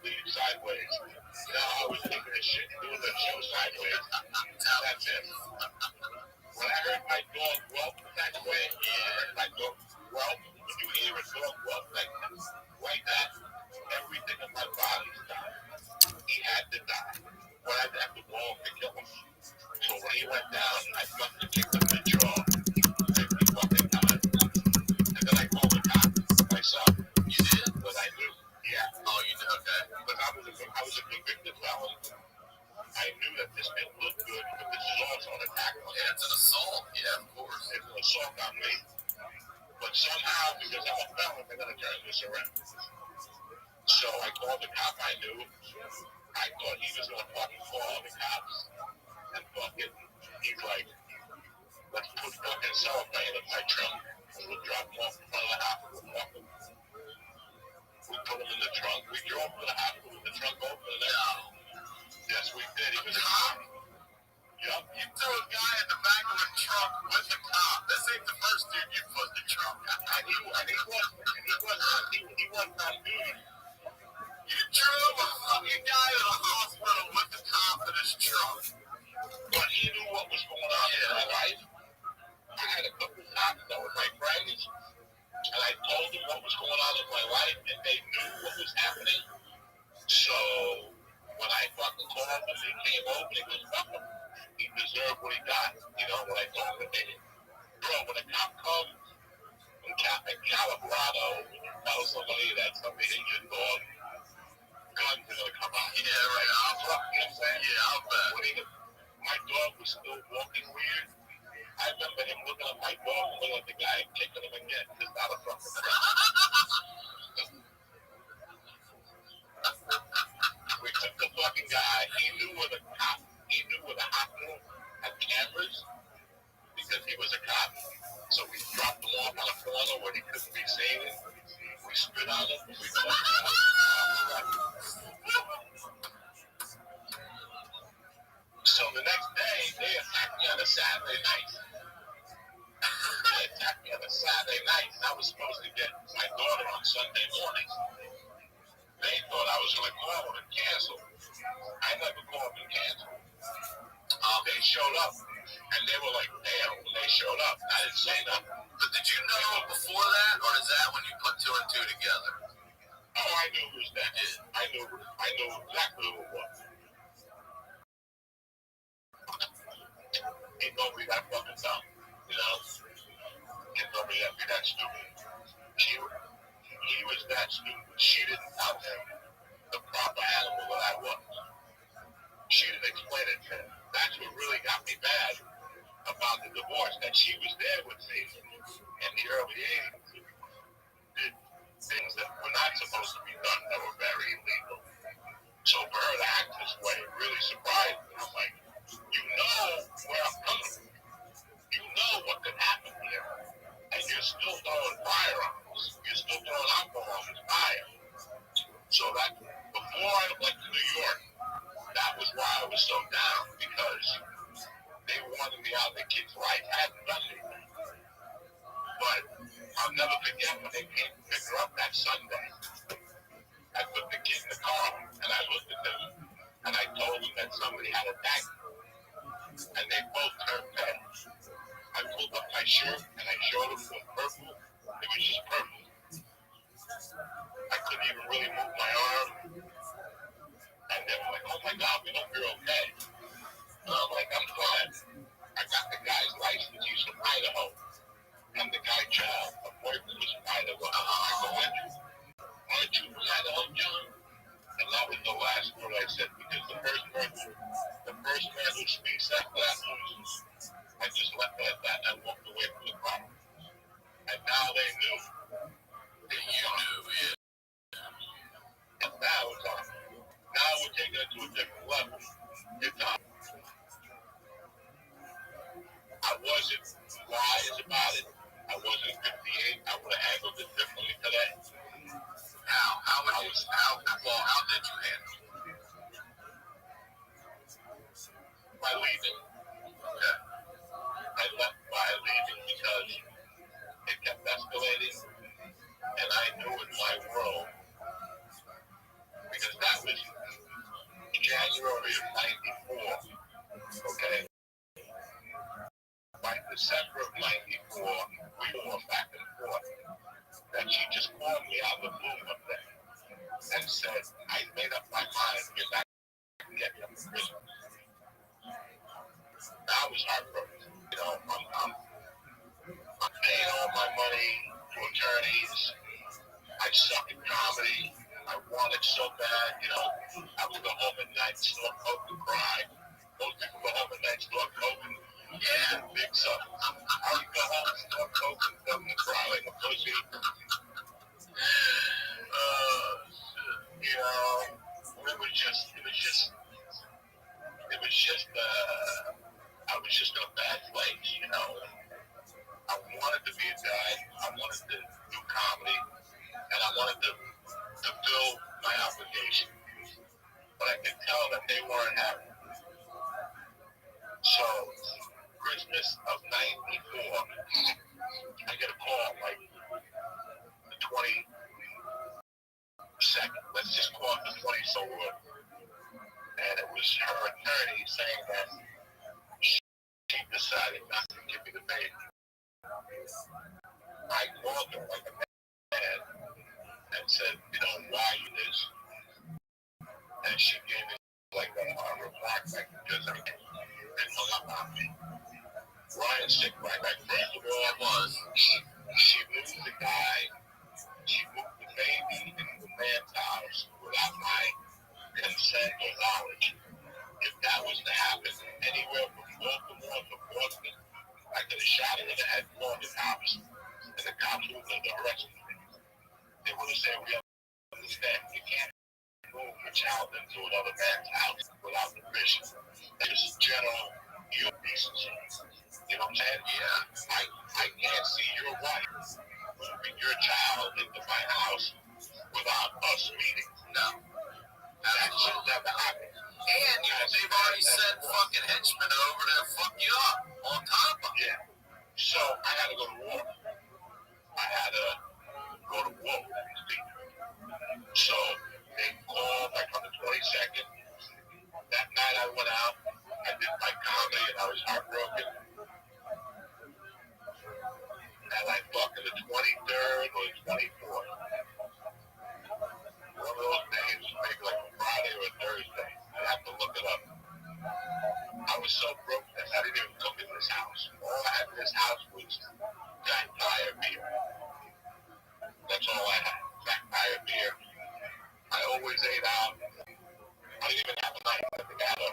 leave sideways. Now I was taking a shit and doing the show sideways. That's it. When I heard my dog whelp that way, I heard my dog whelp. When you hear a dog whelp like that, everything in my body died. He had to die. But I had to walk to kill him. So when he went down, I fucking kicked him in the jaw 50 fucking times. And then I called the cops myself. You did? But I knew. Yeah. Oh, you did? Okay. But I was a convicted felon. I knew that this didn't look good, but this is also an attack on me. Yeah, it's an assault. Yeah, of course. It's an assault on me. But somehow, because I'm a felon, they're going to turn this around. So I called the cop I knew. I thought he was going to fucking call the cops. And fucking, he's like, let's put fucking cellophane in my trunk. And we'll drop him off in front of the hospital. We put him in the trunk. We drove to the hospital with the trunk open. No. Yes, we did. He was a cop. Yup. You threw a guy in the back of the trunk with a cop. This ain't the first dude you put in the trunk. And he wasn't on duty. You drove a fucking guy to the hospital with the cop in his trunk. But he knew what was going on in my life. I had a couple cops that were my friends, and I told them what was going on in my life, and they knew what was happening. So when I fucking called him, he came over and he goes, fuck him. He deserved what he got. You know, when I told him, bro, when a cop comes in Colorado, when you tell somebody that somebody hit your dog, guns are gonna come out. Yeah, right. You know what I'm saying? Yeah, I'll bet. My dog was still walking weird. I remember him looking at my dog and looking at the guy and kicking him again. Just out of fucking We took the fucking guy. He knew where the hospital had cameras because he was a cop. So we dropped him off on a corner where he couldn't be seen. We spit on him. We told him. So the next day, they attacked me on a Saturday night. I was supposed to get my daughter on Sunday mornings. They thought I was going to call them and cancel. I never called and canceled. They showed up, and they were like, damn, when they showed up. I didn't say nothing. But did you know before that, or is that when you put two and two together? Oh, I knew it was that. I knew exactly who it was. Ain't nobody that fucking dumb, you know? Ain't nobody that stupid. He was that stupid. She didn't tell him the proper animal that I was. She didn't explain it to him. That's what really got me mad about the divorce, that she was there with me in the early 80s. Did things that were not supposed to be done that were very illegal. So for her to act this way really surprised me. I'm like, you know where I'm coming from. You know what could happen here. And you're still throwing firearms. You're still throwing alcohol and fire. So that, before I went to New York, that was why I was so down, because they wanted me out. The kids' life hadn't done anything. But I'll never forget when they came to pick her up that Sunday. I put the kid in the car, and I looked at them, and I told them that somebody had attacked them. And they both turned pale. I pulled up my shirt, and I showed them it was purple. It was just purple. I couldn't even really move my arm. And they were like, oh my God, we hope you're okay. And I'm like, I'm fine. I got the guy's license. He's from Idaho. And the guy, child, a boyfriend was from Idaho. I go, aren't you from Idaho, John? And that was the last word I said, because the first man who speaks after that loses. I just left it at that and walked away from the car. And now they knew. That you knew, yeah. And now it's on. Now we're taking it to a different level. It's on. I wasn't wise about it. I wasn't 58. I would have handled it differently today. How did you handle it? By leaving. Okay. I left by leaving because it kept escalating. And I knew in my world, because that said, I made up my mind to get back and get him to prison. I was heartbroken. You know, I'm paying all my money to attorneys. I suck at comedy. I want it so bad, you know. I would go home at night, snort coke and cry. Most people go home at night, snort coke and big stuff. I would go home, snort coke and cry like a pussy. You know, it was just, I was just in a bad place, you know. I wanted to be a guy. I wanted to do comedy, and I wanted to fill my obligation. But I could tell that they weren't happy. So, Christmas of '94, I get a call like the 22nd. Let's just call it the 20th. And it was her attorney saying that she decided not to give me the baby. I called her like a man and said, you know, why you this? And she gave me like a reply back because I didn't hung up on me. Ryan's sick right back. First of all, she moved the guy, she moved the baby into the man's house without my consent or knowledge. If that was to happen anywhere from Baltimore to Boston, I could have shot her in the head, blown the cops, and the cops would have arrested me. They would have said, we understand, you can't move your child into another man's house without permission. It's general human decency. You know what I'm saying? Yeah. I can't see your wife moving your child into my house without us meeting. No. That should never happen. And they've already sent fucking henchmen over to fuck you up on top of it. Yeah. So I had to go to war. I had to go to war with these people. So they called like on the 22nd. That night I went out. I did my comedy and I was heartbroken. And I fucking the 23rd or the 24th. One of those days, maybe like a Friday or a Thursday. I have to look it up. I was so broke that I didn't even cook in this house. All I had in this house was fat tire beer. That's all I had. Fat tire beer. I always ate out. I didn't even have a knife. I think I had a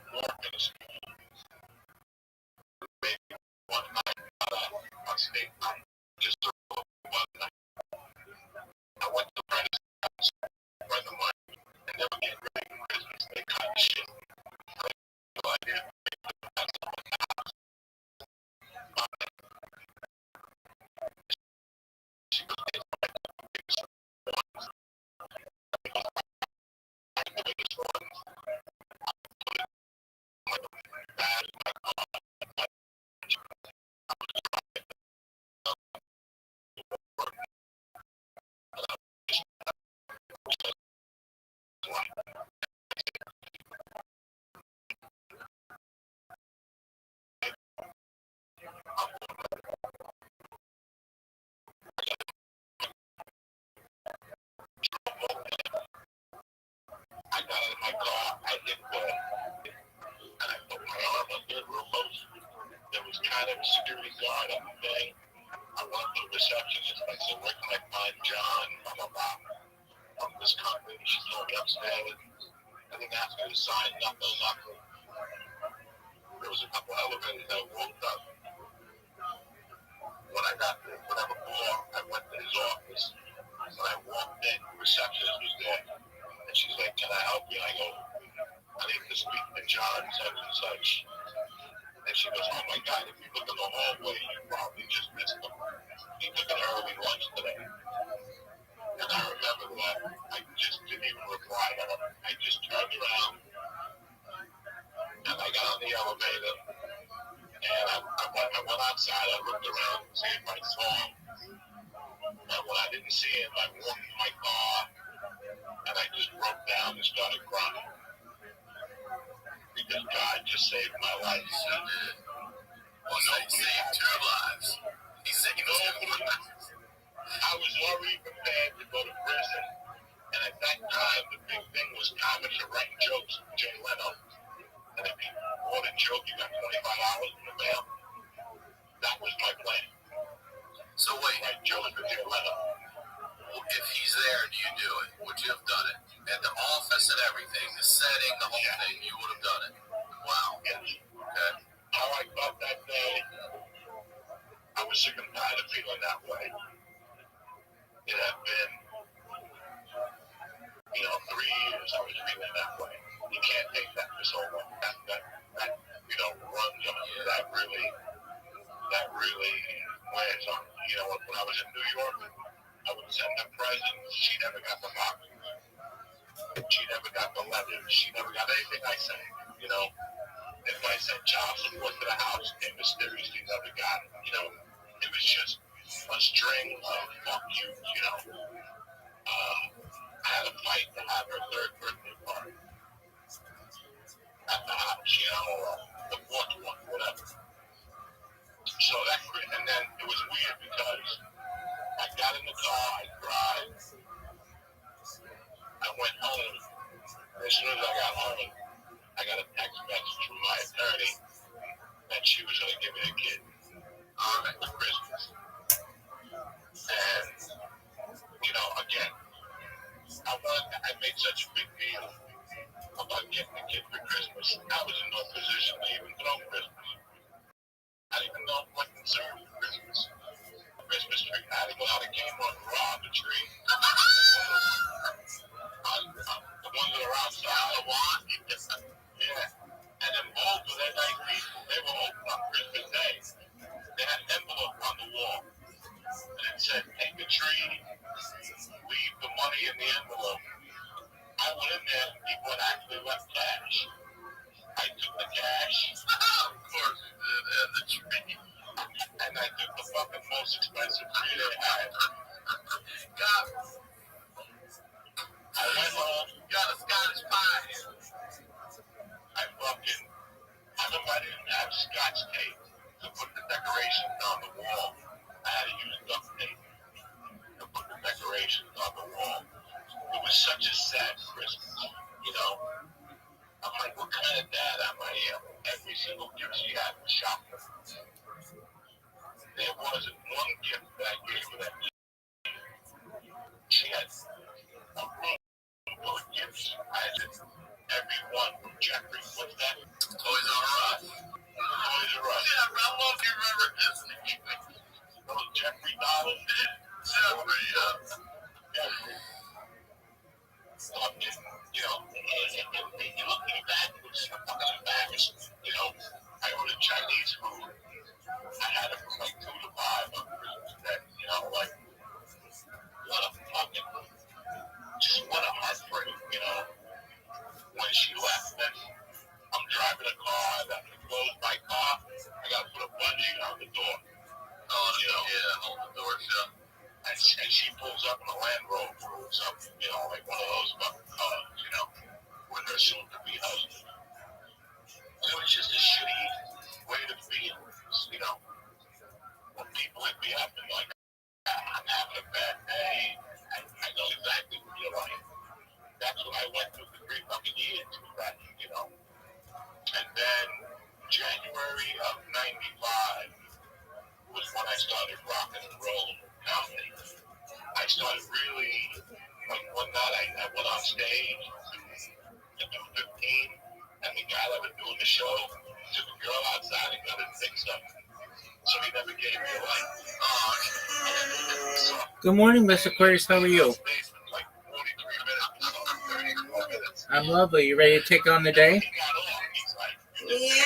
fork and a spoon. Maybe one night, not a steak knife. Just a one night. I went to a friend's house, a friend of mine, and they were getting ready for Christmas. They cut shit. I had no idea. I got out of my car, I hit the, and I put my arm under the remote. There was kind of a security guard on the thing. I went to the receptionist. I said, where can I find John? Blah, blah, blah. From this company. She told me upstairs. I didn't ask her to sign nothing. There was a couple elevators that walked up. When I got to whatever floor, I went to his office. When I walked in, the receptionist was there. And she's like, can I help you? I go, I need to speak to John, such and such. And she goes, oh my God, if you look in the hallway, you probably just missed him. He took an early lunch today. And I remember that. I just didn't even reply to her. I just turned around and I got on the elevator. And I went outside, I looked around to see if I saw him. And when I didn't see him, I walked to my car and I just broke down and started crying. Because God just saved my life. Well, no, he saved two lives. He saved two lives. I was already prepared to go to prison, and I thank there do you do it? Would you have done it? At the office and everything, the setting, the whole thing, you would have done it. Wow. Yes. Okay. How I felt that day, I was sick and tired of feeling that way. It had been, 3 years I was feeling that way. You can't take that for so long. That runs on you. That really wears on you. When I was in New York, I would send her presents. She never got the boxes. She never got the letters. She never got anything I sent. If I sent child support to the house, they mysteriously never got it. It was just a string of fuck yous. I had a fight to have her third birthday party at the house, or the fourth one, whatever. So and then it was weird because I got in the car, I cried, I went home. As soon as I got home, I got a text message from my attorney that she was going to give me a kid for Christmas. And, again, I made such a big deal about getting a kid for Christmas. I was in no position to even throw Christmas. I didn't even know what concern for Christmas. Christmas tree. I had to go out and came on rob the tree. The ones that are outside the lot. Yeah. And then both of their night people, they were open on Christmas Day. They had an envelope on the wall. And it said, take the tree, leave the money in the envelope. I went in there and people had actually left cash. I took the cash. Of course you did. And the tree. And I took the fucking most expensive tree they had. God. I went home, got a Scottish pie. I remember I didn't have Scotch tape to put the decorations on the wall. I had to use duct tape to put the decorations on the wall. It was such a sad Christmas, I'm like, what kind of dad am I? Every single gift she had was shopping. There wasn't one gift that I gave her that she had a room full of gifts. I had every one from Jeffrey. What's that? Toys R Us. Toys R Us. Yeah, I don't know if you remember Disney. Those Jeffrey dollars. Jeffrey, Jeffrey. Fucking, and looking back, it was fucking embarrassing. I ordered Chinese food. I had it from 2 to 5 on Christmas Day. What a fucking, just what a heartbreak, When she left, then I'm driving a car, I got to close my car, I got to put a bungee on the door. Oh, hold the door shut. And she pulls up in a Land Rover or something, like one of those fucking cars, with her soon-to-be husband. It was just a shitty way to feel, when people hit me up and like, I'm having a bad day, I know exactly what you're like. That's what I went through for 3 fucking years with that, And then January of 95 was when I started rocking and rolling with comedy. I started really, like one night I went on stage to do 15, and the guy that was doing the show took a girl outside and got her fixed up. So he never gave me a light. Good morning, Miss Aquarius. How are you? I'm lovely. You ready to take on the day? Yeah.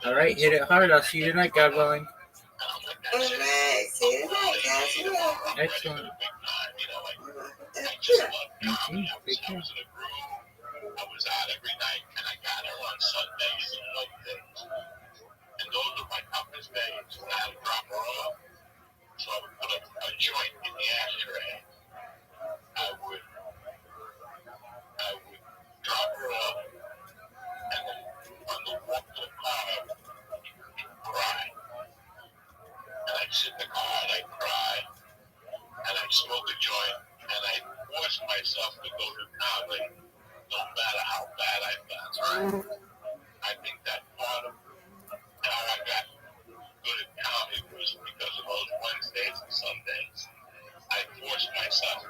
All right, hit it hard. I'll see you tonight, God willing. All right. See you tonight, guys. Excellent. Take care. I was out every night, and I got her on Sundays and Mondays. And those were my toughest days when I had to drop her off. So I would put a joint in the ashtray. I would drop her off, and then on the walk to the car, I would cry. And I'd sit in the car and I'd cry, and I'd smoke a joint, and I'd force myself to go to comedy, no matter how bad I felt. Right? I think that part of how I got good at comedy was because of those Wednesdays and Sundays. I forced myself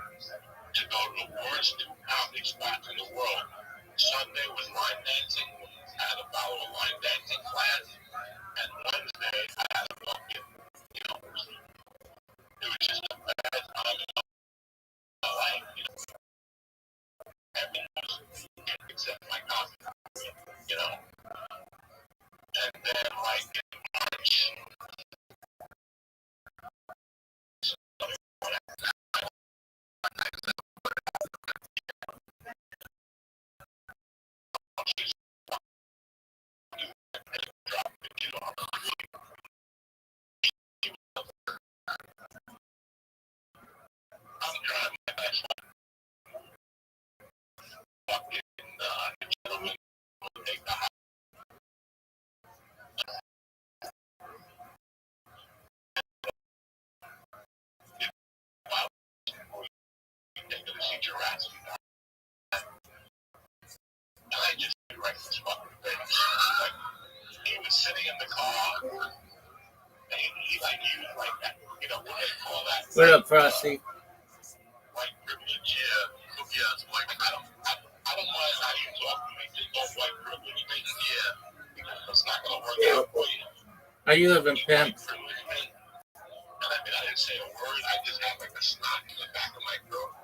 to go to the worst two comedy spots in the world. Sunday was line dancing. I had to follow a line dancing class. And Wednesday, I had to fucking, you know, it was just a bad time in my life, you know. Everything was except my coffee, you know. And then, like, in March, I'm driving my best fucking gentleman will take the house. They're going to see Jurassic. And I just right in his fucking face. Like, he was sitting in the car, and he like, used like that, you know, what do they call that? What up, Frosty? White privilege, yeah. Yeah, it's like, I don't mind how you talk to me. There's no white privilege thing here. Because it's not going to work out for you. How you living, pimp? White privilege thing. And I mean, I didn't say a word. I just had like a snot in the back of my throat.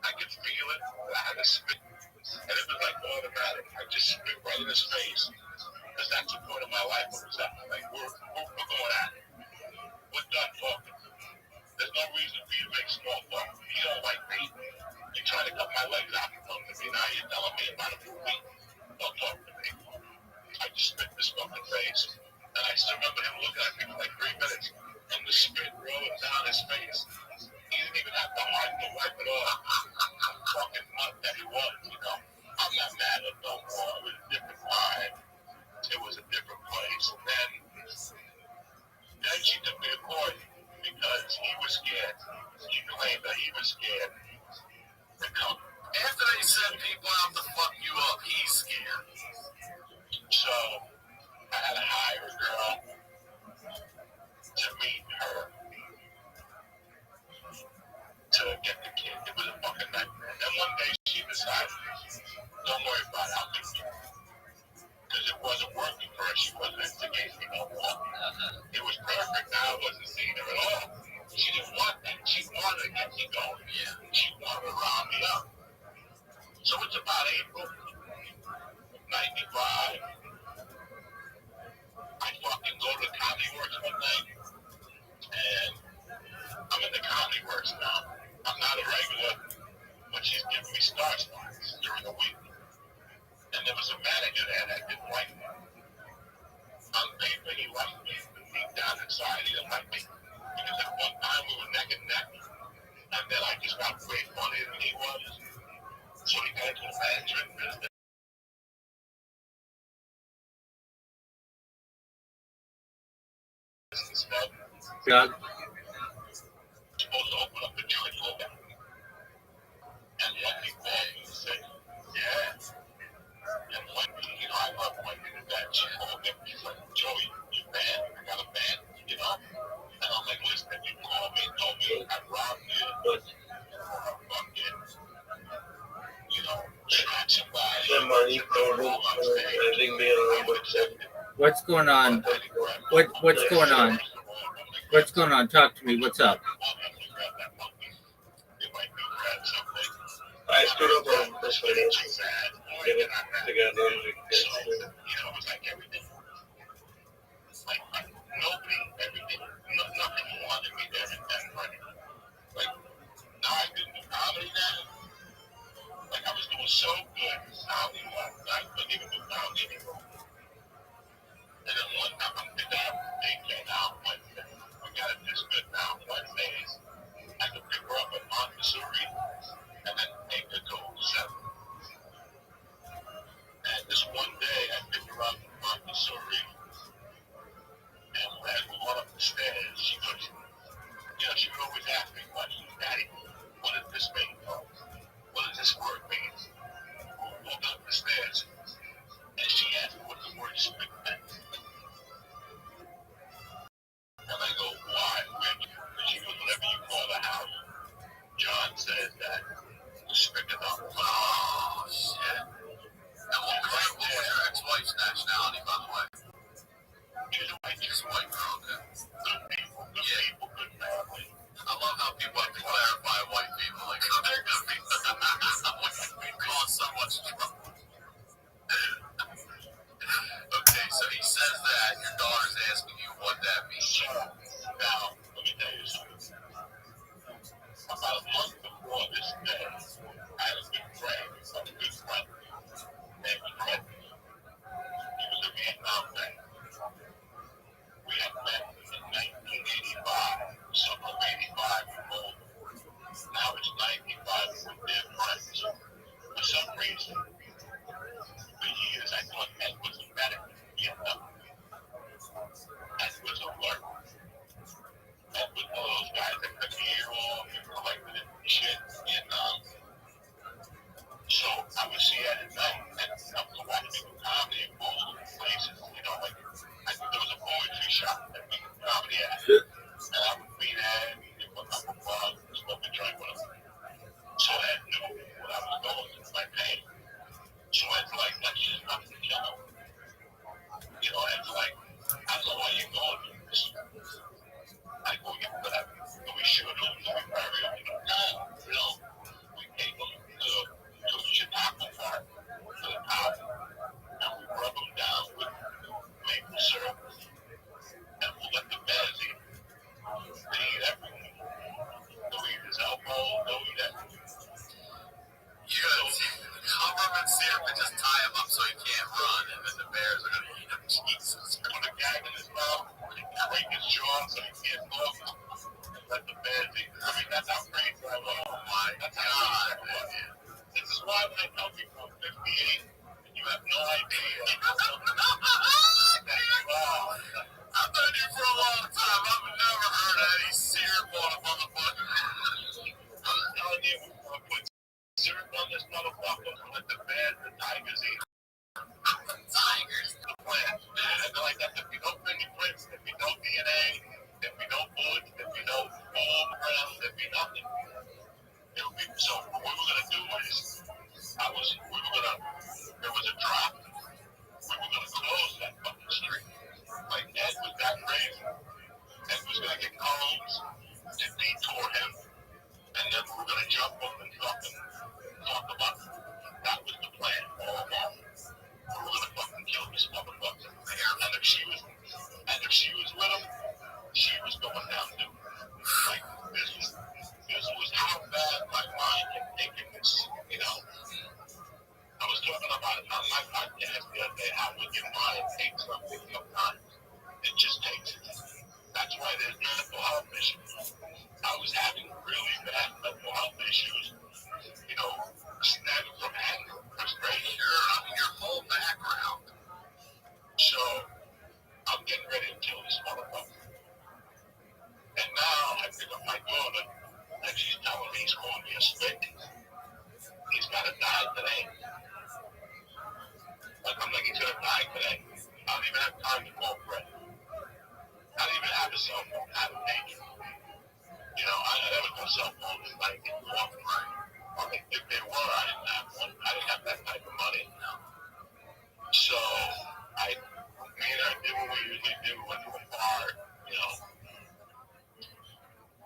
I could feel it, but I had to spit. And it was like automatic. I just spit right in his face. Because that's the point of my life. What was that? Like, we're going at it. We're done talking. There's no reason for you to make small talk. You don't like me. You're trying to cut my legs out and talk to me. Now you're telling me about a movie. Don't talk to me. I just spit in his fucking face. And I still remember him looking at me for like 3 minutes. And the spit rolling down his face. He didn't even have the heart to wipe it off. Fucking nut that he was, you know. I'm not mad at no more. It was a different time. It was a different place. And then she took me to court because he was scared. He claimed that he was scared to come. After they send people out to fuck you up, he's scared. So I had to hire a girl to meet her to get the kid. It was a fucking nightmare. And one day she decided, don't worry about how to do it. Because it wasn't working for her. She wasn't instigating me no more. It was perfect. Now I wasn't seeing her at all. She didn't want that. She wanted to get me going. Yeah. She wanted to round me up. So it's about April 95. I fucking go to the Comedy Works one night. And I'm in the Comedy Works now. I'm not a regular, but she's giving me star spots during the week. And there was a manager there that didn't like me. On paper, he liked me, but deep down inside, he didn't like me. Because at one time, we were neck and neck. And then I just got way funnier than he was. So he got into the management business. Stuff. Doug? Supposed to open up the joint for them. And Wendy called me and said, yeah. And Wendy, you know, I love Wendy to death. She called me. She's like, Joey, you band? I got a band, you know? And I'm like, listen, if you called me and told me I robbed you, or fucking, you know, shot somebody, What's going on? What's going on? What's going on? Talk to me. What's up? I stood up on this financial side. They got nobody. You know, it was like everything. Like nobody, everything, nothing wanted me there and then running. Like, now I didn't do comedy now. Like, I was doing so good comedy wise, I couldn't even do comedy anymore. And then one time I'm picking up daycare now on Wednesday. We got it this good now on Wednesdays. I could pick her up at Montessori and then take her to 7. And this one day I picked her up at Montessori and as we went up the stairs, she goes, you know, she would always ask me questions. Daddy, what does this mean? What does this word mean? We walked up the stairs and she asked me what the word spit meant. And I go, why? And she goes, whatever you call the house. John says that the this motherfucker let the bears, the tigers eat. Tigers. The plant. And they're like, if you no fingerprints, if you no DNA, if you no bullets, if you no ball ground, if you nothing. So what we were gonna do is, there was a drop. We were gonna close that fucking street. Like Ed was that crazy. Ed was gonna get cones to detour him, and then we were gonna jump up and fucking talk about it. That was the plan all along. We were gonna fucking kill this motherfucker. And if she was with him, she was going down too. Like this was how bad my mind had taken this, you know. I was talking about it on my podcast the other day, how when your mind takes something sometimes, it just takes it. That's why there's mental health issues. I was having really bad mental health issues, you know, stemming from anger, frustration, your whole background. So, I'm getting ready to kill this motherfucker. And now I pick up my daughter, and she's telling me he's calling me a stick. He's got to die today. Like, I'm like, he's going to die today. I don't even have time to call Fred. I don't even have a cell phone out of nature. You know, I never got cell phones like in walking right. I mean, if there were, I didn't have one. I didn't have that type of money. So, me and I did what we usually do. We went to a bar, you know.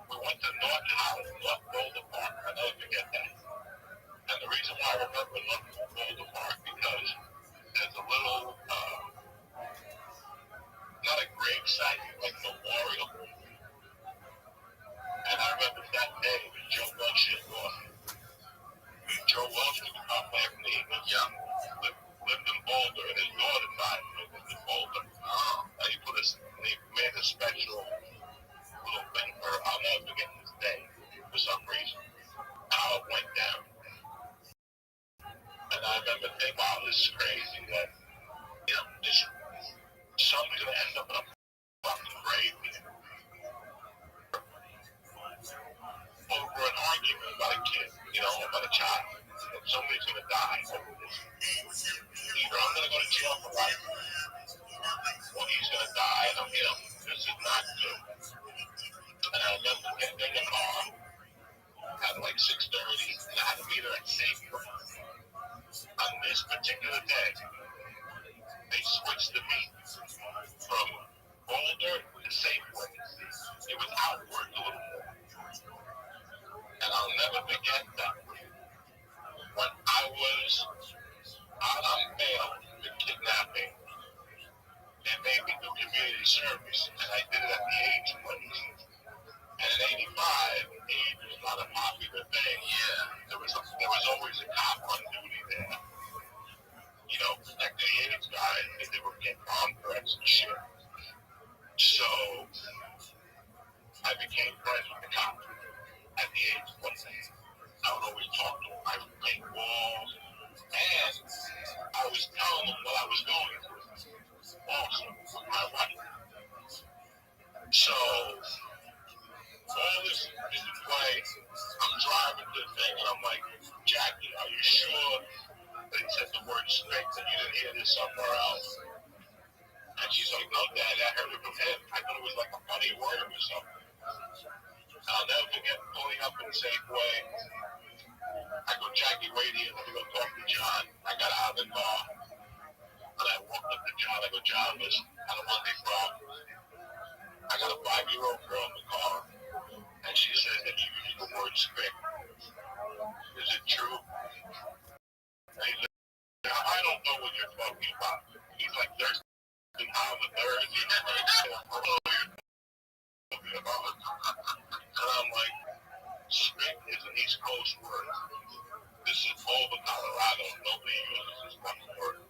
We went to North Boulder Park. I'll never forget that. And the reason why I remember North Boulder Park because there's a little, not a grave site, like a memorial. And I remember that day when Joe Rothschild was. Joe Rothschild was my family. He was young, lived in Boulder, and his daughter died lived in Boulder. And he made a special little thing for her. I'll never forget this day for some reason. How it went down. And I remember thinking, wow, this is crazy that, you know, somebody's going to end up in a fucking grave over an argument about a kid, you know, about a child. And somebody's going to die over this. Either I'm going to go to jail for life, or he's going to die, and you know, this is not good. And I remember getting in the car at like 6:30, and I had to be there at Safeway. On this particular day, they switched the meet from Boulder to Safeway. It was outward a little more. And I'll never forget that. When I was out on bail for kidnapping, they made me do community service, and I did it at the age of 20. And in 85, age was not a popular thing. Yeah, there was always a cop on duty there. You know, protecting the AIDS guys, and they were getting bomb threats and shit. So, I became friends with the cop at the age of 20. I would always talk to him. I would paint walls, and I was telling him what I was going through. Also, with my wife. So, all this is in play. I'm driving to the thing, and I'm like, Jackie, are you sure they said the word straight that you didn't hear this somewhere else? And she's like, no, Dad, I heard it from him. I thought it was like a funny word or something. I'll never forget pulling up in Safeway. I go, Jackie, wait here. Let me go talk to John. I got out of the car. And I walked up to John. I go, John, listen, I don't want any problems. I got a 5-year-old girl in the car. And she says that you use the word spit. Is it true? And he's like, I don't know what you're talking about. He's like, there's on the third. You never know what you're talking about. And I'm like, spit is an East Coast word. This is Boulder, Colorado. Nobody uses this fucking word.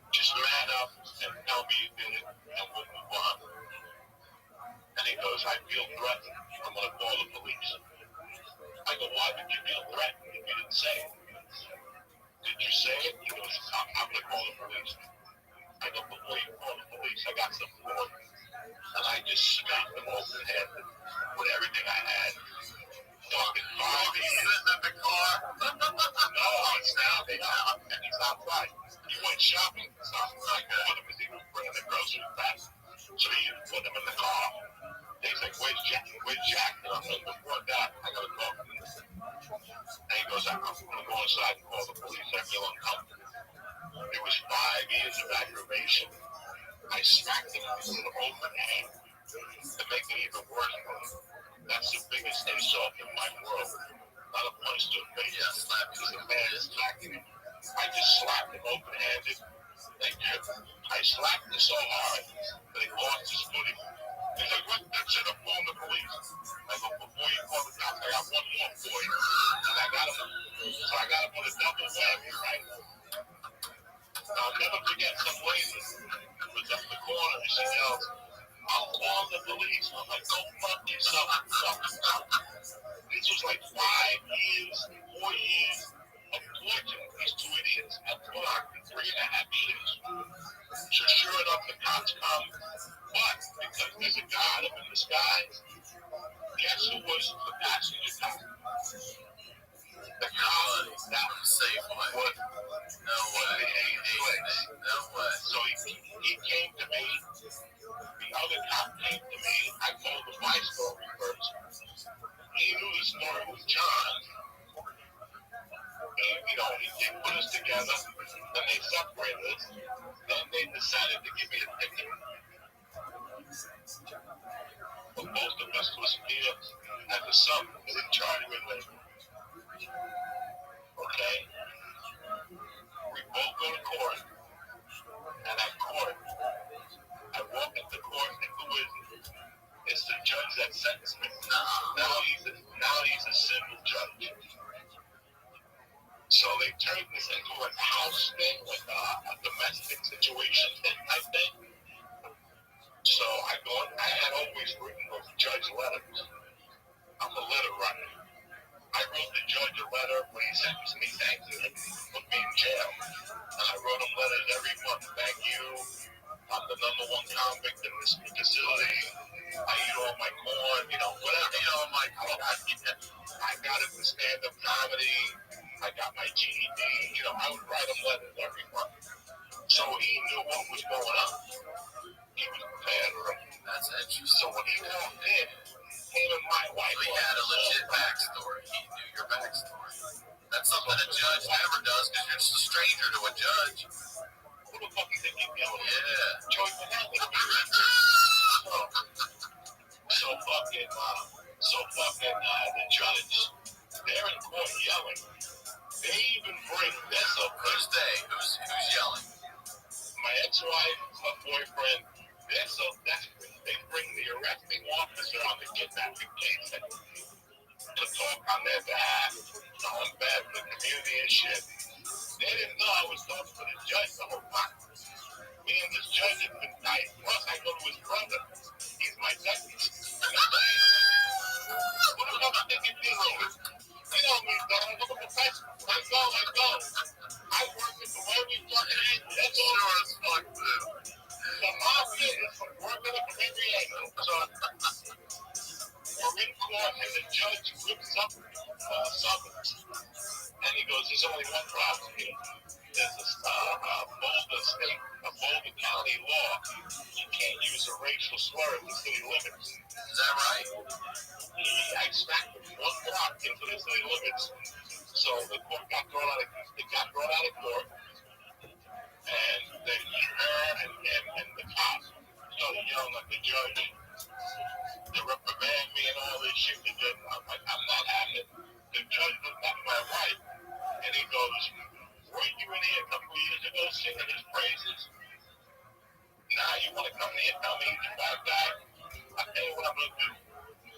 Just man up and tell me you did it, and we'll move on. And he goes, I feel threatened. I'm going to call the police. I go, why would you feel threatened if you didn't say it? Did you say it? He goes, I'm going to call the police. I go, before you call the police, I got some for you. And I just smacked them over the head with everything I had. Fucking 5 years in the car. outside. He went shopping for something like that because he was bringing the groceries back. So he put them in the car. He's like, where's Jack? And I'm like, before that, I gotta talk to him. And he goes, I'm gonna go inside and call the police. I feel uncomfortable. It was 5 years of aggravation. I smacked him with an open hand to make it even worse for him. That's the biggest insult in my world. Not a punch to the face. Yeah, slapped because the man is smacking him. I just slapped him open-handed. I slapped him so hard that he lost his footing. He's like, what? That should have phoned the police. I go, before you call the cops, I got one more for you. And I got him. So I got him with a double whammy, right? I'll never forget some lady was up the corner and she yells, I'll call the police. I'm like, go fuck yourself. This was like 5 years, 4 years of torturing these two idiots. I put on 3.5 years. So sure enough, the cops come. But because there's a God up in the skies, guess who was the passenger cop? The cop that was safe was no way. No way. So he came to me. The other cop came to me. I told him my story first. He knew the story was John. He put us together. Then they separated us. Then they decided to give me a ticket. But most of us was here at the sum. They didn't charge me with it. Okay? We both go to court. And at court, I walk into court and who is it? It's the judge that sentenced me. Now he's a civil judge. So they turned this into a house thing, like a domestic situation type thing. So I had always written those judge letters. I'm a letter writer. I wrote the judge a letter when he sentenced me, thanking him for being in jail. And I wrote him letters every month. Thank you. I'm the #1 convict in this facility. I eat all my corn, whatever. My corn. I got into stand-up comedy. I got my GED. I would write him letters every month. So he knew what was going on. He was prepared for it. That's interesting. So when he walked in, him and my wife. So he had a legit backstory. He knew your backstory. That's something a judge never does because you're just a stranger to a judge. Who the fuck you think you're yelling? Yeah. Joey Manelli. So fucking the judge, they're in court yelling. They even bring this up. Who's yelling? My ex-wife, my boyfriend, they're so desperate. They bring the arresting officer on the kidnapping case to talk on their behalf, telling bad for the community and shit. They didn't know I was talking to the judge the whole time. Me and this judge have been tight. Plus, I go to his brother. He's my deputy. What the fuck think you're doing? You know me, dog. Look at the professional. Let's go. I work with the way we fucking eat. That's all. Sure as fuck, dude. The mafia is from working at the every angle. So, we're in court, and the judge whips up summons. And he goes, there's only one problem here. There's a Boulder County law. You can't use a racial slur in the city limits. Is that right? I smacked him 1 block into the city limits. So the court got thrown out of court. And then her and the cop started yelling at the judge to reprimand me and all this shit. I'm like, I'm not having it. The judge looked at my wife and he goes, weren't you in here a couple of years ago singing his praises? Now you want to come here and tell me he's a bad guy? I'll tell you what I'm going to do.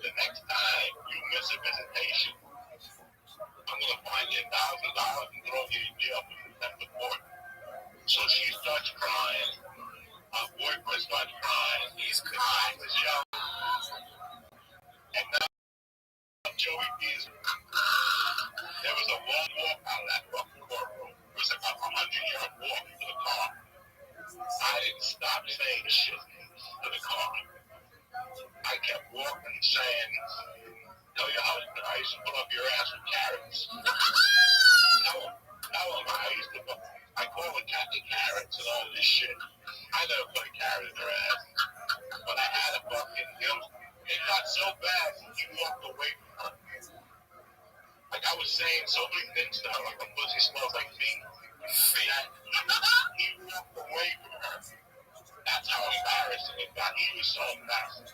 The next time you miss a visitation, I'm going to find you $1,000 and throw you in jail for contempt of court. So she starts crying. My boyfriend starts crying. He's crying. And now Joey Diesel. There was a long walk out of that fucking courtroom. It was about a 100-yard walk to the car. I didn't stop saying shit to the car. I kept walking saying, tell your husband I used to put up your ass with carrots. Tell him I used to put. I as shit. I never put a carrot in her ass. But I had a fucking, it got so bad, he walked away from her. Like I was saying so many things to her, like a pussy smells like feet. He walked away from her. That's how embarrassing it got. He was so embarrassed.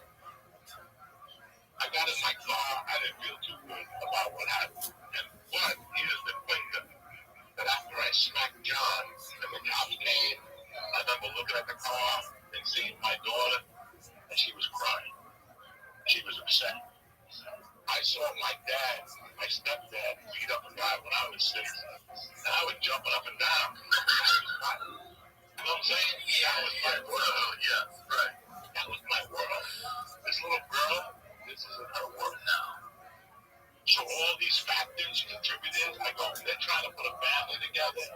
I got in my car. I didn't feel too good about what happened. But here's the thing that after I smacked John and the cops came, I remember looking at the car and seeing my daughter, and she was crying. She was upset. I saw my dad, my stepdad, beat up a guy when I was 6, and I was jumping up and down. You know what I'm saying? That was my world. Yeah, right. That was my world. This little girl, this isn't her world now. So all these factors contributed. I go, they're trying to put a family together.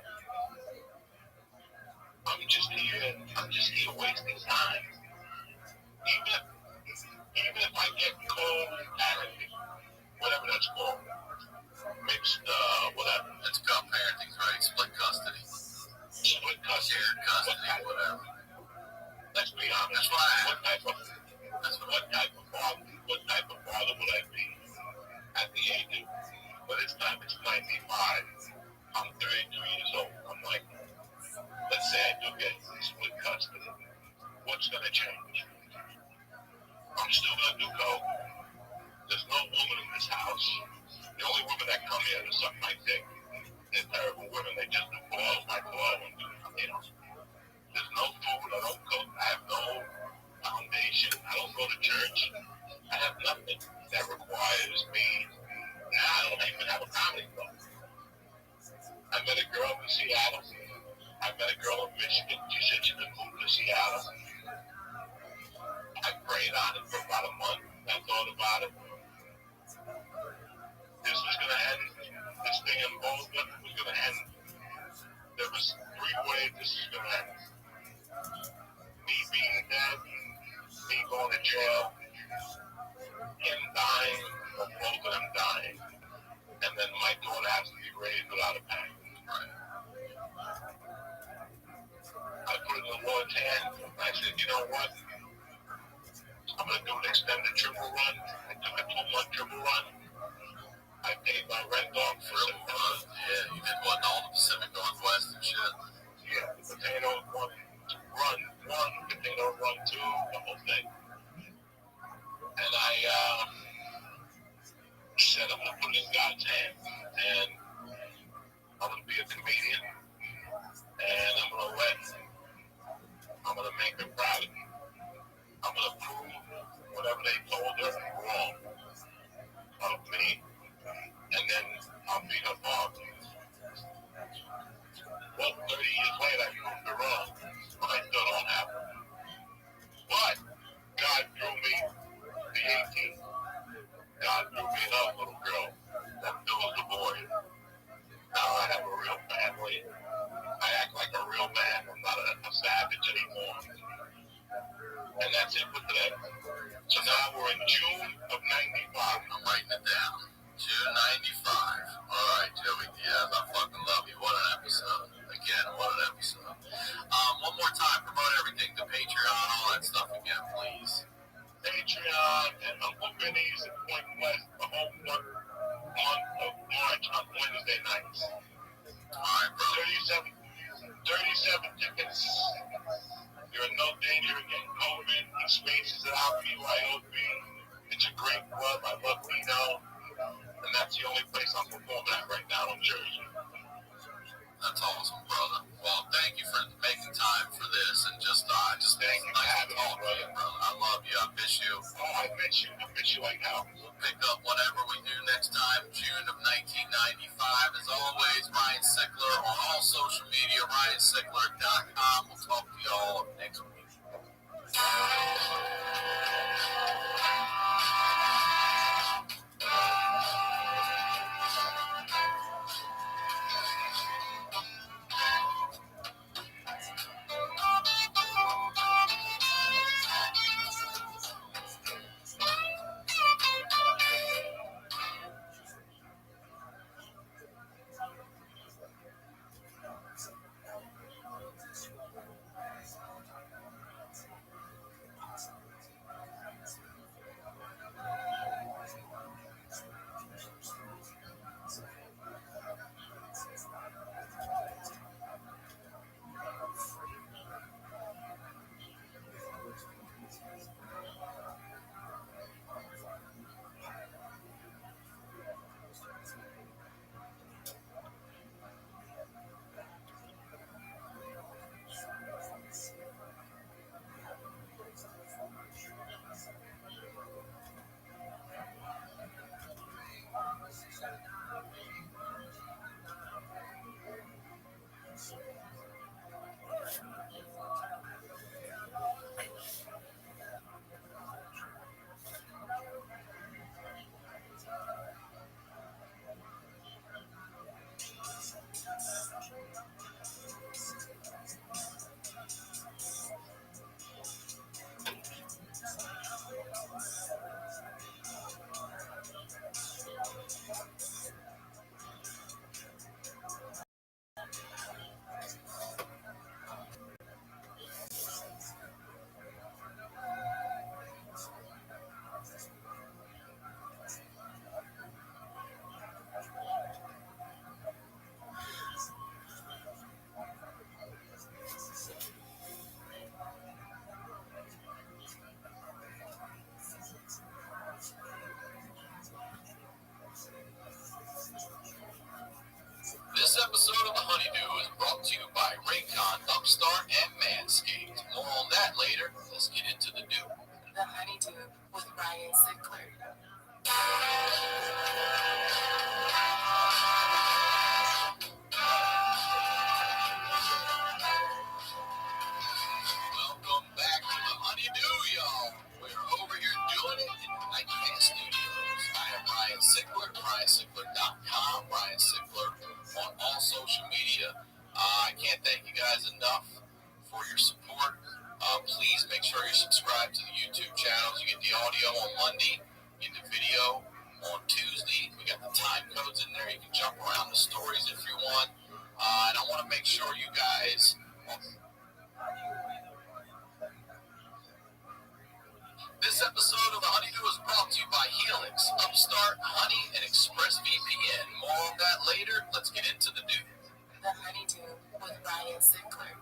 I'm just here wasting time. Even if I get co-parenting, whatever that's called, mixed, whatever. It's co-parenting, right? Split custody. Split custody. Shared custody, whatever. Let's be honest. What type of father would I be at the age of, but it's time, it's 95. I'm 32 years old. I'm like, let's say I do get split custody. What's going to change? I'm still going to do coke. There's no woman in this house. The only women that come here to suck my dick, they're terrible women. They just do my clothes and do, there's no food. I don't cook. I have no foundation. I don't go to church. I have nothing that requires me. Now I don't even have a comedy club. I met a girl in Seattle. I met a girl in Michigan. She said she could move to Seattle. I prayed on it for about a month. I thought about it. This was going to end. This thing in Boulder was going to end. There was 3 ways this is going to end. Me being dead, me going to jail, him dying, or both of them dying. And then my daughter has to be raised without a parent. I put it in the Lord's hand. I said, you know what? I'm going to do an extended triple run. I took a 2-month triple run. I paid my rent off for September. Yeah, you did what, all the Pacific Northwest and shit? Yeah, the potato run 1, potato run 2, the whole thing. And I said I'm going to put it in God's hand. And I'm going to be a comedian. And I'm going to make her proud of me. I'm going to prove whatever they told her wrong of me. And then I'll be her father. Well, 30 years later, I proved her wrong. But I still don't have her. But God drew me the 18. God drew me another little girl that fills the void. Now I have a real family. I act like a real man. I'm not a savage anymore. And that's it for today. So now we're in June of 95. I'm writing it down. June 95. All right, Joey Diaz, I fucking love you. What an episode. Again, what an episode. One more time, promote everything, the Patreon, all that stuff again, please. Patreon and Uncle Vinny's at Point West the whole month of March on Wednesday nights. All right, bro. 37 tickets. You're in no danger of getting COVID. The spaces at BYOB. It's a great club. I love Reno. And that's the only place I'm performing at right now in Jersey. That's awesome, brother. Well, thank you for making time for this, and just thank you for having me, brother. I love you. I miss you. Oh, I miss you. I miss you like hell. We'll pick up whatever we do next time, June of 1995. As always, Ryan Sickler on all social media, RyanSickler.com. We'll talk to y'all next week. the Do. The Honeydew with Ryan Sickler. Welcome back to the Honeydew, y'all. We're over here doing it in the Night Pants Studios. I am Ryan Sickler, RyanSickler.com, Ryan Sickler on all social media. I can't thank you guys enough for your support. Please make sure you subscribe to the YouTube channels. You get the audio on Monday, you get the video on Tuesday. We got the time codes in there. You can jump around the stories if you want. And I want to make sure you guys... This episode of The Honeydew is brought to you by Helix, Upstart, Honey, and ExpressVPN. More on that later. Let's get into the do. The Honeydew with Ryan Sickler.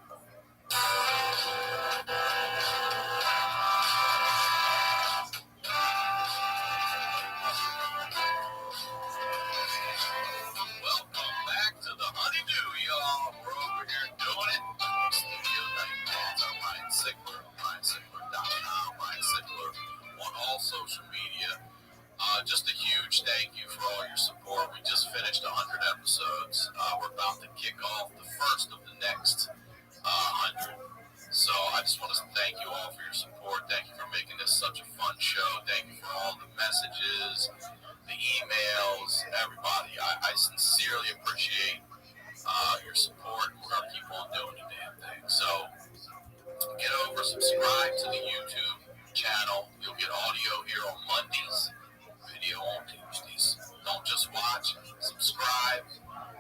Welcome back to The Honeydew, y'all. We're over here doing it. Studio Night Pants. I'm Ryan Sickler. RyanSickler.com. Ryan Sickler on all social media. Just a huge thank you for all your support. We just finished 100 episodes. We're about to kick off the first of the next 100. So I just want to thank you all for your support. Thank you for making this such a fun show. Thank you for all the messages, the emails, everybody. I sincerely appreciate your support. We're going to keep on doing the damn thing. So get over, subscribe to the YouTube channel. You'll get audio here on Mondays, video on Tuesdays. Don't just watch, subscribe,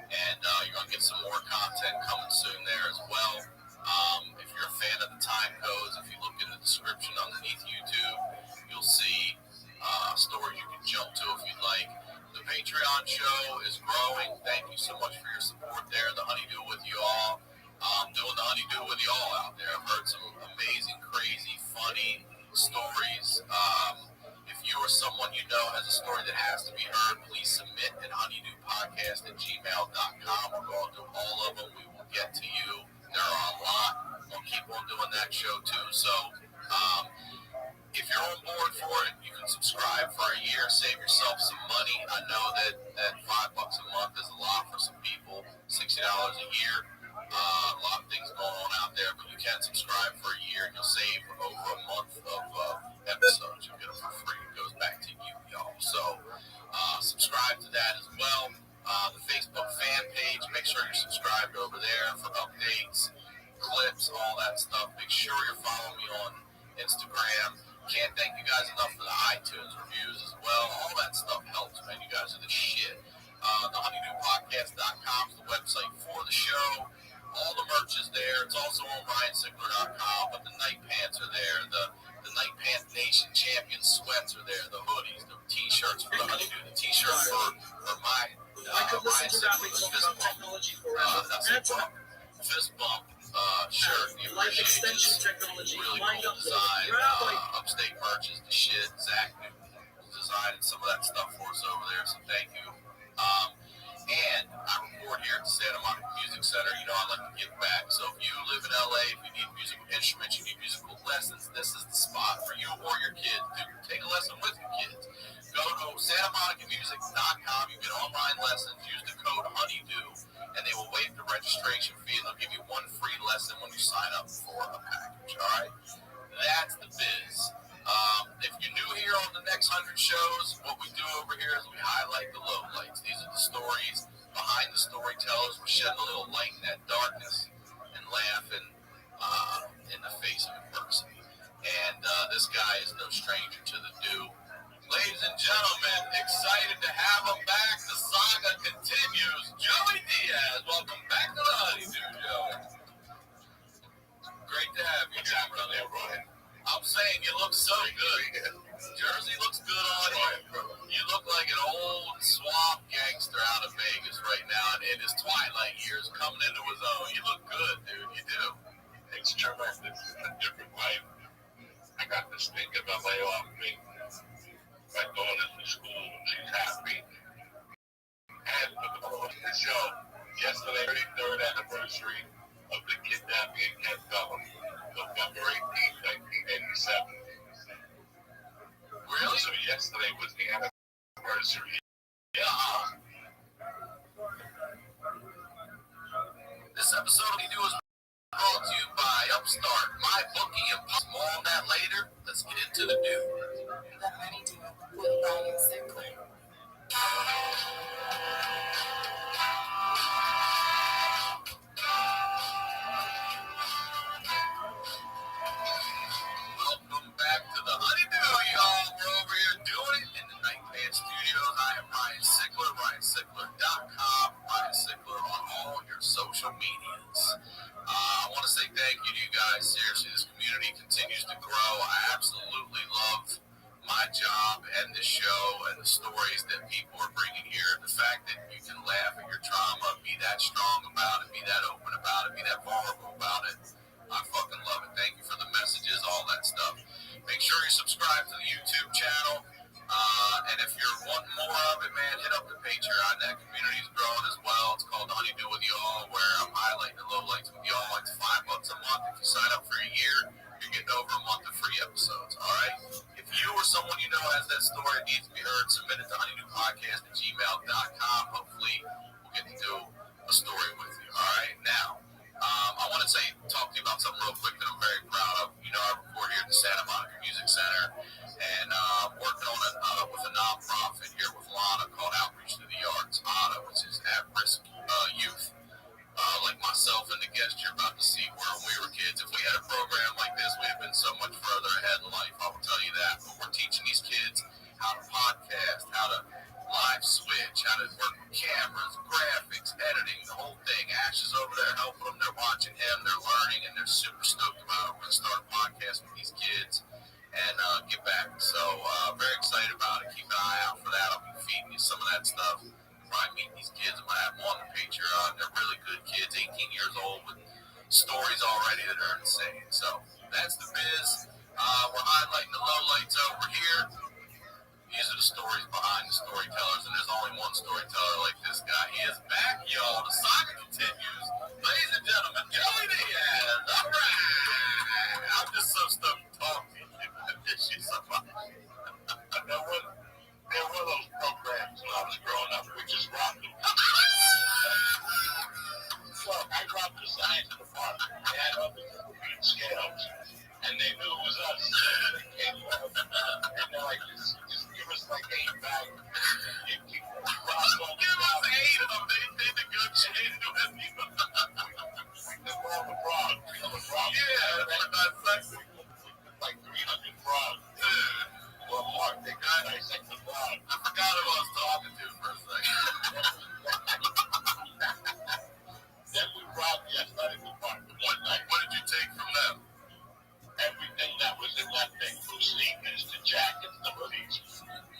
and you're going to get some more content coming soon there as well. If you're a fan of the time codes, if you look in the description underneath YouTube, you'll see stories you can jump to if you'd like. The Patreon show is growing. Thank you so much for your support there. The Honeydew with you all. Doing the Honeydew with you all out there. I've heard some amazing, crazy, funny stories. If you or someone you know has a story that has to be heard, please submit at honeydewpodcast@gmail.com. We're going through all of them. We will get to you. There are a lot. We'll keep on doing that show too. So if you're on board for it, you can subscribe for a year, save yourself some money. I know that $5 a month is a lot for some people. $60 a year. A lot of things going on out there, but you can subscribe for a year and you'll save over a month of episodes. You'll get them for free. It goes back to you, y'all. So subscribe to that as well. The Facebook fan page, make sure you're subscribed over there for updates, clips, all that stuff. Make sure you're following me on Instagram. Can't thank you guys enough for the iTunes reviews as well. All that stuff helps, man. You guys are the shit. TheHoneydewPodcast.com is the website for the show. All the merch is there. It's also on RyanSickler.com, but the night pants are there. The Night Pants Nation Champion sweats are there. The hoodies, the t-shirts for the Honeydew, the t-shirt for my Ryan Sickler, the fist bump. That's a fist bump shirt. The appreciation really cool design. Upstate merch is the shit. Zach designed some of that stuff for us over there, so thank you. And I record here at the Santa Monica Music Center. You know, I like to give back. So if you live in LA, if you need musical instruments, you need musical lessons, this is the spot for you or your kids. Take a lesson with your kids. Go to SantaMonicaMusic.com. You get online lessons. Use the code Honeydew, and they will waive the registration fee, and they'll give you one free lesson when you sign up for a package. All right? That's the biz. If you're new here on the next 100 shows, what we do over here is we highlight the lowlights. These are the stories behind the storytellers. We're shedding a little light in that darkness and laughing in the face of adversity. And this guy is no stranger to the do. Ladies and gentlemen, excited to have him back. The saga continues. Joey Diaz, welcome back to the Honeydew, Joey. Great to have you here, brother. I'm saying you look so good. Jersey looks good on you. You look like an old swamp gangster out of Vegas right now in his twilight years coming into his own. You look good, dude. You do. It's tremendous. It's a different life. I got this thing in LA off me. My daughter's in school. She's happy. And the show yesterday, 33rd anniversary of the kidnapping in Kent, November 18, 1987. Really? So yesterday was the anniversary. Yeah. This episode we do is brought to you by Upstart, My Bookie, and more on that later. Let's get into the news. The Honeydew with Brian Sinclair. Welcome back to the Honeydew, y'all. We're over here doing it in the Nightman Studios. I am Brian Sinclair, RyanSinclair.com, Brian Sinclair on all your social medias. I want to say thank you to you guys. Seriously, this community continues to grow. I absolutely love my job and the show and the stories that people are bringing here. The fact that you can laugh at your trauma, be that strong about it, be that open about it, be that vulnerable about it. I fucking love it. Thank you for the messages, all that stuff. Make sure you subscribe to the YouTube channel. And if you're wanting more of it, man, hit up the Patreon. That community is growing as well. It's called Honeydew with Y'all, where I'm highlighting the lowlights with y'all. It's $5 a month. If you sign up for a year, you're getting over a month of free episodes. All right. If you or someone you know has that story that needs to be heard, submit it to honeydewpodcast@gmail.com. Hopefully, we'll get to do a story with you. All right. Now, I want to talk to you about something real quick that I'm very proud of. You know, I record here at the Santa Monica Music Center, and working on it with a nonprofit here with Lana called Outreach to the Arts, ANA, which is at-risk youth. Like myself and the guest you're about to see where we were kids. If we had a program like this, we'd have been so much further ahead in life, I will tell you that. But we're teaching these kids how to podcast, how to live switch, how to work with cameras, graphics, editing, the whole thing. Ash is over there helping them. They're watching him, they're learning, and they're super stoked about it. We're going to start a podcast with these kids and get back. So very excited about it. Keep an eye out for that. I'll be feeding you some of that stuff. Probably meet these kids. I'm going to have them on the Patreon. They're really good kids, 18 years old, with stories already that are insane. So that's the biz. We're highlighting the lowlights over here. These are the stories behind the storytellers, and there's only one storyteller like this guy. He is back, y'all. The saga continues. Ladies and gentlemen, Joey Diaz. All right. I'm just so stoked talking. She's so much. There were those programs when I was growing up, which is rocking. So I dropped the science department. They had all the read scales, and they knew it was us. They came up, and they're like, just give us like 8 bags. Give us 8 of them. They negotiated with me. They were on the frog. Yeah, that's like 300 frogs. Well, Mark, they got dissect the frog. I forgot who I was talking to for a second. Then we robbed the athletic department one night. What did you take from them? Everything that was in that thing, from sneakers to jackets to hoodies.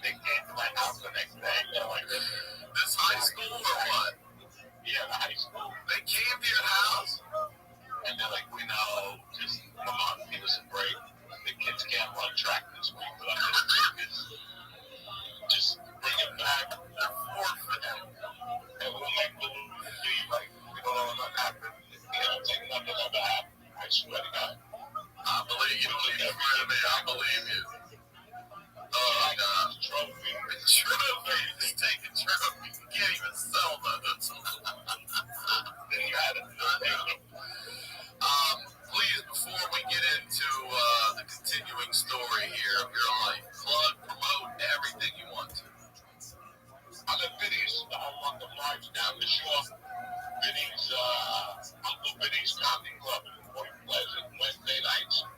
They came to my house the next day. They're like, this high school or what? Yeah, the high school. They came to your house? And they're like, we know, just come on, give us a break. The kids can't run track this week, but I'm going to just bring it back. They're forfeit. And we'll make the be like, we don't know what happened. Take nothing ever happened. I swear to God. I believe you. I believe you. Oh, God. Trophy. Trophy. Just take a trophy. You can't even sell those. Then you had it. Please, before we get into the continuing story here of your life, plug, promote everything you want to. I'm at Vinny's. I'm on the march down the shore. Vinny's, Uncle Vinny's Comedy Club in Point Pleasant, Wednesday nights,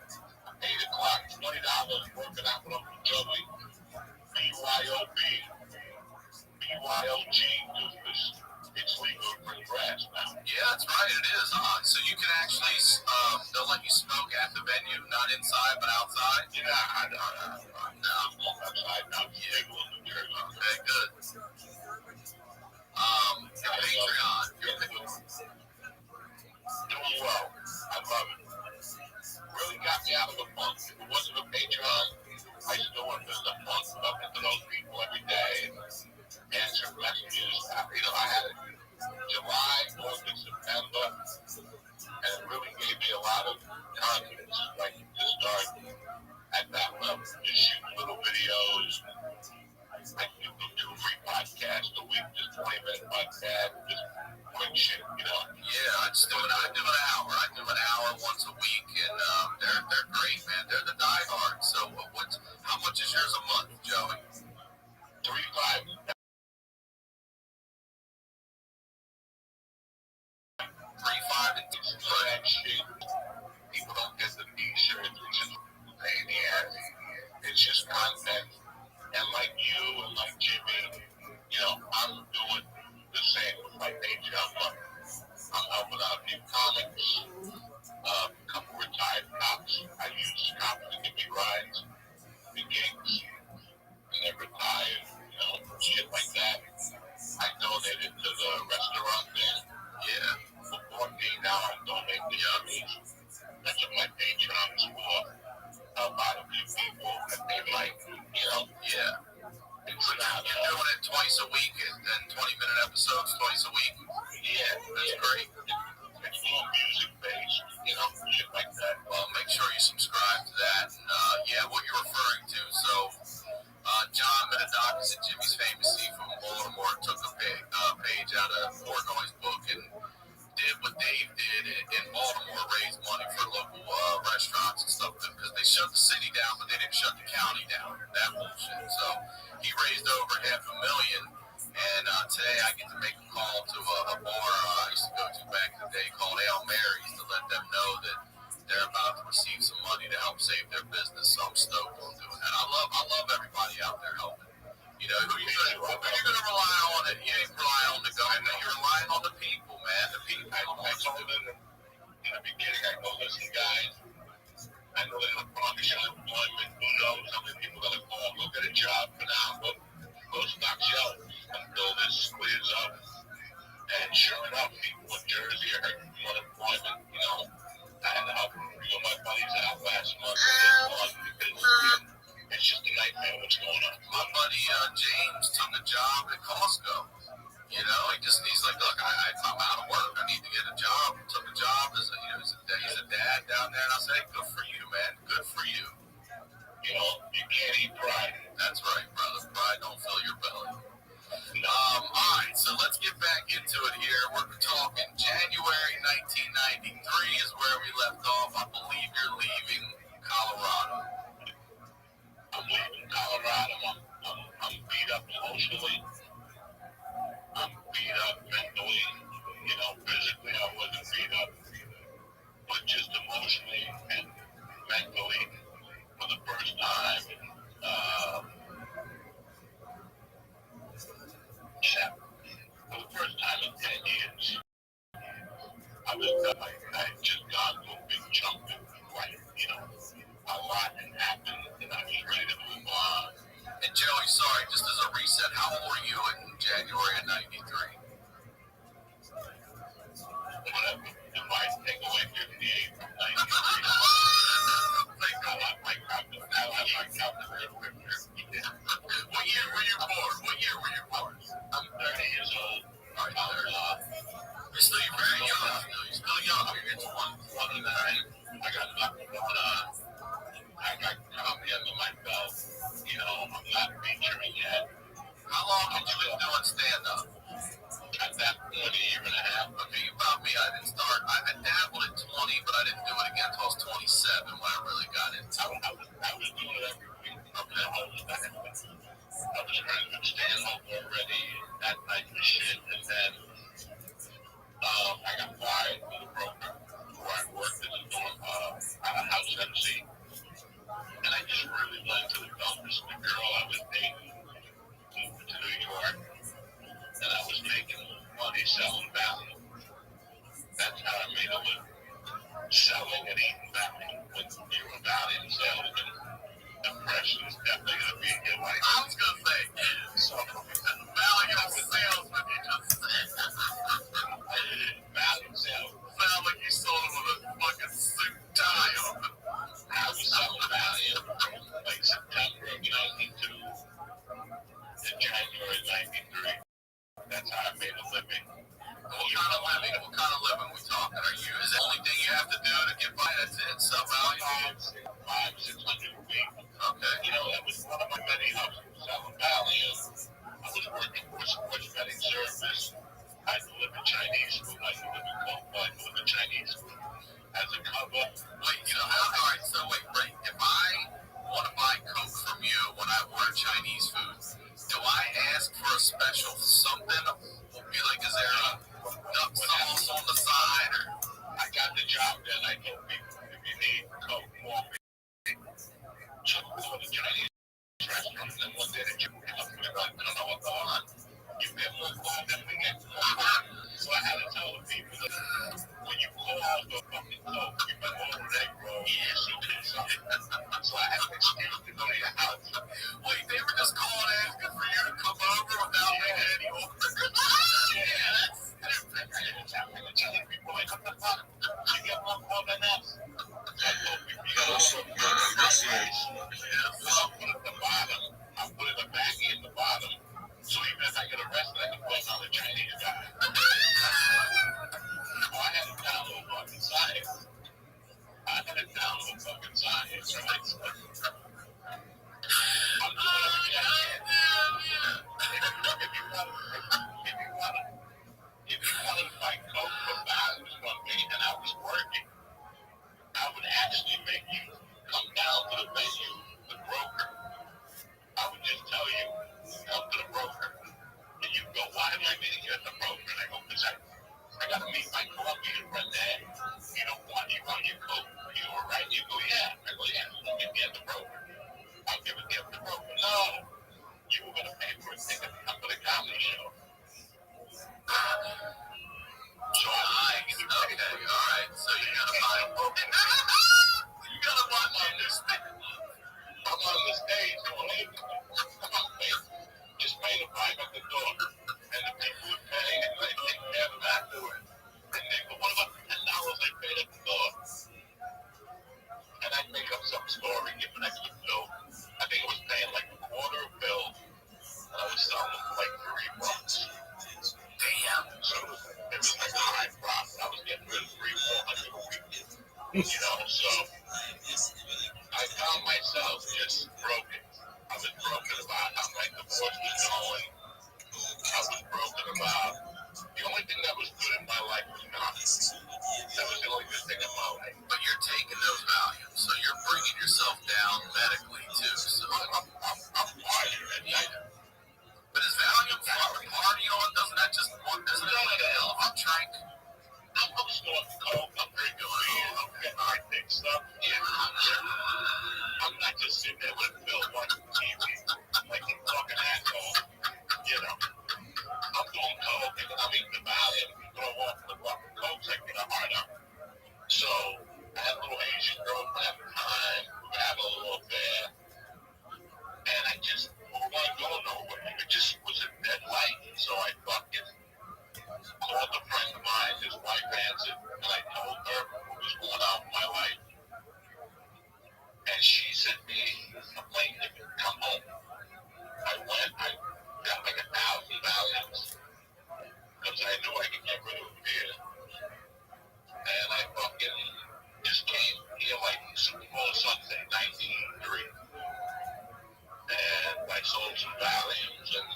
8 o'clock, $20, working out with Uncle Joey, BYOB, BYOG, it's legal for grass now. Yeah, that's right, it is, huh? So you can actually, they'll let you smoke at the venue, not inside, but outside? Yeah, I'm outside now, legal in New Jersey. Okay, good. Patreon. Doing well. I love it. Really got me out of the funk. If it wasn't a Patreon, I still would have been in the funk, talking to those people every day and answering messages. I had it July, August, September, and it really gave me a lot of confidence, like, to start at that level. Just shooting little videos, just do an hour. I do an hour once a week, and they're great, man. They're the diehards. So how much is yours a month, Joey? 3.5. 3.5 and people don't get the t-shirts, which is a pain in the ass. It's just content. And like you and like Jimmy, I'm doing the same with my Patreon. I'm helping out new comics, a couple retired cops. I use cops to give me rides to gigs, and they're retired, shit like that. I donated to the restaurant there. Yeah. For 14 now, I'm donating to Yummies. That's what my Patreon is for. Help out a few people that they like, Yeah. So now you're doing it twice a week and 20-minute episodes twice a week? Yeah. That's great. It's more music-based, shit like that. Well, make sure you subscribe to that. And, what you're referring to. So, John Menadakis and Jimmy's Famous Sea from Baltimore took a page out of Portnoy's book and did what Dave did in Baltimore, raised money for local restaurants and stuff because they shut the city down, but they didn't shut the county down. That bullshit. So he raised over $500,000, and today I get to make a call to a bar I used to go to back in the day called Al Mary's to let them know that they're about to receive some money to help save their business. So I'm stoked on doing that. I love everybody out there helping. Who you're gonna rely on it? You ain't relying on the government. You're relying on the people, man. The people. I told them in the beginning, I go, listen, guys, I know they're going to promise you employment. Who knows how many people are going to call, go get a job for now, but go stock shelves until this clears up. And sure enough, people in Jersey are hurting for unemployment. I had to help a few of my buddies out last month because it's just a nightmare what's going on. My buddy James took a job at Costco. He he's like, look, I'm out of work. I need to get a job. He took a job he's a dad down there. And I said, hey, good for you, man. Good for you. You can't eat pride. That's right, brother. Pride don't fill your belly. All right, so let's get back into it here. We're talking January 1993 is where we left off. I believe you're leaving Colorado. I'm leaving Colorado. I'm beat up emotionally. I'm beat up mentally. Physically I wasn't beat up, but just emotionally and mentally for the first time. For the first time in 10 years, I had just gone through a big chunk of life. A lot had happened, and I was ready to move on. And Joey, sorry, just as a reset, how old were you in January of 93? Whatever. If I take away 58 from 93, What year were you born? I'm 30 years old. All right, you're very young. You're still young. You're 29. I got nothing going on. I got comedy under my belt. I'm not featuring yet. How long had you been doing stand-up? At that point, a year and a half. Okay, about me, I dabbled at 20, but I didn't do it again until I was 27 when I really got into it. I was doing it every week. I was trying to stand-up already, that type of shit, and then I got fired from the broker where I worked as a house MC, and I just really went to the dumbest. The girl I was dating moved to New York, and I was making money selling value. That's how I made a living. Selling and eating value. When you're a value salesman, depression is definitely going to be in your life. I was going to say, So, value salesman, you just said. value salesman. Sound like you sold him with a fucking suit and tie on. I was selling value like September of 92 to January 93. That's how I made a living. What kind of living we talking? Is the only thing you have to do to get by? That's it? Somehow you 500-600 a week. Okay. That was one of my many hustles, selling value. I was working for a sports betting service. I delivered Chinese food. I delivered coke. I delivered meet my Colombian friend there. You don't want your coat. You were right. You go, yeah. I go, yeah. I'll give you the broker. I'll give it to the broker. No. You were going to pay for a ticket to come to the comedy show. So okay, all right. So you're going to buy a book. You got to watch on this thing. I'm on the stage going, hey, come on, man. Just pay the $5 at the door. And the people would pay, and they take care of them afterwards. And they go, what about the $10 I paid at the door? And I make up some story, give an extra bill. I think it was paying like a quarter a bill. And I was selling them for like $3. Damn. So it was like a high profit. I was getting rid of $300-400 a week. You know, so I found myself just broken. I was broken about how my divorce was going. I was broken about the only thing that was good in my life was knowledge. That was the only good thing in my life. But you're taking those values, so you're bringing yourself down medically too. So I'm partying. But is Valium party on? Doesn't that just work? Doesn't it like a hell of a drink? I'm snorting coke. I'm drinking beer. I'm getting hard thick stuff. Yeah. I'm not just sitting there with a bill watching TV like a fucking asshole. You know. I'm doing coke and I'm eating the Valium. You throw off the fucking coke, I get a heart up. So I had a little Asian girlfriend at the time. We had a little affair. And I just wasn't going nowhere. It just was a dead light. So I fucking called a friend of mine, his wife answered, and I told her what was going on in my life. And she said to me, I'm late, come home. I went, I got like 1,000 Valiums because I knew I could get rid of fear. And I fucking just came here like Super Bowl Sunday, 1983. And I sold some Valiums and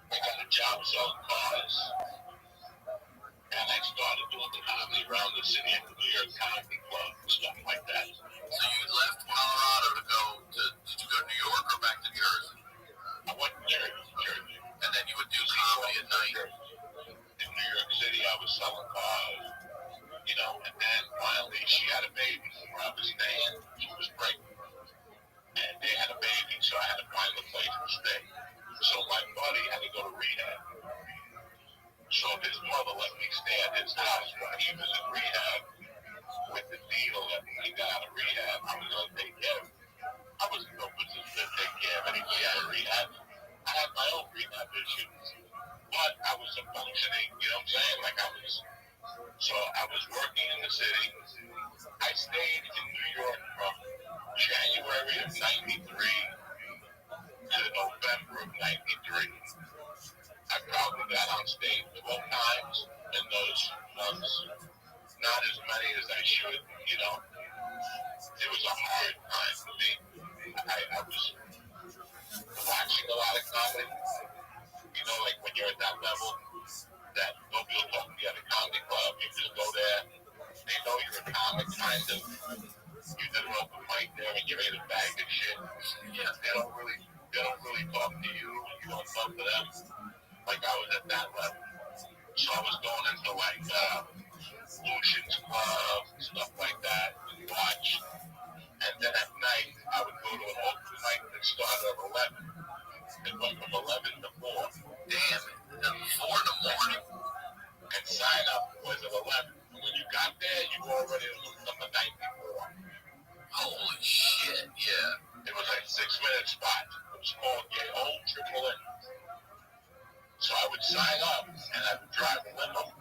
I got a job selling cars. And I started doing the comedy around the city at the New York Comedy Club and stuff like that. So you left Colorado to go to, did you go to New York or back to Jersey? I went to Jersey. And then you would do comedy at night? In New York City, I was selling cars, you know, and then finally she had a baby where I was staying. She was pregnant. And they had a baby, so I had to find a place to stay. So my buddy had to go to rehab. So his mother let me stay at his house while he was in rehab with the deal that when he got out of rehab, I was going to take care of him. I wasn't no business to take care of anybody out of rehab. I had my own rehab issues. But I was a functioning, you know what I'm saying? Like so I was working in the city. I stayed in New York from January of 93 to November of 93. I probably got on stage 12 times in those months. Not as many as I should, you know. It was a hard time for me. I was watching a lot of comedy. You know, like when you're at that level, that nobody will talk to you at a comedy club. You just go there. They know you're a comic, kind of. You did an open mic there and you're in a bag of shit. Yeah, they don't really talk to you. You don't talk to them. Like I was at that level. So I was going into like Lucian's Club, stuff like that, and watch. And then at night, I would go to an open mic that started at 11. It went from 11 to 4. Damn it. 4 in the morning. And sign up was at 11. And when you got there, you were already on the night before. Holy shit, yeah. It was like 6-minute spots. It was called your old triple in. So I would sign up and I would drive a limo.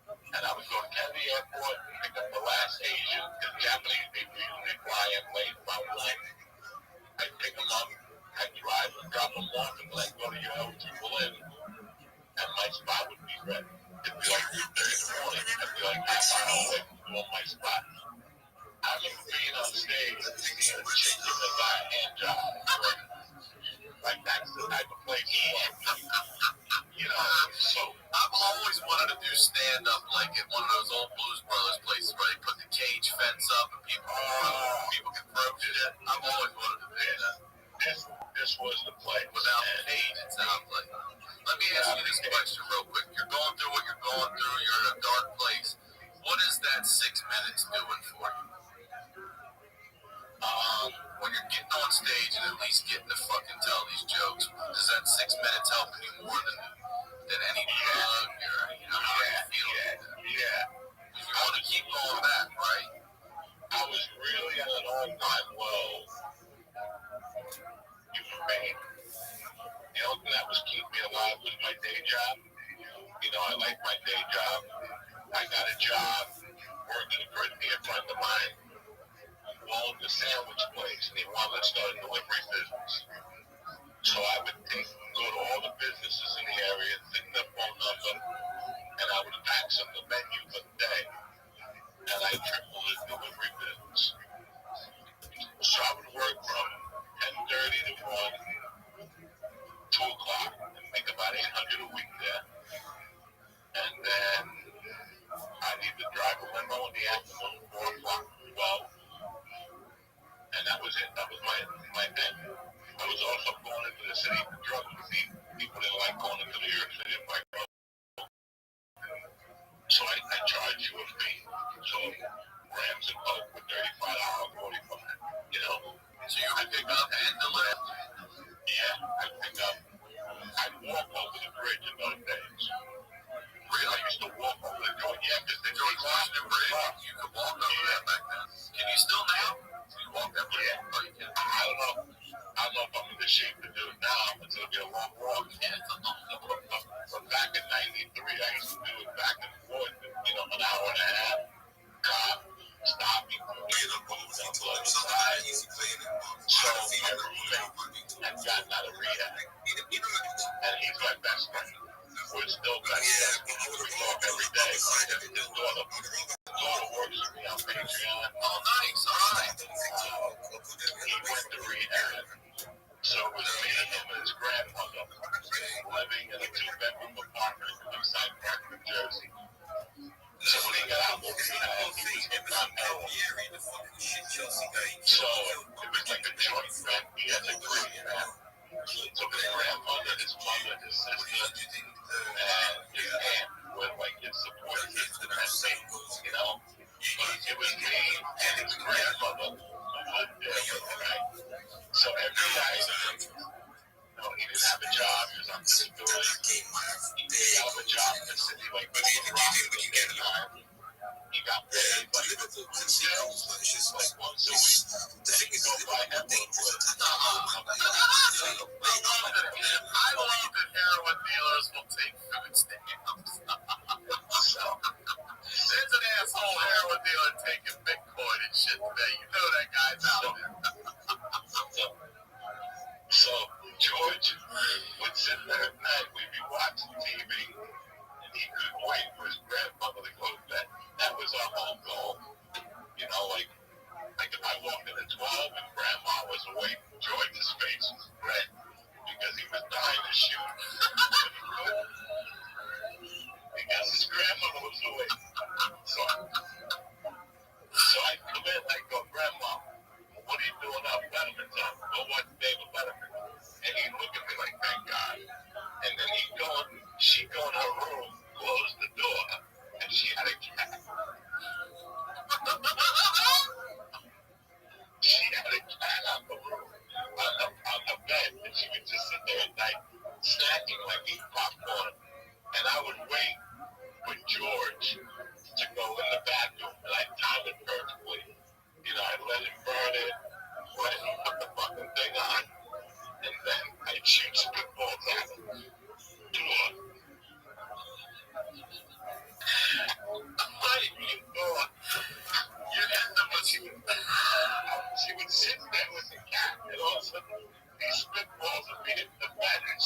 And I would go to Kennedy Airport and pick up the last Asian, because Japanese people usually fly in late about 1. I'd pick them up, I'd drive and drop them off, and then I'd go to your old triple in. And my spot would be ready. It'd be like 2:30 in the morning. I'd be like half an hour away from doing my spot. I remember being on stage and seeing a chick give a guy a hand job. Like that's the type of place you want. You know, so I've always wanted to do stand-up like at one of those old Blues Brothers places where they put the cage fence up and people can throw shit. I've always wanted to do that. This was the place. Without the cage, it sounds like. Let me ask you this question real quick. You're going through what you're going through. you're in a dark place. What is that 6 minutes doing for you? When you're getting on stage and at least getting to fucking tell these jokes, does that 6 minutes helping you more than any drug or, you know, how you feel? Yeah. You want to keep going back, right? I was really at an all-time low. You know, pain. The only thing that was keeping me alive was my day job. You know, I like my day job. I got a job working for a dear friend of mine who owned a sandwich place, and he wanted to start a delivery business. So I would go to all the businesses in the area, take their phone number, and I would fax them the menu for the day. And I tripled the delivery business. So I would work from 10:30 to 1, 2 o'clock, and make about $800 a week there. And then I'd either drive a limo in the afternoon, 4 o'clock, 12. And that was it. That was my thing. I was also going into the city for drugs with people didn't like going into New York City and buy drugs. So I charge you a fee. So grams and coke for $35, $45, you know. So you would pick up and deliver? Yeah, I'd pick up. I'd walk over the bridge in those days. Really? I used to walk over the George, because the George Washington Bridge, you could walk over that back then. Can you still now? Can you walk that bridge? Yeah. Oh, you can. I don't know if I'm in the shape to do it now. It's going to be a long walk. But back in 93, I used to do it back and forth, you know, an hour and a half. Cop, stopping, Get up over on to the other something side. easy playing it. So everything had gotten out of rehab. And he's my best friend. We're still best friends. We talk every day. His daughter works with me on Patreon. Oh, nice. All right. He went to rehab. So it was me and him and his grandmother living in a 2-bedroom apartment outside Park, New Jersey. So when he got out of rehab, he was hitting on heroin. So it was like a joint family as a group. So his grandmother, his mother, his sister, and his aunt were like his support system and things, you know. But it was me and his grandmother who lived there with him, right? So every night, you know, he didn't have a job, he was on disability. He didn't have a job in the city like Rothschild at that time. He got paid like once a week. Then he could go buy heroin for I love that heroin dealers will take food stamps. There's an asshole heroin dealer taking Bitcoin and shit today. You know that guy's out there. So George would sit there at night, we'd be watching TV, and he couldn't wait for his grandmother to go to bed. That was our whole goal. You know, like if I walked in at 12 and grandma was awake, George's face was red because he was dying to shoot. Because his grandmother was awake. So I come in and I go, Grandma, what are you doing up? Letterman time. Go watch David Letterman. And he'd look at me like, thank God. And then she'd go in her room, close the door, and she had a cat. She had a cat on the room, on the bed, and she would just sit there at night, snacking like eating popcorn. And I would wait for George to go in the bathroom, and I'd time it perfectly. You know, I'd let him burn it, let him put the fucking thing on, and then I'd shoot spitballs at him. She would sit there with the cat, and all of a sudden, these spitballs would be hitting the bed, and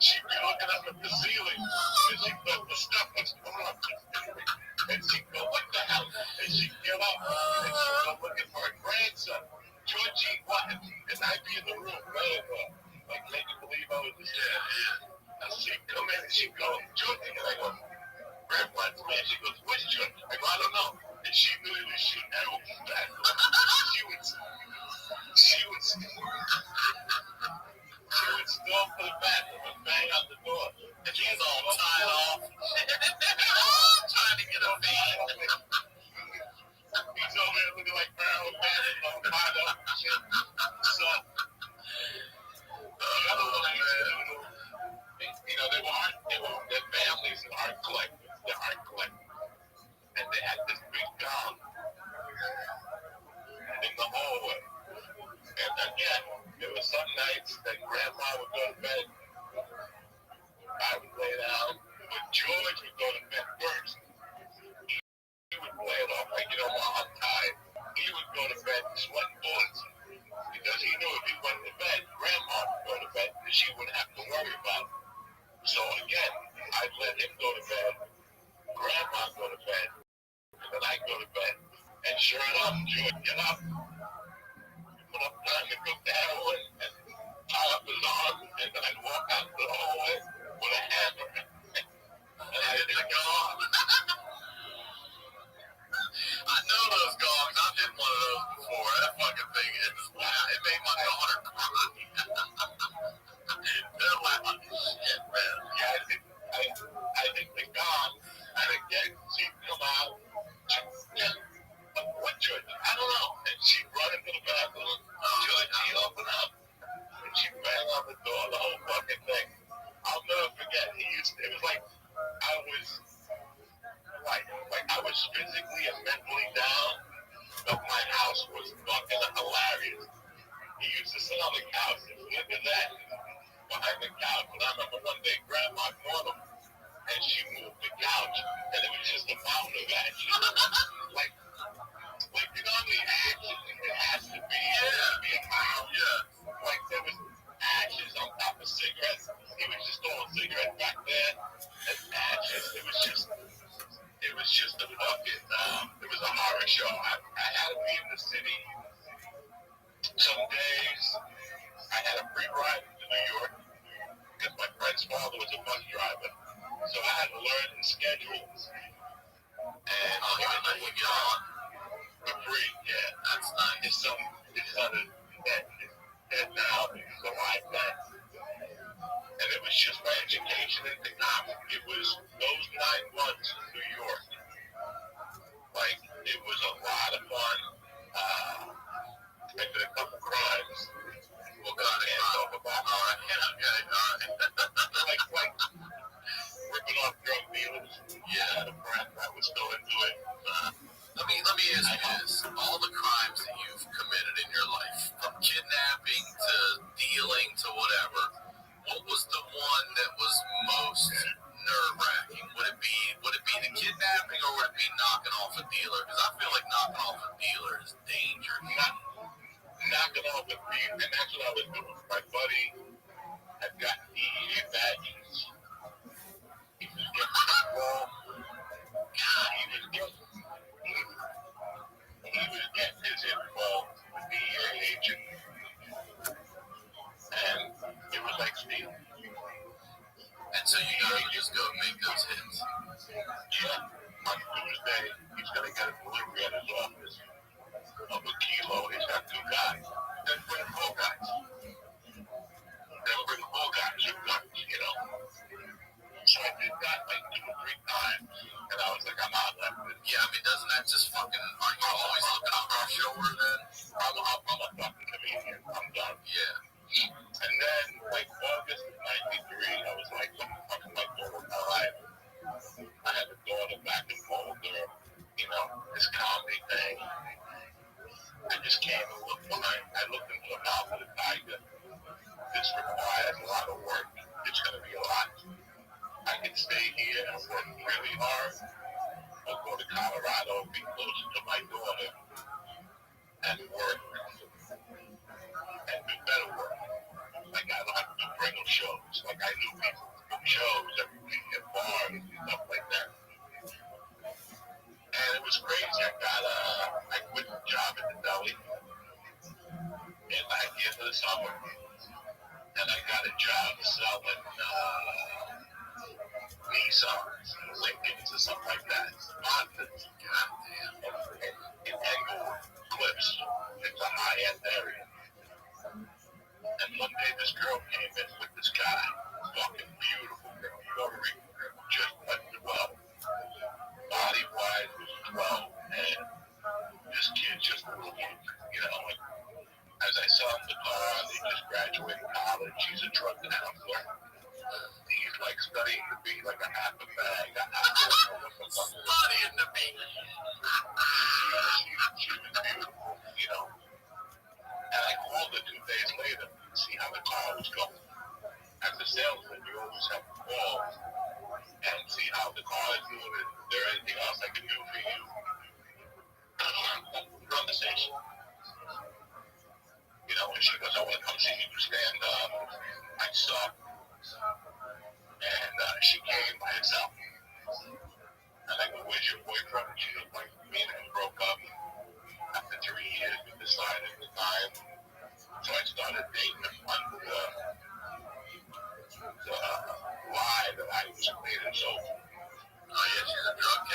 she'd be looking up at the ceiling, and she thought the stuff was going up the ceiling, and she'd go, what the hell? And she'd get up, and she'd go looking for her grandson, Georgie, what? And I'd be in the room, like making believe I was just there. And she'd come in, and she'd go, Georgie, and I go, Grandpa's man. She goes, where's George? I go, I don't know. And she knew he was shooting arrows from that. She would storm to the bathroom and bang on the door. And she's all tied off. some joint, get up, put up time to cook the heroin, and tie up his arm, and then I'd walk out to the hallway with a hammer. And I didn't go on. I know those gongs. I've hit one of those before. That fucking thing is loud. It made my daughter cry. They're loud as shit, man. Yeah, I think the gong, and again, she'd come out. What joint? I don't know. And she'd run into the bathroom. She'd open up, and she'd bang on the door, the whole fucking thing. I'll never forget. It was like I was I was physically and mentally down, but my house was fucking hilarious. He used to sit on the couch and look at that behind the couch. And I remember one day Grandma caught him, and she moved the couch, and it was just a mountain of action. like you know the action it has to be a mound. Yeah. Like there was ashes on top of cigarettes. He was just throwing cigarettes back there, and ashes. It was just a fucking, it was a horror show. I had to be in the city. Some days I had a free ride to New York because my friend's father was a bus driver. So I had to learn the schedules. And I had to get on for free. Yeah, that's nice. His son is dead now. He's alive then. And it was just my education at the time. It was those 9 months in New York. Like, it was a lot of fun. I did a couple crimes. We'll go ahead and talk about. All right. like ripping off drug dealers. Yeah, the friend that was still into it. Let me ask you this. All the crimes that you've committed in your life, from kidnapping to dealing to whatever, what was the one that was most nerve-wracking? Would it be the kidnapping, or would it be knocking off a dealer? Because I feel like knocking off a dealer is dangerous. Knocking off a dealer, and that's what I was doing. My buddy had gotten DEA badges. He was getting involved. He was getting his info with the DEA agent, and it was like stealing. And so you gotta just go make those hits. Yeah. On Tuesday, he's gonna get a delivery at his office of a kilo. He's got 2 guys. Then bring 4 guys. You've got, you know. So I did that like 2 or 3 times, and I was like, I'm out of it. Yeah, I mean, doesn't that just fucking, aren't you always looking over our shoulder then? I'm a fucking comedian. I'm done. Yeah. And then, like, August of 93, I was like, what the fuck am I doing with my life? I had a daughter back in Boulder, you know, this comedy thing. I just came and looked behind. I looked into the mouth of the tiger. This requires a lot of work. It's going to be a lot. I can stay here and work really hard, or go to Colorado, be closer to my daughter, and work, and do better work. Like, I don't have to do regular shows. Like, I knew people do shows every week at bars and stuff like that. And it was crazy. I quit the job at the deli at the end of the summer, and I got a job selling Nissans, Lincolns, or something like that. Montans, goddamn. In Englewood, Cliffs. It's a high-end area. And one day this girl came in with this guy, fucking beautiful girl, Puerto Rican girl, just like 12. Body-wise was 12, and this kid just a little, you know, like, as I saw him in the car, they just graduated college, he's a drug counselor. He's like studying to be like a half a bag. Studying to be. She was beautiful, you know. And I called her 2 days later to see how the car was going. As a salesman, you always have to call and see how the car is doing. Is there anything else I can do for you? Conversation. You know, and she goes, I want to come see you stand up. I saw. And she came by herself. And I go, where's your boyfriend? And she was like, me and him broke up. I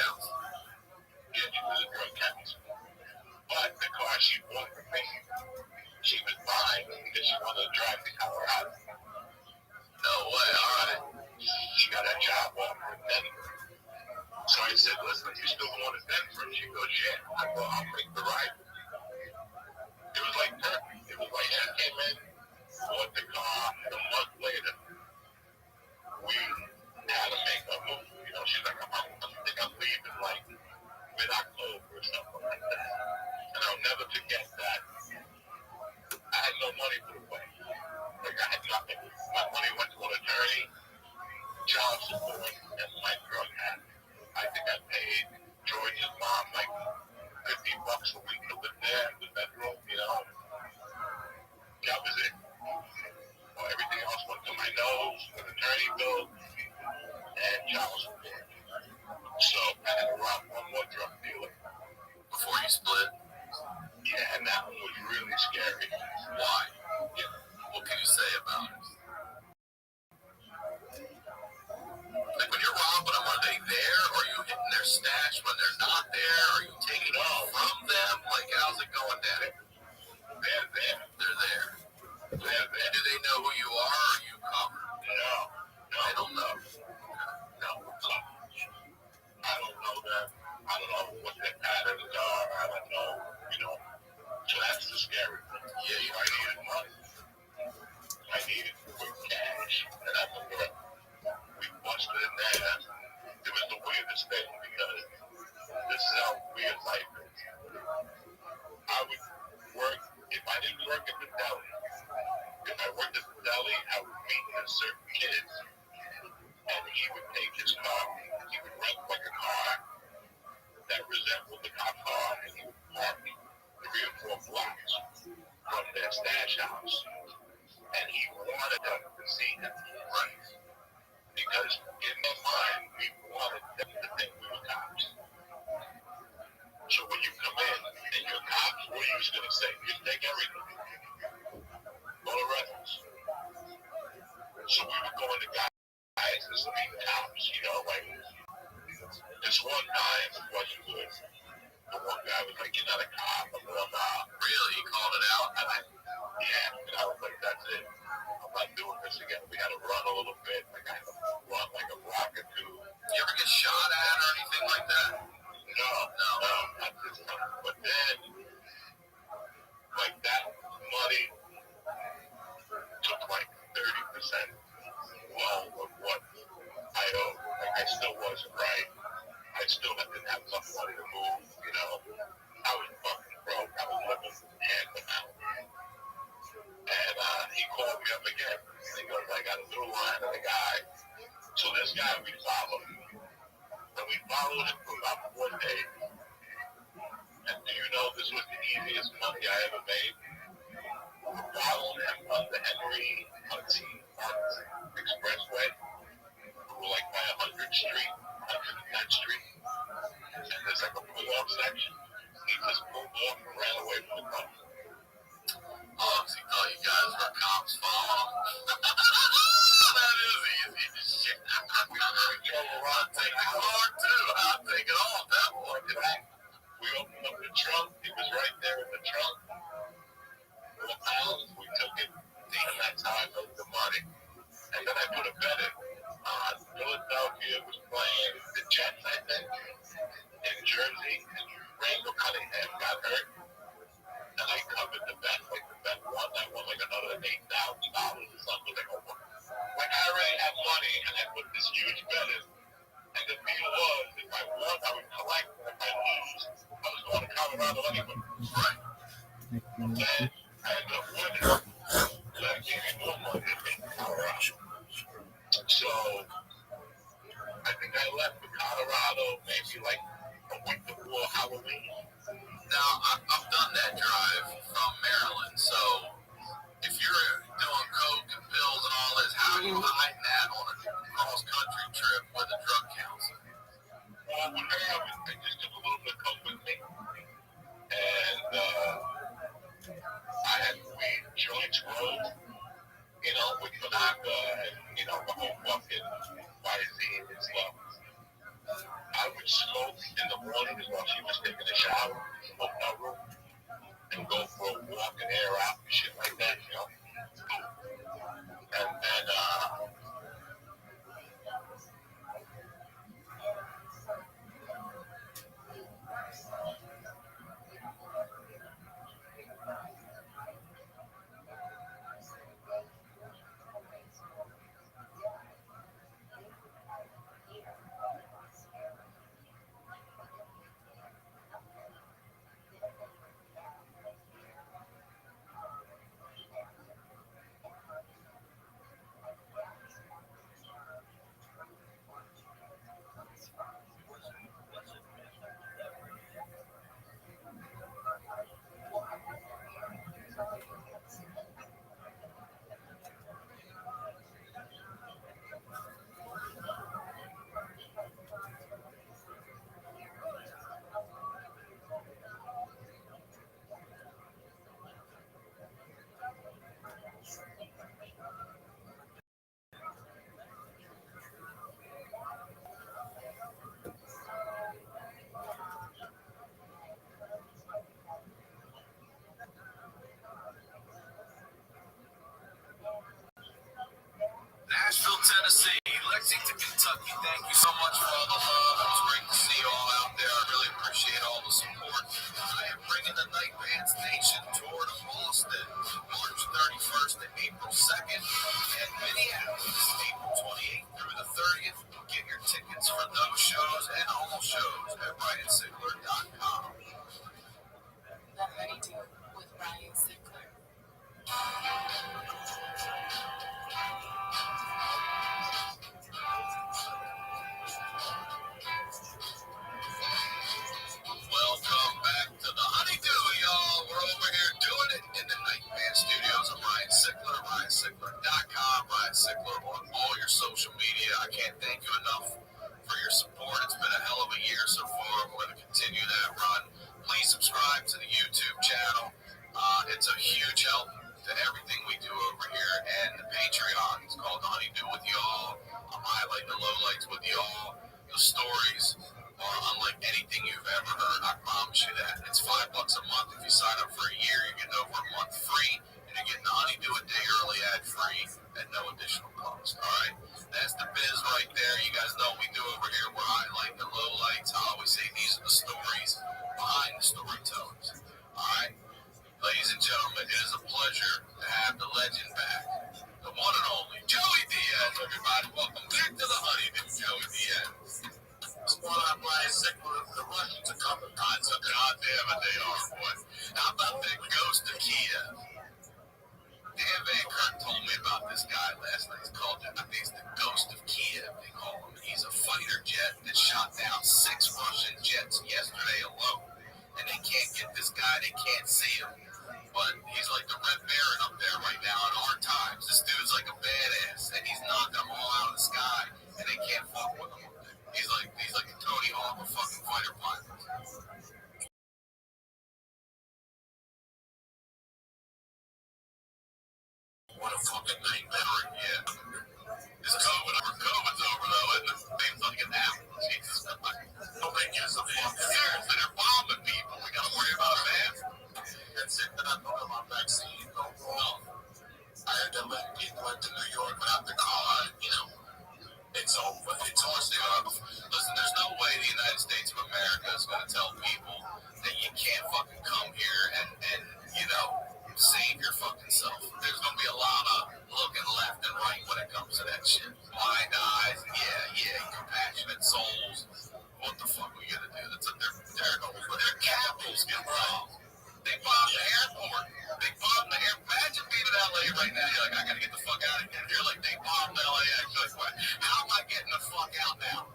counselor. Yeah, she was a drug counselor. But the car she bought for me, she was buying because she wanted to drive to Colorado. No way, all right. She got a job offer in Denver. So I said, listen, you still going to Denver? And she goes, yeah. I go, I'll make the ride. It was like perfect. It was like she came in, bought the car, and a month later, we had to make a move. You know, she's like, I think I'm leaving like mid-October or something like that. And I'll never forget that. I had no money put away. Like, I had nothing. My money went to an attorney, child support, and my drug habit. I think I paid George's mom like $50 a week to live there in the bedroom, you know. That was it. Well, everything else went to my nose, an attorney bill, and child support. So I had to rob one more drug dealer. Before you split? Yeah, and that one was really scary. Why? Yeah. What can you say about it? Like when you're robbing them, are they there? Or are you hitting their stash when they're not there? Are you taking it from them? Like, how's it going, Daddy? They're there. They're there. They're there. Do they know who you are, or are you covered? No. They don't know. No, we're covered. I don't know them. I don't know what their patterns are. I don't know, you know. So that's the scary thing. Yeah, I needed money. I needed quick cash. And I remember we busted in there. It was the weirdest thing because this is how weird life is. I would work, if I didn't work at the deli, if I worked at the deli, I would meet a certain kid and he would take his car. He would rent like a car that resembled the cop car and he would park 3 or 4 blocks from their stash house. And he wanted them to see him, right? Because in their mind, we wanted them to think we were cops. So when you come in and you're cops, what are you just going to say? You take everything. Go to records. So we would go into guys and meet cops, you know, like this one time it wasn't good. The one guy was like, you're not a cop. I'm like, nah. Really? He called it out? And and I was like, that's it. I'm not doing this again. We had to run a little bit. Like I had to run like a block or two. You ever get shot at or anything like that? No, not this time. But then, like that money took like 30% well of what I owed. Like I still wasn't right. I still didn't have enough money to move, you know. I was fucking broke. I was living hand to mouth. And he called me up again. And he goes, I got a new line of a guy. So this guy we followed. And we followed him for about 4 days. And do you know this was the easiest money I ever made? Following him on the Henry Hudson Expressway. We were like by 100th Street, 110th Street. And there's like a pull-off section. He just pulled off and ran away from the car. Oh, so he thought you guys were cops following him. That is easy as shit. We drove around, take the car too. I'll take it all at that point. We opened up the trunk. It was right there in the trunk. 4 pounds. We took it. And that's how I made the money. And then I put a bet in. Philadelphia was playing the Jets, I think, in Jersey. And Randall Cunningham got hurt. And I covered the bet. Like the bet won. I won like another $8,000 or something. Like I already had money and I put this huge bet in. And the deal was, if I won, I would collect. If I lose, I was going to Colorado anyway. Right. And then I ended up winning. So I gave me more money to make Colorado. So I think I left for Colorado maybe like a week before Halloween. Now, I've done that drive from Maryland, so if you're doing coke and pills and all this, how are you hiding that on a cross-country trip with a drug counselor? Well, with her, I just took a little bit of coke with me, and I had weed joints rolled, you know, with Panaka and, you know, the whole fucking YZ and stuff. I would smoke in the mornings while she was taking a shower in the hotel room and go for a walk and air out and shit like that, you know. And Nashville, Tennessee, Lexington, Kentucky, thank you so much for all the love. It was great to see you all out there. I really appreciate all the support. I am bringing the Night Bands Nation tour to Boston, March 31st to April 2nd, and Minneapolis, April 28th through the 30th. Get your tickets for those shows and all shows at RyanSigler.com. The Honeydew with Ryan Sigler. Welcome back to the Honeydew, y'all. We're over here doing it in the Night Band Studios of Ryan Sigler, RyanSigler.com, Ryan Sigler on all your social media. I can't thank you enough for your support. It's been a hell of a year so far. We're going to continue that run. Please subscribe to the YouTube channel. It's a huge help to everything we do over here. And the Patreon is called The Honeydew with y'all. I'm highlighting the lowlights with y'all. The stories are unlike anything you've ever heard. I promise you that. It's $5 a month. If you sign up for a year, you're getting over a month free, and you're getting the Honeydew a day early, ad-free, at no additional cost. All right, that's the biz right there. You guys know what we do over here. We're highlighting the lowlights. I always say these are the stories behind the storytellers. All right, ladies and gentlemen, it is a pleasure to have the legend back, the one and only Joey Diaz. Everybody, welcome back to the Honeydew, Joey Diaz. Well, I'm Ryan Sigler. The Russians are coming. God damn it, they are, boy. How about that ghost of Kiev? Dan Van Kirk told me about this guy last night. He's called it, I think it's the ghost of Kiev, they call him. He's a fighter jet that shot down 6 Russian jets yesterday alone. And they can't get this guy, they can't see him. But he's like the Red Baron up there right now in our times. This dude's like a badass, and he's knocking them all out of the sky, and they can't fuck with him. He's like a Tony Hawk of fucking fighter pilots. What a fucking nightmare, yeah. Is COVID's over though, and the thing's like an apple. Jesus Christ. Nobody gives a fuck. Seriously, they're bombing people. We gotta worry about a man. That's it, that I know about vaccine. No. I had to let people into New York without the car, you know. It's over. It's horse up. Listen, there's no way the United States of America is going to tell people that you can't fucking come here and you know, save your fucking self. There's going to be a lot of looking left and right when it comes to that shit. Blind eyes, yeah, compassionate souls. What the fuck are we going to do? Their capitals get robbed. They bombed the airport. They bombed the airport. Imagine being in LA right now. You're like, I gotta get the fuck out of here. You're like, they bombed LAX. Like, what? How am I getting the fuck out now?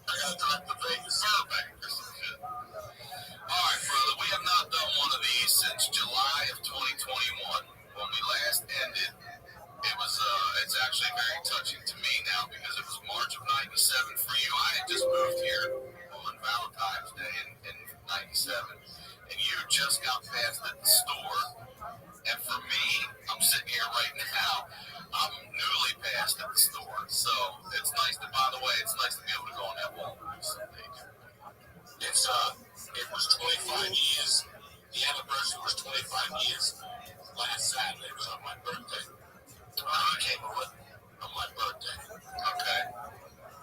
I gotta drive to Vegas or some shit. Alright, brother, we have not done one of these since July of 2021 when we last ended. It's actually very touching to me now because it was March of 97 for you. I had just moved here on Valentine's Day in 97. And you just got past at the store. And for me, I'm sitting here right now. I'm newly passed at the store. So it's nice to, by the way, it's nice to be able to go on that Walmart someday. Yeah, it was 25 years. The anniversary was 25 years. Last Saturday was on my birthday. It came on my birthday. Okay.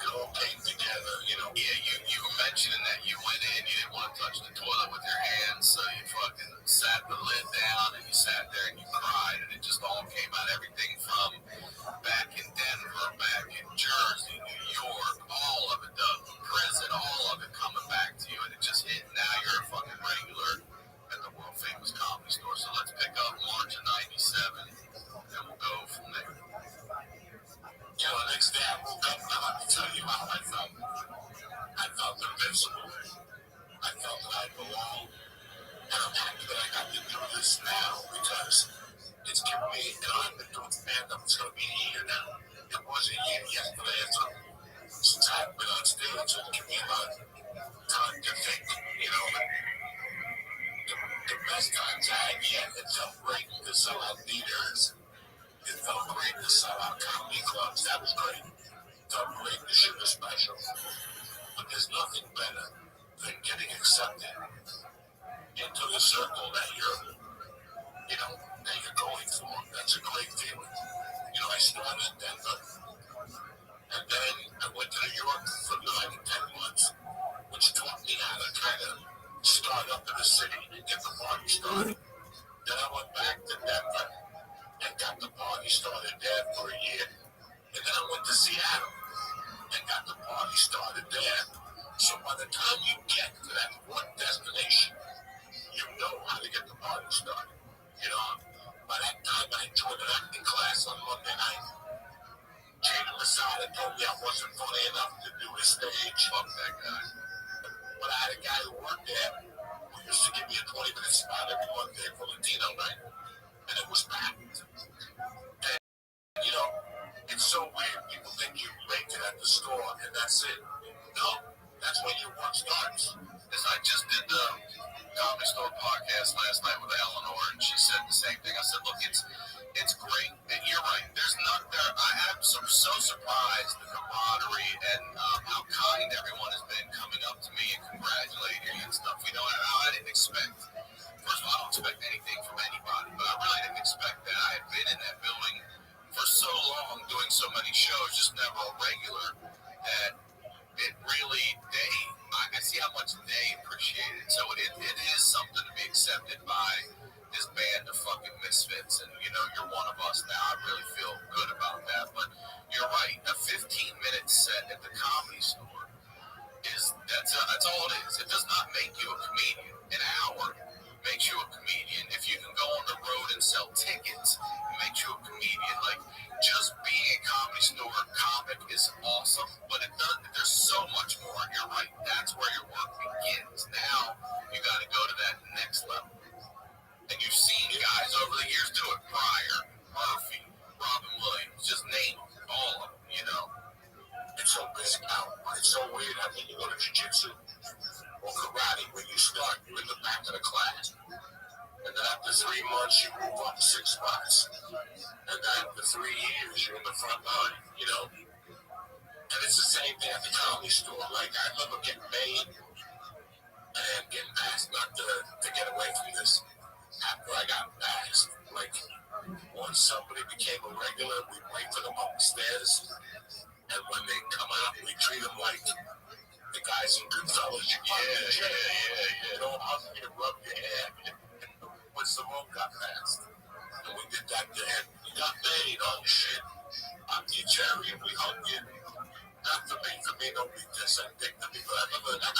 It all came together, you know. Yeah, you were mentioning that you went in, you didn't want to touch the toilet with your hands, so you fucking sat the lid down and you sat there and you cried, and it just all came out. Everything from back in Denver, back in Jersey, New York, all of it, the prison, all of it coming back to you, and it just hit. Now you're a fucking regular at the world famous Comedy Store. So let's pick up March of '97, and we'll go from there. You know, the next day I woke up, and let me tell you how I felt. I felt invincible. I felt that I belonged. And I'm happy that I got to do this now because it's given me an opportunity to stand up. It's going to be a year now. It was a year yesterday. Since I've been on stage, it's given me a lot of time to think, you know. The best times I had yet, it felt great to sell out theaters. It felt great to sell out comedy clubs. That was great. It felt great to shoot a special. But there's nothing better than getting accepted into the circle that you're, you know, that you're going for. That's a great feeling. You know, I started in Denver, and then I went to New York for 9 to 10 months, which taught me how to kind of start up in the city and get the party started. Then I went back to Denver and got the party started there for a year. And then I went to Seattle and got the party started there. So by the time you get to that one destination, you know how to get the party started. You know, by that time I joined an acting class on Monday night. Jada Masada told me I wasn't funny enough to do the stage. Fuck that guy. But I had a guy who worked there who used to give me a 20-minute spot every Monday for Latino night. And it was packed. And, you know, it's so weird. People think you make it at the store and that's it. No, that's when your work starts. As I just did the Comedy Store podcast last night with Eleanor, and she said the same thing. I said, look, it's great. And you're right. There's not there. I am so surprised the camaraderie and how kind everyone has been coming up to me and congratulating and stuff. You know, I didn't expect. First of all, I don't expect anything from anybody, but I really didn't expect that. I had been in that building for so long, doing so many shows, just never a regular, that it really, I see how much they appreciate it. So it is something to be accepted by this band of fucking misfits, and you know, you're one of us now. I really feel good about that. But you're right, a 15-minute set at the Comedy Store that's all it is. It does not make you a comedian. An hour makes you a comedian. If you can go on the road and sell tickets, it makes you a comedian. Like, just being a Comedy Store comic is awesome, but there's so much more. You're right. That's where your work begins. Now you got to go to that next level. And you've seen guys over the years do it. Pryor, Murphy, Robin Williams, just name them, all of them, you know. It's so busy now. It's so weird. I mean, you go to jiu-jitsu or karate, when you start, you're in the back of the class. And then after 3 months, you move up 6 spots. And then after 3 years, you're in the front line, you know? And it's the same thing at the Comedy Store. Like, I remember getting made and getting asked not to get away from this. After I got asked, like, once somebody became a regular, we'd wait for them upstairs. And when they come out, we treat them like the guys in Goodfellas. You don't hug me to rub your head. When Simone got passed, and we did that to him. We got made, oh shit. I'm the Jerry, and we hugged you. Not for me, nobody just said dick to me, but I remember that.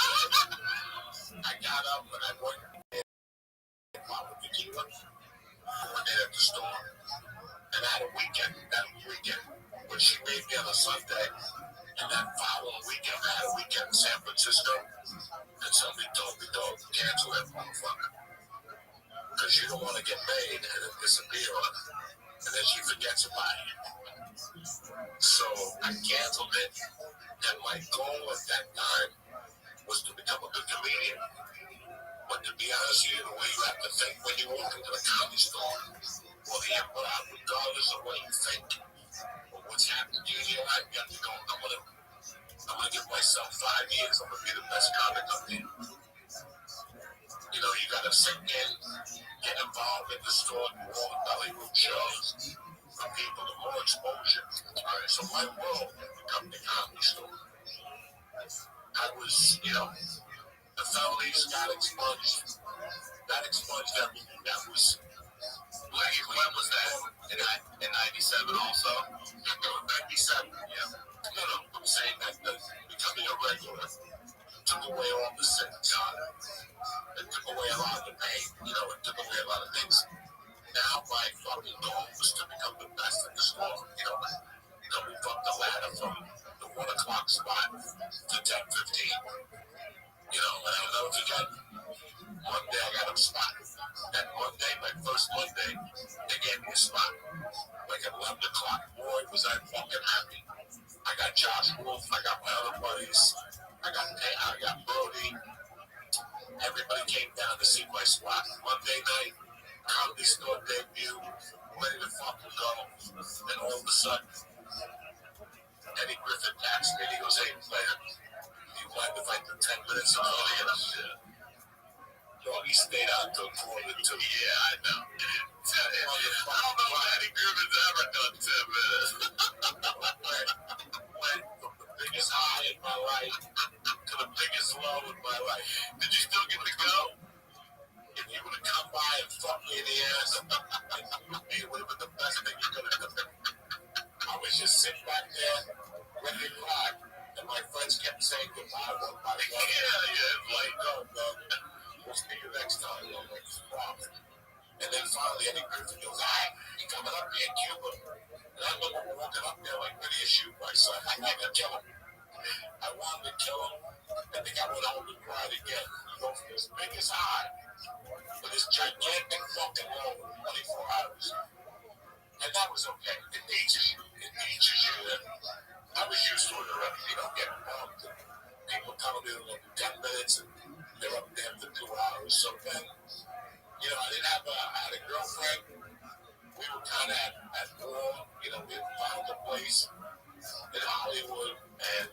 I got up and I went and bought a tequila. I went in at the store. And I had a weekend, when she made me on a Sunday. And that following weekend, I had a weekend in San Francisco. And somebody told me, don't cancel that motherfucker. Because you don't want to get paid and then disappear on it. And then she forgets about it. So I canceled it. And my goal at that time was to become a good comedian. But to be honest with you, the way you have to think when you walk into the Comedy Store, well, the improv, regardless of what you think or what's happened to you in your life, you have to go, I'm gonna give myself 5 years. I'm gonna be the best comic I've been. in the store, all the belly room shows. For people, the more exposure. Right. So my world become the comedy store. I was, the felonies got expunged. That expunged everything. That was. When was that? In 97 also? No, 97. Yeah. No, I'm saying that becoming a regular took away all the sins. It took away a lot of the pain. It took away a lot of things. Now my fucking goal was to become the best in the store. We fucked the ladder from the 1 o'clock spot to 10:15. And I'll never forget. One day I got a spot. That Monday, my first Monday, they gave me a spot. Like at 11 o'clock. Boy, was I fucking happy. I got Josh Wolf. I got my other buddies. I got Brody. Everybody came down to see my spot. Monday night, comedy store debut, ready to fucking go. And all of a sudden, Eddie Griffin asked me, he goes, hey, player, you mind if I do 10 minutes of audience? He stayed out till 1:45. Yeah, I know. I don't know why Eddie Griffin's ever done 10 minutes. Went from the biggest high in my life to the biggest low in my life. Did you still get to go? If you would have come by and fucked me in the ass, it would have been the best thing you could have done. I was just sitting back there, ready to cry, and my friends kept saying goodbye. Like, go, man. We'll see you next time. I'm like, wow. And then finally, Eddie Griffin goes, hey, you coming up here in Cuba? And I remember walking up there like, ready to shoot myself. I think I'd kill him. I wanted to kill him. I think I would hold and cried again. Go from this biggest high with this gigantic fucking low in 24 hours. And that was okay. It teaches you. I was used to it already. Getting bumped. People coming in like 10 minutes and they're up there for 2 hours. So then, I had a girlfriend. We were kind of at war. We found a place in Hollywood, and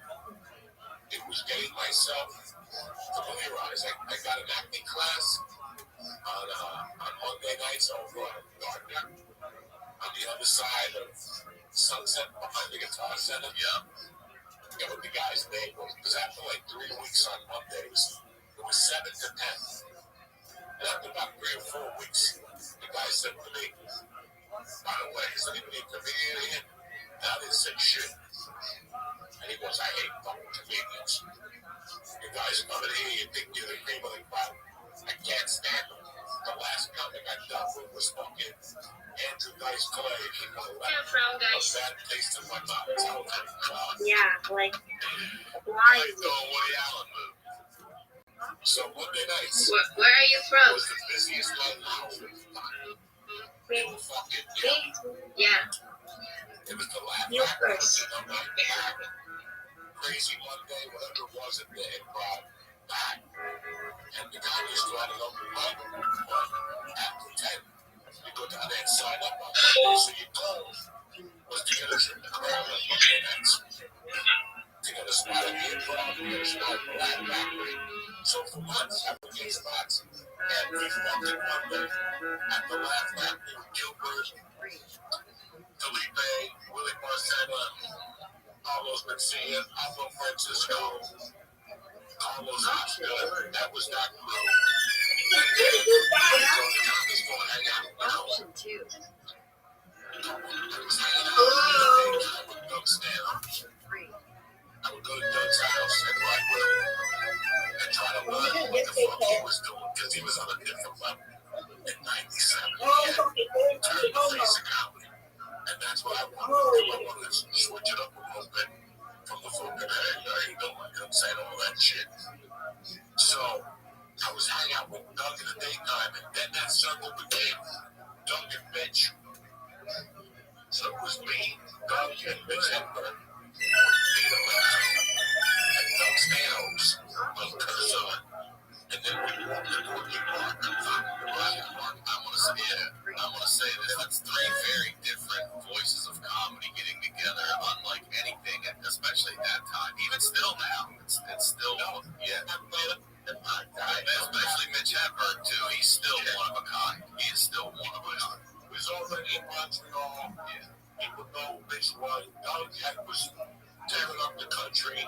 it was getting myself familiarized. I got an acting class on Monday nights over at Gardner, on the other side of Sunset, behind the Guitar Center. Yeah. I forget what the guy's name was, because after like 3 weeks on Mondays, it was 7 to 10. And after about 3 or 4 weeks, the guy said to me, by the way, is anybody a comedian here? And I didn't say shit. And he goes, I hate fucking comedians. You guys come in here, you think you're the cream of the crop. I can't stand them. The last comic I dealt with was fucking Andrew Dice Clay. He left a bad taste in my mouth. Yeah, like Like blind. the Woody Allen movie. So Monday nights Where are you from? was the busiest night in Hollywood. They were fucking, Yeah. it was the last You first. Crazy Monday, whatever it was at the Improv, back. And the comedy store had an open mic. But after 10, you go down there and sign up on Monday. So your goal was to get us in the crowd on Monday nights. To get a spot at the Improv, to get a spot at the Latin Factory. So for months, I would get spots every fucking Monday at the Latin Factory with Gilbert, Felipe, Willie Barcena, Carlos Mencia, Pablo Francisco, Carlos Rothschild. That was that crew. And then was going to hang out. I was hanging out with Doug Stanhope. I would go to Doug's house and write with him and try to learn what the fuck he was doing, because he was on a different level. In 97, he had turned the face of comedy. And that's what I wanted to do. I wanted to switch it up a little bit from the fucking, hey, how you doing? You know what I'm saying? All that shit. So I was hanging out with Doug in the daytime, and then that circle became Doug and Mitch. So it was me, Doug, and Mitch Hedberg. And Doug Stanhope's little cursor. And then we walked into a big park. I want to say this. That's 3 very different voices of comedy getting together, unlike anything, especially at that time. Even still now, it's still, yeah. Especially Mitch Hedberg, too. He's still one of a kind. He is still one of was already in Montreal. Yeah. He would know which one. All he had was tearing up the country.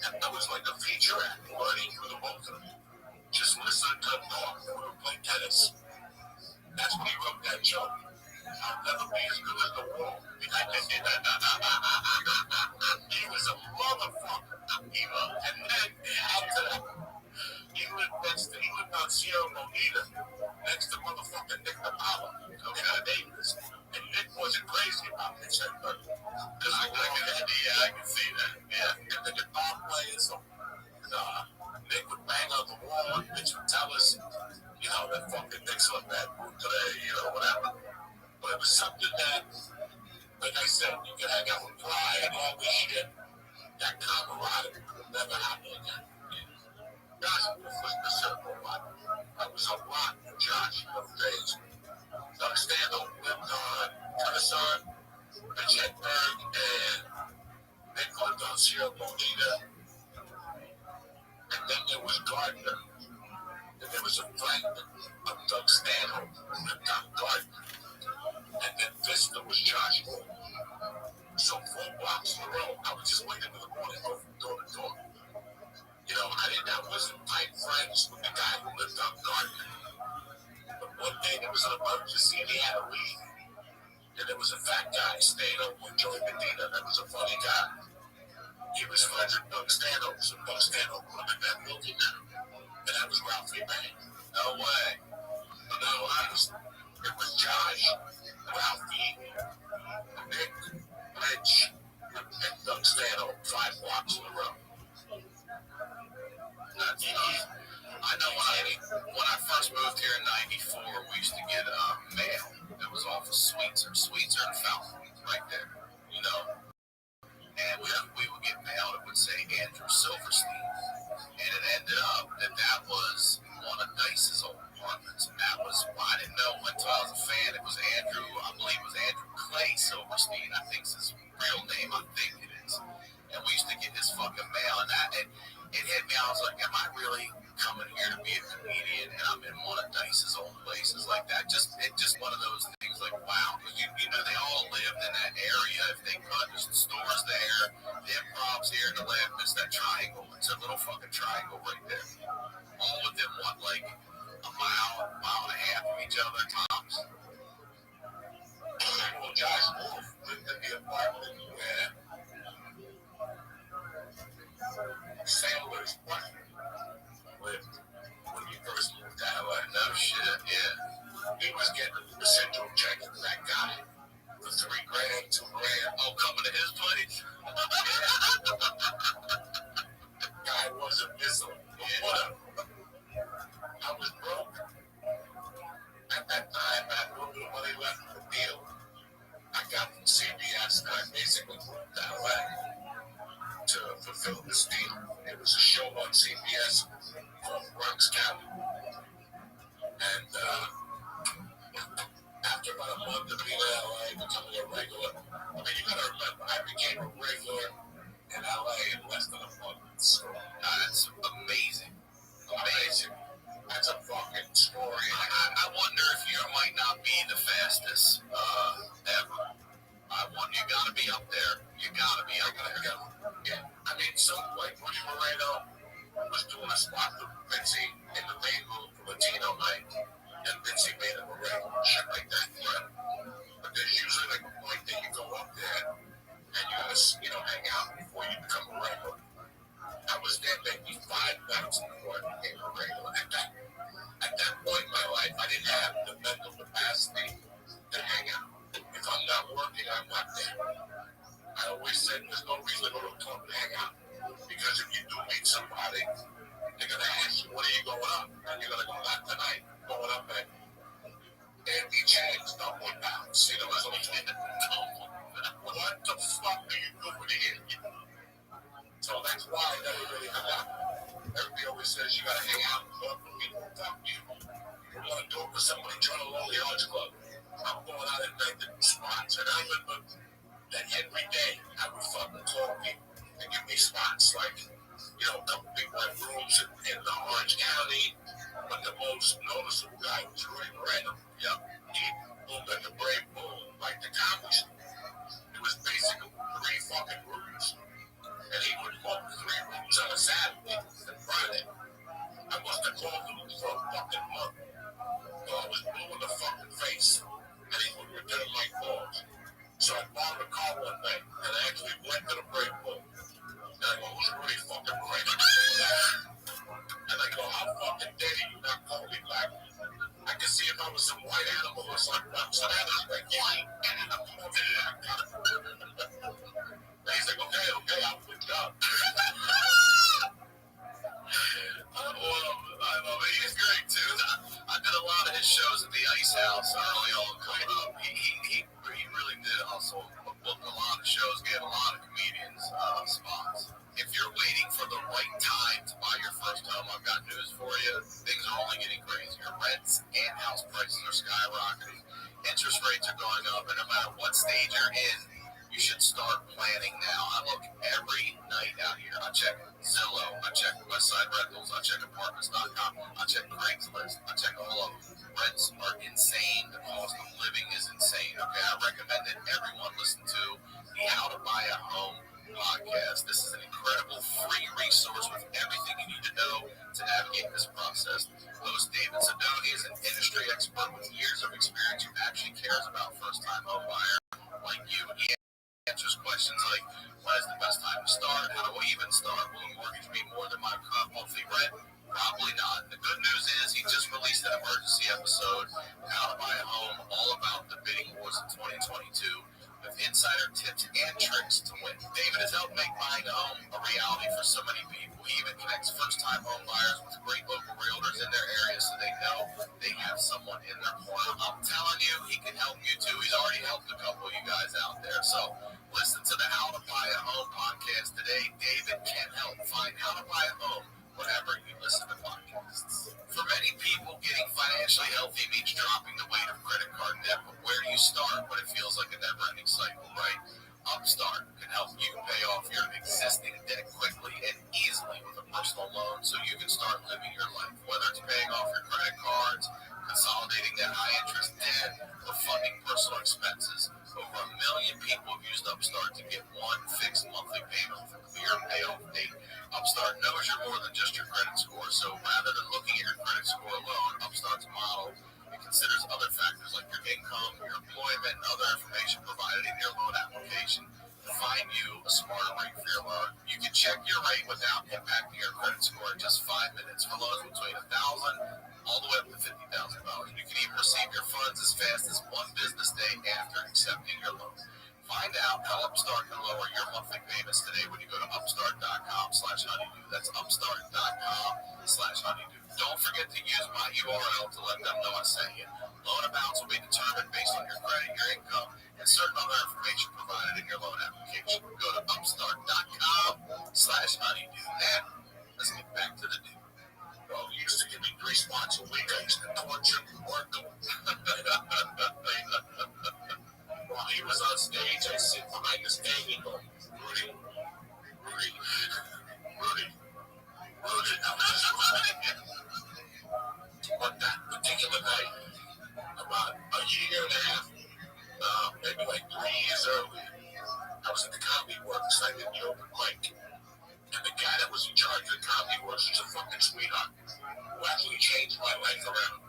And that was like a feature act running through the both of them. Just listen to North who would play tennis. That's when he wrote that joke. I'll never be as good as the wall. He was a motherfucker. And then after that, he lived on Sierra Bonita, next to motherfucking Nick Apollo, Davis. And Nick wasn't crazy about this shit, but because I can see that. Yeah, and the guitar players, Nick would bang on the wall, and Mitch would tell us, that fucking Nick's on that move today, whatever. But it was something that, like I said, you could hang out with Pride and all this shit. That camaraderie will never happen again. Josh Wolf was the circle one. That was a lot for Josh in those days. Understand, lived on Kennesaw, Mitch Hedberg, and Nick lived on Sierra Bonita. And then there was Gardner. And there was a friend of Doug Stanhope who lived on Gardner. And then Vista was Josh Wolf. So 4 blocks in a row, I would just wait into the morning, go from door to door. I wasn't tight friends with the guy who lived on Gardner. But one day there was an emergency and he had to leave. And there was a fat guy staying up with Joey Medina that was a funny guy. He was friends with Doug Stanhope, so Doug Stanhope lived in that building now. And that was Ralphie May. No way. No, it was Josh, Ralphie, Nick, Mitch, and Doug Stanhope, 5 blocks in a row. I know when I first moved here in '94, we used to get mail. It was off of Sweetser. Sweetser and Fountain, right there. And we would get mail that would say Andrew Silverstein. And it ended up that was one of Dice's old apartments. And that was, I didn't know until I was a fan. It was Andrew, I believe it was Andrew Clay Silverstein. I think it's his real name. I think it is. And we used to get his fucking mail. And it hit me. I was like, am I really coming here to be a comedian? And I'm in one of Dice's old places like that. Just one of those things like, wow. Because they all lived in that area. If they could, there's the stores there, the Improv's here, the Lab, it's that triangle. It's a little fucking triangle right there. All within like a mile and a half of each other tops. Well, Josh Wolf lived in the apartment where Sandler's wife lived when he first moved to LA. No shit, yeah. He was getting a residual check from that guy for $3 grand, $2 grand. Oh, coming to his place? Guy wasn't missing. Whatever. I was broke. At that time, I had a little bit of money left for the deal. I got from CBS and I basically moved to LA to fulfill this deal. It was a show on CBS called Bronx County. And after about a month of being in LA, becoming a regular, you gotta remember, I became a regular in LA in less than a month. So, that's amazing. Amazing. That's a fucking story. I wonder if you might not be the fastest ever. You gotta be up there. You gotta be up there. Yeah. Like Rudy Moreno was doing a spot with Vinci in the main room for Latino night, and Vinci made him a regular, shit like that. Yeah. But there's usually like a point that you go up there and you gotta, hang out before you become a regular. I was there maybe 5 nights before I became a regular. At that point in my life, I didn't have the mental capacity to hang out. If I'm not working, I'm not there. I always said there's no reason to go to a club and hang out. Because if you do meet somebody, they're going to ask you, when are you going up? And you're going to go out tonight, going up at Andy Chang's number 1 pound. See, there was a what the fuck are you doing here? So that's why I never really hung out. Everybody always says you got to hang out and talk to people. Fuck you. You want to do it with somebody trying to roll the Arts Club. I'm going out at night to do spots. And I remember that every day I would fucking call people and give me spots. Like, a couple people had rooms in the Orange County, but the most noticeable guy was Roy Moreno. Yep. Boom at the Brave Bull, like the comedy. It was basically 3 fucking rooms. And he would book 3 rooms on a Saturday and Friday. I must have called him for a fucking month. I was blue in the fucking face. And he would return my calls. So I borrowed a car one night and I actually went to the Brave Bull. And I go, who's really fucking crazy? And I go, how fucking dare you not call me back? I could see if I was some white animal or something. So that was like, white animal. And he's like, okay, I'll put it up. I love it. He's great too. I did a lot of his shows at the Ice House early on coming up. He really did also book a lot of shows, gave a lot of comedians spots. If you're waiting for the right time to buy your first home, I've got news for you. Things are only getting crazier. Rents and house prices are skyrocketing. Interest rates are going up, and no matter what stage you're in, you should start planning now. I look every night out here. I check Zillow. I check Westside Rentals. I check Apartments.com. I check Craigslist. I check all of them. Rents are insane. The cost of living is insane. Okay, I recommend that everyone listen to the How to Buy a Home podcast. This is an incredible free resource with everything you need to know to navigate this process. Host David Sidoni is an industry expert with years of experience who actually cares about first-time home buyer like you. He answers questions like, when is the best time to start? How do I even start? Will a mortgage be more than my current monthly rent? Probably not. The good news is he just released an emergency episode, How to Buy a Home, all about the bidding wars in 2022, with insider tips and tricks to win. David has helped make buying a home a reality for so many people. He even connects first-time home buyers with great local realtors in their area so they know they have someone in their corner. I'm telling you, he can help you too. He's already helped a couple of you guys out there. So listen to the How to Buy a Home podcast today. David can help find how to buy a home whenever you listen to podcasts. For many people, getting financially healthy means dropping the weight of credit card debt. But where do you start when it feels like a never-ending cycle, right? Upstart can help you pay off your existing debt quickly and easily with a personal loan so you can start living your life. Whether it's paying off your credit cards, consolidating that high-interest debt, or funding personal expenses, over 1 million people have used Upstart to get one fixed monthly payment with a clear payoff date. Upstart knows you're more than just your credit score, so rather than looking at your credit score alone, Upstart's model considers other factors like your income, your employment, and other information provided in your loan application to find you a smarter rate for your loan. You can check your rate without impacting your credit score in just 5 minutes for loans between $1,000 all the way up to $50,000. You can even receive your funds as fast as 1 business day after accepting your loan. Find out how Upstart can lower your monthly payments today when you go to upstart.com/honeydew. That's upstart.com/honeydew. Don't forget to use my URL to let them know I sent you. Loan amounts will be determined based on your credit, your income, and certain other information provided in your loan application. Go to upstart.com/honeydew. Now, let's get back to the deal. Well, you used to give me 3 spots a week. I used to torture and work them. While he was on stage, I sit behind the stage and go, Rudy. But that particular night, about a year and a half, maybe like 3 years early, I was at the Comedy Works. I did the open mic. And the guy that was in charge of the Comedy Works was a fucking sweetheart who actually changed my life around.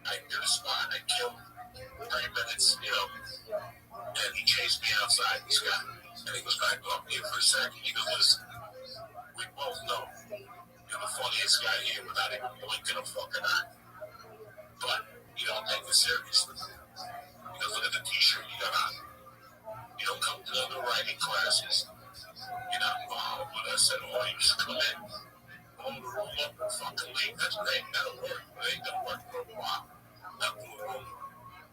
I did a spot. I killed 30 minutes, and he chased me outside, this guy. And he goes, "Can I talk to you for a second?" He goes, "Listen, we both know you're the funniest guy here without even blinking a fucking eye. But you don't take it seriously. He goes, look at the t-shirt you got on. You don't come to the writing classes. You're not involved with us at all. You just come in, roll the room up, and fucking leave. That's great. That'll work. It ain't gonna work for a while. Not for a room.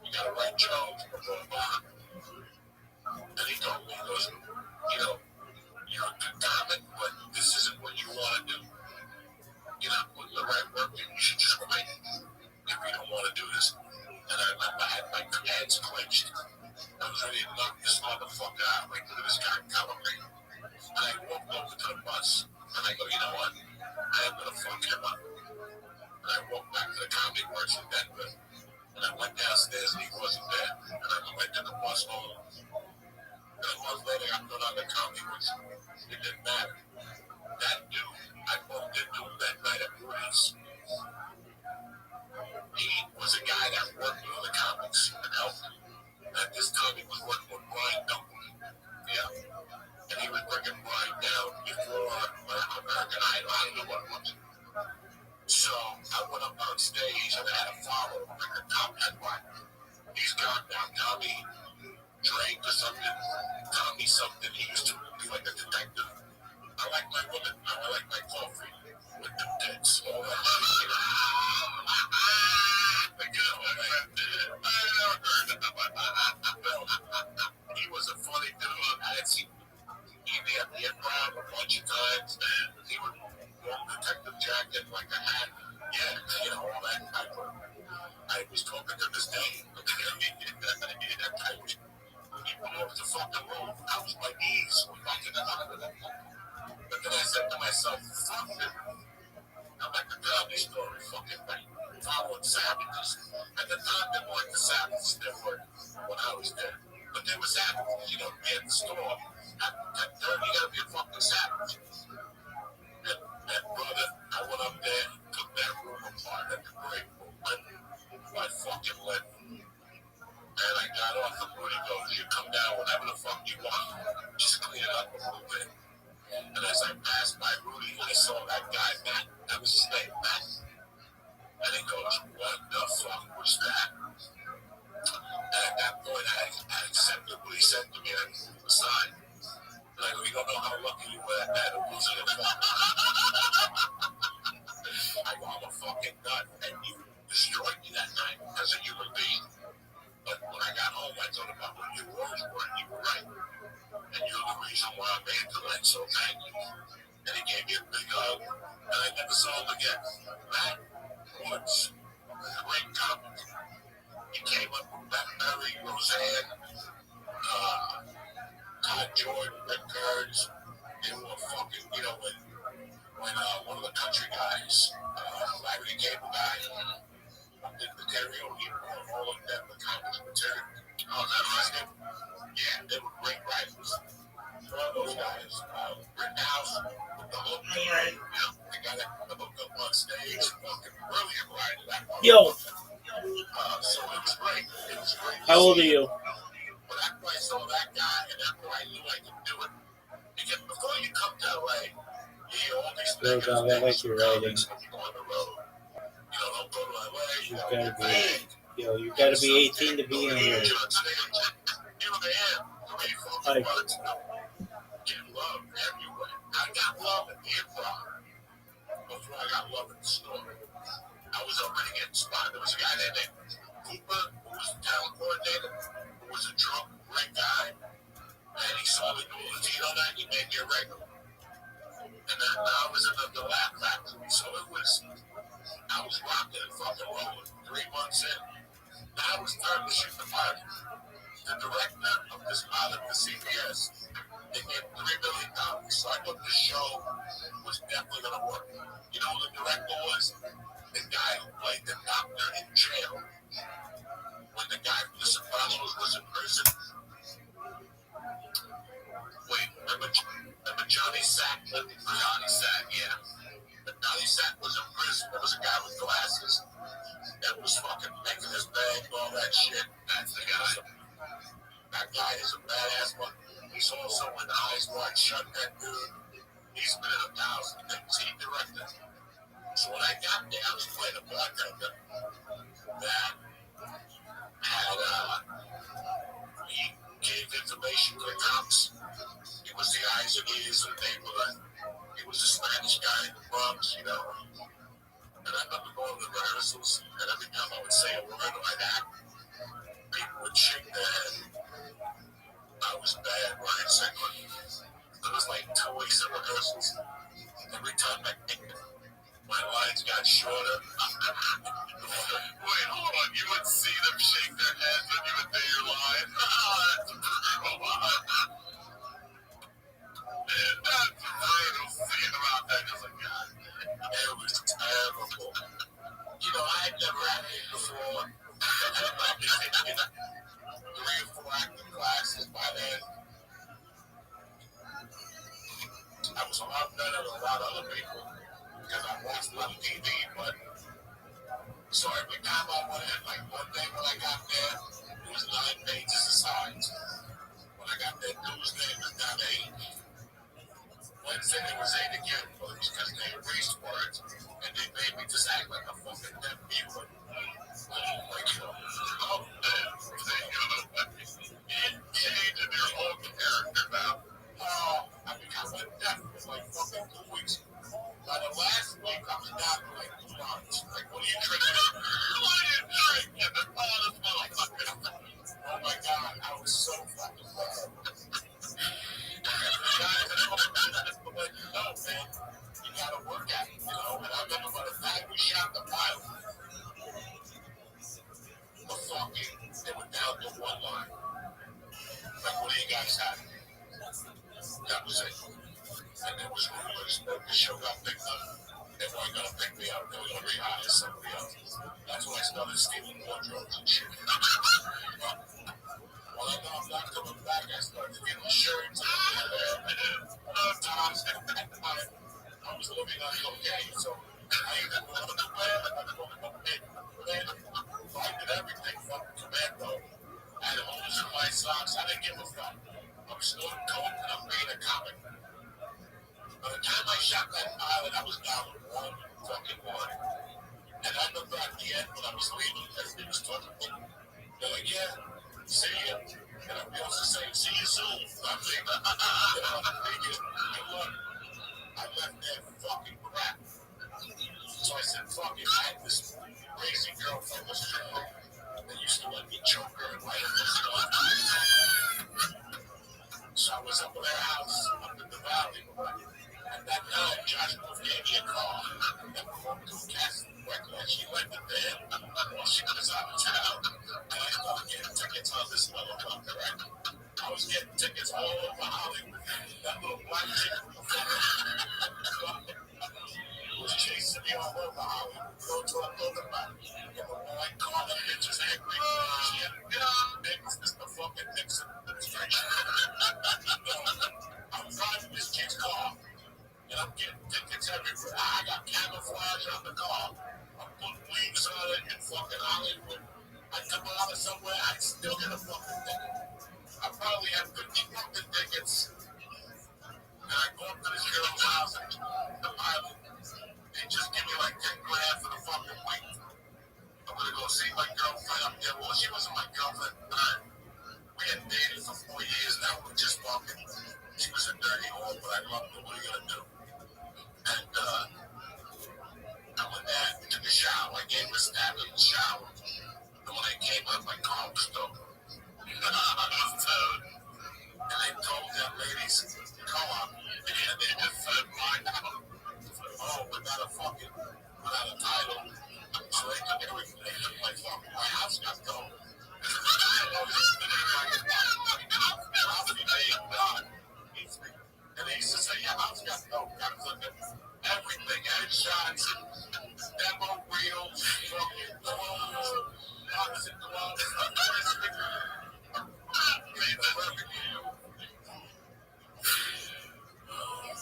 You gotta write jokes for a while." And he told me, he goes, "You're a good comic, but this isn't what you want to do. You're not putting the right work in. You should just quit if you don't want to do this." And I remember I had my hands clenched. I was ready to knock this motherfucker out. Like, look at this guy telling me. And I walked over to the bus, and I go, "You know what? I am going to fuck him up." And I walked back to the Comedy Works in Denver, and I went downstairs years and he wasn't there. And I went to the bus home. And a month later, I put on the comedy, which it didn't matter. That dude, I bumped into him that night at Rudy's. He was a guy that worked with the comics and helped him. At this time, he was working with Brian Dunkley. Yeah. And he was bringing Brian down before American Idol. I don't know what it was. So I went up on stage and I had a follow like a top headline. He's gone now. Tommy Drake or something. Tommy something. He used to be like a detective. I like my women. I like my coffee with the tits. All that shit. He was a funny dude. I had seen him at the improv a bunch of times. He would wear a detective jacket, like a hat. Yeah, you know, all that type of. I was talking to this day. He put off the fucking room. I was my knees were fucking out of it. But then I said to myself, fuck it. I'm like a comedy story, fucking thing. Following savages. At the time, they weren't the savages that were when I was there. But they were savages, you know, be at the store. At 10:30, you gotta be a fucking savage. And brother, I went up there, took that room apart at the break room. My fucking lip. And I got off the Rudy goes, you come down whenever the fuck you want. Just clean it up a little bit. And as I passed by Rudy, I saw that guy, Matt. That was his name, Matt. And he goes, what the fuck was that? And at that point, I accepted what he said to me and I moved aside. And I go, you don't know how lucky you were at that. It wasn't a fuck. I go, I'm a fucking nut. And you destroyed me that night as a human being. But when I got home, I thought about what your words were, and you were right. And you're the reason why I'm here tonight, so thank you. And he gave me a big hug, and I never saw him again. Matt Woods, great comic. He came up with Matt Berry, Roseanne, Todd Jordan, Rick Kurtz. They were fucking, you know, when one of the country guys, Larry the Cable Guy, did the karaoke, all of them, the comics material. Oh, that was him. Yeah, they were great writers. All those guys. Rittenhouse with the hook. They got the hook up on stage. Fucking brilliant writer. Yo. So it was great. It was great. How old are you? But after I saw that guy and after I knew I could do it, because before you come to LA, you hear all these things. I like your writing. On the road. You know, don't go to LA. You gotta be 18 to be in here. Hi. Get love everywhere. I got love at the improv. Before I got love at the store. I was already getting spotted. There was a guy named Cooper, who was the talent coordinator, who was a drunk, great guy. And he saw me doing Latino night, he made me a regular. And then I was in the Laugh Factory, so it was, I was rocking and fucking rolling 3 months in. I was starting to shoot the pilot. The director of this pilot for CBS, they gave $3 million. So I thought the show was definitely going to work. You know who the director was? The guy who played the doctor in jail. When the guy from The Sopranos was in prison. Wait, remember Johnny Sack? Johnny Sack, yeah. Johnny Sack was in prison. There was a guy with glasses that was fucking making his bag and all that shit. That's the guy. That guy is a badass one. He's also in Eyes Wide Shut, that dude. He's been in 1,000 things. He directed. So when I got there, I was playing a bartender that had, he gave information to the cops. He was the eyes and ears of the neighborhood. He was a Spanish guy in the Bronx, you know. And I remember going to the rehearsals, and every time I would say a word like that, people would shake their head. I was bad, right? Second. It was like 2 weeks of rehearsals. Every time I picked it, my lines got shorter. Wait, hold on. You would see them shake their heads when you would do your line? That's brutal. That's brutal. Seeing about that, I was like, God, it was terrible. You know, I had never had it before. every time I went in, like one day when I got there, it was 9 pages of signs. When I got there Tuesday, it was down to 8. Wednesday, there was 8 again, but it was because they erased words, and they made me just act like a fucking deaf mute. Like, oh, you changing your whole character now. Oh, I mean, I went deaf for like fucking 2 weeks. By the last week, I was down to like 2 months. Like, what are you drinking? What are you drinking? Oh my God, I was so fucking bad. No, man, you gotta work at it, you know. And I remember by the time we shot the pilot, the fucking, they were down to 1 line. Like, what do you guys have? That was it. And there was rumors that the show got picked up. They weren't gonna pick me up. They were gonna rehire somebody else. That's when I started stealing wardrobes and shit. Well, I know I'm not coming back. I started getting shirts. I was living on cocaine, so I even went on the web. I did everything from commando. I had holes in my socks. I didn't give a fuck. I'm snorting coke and I'm being a comic. By the time I shot that pilot, I was down to 1 fucking one. And I remember at the end when I was leaving, everybody was talking to me. They're like, yeah, see ya. And everybody else is saying, see you soon. I'm like, good luck. I left there fucking crap. So I said, fuck it. I had this crazy girlfriend was stripper that used to let me choke her and light her stuff. So I was up at their house, up in the valley. And that night, Josh Wolf gave me a call. And we went to a casting director, and she went to them while she was out of town. And I started getting tickets on this motherfucker, right? I was getting tickets all over Hollywood. That little black chick was chasing me all over Hollywood. Go to a building about it. And the white car, that bitch is angry. She had to get out of it. It's the fucking Nixon administration. I'm driving this chick's car. And I'm getting tickets everywhere. I got camouflage on the car. I'm putting wings on it in fucking Hollywood. I come out of somewhere, I still get a fucking ticket. I probably have 50 fucking tickets. And I go up to this girl's house and the pilot, they just give me like 10 grand for the fucking week. I'm gonna go see my girlfriend up there. Well, she wasn't my girlfriend at the time. We had dated for 4 years now. We're just walking. She was a dirty whore, but I loved her. What are you gonna do? And I went there and took a shower. I gave her a stab in the shower. And when I came up, my car was stolen. And I told that ladies, come on. And they just said, mine out. Oh, without a title. So they took everything. They took my fucking, my house got stolen. And they used to say, your house got stolen. I was looking at everything, headshots, demo reels, fucking clothes, boxing gloves,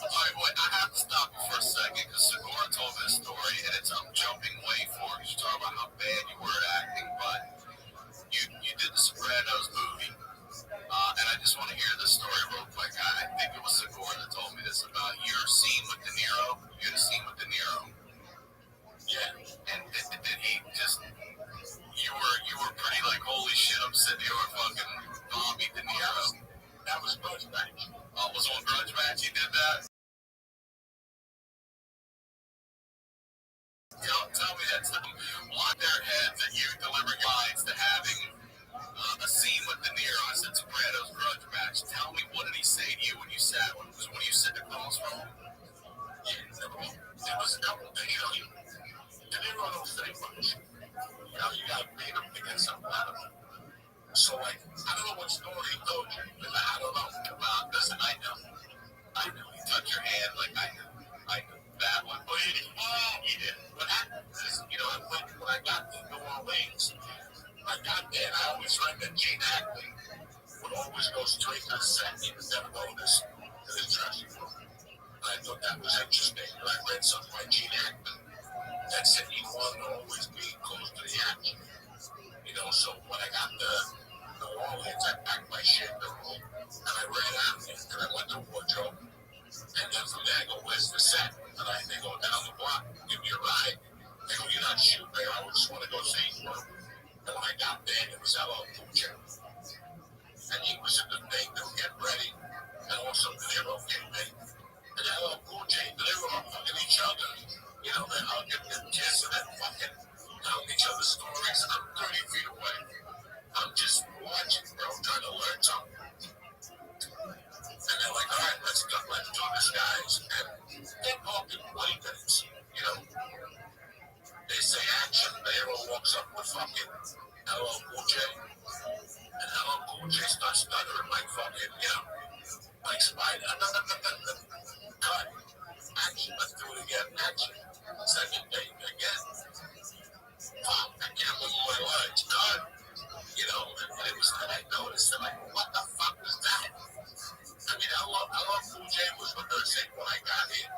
Alright, boy, I have to stop you for a second because Segura told me a story and I'm jumping way forward. You talk about how bad you were at acting, but you did the Sopranos movie. And I just want to hear this story real quick. I think it was Segura that told me this about your scene with De Niro. You had a scene with De Niro. Yeah. And did he just, you were pretty like, holy shit, I'm sitting here with fucking Bobby De Niro. That was Grudge Match. Oh, was on Grudge Match he did that? Tell me that. On their heads that you deliver your lines to having a scene with De Niro. I said Sopranos Grudge Match. Tell me, what did he say to you when you sat? When you sit across from him? Yeah, there was a couple things. De Niro don't say much. You gotta beat him to get something out of him. So, like, I don't know what story he told you, but I don't know about this, and I know. He touched your hand, like, I know that one. But he did. What happened is, when I got to New Orleans, I got there, and I always read that Gene Hackman would always go straight to the set. He would never go to this dressing room. And I thought that was interesting. But I read something by Gene Hackman that said he wanted to always be close to the and it was LL Cool J. And he was in the thing to get ready. And also the Nero came in. And LL Cool J, they were all fucking each other. You know, they're hugging and kissing and fucking telling each other stories. And I'm 30 feet away. I'm just watching, bro, trying to learn something. And they're like, all right, let's do this, guys. And they're talking 20 minutes, you know. They say action. The hero walks up with fucking LL Cool J. And LL Cool J starts stuttering like fucking, you know, like Spider. Cut. Action. Let's do it again. Action. Second take again. Fuck, I can't move my legs. Cut. You know, and it was that I noticed. I'm like, what the fuck was that? I mean, LL Cool J was rehearsing when I got here.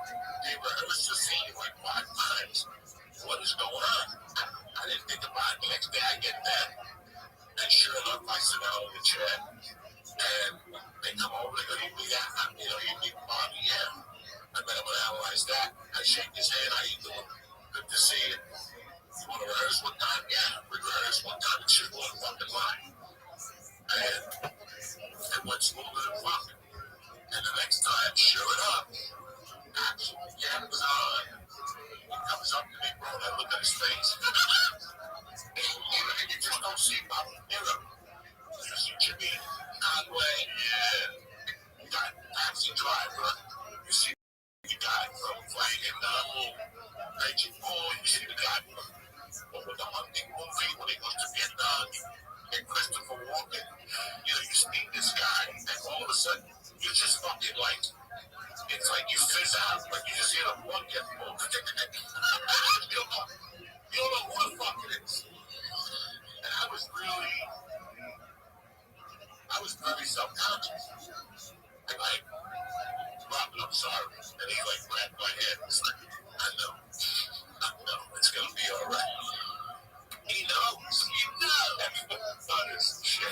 They rehearsed the scene like 5 times. What is going on? I didn't think about it. The next day I get there. And sure enough, I sit down in the chair. And they come over, they go, you meet Bobby, yeah. I met him and analyze that. I shake his hand, how you doing? Good to see you. You want to rehearse one time? Yeah, we rehearsed one time and shit one fucking line. And it went smoother than fucking. And the next time, sure enough, action, yeah, it was on. He comes up to me, bro, and I look at his face. And you just don't see Bobby Nero. You see Jimmy Conway, yeah. You got Taxi Driver. You see the guy from playing in Raging Bull. You see the guy from the hunting movie when he goes to Vietnam. And Christopher Walken. You know, you see this guy, and all of a sudden, you just fucking like, it's like you fizz out, like you just hear the blood get pulled. You don't know who the fuck it is. And I was very self-conscious. And like, Robin, I'm sorry. And he like grabbed my head. He's like, I know, it's gonna be all right. He knows. Everybody's honest. He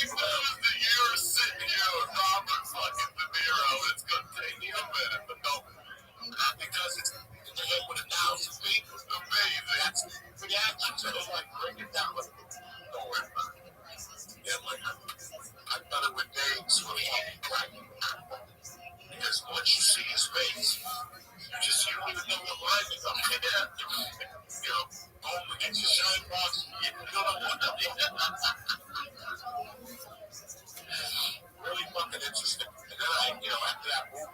knows that you're sitting here with Robert fucking De Niro. It's gonna take you a minute, but no, not because it's in the head with 1,000 feet. Amazing. That's the reaction. So I'm like, bring it down. But don't worry about it. Yeah, I'm like, I've done it with Dave's when he cracking. Because once you see his face, you don't even know what line is up. You know, home against your shine box, you don't know what to do. Really fucking interesting. And then after that movie,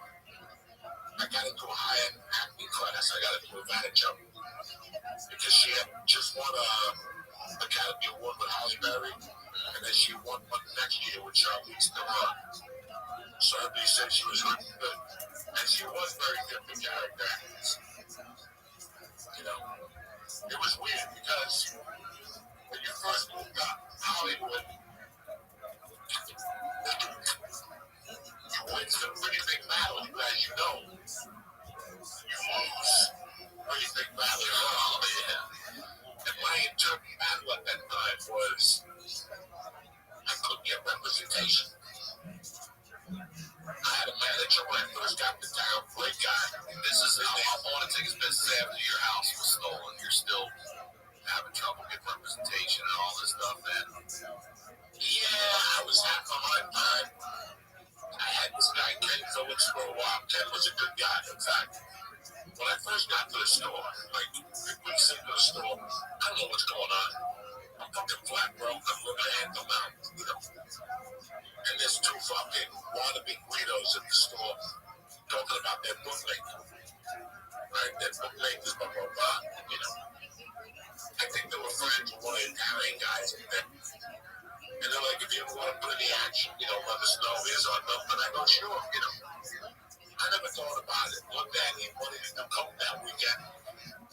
I got into a high-end acting class. I got into a manager because she had just won a Academy Award with Halle Berry, and then she won one next year with Charlize Theron. So everybody said she was really good, and she was very good for character actors. You know, it was weird because when you first moved up Hollywood, you win some pretty big battles, as you know. You lose pretty big battles. Oh, yeah. And my internal battle at that time was I couldn't get representation. I had a manager when I first got to town, great guy. This is I want to take his business after your house was stolen. You're still having trouble getting representation and all this stuff, man. Yeah, I was having a hard time. I had this guy, Ken Phillips, for a while. Ken was a good guy, in fact. When I first got to the store, like 3 weeks into the store, I don't know what's going on. I'm fucking flat broke. I'm looking at them out, you know. And there's 2 fucking wannabe Guidos in the store talking about their bootleg. Right? Their bootleg is blah, blah, blah, you know. I think they were friends with one of the Italian guys in there. And they're like, if you ever want to put any action, let us know. Here's our number. And I go, sure, I never thought about it. One day he wanted to come that weekend.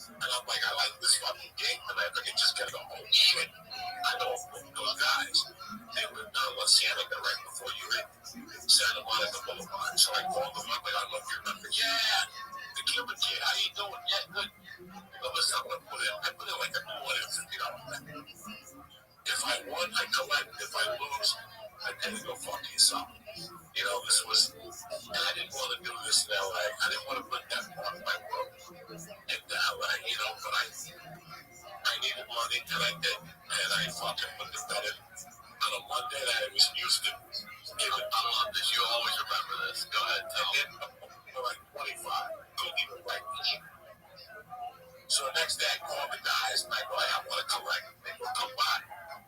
And I'm like, I like this fucking game. And I think it just get the whole shit. I know those guys. They were in La Cienega right before you hit Santa Monica Boulevard. So I called them up. I don't know if you remember. Yeah, the Cuban kid. How you doing? Yeah, good. Listen, I'm going to put in like $250. If I won, I collect. If I lose, I pay to go fuck yourself. This was, and I didn't want to do this in LA. I didn't want to put that part of my work into LA, but I needed money, and I did. I And I fucking put the bed in on a Monday that I was used to. I love this. You always remember this. Go ahead, tell me. They're like 25. Couldn't even write this. So the next day I call the guys and I go, hey, I want to collect. They go, come by.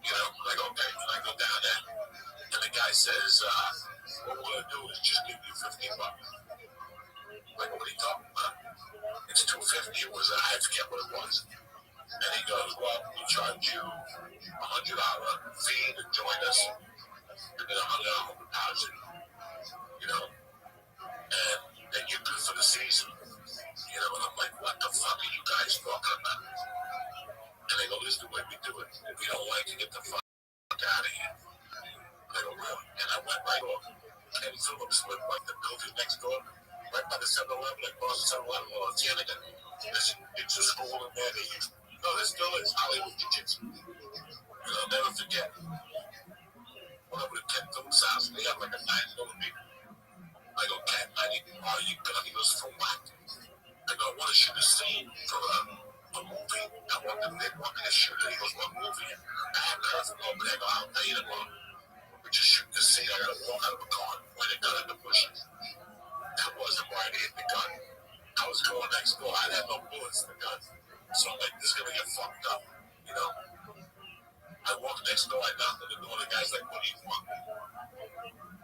You know, I go, okay. So I go down there. And the guy says, what we're going to do is just give you $15. Like, what are you talking about? It's $250. It was, I forget what it was. And he goes, well, we charge you $100 fee to join us. And then $100 deposit. You know, and then you're good for the season. You know, and I'm like, what the fuck are you guys talking about? And they go, this is the way we do it. If you don't like it, get the fuck out of here. I go, really? And I went right off. And Phillips lived like the building next door, right by the 7-Eleven, across the 7-Eleven, on Tianigan. It's a school in there. They used, no, there still is Hollywood Jiu-Jitsu. And I'll never forget. When I would have kept those house, they have like a 9-year-old people. I go, Ken, are you gonna? He goes, for what? I go, I want to shoot a scene for a movie. I want they want me to shoot it. He goes, what movie? I haven't heard from nobody. I go, I'll tell you tomorrow. We just shoot the scene. I gotta walk out of a car and point a gun in the bushes. That wasn't where I hit the gun. I was going next door. I had no bullets in the gun. So I'm like, this is gonna get fucked up. You know? I walk next door, I knock on the door, the guy's like, what do you want?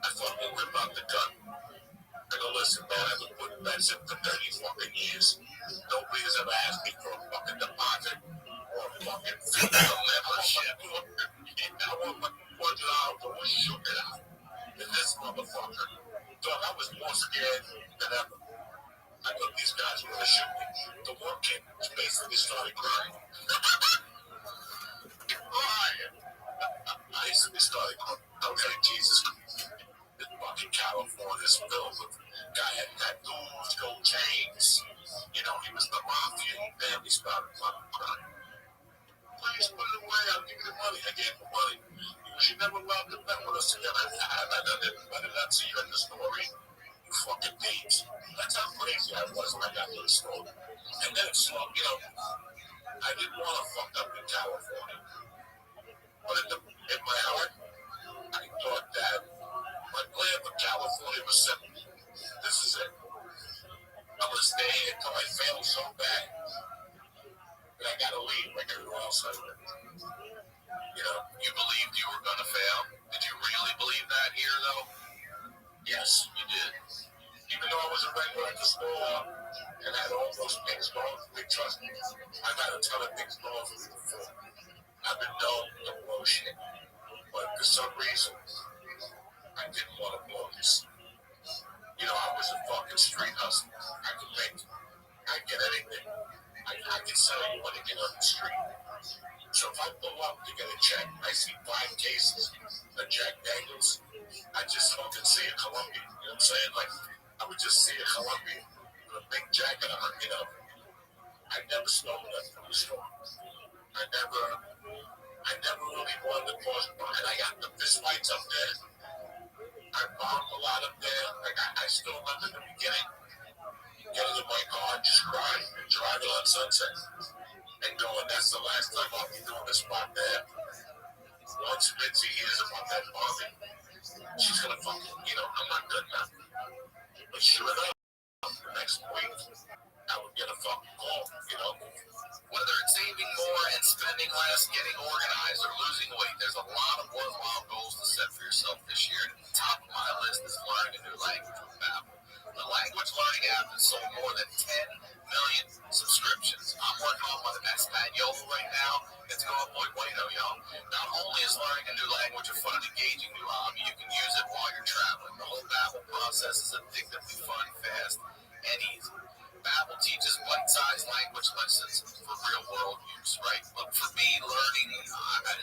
I thought we'll rip out the gun. I go, listen, man, I've been putting bets in for 30 fucking years. Nobody has ever asked me for a fucking deposit or a fucking membership. I want my $100 to shoot it out. And this motherfucker. Dog, I was more scared than ever. I thought these guys were going to shoot me. The one kid basically started crying. Crying. I basically started crying. Okay, Jesus Christ. This fucking California's filled with guy had tattoos, gold chains. You know, he was the mafia. He barely started fucking crying. Please put it away. I'll give you the money. I gave him money. She never allowed to bet with us again. I did not see you in the story. You fucking dates. That's how crazy I was when I got to the store. And then it slowed, you know, I didn't want to fuck up in California. But in my heart, I thought that my plan for California was simple. This is it. I'm going to stay here until I fail so bad. And I got to leave like everyone else I did. You know, you believed you were going to fail? Did you really believe that here, though? Yes, you did. Even though I was a regular at the store and had all those things going for me, trust me, I've had a ton of things going for me before. I've been known to blow shit. But for some reason, I didn't want to blow this. You know, I was a fucking street hustler. I could make, I get anything. I can sell you anything on the street. So if I pull up to get a check, I see 5 cases of Jack Daniels. I just fucking see a Columbia. You know what I'm saying? Like, I would just see a Columbia with a big jacket on it, you know. I never stole that from the store. I never really wanted to cause, and I got the fist fights up there. I bombed a lot up there. Like, I still remember the beginning. Getting in my car, just crying and driving on Sunset. And going, that's the last time I'll be doing this spot there. Once Mitzi hears about that bombing, she's gonna fucking, you know, I'm not good now. But sure enough, the next week, I would get a fucking call, you know. Whether it's saving more and spending less, getting organized, or losing weight, there's a lot of worthwhile goals to set for yourself this year. And at the top of my list is learning a new language with Babbel. The language learning app has sold more than 10 million subscriptions. I'm working on my Espanol right now. It's going muy bueno, y'all. Not only is learning a new language a fun and engaging new hobby, you can use it while you're traveling. The whole Babbel process is addictively fun, fast, and easy. Babbel teaches bite-sized language lessons for real-world use, right? But for me, learning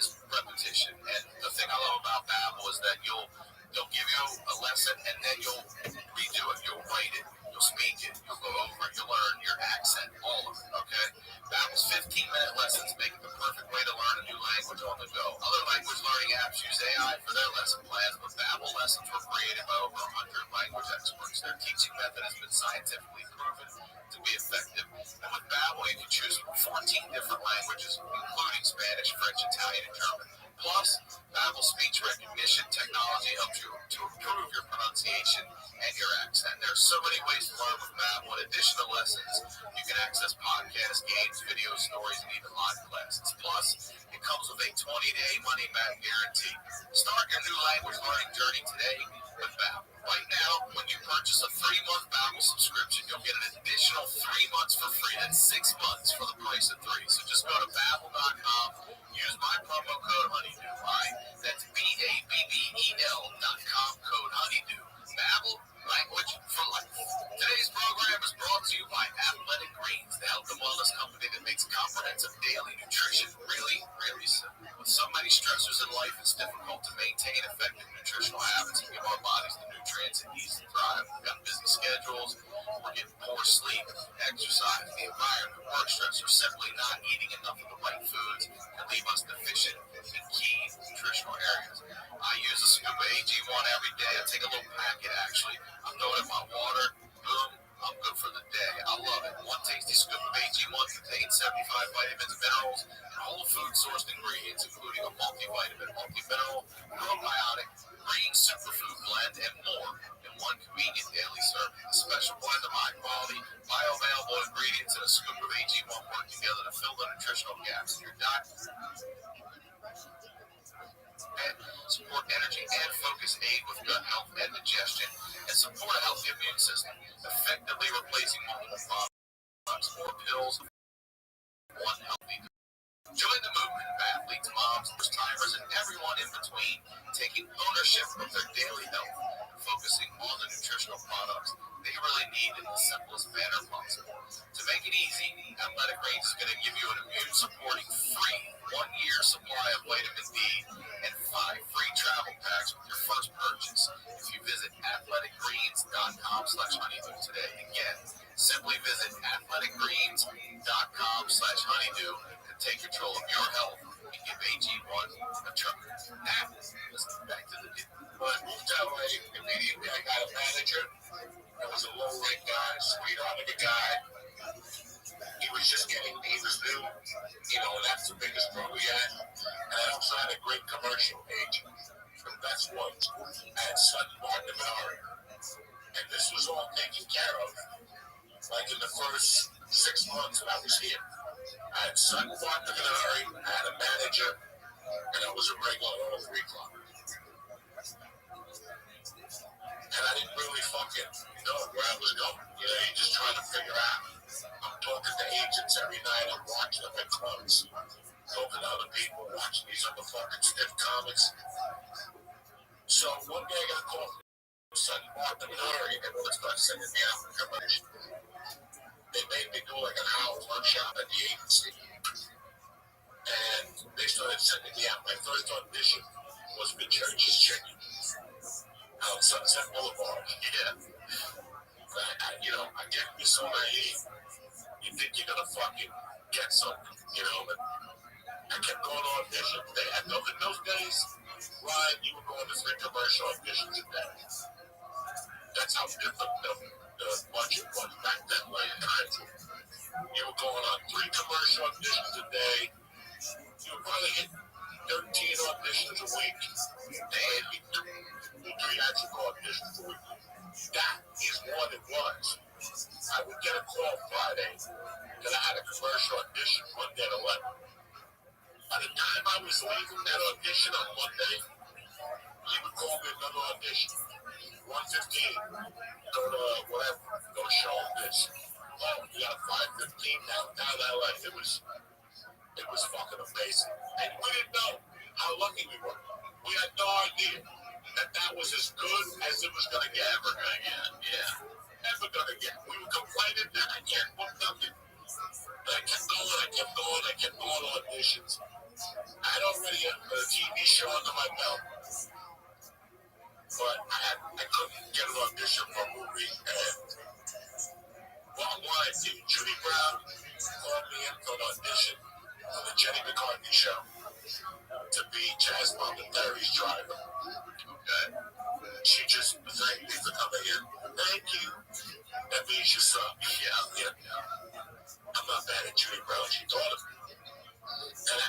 is repetition. And the thing I love about Babbel is that they'll give you a lesson and then you'll redo it, you'll write it, you'll speak it, you'll go over it, you'll learn your accent, all of it, okay? Babbel's 15-minute lessons make it the perfect way to learn a new language on the go. Other language learning apps use AI for their lesson plans, but Babbel lessons were created by over 100 language experts. Their teaching method has been scientifically proven to be effective. And with Babbel, you can choose from 14 different languages, including Spanish, French, Italian, and German. Plus, Babbel speech recognition technology helps you to improve your pronunciation and your accent. There are so many ways to learn with Babbel. In addition to lessons, you can access podcasts, games, videos, stories, and even live classes. Plus, it comes with a 20-day money-back guarantee. Start your new language learning journey today with Babbel. Right now, when you purchase a 3-month Babbel subscription, you'll get an additional 3 months for free. That's 6 months for the price of 3. So just go to Babbel.com. Use my promo code Honeydew. Right? That's BABBEL.com code Honeydew. Babbel, language for life. Today's program is brought to you by Athletic Greens, the health and wellness company that makes comprehensive daily nutrition really, really simple. With so many stressors in life, it's difficult to maintain effective nutritional habits and give our bodies the nutrients it needs to thrive. We've got busy schedules, we're getting poor sleep, exercise, the environment, work stress, or simply not eating enough of the right foods can leave us deficient in key nutritional areas. I use a scoop of AG1 every day. I take a little packet, actually. I throw it in my water. Boom. I'm good for the day. I love it. One tasty scoop of AG1 contains 75 vitamins, minerals, and whole food sourced ingredients, including a multivitamin, multimineral, probiotic, green superfood blend, and more in one convenient daily serving. A special blend of high quality, bioavailable ingredients and a scoop of AG1 work together to fill the nutritional gaps in your diet. And support energy and focus, aid with gut health and digestion, and support a healthy immune system, effectively replacing multiple products or pills in one healthy. Join the movement of athletes, moms, first-timers, and everyone in between, taking ownership of their daily health, focusing on the nutritional products they really need in the simplest manner possible. To make it easy, Athletic Greens is going to give you an immune-supporting free 1-year supply of vitamin D and 5 free travel packs with your first purchase if you visit athleticgreens.com/honeydew today. Again, simply visit athleticgreens.com/honeydew and take control of your health and give AG1 a try. Now, let's get back to the deal. When I moved to LA, immediately I got a manager. It was a low-rent guy, sweetheart of a guy. He was new, and that's the biggest problem we had. And I also had a great commercial agent, the best ones. I had Sutton Martin Minari. And this was all taken care of, like in the first 6 months when I was here. I had Sutton Martin Minari, I had a manager, and I was a regular at all 3 o'clock. And I didn't really fucking know where I was going. You're just trying to figure out. I'm talking to agents every night. I'm watching them at clubs. Talking to other people, watching these other fucking stiff comics. So one day I got a call from Sutton Martin Minari, and they started sending me out for commission. They made me do like an hour workshop at the agency. And they started sending me out. My first audition was with Church's Chicken on Sunset Boulevard. Yeah. I get you so naive. You think you're gonna fucking get something, but I kept going on auditions. In those days, Ryan, you were going to 3 commercial auditions a day. That's how different the budget was back then, like country. You were going on 3 commercial auditions a day. You were probably hitting 13 auditions a week. They had me 2 theatrical auditions a week. That is what it was. I would get a call Friday that I had a commercial audition Monday at 11. By the time I was leaving that audition on Monday, he would call me another audition. 1:15. Go to whatever. Go to show this. Oh, we got a 5:15 downtown LA. It was fucking amazing. And we didn't know how lucky we were. We had no idea that was as good as it was going to get. Ever going to get. Yeah. Ever going to get. We were complaining that I can't book nothing. But I kept going on auditions. I had already a TV show under my belt. But I couldn't get an audition for a movie. And bottom line, Judy Brown called me in for an audition for the Jenny McCarthy show to be Jazz Momentary's driver. Okay. She just thanked me for coming in. Thank you. That means you're son. Yeah. I'm not mad at Judy Brown. She thought of me. And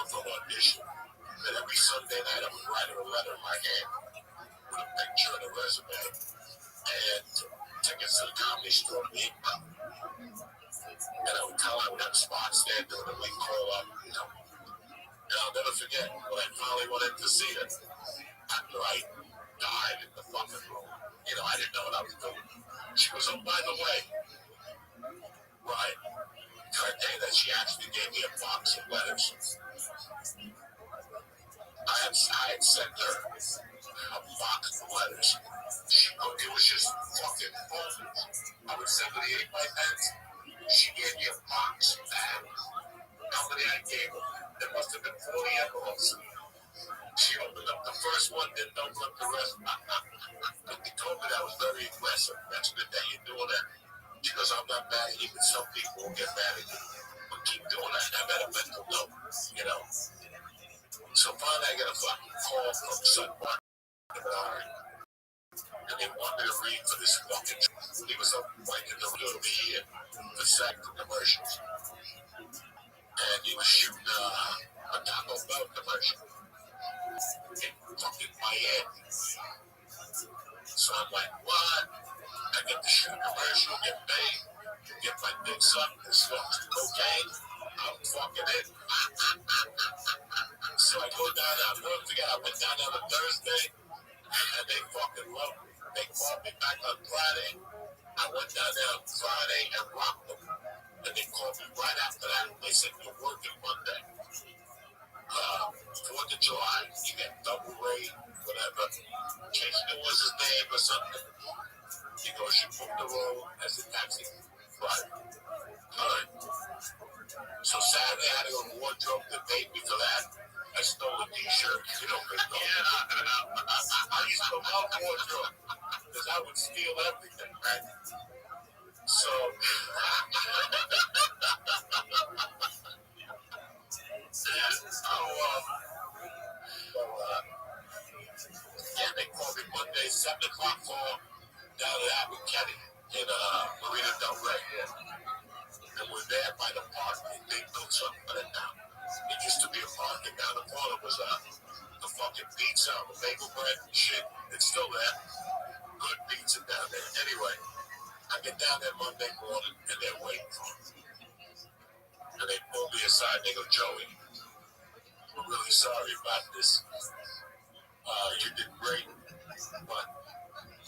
from audition. And every Sunday night I would write her a letter in my hand with a picture and a resume and tickets to the comedy store. And I would tell her I would have spots there during the week, call up, And I'll never forget when I finally went in to see her after I died in the fucking room. I didn't know what I was doing. She was, oh, by the way, right, that day that she actually gave me a box of letters. I had sent her a box of letters. It was just fucking folders. I would send her the 8 by 10s. She gave me a box bag. How many I gave her? There must have been 40 envelopes. She opened up the first one, didn't open up the rest. He told me that was very aggressive. That's good that you're doing that. She goes, I'm not mad at you, but some people will get mad at you. But keep doing that. I'm at a mental note. So finally I get a fucking call from someone. And they wanted me to read for this fucking. He was up like in the middle of the year for SAG commercials. And he was shooting a Taco Bell commercial in fucking Miami. So I'm like, what? I get to shoot a commercial, get paid, get my dick sucked, and smoke cocaine. I'm fucking it. So I go down there. I'll never forget, I went down there on a Thursday, and they fucking loved me. They called me back on Friday. I went down there on Friday and rocked them. And they called me right after that. They said, you're working Monday. 4th of July, you get double rate, whatever. Jason was his name or something. He goes, you booked the role as a taxi driver. All right. So Saturday, I had to go to wardrobe to date me for that. I stole a t-shirt. I used to love wardrobe because I would steal everything, right? So, they called me Monday, 7 o'clock call down at Abbott Kenny in Marina Del Rey. And we're there by the park. They built something right now. It used to be a park, and down the corner was the fucking pizza, the bagel bread and shit. It's still there. Good pizza down there. Anyway, I get down there Monday morning, and they're waiting for me. And they pull me aside, and they go, Joey, we're really sorry about this. You did great, but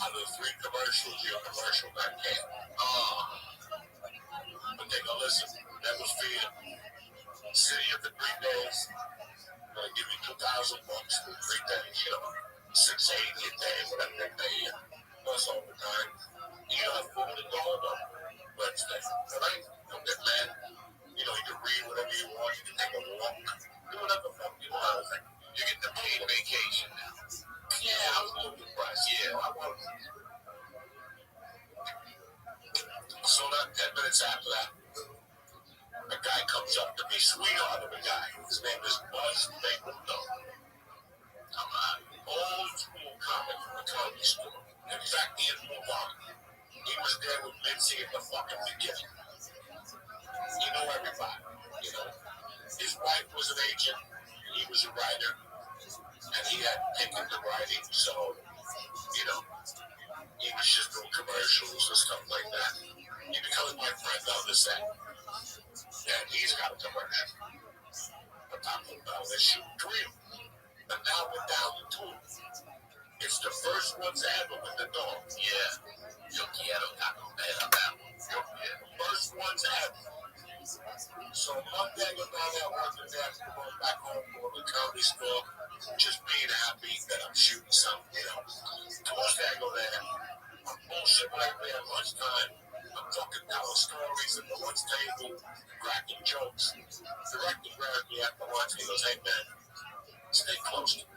out of the 3 commercials, your commercial got canned. But they go, listen, that was for you. City of the 3 days. I'm going to give you $2,000 for 3 days. $680 a day, whatever they pay you. Plus overtime. You have food and go home on Wednesday. All right? Don't get mad. You can read whatever you want. You can take a walk. Do whatever the fuck you want. You get the paid vacation now. Yeah, I was a little depressed. Yeah, I was. So that 10 minutes after that, a guy comes up to me, sweetheart of a guy. His name is Buzz Mapleton. I'm an old school comic from the comedy store. In fact, he had moved on. He was there with Lindsay in the fucking beginning. He knew everybody. His wife was an agent, and he was a writer, and he had taken to writing, so, he was just doing commercials and stuff like that. He becomes my friend on the set. And he's got a commercial. I'm talking about they're shooting 3 of them. But now we're down to 2. It's the first ones ever with the dog. Yeah. Yo quiero taco bell on that one. Yo quiero. First ones ever. So Monday I go down there working there, going back home to the comedy store, just being happy that I'm shooting something, Tuesday I go there, I'm bullshitting everybody at lunchtime. I'm fucking telling stories at the lunch table, cracking jokes. The director grabs me after lunch and he goes, hey man, stay close to me.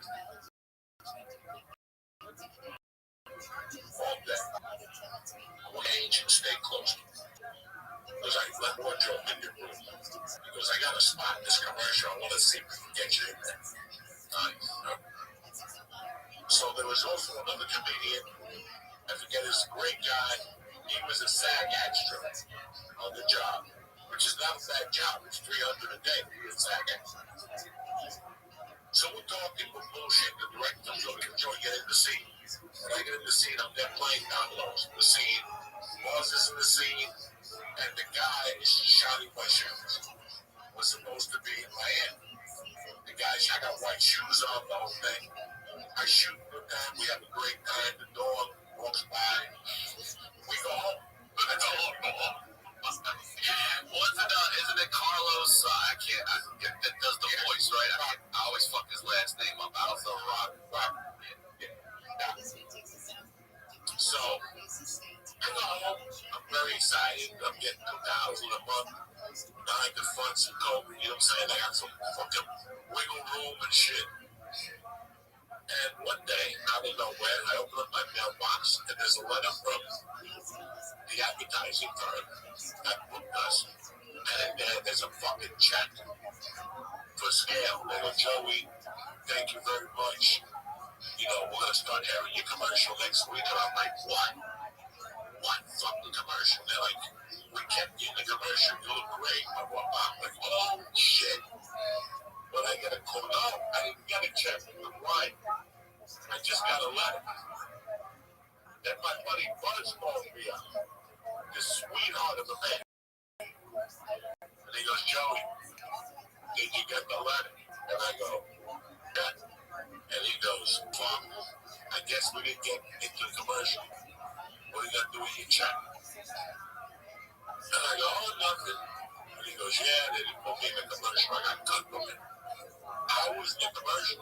All day. I want agent, stay close to me. Because I let one joke in your room. Because I got a spot in this commercial. I want to see if we can get you in there. So there was also another comedian. I forget his great guy. He was a SAG extra on the job, which is not a bad job. It's $300 a day to be a SAG extra. Like shoes off, the whole thing. I shoot with them. We have a great time. The dog walks by. We go home. That's all. Isn't it Carlos? I can't. That does the voice, right? I always fuck his last name up. I also Rock. Yeah. So I go home. I'm very excited. I'm getting $2,000 a month. Now I can fund some coke. You know what I'm saying? I got some fucking wiggle room and shit. And one day, out of nowhere, I open up my mailbox and there's a letter from the advertising firm that booked us. And there's a fucking check for scale. They go, Joey, thank you very much. You know, we're going to start airing your commercial next week. And I'm like, what? What fucking commercial? They're like, we kept you in the commercial. You look great. I'm like, oh, shit. But I get a call. No, I didn't get a check. I'm lying. I just got a letter. Then my buddy Buzz called me up. This sweetheart of a man. And he goes, Joey, did you get the letter? And I go, yeah. And he goes, fuck, I guess we didn't get into the commercial. What are you going to do with your check? And I go, oh, nothing. And he goes, yeah, they didn't put me in the commercial. I got cut from it. I was in the commercial,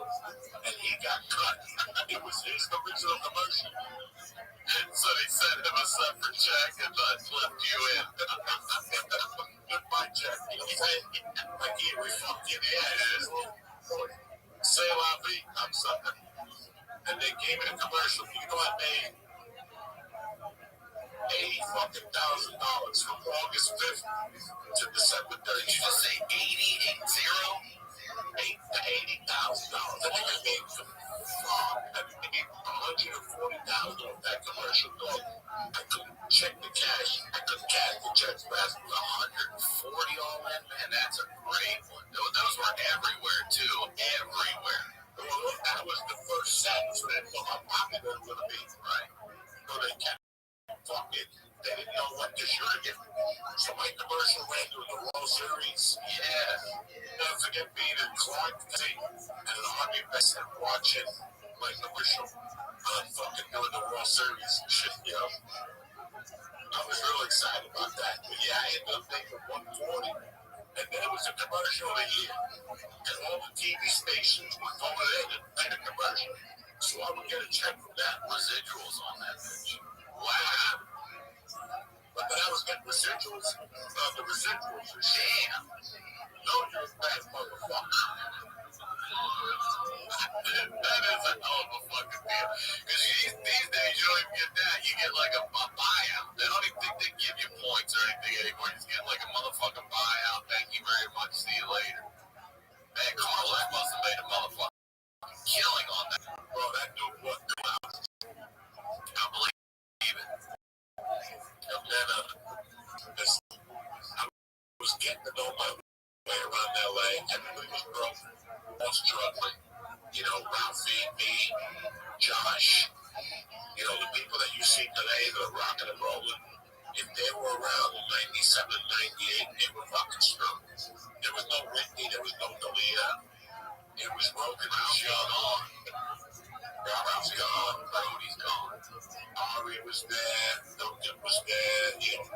and he got cut. It was his original commercial. And so they sent him a separate check and left you in. With my check. You know what I'm saying? Like, yeah, we fucked you in the ass. Say la vie, I'm something. And they gave me a commercial. You know I made $80,000 from August 5th to December 30th. Did you just say 80? $80,000. I think I made $140,000 of that commercial. Dog. I couldn't check the cash. I couldn't cash the checks fast. It was 140 all in, man. That's a great one. Those were everywhere too. Everywhere. Well, that was the first sentence that how popular it was going to be, right? So they kept fucking. They didn't know what to shoot again. So my commercial ran through the World Series. Yeah. Never forget being in Clark City and an Army base and watching my commercial fucking doing the World Series and shit, you know. I was real excited about that. But yeah, I ended up making 140. And then it was a commercial of the year. And all the TV stations would go in and play the commercial. So I would get a check from that. Residuals on that bitch. Wow. But then I was getting residuals. The residuals are damn. No, you're a bad motherfucker. That is a hell of a fucking deal. Because these days you don't even get that. You get like a buyout. They don't even think they give you points or anything anymore. You just get like a motherfucking buyout. Thank you very much. See you later. Man, Carlos must have made a motherfucking killing on that. Bro, that dude was I believe it. And then I was getting to know my way around LA. Everybody was broke. Was struggling. You know, Ralphie, me, Josh. You know, the people that you see today that are rocking and rolling. If they were around in 97, 98, they were fucking strong. There was no Whitney, there was no Dalia. It was broken out. Gone. Robert's gone. Brody's gone. Ari was there. Duncan was there. You know,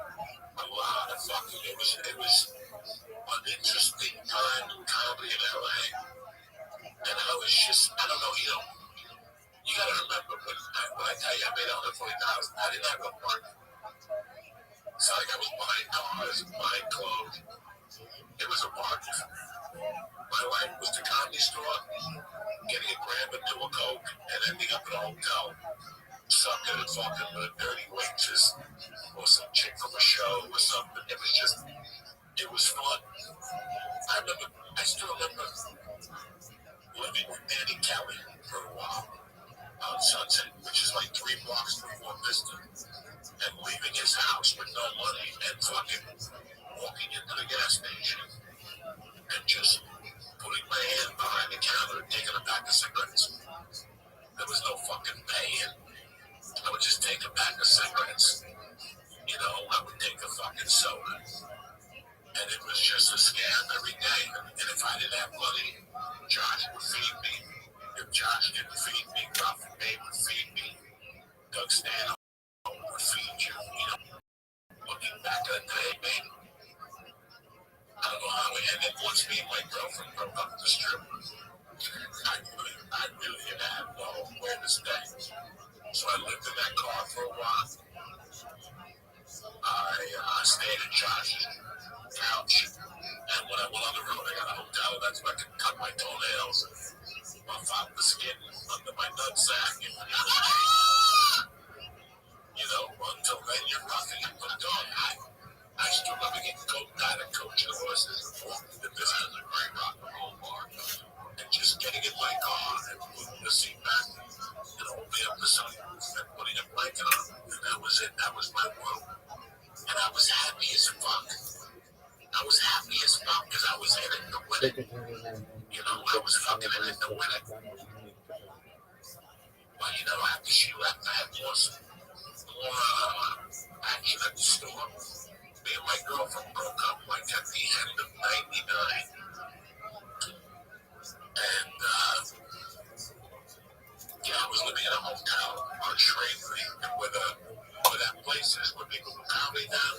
a lot of fucking. It was an interesting time in comedy in LA. And I was just, I don't know, you know, you gotta remember when I tell you I made $140,000, I didn't have no money. It's like I was buying cars, buying clothes. It was a party. My life was the comedy store, getting a gram into a Coke, and ending up at a hotel, sucking and fucking with a dirty waitress, or some chick from a show or something. It was just, it was fun. I still remember living with Danny Kelly for a while on Sunset, which is like 3 blocks from Fort Vista, and leaving his house with no money and fucking walking into the gas station and just putting my hand behind the counter and taking a pack of cigarettes. There was no fucking paying. I would just take a pack of cigarettes. You know, I would take a fucking soda. And it was just a scam every day. And if I didn't have money, Josh would feed me Doug stand on the feature, looking back at the day, man. I don't know how we ended. Once me and my girlfriend broke up the strip, I really didn't have where to stay. So I lived in that car for a while. I stayed in Josh's couch. And when I went on the road, I got a hotel. That's where I could cut my toenails and buff out the skin under my nutsack. Until then, you're nothing but a dog. I still remember getting out of coaching the horses. This is a great rock and roll bar. And just getting in my car and putting the seat back and opening up the sun and putting a blanket on. And that was it. That was my world. And I was happy as fuck. I was happy as fuck because I was in it to win it. I was fucking in it to win it. But after she left, I had more action at the store. Me and my girlfriend broke up like at the end of '99. And I was living in a hotel on Shreve Street where that place is where people do comedy down.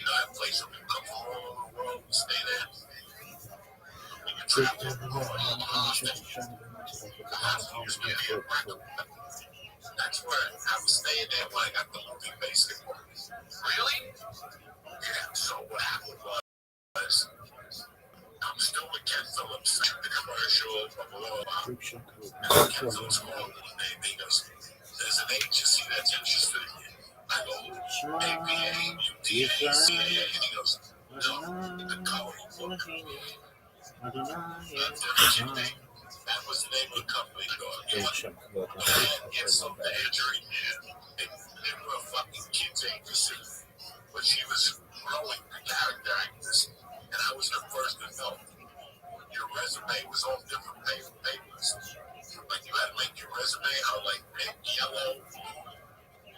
That place where people come from all over the world and stay there. When you travel, that's where I was staying there when I got the movie Basketball. Really? Yeah, so what happened was I'm still with Ken Phillips, the commercial, blah, blah, blah. And Ken Phillips called me. He goes, there's an agency that's interested in you. I go, APA, UTA, CAA. And he goes, no, the coloring book. That was the name of the company. So the injury, they were a fucking kids agency. But she was growing the character actress, and I was her first adult. Your resume was all different papers. Like you had to make your resume out like pink, yellow,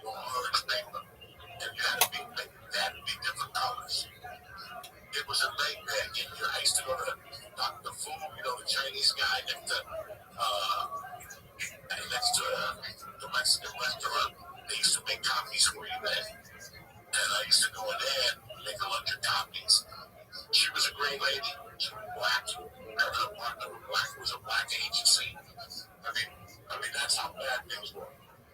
or orange paper, and you had to be different colors. It was a nightmare getting your. I used to go to Dr. Fu, the Chinese guy next to the Mexican restaurant. They used to make copies for you then. And I used to go in there and make a bunch of copies. She was a great lady. She was black. Her partner was black. It was a black agency. I mean, that's how bad things were.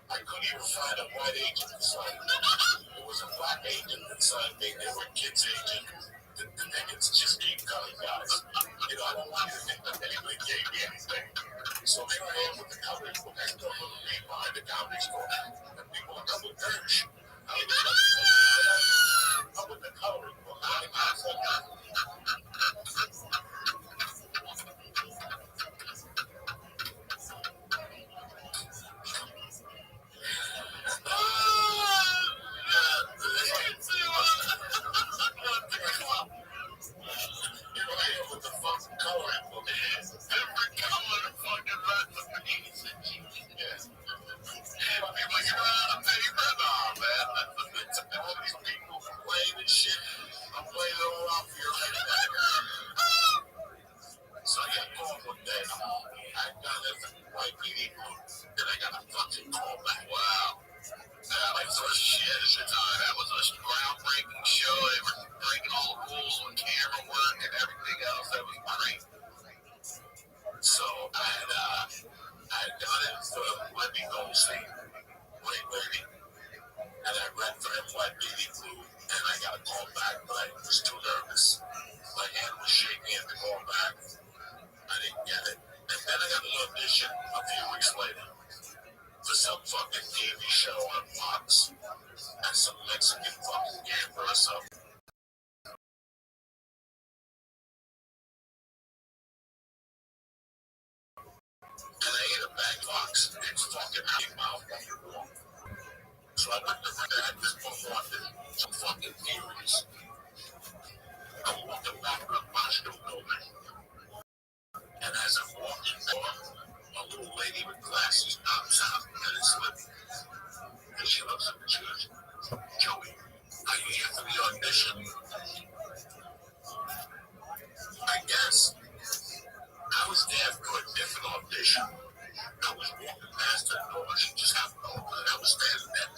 I couldn't even find a white agent inside. It was a black agent inside me. They were kids agent. The niggas just keep coming, guys. I don't want you to think that anybody gave me anything. So there I am with the coverage book. I still look me behind the comedy store. And people are double dirge. I'm with the coloring book. With the fucking coloring book. Every color the fucking recipes. Yeah. People get around a paper. Nah, man. All these people playing and shit. I'm playing it all off here. So I got called one day. I got it white meeting. Then I got a fucking call back. Wow. My first shit at the time. That was a groundbreaking show. They were breaking all the rules with camera work and everything else. That was great. So I had done it for Libby Goldstein, great lady, and I read for him White Beauty Blue, and I got a call back, but I was too nervous. My hand was shaking at the call back. I didn't get it. And then I got an audition a few weeks later for some fucking TV show on Fox and some Mexican fucking gambler or something. And I ate a bag box. It's fucking big mouth. So I went to that this wanted some fucking theories. I walked back to the Boston building. And as I'm walking door, a little lady with glasses pops out and it's Libby. And she looks at me and she goes, Joey, are you here for the audition? I guess I was there for a different audition. I was walking past her door, she just happened to open it. I was standing there.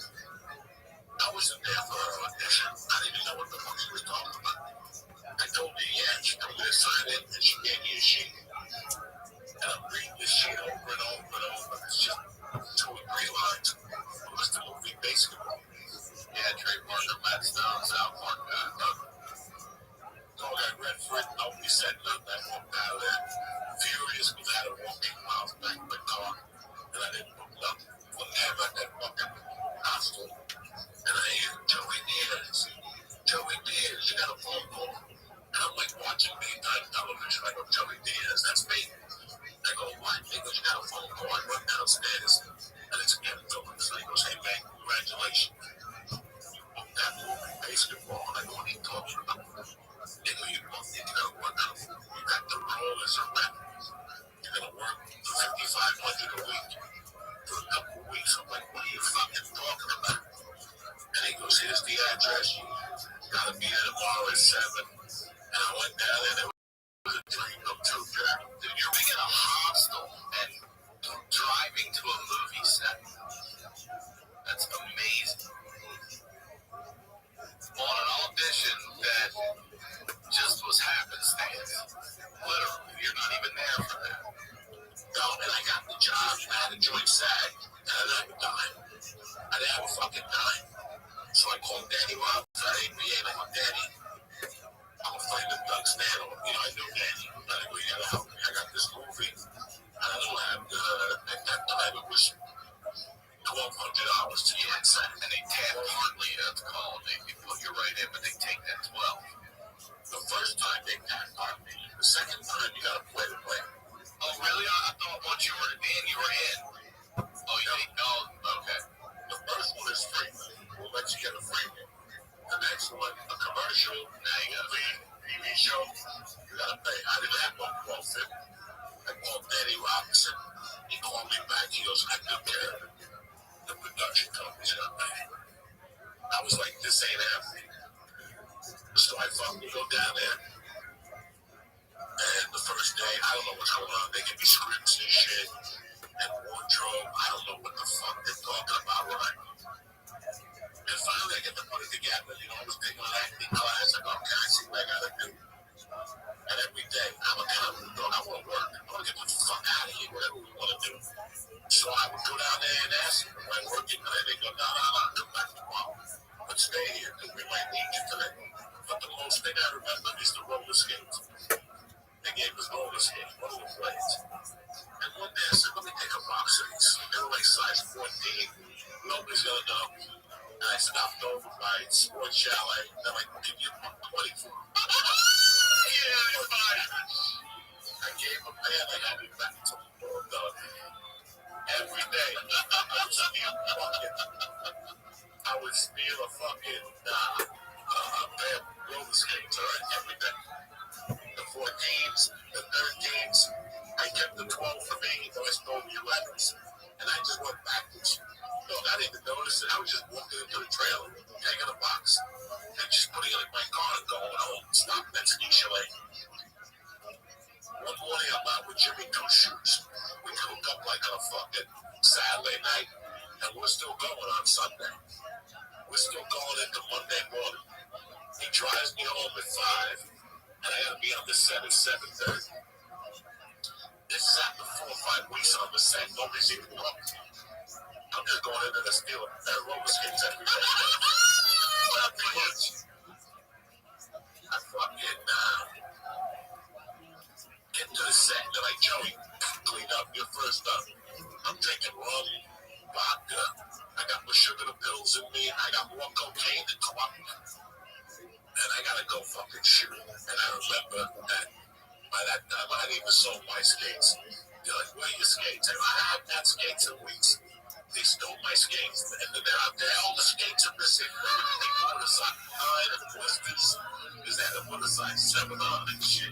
goes, I took care of it. The production company's got mad. I was like, this ain't happening. So I fucking go down there. And the first day, I don't know what's going on. They give me scripts and shit and wardrobe. I don't know what the fuck they're talking about, right? And finally, I get to put it together. You know, I was taking an acting class. I go, okay, I see what I gotta do. And every day, I'm a comedy dog. I want to work. I want to get the fuck out of here, whatever we want to do. So I would go down there and ask them, am I working today? They go, no, come back tomorrow. But stay here, because we might need you today. But the most thing I remember is the roller skates. They gave us roller skates, roller blades. And one day I said, let me take a box of these. They were like size 14. Nobody's going to know. And I stopped over by Sports Chalet. They're like, we'll give you $24. Yeah, fine. I gave a man that had me back to the every day. I would steal a fucking pair of roller skates, all right, every day. The 14s, the 13s, I kept the 12 for me, so I stole the 11s. And I just went backwards. Look, I didn't even notice it. I was just walking into the trailer, taking a box, and just putting it in my car and going home, stopping at Ski Chalet. One morning, I'm out with Jimmy Two Shoes. We hooked up like on a fucking Saturday night, and we're still going on Sunday. We're still going into Monday morning. He drives me home at 5, and I gotta be on the set at 7:30. This is after 4 or 5 weeks on the set. Nobody's even looked. I'm just going into the steel roller skates every day. Not too much. I fucking get to the set. They're like, Joey, clean up. You're first up. I'm drinking rum, vodka. I got my sugar pills in me. I got more cocaine than Columbia. And I gotta go fucking shoot. And I remember that by that time I hadn't even sold my skates. They're like, where are your skates? I haven't had skates in weeks. They stole my skates, and then they're out there. All the skates are missing. They put a size 9 and blisters. Because they had to put a size 7 on and shit.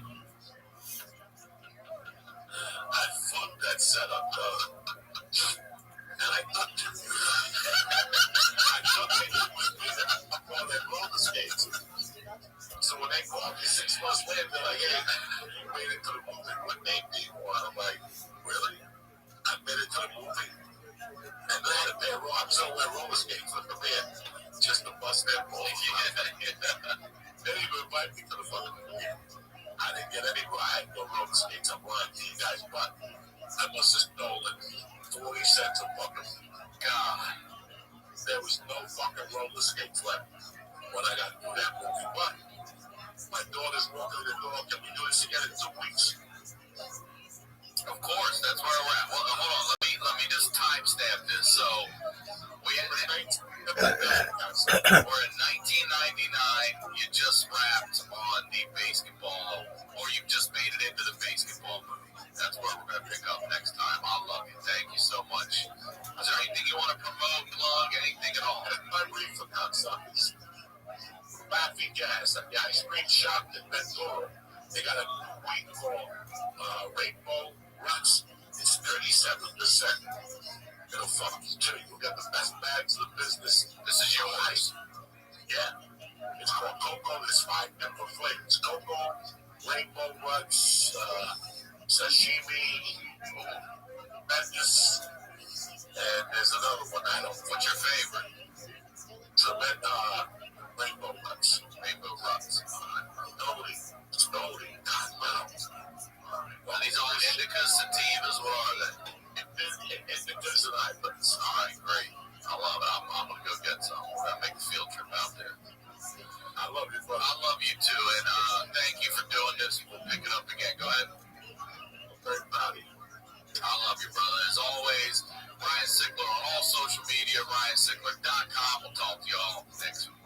I fucked that setup, and I ducked it. I ducked it. I called it roller skates. So when they called me 6 months later, they're like, hey, you made it to the movie. What name do you want? I'm like, really? I made it to the movie. And they had a pair of arms on wear roller skates with the man just to bust their balls. They didn't even invite me to the fucking movie. I didn't get any ride, no roller skates. I'm lying to you guys, but I must have stolen 40 cents a fucking God. There was no fucking roller skates left when I got through that movie. But my daughter's walking in the door. Can we do this again in 2 weeks? Of course, that's where we're at. Well, hold on, let me just timestamp this. So we're in 1999. You just wrapped on the basketball, or you've just made it into the basketball movie. That's where we're gonna pick up next time. I love you. Thank you so much. Is there anything you want to promote, plug, anything at all? My reefer cocksuckers. Baffy Gas at the ice cream shop in Ventura. They got a weed called Rainbow Ruts. It's 37%. It'll fuck you too. You got the best bags of the business. This is your ice. Yeah. It's called Cocoa. There's 5 different flavors. Cocoa, Rainbow Ruts, Sashimi, Memphis, and there's another one. I don't. What's your favorite? Rainbow Ruts. Rainbow Ruts. Stoli. God knows. Well, these are indicas, sativas, what are they? Indicas and islands. All right, great. I love it. I'm going to go get some. We're going to make a field trip out there. I love you, brother. I love you too, and thank you for doing this. We'll pick it up again. Go ahead. Very proud of you. I love you, brother. As always, Ryan Sickler on all social media, RyanSickler.com. We'll talk to you all next week.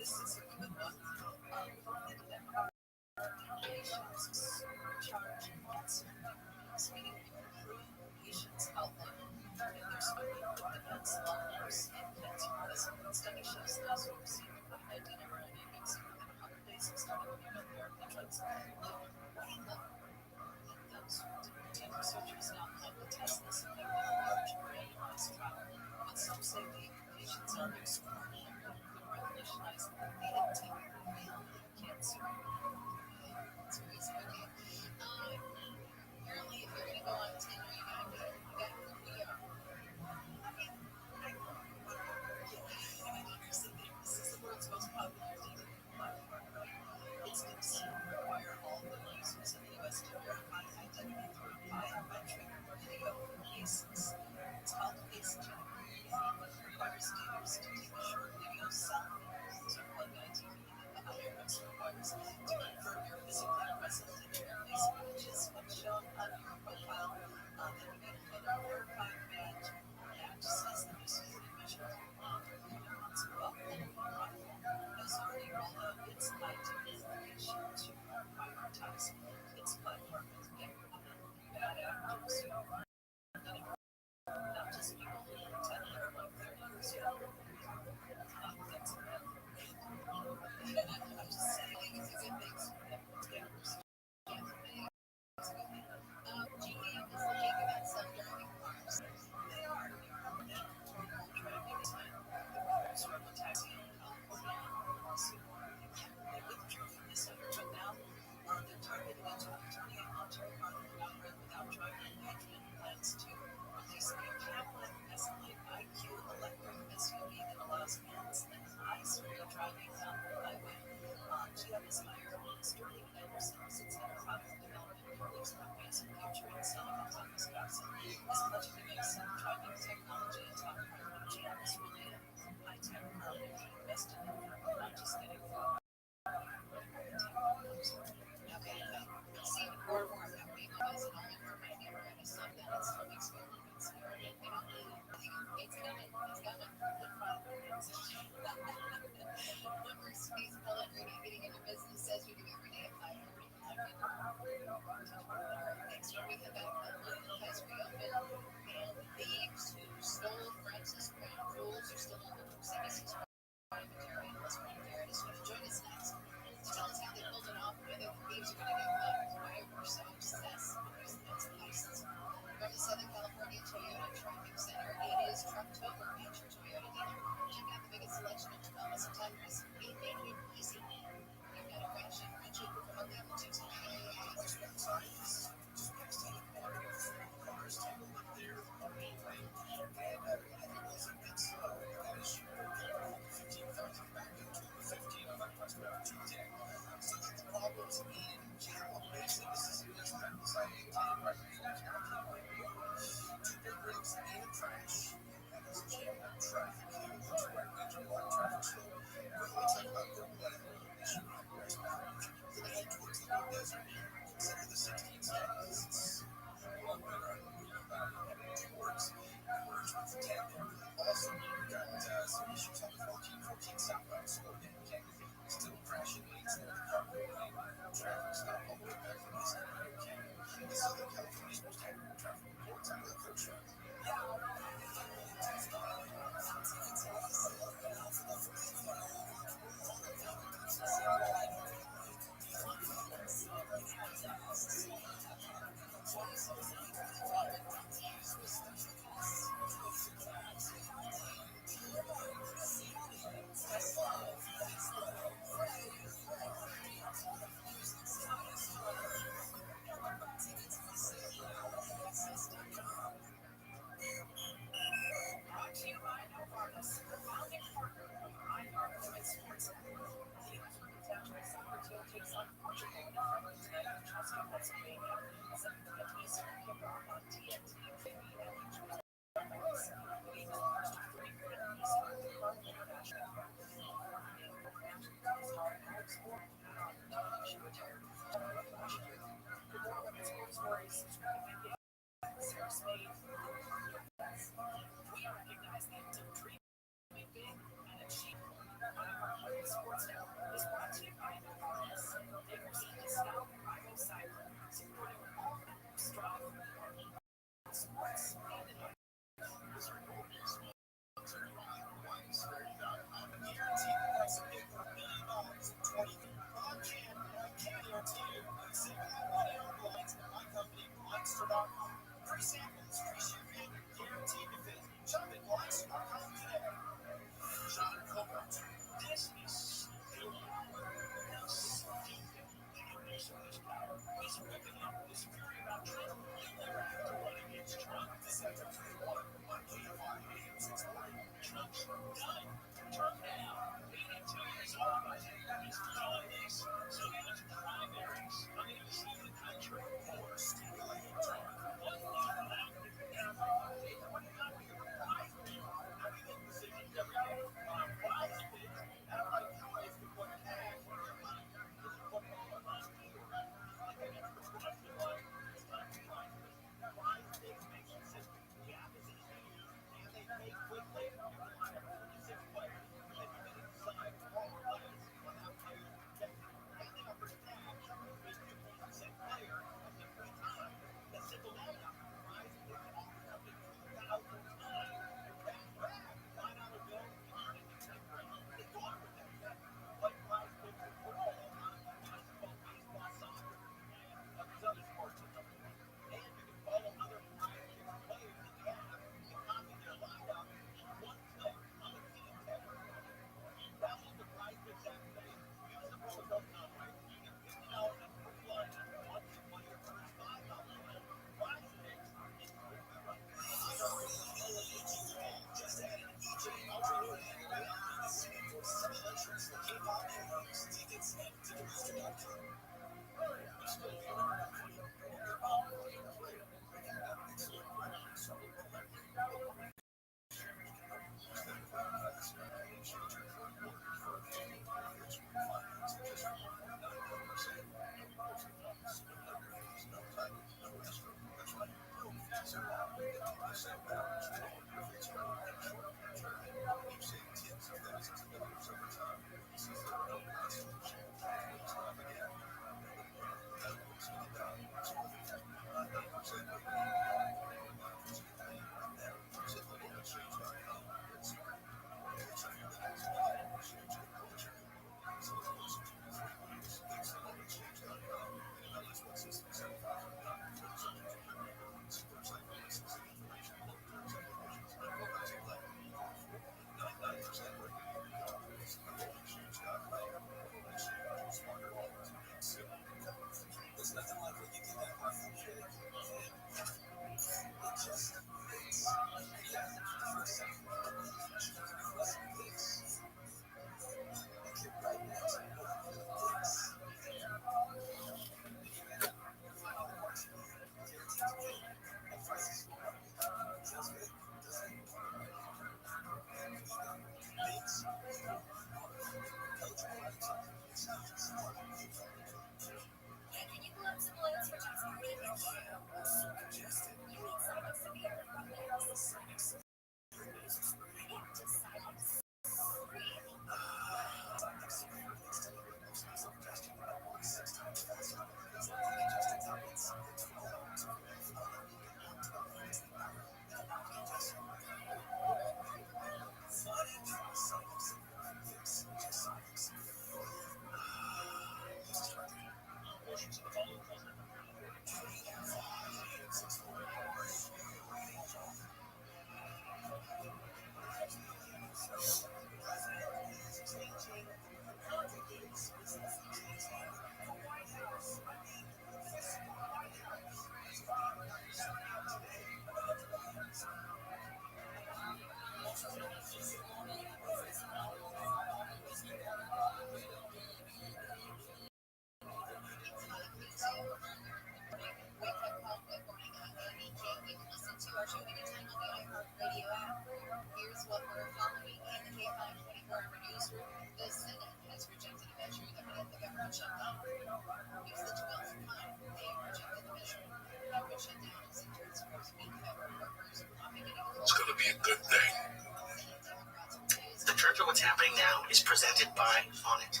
happening now is presented by On It.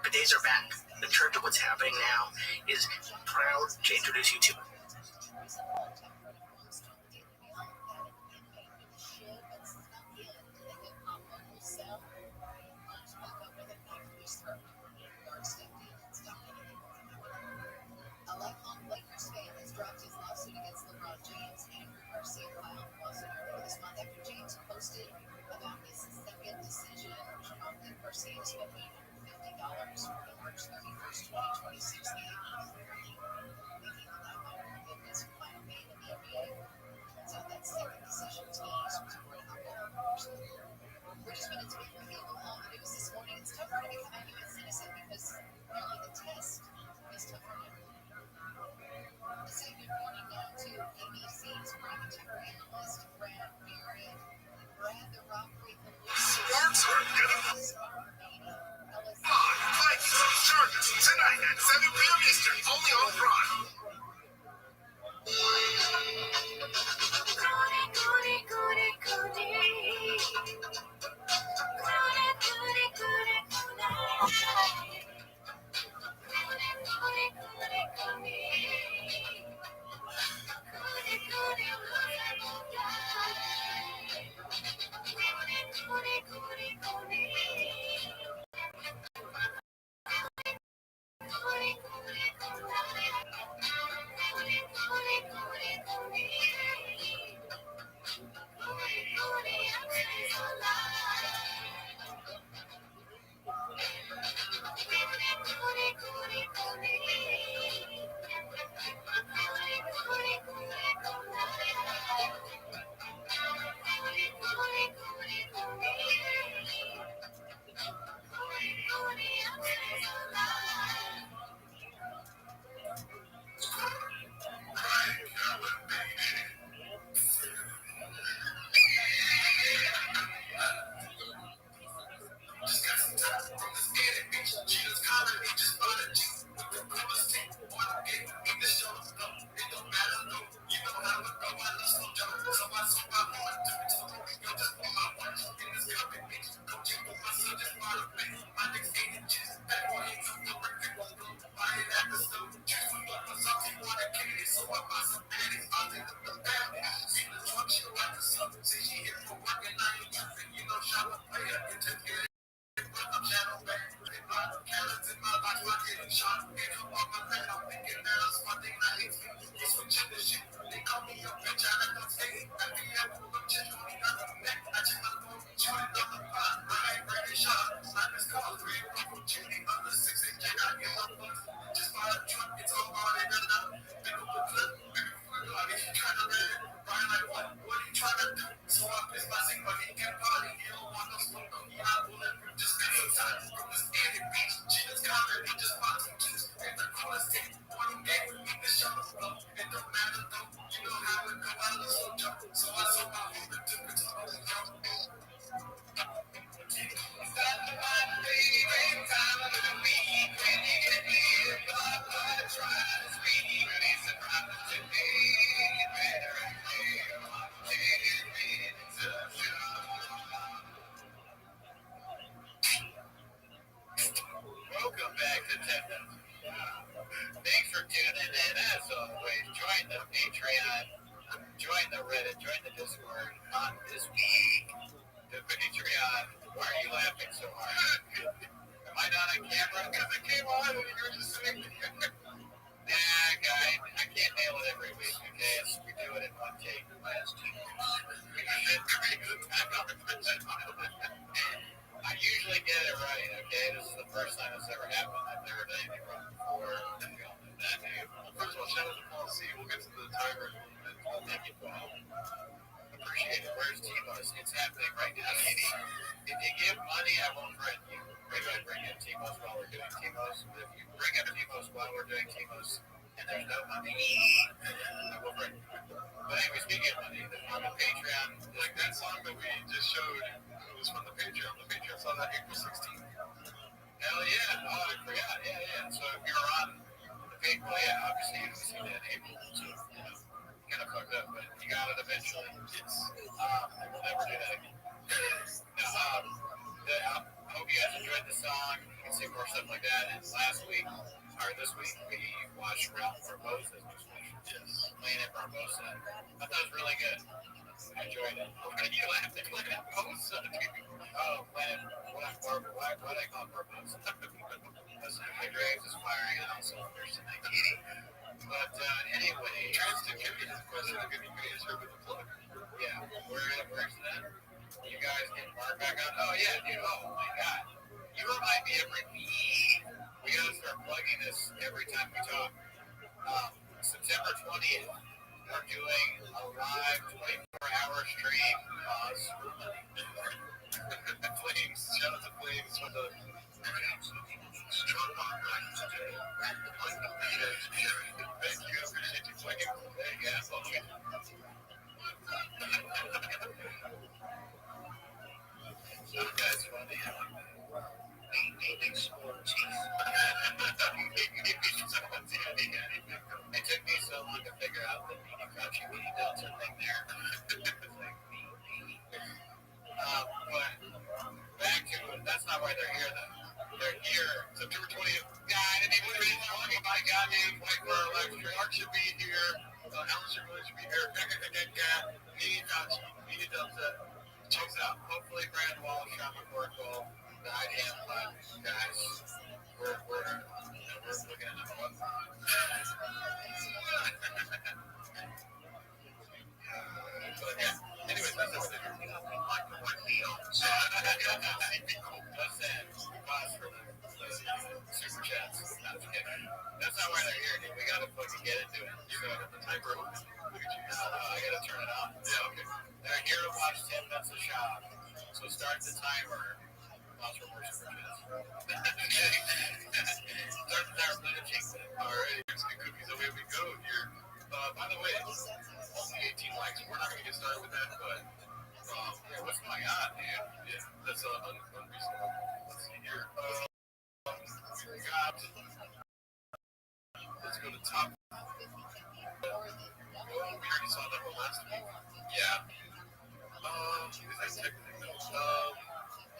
Bidets are back. The Church of What's Happening Now is proud to introduce you to A lifelong Lakers fan has dropped his lawsuit against LeBron James. Andrew Garcia filed a lawsuit earlier this month after James posted about his second decision, which prompted Garcia to spend $850 for the March 31st, 2026 game, making the lifelong forgiveness for final game in the NBA. Turns out that second decision tease was more than alcohol. We're just minutes away from being on the news this morning. It's tougher to become a U.S. citizen because apparently the test is tougher now. Say good morning now to ABC's primetime analyst, Brad Barrett. Brad, the Rock Sports are good. Vikings Chargers tonight at 7 p.m. Eastern, only on Prime. Welcome back to Tendon. Thanks for tuning in. As always, join the Patreon, join the Reddit, join the Discord on this week. The Patreon. Why are you laughing so hard? Am I not on camera? Because it came on and you were just sitting there. Nah, guy, I can't nail it every week, okay? We do it in one take last week. I usually get it right, okay? This is the first time it's ever happened. I've never done anything wrong before. First of all, shout out to Paul C. We'll get to the timer in a little bit. Thank you, Paul. Appreciate it. Where's Timos? It's happening right now. If you give money, I won't friend you. Maybe I bring in Timos while we're doing Timos. But if you bring up Timos while we're doing Timos and there's no money, I will friend you. But anyway, speaking of money, on the Patreon, like that song that we just showed, it was from the Patreon. The Patreon saw that April 16th. Hell yeah. Oh, I forgot. Yeah. So if you're on the Patreon, well, yeah, obviously you didn't see that in April. So, you know, kind of fucked up, but you got it eventually. We'll never do that again. I hope you guys enjoyed the song. You can see more stuff like that. And last week, or this week, we watched Ralph Barbosa's new special. Yes. Playing at Barbosa. I thought it was really good. I enjoyed it. Why do you laugh at Planet Barbosa? Oh, Planet. Why do I call it Barbosa? Listen, my Graves is firing on all cylinders tonight, Katie. But anyway, Transton Kimmy has a question. I'm going to be here with the plug. Yeah, where's that? You guys get Mark back on? Oh, yeah, dude. Oh, my God. You remind me every week. We got to start plugging this every time we talk. September 20th, we're doing a live 24-hour stream. Pause for money. Flames. Shout out to Flames for the strong rock night today. Thank you. Appreciate you plugging. Yeah, okay. That's funny. Maybe small teeth. It took me so long to figure out the meaning crouching meaning delta thing there. But back to it. That's not why they're here, though. They're here September 20th. God, I didn't even read it. My goddamn white bar lecture. Mark should be here. Alan should be here. Meaning delta. Checks out. Hopefully, Brad Walsh, Sean McCorkle, guide him, but guys, we're looking at number one. But yeah, anyways, that's what they're doing. Like the one Leons. Listen, pause for the super chats. That's not why they're here, dude. We gotta fucking get into it. You got the timer on. Look at you. I gotta turn it on. Yeah, okay. They're here to watch 10 minutes of shop. So start the timer. Pause for more super chats. Start the timer. Play the cheek. Alright, here's the cookies. Away we go here. By the way, only 18 likes. We're not gonna get started with that, but yeah, what's going on, man? Yeah, that's unreasonable. Let's see here. Let's go to top. We already saw that one last week. Yeah. Is that technical?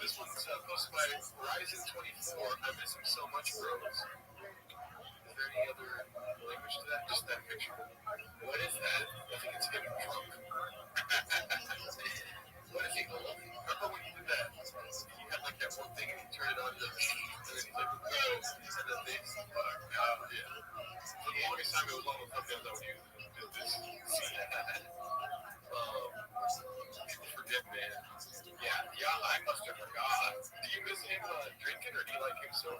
This one's posted by Horizon24. I'm missing so much, bros. Is there any other language to that? Just that picture. What is that? I think it's him drunk. What is he? Remember when you did that? You had like that one thing and you turn it on to the machine, and then he's like, oh, and then this. Yeah. For the longest time, it was almost something that would use this scene. Forget, man. Yeah, I must have forgot. Do you miss him drinking, or do you like him sober?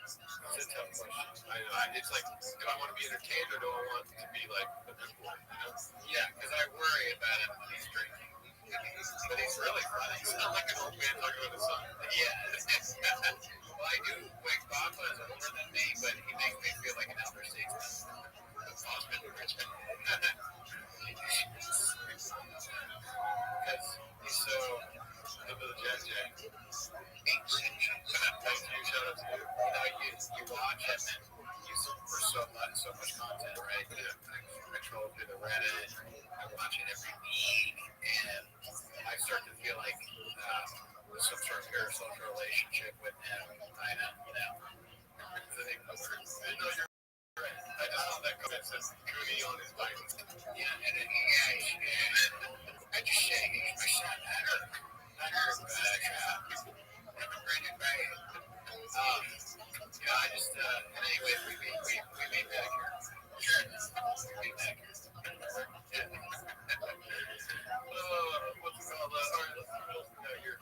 It's a tough question. I know. It's like, do I want to be entertained, or do I want to be like a good boy? You know? Yeah, because I worry about him when he's drinking. But he's really funny. He's not like an old man talking about his son. Yeah. Well, I do. Wait, Papa is older than me, but he makes me feel like an elder statesman. Osmond Richmond. Because he's so into the Jack Jack. 8 centuries. Thank you. Shout out to you. You watch him and you for so much content, right? I troll through the Reddit. I watch it every week, and I start to feel like some sort of parasocial relationship with him. I know. I think no, you're right. I just saw that comment that says Cooney on his bike. Yeah, and then I just say he's my son. I heard I just anyway, we made that here. Sure. We made that here. What's it called? Alright, let's see what else we got here.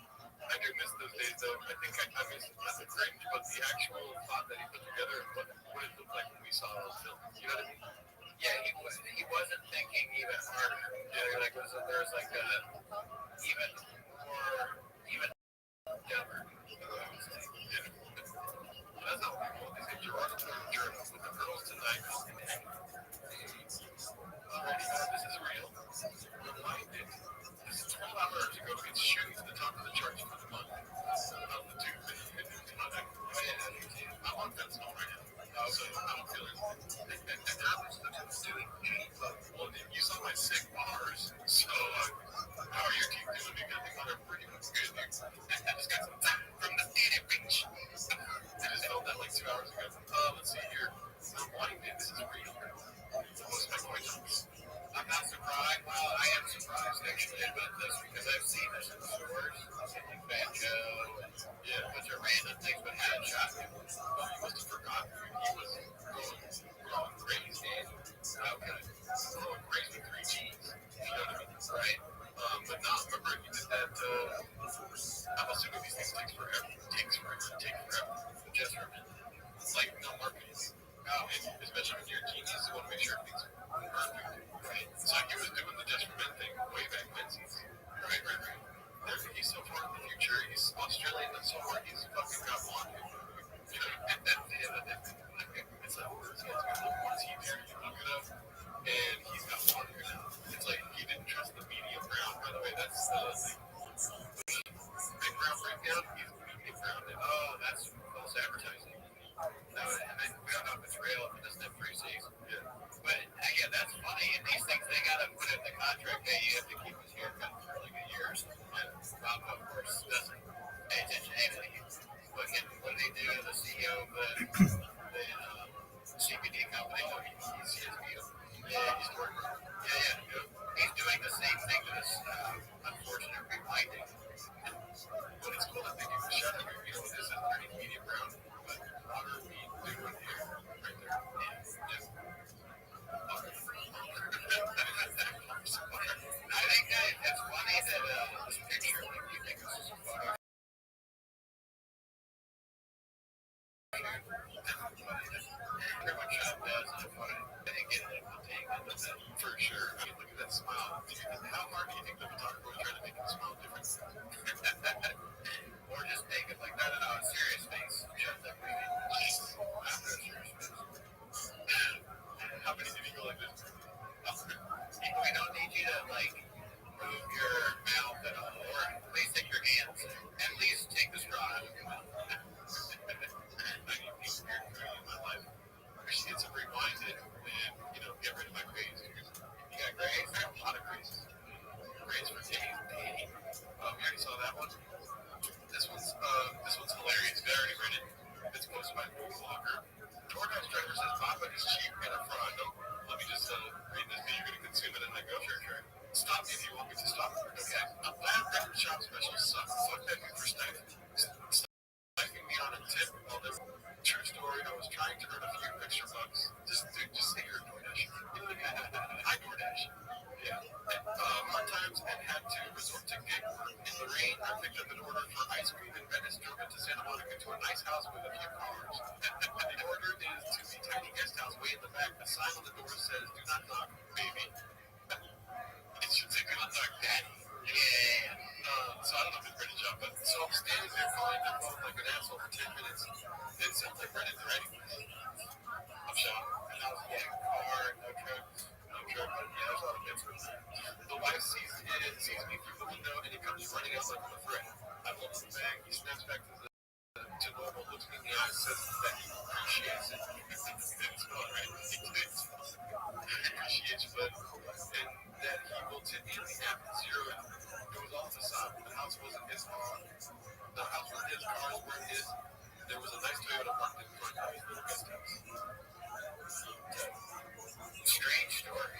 I do miss those days though. I think I miss not the cringe, but the actual thought that he put together and what it looked like when we saw it on film. You know what I mean? Yeah, he wasn't thinking even harder. Yeah, like there was like even He found it. Oh, that's false advertising. No, and then we don't know if it's real, if it doesn't have 3Cs. Yeah. But yeah, that's funny. And these things, they gotta put in the contract. Hey, you have to keep his haircut for like a year or something. Yeah. Of course, doesn't pay attention to anything. But what they do, the CEO of the CBD company, he's his deal. Yeah, he's working. Yeah. He's doing the same thing to this unfortunate rewinding. But it's cool that they give a shout out here. You know what this is? Underneath medium brown. But water, weed, liquid hair. Right there. Yeah. I think it's funny that this picture, like, you think this is a photo. Everyone shop does, and I didn't get it for sure. I mean, look at that smile. How hard do you think the photographer was trying to make him smile different? Or just make it like, no, a serious face. Yeah, definitely. After a serious face. How many did you go like this? We don't need you to, like, move your mouth at all. Or at least take your hands. At least take the straw out of your mouth. I need these weird food in my life. I should get some rewinded and, get rid of my grays. You got grays? I have a lot of grays. Grays for days. You already saw that one? This one's hilarious. I already read it. It's posted by Google Locker. DoorDash driver says Papa is cheap and a fraud. Let me just read this. You're going to consume it and then go, sure. Stop me if you want me to stop. Okay. A bad record shop special sucks. Fuck that dude for sniping me on a tip. True story. I was trying to earn a few extra bucks. Just say you're a DoorDash. Hi, DoorDash. Yeah. Hard times and had to resort to gig work. In the rain, I picked up an order for ice cream in Venice, drove into Santa Monica to a nice house with a few cars. The order is to the tiny guest house way in the back. The sign on the door says, "Do not knock, baby." It should say, "Do not knock, daddy." Yeah. So I don't know if it's ready to jump, but so I'm standing there calling their phone like an asshole for 10 minutes. It sounds like Reddit's ready. I'm shocked. And I was getting a car, no truck, but yeah, there's a lot of difference. The wife sees me through the window, and he comes running out like a threat. I hold him back, he snaps back to normal, looks me in the eye, says that he appreciates it. It's fun, right? He appreciates you, but and that he will tip me in the app at 0. It was all facade. The house wasn't his car. The house was his, cars weren't his. There was a nice Toyota parked in front of his little guest house. Strange story.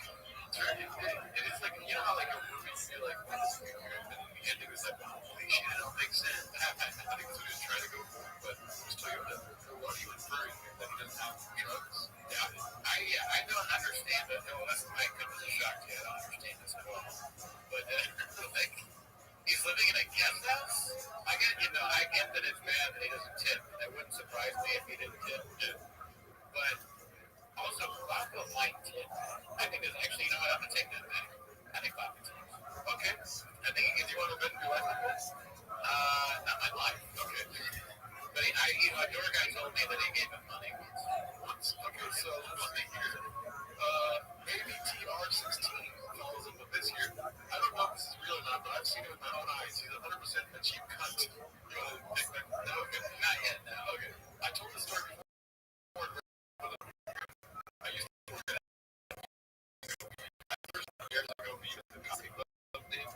It is like, how like a movie, you feel like, what is it? And then the ending was like, holy shit, it don't make sense. I think that's what he was trying to go for, but it was Toyota. What are you inferring here? That he doesn't have trucks? Yeah, I don't understand that. No, that's my come as a shock to you. I don't understand this at all. But, like, he's living in a guest house? I get that it's bad that he doesn't tip. That wouldn't surprise me if he didn't tip. But also, Papa might tip. I think there's actually, what? I'm going to take that back. I think Papa tips. Okay. I think he gives you one of the best not my life. Okay. But a door guy told me that he gave him money once. Okay, so let's see here. Maybe TR16 follows him with this here. I don't know if this is real or not, but I've seen it with my own eyes. He's 100% a cheap cunt. You want to take that? No, okay. Not yet, no. Okay. I told the story before. I used to work at years ago, we used the coffee club name.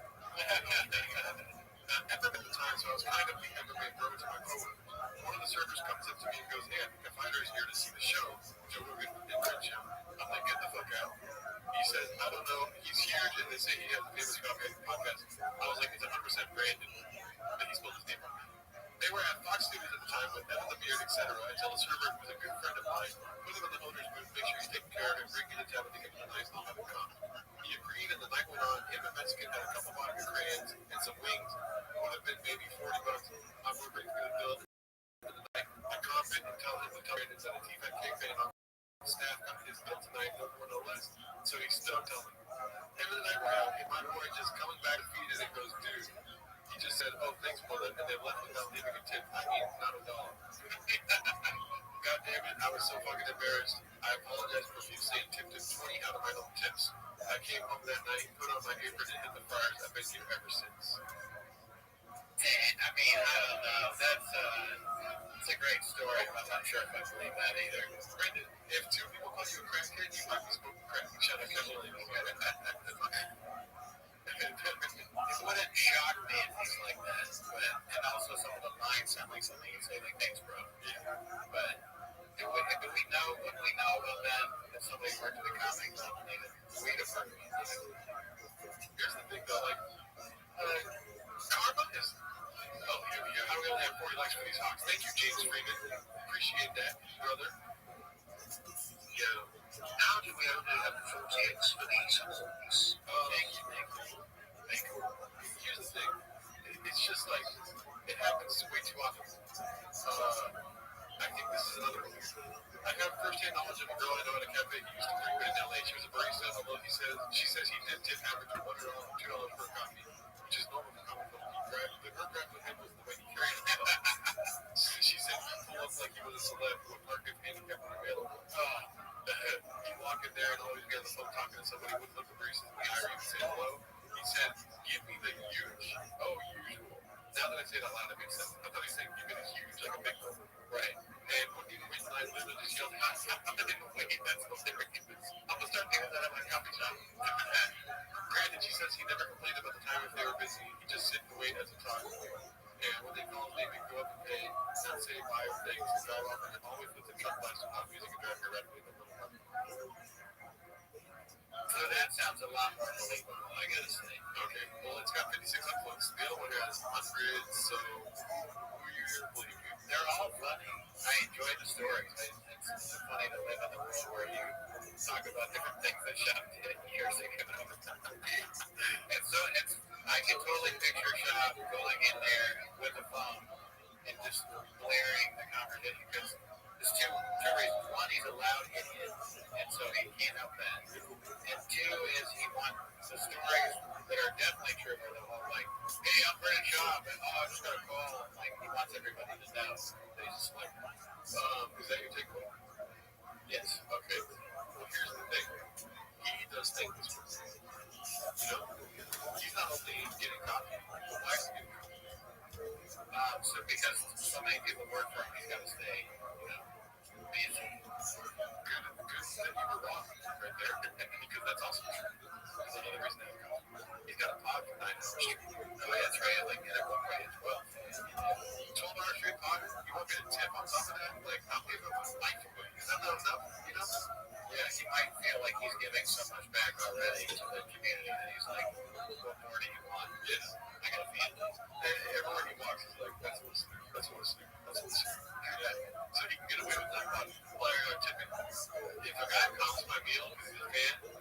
At the time, so I was kind of the MMA bro to my coworkers. One of the servers comes up to me and goes, "Hey, if Fighter's here to see the show, Joe Rogan and Red Show." I'm like, "Get the fuck out." He says, "I don't know. He's here, and they say he has a famous coffee podcast." I was like, "He's 100% Brandon." But he spelled his name wrong. They were at Fox Studios at the time with Evan the Beard, etc. I tell the server, who's a good friend of mine, put him in the owner's booth, make sure he's taken care of, and bring him into having to give him a nice little have a coffee. He agreed, and the night went on. Him and Mexican had a couple vodka crayons and some wings. Would have been maybe $40. I'm ordering for the bill. I comment and tell him to tell Brandon that a T-Fat campaign on staff got his bill tonight, no more, no less. So he's still telling me. End of the night we're out, and my boy just coming back to feed it and goes, "Dude." He just said, "Oh, thanks, brother," and they left without leaving a tip. I mean, not a dollar. God damn it, I was so fucking embarrassed. I apologize profusely and tipped him 20 out of my own tips. I came home that night, put on my apron, and hit the fires. I've been here ever since. I mean, I don't It's a great story. I'm not sure if I believe that either. Brandon, if two people call you a crackhead, you might be smoking crack. Shut up, it wouldn't shock me if he's like that. But, and also some of the lines sound like something you'd say, like, thanks, bro. Yeah. But if we know what we know about them, if somebody worked in the comedy company, we'd have heard of it. Here's the thing, though, like, karma is... Oh, yeah, I only have 40 likes for these hawks. Thank you, James Freeman. Appreciate that, brother. Yeah. How do we only have 40 for these hawks? Thank you. Here's the thing. It's just like, it happens way too often. I think this is another one. I have first-hand knowledge of a girl I know at a cafe who used to drink in LA. She was a barista, although she says he did tip average $100 for a coffee, which is normal for common folk. Her grab with him was the way he carried it. She said he pulled up like he was a celeb who would park if handicapped and available. You walk in there and always be on the phone talking to somebody with the baristas in the area and say hello. He said, give me the huge. Oh, usual. Now that I say it out loud, it makes sense. I thought he said, give me the huge, like a big one. Right. And when I literally just yelled, wait, that's hilarious. I'm going to start doing that at my coffee shop. Granted, she says he never complained about the time if they were busy. He just sit and wait as a talk. And when they call him, they go up and pay, not say bye or things, and drive off, and always with the truck blasting loud music and drive directly to the little market. So that sounds a lot more believable, I gotta say. Okay, well, it's got 56 uploads. The other one has 100, so who you believe? They're all funny. I enjoy the stories. It's funny to live in the world where you talk about different things that Shop did years ago. And so I can totally picture Shop going in there with a phone and just blaring the conversation because there's two reasons. One, he's a loud idiot, and so he can't help that. And two is he wants the stories that are definitely true for the whole, like, hey, I'm Brandon Shaw, and I just got a call, and like he wants everybody to know. They just like, is that your takeaway? Yes. Okay. Well, here's the thing. He does think this way. You know, he's not only getting coffee, but why is he getting coffee? So because so many people work for him, he's got to stay, you know, busy. Good that you were wrong right there, because that's also true. There's another reason to have coffee. He's got a pod for 9 hours straight. Oh, yeah, that's right. Like, at one point as well. 12 hours straight pod, you won't get a tip on top of that? Like, I'll give him a life away. Is that not enough? You know? Yeah, he might feel like he's giving so much back already to the community that he's like, what more do you want? Yes, I got a family. Everywhere he walks, he's like, that's what's new. Yeah. So he can get away with that pod. Well, you're tipping. If a guy comes to my meal because he's a fan,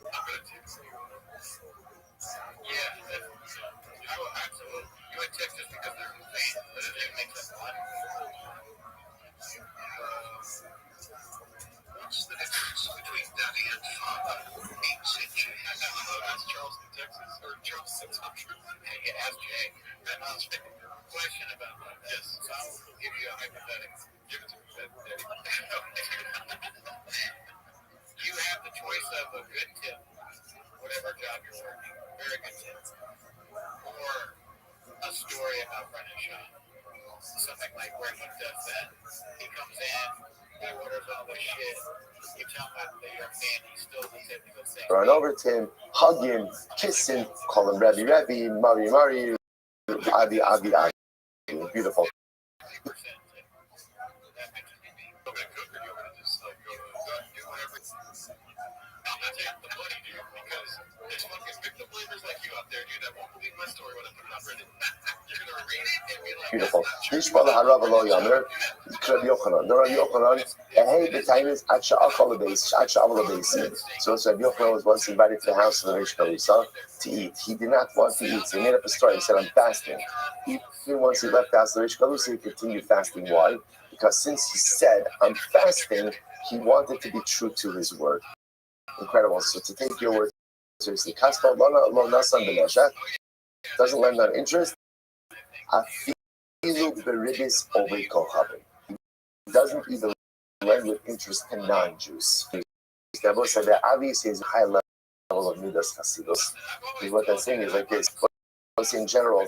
I'm going to tip him. Yeah, I will absolutely. You would tip just because they're a fan, but it makes us money. What's the difference between daddy and father? 8 inches. That's Charleston, Texas, or Charleston, Hey, ask Jay. Question about that. Yes, so I'll give you a hypothetical. Give it to me, Daddy. You have the choice of a good tip, whatever job you're working, very good tip, or a story about Brendan Shaw. Something like where he does that. He comes in, he orders all the shit. You tell him that you're a fan, he still the tip because they run over to him, hug him, kiss him, call him Rabbi, Mari, Abi. Beautiful. Beautiful. Nishbala Harav Lo Yamer, Rabbi Yochanan. The Rabbi Yochanan, hey, the time is Aksha Akala Base, Aksha Avala Base. So Rabbi Yochanan was once invited to the house of the Rish Kalusa to eat. He did not want to eat, so he made up a story. He said, I'm fasting. Even once he left the house of the Rish Kalusa, he continued fasting. Why? Because since he said, I'm fasting, he wanted to be true to his word. Incredible. So to take your word seriously, Kaspa Lo Nasan B'Nesha doesn't lend on interest. He doesn't even lend with interest to non-Jews. Gabo said that obviously is a high level of Midas Chasidus. What they're saying is like this. In general,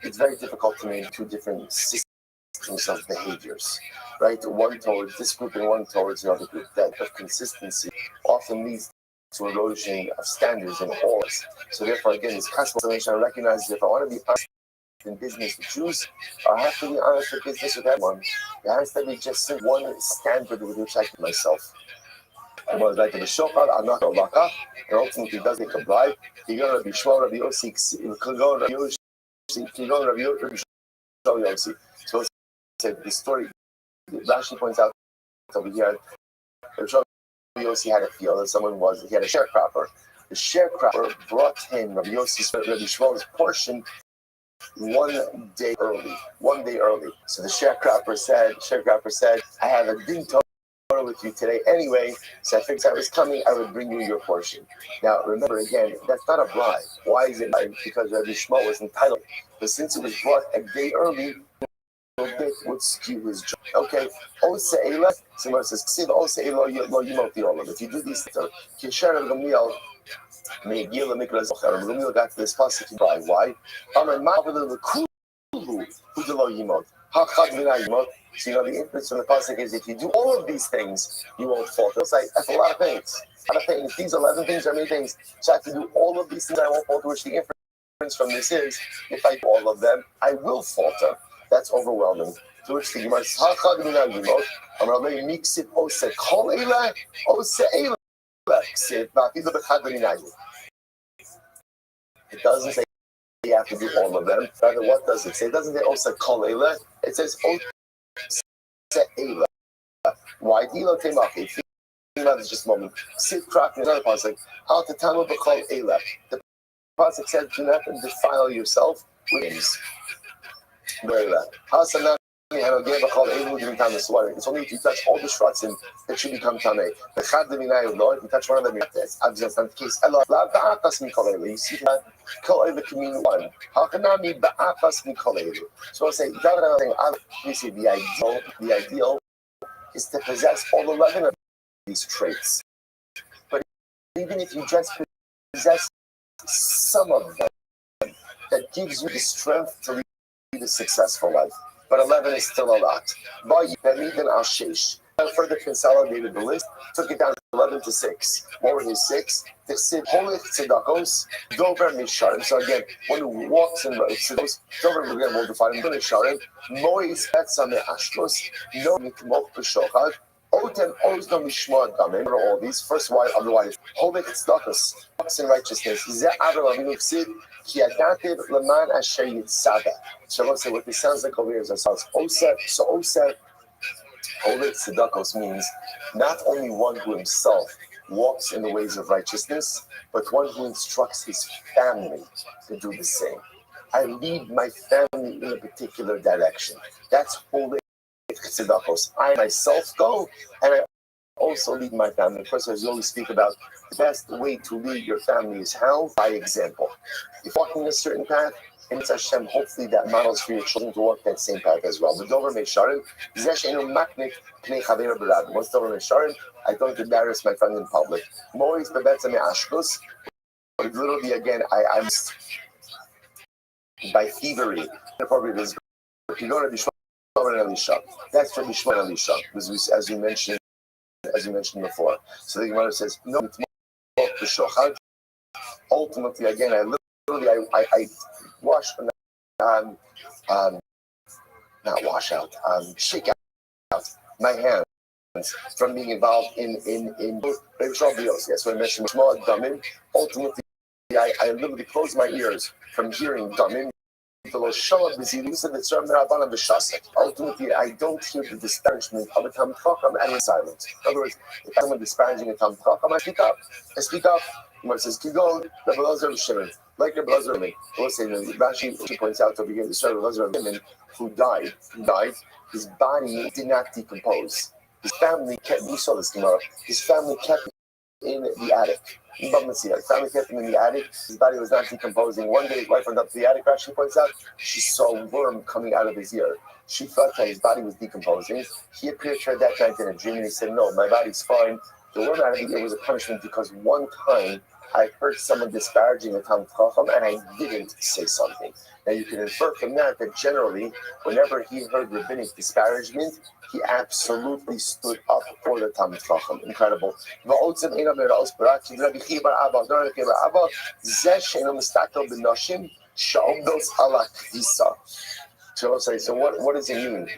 it's very difficult to name two different systems of behaviors, right? One towards this group and one towards the other group. That of consistency often leads to erosion of standards and laws. So therefore, again, this constellation recognizes if I want to be honest in business with Jews, I have to be honest with business with everyone. There has to be just one standard with which I keep myself. I was like the shofar, I'm not a laka, and ultimately does take a bribe. You go to Rabbi Shmuel, Rabbi Yossi, you can go to Rabbi Yossi. So the story, Rashi points out over here, Rabbi Yossi had a field, and he had a sharecropper. The sharecropper brought him Rabbi Shmuel's portion 1 day early. So the sharecropper said, I have a din Torah with you today anyway, so I figured I was coming, I would bring you your portion. Now remember again, that's not a bribe. Why is it bribe? Because Rabbi Shmuel was entitled. But since it was brought a day early, it would skew his job. Okay, Ose'ela, someone says, if you do these things, Kisher of Gamliel, Gamliel got to this pasuk, why? So the inference from the pasuk is if you do all of these things, you won't falter. It's like, that's a lot of things. These 11 things are many things. So I have to do all of these things, I won't falter, which the inference from this is, if I do all of them, I will falter. That's overwhelming. To which the Gemara says, it doesn't say you have to do all of them. Rather, what does it say? It doesn't say Osa Kol Eila. It says Osa Eila. Why? Dilo Temaki. It's just a moment. Sit crack in another pasuk. Al Tatamu B'Kol Eila. The pasuk says, do not defile yourself with things. It's only if you touch all the shratzim that should become tamei. If you touch one of them, that's not the case. You see that kol eila can mean one. How can that mean ba'afas mikol eila? So I say, the ideal is to possess all 11 of these traits. But even if you just possess some of them, that gives you the strength to lead a successful life. But 11 is still a lot. I further consolidated the list, took it down to 11 to 6. What were his 6? The Sid Holich Tzedakos, Dover Misharim. So again, one who walks in Tzedakos, Dover again will define him, Misharim, Mois Betzame Ashkos, No Mikmok B'Shochad, Otem Oz No Mishmor Damim. All these. First, why? Otherwise, Holich Tzedakos, walks in righteousness. Ze Adar Avinu Sid, Ki Adativ Leman Asher Yitzada. So let's say what this sounds like over here is ourselves. Oseh, so Oseh, Holich Tzedakos means not only one who himself walks in the ways of righteousness, but one who instructs his family to do the same. I lead my family in a particular direction. That's Holich Tzedakos. I myself go, and I also lead my family. Of course, as you always speak about, the best way to lead your family is how? By example. If walking a certain path, and it's Hashem, hopefully that models for your children to walk that same path as well. But Dover Mesharim, what's Dover Mesharim? I don't embarrass my friend in public. Mois Bebetzame Ashkus, but literally again, I'm by thievery. Appropriate is if you go to Bishmar and Elisha. That's for Bishmar and Elisha, as you mentioned before. So the Gemara says, no, ultimately, again, I wash, shake out my hands from being involved in Yes, so I mentioned small damim. Ultimately, I literally close my ears from hearing damim. Ultimately, I don't hear the disparagement of a Talmid Chacham and in silence. In other words, if someone disparaging a Talmid Chacham, I speak up. When it says Kigon, Rabbi Lazar Shimon, like Rabbi Lazar Shimon, we'll say Rashi points out over here the story of Rabbi Lazar Shimon who died. His body did not decompose. His family kept. We saw this tomorrow. His family kept in the attic. His family kept him in the attic. His body was not decomposing. One day his wife went up to the attic. Rashi points out she saw a worm coming out of his ear. She thought that his body was decomposing. He appeared to her that night in a dream, and he said, "No, my body's fine." The worm out of the ear was a punishment because one time I heard someone disparaging the Talmud Chacham and I didn't say something. Now you can infer from that generally, whenever he heard rabbinic disparagement, he absolutely stood up for the Talmud Chacham. Incredible. So what does it mean?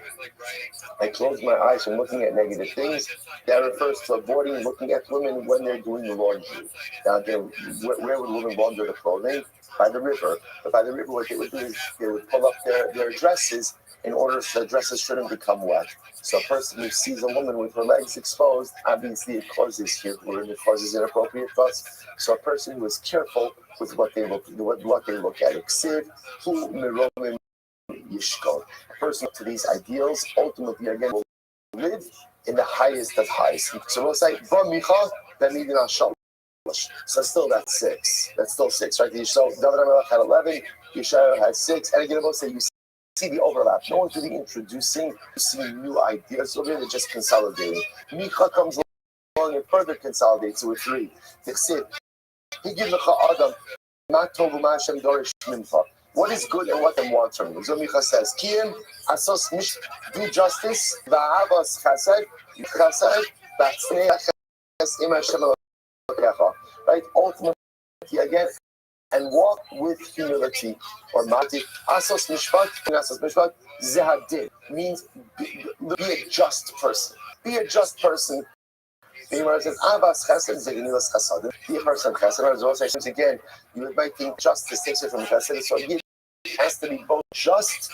I close my eyes from looking at negative things. That refers to avoiding looking at women when they're doing the laundry. Now, where would women launder the clothing? By the river. But by the river, what they would do is they would pull up their dresses in order so the dresses shouldn't become wet. So a person who sees a woman with her legs exposed, obviously it causes inappropriate thoughts. So a person who is careful with what they look at. Ksiv, hu miromim yishkol. A person to these ideals ultimately again will live in the highest of highs. So we'll say, Ba Micha, then even on Shalosh. So still that's 6. That's still 6, right? So David HaMelech had 11, Yeshua had 6, and again we'll say you see the overlap. No one's really introducing, you see new ideas. So really just consolidating. Micha comes along and further consolidates with 3. He gives the Adam, Ma Tov U'ma Hashem Dorish Mincha. What is good and what they want from you? So Micha says, Kiyim asos mish, do justice, va'avas chesed, v'atznei ches im Hashem elokecha. Right? Ultimately, again, and walk with humility. Or mati, asos mishpat, zehadin, means be a just person. Be a just person. The Gemara says, Avas chesed zeginilas chesed. Be a person chesed. As well as again, you might think justice takes it from chesed. So he has to be both just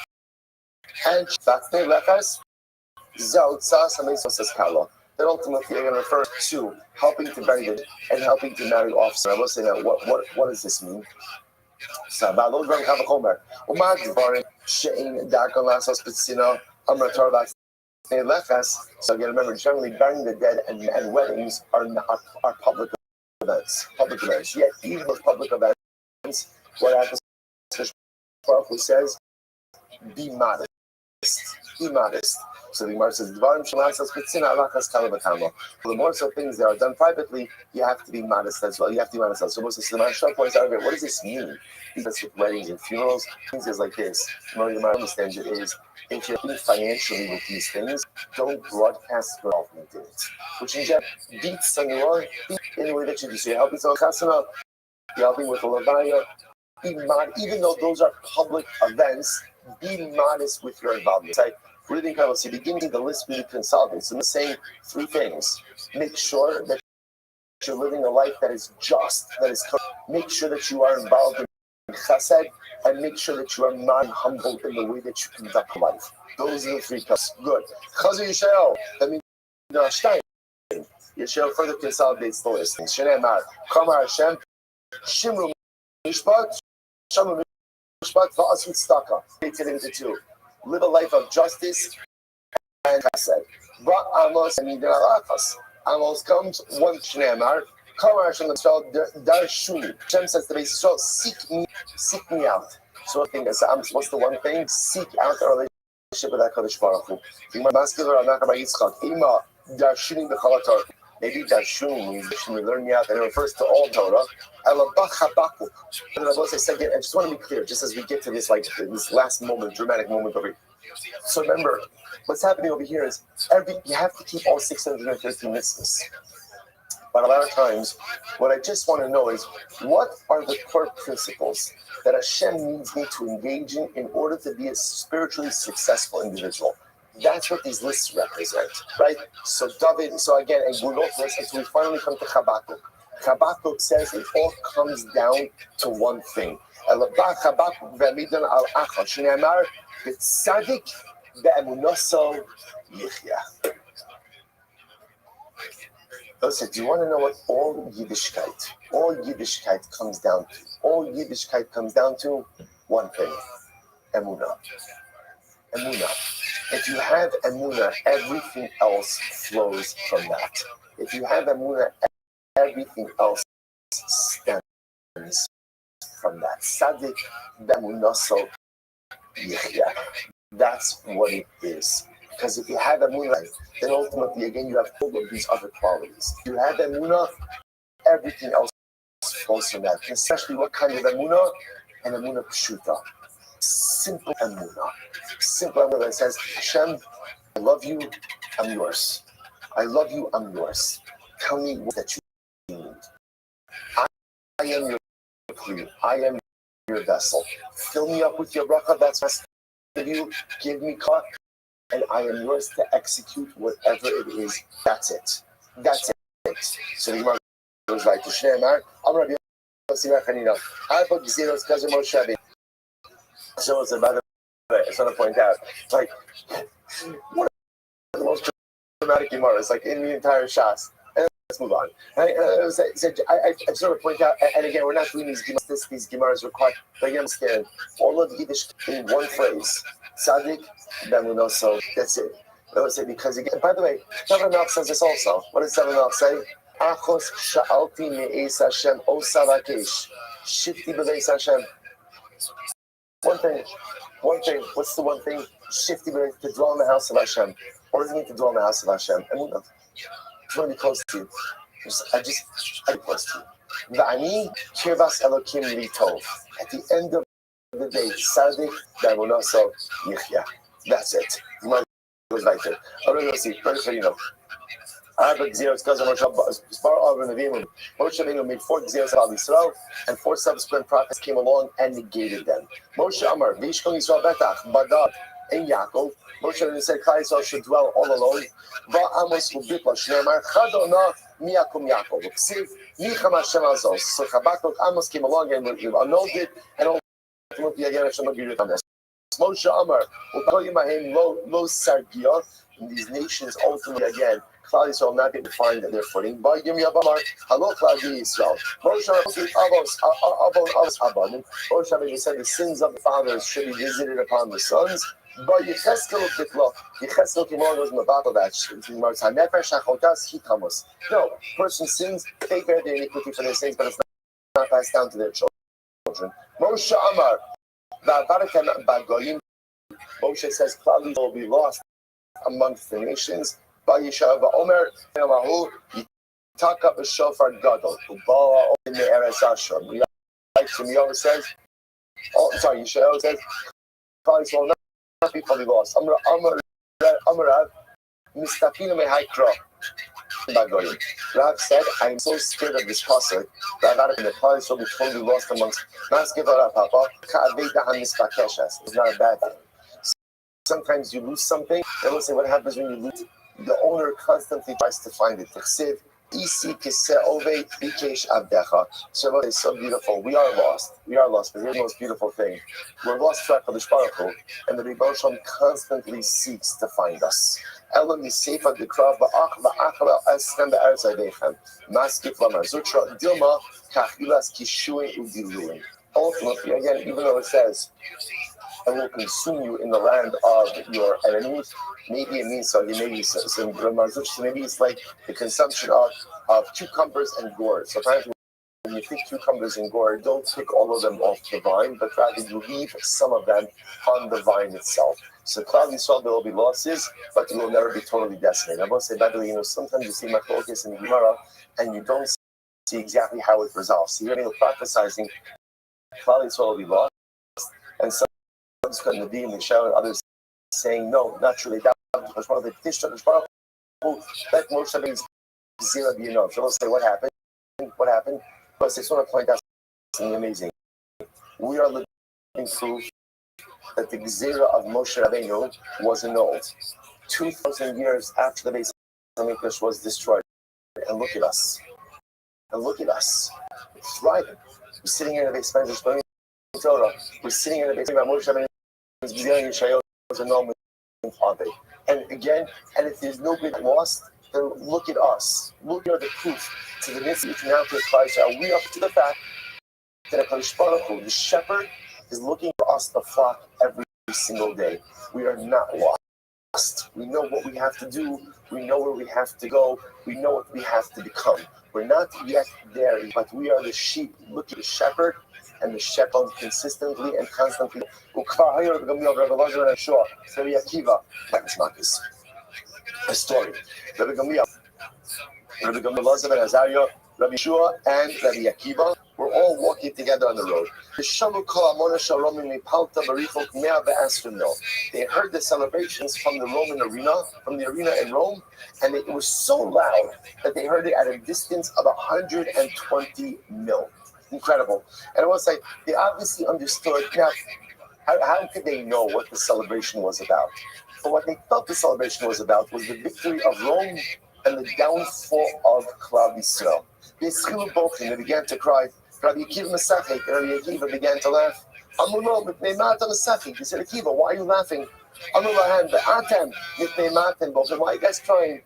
and vatnei lechas zautzas ameisos kala. That ultimately are going to refer to helping to bury the and helping to marry off. So I will say now, what does this mean? So balod ram kavachomer umad dvarim shein dakon lasos b'tzina amar Torah. So again, remember, generally burying the dead and weddings are public events. Yet even those public events, what happens? Who says, be modest. Be modest. So the Gemara says, the more so things that are done privately, you have to be modest as well. You have to be modest as well. So the Gemara points out, what does this mean? Because with weddings and funerals, things is like this. The Gemara understands it is, if you're financially with these things, don't broadcast your involvement in it. Which in general beats on your own, in the way that you do. So you're helping someone chasana, you're helping with a levaya. Be modest, even though those are public events, be modest with your involvement. It's like really incredible. So beginning the list really consolidates. I'm saying 3 things. Make sure that you're living a life that is just, that is correct. Make sure that you are involved in chesed, and make sure that you are not humble in the way that you conduct life. Those are the 3 cuts. Good. Chazu Yishael, that means Stein. Yishael further consolidates the list. Shnei Mar, Kamar Hashem, Shimru Mishpat, Shamu Mishpat, Va'asut Staka. Take it into 2. Live a life of justice and chesed. But Amos and Yidralachas. Amos comes 1 Shnei Mar, Kamar Hashem spelled Darshuni. Hashem says to the Yisrael, seek me out. So I think what's the one thing? Seek out a relationship with HaKadosh Baruch Hu. The masculine Rav Nachman Yitzchak, Ima Darshuni b'chol Torah. Maybe Darshuni means we learn me out, and it refers to all Torah. Elabach Habakuk. And I just want to be clear, just as we get to this this last moment, dramatic moment over here. So remember, what's happening over here is you have to keep all 613 mitzvahs. But a lot of times, what I just want to know is, what are the core principles that Hashem needs me to engage in order to be a spiritually successful individual? That's what these lists represent, right? So again, and we're not listening until we finally come to Habakkuk. Habakkuk says it all comes down to one thing. Listen, do you want to know what all Yiddishkeit comes down to? All Yiddishkeit comes down to one thing: Emunah. If you have Emunah, everything else flows from that. If you have Emunah, everything else stems from that. Sadik be'emunaso yichya. That's what it is. Because if you have Emunah, then ultimately, again, you have all of these other qualities. If you have Emunah, everything else closer now. Especially what kind of emunah? An emunah pshuta. Simple emunah. Simple emunah that says, Hashem, I love you, I'm yours. I love you, I'm yours. Tell me what that you need. I am your plea. I am your vessel. Fill me up with your bracha, that's best of you. Give me cut, and I am yours to execute whatever it is. That's it. That's it. So the Gemara goes right to Shneimar. I'm Rabbi Yossi Rechanina. I put Gzeros Kazer Moshe. So by the way, I just want to point out, like, one of the most dramatic Gemaras, like in the entire Shas. Let's move on. I just want to point out, and again, we're not doing these Gemaras required, but you understand, all of Yiddish in one phrase, Tzaddik, Bemunoso, that's it. I would say because, again, by the way, David Melch says this also. What does David Melch say? Achos sha'alti me'es Hashem osa rakesh, shifti b'veis Hashem. One thing, what's the one thing? Shifti b'veis, to dwell in the house of Hashem. What does it mean to dwell in the house of Hashem? I mean, I want to be close to you. I be close to you. V'ani kirvas elokim litov. At the end of the day, Tzaddik b'emunaso yichya. That's it. You might goes right there. I'm going to go see. You know. Moshe Rabbeinu made 4 Gzeros of Yisrael, and 4 subsequent prophets came along and negated them. Moshe Amar, V'yishkol Yisrael betach, Badad, and Yaakov. Moshe Rabbeinu said, Klal Yisrael should dwell all alone. Va'amos u'bitla, Shneimar, Chadona, miyakum Yaakov. Ksiv, Yicham Hashem azos. So Habakkuk, Amos came along and annulled it, and ultimately again Hashem agreed with Amos. Moshe Amar, U'kol Yimahem lo sargia. And these nations ultimately again, Klal Yisrael not be able to find their footing. By Yom Yavamar, Halo Klal Yisrael. Moshe Rabbeinu said the sins of the fathers should be visited upon the sons. But Yecheskel Biklo, Yecheskel Kimor was in the battle that Hanefesh Hachotas Hikamos. No, person sins, they bear their iniquity for their sins, but it's not passed down to their children. Moshe Amar, Moshe says Klal Yisrael will be lost amongst the nations. Vayishav Omer Elamu Yitaka b'shofar gadol Ubala in the Eretz Ashur. Yishayahu says, Yishayahu says, Klal Yisrael will not be fully lost. Amarav Mistafina mehaykra. Rav said, I am so scared of this pasuk that out of the Klal Yisrael will be totally lost amongst Maskevara Papa Ka'aveda HaMispakeshes. It's not a bad thing. Sometimes you lose something, and we'll say what happens when you lose. The owner constantly tries to find it. So it's so beautiful. We are lost. But here's the most beautiful thing. We're lost to HaKadosh Baruch Hu, and the Rebbe Shalom constantly seeks to find us. Ultimately, again, even though it says, and will consume you in the land of your enemies. Maybe it means so. Maybe it's like the consumption of cucumbers and gourd. So apparently, when you pick cucumbers and gourd, don't pick all of them off the vine, but rather you leave some of them on the vine itself. So Klal Yisrael, there will be losses, but you will never be totally decimated. I must say, by the way, sometimes you see Machlokes in the Gemara, and you don't see exactly how it resolves. So you're prophesizing, Klal Yisrael will be lost, and some Nabi and Michelle and others saying no, not truly. That was one of the petitions. That Moshe Rabbeinu's Zira B'Yinov. So we'll say what happened. But I just want to point out something amazing. We are living proof that the Zira of Moshe Rabbeinu was annulled 2,000 years after the Beis Hamikdash was destroyed. And look at us. We're thriving. We're sitting here in the Beis Hamikdash. We're sitting in the Beis Hamikdash. And again, and if there's no good lost, then look at us. Look at the proof to the midst of now to Christ. Are we up to the fact that HaKadosh Baruch Hu, the shepherd, is looking for us to flock every single day? We are not lost. We know what we have to do. We know where we have to go. We know what we have to become. We're not yet there, but we are the sheep. Look at the shepherd, and the shepherd consistently and constantly. A story. Rabbi Gamliel, Lazar ben Azariah, Rabbi Yeshua and Rabbi Akiva were all walking together on the road. They heard the celebrations from the Roman arena, from the arena in Rome, and it was so loud that they heard it at a distance of 120 mil. Incredible. And I was like, they obviously understood. Now, how could they know what the celebration was about? But what they felt the celebration was about was the victory of Rome and the downfall of Klal Yisrael. They began to cry. Rabbi Akiva Masachik, and Rabbi Akiva began to laugh. He said, Akiva, why are you laughing? Why are you guys crying?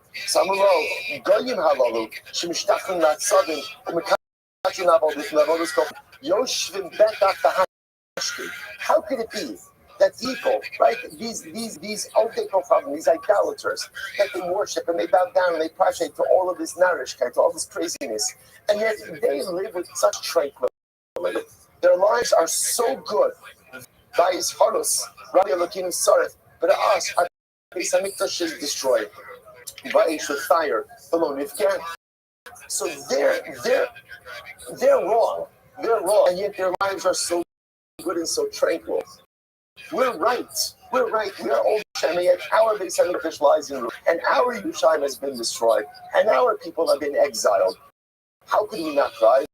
How could it be that people, right, these idolaters, that they worship and they bow down and they prostrate to all of this narishkeit, to all this craziness, and yet they live with such tranquility. Their lives are so good. By his harus, Rabbi Elokim Sareth, but us, our Beis Hamikdash is destroyed. By with fire, below Nifkan. So they're wrong. They're wrong, and yet their lives are so good and so tranquil. We're right. We are all Shem, and yet our Beis Hamikdash lies in ruin, and our Yerushalayim has been destroyed, and our people have been exiled. How could we not cry?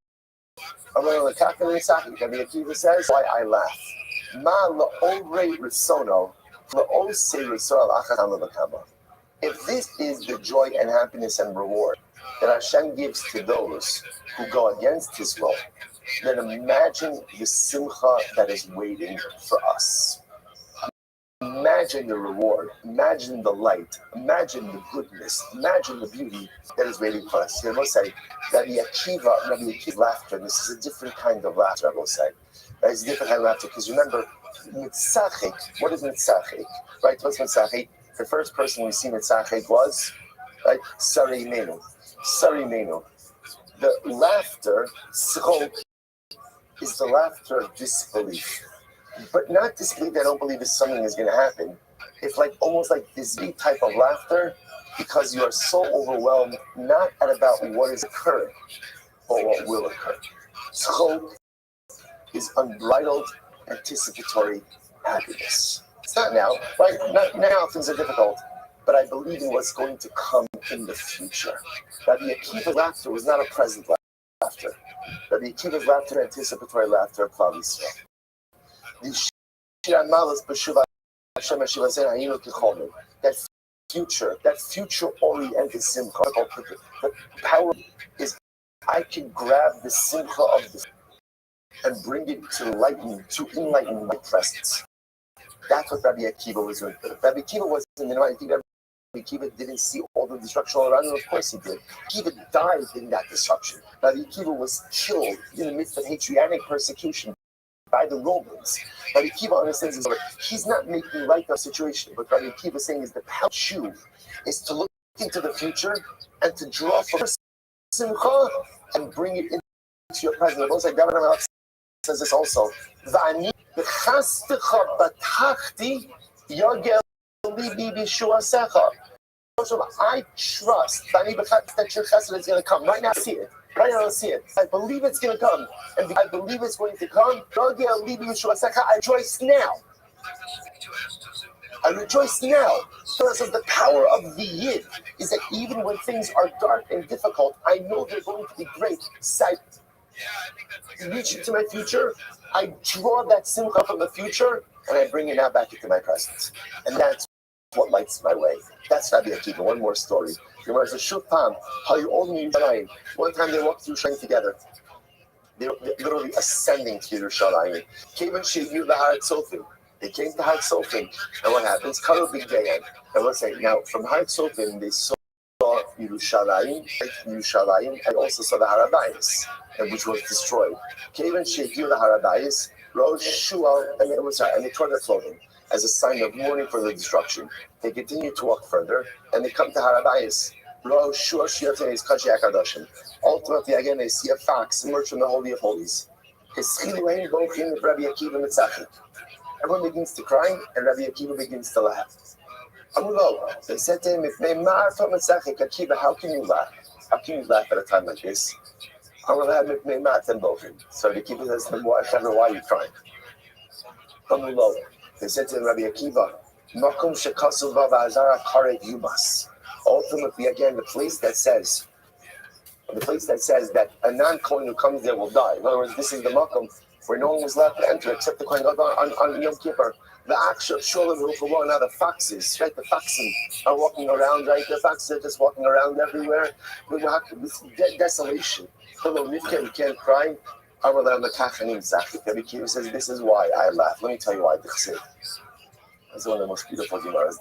Rabbi Akiva says, why I laugh. If this is the joy and happiness and reward that Hashem gives to those who go against His will, then imagine the simcha that is waiting for us. Imagine the reward, imagine the light, imagine the goodness, imagine the beauty that is waiting for us. I will say, Rabbi Akiva's laughter, this is a different kind of laughter, I will say. It's a different kind of laughter, because remember, mitzachik, what is mitzachik? Right, what's mitzachik? The first person we see mitzachik was, right, Sari Menu. The laughter, tzchok, is the laughter of disbelief. But not disbelief that I don't believe something is going to happen. It's like almost like this type of laughter because you are so overwhelmed, not at about what is occurring, but what will occur. Tzchok is unbridled, anticipatory happiness. It's not now, right? Not now, things are difficult, but I believe in what's going to come in the future. Rabbi Akiva's laughter was not a present laughter. Rabbi Akiva's laughter, anticipatory laughter of Klal Yisrael. That future-oriented simcha, the power is I can grab the simcha of the and bring it to enlighten my presence. That's what Rabbi Akiva was doing. Rabbi Akiva wasn't, I think Rabbi Akiva didn't see all the destruction all around him. Of course he did. Akiva died in that destruction. Rabbi Akiva was killed in the midst of Hadrianic persecution by the Romans. Rabbi Akiva understands this. He's not making light of the situation, but Rabbi Akiva is saying is the power is to look into the future and to draw from simcha and bring it into your presence. It looks like David Hamelech says this also. I trust that your chesed is going to come. Right now I see it. Right now I see it. I believe it's going to come. And I believe it's going to come. I rejoice now. I rejoice now. Because of the power of the Yid is that even when things are dark and difficult, I know they're going to be great. So I reach into my future, I draw that simcha from the future, and I bring it now back into my presence. And that's what lights my way. That's Rabbi Akiva. One more story. There was a shupam. One time they walked through Yerushalayim together. They were literally ascending to Yerushalayim. They came to Har Tzofim, and what happens? Karu Big Dayan. And let's say now from Har Tzofim they saw Yerushalayim, and also saw the Harabayis, which was destroyed. Kavan Sheikhu the Harabayis, Rosh Shual, and they tore their clothing as a sign of mourning for the destruction. They continue to walk further, and they come to Harabayis. Rosh Shual Shiatei is Kashi Akadoshim. Ultimately, again, they see a fox emerge from the Holy of Holies. Rabbi Akiva Mitzachik. Everyone begins to cry, and Rabbi Akiva begins to laugh. They said to him, Akiva, how can you laugh? How can you laugh at a time like this? So the keeper says, why are you crying? They said to Rabbi Akiva, Makom shekasu v'azara karet yubas. Ultimately, again, the place that says that a non-Kohen who comes there will die. In other words, this is the Makom where no one was allowed to enter except the Kohen Gadol on Yom Kippur. The Akshav Sholem Ruchuvah, now the foxes, right? The foxen are walking around, right? The foxes are just walking around everywhere. This desolation. Hello, Nifke, we can't cry. Rabbi Kiva says, this is why I laugh. Let me tell you why. That's one of the most beautiful Gemaras.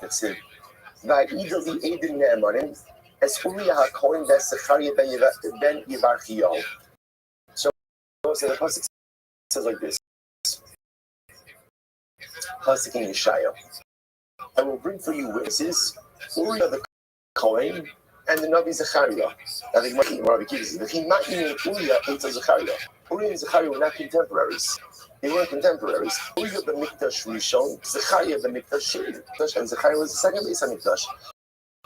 As Uriah HaKohen Zechariah ben Yevarchiyahu. So the pasuk says like this. Pasuk in Yeshaya. I will bring for you witnesses, Uriah the Kohen and the Navi Zechariah. Now the Rabbi Kiva says, Uriah into Zechariah. Uriah and Zechariah were not contemporaries. They weren't contemporaries. Uriah the Mikdash Rishon, Zechariah the Mikdash Sheni, and Zechariah was the second base on Mikdash.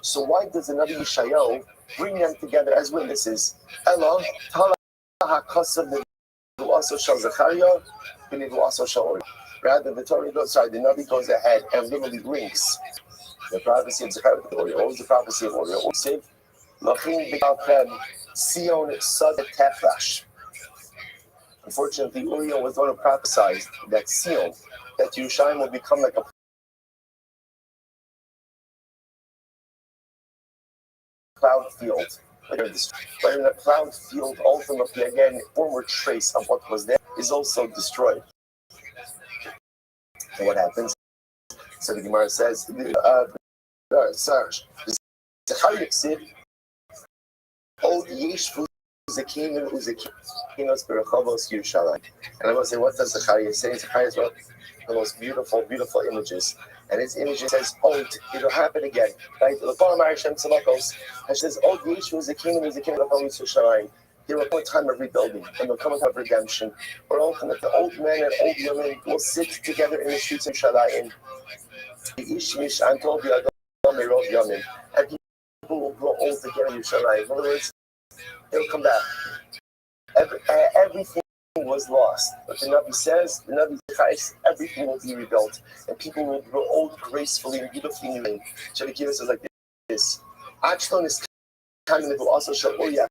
So why does the Navi Yeshayahu bring them together as witnesses? Ella, Tala HaKasav also shall Zechariah, and also shall Uriah. Rather, the Navi goes ahead and literally links the prophecy of Zechariah with Uriah. What was the prophecy of Uriah? Usiv, Lachin B'Alpem, Sion Sadet Tefrash. Unfortunately, Uriah was the one who prophesied that Sion, that Yerushalayim will become like a cloud field. But in the cloud field, ultimately, again, former trace of what was there is also destroyed. And what happens? So the Gemara says, Zechariah said, "Old Yeshvu Zakim and Uzakim, Kinos Berachovos Yerushalayim." And I will say, what does Zechariah say? Zechariah is one of the most beautiful, beautiful images. And his image says, "Old, it'll happen again." Right? The Torah Hashem Tzalakos says, "Old Yeshvu Zakim and Uzakim Berachovos Yerushalayim." There will come a time of rebuilding, and there will come a time of redemption, where ultimately the old men and old women will sit together in the streets of Yerushalayim. And people will grow old again in Yerushalayim. In other words, they'll come back. Everything was lost. But the Navi says, the Navi says, everything will be rebuilt, and people will grow old gracefully and beautifully. So the Kiva says like this: Achlon is coming to also show Uriah.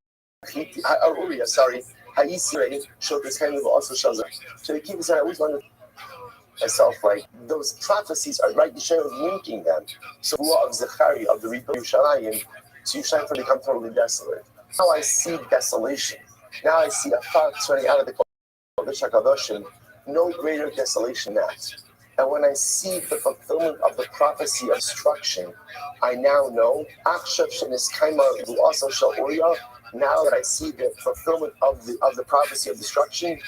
Uriah, sorry. Ha'isrei showed this kind of also shows up. So the Kiva said, I always wondered myself, like, those prophecies are right, Yeshua was linking them. So the law of Zechariah, of the rebuild of Yerushalayim, so Yerushalayim will become totally desolate. Now I see desolation. Now I see a fox running out of the Kodesh HaKadoshim, no greater desolation than that. And when I see the fulfillment of the prophecy of destruction, I now know, Achshav Sheniskaima who also shall Uriah. Now that I see the fulfillment of the prophecy of destruction,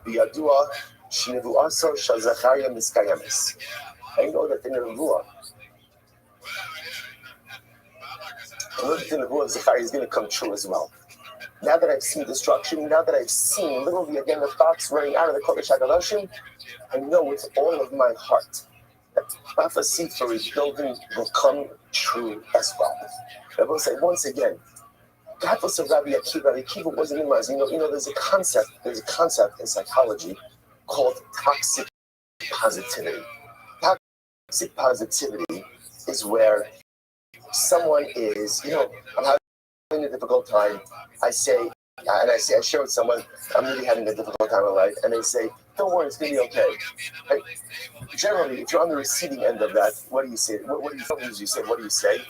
the Yadua Shnevuaso Shal Zechariah Miskayamis. I know that the Nevuah, the Nevuah of Zechariah is going to come true as well. Now that I've seen destruction, now that I've seen literally again the fox running out of the Kodesh HaKadoshim, I know with all of my heart that the prophecy for rebuilding will come true as well. I will say once again, God was a Rabbi Akiva. Rabbi Akiva wasn't in Maz. You know, there's a concept in psychology called toxic positivity. Toxic positivity is where someone is, I'm having a difficult time. I share with someone, I'm really having a difficult time in life, and they say, don't worry, it's going to be okay. Right? Generally, if you're on the receiving end of that, what do you say? What do you say? What do you say?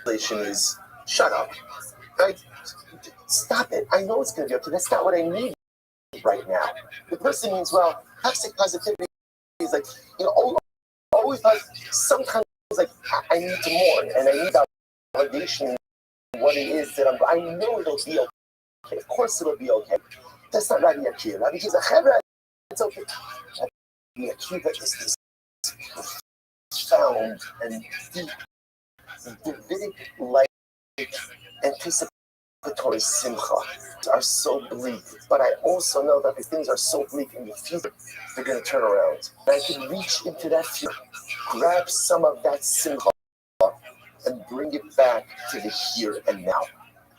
Is shut up. Right? Stop it. I know it's going to be okay. That's not what I need right now. The person means, well, toxic positivity is like, always like sometimes like I need to mourn and I need validation in what it is that I know it'll be okay. Of course it'll be okay. That's not Rabbi Akiva. Rabbi Akiva is a chevra. It's okay. Rabbi Akiva is this profound and deep Davidic like anticipatory simcha are so bleak, but I also know that if things are so bleak in the future, they're going to turn around. And I can reach into that future, grab some of that simcha, and bring it back to the here and now.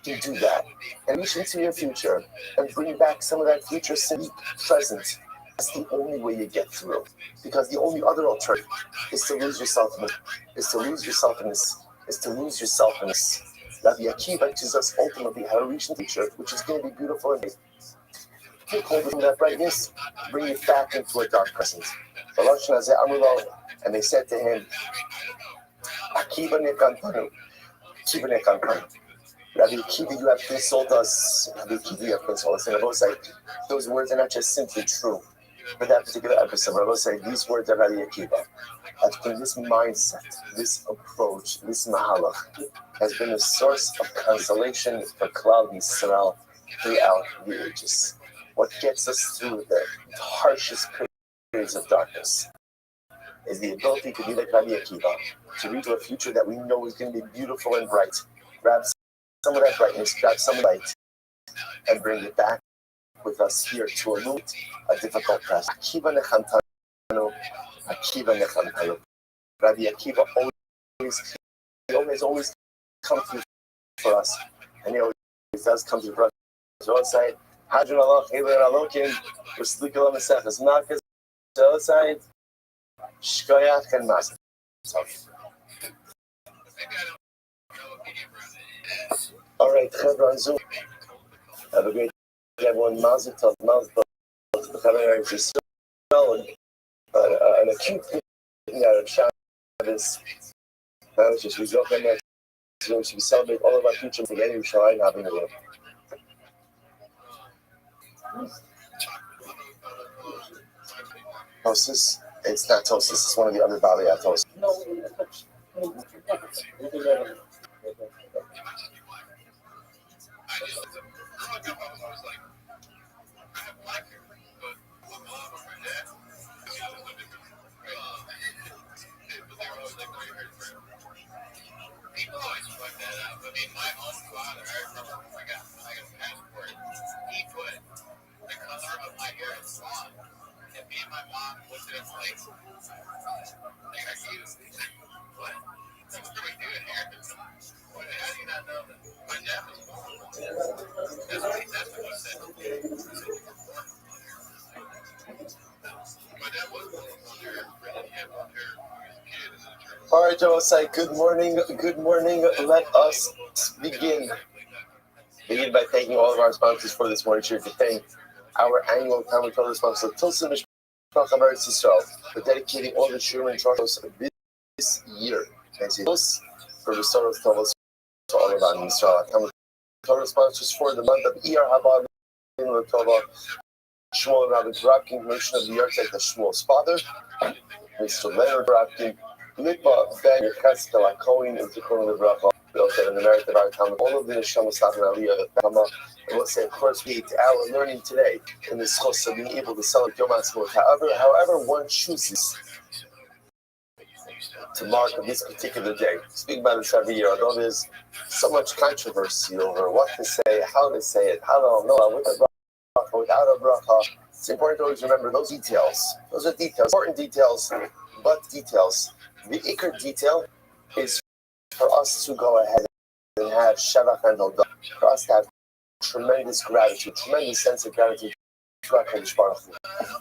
can do that and reach into your future and bring back some of that future city present. That's the only way you get through. Because the only other alternative is to lose yourself in this. Rabbi Akiva teaches us ultimately how to reach the future, which is going to be beautiful and great. Take hold of that brightness, bring it back into a dark present. And they said to him, Akiva nekantanu, Akiva nekantanu. Rabbi Akiva, you have consoled us. Rabbi Akiva, you have consoled us. And Rabbi say, those words are not just simply true for that particular episode. Rabbi say, these words are Rabbi Akiva. This mindset, this approach, this mahalach has been a source of consolation for Klal Yisrael throughout the ages. What gets us through the harshest periods of darkness is the ability to be like Rabbi Akiva, to reach a future that we know is going to be beautiful and bright. Grab some of that brightness, grab some light, and bring it back with us here to illuminate a difficult past. Akiva nechantanu, Akiva nechantanu. Rabbi Akiva always come through for us, and he always does come through for us. So outside, Hadron Allah, Heler Alokim, Ruslikal Mesechas Marcus, outside, Shkoyach and Mas. All right, Chevron Zoom. Have a great day, everyone. Mazel tov, an acute thing out of Shabbos. Which is we go from next. So we celebrate all of our future together. We shall have in the world. Tosis? It's not Tosis. It's one of the other Baalei Tosis. People always fuck that up. I mean, my own father, I remember when I got a passport, he put the color of my hair in blonde. And me and my mom looked at him like, are you, what? What are we doing here? What, how do you not know that? My dad was born. That's what he said. My dad was born with hair. He had blonde hair when he was a kid. All right, Joe, say good morning. Good morning. Let us begin. Begin by thanking all of our sponsors for this morning. Sure to thank our annual Talmud Torah sponsor, Tilson Mishpach Eretz Yisrael, for dedicating all the Shurim and Torahs this year. Thanks for the start of Torah to all of our Yisrael. Talmud Torah sponsors for the month of Iyar Haba, Shmuel Rabbi Barak, Commission of the York, like the Shmuel's father, Mr. Leonard Barak, Lipa, Ben, Kaskala, Cohen, and Tikkun Lebracha, in the merit of our Talmud, all of the Neshama Staff and Aliyah, and let's say, of course, we our learning today in this chos of being able to celebrate Yom HaAtzmaut. However one chooses to mark this particular day. Speaking about this every year, although there's so much controversy over what to say, how to say it, how to know, with a bracha, without a bracha. It's important to always remember those details. Those are details, important details, but details. The ikar detail is for us to go ahead and have Shavach and Hodah, for us to have tremendous gratitude, tremendous sense of gratitude to HaKadosh Baruch Hu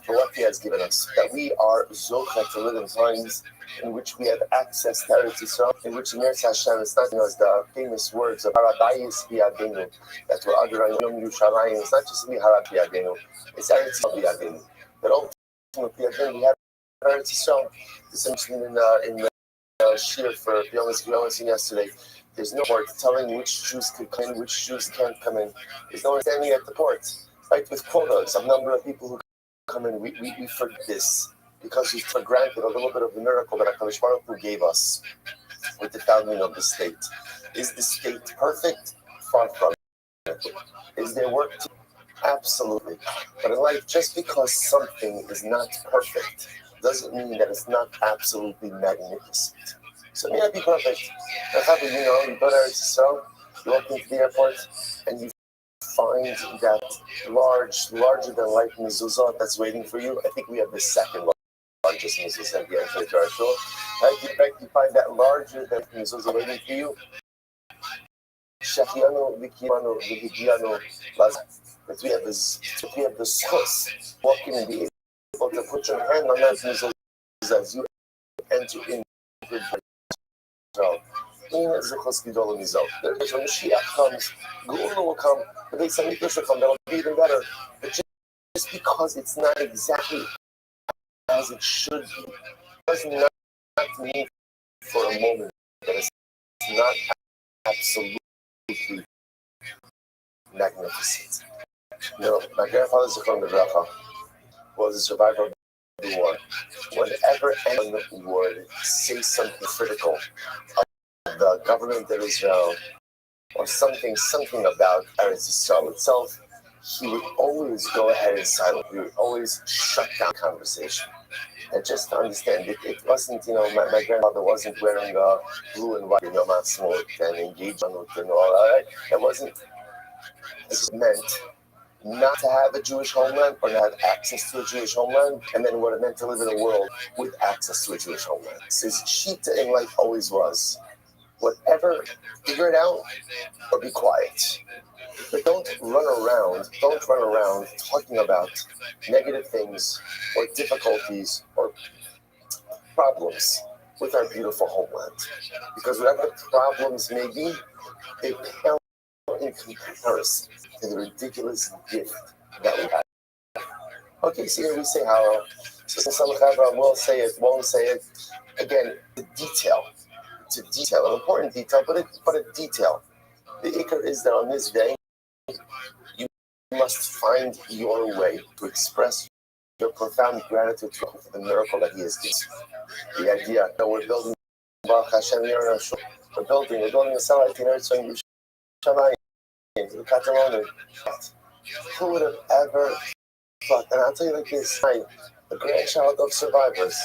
for what He has given us. That we are Zocha to live in times in which we have access to Eretz Yisrael, in which Mir Hashem is not as the famous words of Rabbi Biyadenu, that we're under Yom Yerushalayim. It's not just me Harab Biyadenu, it's Eretz Yisrael Biyadenu. But ultimately, we have Eretz Yisrael. This is in the shir for Biyom yesterday. There's no port telling which Jews can come in, which Jews can't come in. There's no one standing at the port. Right, with quotas, a number of people who come in, we forget this because we took for granted a little bit of the miracle that HaKadosh Baruch Hu gave us with the founding of the state. Is the state perfect? Far from it. Is there work to do? Absolutely. But in life, just because something is not perfect doesn't mean that it's not absolutely magnificent. So it may not be perfect. But how do you know? You go to Eretz Yisrael, you walk into the airport, and you find that larger than life mezuzah that's waiting for you. I think we have the second largest mezuzah here at our shul. Right? You find that larger than mezuzah waiting for you. that we have the source walking and be able to put your hand on that mezuzah as you enter in Israel. When Mashiach comes, Geula will come, the Beis Hamikdash will come, that'll be even better. But just because it's not exactly as it should be, does not mean for a moment that it's not absolutely magnificent. My grandfather Zichron Livracha was a survivor of the war. Whenever anyone would say something critical of the government of Israel or something about Eretz Yisrael itself, he would always go ahead and silence. He would always shut down the conversation. And just to understand, it wasn't, my grandfather wasn't wearing blue and white, Matzmut and engagement and all that. It wasn't. This meant not to have a Jewish homeland or not have access to a Jewish homeland, and then what it meant to live in a world with access to a Jewish homeland. So his shita in life always was, whatever, figure it out or be quiet. But don't run around talking about negative things or difficulties or problems with our beautiful homeland. Because whatever the problems may be, they pale in comparison to the ridiculous gift that we have. Okay, so here we say how some Chavra will say it, won't say it. Again, the detail. It's a detail, an important detail, but a detail. The ikar is that on this day, you must find your way to express your profound gratitude for the miracle that He has given. The idea that we're building Baruch Hashem, we're building a satellite in Eretz Yerushalayim, the Catalonian. Who would have ever thought? And I'll tell you like this: a grandchild of survivors,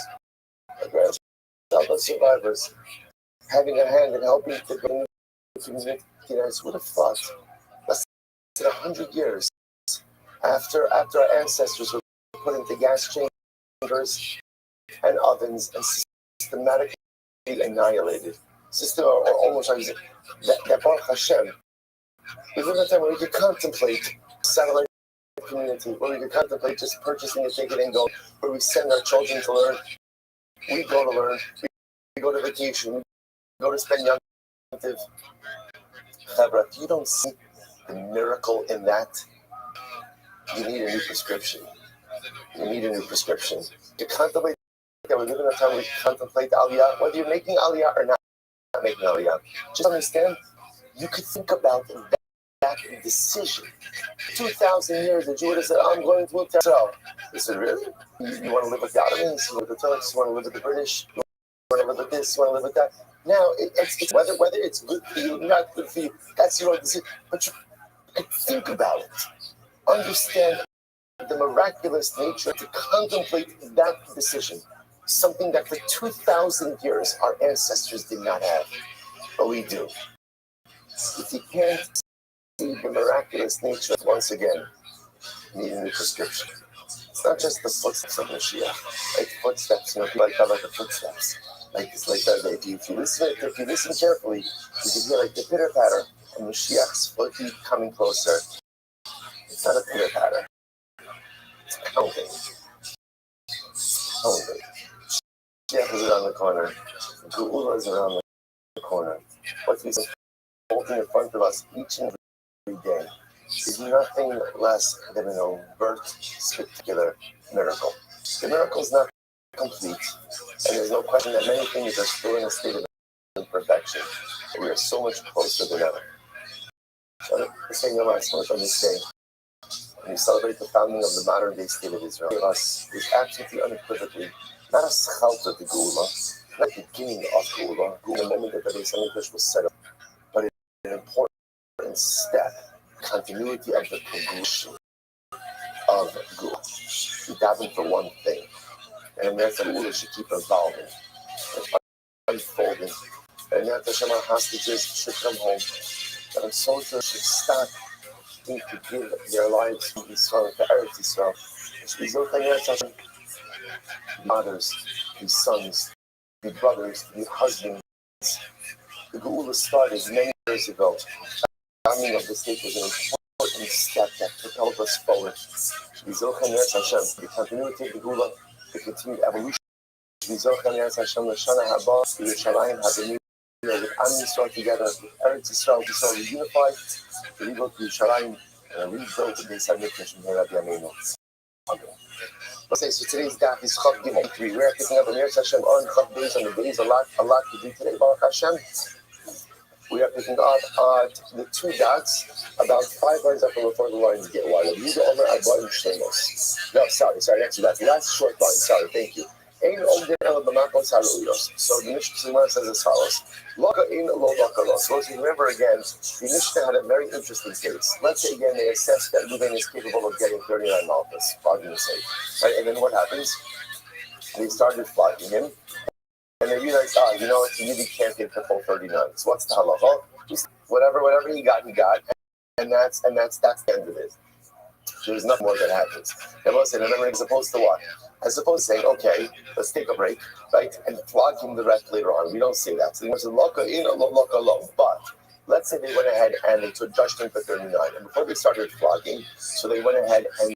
having a hand in helping to bring the community. Would have thought less than 100 years after our ancestors were put into gas chambers and ovens and systematically annihilated, or almost, that Baruch Hashem, we live in a time where we could contemplate satellite community, where we could contemplate just purchasing a ticket and go, where we send our children to learn. We go to learn. We go to vacation. We go to spend young life. If you don't see the miracle in that, you need a new prescription. To contemplate that we live in a time where we contemplate Aliyah, whether you're making Aliyah or not making Aliyah. Just understand, you could think about that decision. 2,000 years, the Jew would have said, I'm going to Israel. They said, really? You want to live with the Ottomans? You want to live with the Turks? You want to live with the British? You want to live with this? You want to live with that? Now, it's whether it's good for you, not good for you, that's your own decision. But you could think about it. Understand the miraculous nature to contemplate that decision. Something that for 2,000 years our ancestors did not have, but we do. If you can't see the miraculous nature, once again, you need a new prescription. It's not just the footsteps of Mashiach, like footsteps, people talk about the footsteps. It's like that. If you listen carefully, you can hear like the pitter patter of Mashiach's foot coming closer. It's not a pitter patter. It's pounding. Mashiach is around the corner. Geula is around the corner. What we see holding in front of us each and every day is nothing less than an overt, spectacular miracle. The miracle is not complete, and there's no question that many things are still in a state of imperfection. But we are so much closer than ever. So the same last month on this day, when we celebrate the founding of the modern day state of Israel, of us is absolutely unequivocally not a schalta to Geula, not the beginning of Geula, the moment that the Beis Hamikdash was set up, but an important step, continuity of the progression of Geula. We daven for one thing. And that's a rule should keep evolving and unfolding. And that the Shema hostages should come home. That our soldiers should stop to give their lives to Israel, to Eretz Yisrael. Should be mothers, be sons, be brothers, be husbands. The Geula started many years ago. founding of the state was an important step that propelled us forward. We continue to take the Gula, the continued evolution. We Hashem Lashana Haba, Yerushalayim Habenu, with Am Yisrael together, with Eretz Yisrael, Yisrael unified, to rebuild Yerushalayim and rebuild the Beis HaMikdash in Rabbi Yameinu. Okay, so today's daf is Chav Gimel 3. We're picking up Amir Hashem on Chav Beis on the days. A lot to do today, Baruch Hashem. We are picking up the two dots about 5 lines up before the lines get wider. No, sorry, actually, that's the last short line. Sorry, thank you. So the Mishnah says as follows. So let's remember again, the Mishnah had a very interesting case. Let's say again they assess that Reuven is capable of getting 39 malchus, for argument's sake. Right? And then what happens? They started flogging him. And they realized, you really can't get the full 39. So what's the halacha? Whatever he got. And that's the end of it. There's nothing more that happens. And we'll say, as opposed to what? As opposed to saying, okay, let's take a break, right? And flog him the rest later on. We don't say that. So they went to loka in, loka lo. But let's say they went ahead and they judged him for 39. And before they started flogging, so they went ahead and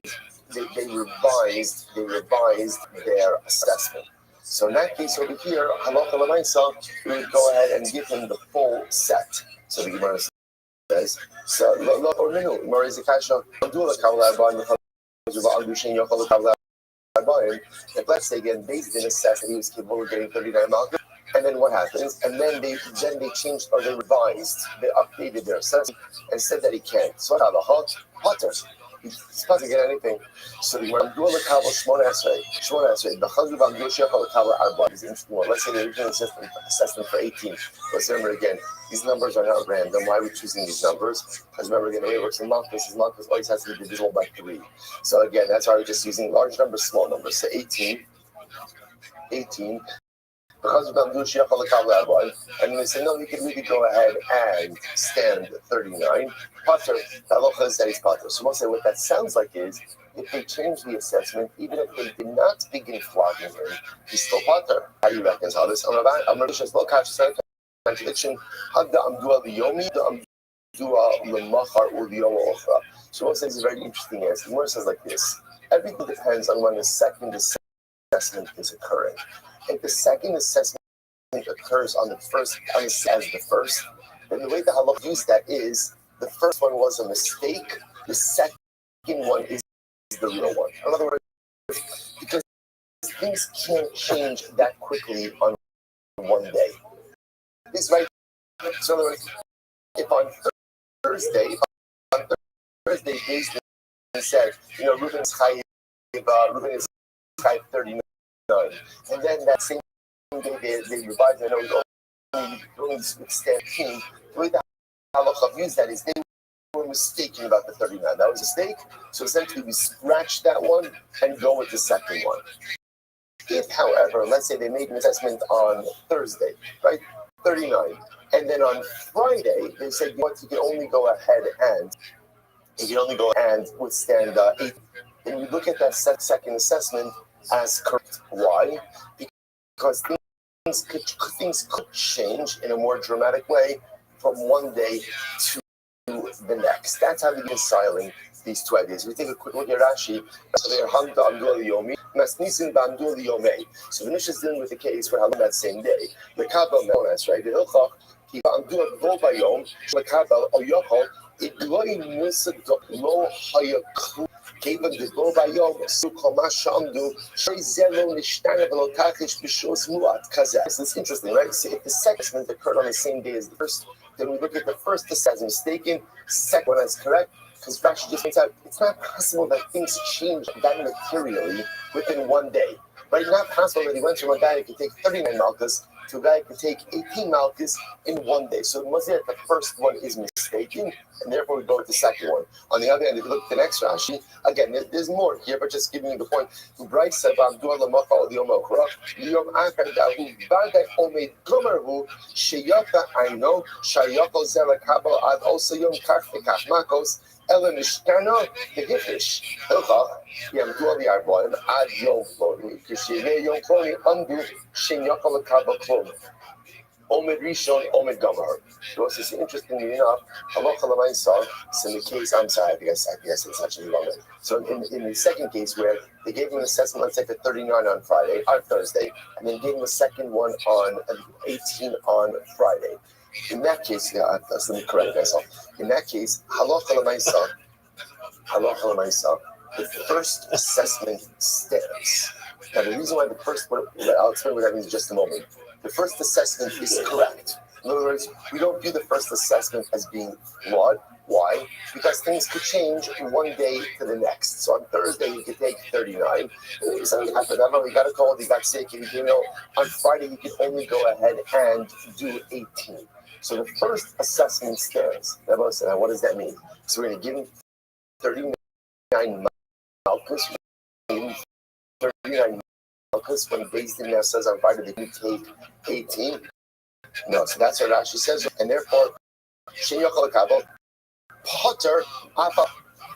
they revised their assessment. So in that case over here, halacha l'maisa, we would go ahead and give him the full set. So the Gemara says, so lo or minu, Morizikasha, do the kavla if let's say again they didn't assess that he was capable of getting 39 malchus, and then what happens? And then they changed or they revised, they updated their assessment and said that he can't. So halacha potter. He's supposed to get anything. So the Amdul Kabel Shmona Esrei. The Chazul Amdul Shechal Kabel Arba is interesting one. Let's say the original assessment for 18. Let's remember again, these numbers are not random. Why are we choosing these numbers? Because remember again, the way it works in malchus always has to be divisible by 3. So again, that's why we're just using large numbers, small numbers. So 18. Because of Amdul Shechal Kabel Arba, and they say no, we can really go ahead and stand 39. Potter, the halacha is that he's potter. So we'll say what that sounds like is, if they change the assessment, even if they did not begin flogging him, he's still potter. How do you reconcile this? Contradiction. So what says is very interesting is, the word says like this: everything depends on when the second assessment is occurring. If the second assessment occurs on the first, as the first, then the way the halacha used that is, the first one was a mistake, the second one is the real one. In other words, because things can't change that quickly on one day. This right. So in other words, if on Thursday, they said, Reuven is chayiv 39, and then that same day they revised and only extend 18. The way the halacha views that is they were mistaken about the 39. That was a mistake. So essentially we scratch that one and go with the second one. If, however, let's say they made an assessment on Thursday, right? 39. And then on Friday, they said, you can only go ahead and withstand 8. Then you look at that second assessment as correct. Why? Because things could change in a more dramatic way from one day to the next. That's how they're reconciling these 2 ideas. We take a quick look at Rashi. So they are Hamda Amdul Yomi, Masnisin Bamdul Yomei. So the Mishnah is dealing with the case for Halam that same day. The Kabel Melas, right? The Hilchach, Ki Bamdul Bo Bayom, Shmakabel Oyochol, Igloi Musadok Lo Hayaklu. Given the Bo Bayom, Sukomash Amdu, Shrizelo Nishtana Velotakish Bishos Muat Kazak. This is interesting, right? So if the second occurred on the same day as the first, then we look at the first as mistaken, second one as correct. Because Rashi just points out, it's not possible that things change that materially within one day. Right? It's not possible that he went from a guy who could take 39 malchus to a guy who could take 18 malchus in one day. So it must be that the first one is mistaken, and therefore we go with the second one. On the other hand, if you look at the next Rashi, again, there's more here, but just giving you the point. Ela Nishtana, the Hiffish, Hilchach, Yamdu Ali Arboim, Ad Yom Flori, Kishire Yom Flori, Undu, Shin Yakal Kaba Klom. Omed Rishon, Omed Gamar. Because it's interestingly enough, halacha l'maisa. So in the case, I'm sorry, I guess it's actually wrong. So in the second case where they gave him an assessment, let's say for 39 on Thursday, and then gave him a second one on 18 on Friday. In that case, let me correct myself. In that case, halacha l'maisa, the first assessment stands. Now, the reason why I'll explain what that means in just a moment. The first assessment is correct. In other words, we don't view the first assessment as being flawed. Why? Because things could change one day to the next. So on Thursday, you could take 39. Maybe something happened. I don't know, you got a cold, you got sick, on Friday, you could only go ahead and do 18. So the first assessment stands. Now, what does that mean? So we're going to give him 39 malchus. 39 malchus when Beis Din now says on Friday they can take 18. No, so that's what Rashi says. And therefore, Potter,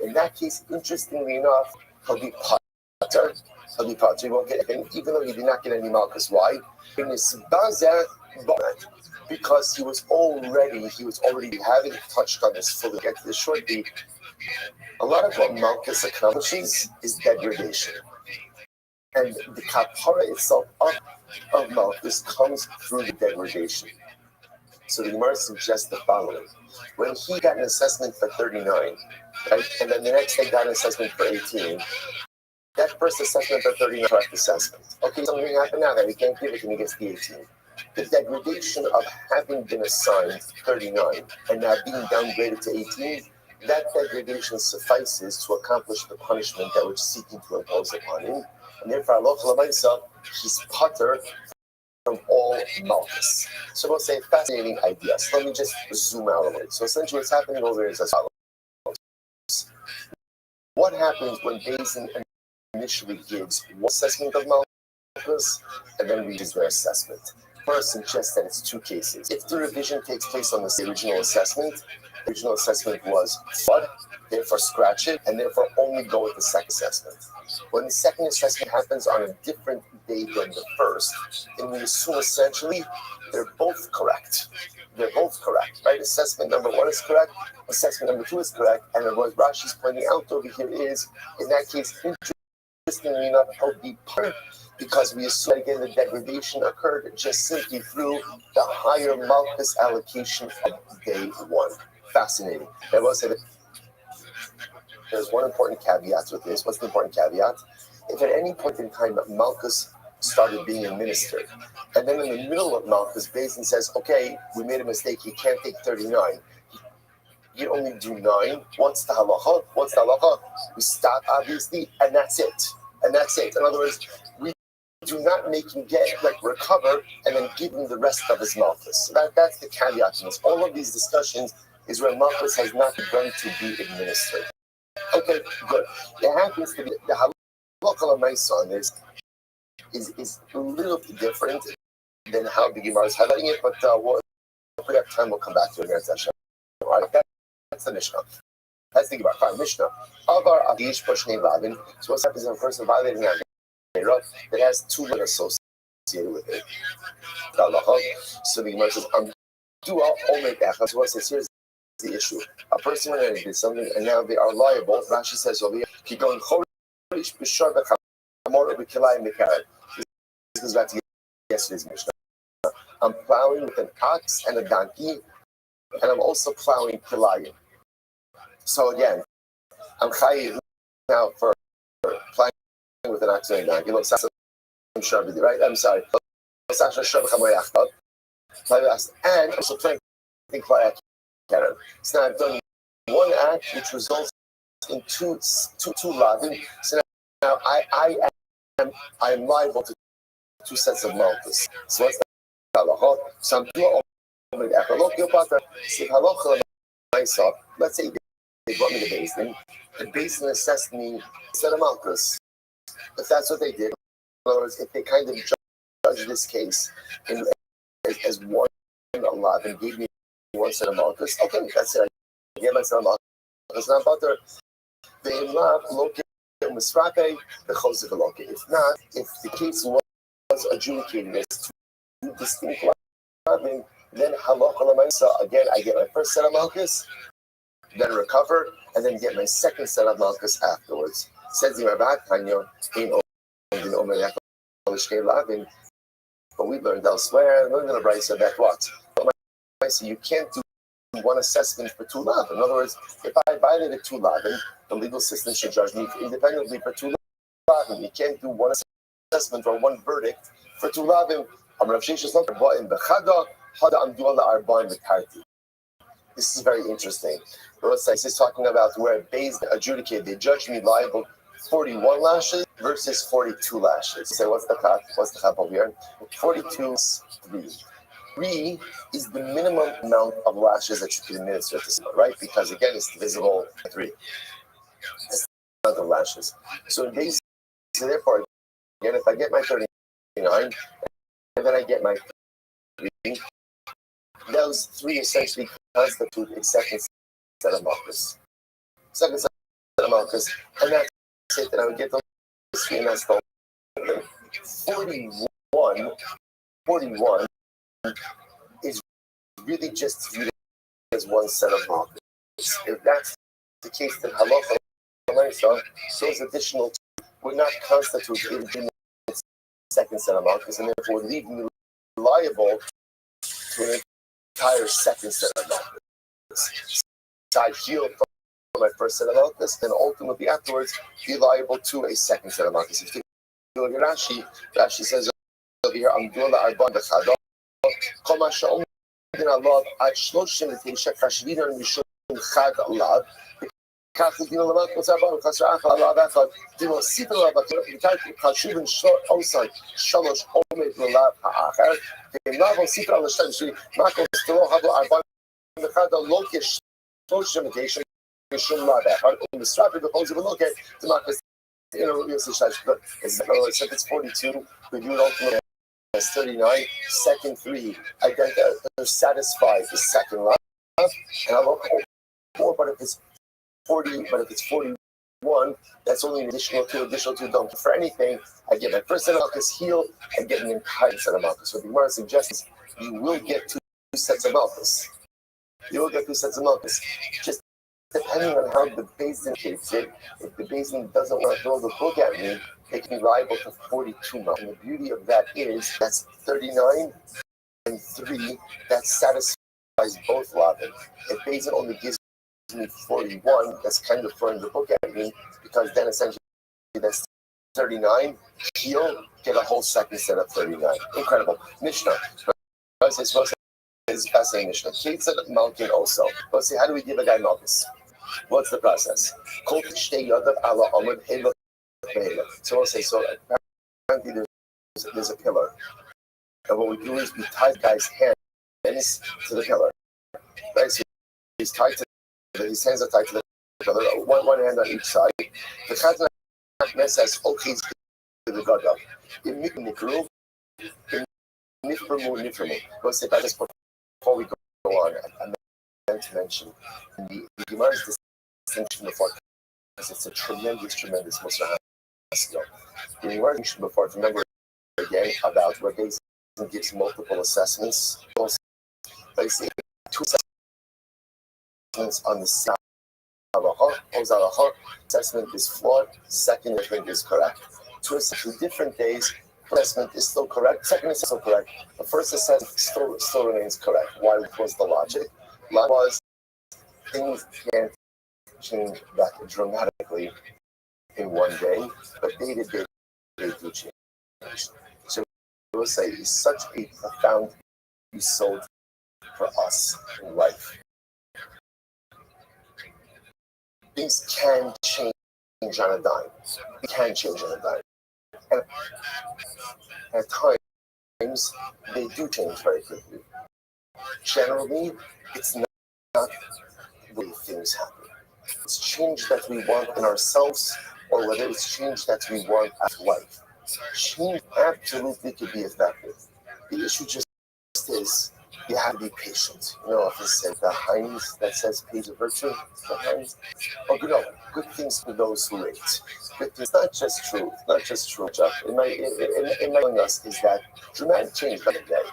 in that case, interestingly enough, he'll be Potter. He won't get anything, even though he did not get any malchus. Why? Because he was already having touched on this fully. Get to the short beat. A lot of what malchus accomplishes is degradation. And the kapara itself of malchus comes through the degradation. So the Gemara suggests the following. When he got an assessment for 39, right, and then the next day got an assessment for 18, that first assessment for 39 correct assessment. Okay, something happened now that he can't give it and he gets the 18. The degradation of having been assigned 39 and now being downgraded to 18, that degradation suffices to accomplish the punishment that we're seeking to impose upon him. And therefore, Allah he's potter from all malchus. So we'll say fascinating idea. So let me just zoom out a little. So essentially what's happening over here is as follows. What happens when Beis Din initially gives one assessment of malchus and then reads their assessment? First, suggests that it's two cases. If the revision takes place on the original assessment was flawed, therefore scratch it, and therefore only go with the second assessment. When the second assessment happens on a different day than the first, then we assume essentially they're both correct. Right? Assessment number 1 is correct, assessment number 2 is correct, and what Rashi's pointing out over here is, in that case, interestingly enough, he'll be part because we assume again the degradation occurred just simply through the higher malchus allocation of day 1. Fascinating. I will say that there's one important caveat with this. What's the important caveat? If at any point in time malchus started being administered, and then in the middle of malchus, Beis Din says, okay, we made a mistake, he can't take 39. You only do 9. What's the halacha? We stop, obviously, and that's it. In other words, we do not make him recover and then give him the rest of his malchus. So that's the caveat in this. All of these discussions is where malchus has not begun to be administered. Okay, good. It happens to be the halacha l'maisa on this is a little bit different than how the Gemara is highlighting it, but if we have time, we'll come back to it. All right, that's the Mishnah. That's the Gemara. Fine, Mishnah. Avar avish poshnei lavin. So what happens when a person violating that that has 2 women associated with it? So the Gemara says, do all omed echad. So what it says here's the issue. A person went and did something, and now they are liable. Rashi says over here, "Kigon chorish b'shar b'chamor b'kilayim b'karet." This goes back to yesterday's Mishnah. I'm plowing with an ox and a donkey, and I'm also plowing kilayim. So again, I'm chayiv now for plowing with an ox and a donkey. Right? I'm sorry. And also playing kilayim. So now I've done one act which results in two lavin. So now I am liable to 2 sets of malchus. So what's the halacha? So I'm doing let's say they brought me to Beis Din, and Beis Din assessed me a set of malchus. If that's what they did, in other words, if they kind of judged this case as one lavin, gave me 1 set of malchus. Okay, that's it. I gave myself malchus. Now, but they love located misrape the chosek located. If not, if the case was adjudicated as 2 distinct then halacha l'maisa, again, I get my first set of malchus, then recover, and then get my second set of malchus afterwards. Says the Rabbi, but we learned elsewhere, learned in the Brisa that what? You can't do one assessment for two lavin. In other words, if I violated two lavin, the legal system should judge me independently for two lavin. You can't do one assessment or one verdict for two lavin. This is very interesting. Rothschild is talking about where Beis adjudicated, they judged me liable 41 lashes versus 42 lashes. So what's the cut? What's the cut over here? 42 is 3. 3 is the minimum amount of lashes that you can administer to someone, right? Because again, it's divisible by 3. That's the amount of lashes. So therefore, again, if I get my 39, and then I get my 3, those 3 essentially constitute a second set of malchus. Second set of malchus, and that's it. That I would get those 3, and that's the 41 is really just viewed as one set of malchus. If that's the case, then halacha l'maisa, those additional 2 would not constitute a second set of malchus, and therefore leave me liable to an entire second set of malchus. So I heal from my first set of malchus, then ultimately afterwards be liable to a second set of malchus. If you look at Rashi says over here, Amdullah Arban Bechadol, Koma Sha'om Din Allah at Shloshim L'Teisha Kashvina Mishum Chad Allah. כך דין למד מוצא בנו חסר אחר עליו אחד דין הוסיף עליו וכך חשוב עושה 3 עומד ללב האחר ואם לאו הוסיף על השתיים שלי מה כוסתלו הבו 41 לא כ39 משום לאו האחר ומסרפי בכל זה ולא כתמקס if it's 42 we do it ultimately as 39 second 3 I get to satisfy the second love and I love 4 but if it's 40, but if it's 41, that's only an additional 2 don't for anything. I get my first set of malchus heal and get an entire set of malchus. So the Gemara suggests you will get 2 sets of malchus. You will get 2 sets of malchus. Just depending on how the basin takes it, if the basin doesn't want to throw the book at me, they can be liable to 42 malchus. And the beauty of that is that's 39 and 3 that satisfies both lavin. If basin only gives me 41, that's kind of throwing the book at me because then essentially that's 39, heal, get a whole second set of 39. Incredible. Mishnah. This is fascinating Mishnah. Kate said Malkin also. Let's see, how do we give a guy malchus? What's the process? So we'll say, so apparently there's a pillar. And what we do is we tie the guy's hands to the pillar. Right? So he's tied to his hands are tied to the other, one hand on each side. The Chazan says, okay, to the Gada. In Nikru, in Niframu. Go say that just before we go on. I meant to mention the Gemara's distinction before, because it's a tremendous Musar skill. The Gemara's distinction before, remember again about where Beis gives multiple assessments. Basically, 2 assessments on the same assessment is flawed, second assessment is correct. 2 different days, assessment is still correct, second is still correct, the first assessment still remains correct. Why was the logic? Logic was things can't change that dramatically in one day, but day to day they do change. So I will say it's such a profound result for us in life. Things can change on a dime. It can change on a dime. And at times, they do change very quickly. Generally, it's not the way things happen. It's change that we want in ourselves, or whether it's change that we want at life. Change absolutely could be effective. The issue just is you have to be patient. You know, if it's the Heinz that says page of virtue, the Heinz. Oh, good things for those who wait. Good things, not just true, Chuck. In my telling us is that dramatic change by the day.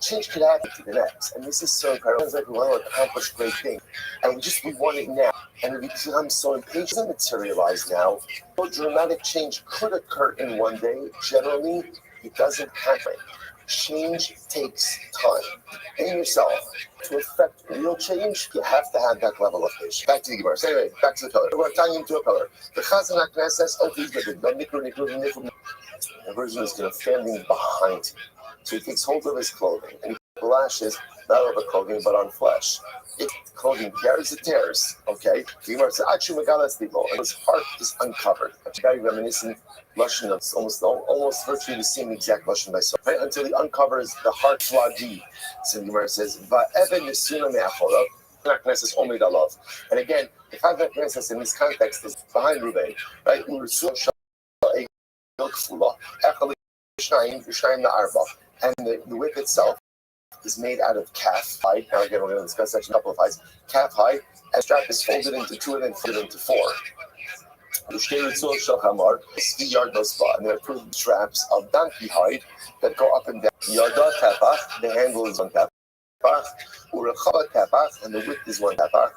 change could happen to the next. And this is so incredible. It's like we want to accomplish great things. And we want it now. And we become so impatient. It doesn't materialize now. No dramatic change could occur in one day. Generally, it doesn't happen. Change takes time. In yourself, to affect real change, you have to have that level of patience. Back to the Gemara. So anyway, back to the pillar. We're tying into a pillar. The Chazan HaKnesses, the version is going to standing behind him. So he takes hold of his clothing and he lashes not over clothing but on flesh. If clothing tears, it tears. Okay? The Gemara says, "Actually, Megalas Dibo," and his heart is uncovered. It's very reminiscent Lashon of almost virtually the same exact Lashon by so right until he uncovers the heart flagi. So the Gemara says, "Va'even nesuna me'achora." And again, the Chazan HaKnesses in this context is behind Reuben, right? And the whip itself is made out of calf hide. Now again, we're going to discuss that in a couple of hides. Calf hide, and the strap is folded into two and then folded into four. And there are two straps of donkey hide that go up and down. The handle is one tefach, and the width is one tefach.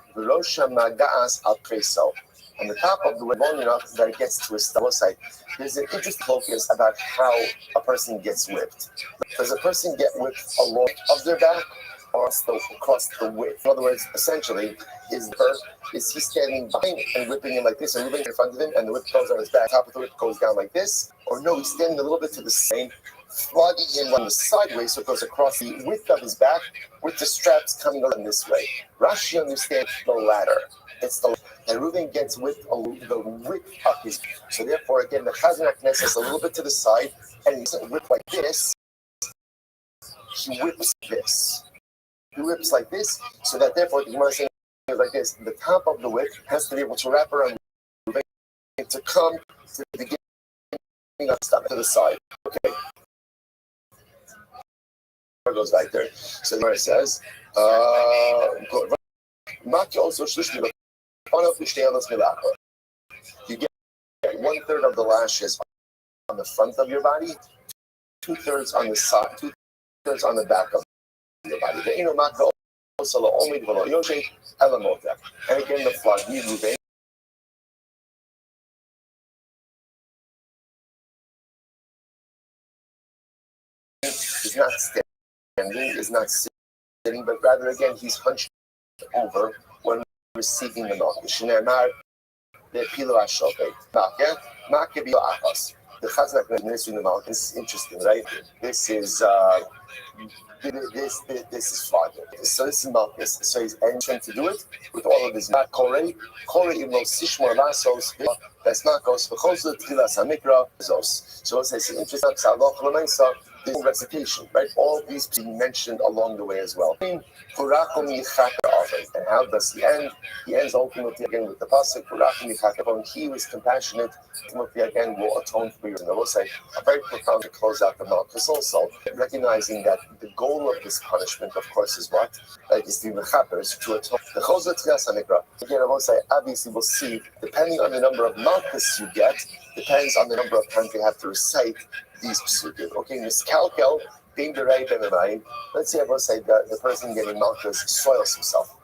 And the top of the whip, long enough that it gets to a site. There's an interesting focus about how a person gets whipped. Does a person get whipped along of their back or across the width? In other words, essentially, is he standing behind and whipping him like this and moving in front of him and the whip goes on his back, top of the whip goes down like this? Or no, he's standing a little bit to the side, flogging him on the sideways so it goes across the width of his back with the straps coming along this way. Rashi understands the latter. It's the and Reuven gets with the width of his. So therefore, again, the Chazan HaKnesses a little bit to the side, and he doesn't whip like this. He whips this. He whips like this, so that therefore the Gemara is saying like this. The top of the whip has to be able to wrap around Reuven to come to the beginning of the stomach to the side. Okay. Goes back there. So the Gemara says, Maki also shlish. You get 1/3 of the lashes on the front of your body, 2/3 on the side, 2/3 on the back of your body. And again, the flagi Reuven is not standing, is not sitting, but rather again he's hunched over when receiving the milk. The Chazan HaKnesses in the milk is interesting, right? This is this is flogging. So this is Malchus. So he's entering to do it with all of his Kore even though Sishmor Lasos, that's Makos, Bechosu Tchilas HaMikra, Zos. So it's interesting, this recitation, right? All these being mentioned along the way as well. And how does he end? He ends ultimately again with the pasuk, he was compassionate, ultimately again will atone for you. And I will say, a very profound to close out the Malchus also, recognizing that the goal of this punishment, of course, is what? Is the mechaper, is to atone. The Chosot Tchilas HaMikra. Again, I will say, obviously we'll see, depending on the number of Malchus you get, depends on the number of times you have to recite these psukim. Okay, miskalkel, being the right and the right. Let's say I will say that the person getting Malchus soils himself.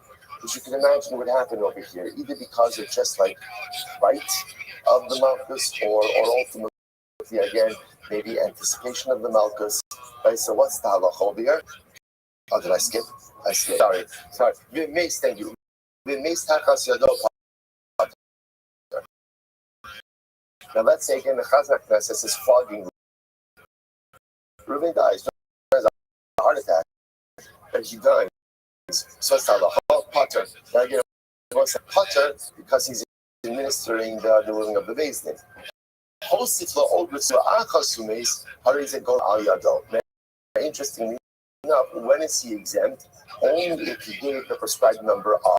Which you can imagine would happen over here, either because of just like right of the Malchus or ultimately again, maybe anticipation of the Malchus. Right, so what's the halacha over here? Oh, did I skip? I skipped. Sorry. Thank you. Now let's say again the Chazan HaKnesses is flogging. Reuven dies, has a heart attack, and he dies. So it's the Potter. Now again, it's Potter because he's administering the ruling of the Beis Din. Interestingly enough, when is he exempt? Only if he gave the prescribed number of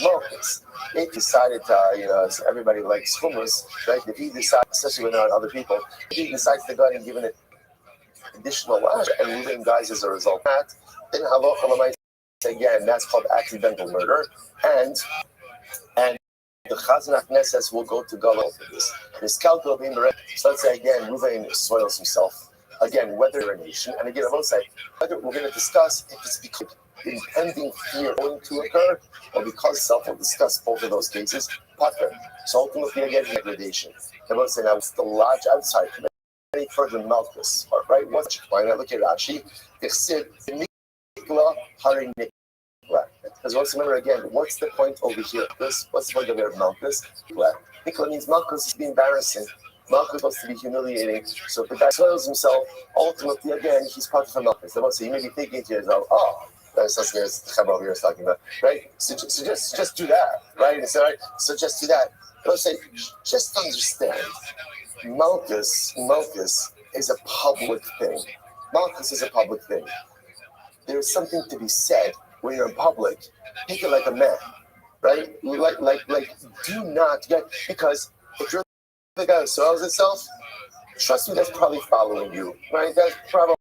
Malchus. If he decided to, everybody likes hummus, right? If he decides, especially when there are other people, if he decides to go ahead and give it additional lash and Reuven dies as a result of that, then halacha again, that's called accidental murder, and the Chazan HaKnesses will go to Galil for this. So let's say again, Reuven soils himself. again, whether you're a nation, and again, I will say, whether we're going to discuss if it's because impending fear going to occur, or because self will discuss both of those cases, putter. So ultimately, again, degradation. I will say now, it's the large outside. Any further Malchus, right? What's why I look at Rashi? Because once remember again, what's the point over here? What's the point of your Malchus? Nikla means Malchus is being embarrassing. Malchus is supposed to be humiliating. So if the guy soils himself, ultimately again, he's part of Malchus. So you may be thinking to yourself, oh, that's something over here is talking about, right? So just do that, right? So just do that. Let's say, just understand. Malchus is a public thing. Malchus is a public thing. There's something to be said when you're in public. Take it like a man, right? Like do not get, because if you're the guy who soils himself, trust me, that's probably following you, right? That's probably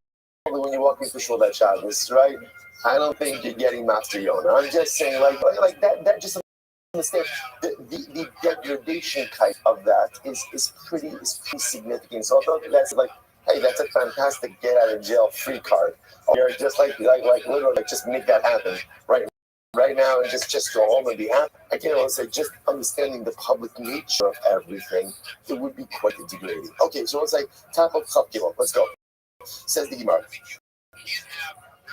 when you're walking through Shul that Shabbos, right? I don't think you're getting Master Yonah. I'm just saying, like that just understand the degradation type of that is pretty significant. So I thought that's like, hey, that's a fantastic get out of jail free card. Or you're just like literally just make that happen right now and just go home and be happy. I can't also say just understanding the public nature of everything, it would be quite degrading. Okay, so it's like top of Chapkilah. Let's go. Says the Gemara.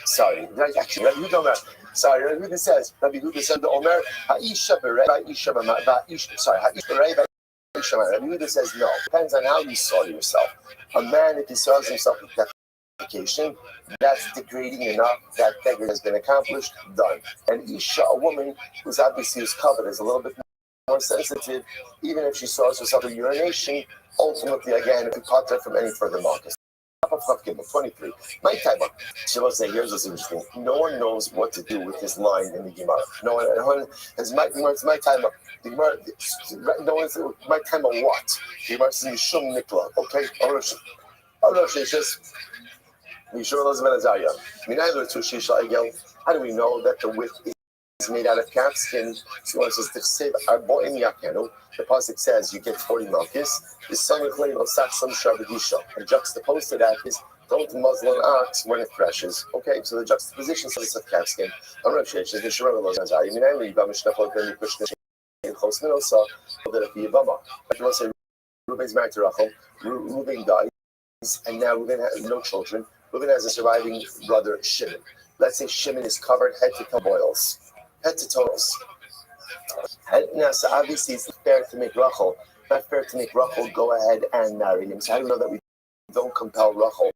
Sorry, actually, Rabbi Huda. Sorry, Rabbi Huda says. Rabbi Huda said the Omer Ha'isha Berei Ha'isha Ba'isha. Sorry, Ha'isha Berei Ba'isha. Rabbi Huda says no. Depends on how you soil yourself. A man, if he soils himself with defecation, that's degrading enough. That degradation has been accomplished, done. And Isha, a woman who's obviously covered, is a little bit more sensitive. Even if she soils herself with urination, ultimately, again, if you cut her from any further markers. 23. My time up. So let's say, here's what's interesting. No one knows what to do with this line in the Gemara. No one. It's my time up. The Gemara. No one's my time of what? The Gemara says Yishum Nikla. Okay. It's just Yishum Elizabeth Azariah. How do we know that the width is made out of calfskin? So it says the pasuk says you get 40 malchus. The son of Clay will sack some shabadisha. And juxtaposed to that is don't muzzle an ox when it threshes. Okay, so the juxtaposition says of calfskin. I'm not sure. It's the Shemar Elazar. I mean, I read Bamishnah when you push the close middle, so that it be a bama. I can also say Reuben's married to Rachel. Reuben dies, and now Reuben has no children. Reuben has a surviving brother, Shimon. Let's say Shimon is covered head to toe boils. Head to toes. Now, so obviously it's fair to make Rachel. Not fair to make Rachel go ahead and marry him. So how do we know that we don't compel Rachel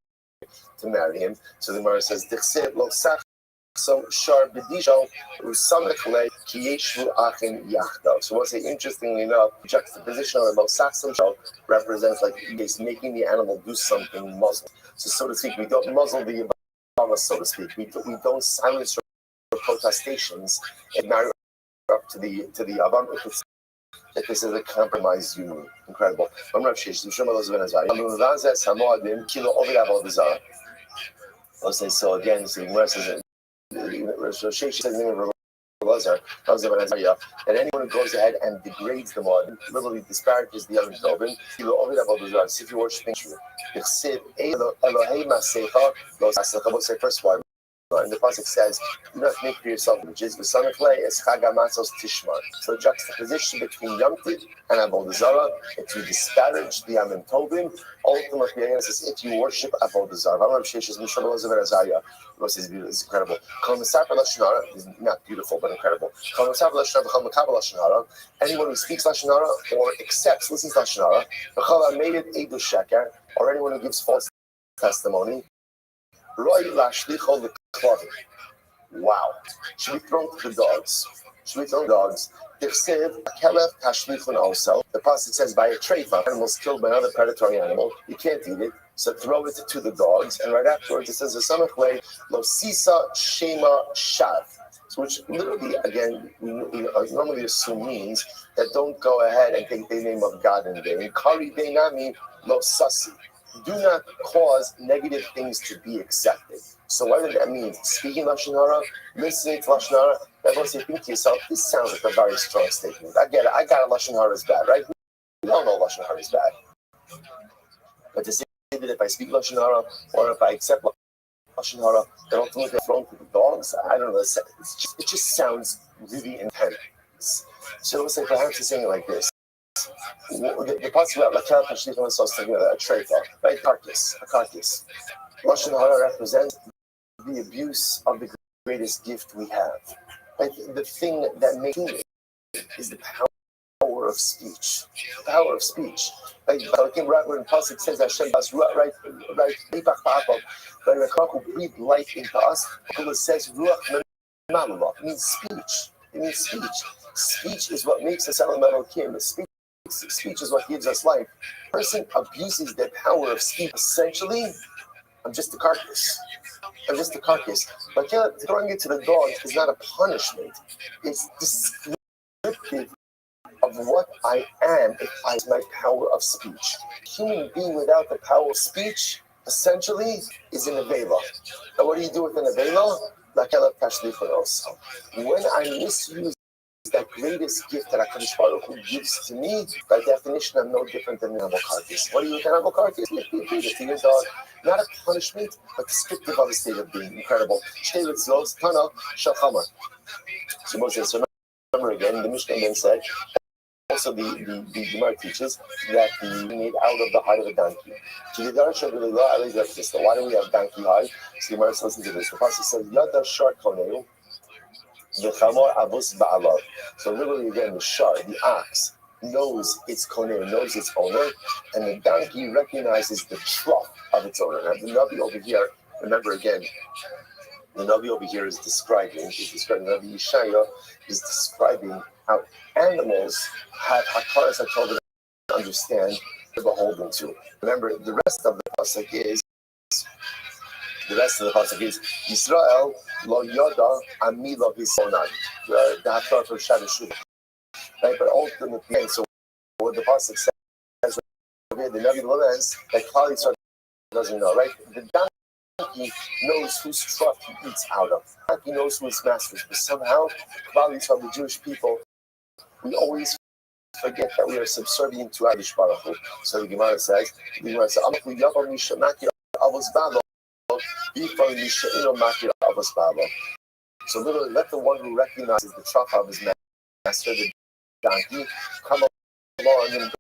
to marry him? So the Gemara says, so we'll say, interestingly enough, juxtaposition of the Lo represents like he's making the animal do something muzzle. So to speak, we don't muzzle the Yavama, so to speak. We don't silence her protestations and marry up to the Yavam if this is a compromised union. Incredible. So again, so the Gemara says that anyone who goes ahead and degrades the mod, literally disparages the Yom Tovim, if you worship first one. And the pasuk says, "Do not make for yourself images." The son of clay is Chagamatzos Tishmar. So the juxtaposition between Yom Tov and Avodah Zarah, if you disparage the Yom Tovim, ultimately it says if you worship Avodah Zarah. It's incredible. Is not beautiful, but incredible. Anyone who speaks Lashon Hara or accepts, listens to Lashon Hara, or anyone who gives false testimony. Wow. Should we throw to the dogs? The pasuk says by a treifa, animals killed by another predatory animal, you can't eat it, so throw it to the dogs. And right afterwards it says the son of clay, lo sisa shema shav. So which literally, again, we normally assume means that don't go ahead and take the name of God in vain. Kari deinami lo sasi. Do not cause negative things to be accepted. So what does that mean? Speaking Lashon Hara, listening to Lashon Hara, everyone say, think to yourself, this sounds like a very strong statement. I get it. I got it. Lashon Hara is bad, right? We all know Lashon Hara is bad. But to say that if I speak Lashon Hara or if I accept Lashon Hara, then ultimately I'm thrown to the dogs. I don't know. It just sounds really intense. So let's say perhaps he's saying it like this. The parts about Lakal Pashlichon a treifa, right? A carcass. Lashon Hara represents the abuse of the greatest gift we have. Right? The thing that makes it is the power of speech. The power of speech. Like when Pasuk says Hashem does right, when the Chacham breathed life into us, it says Ruach Menamah. It means speech. It means speech. Speech is what makes us elemental kim. Speech is what gives us life. A person abuses the power of speech. Essentially, I'm just a carcass. But throwing it to the dogs is not a punishment. It's descriptive of what I am if I use my power of speech. A human being without the power of speech, essentially, is an avela. And what do you do with an avela? When I misuse that greatest gift that HaKadosh Baruch Hu gives to me, by definition, I'm no different than an animal carcass. What do you with an animal carcass? You feed it to your dog. Not a punishment, but descriptive of a state of being. Incredible. So remember again, the Mishnah then said, also the Gemara teaches that the made out of the hide of a donkey. So why do we have donkey hide? So the Gemara says, listen to this. The Pasuk says, Yada shar koneu, v'chamor avos ba'alav. So literally again, the shar, the ox, knows its koneu, knows its owner, and the donkey recognizes the trough of its owner. Now the Navi over here, remember again, the Navi over here is describing, Navi Yeshaya is describing how animals have hakaras that told them to understand they're beholden to. Remember, the rest of the pasuk is Yisrael lo yoda ami lo hisonan. The hakaras of Shadashu. Right, but ultimately, so what the pasuk says, the Navi learns that Klal Yisrael doesn't know, right? The donkey knows whose trough he eats out of. The donkey knows who his master is. But somehow, Klal Yisrael, the Jewish people, we always forget that we are subservient to HaKadosh Baruch Hu. So the Gemara says, so literally, let the one who recognizes the trough of his master, the donkey, come along and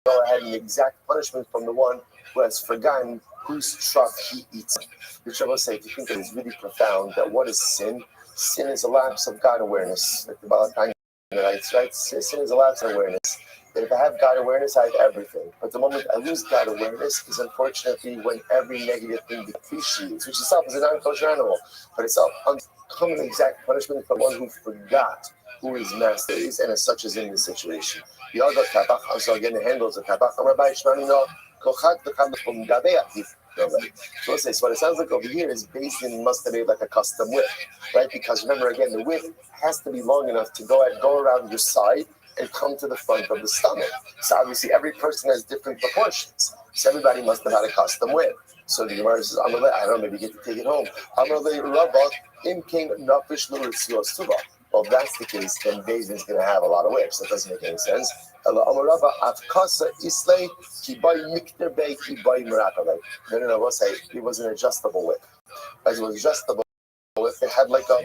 go ahead and exact punishment from the one who has forgotten whose trough he eats. Which I will say, if you think it is really profound, that what is sin? Sin is a lapse of God awareness. Like the Balatani writes, right? Sin is a lapse of awareness. That if I have God awareness, I have everything. But the moment I lose God awareness is unfortunately when every negative thing depreciates, which itself is a non-kosher animal, but itself uncommon exact punishment for one who forgot who his master is, and as such is in this situation. The other tabach, also again the handles of tabach. So let's say, so what it sounds like over here is based in must have been like a custom whip, right? Because remember again, the whip has to be long enough to go around your side and come to the front of the stomach. So obviously every person has different proportions. So everybody must have had a custom whip. So the Gemara says, I don't know, maybe you get to take it home. Well, if that's the case, then David's going to have a lot of whips. That doesn't make any sense. No, we'll say it was an adjustable whip. As it was adjustable whip, they had like a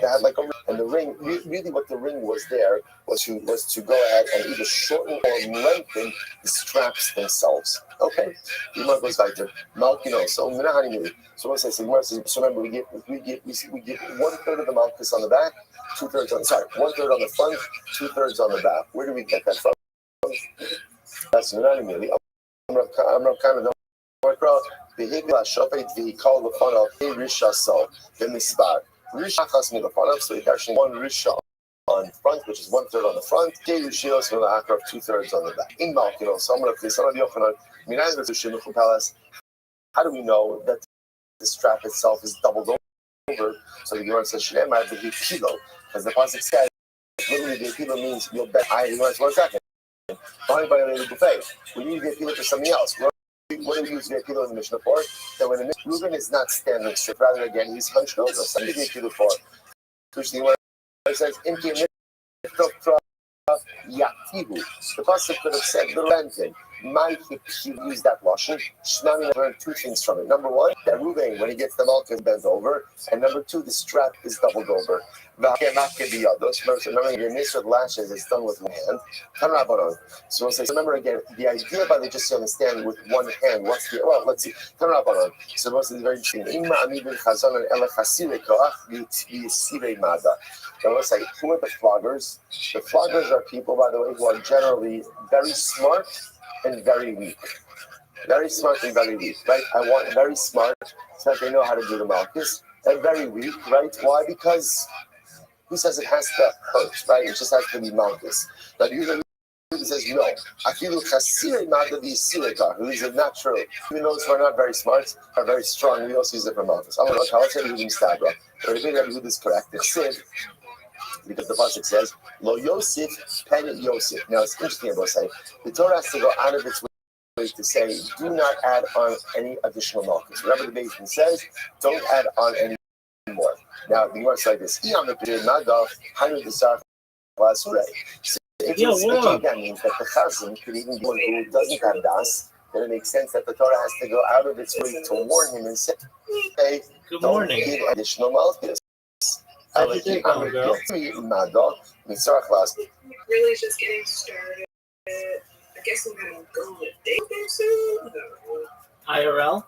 ring. And the ring, really what the ring was there was to go ahead and either shorten or lengthen the straps themselves. Okay? The Gemara goes back to Malkino. So once I say, so remember, we get 1/3 of the Malchus on the back, 2/3 on, 1/3 on the front, 2/3 on the back. Where do we get that from? That's not immediately. I'm not kind of the work out. Vehikla shopet vehikal the fun of a risha so the misbar. Risha has me the fun of, so it's actually one risha on front, which is 1/3 on the front. K rishios from the akar of 2/3 on the back. In Malkino, some of Yochanan, Minayim to Shimuchu Palace. How do we know that the strap itself is doubled over? So the Gemara says Shneimar v'hikilo, as the pasuk says, literally v'hikilo means you'll bet. One second. By a buffet. We need v'hikilo for something else. What do we use v'hikilo in the Mishnah for? That when the Reuben is not standing straight, rather again he's hunched over. So what do v'hikilo for? Which the Gemara says Imki Yatihu. The pasuk could have said the renting. He used that lashon. Shnami learned two things from it. Number one, that Ruvain, when he gets the malka, is bent over, and number two, the strap is doubled over. Remember, your niece with lashes is done with one hand. So we'll say, so remember again, the idea by the just to understand with one hand, what's the, well, let's see. So most is very interesting. Now let's say, who are the floggers? The floggers are people, by the way, who are generally very smart and very weak. Very smart and very weak, right? I want very smart so that they know how to do the malchus, and very weak, right? Why? Because who says it has to hurt, right? It just has to be malchus. But usually he says no. Afilu chasire magda v'yisireka, who is a natural. Even those who are not very smart are very strong. We also use it for malchus. I'm going to tell you who's stabra. But I think that who is correct. It's Sid, because the pasuk says lo Yosef pen Yosef. Now it's interesting. I will say the Torah has to go out of its way to say, do not add on any additional malchus. Whatever the Beis Din says, don't add on any more. Now, the Gemara says like this: that means that the chazan could even be one who doesn't have das. Then it makes sense that the Torah has to go out of its way to warn him and say, "Hey, Good don't morning. give additional malchus." How's your day going, girl? Really just getting started. I guess I'm gonna go on a date there soon. IRL?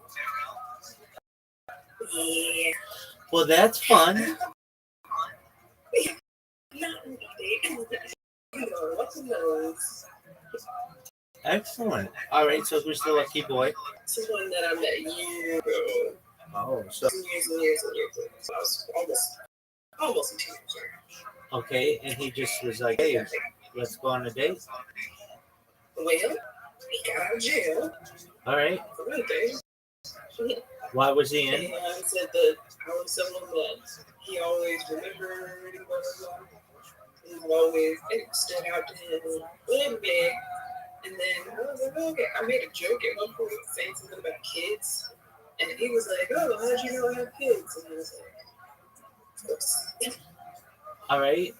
Yeah. Well, that's fun. Not on a date. What's the nose? Excellent. All right, so who's the lucky boy? Someone that I met years ago. Oh, so Years and years and years ago. So I was almost a teenager. okay, and he just was like, "Hey, let's go on a date." Well, he got out of jail All right. for one thing. Why was he in? And I said that I was someone that he always remembered and blah, blah, blah. He would always, it stood out to him a little bit. And then I was like, oh, okay. I made a joke at one point saying something about kids. And he was like, oh, how did you know I have kids? And I was like, of course. All right.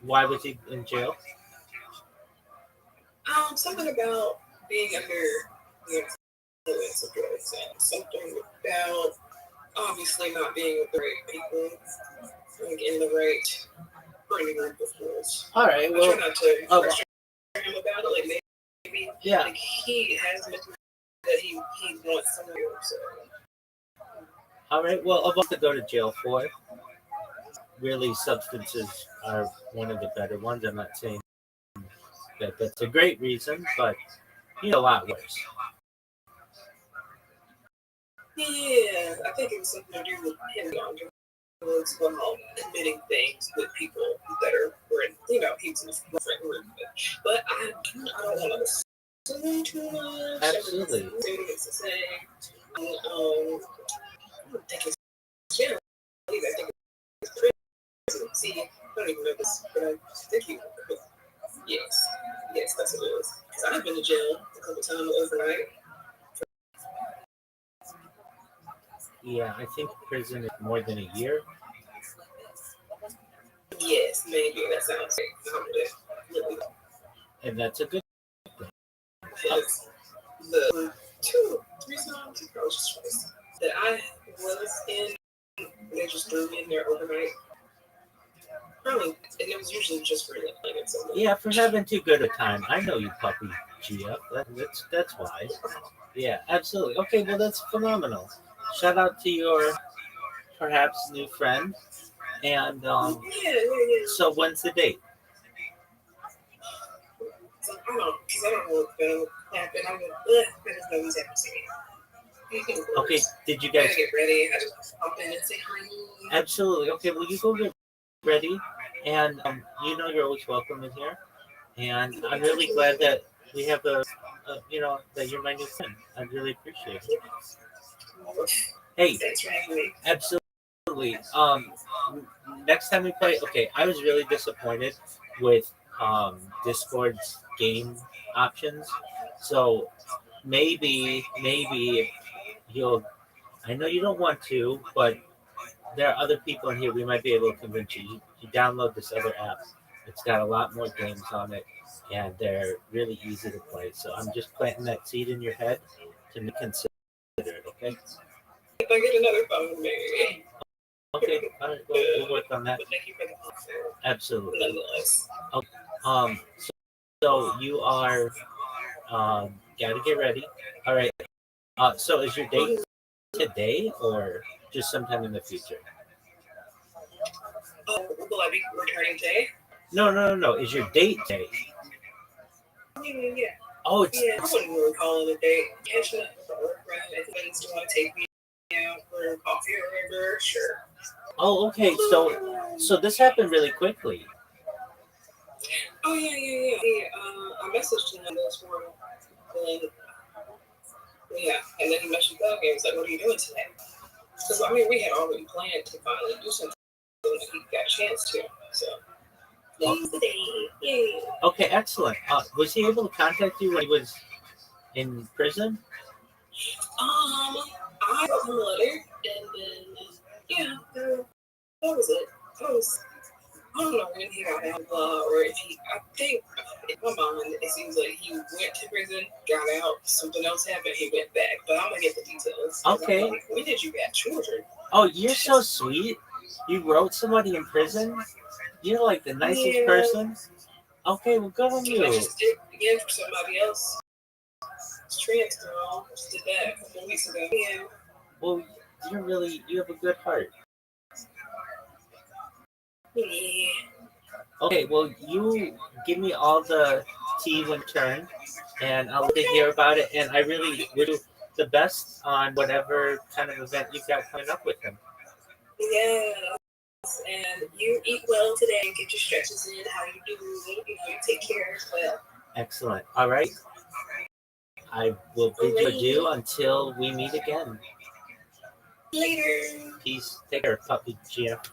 Why was he in jail? Something about being under the influence of drugs and something about obviously not being with the right people, like in the right friend group of fools. All right. I Well, try not to frustrate him about it. Like maybe yeah. like he has mentioned that he wants some help. So All right. Well, of what to go to jail for? Really, substances are one of the better ones. I'm not saying that that's a great reason, but a lot worse. yeah, I think it was something to do with him on drugs while admitting things with people that are he was in a friend group. But I don't want to say too much. Absolutely. Everything's the same. I don't think it's jail. I think it's prison. See, I don't even know this, but I think he. Yes, that's what it was. Because I've been to jail a couple times overnight. Yeah, I think prison is more than a year. Yes, maybe that sounds great. And that's a good thing. Because the 2-3 times that I was in, they just threw me in there overnight. Probably, and it was usually just for like something. Yeah, for having too good a time. I know you, puppy Gia. That's why. Yeah, absolutely. Okay, well that's phenomenal. Shout out to your perhaps new friend. And Yeah. so when's the date? So I don't know what's going to happen. I just know he's having to Okay, did you I guys gotta get ready. I just pop in and say hi. absolutely? Okay, well you go get ready, and you're always welcome in here. And I'm really glad that we have that you're my new friend. I really appreciate it. Hey, Thanks for having me. absolutely. Next time we play, okay, I was really disappointed with Discord's game options. So maybe you'll. I know you don't want to, but there are other people in here. We might be able to convince you. You download this other app. It's got a lot more games on it, and they're really easy to play. So I'm just planting that seed in your head to consider it. Okay. If I get another phone, maybe. Okay. All right. We'll work on that. But thank you for the offer, Absolutely. nonetheless. Okay. So you are gotta get ready. All right. So is your date today or just sometime in the future? Oh, will I be returning today? No. Is your date today? Yeah. Oh, it's Yeah, I wouldn't really call it a date. Catching up with the work, right? If friends want to take me out for coffee or whatever, sure. Oh, okay. So this happened really quickly. Oh, yeah. I messaged him this morning. And, yeah, and then he messaged back and he was like, what are you doing today? Because, I mean, we had already planned to finally do something when he got a chance to. So, today's the day. Yay. Okay, excellent. Was he able to contact you when he was in prison? I wrote him a letter, and then, yeah, that was it. I don't know when he got out, or if I think, in my mind, it seems like he went to prison, got out, something else happened, he went back. But I'm going to get the details. Okay. Like, when did you get children? Oh, you're so sweet. You wrote somebody in prison? You're like the nicest person. Okay, well, good on you. I just did again for somebody else. It's trans girl. Just did that a couple weeks ago. Yeah. Well, you have a good heart. Yeah. Okay, well, you give me all the tea when turned, and I'll to hear about it. And I really wish you the best on whatever kind of event you've got coming up with him. Yes. And you eat well today and get your stretches in. How you do? You take care as well. Excellent. All right. I will bid you adieu until we meet again. Later. Peace. Take care, Puppy GF.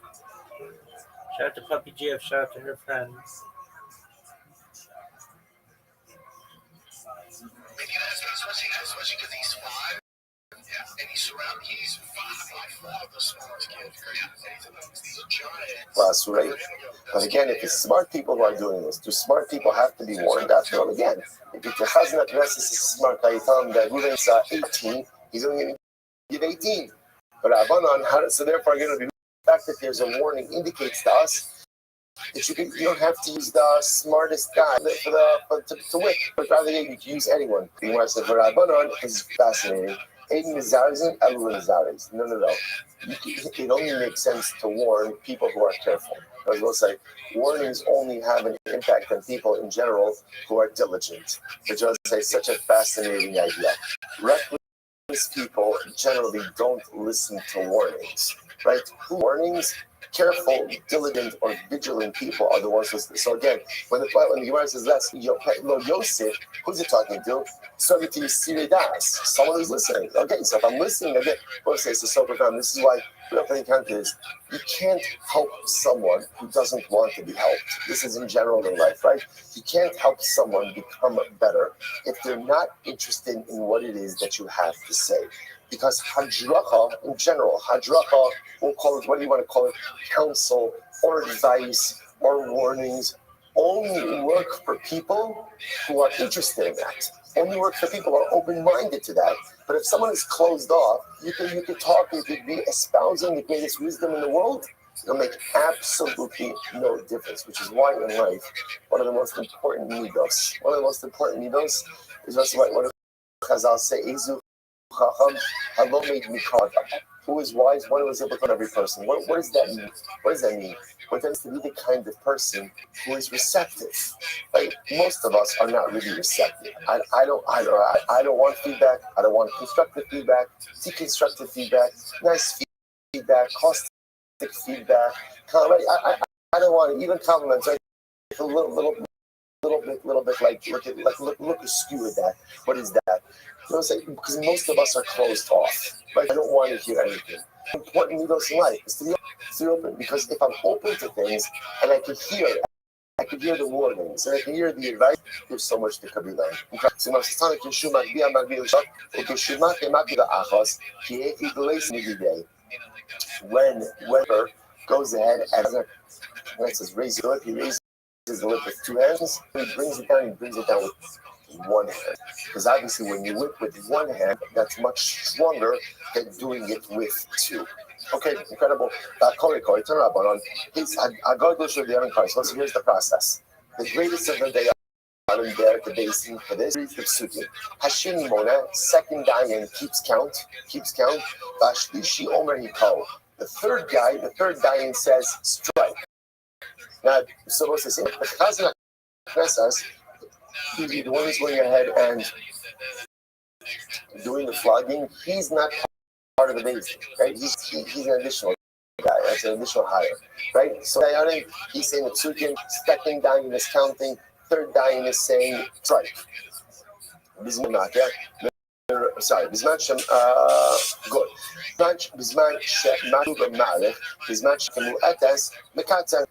Shout out to Puppy GF. Shout out to her friends. Especially because he's 5. And he's 5 by far the smartest kid. These giants. Right? But again, if it's smart people who are doing this, do smart people have to be warned after all? Again, if the Chazan Knesset is smart guy, you tell him that Ruben's 18, he's only going to give 18. But Abanon, so therefore, going to be the fact that there's a warning indicates to us that you don't have to use the smartest guy to whip, but rather you can use anyone. The Gemara said, "For Rabbanon is fascinating. Aiden Mizarizin, everyone Mizariz. No. It only makes sense to warn people who are careful. As we'll say, warnings only have an impact on people in general who are diligent. Which I would say is such a fascinating idea. Reckless people generally don't listen to warnings, right? Warnings. Careful, diligent, or vigilant people are the ones who. So again, when the Gemara says that's Yosef, who's it talking to? It's talking to Yisirei Das, someone who's listening. Okay, so if I'm listening, again, we'll say it's so profound. This is why we often encounter this. You can't help someone who doesn't want to be helped. This is in general in life, right? You can't help someone become better if they're not interested in what it is that you have to say. Because hadracha, in general, we'll call it, what do you want to call it, counsel or advice or warnings, only work for people who are interested in that. Only work for people who are open-minded to that. But if someone is closed off, you could talk, you could be espousing the greatest wisdom in the world, it'll make absolutely no difference, which is why in life, one of the most important midos is also what Chazal say, who is wise? One who is able to know every person. What does that mean? What does that mean? What tends to be the kind of person who is receptive? Like most of us are not really receptive. I don't want feedback. I don't want constructive feedback. Deconstructive feedback. Nice feedback. Caustic feedback. I don't want even compliments. Right? A little bit like look askew at that. What is that? Because most of us are closed off. Like I don't want to hear anything. Important midos in life is to be open. Because if I'm open to things and I can hear the warnings and I can hear the advice, there's so much that could be learned. When goes ahead and says raise your lip, he raises the whip with two hands. He brings it down with one hand. Because obviously when you whip with one hand, that's much stronger than doing it with two. Okay, incredible. Turn up on. I go to the other cars. So here's the process. The greatest of the day are there, the basin for this is the psukim. Hashim Mona, second dayan keeps count. Vashlishi Omer Hikol. The third dayan says strike. Now, so what's this? The Chazan Knesses, the one who's going ahead and doing the flogging, he's not part of the basin, right? He's an additional guy. That's an additional hire, right? So dayanim, he's saying the psukim. Second dayan is counting. Third dayan is saying strike. Bisman good.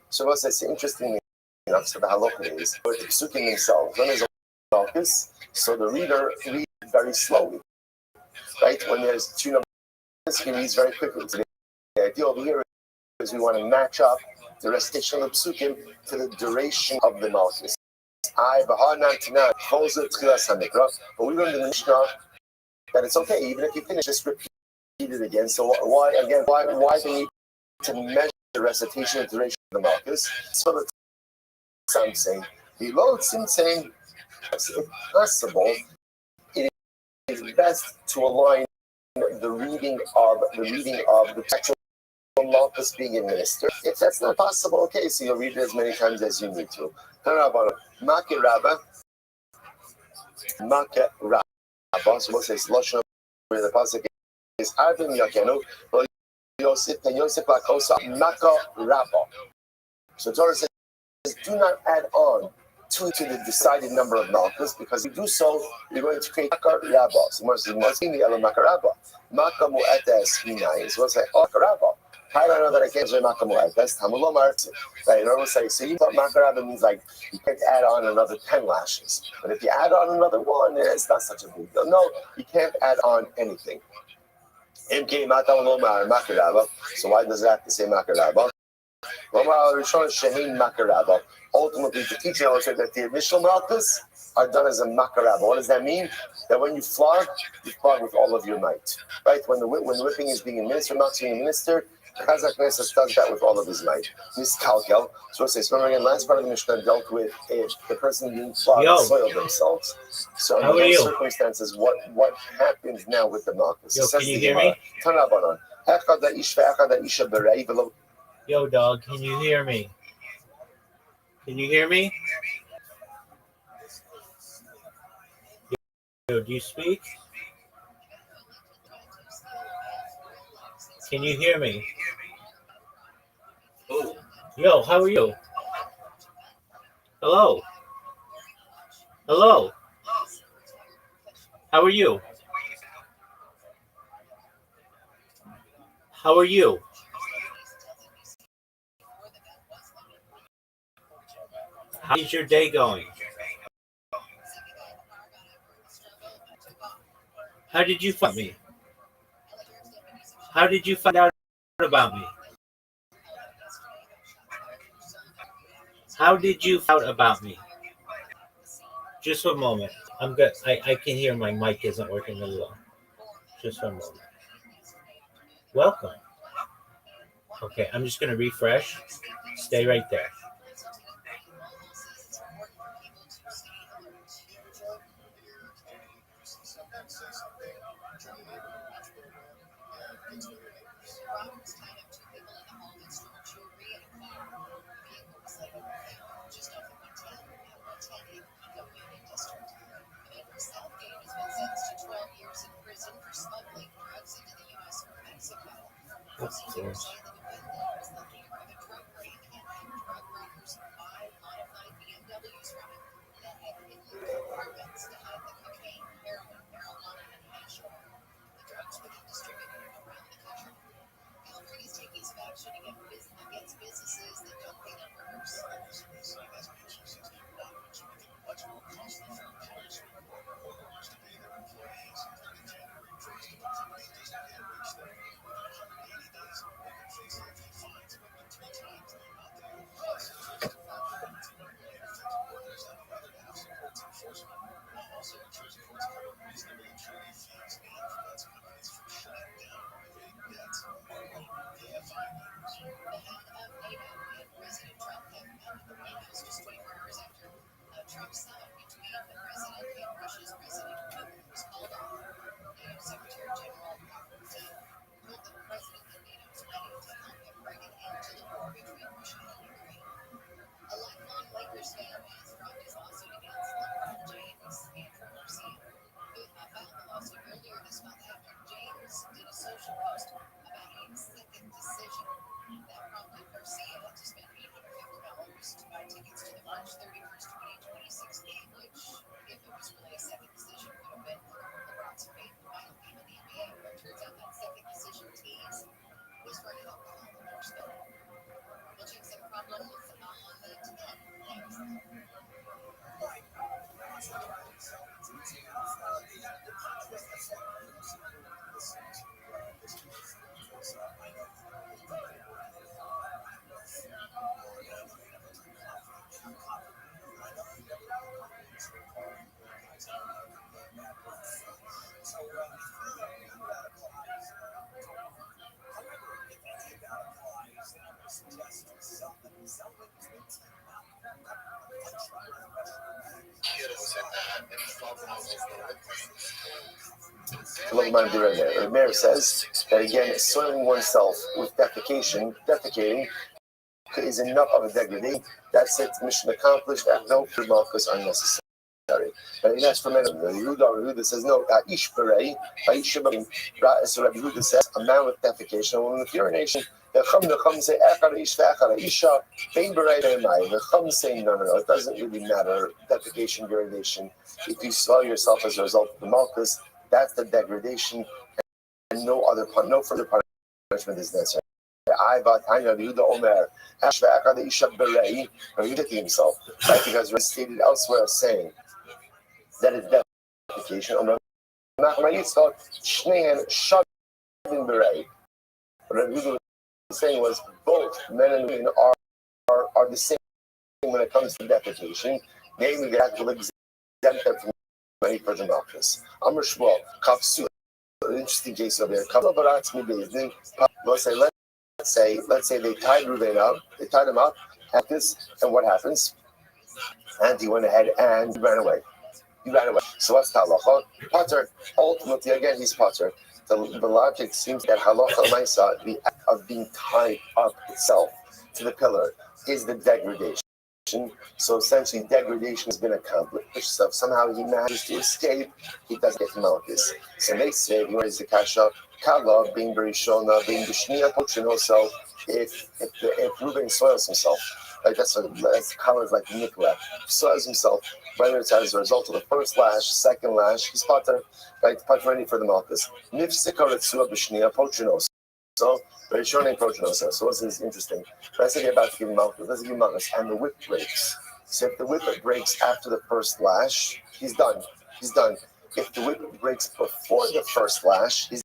So what's this interesting enough to the halakha is, but the psukim themselves, when there's a focus, so the reader reads very slowly, right? When there's two numbers, he reads very quickly. So the idea over here is we want to match up the recitation of the psukim to the duration of the malchus. But we learned in the Mishnah that it's okay, even if you finish, just repeat it again. So why do we need to measure the recitation and duration of the malchus? So that's what I'm saying. Below it's saying, if possible, it is best to align the reading of the actual malchus being administered. If that's not possible, okay, so you'll read it as many times as you need to. Make Rabba. So what says Lashon where the pasuk is Arvim Yakenu, Yosef Lakosa Maka Rabba. So Torah says, do not add on two to the decided number of malchus, because if you do so, you're going to create Maka Rabba. So must be the Ela Maka Rabba. Maka Mu'etes Minai. So what's that? Maka Rabba. How do I know that I can't say Maka Mu'etes? Tamulomar. Right, in other words, so you thought Maka Rabba means like you can't add on another 10 lashes. But if you add on another one, it's not such a big deal. No, you can't add on anything. So why does it have to say Maka Rabba? Ultimately, the teaching will say that the initial malchus are done as a makarab. What does that mean? That when you flog with all of your might. Right? When the whipping is being administered, not being administered, the Chazak Knesset does that with all of his might. Miskalkel. So it says, remember again, last part of the Mishnah dealt with the person being flogged soiled themselves. So in those circumstances, what happens now with the malchus? Can you hear me? Yo, dog, can you hear me? Can you hear me? Yo, do you speak? Can you hear me? Yo, how are you? Hello? Hello? How are you? How are you? How's your day going? How did you find me? How did you find out about me? How did you find out about me? Just one moment. I'm good. I can hear my mic isn't working as well. Just one moment. Welcome. Okay, I'm just going to refresh. Stay right there. The Meir says that again, soiling oneself with defecating is enough of a degradation. That's it, mission accomplished. No pure malchus are necessary. And that's for many. Yehuda says no. Ish berei, so Rabbi Yehuda says a man with defecation, a woman with urination. The Chum say echad ish ve'echad isha bein berei be'emai. The Chum say no. It doesn't really matter. Defecation, urination. If you swell yourself as a result of the malchus, that's the degradation, and no further punishment is necessary. I bought Yehuda Omer Ash ve'echad isha berei. Yehuda himself, right? Because it's stated elsewhere saying that is defecation. What Rabbi Yehuda was saying was both men and women are the same when it comes to defecation. Namely, they have to exempt them from any further malchus. Amr Shmuel, Kapsu, an interesting case over here. Let's say they tied Reuven up. They tied him up at this, and what happens? And he went ahead and ran away. So what's the halacha? Potter. Ultimately, again, he's potter. The logic seems that halacha l'maisa, the act of being tied up itself to the pillar, is the degradation. So essentially, degradation has been accomplished. So if somehow he manages to escape, he doesn't get malchus. So they say, what is the kasha? Kala being berishona, being b'shniya pochino. So if Reuben soils himself, like that's Kala is like nikla, soils himself. Whether it's as a result of the first lash, second lash, he's potter, right? Potter ready for the malchus. Nifsika retsua b'shniya pochino. So berishona pochino. So what's this interesting? Let's say they're about to give malchus. Let's give malchus, and the whip breaks. So if the whip breaks after the first lash, he's done. If the whip breaks before the first lash, he's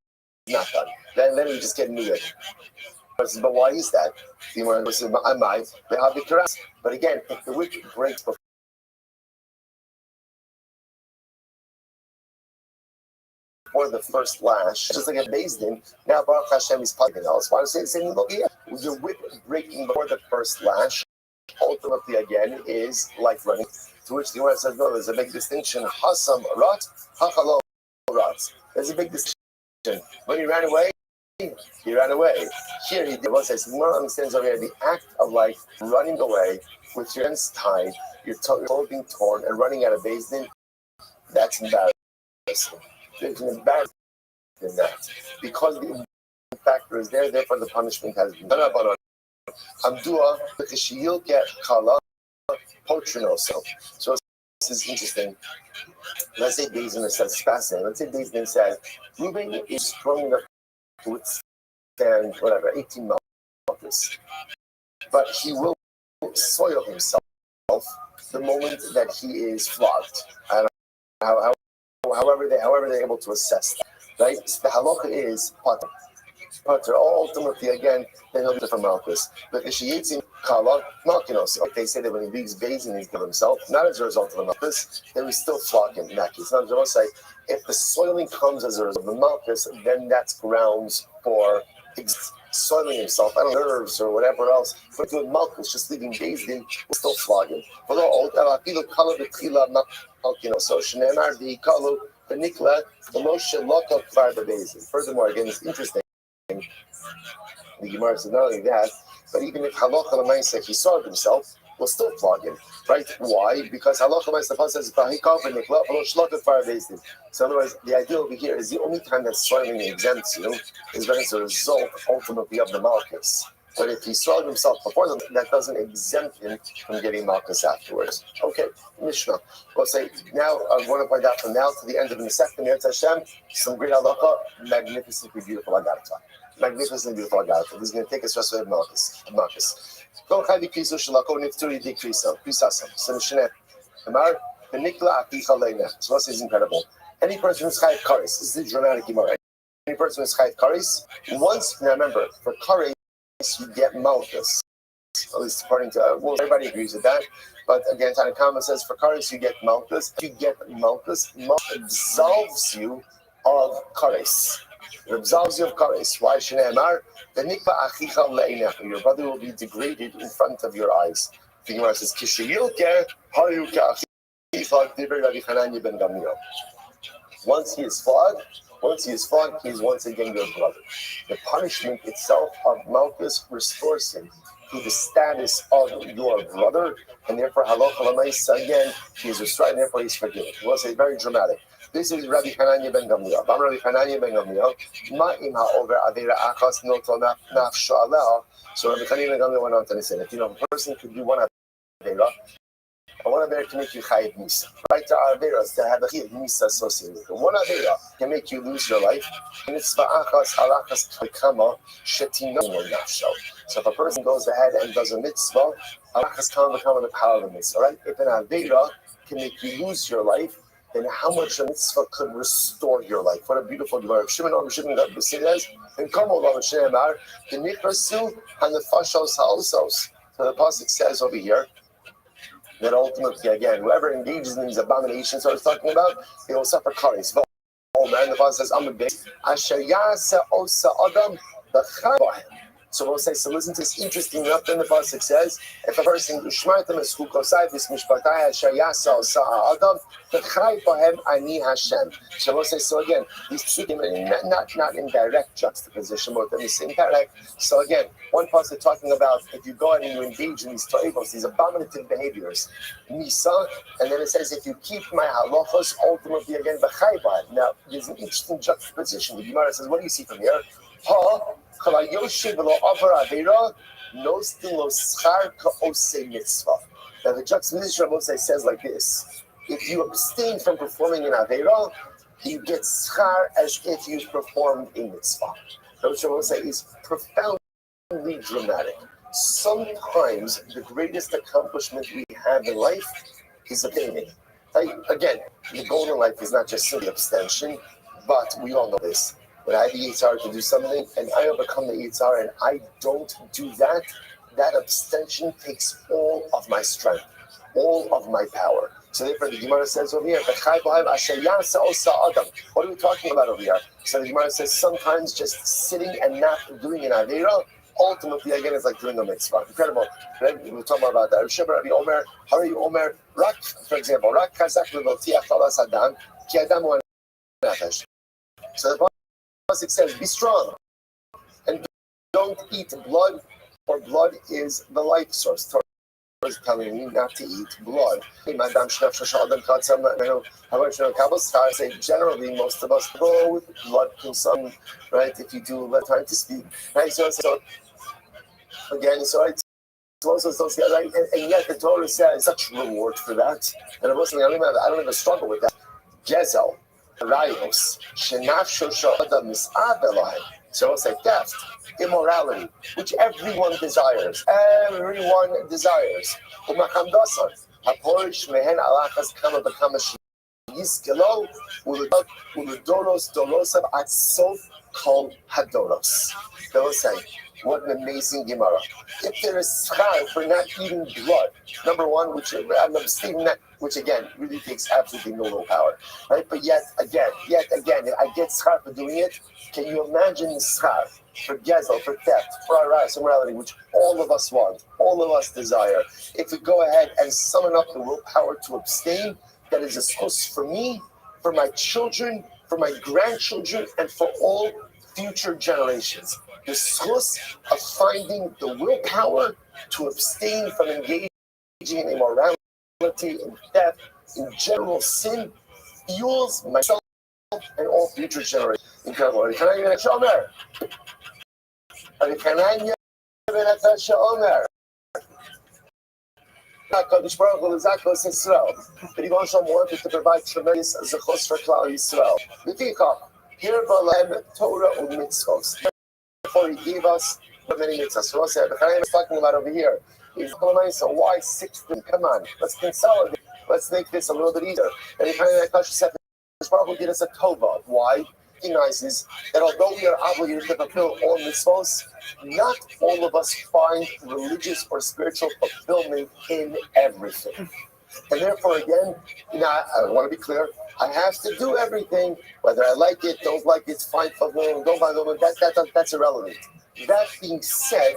not done. Then we just get new whip. But why is that? But again, if the whip breaks before the first lash, just like a Bezdin, now Baruch Hashem is plugging else. Why does it say, look here, the whip breaking before the first lash, ultimately again, is like running. To which the Gemara says, no, there's a big distinction. Hasam rat, hachalo rat. There's a big distinction. When he ran away, he ran away. Here he did. What says, the Gemara understands over here the act of like running away with your hands tied, your toe being torn, and running out of Bezdin. That's embarrassing. There's an embarrassment in that because the factor is there. Therefore, the punishment has been done. Amdua b'chishiyilke kala potrinoso. So this is interesting. Let's say Bezdin says fascinating. Let's say Bezdin says Reuben is strong enough to withstand whatever 18 malchus, but he will soil himself the moment that he is flogged. I don't know however they're able to assess that, right? So the halacha is potter. Ultimately, again, then he'll be from malchus. But if she eats him, kala malkinos. They say that when he leaves Bezdin, he's killed himself, not as a result of the malchus, then we still flog him in that case. Now, I say, if the soiling comes as a result of the malchus, then that's grounds for soiling himself, I don't know, nerves or whatever else. But with malchus, just leaving Bezdin, we'll still flog him. So Shneimar the Kalu the Nikla the Moshe Loka Kvar Bezdin. Furthermore, again, it's interesting. The Gemara says not only that, but even if halacha l'maisa he saw it himself, we'll still flog him, right? Why? Because halacha l'maisa the pasuk says v'hikav v'nikla v'lo shlaka kvar bezdin. So otherwise, the idea over here is the only time that soiling exempts you is when it's a result ultimately of the malchus. But if he soiled himself before them, that doesn't exempt him from getting malchus afterwards. Okay, Mishnah. We'll say now I want to point out from now to the end of the Masechta Me'etz Hashem, some great halacha, magnificently beautiful agarta. Magnificently beautiful agarta. This is going to take us just with malchus. Go chayvi kriso shalako nifturi di kriso. Krisasam. So Mishnah. Amar the nikla akicha leina. So this is incredible. Any person who's chayv karis. This is a dramatic Gemara. Any person who's chayv karis. Once, now remember, for karis, you get malchus. At least according to, well, everybody agrees with that. But again, Tanakama says for kares you get malchus. You get malchus. Malchus absolves you of kares. It absolves you of kares. Why? Shneimar the nikba achicha le'einecha. Your brother will be degraded in front of your eyes. The Gemara says kishiyilke hayu ka'achicha divrei Rabbi Hananya ben Gamliel. Once he is flogged, Once he is fought, he is once again your brother. The punishment itself of Malchus restores him to the status of your brother, and therefore, halacha l'maisa, again, he is restored, and therefore he's forgiven. We'll say very dramatic. This is Rabbi Hananya ben Gamliel. Rabbi Hananya ben Gamliel, ma'im ha'over avera achas noto nafsho aleha. So Rabbi Hananya ben Gamliel went on to say that, a person could do one avera, and one avera can make you chayiv misa. Right? There are averas that have a chayiv misa associated with it. One avera can make you lose your life. And it's va'achas halachas kama shetino nafsho. So if a person goes ahead and does a mitzvah, halachas kama the power of the mitzvah. Right? If an avera can make you lose your life, then how much a mitzvah could restore your life? What a beautiful Gemara. Shimon says, and come over Shemar, the nikrasu and the fashos haosos. So the pasuk says over here that ultimately, again, whoever engages in these abominations, what I was talking about, they will suffer kares. Oh man, the pasuk says, I'm a big asher yasa osa adam b'chayim. So we'll say, so listen to this. Interesting enough, then the pasuk says, if a person ushmartem es hukosai vis mishpatai asher yasa osa adam b'chay b'hem ani Hashem. So we'll say, so again, these two not in direct juxtaposition, but in indirect. So again, one pasuk talking about if you go out and you engage in these toivos, these abominative behaviors, misa, and then it says if you keep my halachos, ultimately again b'chay b'hem. Now there's an interesting juxtaposition. The Gemara says, what do you see from here? Now the juxtaposition Moshe says like this: if you abstain from performing an avera, you get schar as if you performed a mitzvah. Rosh Moshe is profoundly dramatic. Sometimes the greatest accomplishment we have in life is obtaining. Again, the goal in life is not just simply abstention, but we all know this. When I have the Yitzhar to do something and I overcome the Yitzhar and I don't do that, that abstention takes all of my strength, all of my power. So therefore the Gemara says over here, what are we talking about over here? So the Gemara says sometimes just sitting and not doing an Avera, ultimately again is like doing a mitzvah. Incredible. We'll talk about that. Rabbi Omer, how are you Omer? Rak, for example, Rak Kazak Levotiach Falas Adam, Ki Adam Wan Nefesh. So the it says, be strong and don't eat blood, or blood is the life source. Torah is telling you not to eat blood. Say generally, most of us go with blood consumption, right? If you do let time to speak, right? So again, so right. Right? And yet the Torah says such reward for that. And I don't even struggle with that. Gezel. Rayos, shenafsho sha'adam mis'ab Elohim. So it's like theft, immorality, which everyone desires. Everyone desires. U'machamdasan, haporish mehen alachas kama b'kama yiskelo u'ludoros dorosav at sof kol hadoros. They will say, what an amazing Gemara. If there is schar for not eating blood, number one, which I'm abstaining that, which again really takes absolutely no willpower, right? But yet again, if I get schar for doing it, can you imagine the schar for gezel, for theft, for aras, immorality, which all of us want, all of us desire? If we go ahead and summon up the willpower to abstain, that is a source for me, for my children, for my grandchildren, and for all future generations. The source of finding the willpower to abstain from engaging in immorality, in theft, in general sin, fuels myself and all future generations. Incredible. HaKadosh Baruch Hu L'Zakos Yisrael. But he wants wanted to provide tremendous zechus for Klal Yisrael. L'fikach, here v'alem Torah u'mitzvos. Before he gave us many mitzvahs. So what's talking about over here? So why 16? Come on, let's consolidate. Let's make this a little bit easier. And he said, Baruch Hu did us a tova. Why? He recognizes that although we are obligated to fulfill all mitzvahs, not all of us find religious or spiritual fulfillment in everything. And therefore, again, I want to be clear, I have to do everything, whether I like it, don't like it, find fulfillment, don't find fulfillment, that's irrelevant. That being said,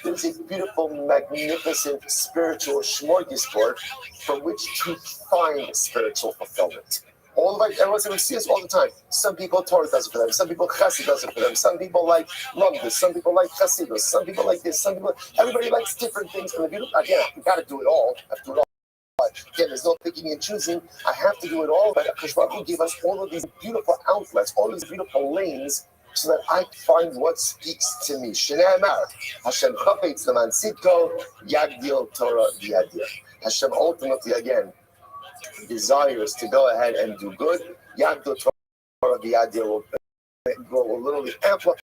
there's a beautiful, magnificent spiritual smorgasbord from which to find spiritual fulfillment. All of everyone's we see this all the time. Some people Torah does it for them. Some people Chesed does it for them. Some people like Lumdus. Some people like Chasidus. Some people like this. Some people. Everybody likes different things. And again, we got to do it all. I have to do it all. But again, there's no picking and choosing. I have to do it all. But Rabbi gave us all of these beautiful outlets, all these beautiful lanes, so that I find what speaks to me. Shnei Amar, Hashem chafetz leman tzidko, yagdil Torah v'yadir. Hashem ultimately, again, desires to go ahead and do good. Yagdil Torah v'yadir will literally amplify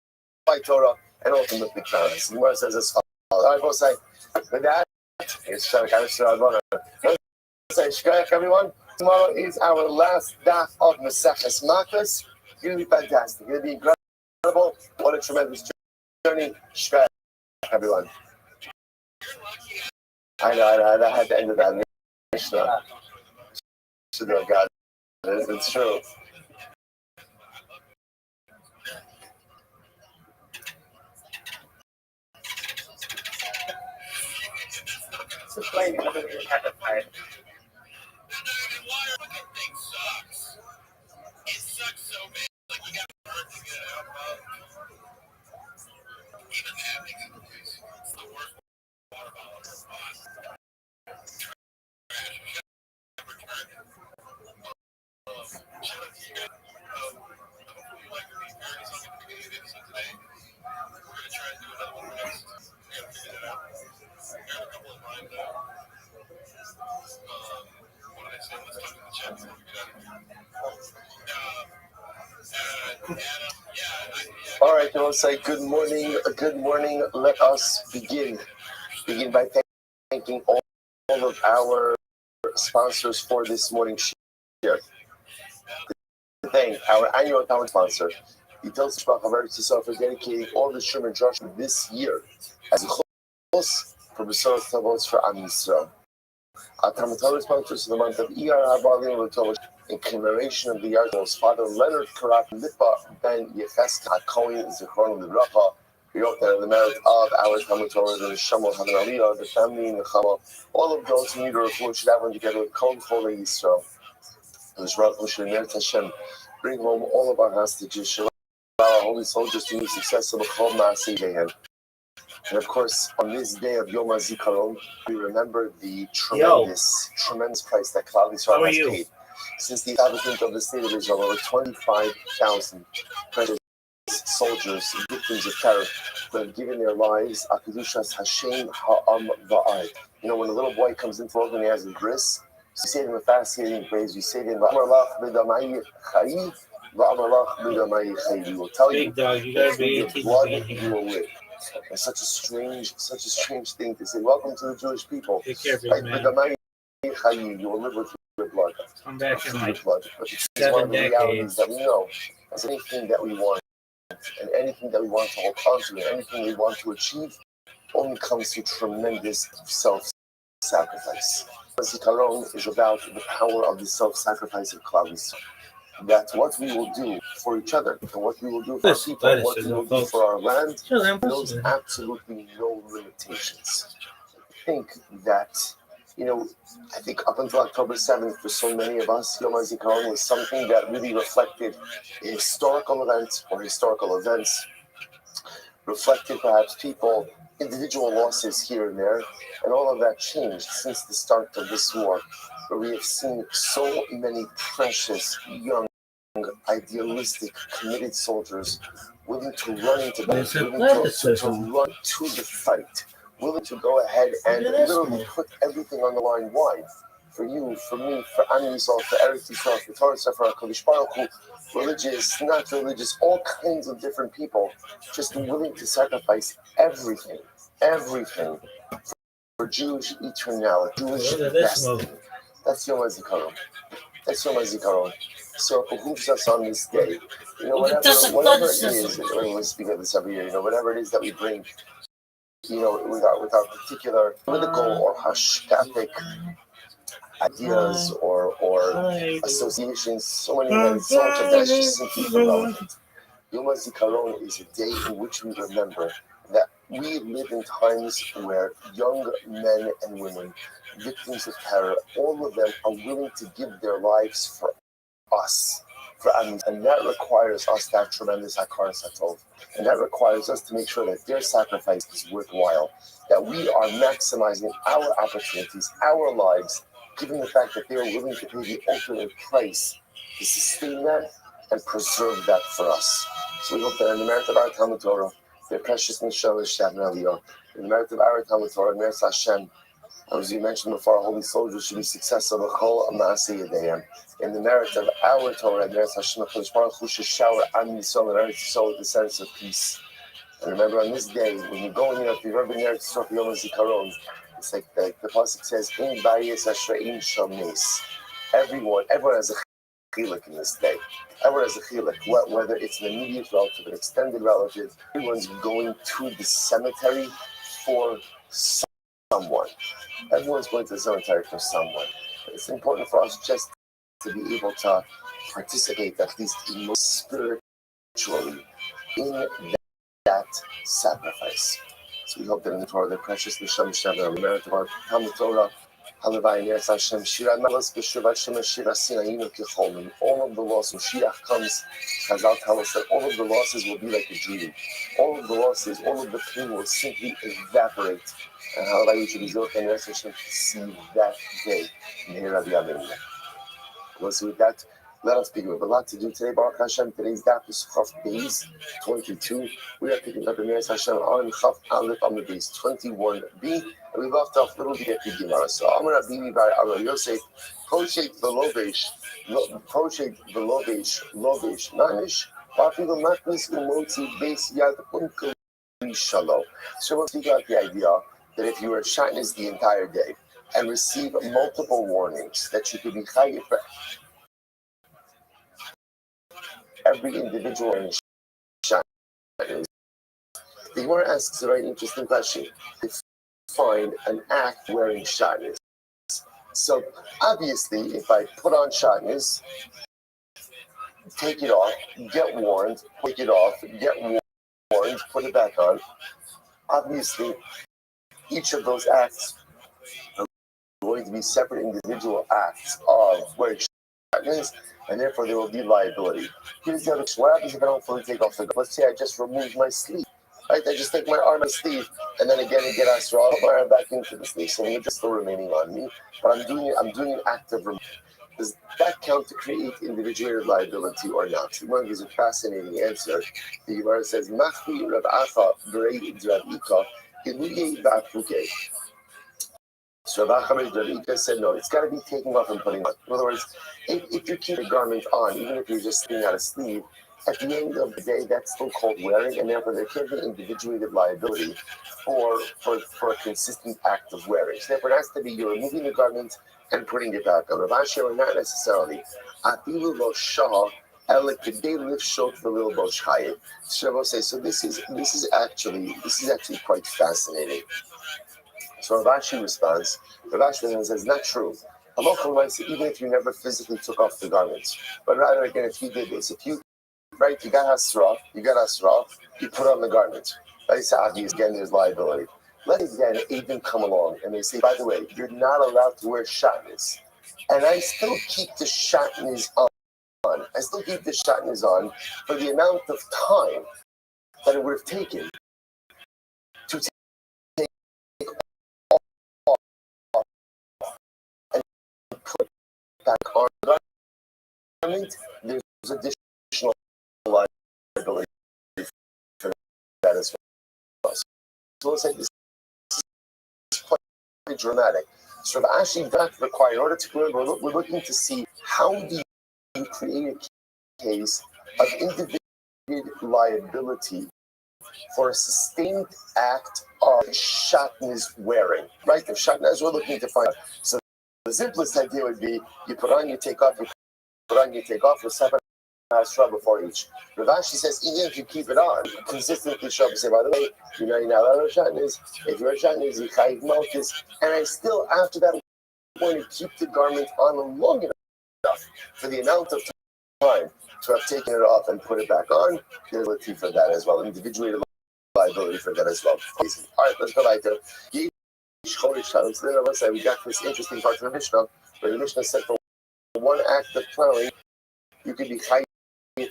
Torah and ultimately crown us. The Gemara says as follows. All right, both say, with that, it's everyone. Tomorrow is our last daf of Maseches Makkos. It's going to be fantastic. It's going to be incredible. What a tremendous journey. Shkaya, everyone. I know. I had to end with that. Mishnah. God, it's true. It's a plane. I don't even have to fight. It sucks so bad. Like you got hurt to get out of. Even that makes it worse. It's the worst water bottle ever bought. Trash. Shout out to you guys. Hopefully you like these parents on the community episode today. We're going to try and do another one next. We got to figure that out. We got a couple of lines out. What did I say? Let's talk in the chat before we get out of here. All right, we'll say good morning. Good morning. Let us begin. Begin by thanking all of our sponsors for this morning's share. Thank our annual account sponsor, the Telstra Shbach of Eretz Yisrael, for dedicating all the Shur and Josh this year as a chos for Besorah Tavos for Am Yisrael. Our Talmud sponsors for the month of Iyar HaBalim L'Tovos in commemoration of the Yard's father Leonard Karat Lipa Ben Yecheska HaKohen Zichron L'Bracha. We hope that in the merit of our Talmud Torah, the Neshama Havan Aliyah, the family in the Chama, all of those who need a refuah should have one together with Kol Cholei Yisrael. Hashem, bring home all of our hostages. Allow our holy soldiers to be successful. And of course, on this day of Yom HaZikaron, we remember the tremendous price that Klal Yisrael has paid. Since the establishment of the state of Israel, over 25,000 precious soldiers, victims of terror, who have given their lives. Akadushas Hashem Ha'am Va'ai. You know, when a little boy comes in for and he has a bris, you say to him a fascinating phrase. You say to him, V'amarlach b'damai chayi, v'amarlach b'damai chayi. He will tell you, with your blood you will live. It's such a strange thing to say. Welcome to the Jewish people. Take care, big man. B'damai chayi, you will live with your blood. Come back in like But it's one of the realities that we know. As anything that we want, and anything that we want to hold on to, and anything we want to achieve, only comes through tremendous self-sacrifice. Zikaron is about the power of the self-sacrifice of Klal Yisrael. That's what we will do for each other, and what we will do for our people, and what we will do for our land. Knows absolutely no limitations. I think that, I think up until October 7th, for so many of us, Yom HaZikaron was something that really reflected a historical event or historical events, reflected perhaps people, individual losses here and there, and all of that changed since the start of this war, where we have seen so many precious, young, idealistic, committed soldiers willing to run into battle, willing to run to the fight, willing to go ahead and literally put everything on the line. Why? For you, for me, for Am Yisrael, for Eretz Yisrael, for Torah, for HaKadosh Baruch Hu, religious, not religious, all kinds of different people, just willing to sacrifice everything for Jewish eternality, Jewish destiny. That's Yom HaZikaron. That's Yom HaZikaron. So it behooves us on this day, whatever it is, we speak of this every year, whatever it is that we bring, with our particular political or hashkafic ideas or associations, so much of that is just simply irrelevant. Yom HaZikaron is a day in which we remember that we live in times where young men and women, victims of terror, all of them are willing to give their lives for us for Amis, and that requires us to have tremendous hakaras hatov, and that requires us to make sure that their sacrifice is worthwhile, that we are maximizing our opportunities, our lives, given the fact that they are willing to pay the ultimate price to sustain that and preserve that for us. So we hope that in the merit of our Talmud Torah, their precious Neshama Shavna Aliyah, in the merit of our Talmud Torah, Merit Hashem, as you mentioned before, our holy soldiers should be successful in the merit of our Torah, Merit Hashem Baruch Hu should shower on Yisrael and Eretz Yisrael with the sense of peace. And remember, on this day, when you go in here, if you've ever been there, it's like Yom HaZikaron. It's like the pasuk says, "In Bayis Ashrein Sham Nes." Everyone has a chilek in this day. Everyone has a chilek, whether it's an immediate relative, an extended relative. Everyone's going to the cemetery for someone. Everyone's going to the cemetery for someone. It's important for us just to be able to participate, at least spiritually, in that sacrifice. So we hope that in the Torah, the precious Neshama Shavna, and the merit of our Talmud Torah, Halavai Neres Hashem, Shira Malas B'Shuv Hashem, Shira Sinayinu Kechol. All of the losses, when Shiach comes, Chazal tell us that all of the losses will be like a dream. All of the losses, all of the pain will simply evaporate. And Halavai Yishuv and Neres Hashem to see that day. Meher Rabbi Amen. Well, so with that, let us begin. We have a lot to do today. Baruch Hashem, today's daf is Chaf Beis 22. We are picking up the Meres Hashem on Chaf Aleph on the base 21b. And we left off a little bit at the Gemara. So Amar Rabbi by Amar Yosef, Poshet Velovesh, Lovesh, Manish, Wafilu Matnis Umotzi Beis Yad Unkel Shalom. So we'll speak about the idea that if you were shatnez the entire day and receive multiple warnings that you could be chayiv for every individual in shatnez, the Gemara asks a very interesting question. Find an act wearing shatnez. So obviously, if I put on shatnez, take it off, get warned, take it off, get warned, put it back on, obviously, each of those acts are going to be separate individual acts of wearing shatnez, and therefore there will be liability. Here's the other question. What happens if I don't fully take off the glove? Let's say I just remove my sleeve. Right? I just take my arm and sleeve, and then again I get Asra, I'll put my arm back into the sleeve. So it's still remaining on me, but I'm doing an act of removal. Does that count to create individuated liability or not? The Gemara gives a fascinating answer. The Gemara says, Machli Rav Acha B'rei Rav Ika Iluye Ba'apuke. So Rav Ika said, no, it's got to be taken off and putting on. In other words, if you keep a garment on, even if you're just sitting out a sleeve, at the end of the day, that's still called wearing, and therefore there can't be individuated liability for a consistent act of wearing. So therefore, it has to be you're removing the garment and putting it back on. Rav Asher, not necessarily. So this is actually quite fascinating. So Rav Ashi responds. Rav Ashi says, not true. Even if you never physically took off the garments, but rather again, if you did this, you got Asra, you put on the garment. That's obvious, again, there's liability. Let's again even come along and they say, by the way, you're not allowed to wear shatnez. And I still keep the shatnez on. I still keep the shatnez on for the amount of time that it would have taken to take off and put back on the garment. There's additional liability for that as well. So let's say this is quite dramatic. So Rav Ashi does require, in order to remember, we're looking to see how do you create a case of individual liability for a sustained act of shatnez wearing, right? The shatnez we're looking to find. So the simplest idea would be you put on, you take off, with separate Asra before each. Rav Ashi says even if you keep it on, consistently show up and say, by the way, you're not allowed to shatnez. If you're a shatnez, you chayiv malchus, and I still after that I'm going to keep the garment on long enough for the amount of time to have taken it off and put it back on. There's liability for that as well. Individuated liability for that as well. All right, let's go back to we got this interesting part of the Mishnah where the Mishnah said for one act of plowing you could be chayiv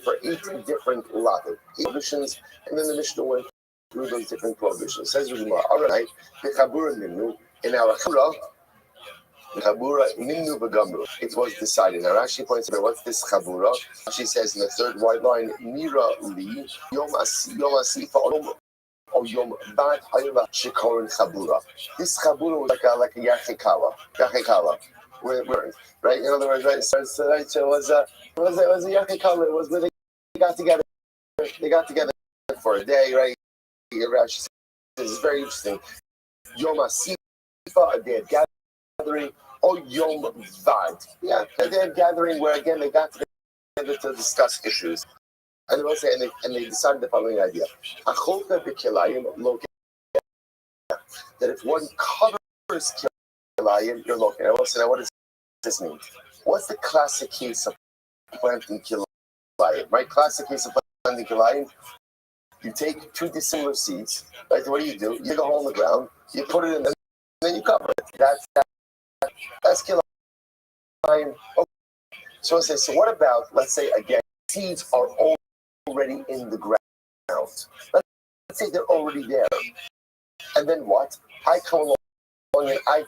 for 8 different lativ, 8 prohibitions, and then the Mishnah went through those different prohibitions. Says the Gemara, all right, the chabura nimnu, in our chabura, the chabura nimnu v'gamru. It was decided. Now Rashi points out, what's this chabura? She says in the third wide line, Mira li yom asifa or yom bad hayla shikorin chabura. This chabura was like a yachikala. Right? In other words, right? So it was a yachikala. It was where they got together. They got together for a day, right? Rashi says this is very interesting. Yom asifa, a day of gathering, or yom vad. Yeah, a day of gathering where again they got together to discuss issues. And they will say, and they decided the following idea: that if one covers kilayim, you're looking. I will say, now what does this mean? What's the classic case of planting kilayim? Right, classic case of planting kilayim. You take 2 dissimilar seeds. Right, what do? You dig a hole in the ground, you put it in, and then you cover it. That's kilayim. Okay. So I say, so what about, let's say again, seeds are already in the ground. Let's say they're already there. And then what? I come along and I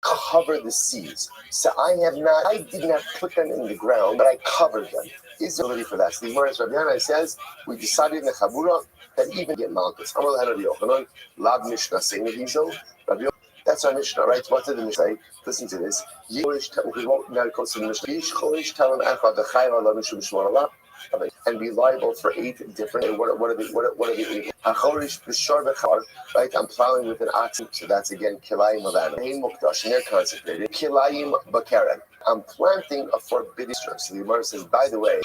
cover the seeds. So I did not put them in the ground, but I covered them. Is there ability for that? So the Rabbi says, we decided in the Chabura that even get malchus. That's our Mishnah, right? What did the Mishnah say? Listen to this. And be liable for 8 different. What are the right? I'm plowing with an ox, so that's again kilayim of animal. And they're consecrated. Kilayim bakeret. I'm planting a forbidden structure. So the Gemara says, by the way,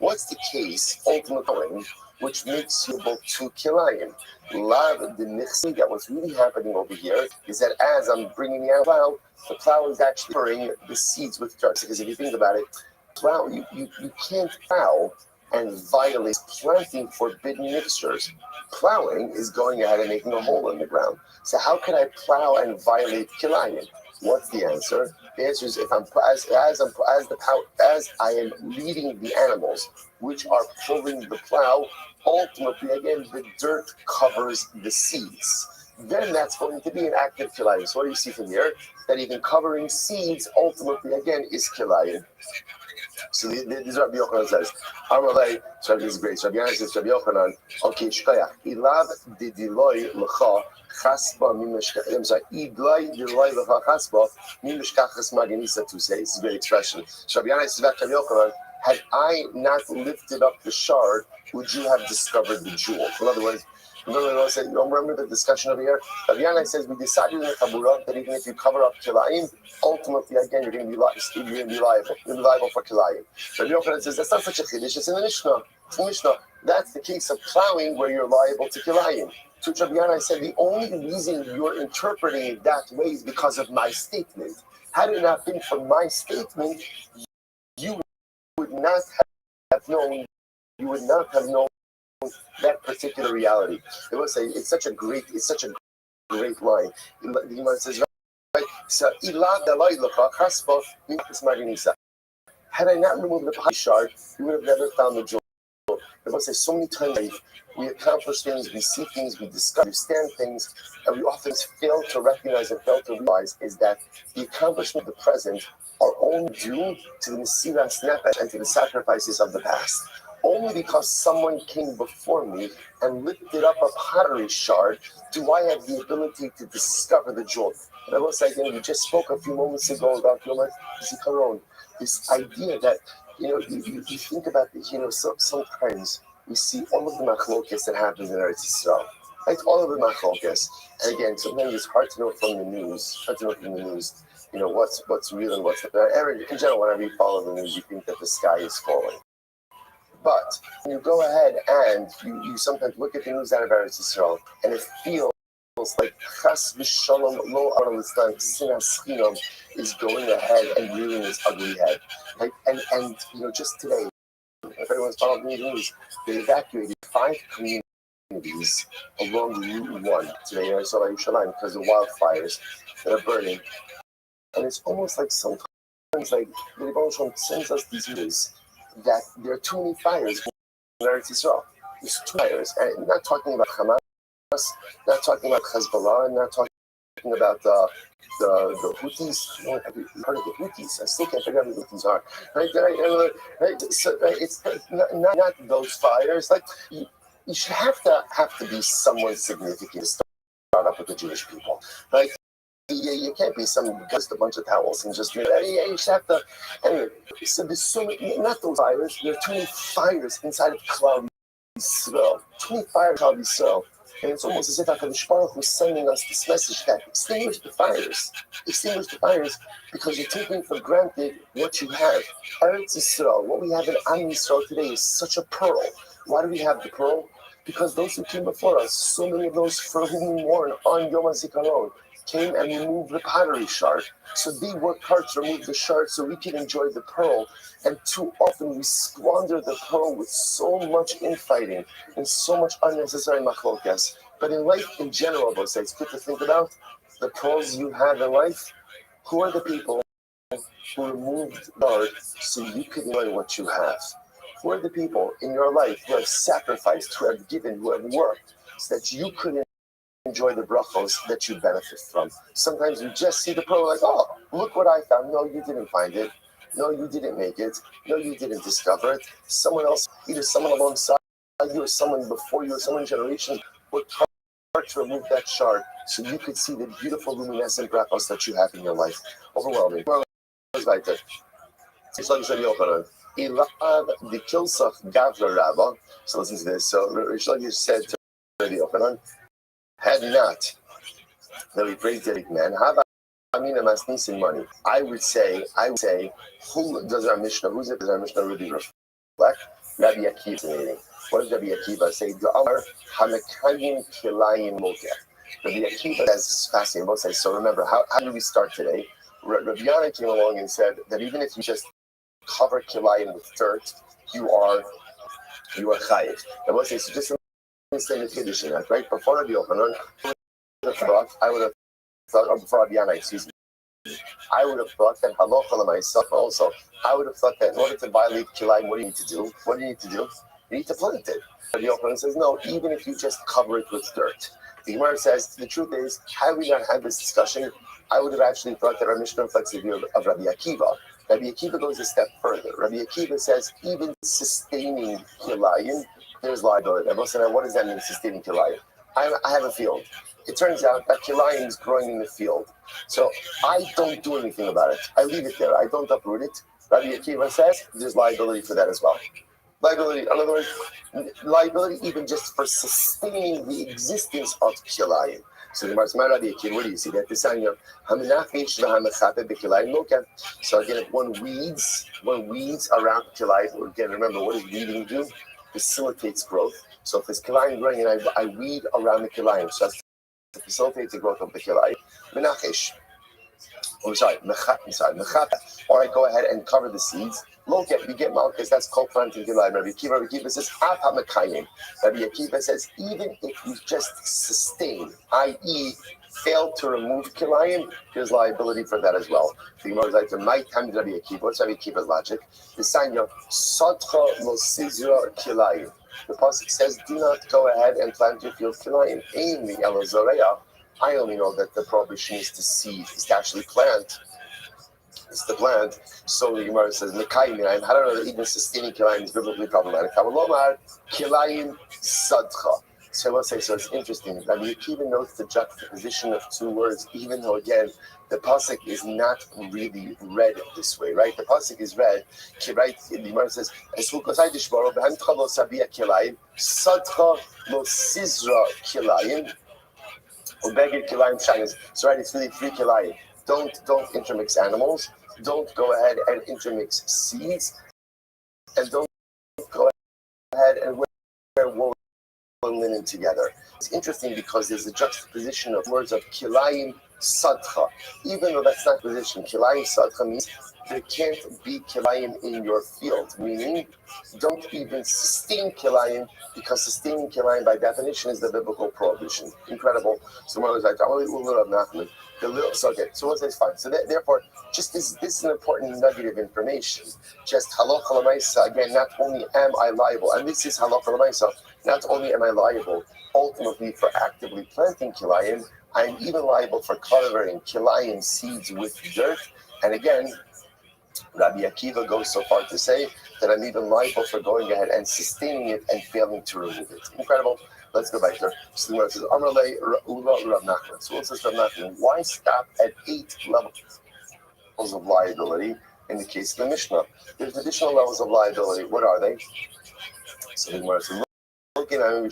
what's the case ultimately which makes you able to kilayim? That what's really happening over here is that as I'm bringing the plow is actually covering the seeds with dirt. Because if you think about it, you can't plow and violate planting forbidden mixtures. Plowing is going ahead and making a hole in the ground. So how can I plow and violate kilayim? What's the answer? The answer is if as I am leading the animals, which are pulling the plow, ultimately again the dirt covers the seeds. Then that's going to be an active kilayim. So what do you see from here? That even covering seeds ultimately again is kilayim. So this is what Rabbi Yochanan says. Amalei, so this is great. So Rabbi Yochanan says, Rabbi Yochanan, okay, shkayach, ilav didiloi lecha chasba mimeshkach. I'm sorry, idloi didiloi lecha chasba mimeshkachas maganisa to say. This is a great expression. So Rabbi Yochanan says back to Rabbi Yochanan, had I not lifted up the shard, would you have discovered the jewel? In other words, you don't remember the discussion over here? Rabbi Yochanan says we decided in the Chabura that even if you cover up kilayim, ultimately again you're going to be liable. You're liable for kilayim. Rabbi Yochanan says that's not such a chiddush. It's in the Mishnah. It's in the Mishnah. That's the case of plowing where you're liable to kilayim. To Rabbi Yochanan said the only reason you're interpreting it that way is because of my statement. Had it not been for my statement, you would not have known. You would not have known that particular reality. It will say it's such a great line. The Gemara says, right? So had I not removed the shard, you would have never found the jewel. It will say so many times we accomplish things, we see things, we discover, understand things, and we often fail to recognize and fail to realize is that the accomplishment of the present are only due to the Mesiras Nefesh and to the sacrifices of the past. Only because someone came before me and lifted up a pottery shard do I have the ability to discover the jewel. And I will say again, we just spoke a few moments ago about Zikaron, this idea that, you think about this, sometimes we see all of the machlokes that happens in Eretz Yisrael. Right? All of the machlokes. And again, sometimes it's hard to know from the news, what's real and what's not. In general, whenever you follow the news, you think that the sky is falling. But when you go ahead and you sometimes look at the news out of Eretz Yisrael, and it feels like Chas v'Shalom lo Aralistan Sinas Chinam is going ahead and rearing its ugly head. Right? And just today, if everyone's following the news, they evacuated 5 communities along Route 1 today in Yerushalayim because of wildfires that are burning. And it's almost like sometimes like the Rebbe sends us these news that there are too many fires in Eretz Yisrael. There's two fires, and not talking about Hamas, not talking about Hezbollah, not talking about the Houthis. Have you heard of the Houthis? I still can't figure out who the Houthis are. Right? So, it's not those fires. Like you should have to be someone significant to start up with the Jewish people. Right? You can't be just a bunch of towels and just you should have to. Anyway, so there's so many, not those fires. There are too many fires inside of Klal Yisrael. Too many fires Klal Yisrael. And it's almost as if HaKadosh Baruch Hu is sending us this message that extinguish the fires. Extinguish the fires because you're taking for granted what you have. Eretz Yisrael, what we have in Am Yisrael today is such a pearl. Why do we have the pearl? Because those who came before us, so many of those for whom we mourn on Yom HaZikaron, came and removed the pottery shard. So they worked hard to remove the shard so we can enjoy the pearl. And too often we squander the pearl with so much infighting and so much unnecessary machlokas. But in life in general, it's good to think about the pearls you have in life. Who are the people who removed shard so you could enjoy what you have? Who are the people in your life who have sacrificed, who have given, who have worked so that you could enjoy the brachos that you benefit from? Sometimes you just see the pearl like, oh, look what I found. No, you didn't find it. No, you didn't make it. No, you didn't discover it. Someone else, either someone alongside you or someone before you or someone generation worked hard to remove that shard so you could see the beautiful luminescent brachos that you have in your life. Overwhelming. So listen to this. So Rish Lakish said to Rabbi Yochanan, had not that we praise the big man, have Amina Masnisin money. I would say, who does our Mishnah? Who's it? Does our Mishnah really reflect? Rabbi Akiva. What does Rabbi Akiva say? The Amar Hamakayim Kilayim Mokeh. Rabbi Akiva says fascinating. Both say so. Remember, how do we start today? Rabbi Yana came along and said that even if you just cover Kilayim with dirt, you are chayiv. And both say so. Just say the Kiddush in that, right? Before Rabbi Yochanan, I would have thought, before Rabbi Yana, excuse me, I would have thought that halacha myself also. I would have thought that in order to violate kilayim, what do you need to do? What do you need to do? You need to plant it. Rabbi Yochanan says, no, even if you just cover it with dirt. The Gemara says, the truth is, had we not had this discussion, I would have actually thought that our Mishnah reflects the view of Rabbi Akiva. Rabbi Akiva goes a step further. Rabbi Akiva says, even sustaining kilayim, there's liability. What does that mean, sustaining kilayim? I have a field. It turns out that kilayim is growing in the field. So I don't do anything about it. I leave it there. I don't uproot it. Rabbi Akiva says there's liability for that as well. Liability, in other words, liability even just for sustaining the existence of kilayim. So the Gemara says, Rabbi Akiva, where do you see that? So again, if one weeds around kilayim, again, remember, what does weeding do? Facilitates growth. So if there's kilayim growing and I weed around the kilayim, so that's to facilitate the growth of the kilayim. Mechata. Or I go ahead and cover the seeds. We get malchus, that's called planting kilayim. Rabbi Akiva says, Rabbi Akiva says, even if you just sustain, i.e., fail to remove kilayim, there's liability for that as well. The Gemara is like, my time Rabbi Akiva. What's Rabbi Akiva's logic? The sign of Sadcha lo sizra kilayim. The pasuk says, do not go ahead and plant your field kilayim. Aim the elazoreya. I only know that the prohibition is to seed, is to actually plant. It's the plant. So the Gemara says, Mekayim. I don't know that even sustaining kilayim is biblically problematic. Kavalomar kilayim sadcha. So let's say, so it's interesting. Rabbi Akiva notes the juxtaposition of two words, even though again the pasuk is not really read this way, right? The pasuk is read, right? The Gemara says, sadcha lo sizra kilayim. So right, it's really three kilayim. Don't intermix animals. Don't go ahead and intermix seeds, and don't go ahead and wear wool and linen together. It's interesting because there's a juxtaposition of words of kilayim sadcha. Even though that's not position, kilayim sadcha means there can't be kilayim in your field, meaning don't even sustain kilayim, because sustaining kilayim by definition is the biblical prohibition. Incredible. So one was like, so one says fine. So therefore, just this is an important nugget of information. Just halacha l'maisa, again, not only am I liable, and this is halacha l'maisa, not only am I liable ultimately for actively planting kilayim, I'm even liable for covering kilayim seeds with dirt. And again, Rabbi Akiva goes so far to say that I'm even liable for going ahead and sustaining it and failing to remove it. Incredible. Let's go back there. So it says, Amarle Ula Rav Nachman. So it says Rav Nachman, why stop at 8 levels of liability in the case of the Mishnah? There's additional levels of liability. What are they? So the Gemara says, looking at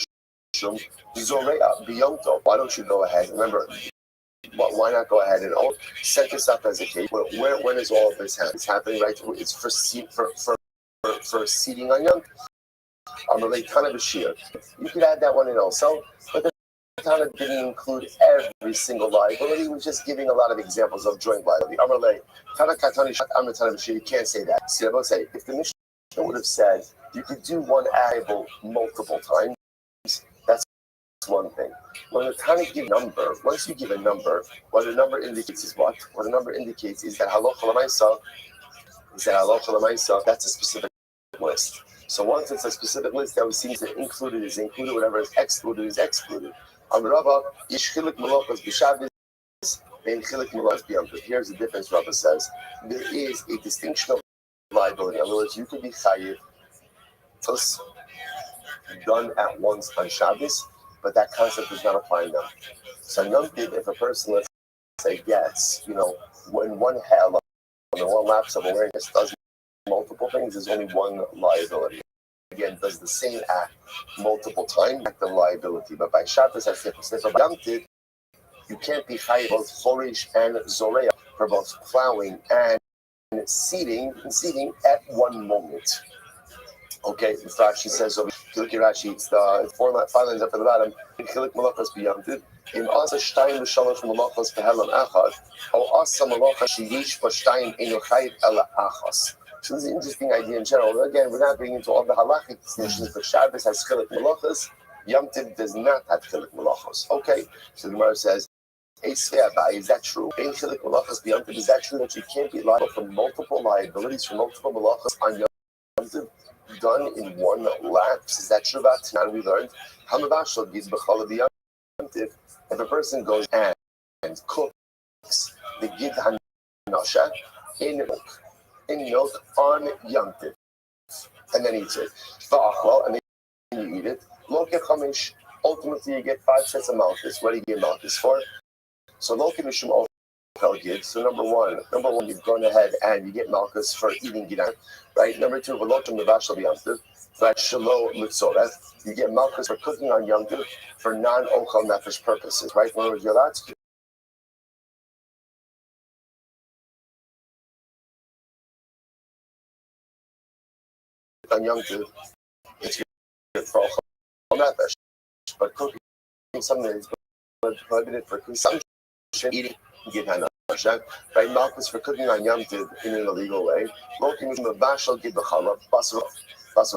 Mishum, Zoreya Biyomto. Why don't you go ahead? Remember, why not go ahead and set this up as a case? When is all of this happening? It's happening right. It's for seeding on Yom. You could add that one in also, but the Tana didn't include every single liability. He was just giving a lot of examples of joint liability. You can't say that. See, I will say, if the Mishnah would have said you could do one liable multiple times, that's one thing. When the Tana give a number, once you give a number, what the number indicates is what? What the number indicates is that halacha l'maisa, that's a specific list. So once it's a specific list that we seem to include it is included, whatever is excluded is excluded. Here's the difference, Rabbi says. There is a distinction of liability. In other words, you could be chayiv done at once on Shabbos, but that concept is not applying now. So Yom Tov, if a person, let's say, gets, when one lapse of awareness does multiple things, there's only one liability. Again, does the same act multiple times, act of liability. But by Shabbos, as Yom Tov, you can't be chayiv both chorish and zoreya for both plowing and seeding at one moment. Okay, Rashi says over. If you look at Rashi, it's the 5 lines up at the bottom. Chilik malachas biyamtiv. Im asa shtayim v'shalosh malachas v'helam achad. O asa malacha sheyish v'shtayim eno chayiv ela achas. So this is an interesting idea in general. Again, we're not getting into all the halachic distinctions, but Shabbos has chilik malachas. Yom Tov does not have chilik malachas. Okay, so the Gemara says, is that true? Is that true that you can't be liable for multiple liabilities for multiple malachas on Yom Tov done in one lapse? Is that true? Now we learned if a person goes and cooks the gid hanasha in milk on Yom Tov and then eats it, and then you eat it, ultimately you get 5 sets of malchus. What do you get malchus for? So Loki Mishum Ochel Gid. So number one, you've gone ahead and you get malchus for eating gidan, right? Number two, Velokim Nevashal B'Yamtiv, right? Shalo Mitzoreth. You get malchus for cooking on Yom Tov for non-Ochel Nefesh purposes, right? In other words, you're allowed to on Yom Tov, it's good for Ochel Nefesh, but cooking something that is prohibited for consumption. Eating gidan hanasha, right? Malchus for cooking on Yom Tov in an illegal way. Loki mishum bashal gid b'chalav basar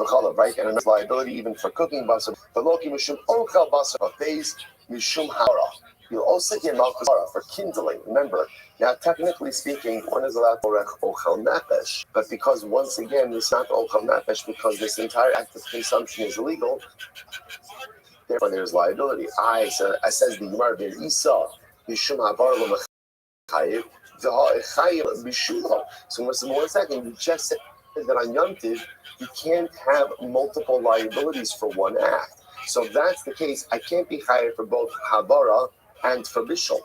chalav, right? And another liability even for cooking basar. But Loki mishum ochel basar phase mishum hara. You'll also get malchus for kindling. Remember, now technically speaking, one is allowed to ochel nefesh, but because once again it's not ochel nefesh because this entire act of consumption is illegal. Therefore, there's liability. I says the Gemara ben Isa. So one second, you just said that on Yom Tov, you can't have multiple liabilities for one act. So if that's the case, I can't be hired for both Havara and for Bishul.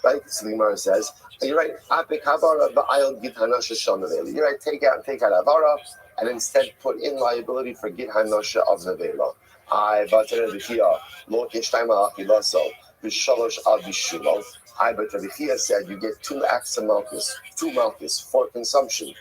Right? So the Gemara says, you're right, Apik Havara, Ba'ayel Gid Hanasha Shanavela. You're right, take out Havara and instead put in liability for Gid Hanasha of Nevela. I Batana Vikia, Lo Kishtaima Achilaso. B'shalosh al b'shulo. But Rabbi said you get 2 acts of malchus, 2 malchus for consumption.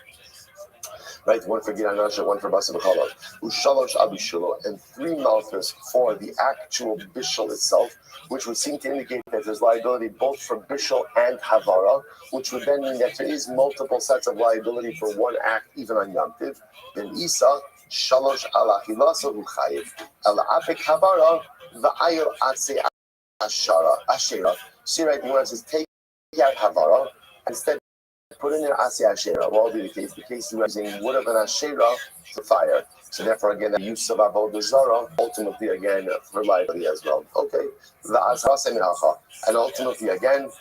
Right, one for Giran Nasha, one for Basa B'Cholov. Ushalosh Abishulo, and 3 malchus for the actual bishul itself, which would seem to indicate that there's liability both for bishul and havara, which would then mean that there is multiple sets of liability for one act, even on Yom Tiv. Then Isa, Shalosh Ala Hilasa Uchayev, Ala Apik Havara, Va'ayel Atse Ashera. See, right, the one says take out havara, instead put in there Asya Ashera. What will be the case? The case is using wood of an Ashera to fire. So therefore, again, the use of Avodah Zarah, ultimately, again, for liability as well. Okay. And ultimately, again,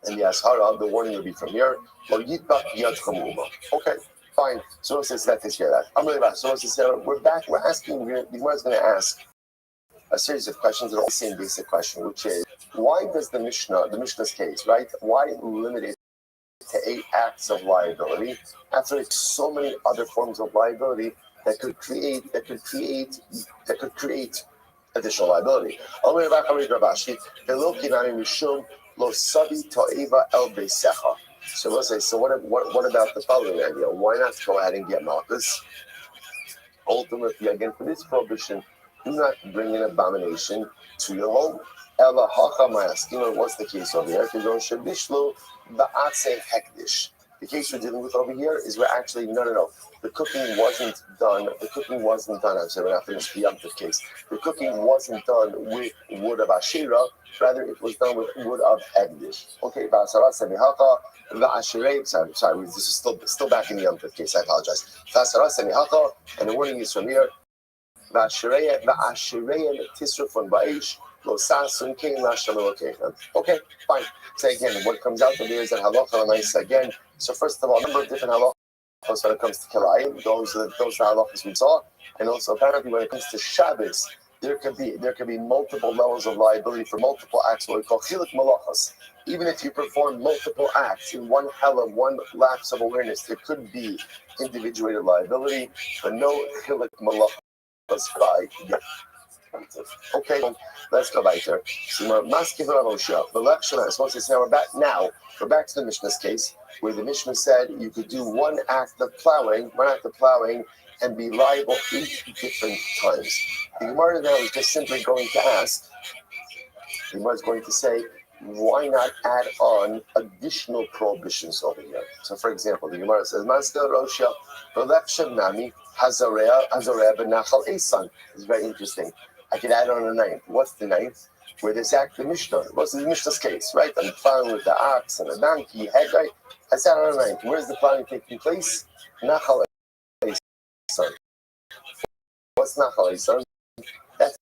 in the Ashara, the warning will be from here. Okay, fine. So it says that takes care of that. So it says, we're back, we're asking, the Gemara is going to ask a series of questions that are all the same basic question, which is, why does the Mishnah's case, right? Why limit it to 8 acts of liability after it's so many other forms of liability that could create additional liability? So let's say, so what about the following idea? Why not go ahead and get Malchus? Ultimately, again, for this prohibition, do not bring an abomination to your home. What's the case over here? The case we're dealing with over here is we're actually, no. The cooking wasn't done. I'm sorry, we're not finished the Yom Tov case. The cooking wasn't done with wood of Ashira, rather it was done with wood of Hegdish. Okay, sorry, this is still back in the Yom Tov case, I apologize. And the warning is from here. Okay, fine. So again, what comes out of there is that halacha nice again. So first of all, a number of different halachas when it comes to kilayim. Those are halachas we saw, and also apparently when it comes to Shabbos, there could be multiple levels of liability for multiple acts, what we call chiluk malachas. Even if you perform multiple acts in one lapse of awareness, there could be individuated liability, but no chiluk malachas. Okay, let's go back there. So now we're back to the Mishnah's case, where the Mishnah said you could do one act of plowing, and be liable 8 different times. The Gemara now is just simply going to ask, the Gemara is going to say, why not add on additional prohibitions over here? So, for example, the Gemara says, Maskeh Roshia, V'lechshem Nami, Hazarea Benachal Esan. It's very interesting. I could add on a 9th. What's the 9th? Where this act, the Mishnah. What's the Mishnah's case, right? I'm plowing with the ox and the donkey, Haggai. I said on a 9th. Where's the plowing taking place? Nachal Esan. What's Nachal Esan? That's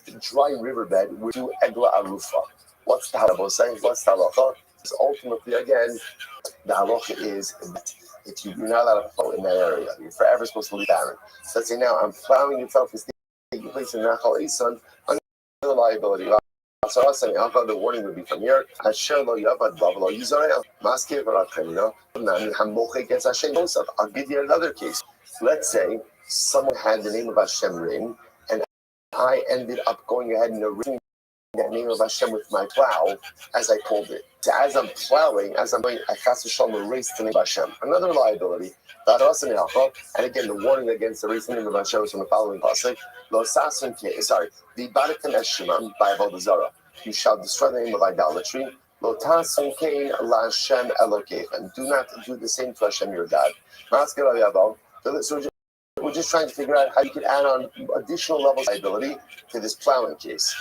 the dry riverbed with Egla Arufa. What's the halacha saying? What's the halacha? So ultimately, again, the halacha is that if you're not allowed to plow in that area, you're forever supposed to leave barren. So let's say now I'm plowing yourself is taking place in Nachal Esan under liability. The warning would be from here. I'll give you another case. Let's say someone had the name of Hashem written, and I ended up going ahead and erasing that name of Hashem with my plow as I pulled it. So as I'm plowing, as I'm going, I erase the name of Hashem. Another liability. And again, the warning against erasing the name of Hashem is from the following pasuk. The Barakan Eshimam by Avodah Zarah. You shall destroy the name of idolatry. Lo tasun kein laHashem Elokeichem. Do not do the same to Hashem your God. So we're just trying to figure out how you can add on additional levels of liability to this plowing case.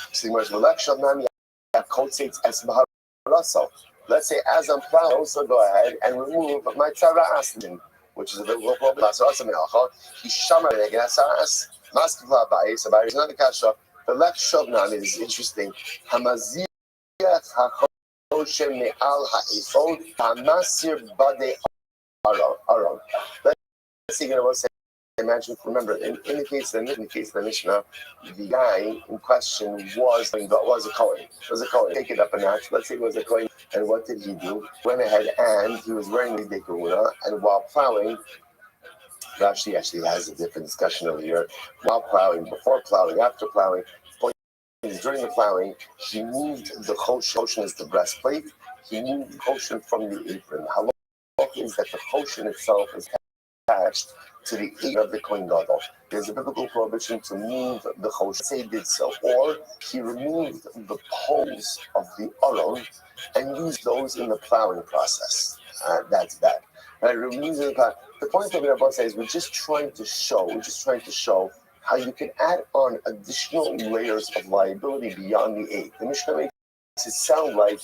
Let's say as I'm plowing, also go ahead and remove my tzara aslin, which is a bit more problem. Another kasha. The left shovnam is interesting. Hamaziach hachoshem me'al ha'ifod hamasir bade aron. Let's see, imagine, remember, in the case of the Mishnah, the guy in question was a Kohen. Take it up a notch. Let's say it was a Kohen. And what did he do? Went ahead and he was wearing the Dekaruna, and while plowing, Rashi actually has a different discussion over here. While plowing, before plowing, after plowing, during the plowing, he moved the choshen is the breastplate. He moved the choshen from the apron. How long is that the choshen itself is attached to the ear of the Kohen Gadol. There's a biblical prohibition to move the chosh. Say he did so, or he removed the poles of the aron and used those in the plowing process. That's bad. Right? The point of Rabbi says we're just trying to show how you can add on additional layers of liability beyond the 8. The Mishnah makes it sound like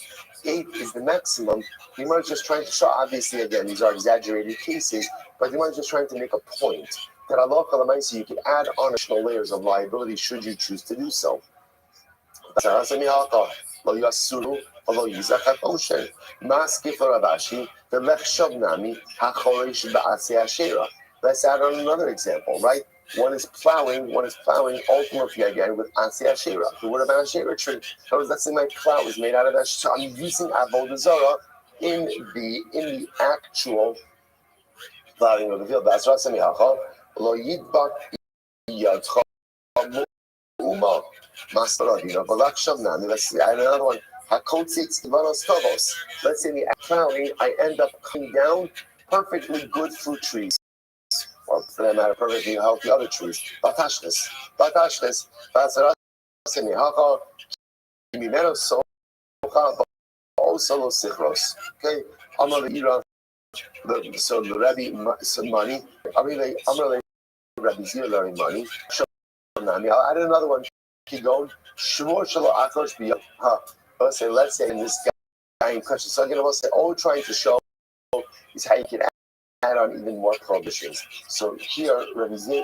8 is the maximum. The Gemara is just trying to show, obviously, again, these are exaggerated cases, but the Gemara is just trying to make a point that Allah Kalamaisi, you can add on additional layers of liability should you choose to do so. Let's add on another example, right? One is plowing ultimately again with Asi Ashera. The word of an Ashera tree. Let's say my plow is made out of Ashera. So I'm using Avodah Zarah in the actual plowing of the field. That's Rasami Hachal. Lo Yidbak Yadcha Uma Mastaradina. Balak Let's see, I have another one. Hakotzitz Ivanos Tovos. Let's say in the plowing, I end up cutting down perfectly good fruit trees. Or for that matter, perfectly healthy other trees. Batashlis. Basarasini Haka, Kimimeno Socha, also Sichros. Okay, Amalira, so the Rabbi money. Amalira Rabbi Zira money. I'll add another one. Keep going. Shmur Shalo Akrosh Biyah. Let's say in this guy in question. So again, I will say, all we're trying to show is how you can add on even more prohibitions. So here, Rabbi Z,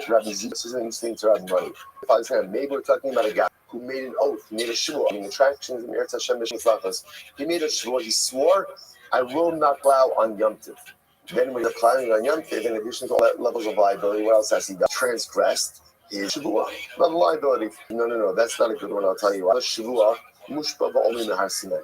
this is an interesting to have money. If I was maybe we're talking about a guy who made an oath, he made a shvur. I mean, attractions in Eretz Hashem B'Shmitzlachos. He made a shvur. He swore, I will not plow on Yom Tov. Then when you're plowing on Yom Tov, in addition to all that levels of liability, what else has he done? Transgressed his shvur. Not liability. No, that's not a good one. I'll tell you why. Shvur, mushba ba'olim nahar sinai.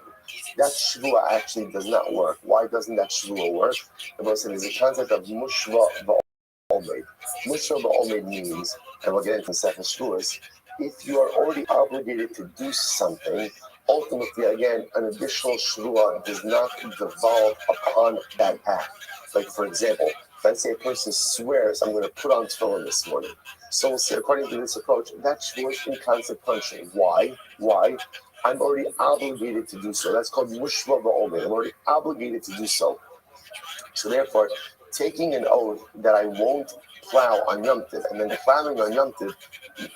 That shvua actually does not work. Why doesn't that shvua work? The most is the concept of mushva ba'omed. Mushva ba'omed means, and we'll get into second shvuas, if you are already obligated to do something, ultimately, again, an additional shvua does not devolve upon that act. Like, for example, let's say a person swears, I'm going to put on tefillin this morning. So we'll say, according to this approach, that shvua is inconsequential. Why? I'm already obligated to do so. That's called mushva ba'omed. I'm already obligated to do so. So therefore, taking an oath that I won't plow on Yom Tov, and then plowing on Yom Tov,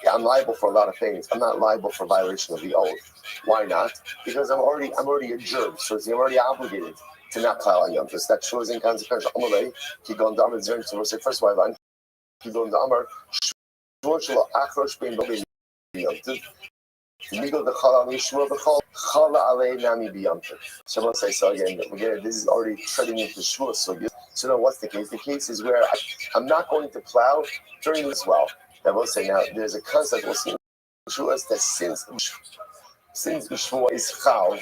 I'm liable for a lot of things. I'm not liable for violation of the oath. Why not? Because I'm already a gerb, so I'm already obligated to not plow on Yom Tov. So that shows inconsequential. Amalei, Kigon Damar, it's very interesting. We'll say first why line. Kigon Damar, Shvur Shelo Achrosh Bein B'Bein Yom Tov. So we'll say, so again, this is already treading into shvur. So now what's the case? The case is where I'm not going to plow during this well. That we'll say now there's a concept we'll see in shvur that since the shvur is chal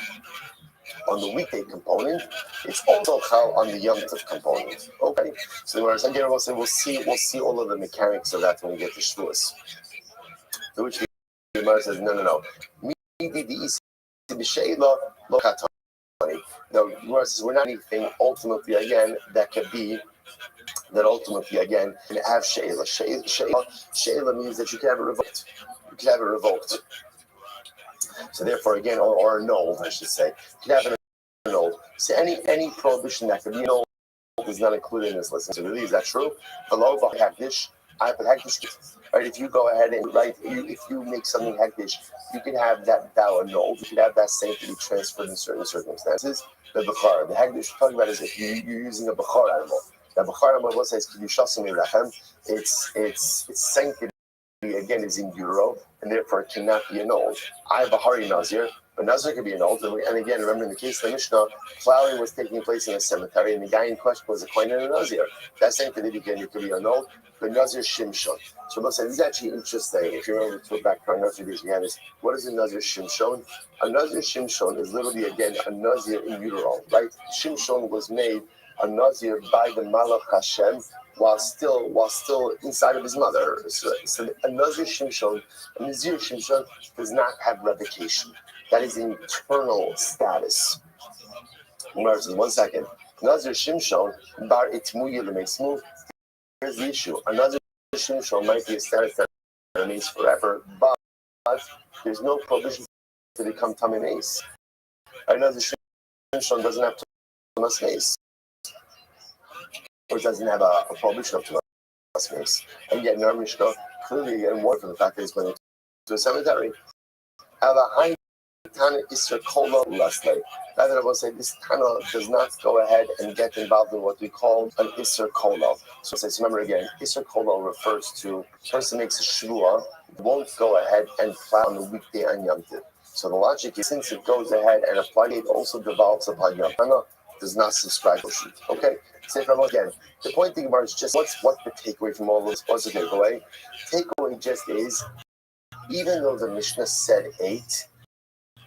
on the weekday component, it's also chal on the Yom Tov component. Okay, so again we'll say we'll see all of the mechanics of that when we get to shvur. Which the Gemara says, no. The Gemara says, we're not anything ultimately again that can have she'ela. She'ela means that you can have it revoked. So therefore, again, or annulled, I should say. You can have it annulled. So any prohibition that can be annulled is not included in this list. So really, is that true? Hello, hektish. I have a hektish. Right, if you go ahead and if you make something hektish, you can have that vow annulled. You can have that sanctity transferred in certain circumstances. The bechara, the hektish we're talking about is if you're using a bechara animal. The bechara animal says kedushasim irachem. Its sanctity again is in utero, and therefore it cannot be annulled. I have a hari nazir, but nazir can be annulled. And again, remember in the case of the Mishnah, plowing was taking place in a cemetery, and the guy in question was a kohen and a nazir. That sanctity again could be annulled. The Nazir Shimshon. So listen, this is actually interesting. If you remember to go back to our Nazir days, we had this. What is a Nazir Shimshon? A Nazir Shimshon is literally again a Nazir in utero, right? Shimshon was made a Nazir by the Malach Hashem while still inside of his mother. So a Nazir Shimshon does not have revocation. That is an eternal status. One second. Nazir Shimshon bar itmuye l'meismu. here's the issue. Another shimshon might be a status that remains forever, but there's no provision to become tamei mace. Another shimshon doesn't have tumas mace, or doesn't have a prohibition of tumas mace. And yet, in our Mishnah, clearly you're getting more from the fact that he's going to a cemetery. Have a high Tana Isser Kola Leslie. Rather, I will say this Tana does not go ahead and get involved in what we call an Isser Kola. So let's remember again, Isser Kola refers to a person makes a shvua, won't go ahead and plow on the weekday and Yom Tov. So the logic is, since it goes ahead and a floodgate also develops upon Yom Tana, does not subscribe to it. Okay? Say from again, the point thing about is just what's the takeaway from all this? What's the takeaway? Takeaway just is, even though the Mishnah said 8,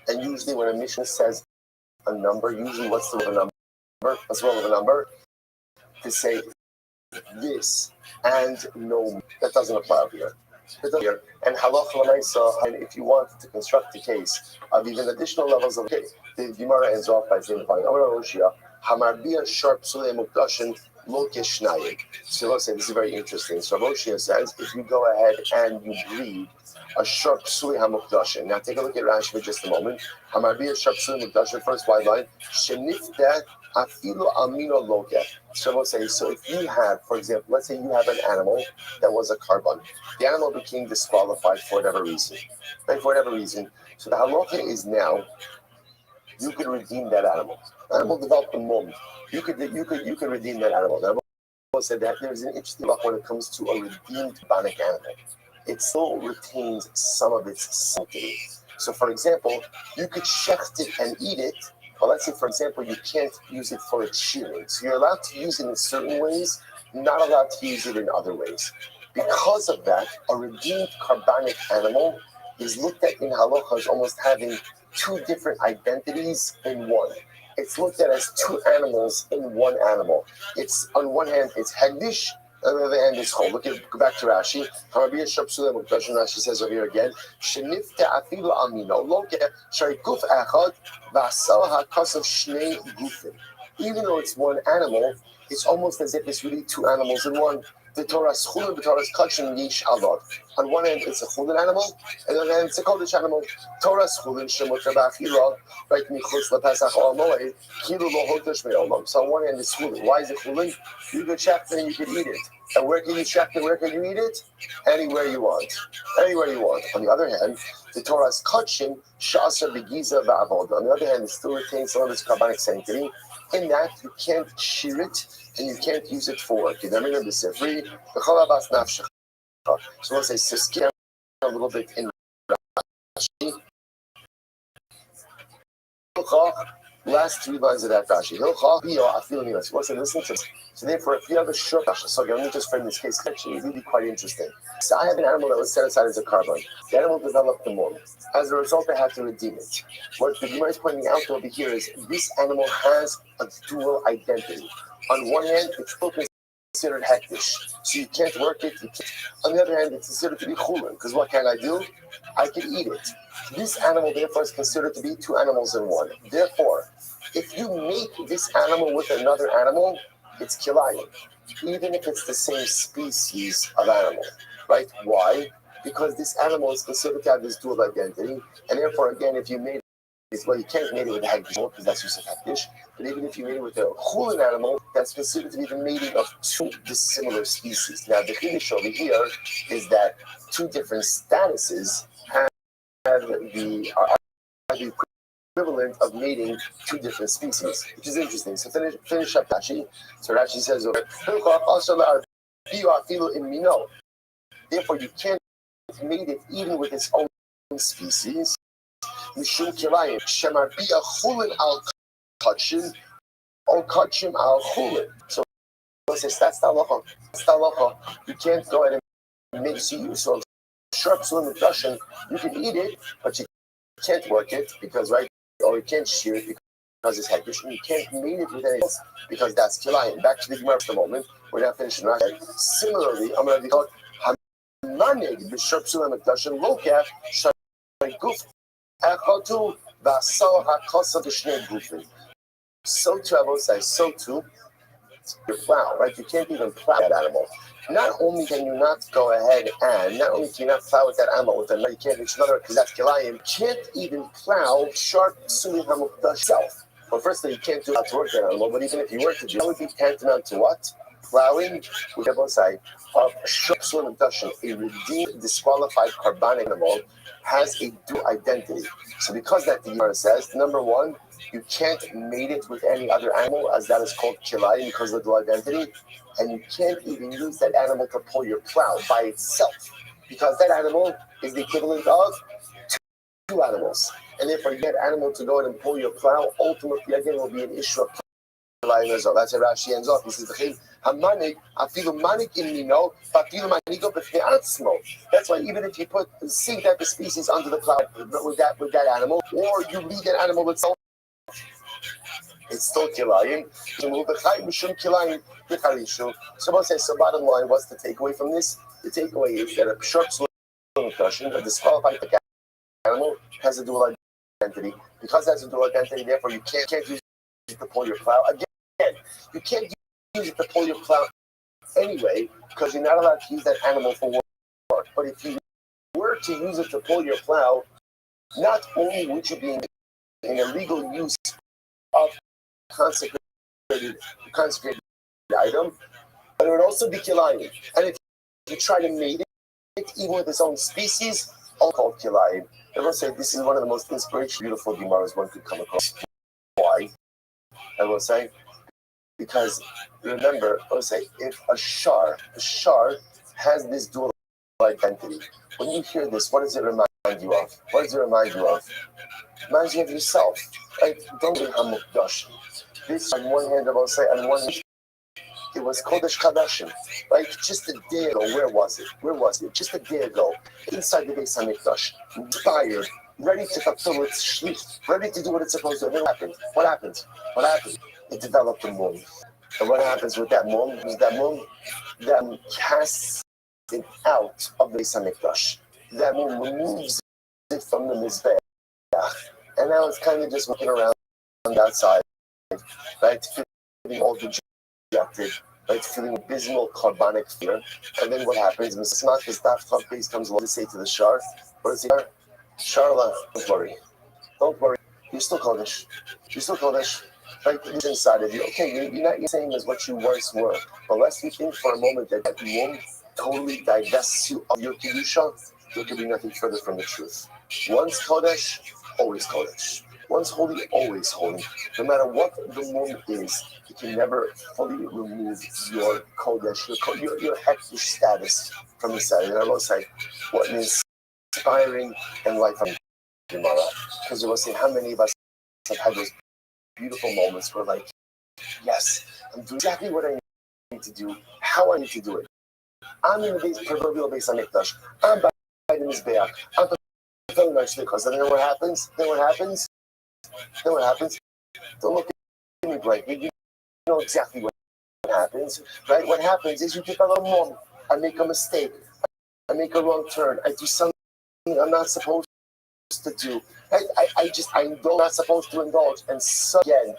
and usually when a Mishnah says a number, usually what's the number? What's wrong with a number? To say this and no, that doesn't apply over here. And halacha l'maisa, and if you want to construct a case of even additional levels of case, the Gemara ends off by saying, Hamarbia sharp sule mukdashin lo keshnayim. So let's say this is very interesting. So Rothschild says, if you go ahead and you breed a sharp sule hamukdashin. Now take a look at Rashi for just a moment. Hamarbia sharp sule mukdashin. First wide line. Shenifta afilu amino loke. So we'll say, so if you have, for example, let's say you have an animal that was a carbon. The animal became disqualified for whatever reason. Right? For whatever reason. So the halacha is now, you can redeem that animal. The animal developed a mum. You could redeem that animal. The animal said that there's an interesting law when it comes to a redeemed banic animal. It still retains some of its sanctity. So, for example, you could shecht it and eat it, but let's say, for example, you can't use it for its shearing. So you're allowed to use it in certain ways, not allowed to use it in other ways. Because of that, a redeemed carbonic animal is looked at in halacha as almost having two different identities in one. It's looked at as two animals in one animal. It's on one hand, it's hegdish, on the other hand, it's chol. Go back to Rashi. Rashi says over here again, Shenifte afilu amino loke sharikuf echad v'asal hakasav shnei gufim. Even though it's one animal, it's almost as if it's really two animals in one. The Torah's chulin, the Torah's kachin yish alot. On one hand, it's a chulin animal, and on the other hand, it's a kodesh animal. Torah's chulin shemot rabachila, right? Michutz lepesach al moed, kilu lo hodesh me'olam. So on one hand, it's chulin. Why is it chulin? You could shecht it and you could eat it. And where can you shecht it? Where can you eat it? Anywhere you want. Anywhere you want. On the other hand, the Torah's kachin shasa begiza va'avod. On the other hand, it still retains some of its carbonic sanctity. In that, you can't shear it and you can't use it for work. So let's say Siskia a little bit in Rashi. Last 3 lines of that Rashi. Listen to this. So therefore, if you have a short Rashi, so let me just frame this case. Actually, really quite interesting. So I have an animal that was set aside as a carbon. The animal developed the mold. As a result, I had to redeem it. What the Gemara is pointing out over here is this animal has a dual identity. On one hand, it's still considered hektish, so you can't work it. On the other hand, it's considered to be chulin, because what can I do? I can eat it. This animal, therefore, is considered to be two animals in one. Therefore, if you mate this animal with another animal, it's kilayim, even if it's the same species of animal, right? Why? Because this animal is considered to have this dual identity, and therefore, again, if you mate it, well, you can't mate it with a hagdish because that's just a hagdish. But even if you mate it with a chulin animal, that's considered to be the mating of two dissimilar species. Now, the chiddush over here is that two different statuses have the equivalent of mating two different species, which is interesting. So finish up Rashi. So Rashi says, therefore you can't mate it even with its own species. Mishum kilayim shemar bia chulin al kachim or kachim al chulin. So says that's the halacha. That's the halacha. You can't go ahead and make so sharp slim Russian. You can eat it, but you can't work it because or you can't shear it because it's hektish. You can't mate it with anything else because that's kilayim. Back to the Gemara for the moment. We're not finishing right. Similarly, I'm going to be called hamanig b'sharp slim Russian lokah shariguf. So too, I will say, so too, your plow, right? You can't even plow that animal. Not only can you not go ahead and, not only can you not plow with that animal with another, you can't reach another because that's kilayim. You can't even plow sharp sulim hamukdash itself. Well, firstly, you can't do that to work that animal, but even if you were to do, that would be tantamount to what? Plowing with a side of sharp sulim hamukdash. A redeemed, disqualified carbonic animal has a dual identity. So because that the Gemara says, number one, you can't mate it with any other animal, as that is called kilayim because of the dual identity. And you can't even use that animal to pull your plow by itself, because that animal is the equivalent of two animals. And therefore, you get an animal to go in and pull your plow, ultimately, again, will be an issue of kilayim as well. That's how Rashi ends off. He says, that's why even if you put the same type of species under the plow with that animal, or you leave that animal itself, it's still kilayim. So bottom line, what's the takeaway from this? The takeaway is that a sharp concussion, a disqualified animal, has a dual identity. Because it has a dual identity, therefore you can't use it to pull your plow. Again, you can't use it to pull your plow anyway, because you're not allowed to use that animal for work. But if you were to use it to pull your plow, not only would you be in illegal use of consecrated item, but it would also be kilayim. And if you try to mate it, even with its own species, all called kilayim. I will say this is one of the most inspirational, beautiful gemaras one could come across. Why? I will say, because remember, I will say, if a shar has this dual identity, when you hear this, what does it remind you of? What does it remind you of? It reminds you of yourself. Right? Don't be hamukdash. This, on one hand, I will say, on one hand, it was Kodesh Kadashim, right? Just a day ago, where was it? Just a day ago, inside the Beis Hamikdash, inspired, ready to fulfill its shlichut, ready to do what it's supposed to do. What happened? It developed a mum. And what happens with that mum? That casts it out of the Beis Hamikdash. That mum removes it from the Mizbeach. And now it's kind of just walking around outside, right? Feeling all dejected, right? Feeling abysmal carbonic fear. And then what happens? Mr. Daf base comes along to say to the Shar, what does he say? Sharla, don't worry. You're still Kodesh. Right? It's inside of you. Okay, you're not the same as what you once were. But lest you think for a moment that womb totally divests you of your Kedusha, there could be nothing further from the truth. Once Kodesh, always Kodesh. Once holy, always holy. No matter what the womb is, you can never fully remove your Kodesh, your hektish status from inside. And I will say, what an inspiring and life-giving Gemara. Because you will say, how many of us have had those beautiful moments where, like, yes, I'm doing exactly what I need to do, how I need to do it. I'm in the proverbial Beis Hamikdash. I'm by the Mizbeach. I'm fulfilling my shlichus. And then what happens? Don't look at me blankly. You know exactly what happens, right? What happens is you develop mom. I make a mistake. I make a wrong turn. I do something I'm not supposed to do. I'm not supposed to indulge. And so again,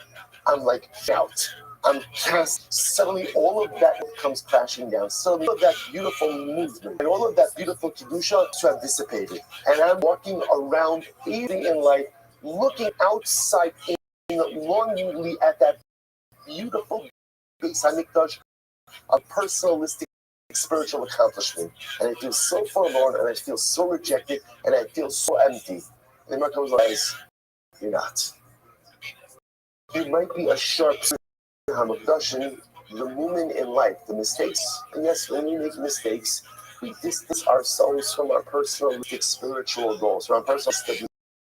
I'm like out. I'm cast. Suddenly, all of that comes crashing down. Suddenly, all of that beautiful movement and all of that beautiful kedusha have dissipated. And I'm walking around, eating in life, looking outside longingly at that beautiful Beis Hamikdash, a personalistic spiritual accomplishment. And I feel so forlorn, and I feel so rejected, and I feel so empty. And Mark goes like, you're not. You might be a sharp Hamikdash, the moment in life, the mistakes. And yes, when we make mistakes, we distance ourselves from our personalistic spiritual goals, from our personal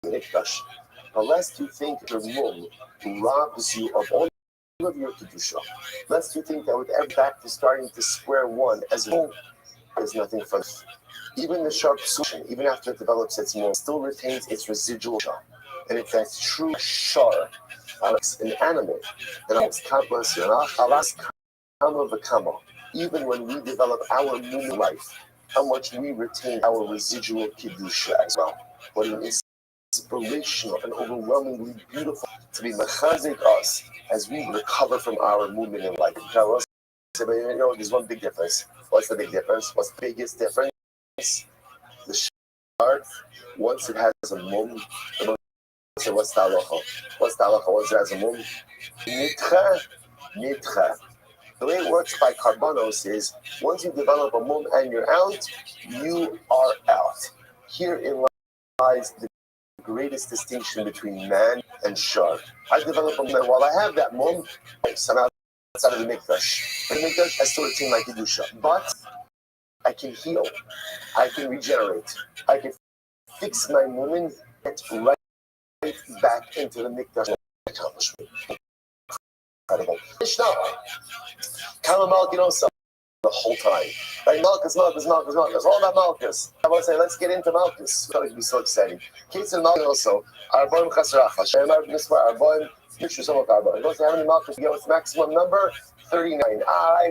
Hamikdash. But lest you think your mum robs you of all of your kedusha, lest you think that with every back to starting to square one as a there's nothing fun. Even the sharp solution, even after it develops its mum, still retains its residual shar. And if that's true shar, an animal, then even when we develop our new life, how much we retain our residual kedusha as well. What an inspirational and overwhelmingly beautiful to be mechazik us as we recover from our movement in life. There's one big difference. What's the big difference? What's the biggest difference? The shard, once it has a mum, what's the halacha? What's the halacha once it has a mum? Nidcha. The way it works by karbanos is once you develop a mum and you're out, you are out. Herein lies the greatest distinction between man and shar. I develop a mum, and while I have that mum, I'm outside of the mikdash. In the mikdash, I still retain my kedusha, but I can heal, I can regenerate, I can fix my mum, get right back into the mikdash. Accomplishment. Incredible. Mishnah. Kama the whole time. Right? Malchus. All about Malchus. I want to say, let's get into Malchus. It's going to be so exciting. Case in Malchus also. Arboim Chasracha. Shemar Miswar Arboim. Mishusam Arboim. It how many Malchus you get with maximum number? 39.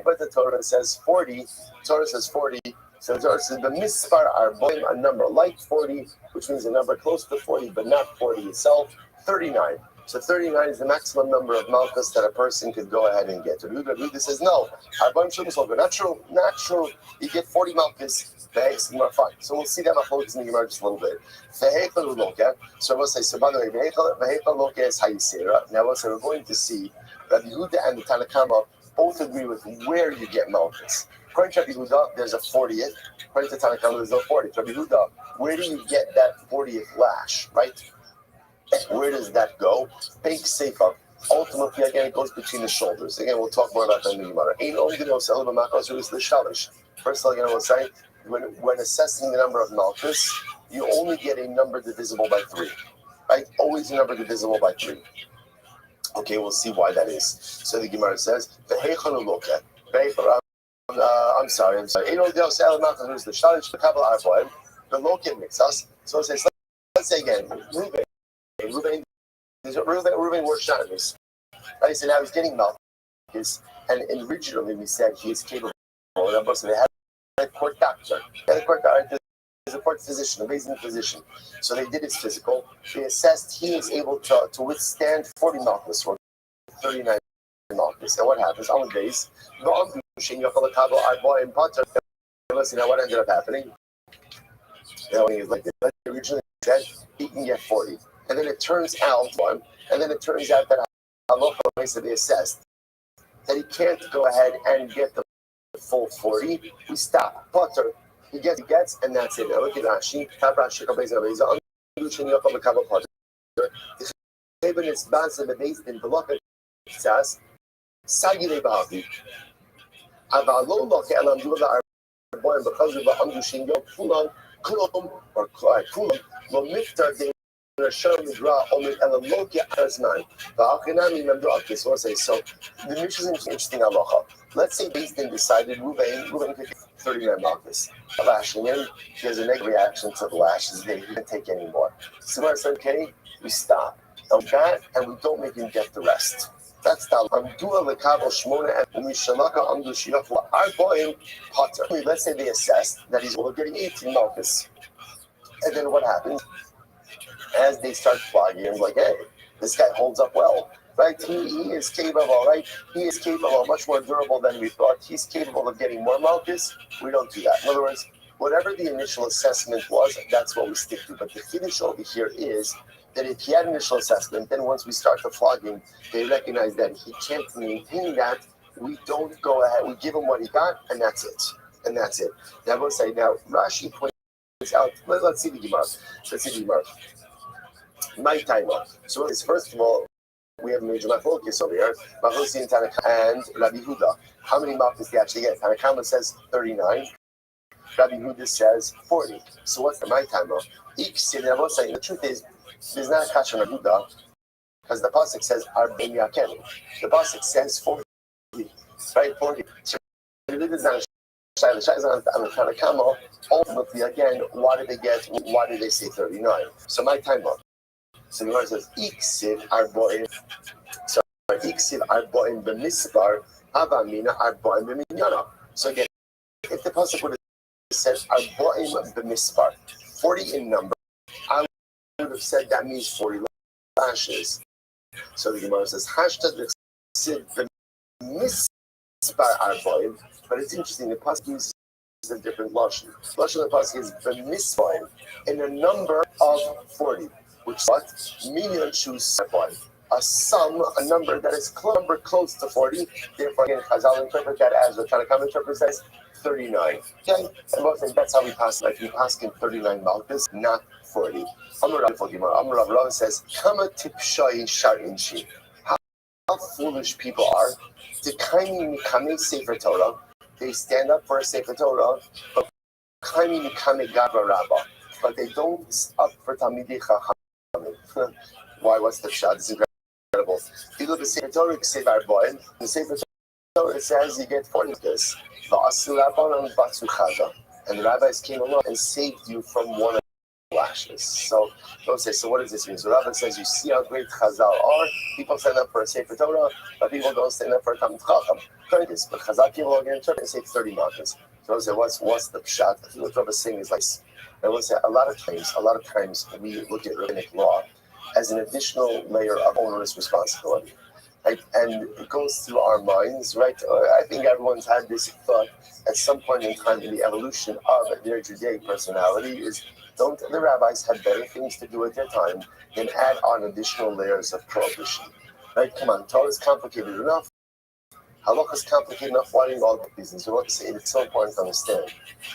But the Torah says 40. Torah says 40. So the Torah says the Mispar Arboim, a number like 40, which means a number close to 40, but not 40 itself. 39. So 39 is the maximum number of malchus that a person could go ahead and get. Rabbi says no. Not true. You get 40 malchus. Fine. So we'll see that malchus in the Gemara just a little bit. So we'll say. So by the way, is how you say it. Now we'll say we're going to see Rabbi Yehuda and the Tanakama both agree with where you get malchus. According to Rabbi Yehuda, there's a 40th. According to Tanakama, there's no 40th. Rabbi Yehuda, where do you get that 40th lash? Right. Where does that go? Big seifa. Ultimately, again, it goes between the shoulders. Again, we'll talk more about that in the Gemara. First of all, we'll say, when assessing the number of malchus, you only get a number divisible by 3. Right? Always a number divisible by 3. Okay, we'll see why that is. So the Gemara says, I'm sorry. The loket makes us. So it says, let's say again, Reuben works shyness. Right? So now he's getting malchus, and originally we said he is capable. So they had a court doctor. There's a court physician, a amazing physician. So they did his physical. They assessed he is able to withstand 40 malchus or 39 malchus. And what happens on the base? Listen, now what ended up happening? Like they originally said he can get 40. And then it turns out that halacha they assessed that he can't go ahead and get the full 40. We stop. Potter. He gets, and that's it. Now look at Rashi. So the Mishnah is interesting halacha. Let's say Beis Din decided Reuben could get 39 malchus. Lashing him, he has a negative reaction to the lashes. He can't take any more. So I said, okay, we stop. And we don't make him get the rest. That's the let's say they assessed that he's getting 18 malchus. And then what happens? As they start flogging him, like, hey, this guy holds up well, right? He is capable, right? He is capable, much more durable than we thought. He's capable of getting more malchus. We don't do that. In other words, whatever the initial assessment was, that's what we stick to. But the finish over here is that if he had initial assessment, then once we start the flogging, they recognize that he can't maintain that. We don't go ahead. We give him what he got, and that's it. Now we'll say, now Rashi points out. Let's see the Gemara. My time up. So first of all, we have major machlokes over here. Machlokes in Tanakh and Rabbi Yehuda. How many malchus do you actually get? Tanakh says 39. Rabbi Yehuda says 40. So what's the my time up? Each city, I will say, the truth is, there's not a catch on Rabbi Yehuda because the pasuk says Arbein Yaken. The pasuk says 40. Right, 40. So Rabbi Yehuda is not Tanakh. Ultimately, again, why did they get? Why did they say 39? So my time up. So the Gemara says, Iksiv arboim. So Iksiv arboim b'mispar, avamina arboim b'minyana. So again, if the pasuk would have said arboim b'mispar, 40 in number, I would have said that means 40 lashes. So the Gemara says, hashtag But it's interesting, the pasuk uses a different lashon. Lashon of the pasuk is b'misvaim, in a number of 40, which is what? Million shoes a sum, a number that is close to 40. Therefore, again, Chazal interpret that as what Tanakh interprets as 39. Okay? And most things, that's how we pass. Like we pass in 39 malchus, not 40. Amar Rav says, "Kama tipshai sharin shi." How foolish people are. Dekaimi mikame sefer Torah. They stand up for a sefer Torah, but kaimi mikame gabra rabba. But they don't up for Talmidei Chachamim. Why? What's the pshat? It's incredible. If you look at sefer Torah, sefer Boim. The sefer Torah it says you get 40 this. And the rabbis came along and saved you from one of the lashes. So don't say, so what does this mean? So Rabbi says, you see how great Chazal are. People stand up for a Sefer Torah, but people don't stand up for a Talmid Chacham. But Chazal came along and interpret and say 30 mountains. So I say, what's the pshat? I think what Rabbi is saying is like, I will say a lot of times we look at rabbinic law as an additional layer of onerous responsibility. Right? And it goes through our minds, right? I think everyone's had this thought at some point in time in the evolution of their Judaic personality is, don't the rabbis have better things to do at their time than add on additional layers of prohibition? Right? Come on, Torah is complicated enough. Halakha is complicated enough. Why do all the reasons? So let's say it's so important to understand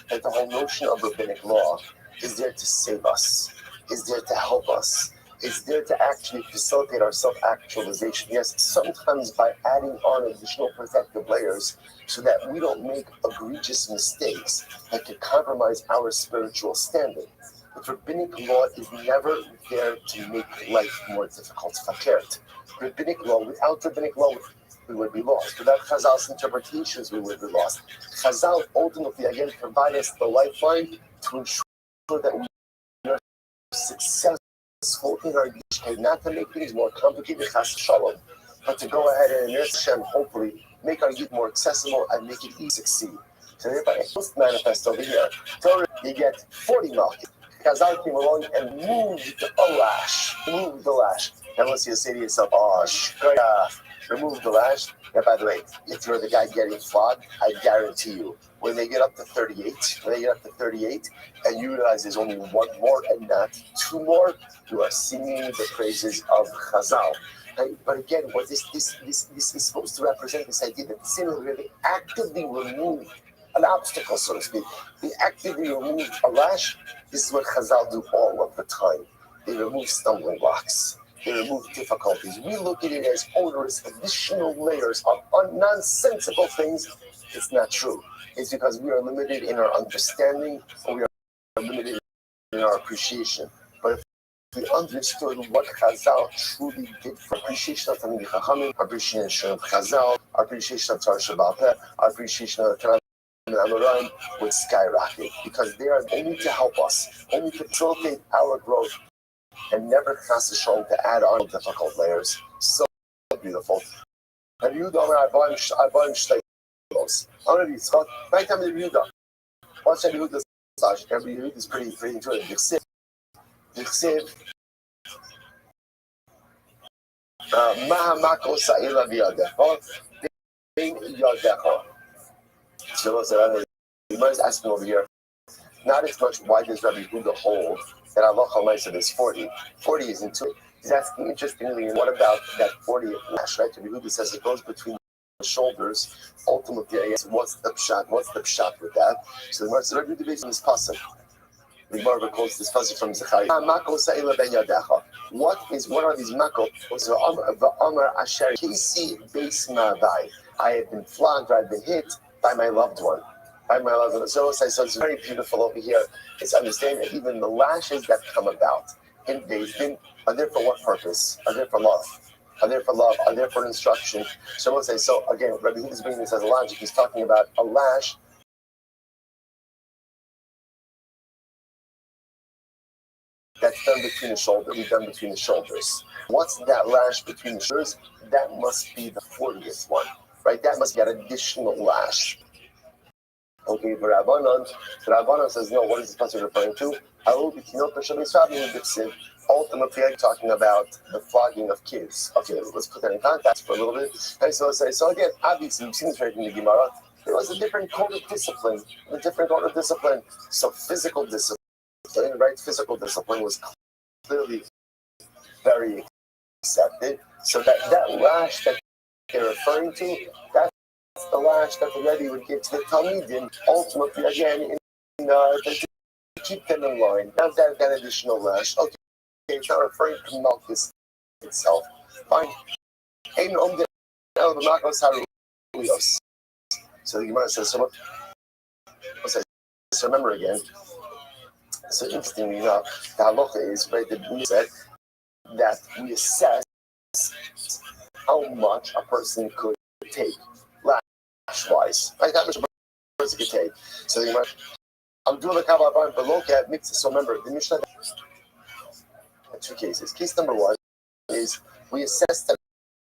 that the whole notion of rabbinic law is there to save us, is there to help us, is there to actually facilitate our self-actualization. Yes, sometimes by adding on additional protective layers so that we don't make egregious mistakes that could compromise our spiritual standing. But rabbinic law is never there to make life more difficult. Fakert. Rabbinic law, without rabbinic law, we would be lost. Without Chazal's interpretations, we would be lost. Chazal ultimately, again, provide us the lifeline to ensure that we are successful in our Yishkei, not to make things more complicated, chas shalom, but to go ahead and Hashem, hopefully make our youth more accessible and make it easy to succeed. So therefore, it must manifest over here. Torah, you get 40 malchus. Chazal came along and moved the lash. And once you say to yourself, oh, shkoya, remove the lash. And by the way, if you're the guy getting flogged, I guarantee you, when they get up to 38, and you realize there's only one more and not two more, you are singing the praises of Chazal. Right? But again, what this is supposed to represent, this idea that the sin will really actively remove an obstacle, so to speak. They actively remove a lash. This is what Chazal do all of the time. They remove stumbling blocks. They remove difficulties. We look at it as onerous, additional layers of nonsensical things. It's not true. It's because we are limited in our understanding, or we are limited in our appreciation. But if we understood what Chazal truly did for appreciation of Talmidei Chachamim, appreciation of Chazal, appreciation of Torah Sheba'al Peh, appreciation of Tanakh and Amoraim would skyrocket, because they are only to help us, only to facilitate our growth, and never cast a show to add on difficult layers. So beautiful. Rabbi Yehuda, I bought him shteilos. I'm going to be Scott. Right time Rabbi Yehuda. What's Rabbi Yehuda's logic? Rabbi Yehuda is pretty intuitive. Dichsev. Mahamako sa'ila biyadecha. Bein yadecha. So you might ask me over here, not as much why does Rabbi Yehuda hold that Allah Chalaisa is 40. 40 isn't two. He's asking interestingly, what about that 40th lash, right? Rabbi Yehuda says it goes between the shoulders. Ultimately, I guess, what's the pshat with that? So the Gemara says, Rabbi Yehuda based on this pasuk. The Gemara quotes this pasuk from Zechariah. What are these makot? So Amar Asher Kisi Beis Ma'avai. I have been flogged, I've been hit by my loved one. So it's very beautiful over here. It's understanding that even the lashes that come about in Din are there for what purpose? Are there for love? Are there for instruction? So again, Rabbi Yehuda is bringing this as a logic. He's talking about a lash that's done between the shoulders. What's that lash between the shoulders? That must be the 40th one, right? That must be an additional lash. Okay, Rabbanan says, no, what is this pasuk referring to? ultimately I'm talking about the flogging of kids. Okay, let's put that in context for a little bit. And so let's say, so again, obviously, we've seen this right in the Gemara. There was a different code of discipline, So physical discipline, right? Physical discipline was clearly very accepted. So that lash that they're referring to, that's the lash that the Rebbe would give to the Talmidim, ultimately, again, to keep them in line. Now that additional lash, okay, it's not referring to Malchus itself. Fine. So the Gemara says, so remember again, so interestingly enough, the halacha is, right, that we said that we assess how much a person could take, lash-wise, right, how much a person could take. So the Gemara, I'm doing the Kabbalah below at Mitzvah. So remember, the Mishnah had two cases. Case number one is we assessed that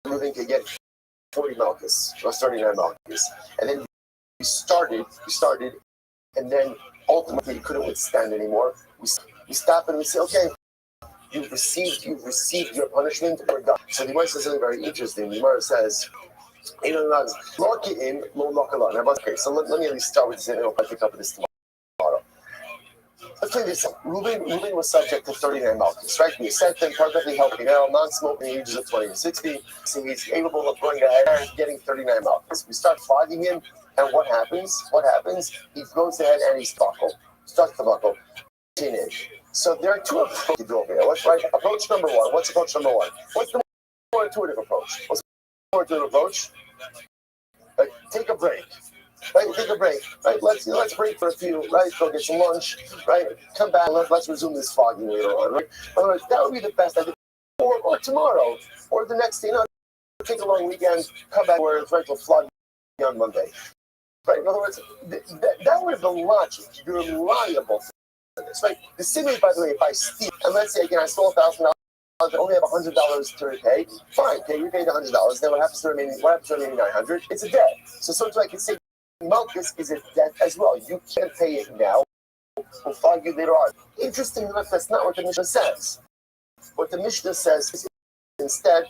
moving could get 40 malchus, or 39 malchus. And then we started, and then ultimately you couldn't withstand anymore. We stop and we say, okay, you've received your punishment, we're done. So the Gemara says something very interesting. The Gemara says, okay, so let me at least start with this, and I'll pick up with this tomorrow. Let's play this out. Reuben was subject to 39 malchus, right? We sent him perfectly healthy now, non-smoking, ages of 20 to 60. So he's capable of going ahead and getting 39 malchus. We start flogging him, and what happens? He goes ahead and he starts to buckle. So there are two approaches over here. Let's write approach number one. What's approach number one? What's the more intuitive approach? What's the more intuitive approach? Take a break. Right, take a break. Right, let's break for a few. Right, go get some lunch. Right, come back. Let's resume this flogging later on. Right, otherwise that would be the best idea. Or tomorrow, or the next day. Take a long weekend. Come back where it's right to flog on Monday. Right. In other words, that would have been logic. You're liable for this. Right. The same way, by the way, if I steal, and let's say again I stole $1,000. I only have $100 to repay. Fine, okay, you paid $100. Then what happens to the remaining $900? It's a debt. So sometimes I can say Malchus is a debt as well. You can't pay it now. We'll flog you later on. Interesting enough, that's not what the Mishnah says. What the Mishnah says is instead,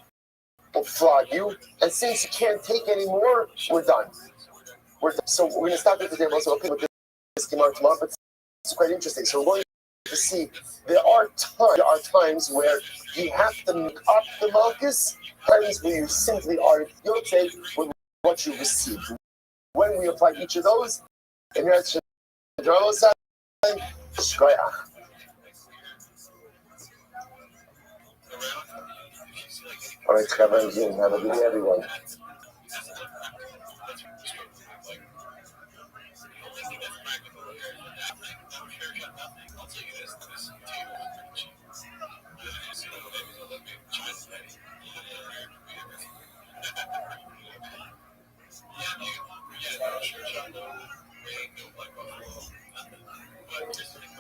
we'll flog you, and since you can't take any more, we're done. So we're going to stop at the table. So okay, with this tomorrow, but it's quite interesting. So we're going to see there are times where you have to make up the Malchus, times where you simply are guilty with what you receive. When we apply each of those, and here's Shkoyach. All right, have a good day, everyone.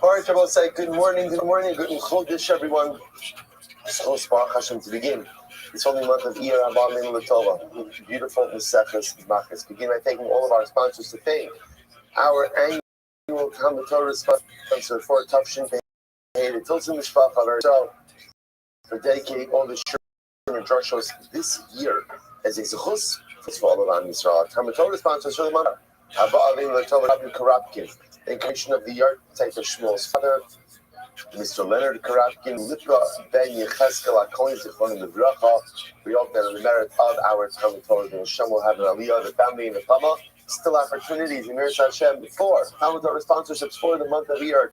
All right, everyone, say good morning, good chodesh, everyone. So, Baruch Hashem, to begin. It's only month of Iyar Abba Min Latova. Beautiful Mesechus Machas. Begin by thanking all of our sponsors to thank our annual Talmud Torah sponsor for Tafshin Pei, the Tilson Mishpacha, so for dedicating all the Shurim and Drushos this year as a Zechus for all of Am Yisrael. Talmud Torah sponsors for the month. Abba Min Latova, Rabbi Karapkin. In commission of the archetype of Shmuel's father, Mr. Leonard Karapkin, Lipra Ben Yecheskel Akoin Zichron the Bracha. We hope that in the merit of our Talmud Torah, the Hashem will have an Aliyah, the family, and the Pama. Still opportunities in Meretz Hashem for Talmud Torah sponsorships for the month of Iyar.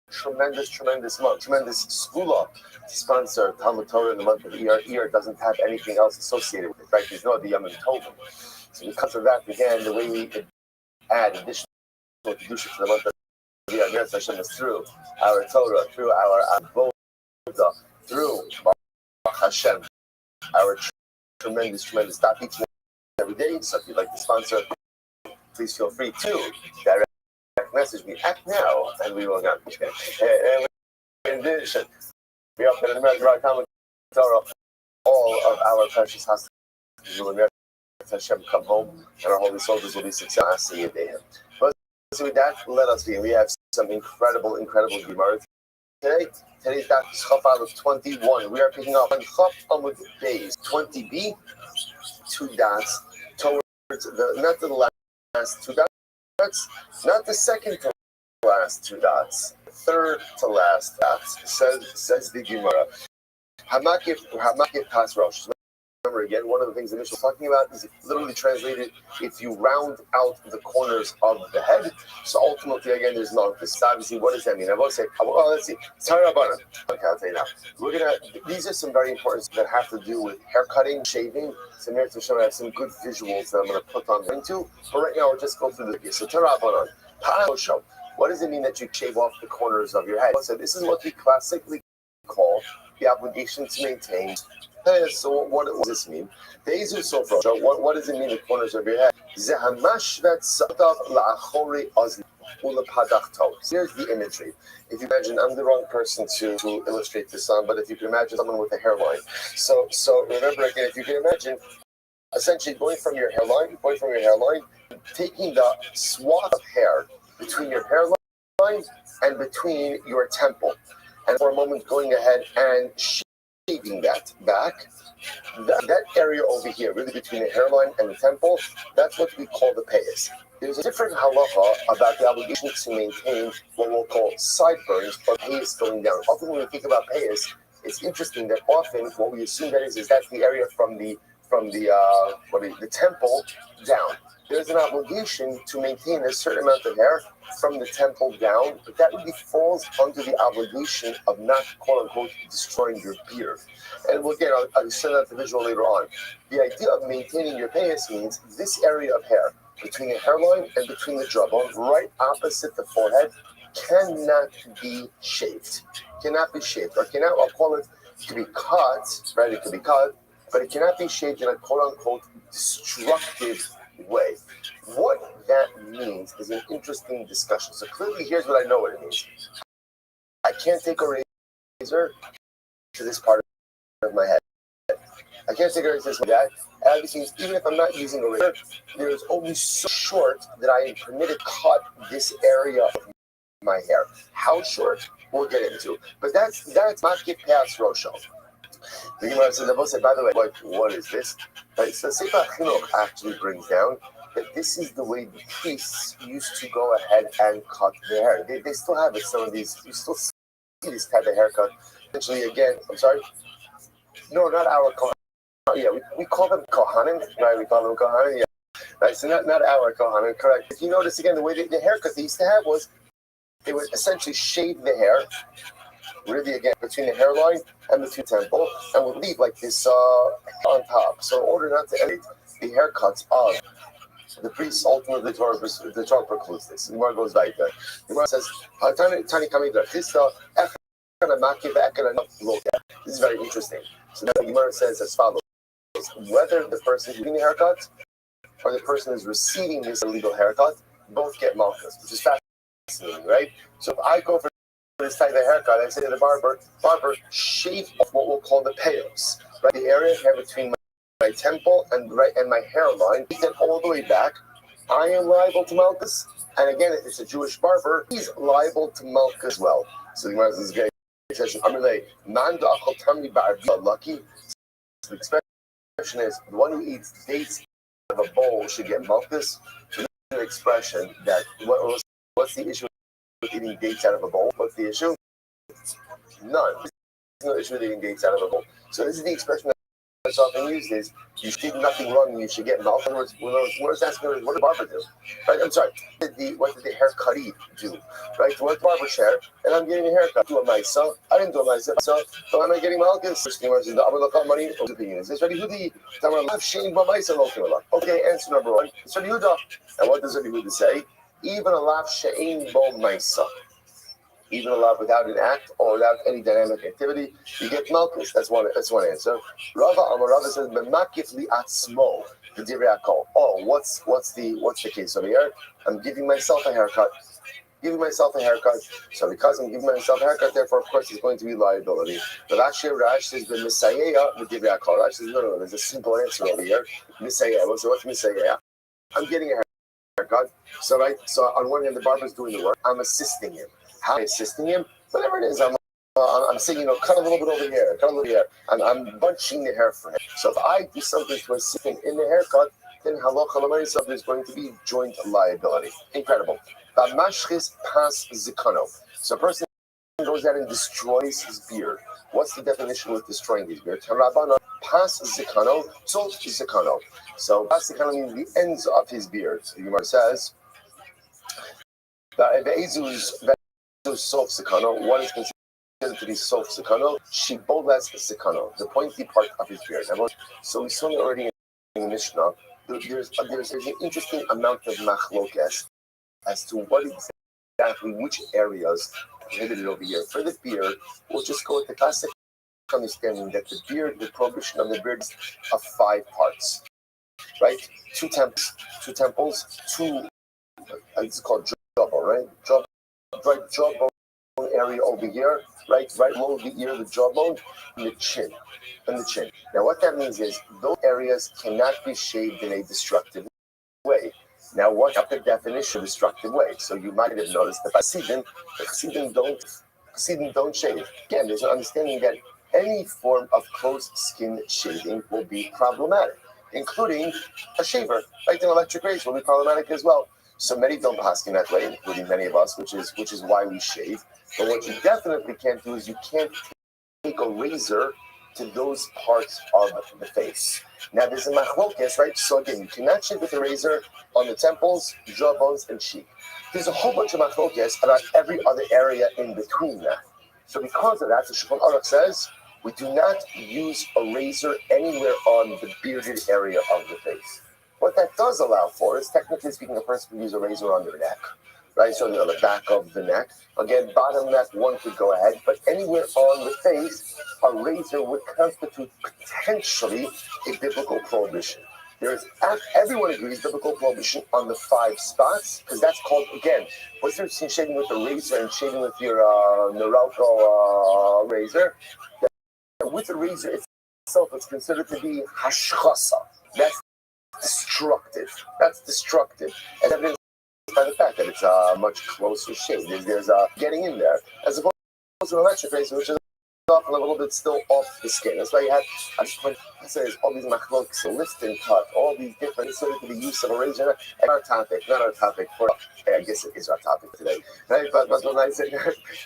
Tremendous month, tremendous skula to sponsor Talmud Torah in the month of Iyar. Iyar doesn't have anything else associated with it. Right? There's no Yom Tovim. So because of that, again, the way we could add additional Kedusha to the month of Iyar, Meretz Hashem is through our Torah, through our Avodah, through Baruch Hashem, our tremendous stop each and every day. So if you'd like to sponsor, please feel free to direct message me act now, and we will not. In addition, we hope that in America, our Talmud Torah, all of our precious hostages will Meretz Hashem come home, and our holy soldiers will be successful. But with that, let us begin. We have some incredible Gemaras today? Today's daf is Chaf Aleph 21. We are picking up on Chaf Amud Beis 20b, 2 dots towards not the last 2 dots, not the second to last 2 dots, third to last dots. Says the Gemara. Hamakif Pas Rosh. Remember again, one of the things that Mishnah is talking about is literally translated if you round out the corners of the head. So ultimately, again, there's no this. Obviously, what does that mean? I will say, well, let's see. Okay, I'll tell you now. These are some very important that have to do with hair cutting, shaving. So Mir Hashem, I have some good visuals that I'm going to put on into. But right now, we'll just go through the video. So Tarabanan, Parosho. What does it mean that you shave off the corners of your head? So this is what we classically call the obligation to maintain. So what does this mean? What does it mean, the corners of your head? Here's the imagery. If you imagine, I'm the wrong person to illustrate this on, but if you can imagine someone with a hairline. So remember again, if you can imagine, essentially going from your hairline, taking the swath of hair between your hairline and between your temple, and for a moment going ahead and shaving that back, that area over here, really between the hairline and the temple, that's what we call the payas. There's a different halacha about the obligation to maintain what we'll call sideburns or payas going down. Often when we think about payas, it's interesting that often what we assume that is that's the area from the temple down. There's an obligation to maintain a certain amount of hair from the temple down, but that really falls under the obligation of not, quote unquote, destroying your beard. And again, I'll show that the visual later on. The idea of maintaining your payas means this area of hair between the hairline and between the jawbone, right opposite the forehead, cannot be shaved. Or cannot, I'll call it, to be cut, right? It could be cut, but it cannot be shaved in a quote unquote destructive way. What that means is an interesting discussion. So clearly, here's what I know what it means. I can't take a razor to this part of my head. I can't take a razor to that. Obviously, even if I'm not using a razor, there's only so short that I am permitted to cut this area of my hair. How short? We'll get into. But that's Makif Pas Roshal. The Gemara says, by the way, what is this? Right, so Sefer Chinuch actually brings down that this is the way the priests used to go ahead and cut their hair. They still have it. Some of these, you still see this type of haircut. Essentially, again, I'm sorry. No, not our Kohanim. Yeah, we call them Kohanim, right? We call them Kohanim, yeah. Right, so not our Kohanim, correct. If you notice again, the way the haircut they used to have was they would essentially shave the hair, really again, between the hairline and between the temple, and would leave like this on top. So in order not to edit the haircuts of the priests, ultimately the Torah precludes this. The Gemara goes like that. The Gemara says, this is very interesting. So now the Gemara says as follows: whether the person is getting the haircut or the person is receiving this illegal haircut, both get malchus, which is fascinating, right? So if I go for this type of haircut, I say to the barber, shave off what we'll call the payos, right? The area here between my temple and my hairline, take that all the way back. I am liable to malchus, and again, if it's a Jewish barber, he's liable to malchus as well. So the Gemara is getting attention. Lucky. The expression is the one who eats dates out of a bowl should get malchus. So an expression that what's the issue with eating dates out of a bowl? What's the issue? None. There's no issue with eating dates out of a bowl. So this is the expression that's often used is you did nothing wrong and you should get malchus. In other words, what is asking? What did the barber do? Right? I'm sorry. What did the haircutty do? Right? What the barber chair and I'm getting a haircut. Do it myself. I didn't do it myself. So am I getting malchus? Money. Opinion is this ready? Okay, answer number one. It's Rabbi Yehuda. And what does Rabbi Yehuda say? Even a lav she'ein bo ma'isa, even a lav without an act or without any dynamic activity, you get malchus. That's one answer. Rava says b'makif li atzmo v'divrei hakol. Oh, what's the case over here? I'm giving myself a haircut. So because I'm giving myself a haircut, therefore, of course, there's going to be liability. But Rash says b'misayeya v'divrei hakol. Rash says no. There's a simple answer over here. Misayeya. So what's misayeya? I'm getting a haircut. So on one hand, the barber's doing the work. I'm assisting him. How am I assisting him? Whatever it is, I'm I'm saying, cut a little bit over here, cut a little here, and I'm bunching the hair for him. So if I do something to assist him in the haircut, then halacha l'maisa there's going to be joint liability. Incredible. Mashchis pas zikano. So a person goes out and destroys his beard. What's the definition with destroying his beard? Tarabana pas zikano, tzot zikano. So pas zikano means the ends of his beard. So the Gemara says that Be'ezu's sof zikano, one is considered to be sof zikano, shibolas zikano, the pointy part of his beard. So we saw it already in the Mishnah. There's an interesting amount of machlokes as to what exactly, which areas prohibited over here. For the beard, we'll just go with the classic understanding that the prohibition of the beard is of 5 parts, right? Two temples, it's called jawbone, right? Jawbone area over here, right below the ear, the jawbone, and the chin. Now, what that means is those areas cannot be shaved in a destructive way. Now, what's the definition of destructive way? So you might have noticed that Chassidim don't shave. Again, there's an understanding that any form of closed skin shaving will be problematic, including a shaver, like an electric razor will be problematic as well. So many don't pass in that way, including many of us, which is why we shave. But what you definitely can't do is you can't take a razor to those parts of the face. Now there's a machlokes, right? So again, you cannot shave with a razor on the temples, jawbones, and cheek. There's a whole bunch of machlokes about every other area in between that. So because of that, the Shulchan Aruch says we do not use a razor anywhere on the bearded area of the face. What that does allow for is, technically speaking, a person can use a razor on their neck, right? So on the back of the neck. Again, bottom neck, one could go ahead, but anywhere on the face, a razor would constitute potentially a biblical prohibition. Everyone agrees biblical prohibition on the 5 spots, because that's called, again, what's the difference between shaving with a razor and shaving with your Norelco razor? With the razor itself, it's considered to be hashchasa. That's destructive. And evidenced by the fact that it's a much closer shave. There's getting in there, as opposed to an electric razor, which is often a little bit still off the skin. That's why you had, there's all these machlokes, lift and cut, all these different sort of the use of a razor. And not our topic for, I guess it is our topic today, right? But when I say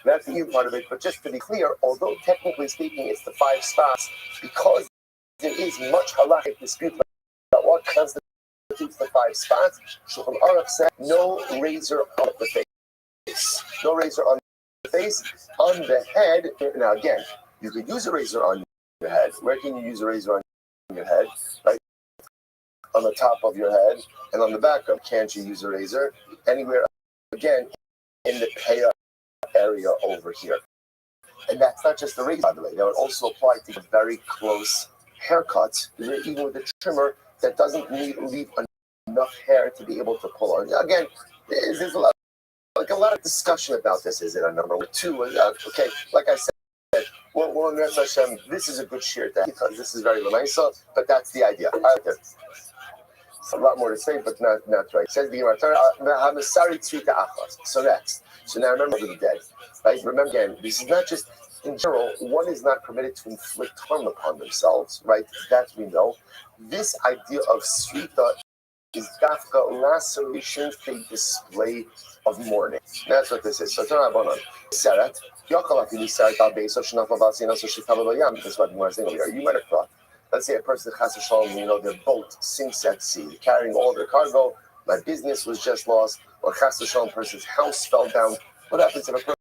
that's the part of it. But just to be clear, although technically speaking it's the 5 spots, because there is much halakhic dispute about what constitutes the 5 spots, Shulchan Aruch said no razor on the face. No razor on the face. On the head, now again, you could use a razor on your head. Where can you use a razor on your head? Right? On the top of your head and on the back of. Can't you use a razor? Anywhere, again, in the paya area over here. And that's not just the razor, by the way. That would also apply to very close haircuts, even with a trimmer that doesn't leave enough hair to be able to pull on. Again, there's a lot of discussion about this. Is it a number 2? Okay, like I said, well, this is a good shear because this is very lemaisa, but that's the idea. A lot more to say, but not right. Says the Gemara. So next. So now remember the dead, right? Remember again, this is not just in general. One is not permitted to inflict harm upon themselves, right? That we know. This idea of srita is dafka laceration, a display of mourning. That's what this is. So turn on. Seret. That's what we're saying over here. You might have thought, let's say a person has a their boat sinks at sea, carrying all their cargo. My business was just lost, or chas v'shalom, person's house fell down. What happens if a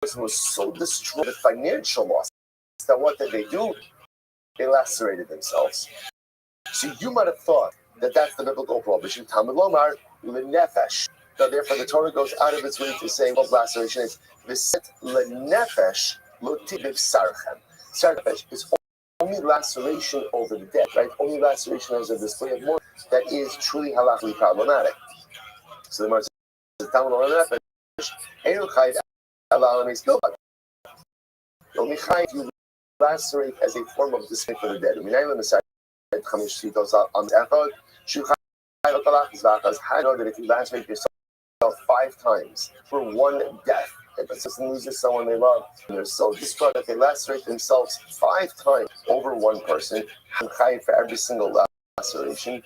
person was so destroyed with financial loss that what did they do? They lacerated themselves. So you might have thought that that's the biblical prohibition. Talmud lomar lenefesh. So therefore, the Torah goes out of its way to say what laceration is. V'set lenefesh lo tibiv sarchem. Sarchem is only laceration over the dead, right? Only laceration as a display of mourning that is truly halachically problematic. So the Gemara says, "Talmud lomar lenefesh einu chayv alal meis." Only chayv you lacerate as a form of display for the dead. How do you know that if you lacerate yourself 5 times for one death, If a person loses someone they love, and they're so distraught that they lacerate themselves 5 times over one person, I'm chayiv for every single laceration.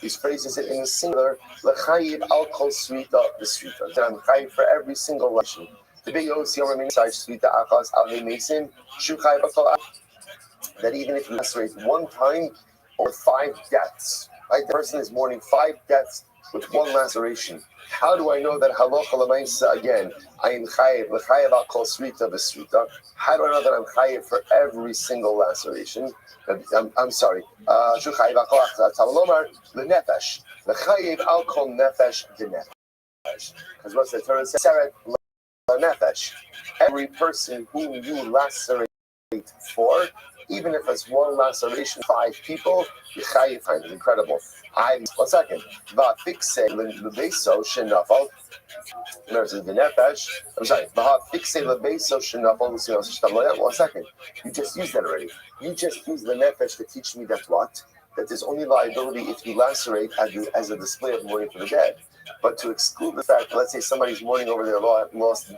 These phrases in the singular, l'chayiv al kol srita v'srita. That I'm chayiv for every single lesson. The big Yossi Omer inside srita achas al heimesim shu chayiv akol. That even if you lacerate one time or 5 deaths, right? The person is mourning 5 deaths with one laceration. How do I know that halacha l'maisa again? I am chayiv l'chayiv al kol srita v'srita. How do I know that I'm chayiv for every single laceration? I'm sorry. Shu chayiv al kol talomar l'nefesh l'chayiv al kol nefesh d'nefesh. Because what the Torah says, seret l'nefesh. Every person whom you lacerate for, even if it's one laceration, 5 people, you chayiv time. It's incredible. 1 second. Va'fikse lebeso shenafal. I'm sorry. Va'fikse lebeso shenafal. 1 second. You just used that already. You just used the nefesh to teach me that what? That there's only liability if you lacerate as a display of mourning for the dead. But to exclude the fact, let's say somebody's mourning over their lost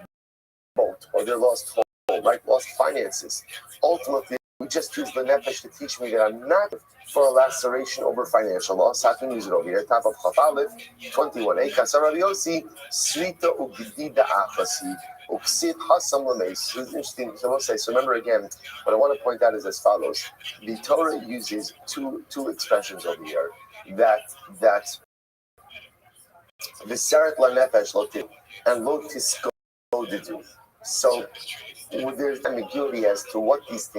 boat or their lost home, right? Lost finances. Ultimately, we just use the nefesh to teach me that I'm not for a laceration over financial loss. How can we use it over here? Top of Chaf Aleph, 21a. Kasar Rabbi Yossi, Srita ugdida achasi, uksid hasam lameis. It's interesting. So we'll say. So remember again, what I want to point out is as follows: the Torah uses two expressions over here. That the seret la nefesh lotiv and lo tiskodedu. So there's ambiguity as to what these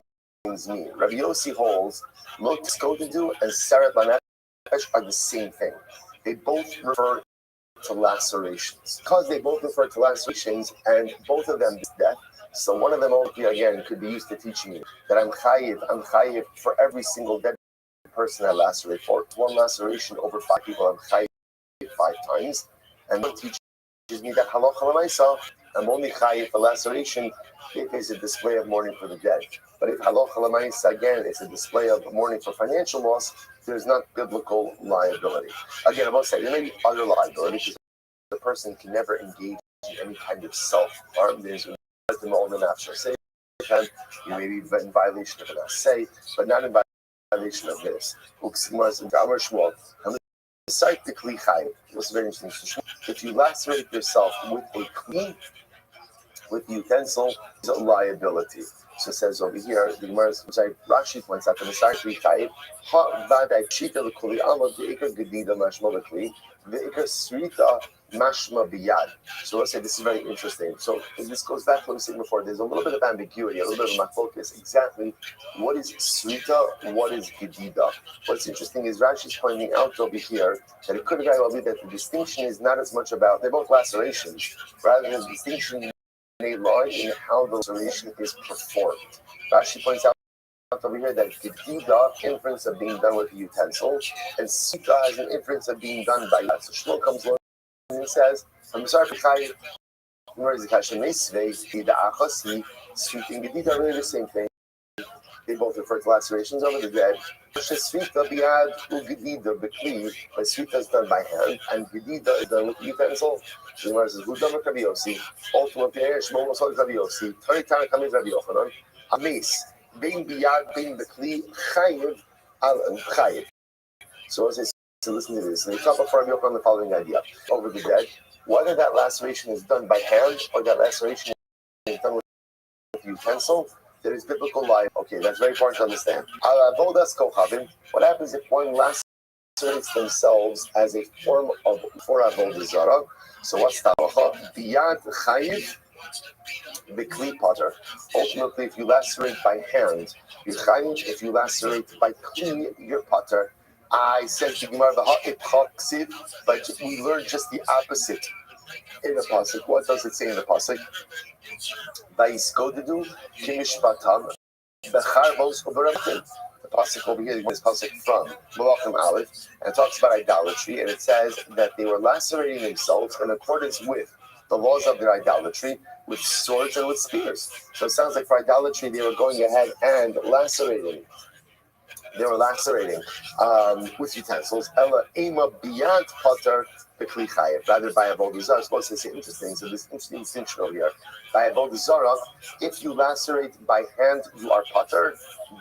things mean. Rabbi Yossi holds lo tiskodedu and seret la nefesh are the same thing. They both refer to lacerations. Because they both refer to lacerations and both of them is death. So one of them again could be used to teach me that I'm chayiv for every single dead person I lacerate for. One laceration over 5 people, I'm chayiv 5 times. And one teaches me that halacha l'maisa, I'm only chayiv for laceration if it's a display of mourning for the dead. But if halacha l'maisa, again, it's a display of mourning for financial loss, there's not biblical liability. Again, I must say, there may be other liability because the person can never engage in any kind of self-harm. There's them all the natural say. You may be in violation of an assay, but not in violation of this. What's very interesting. If you lacerate yourself with a clean, with the utensil, it's a liability. So it says over here, the Gemara, Rashi points out that the Sarkli Chayiv, Ha Vadai Chita L'Kuli Amad De'ikar Gedida Mashma L'Kli, De'ikar Srita Mashma Biyad. So let's say this is very interesting. So this goes back to what we said before. There's a little bit of ambiguity, a little bit of focus. Exactly what is Srita, what is Gedida. What's interesting is Rashi's pointing out over here that it could very well be that the distinction is not as much about, they're both lacerations, rather than the distinction a lie in how the laceration is performed. Rashi points out over here that Gedida, inference of being done with a utensil, and Sita has an inference of being done by that. So Shmuel comes along and says, I'm sorry for Chayiv, where is the Kashem Mesvei, Gedida Achasi, Sita and Gedida are really the same thing. They both refer to lacerations over the dead. Svita biad ugedida bekli, but svita is done by hand, and gedida is done with utensil. The Gemara says, "Gudam Rabbi Yossi." Ultimately, Shmuel was Rabbi Yossi. Tani Tana comes Rabbi Yochanan. Ames being biad being bekli chayiv al chayiv. So as I say, so listen to this. They talk about Rabbi Yochanan the following idea over the dead: whether that laceration is done by hand or that laceration is done with utensil. There is biblical life. Okay, that's very important to understand. What happens if one lacerates themselves as a form of for avodah zara? So what's the halacha? Biyad chayiv b'kli potter. Ultimately, if you lacerate by hand, you chayiv. If you lacerate by kli, you're potter. I said to Gemara the but we learned just the opposite in the pasuk. What does it say in the pasuk? Vayiskodadu kimishpatam becharvos uberamatim. The pasuk over here is pasuk from Malachim Aleph, and it talks about idolatry, and it says that they were lacerating themselves in accordance with the laws of their idolatry, with swords and with spears. So it sounds like for idolatry they were going ahead and lacerating They were lacerating with utensils. Ella ema biyant potter bekli chayev. Rather by avodah zarah. Supposed to say interesting. So this interesting distinction over here. By avodah zarah, if you lacerate by hand, you are potter.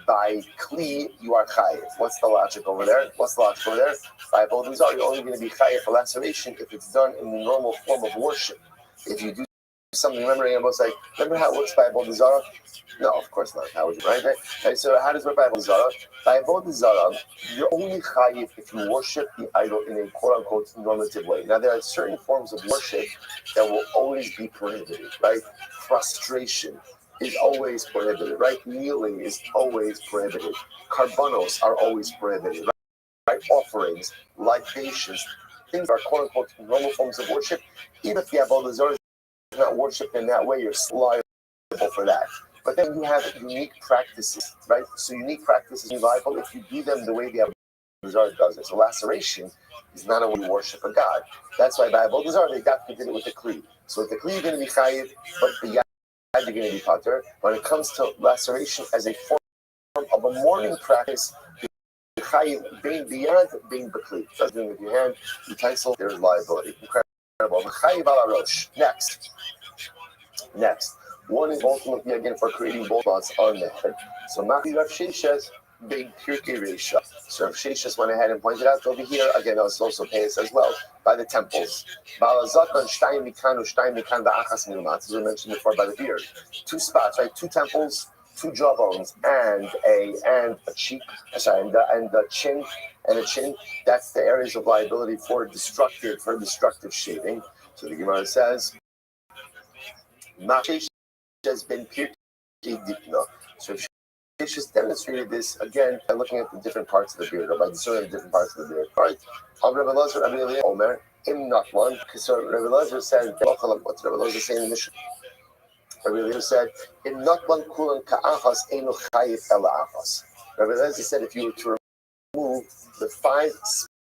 By kli, you are chayev. What's the logic over there? By avodah zarah, you're only going to be chayev for laceration if it's done in the normal form of worship. If you do something, remember how it works by avodah zarah? No, of course not. How would you, right? Okay, so how does it work by avodah zarah? By avodah zarah, you're only chayiv if you worship the idol in a quote-unquote normative way. Now, there are certain forms of worship that will always be prohibited, right? Prostration is always prohibited, right? Kneeling is always prohibited. Karbanos are always prohibited, right? Offerings, libations, things are quote-unquote normal forms of worship. Even if the avodah zarah is not worshipped in that way, you're liable for that. But then you have unique practices, right? So unique practices are liable if you do them the way the avodah zarah does it. So laceration is not a way you worship a god. That's why by avodah zarah they got to did it with the kli. So with the kli you're going to be chayiv, but b'yad you're going to be pater. When it comes to laceration as a form of a mourning practice, chayiv being b'yad, being b'kli. Does it with your hand, utensil, there is liability. Incredible. Chayiv ala rosh. Next. One is ultimately again for creating both spots on the head. So Maki Rav Sheshes being Pirkei Reisha. So Rav Sheshes went ahead and pointed out over here, again, it's also pays as well, by the temples. Balazatan Shtayim Mikan Shtayim Mikan Ba'achas Milmat, as we mentioned before, by the beard. Two spots, right? Two temples, two jawbones, and a cheek, and a chin, That's the areas of liability for destructive shaving. So the Gemara says, Maki has been Pirkei Dikna. So Sheshes just demonstrated this again by looking at the different parts of the beard, or by discerning the different parts of the beard. All right. Rabbi Elazar, Rabbi Eliezer, Omer, Im not one. So Rabbi Elazar said, what's Rabbi Elazar saying in the Mishnah? Rabbi Eliezer said, Im not one kulan ka'achas eno chayiv ela achas. Rabbi Eliezer said, if you were to remove the 5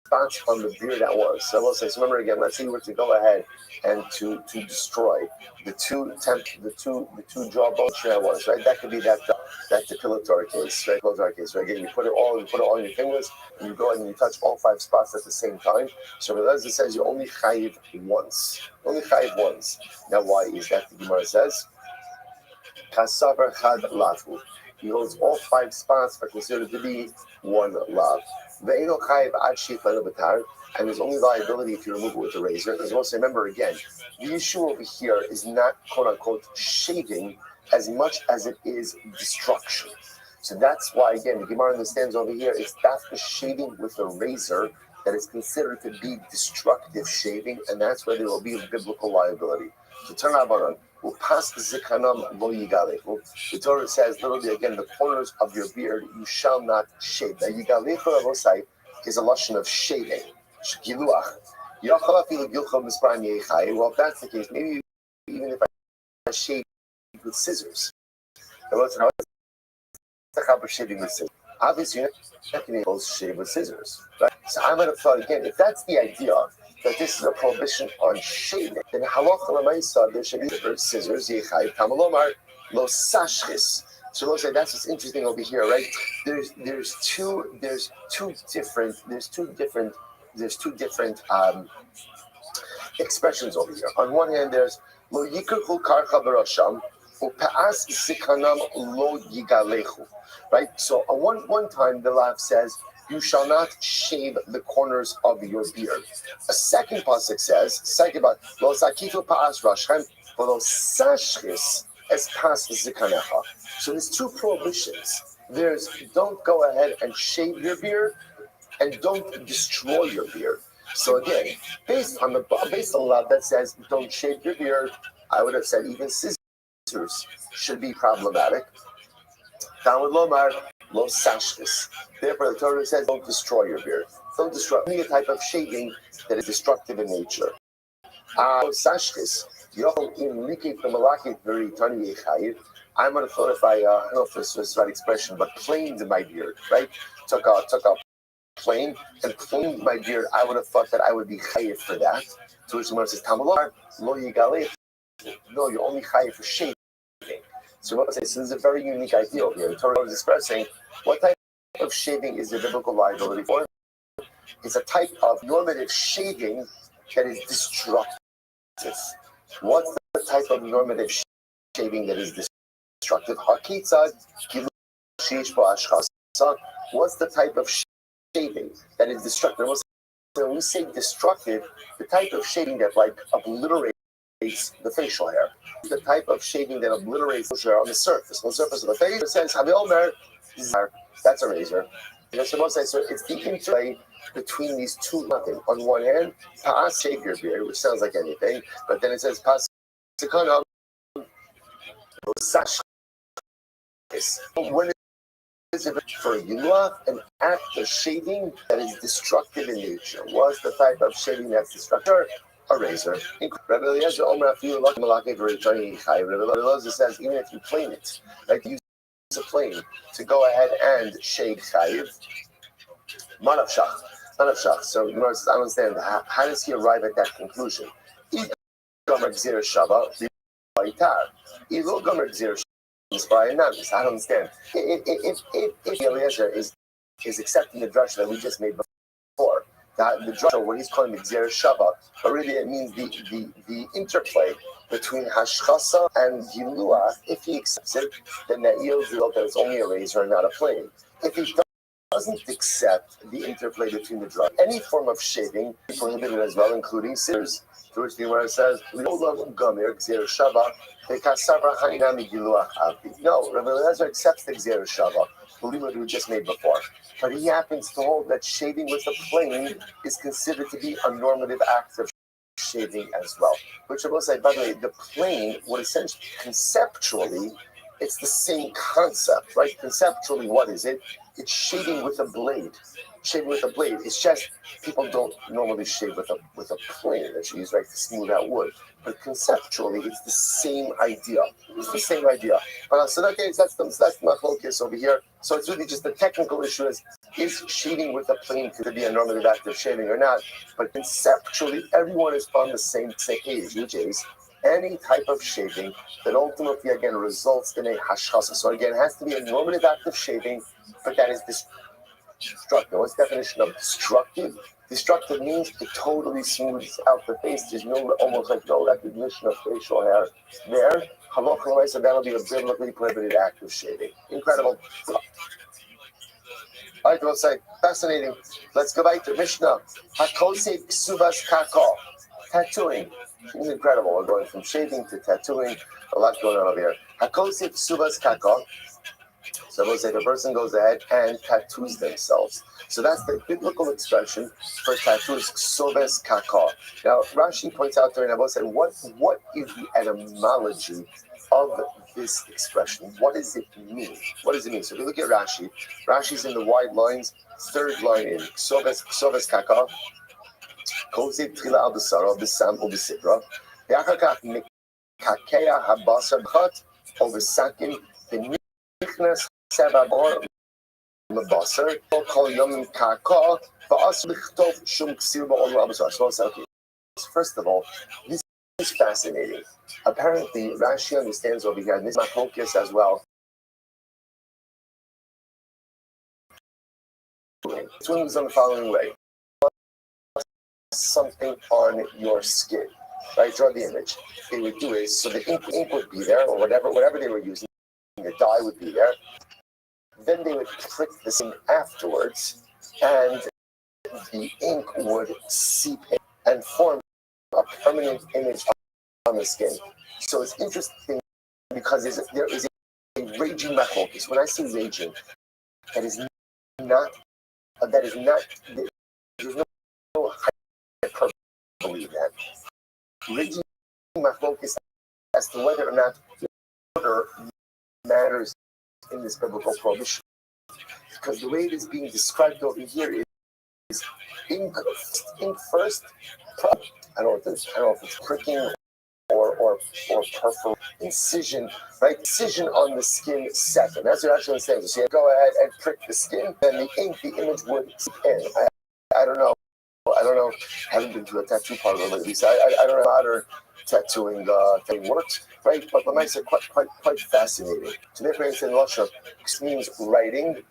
spots on the beard at once. So I will say, so remember again, let's say you were to go ahead and to destroy the two jawbones at once, right? That could be that depilatory case, right? Depilatory case, right? Again, you put it all in your fingers, and you go ahead and you touch all 5 spots at the same time. So Rabbi says you only chayiv once. Now, why is that? The Gemara says, Kasavar chad lavu. He holds all 5 spots are considered to be one lav. Ve'eno chayiv ad sheiflenu b'tar. And there's only liability if you remove it with a razor. Because also remember again, the issue over here is not quote unquote shaving as much as it is destruction. So that's why again the Gemara understands over here it's the shaving with a razor that is considered to be destructive shaving, and that's where there will be biblical liability. So turn out the Torah says literally again the corners of your beard you shall not shave. Now yigalechu is a lashon of shaving. Well, if that's the case, maybe even if I shave with scissors. Obviously, you're not going to be able to shave with scissors, right? So I might have thought again, if that's the idea that this is a prohibition on shaving, then halacha l'maisa there should be scissors. Yechai tamalomar lo sashchis. So we'll say that's what's interesting over here, right? There's two different expressions over here. On one hand, there's lo yikru karcha barasham u'pa'as zikanam lo yigalechu, right? So on one time, the law says you shall not shave the corners of your beard. A second pasuk says, lo sakitu pa'as rashem v'lo sashchis es pas zikanecha. So there's 2 prohibitions. There's don't go ahead and shave your beard, and don't destroy your beard. So again, based on the law that says don't shave your beard, I would have said even scissors should be problematic. Talmud Lomar lo sashkis. Therefore, the Torah says don't destroy your beard. Don't destroy any type of shaving that is destructive in nature. Sashkis. I'm going to thought if I don't know if this was the right expression, but planed my beard, right? Took a plane and planed my beard. I would have thought that I would be chayiv for that. To which the Gemara says, Tamalar, lo yigaleh. No, you're only chayiv for shaving. So what I say, so this is a very unique idea over here. The Torah is expressing what type of shaving is a biblical liability for? It's a type of normative shaving that is destructive. What's the type of normative shaving that is destructive? What's the type of shaving that is destructive? When we say destructive, the type of shaving that obliterates the facial hair, the type of shaving that obliterates the hair on the surface of the face. It says, that's a razor. So it's the interplay between these two nothing. On one hand, Pa'as shave your beard, which sounds like anything, but then it says Pa'as when is it for an act of shaving that is destructive in nature? What's the type of shaving that's destructive? A razor. Rabbi Eliezer says even if you plane it, like use a plane to go ahead and shave chayiv, manavshach. So you must understand how does he arrive at that conclusion? If I don't understand. If Eliezer is accepting the drush that we just made before, the drush, what he's calling Gzir Shava, but really it means the interplay between Hashchasa and Gilua. If he accepts it, then that yields that it's only a razor and not a plane. If he doesn't accept the interplay between the drush, any form of shaving is prohibited as well, including scissors. To which the Gemara says, no, Rabbi Eliezer accepts the Gzir Shava, believe what we just made before. But he happens to hold that shaving with a plane is considered to be a normative act of shaving as well. Which I will say, by the way, the plane would essentially, conceptually, it's the same concept, right? Conceptually, what is it? It's shaving with a blade. Shaving with a blade. It's just people don't normally shave with a plane that you use to smooth out wood. But conceptually, it's the same idea. It's the same idea. So that's the machlokes over here. So it's really just the technical issue is shaving with a plane could be a normative act of shaving or not? But conceptually, everyone is on the same page, which is any type of shaving that ultimately, again, results in a hashchasa. So again, it has to be a normative act of shaving, but that is destructive. What's the definition of destructive? Destructive means it totally smooths out the face. There's almost no recognition of facial hair there. Halacha, so that'll be a biblically prohibited act of shaving. Incredible. All right, we'll say, fascinating. Let's go back to Mishnah. Hakosei ksuvas kako. Tattooing. It's incredible. We're going from shaving to tattooing. A lot going on over here. Hakosei ksuvas kako. So we'll say the person goes ahead and tattoos themselves. So that's the biblical expression for tattoos, ksoves kaka. Now, Rashi points out there, and I will say, what is the etymology of this expression? What does it mean? What does it mean? So if you look at Rashi, Rashi's in the wide lines, third line in, ksoves kaka, kosev trila al basara, bisam ubisibra, yachakach mikakeya habasar b'chat, obesakin, b'nichnas sebabor, Mabasar, call Yom Kaka, but us Lichtov Shum Ksirba on Rabasar. So, first of all, this is fascinating. Apparently, Rashi understands over here, and this is my focus as well. This one was on the following way: something on your skin, right? Draw the image. They would do is so the ink would be there, or whatever they were using, the dye would be there. Then they would prick the skin afterwards, and the ink would seep in and form a permanent image on the skin. So it's interesting because there is a raging machlokes. When I say raging, there's no hyperbole in that. Raging machlokes as to whether or not order matters in this biblical prohibition, because the way it is being described over here is ink first. I don't know if it's pricking or perforation, incision, right? Incision on the skin second. That's what actually says. So you go ahead and prick the skin, then the image would seep in. I don't know. I haven't been to a tattoo parlor lately, so I don't know how modern tattooing thing works, right? But the mice are quite fascinating. So therefore, in Russia, means writing.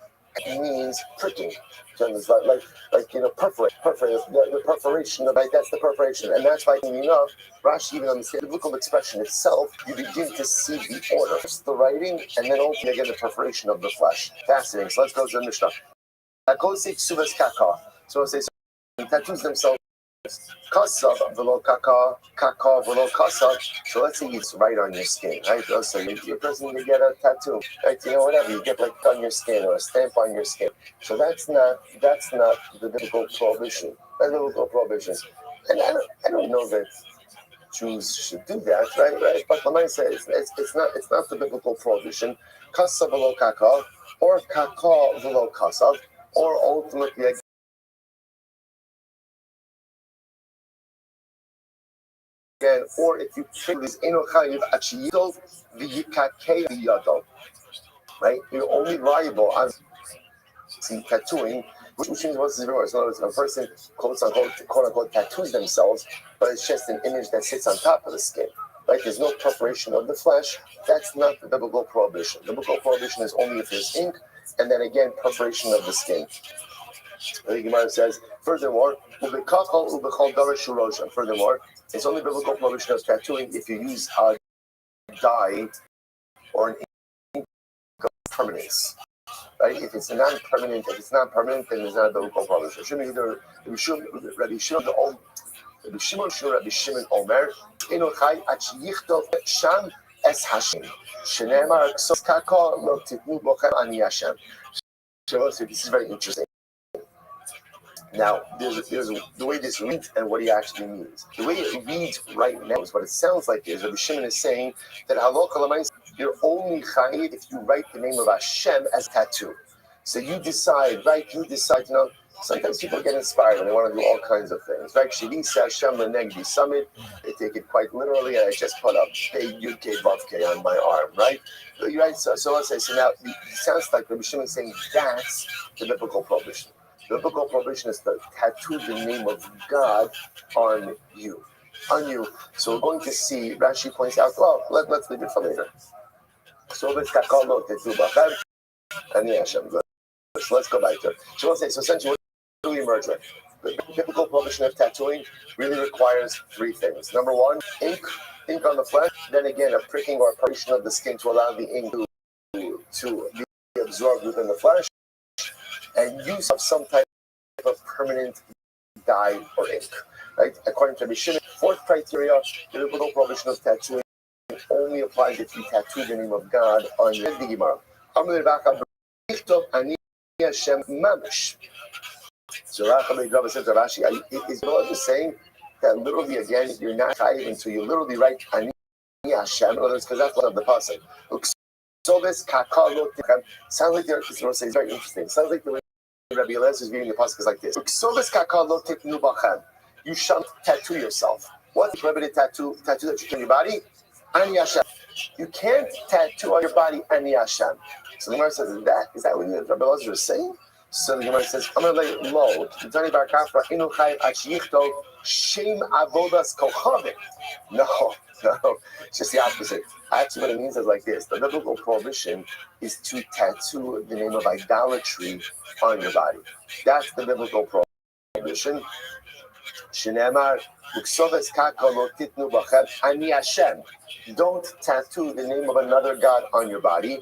means pricking. Perforate, the perforation, right? That's the perforation, and that's why enough. Rashi, even on the biblical expression itself, you begin to see the order, first the writing, and then ultimately again the perforation of the flesh. Fascinating. So let's go to the Mishnah. So it says tattoos themselves. Kasav v'lo kaka, kaka v'lo kasav. So let's say it's right on your skin, right? So you're a person to get a tattoo, right? Whatever you get, like on your skin or a stamp on your skin. So that's not the biblical prohibition. That's biblical prohibition, and I don't know that Jews should do that, right? But Lamai says it's not the biblical prohibition. Kasav v'lo kaka, or kaka v'lo kasav, or ultimately. Again, or if you treat this right? You're only liable on tattooing, which means what's the reverse? In other words, a person quote unquote tattoos themselves, but it's just an image that sits on top of the skin. Right? There's no perforation of the flesh. That's not the biblical prohibition. The biblical prohibition is only if there's ink, and then again perforation of the skin. The Gemara says, furthermore, it's only biblical prohibition of tattooing if you use a dye or an ink of permanence. Right? If it's non-permanent, then it's not a biblical prohibition. Rabbi Shimon Omer, Enochai Achiyichtov Sham Es Hashim. Shenemar Ksos Kaka Lo Titnu Bochem Ani Hashem. So this is very interesting. Now, there's the way this reads and what he actually means. The way it reads right now is what it sounds like is Rabbi Shimon is saying that you're only chayiv if you write the name of Hashem as tattoo. So you decide, sometimes people get inspired and they want to do all kinds of things. Right? Shivisa Hashem Lenegdi Summit, they take it quite literally, and I just put up Yud K Vav K on my arm, right? So let's say, so now it sounds like Rabbi Shimon is saying that's the biblical prohibition. The biblical prohibition is to tattoo the name of God on you. So we're going to see, Rashi points out, well, let's leave it for later. So let's go back to it. So essentially, what do we emerge with? The biblical prohibition of tattooing really requires three things. Number one, ink on the flesh. Then again, a pricking or a perforation of the skin to allow the ink to be absorbed within the flesh. And use of some type of permanent dye or ink, right? According to Rabbi Shimon, fourth criteria, the biblical prohibition of tattooing only applies if you tattoo the name of God on your Gemara. So Rabbi said to Rashi, is God just saying that literally again you're not chayiv until you literally write Ani Hashem? In other words, because that's one of the pasuk. Sounds like it's very interesting. Sounds like the way Rabbi Eliezer is reading the pasuk is like this: you shall tattoo yourself. What's the prohibited tattoo that you do on your body? Ani Hashem. You can't tattoo on your body Ani Hashem. So the Gemara says, is that what Rabbi Eliezer is saying? So the Gemara says, I'm going to lay it low. No, it's just the opposite. Actually, what it means is like this. The biblical prohibition is to tattoo the name of idolatry on your body. That's the biblical prohibition. Don't tattoo the name of another God on your body.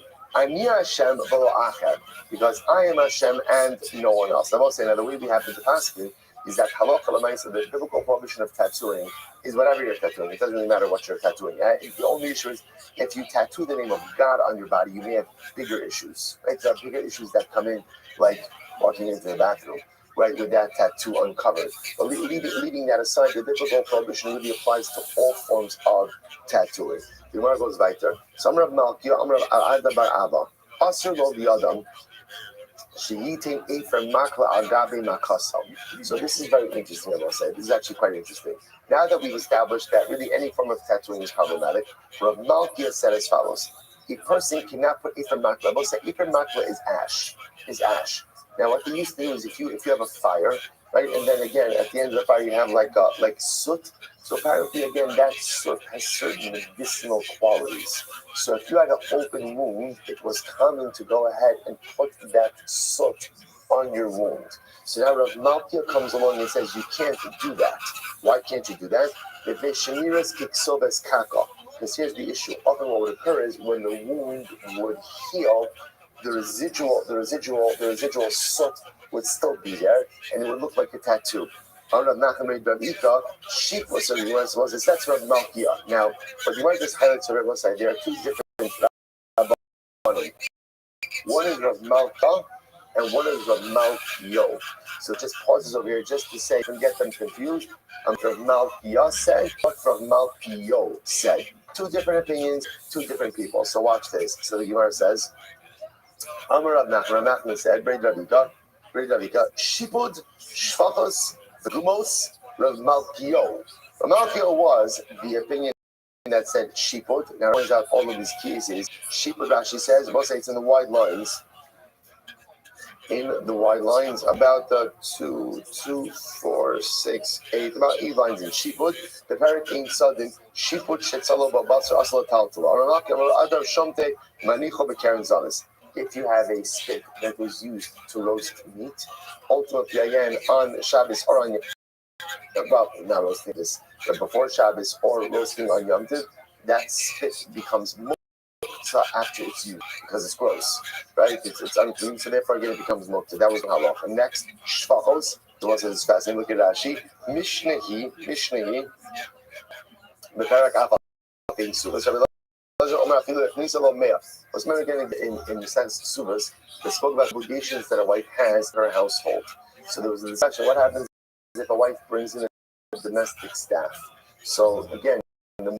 Because I am Hashem and no one else. I will say now the way we have to pass it is that halakha l'maisa, the biblical prohibition of tattooing is whatever you're tattooing. It doesn't really matter what you're tattooing. The only issue is if you tattoo the name of God on your body, you may have bigger issues. Right? There are bigger issues that come in, like walking into the bathroom, right, with that tattoo uncovered. But leaving that aside, the biblical prohibition really applies to all forms of tattooing. The Gemara goes weiter. So Amr Malkiah, Amr Ada Bar Abba, Asr Lo B'Yadam, Sheyitin Ephraim Makla Agabe Makasam. So this is very interesting, I will say. This is actually quite interesting. Now that we've established that really any form of tattooing is problematic, Rav Malkiah said as follows: a person cannot put Ephraim Makla. I will say Ephraim Makla is ash. Now, what they used to do is if you have a fire, right, and then again at the end of the fire you have like soot. So apparently again that soot has certain medicinal qualities. So if you had an open wound, it was common to go ahead and put that soot on your wound. So now Rav Malkia comes along and says you can't do that. Why can't you do that? Because here's the issue. Often what would occur is when the wound would heal, the residual soot would still be there, and it would look like a tattoo. Rav Nachman Ika, sheep was that's Rav Malkia. Now, but you might just highlight to Rav side. There are two different Rabbanim. One is Rav Malka, and one is Rav Malkio. So just pauses over here just to say, don't get them confused. Rav Malkia said, what Rav Malkio said. Two different opinions, two different people. So watch this. So the Gemara says, Amar Rav Nachman said, Brei Davika, Shipud, Shfachos, Gumos, Rav Malkio. Rav Malkio was the opinion that said Shipud. Now it turns out all of these cases, Shipud, Rashi says, most say it's in the wide lines. About 2, 4, 6, 8, about 8 lines in Shipud. The parrot in sudden Shipud Shetzalo Babasar Asla Taltala. Adar Shomte Manicho Bekaren Zanis. If you have a stick that was used to roast meat, ultimately again on Shabbos or on not roasting this, but before Shabbos or roasting on Yom Tov, that stick becomes after it's used because it's gross, right? It's unclean, so therefore again it becomes mukta. That was the halacha. Next, shvachos. The one says fascinating. Look at Rashi. Mishnehi. Beparak afal in suvas. What's meant again in the sense suvas? They spoke about obligations that a wife has in her household. So there was a discussion. What happens if a wife brings in a domestic staff? So again, the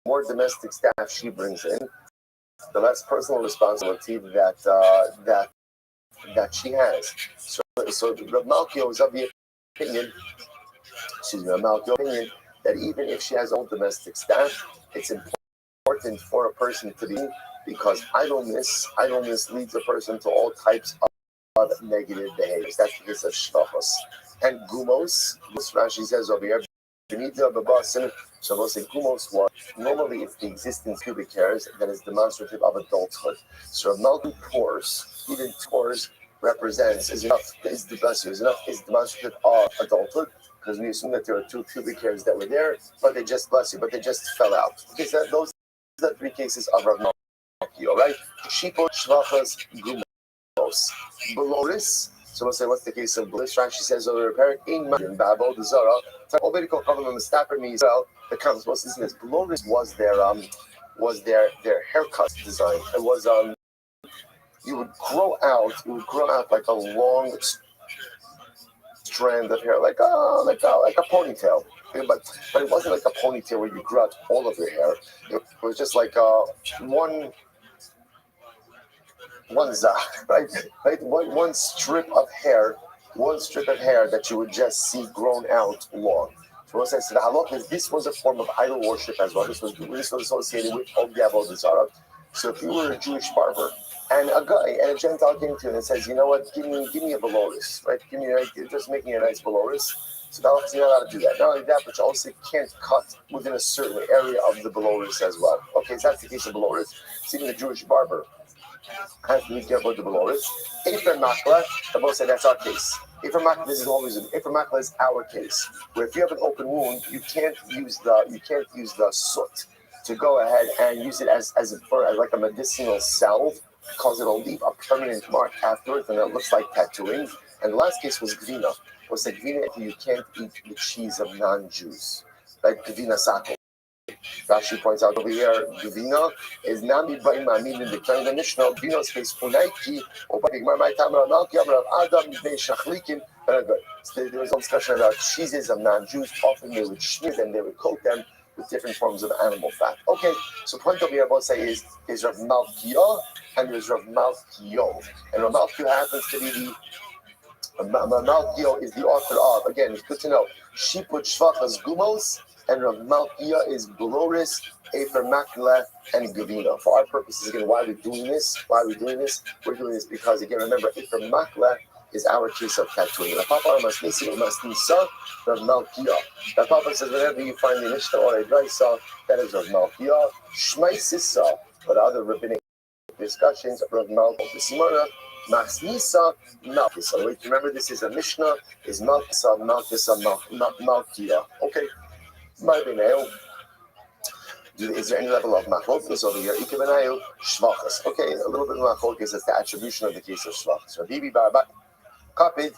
more domestic staff she brings in, the less personal responsibility that she has. So Rav Malkio is of the opinion, that even if she has own domestic staff, it's important for a person to be, because idleness leads a person to all types of negative behaviors. That's the case of shvachos. And gumos, Rashi says over here, so we'll say gumos was normally it's the existing pubic hairs that is demonstrative of adulthood. So a mountain pores, even pores represents is demonstrative of adulthood, because we assume that there are 2 pubic hairs that were there, but they just fell out. Okay, so those are the 3 cases of Rav Malkio, right? Shipot, shvachas, gumos, beloris. So we'll say, what's the case of bliss? Rashi says over a in Babel, the Zara, already called them Mustapper means well, the comes. What's this? Bloris was their haircut design. It was you would grow out like a long strand of hair, like a ponytail. But it wasn't like a ponytail where you grew out all of your hair. It was just like one zach, right? One strip of hair that you would just see grown out long. So what says the halach is this was a form of idol worship as well. This was associated with Avodah Zarah. So if you were a Jewish barber and a guy and a Gentile came to you and says, you know what, give me a beloris, right? You're just making a nice beloris. So you're not allowed to do that. Not only that, but you also can't cut within a certain area of the beloris as well. Okay, so that's the case of beloris. So even the Jewish barber has to be careful with the beloris. Efer makla, the both say that's our case. Efer makla, this is always Efer makla is our case. Where if you have an open wound, you can't use the soot to go ahead and use it as like a medicinal salve, because it'll leave a permanent mark afterwards, and it looks like tattooing. And the last case was gvina. Was that gvina you can't eat the cheese of non-Jews, like gvina sako. Rashi points out over here, Gvina is Nami Baima, meaning declaring the Mishnah, Gvina's case, Unaiki, or Bagmar, my time, Malki, Adam, Bnei Shachlikin. So there was a discussion about cheeses of non-Jews. Often they would smear them, they would coat them with different forms of animal fat. Okay, so point over here, both say is Rav Malkia and there's Rav Malkio. And Rav Malkio happens to be Malkio is the author of, again, it's good to know, Shiput Shvachas Gumos, and Rav Malkia is Beloris, Efer Makla, and Gavina. For our purposes, again, why are we doing this? We're doing this because, again, remember, Efer Makla is our case of tattooing. The Papa says whenever you find the Mishnah or a Brisa, that is Rav Malkiah. Shmai Sissa, but other rabbinic discussions, Rav Malkiah the Simona, Masnisa, Malkisa. Wait, remember this is a Mishnah, is Malkisa, Malkiah. Okay, my Benel. Is there any level of machlokes over here? Ikebenayu shvachas. Okay, a little bit of machlokes is the attribution of the case of shvachas. Rabbi Barbat kapid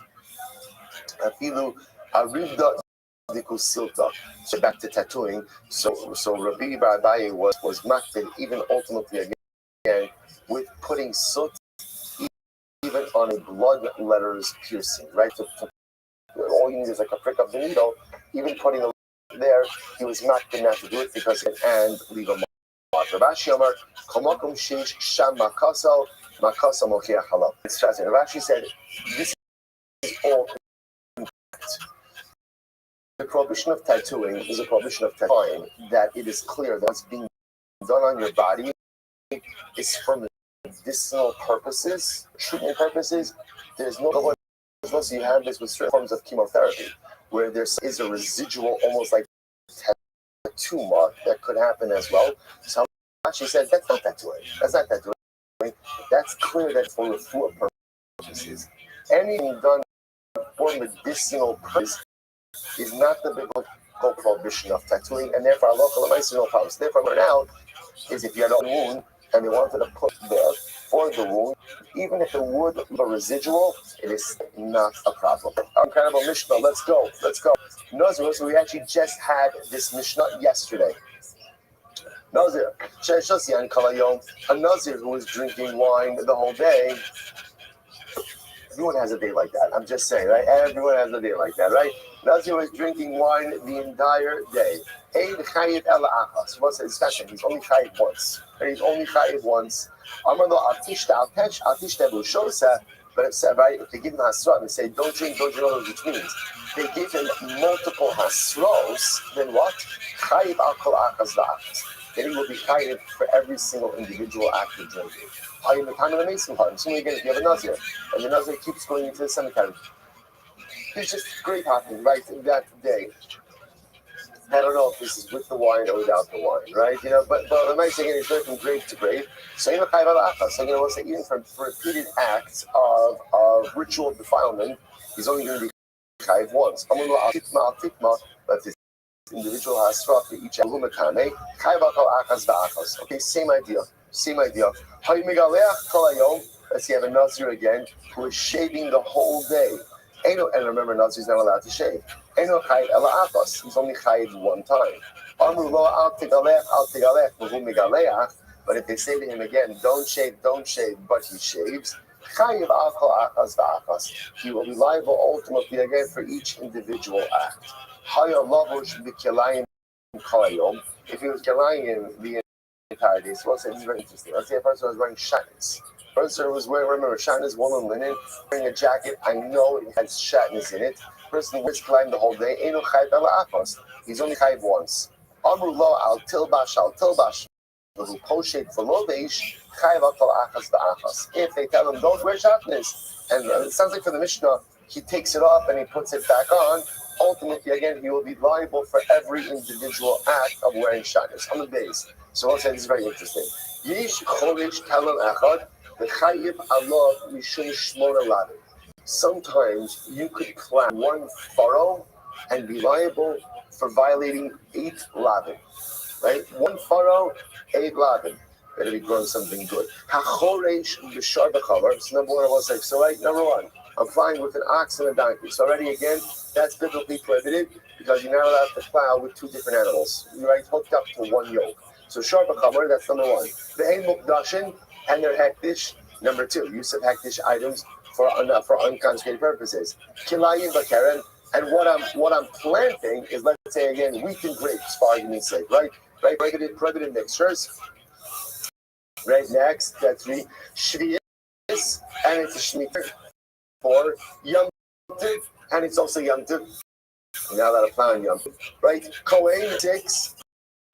afilu arivda dikusilta. So back to tattooing. So Rabbi Barbat was makted even ultimately again with putting soot even on a blood letters piercing. Right. So all you need is like a prick of the needle. Even putting a there, he was not not to do it because and leave a mark. Rashi Amar, Komakum Shish Sham Makasal, Makasal Mokia Halal. It's fascinating. Rashi said, this is all correct. The prohibition of tattooing is a prohibition of tattooing that it is clear that what's being done on your body is for medicinal purposes, treatment purposes. There's no so you have this with certain forms of chemotherapy, where there is a residual, almost like tattoo mark that could happen as well. So she said, that's not tattooing. That's not tattooing. That's clear that for refuah purposes. Anything done for medicinal purposes is not the biblical prohibition of tattooing, and therefore Allah no problems. Therefore, what out is if you had a wound and they wanted to put there for the wound, even if the wood were residual, it is not a problem. Incredible Mishnah. Let's go. Nazir, so we actually just had this Mishnah yesterday. Nazir, a Nazir who was drinking wine the whole day. Everyone has a day like that. I'm just saying, right? Everyone has a day like that, right? Nazir was drinking wine the entire day. What's his fashion? He's only chayiv once. But it said, right, if they give him hasra, they say, don't drink, which means they give him multiple hasros, then what? Chayiv al kol achas v'achas. Then he will be chayiv for every single individual act of drinking. In the time of the Mason part, so again, if you have a Nazir, and the Nazir keeps going into the cemetery, it's just great happening, right, that day. I don't know if this is with the wine or without the wine, right? But the nice thing is going from grave to grave. So we'll say even for repeated acts of ritual defilement, he's only going to be chayiv once. But this individual has struck each chayiv. Okay, same idea. Let's see, have a Nazir again who is shaving the whole day. And remember, Nazir is not allowed to shave. He's only chayiv one time. But if they say to him again, don't shave, but he shaves, he will be liable ultimately again for each individual act. If he was kelayim the entire day, so let's say this is very interesting. Let's say a person was wearing shatnez. Person was wearing, remember, shatnez, woolen linen, wearing a jacket. I know it has shatnez in it. Person wears kelayim the whole day. He's only chayiv once. Amru lo al tilbash. If they tell him don't wear shatnez, and it sounds like for the Mishnah, he takes it off and he puts it back on. Ultimately, again, he will be liable for every individual act of wearing shatnez on the base. So I'll say this is very interesting. Yish chodesh talon echad v'chayiv Allah mishum shmona lavin. Sometimes you could plan one furrow and be liable for violating 8 lavin. Right? 1 furrow, 8 lavin. Better be growing something good. Hachoresh b'shar b'chavar. So number one, I will say. So right, number one, I'm flying with an ox and a donkey. So already again, that's biblically prohibited because you're not allowed to plow with 2 different animals. You're right, hooked up to one yoke. So shar b'chavar, that's number one. Ve'ein mukdashin, and they're hektish. Number 2, use of hektish items for unconsecrated purposes. Kilayim b'keren. And what I'm planting is, let's say again, wheat and grapes, for argument's sake, right? Right, prohibited mixtures. Right, next, that's 3. Shviyas, and it's a shemitah. 4. Yom Tov, and it's also Yom Tov. You're not allowed to plow on Yom Tov. Right, Kohen, 6.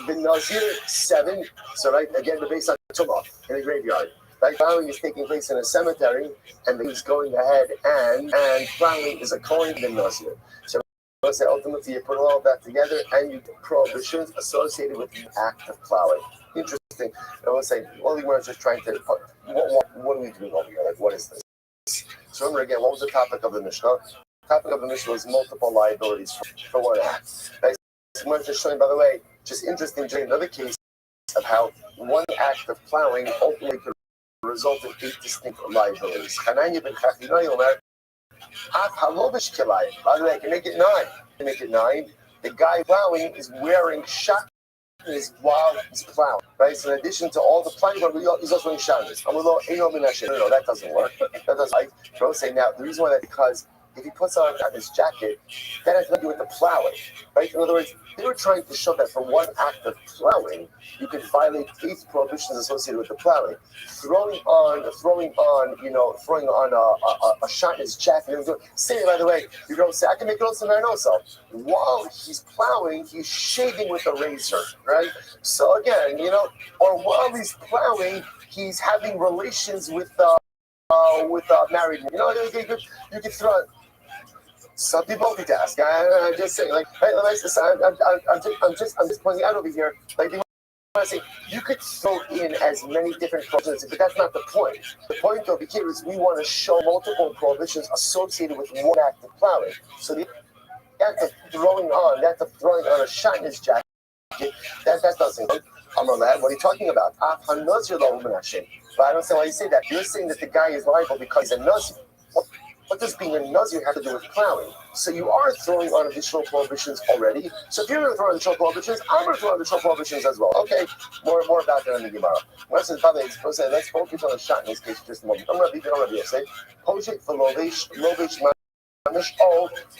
Ben Nazir, 7. So right, again, the base on Tumah in the graveyard. Right? Plowing is taking place in a cemetery, and he's going ahead and plowing is a Kohen ben Nazir. So let's say ultimately you put all of that together and you get prohibitions associated with the act of plowing. Interesting. I will say, well, we were just trying to, what are we doing over here? Like, what is this? So remember again, what was the topic of the Mishnah? The topic of the Mishnah was multiple liabilities for one act. Right? So we're just showing, by the way, just interesting, during another case of how one act of plowing ultimately could result in 8 distinct liabilities. Hananya ben Chachinai Omer, by the way, I can make it 9. The guy plowing is wearing shackles while he's plowing, right? So in addition to all the plowing, he's also wearing shackles. No, that doesn't work. That doesn't. I don't say now. The reason why that because if he puts on his jacket, that has nothing to do with the plowing, right? In other words, they were trying to show that for one act of plowing, you can violate 8 prohibitions associated with the plowing. Throwing on a shot in his jacket. Say, by the way, you're going to say, I can make it also also. While he's plowing, he's shaving with a razor, right? So again, or while he's plowing, he's having relations with married. You could throw. Some people multitask. I'm just saying, like, I'm just pointing out over here, like, you could throw in as many different prohibitions, but that's not the point. The point over here is we want to show multiple prohibitions associated with one act of plowing. So the act of throwing on a shot in his jacket, that doesn't. What are you talking about? But I don't say why you say that. You're saying that the guy is liable because he's a Nazir. What does being a Nazir have to do with plowing? So you are throwing on additional prohibitions already. So if you're going to throw on additional prohibitions, I'm going to throw on additional prohibitions as well. Okay, more about that in the Gemara. Let's focus on the shot in this case for just a moment. I'm going to say, Pojik for Lovish Manish,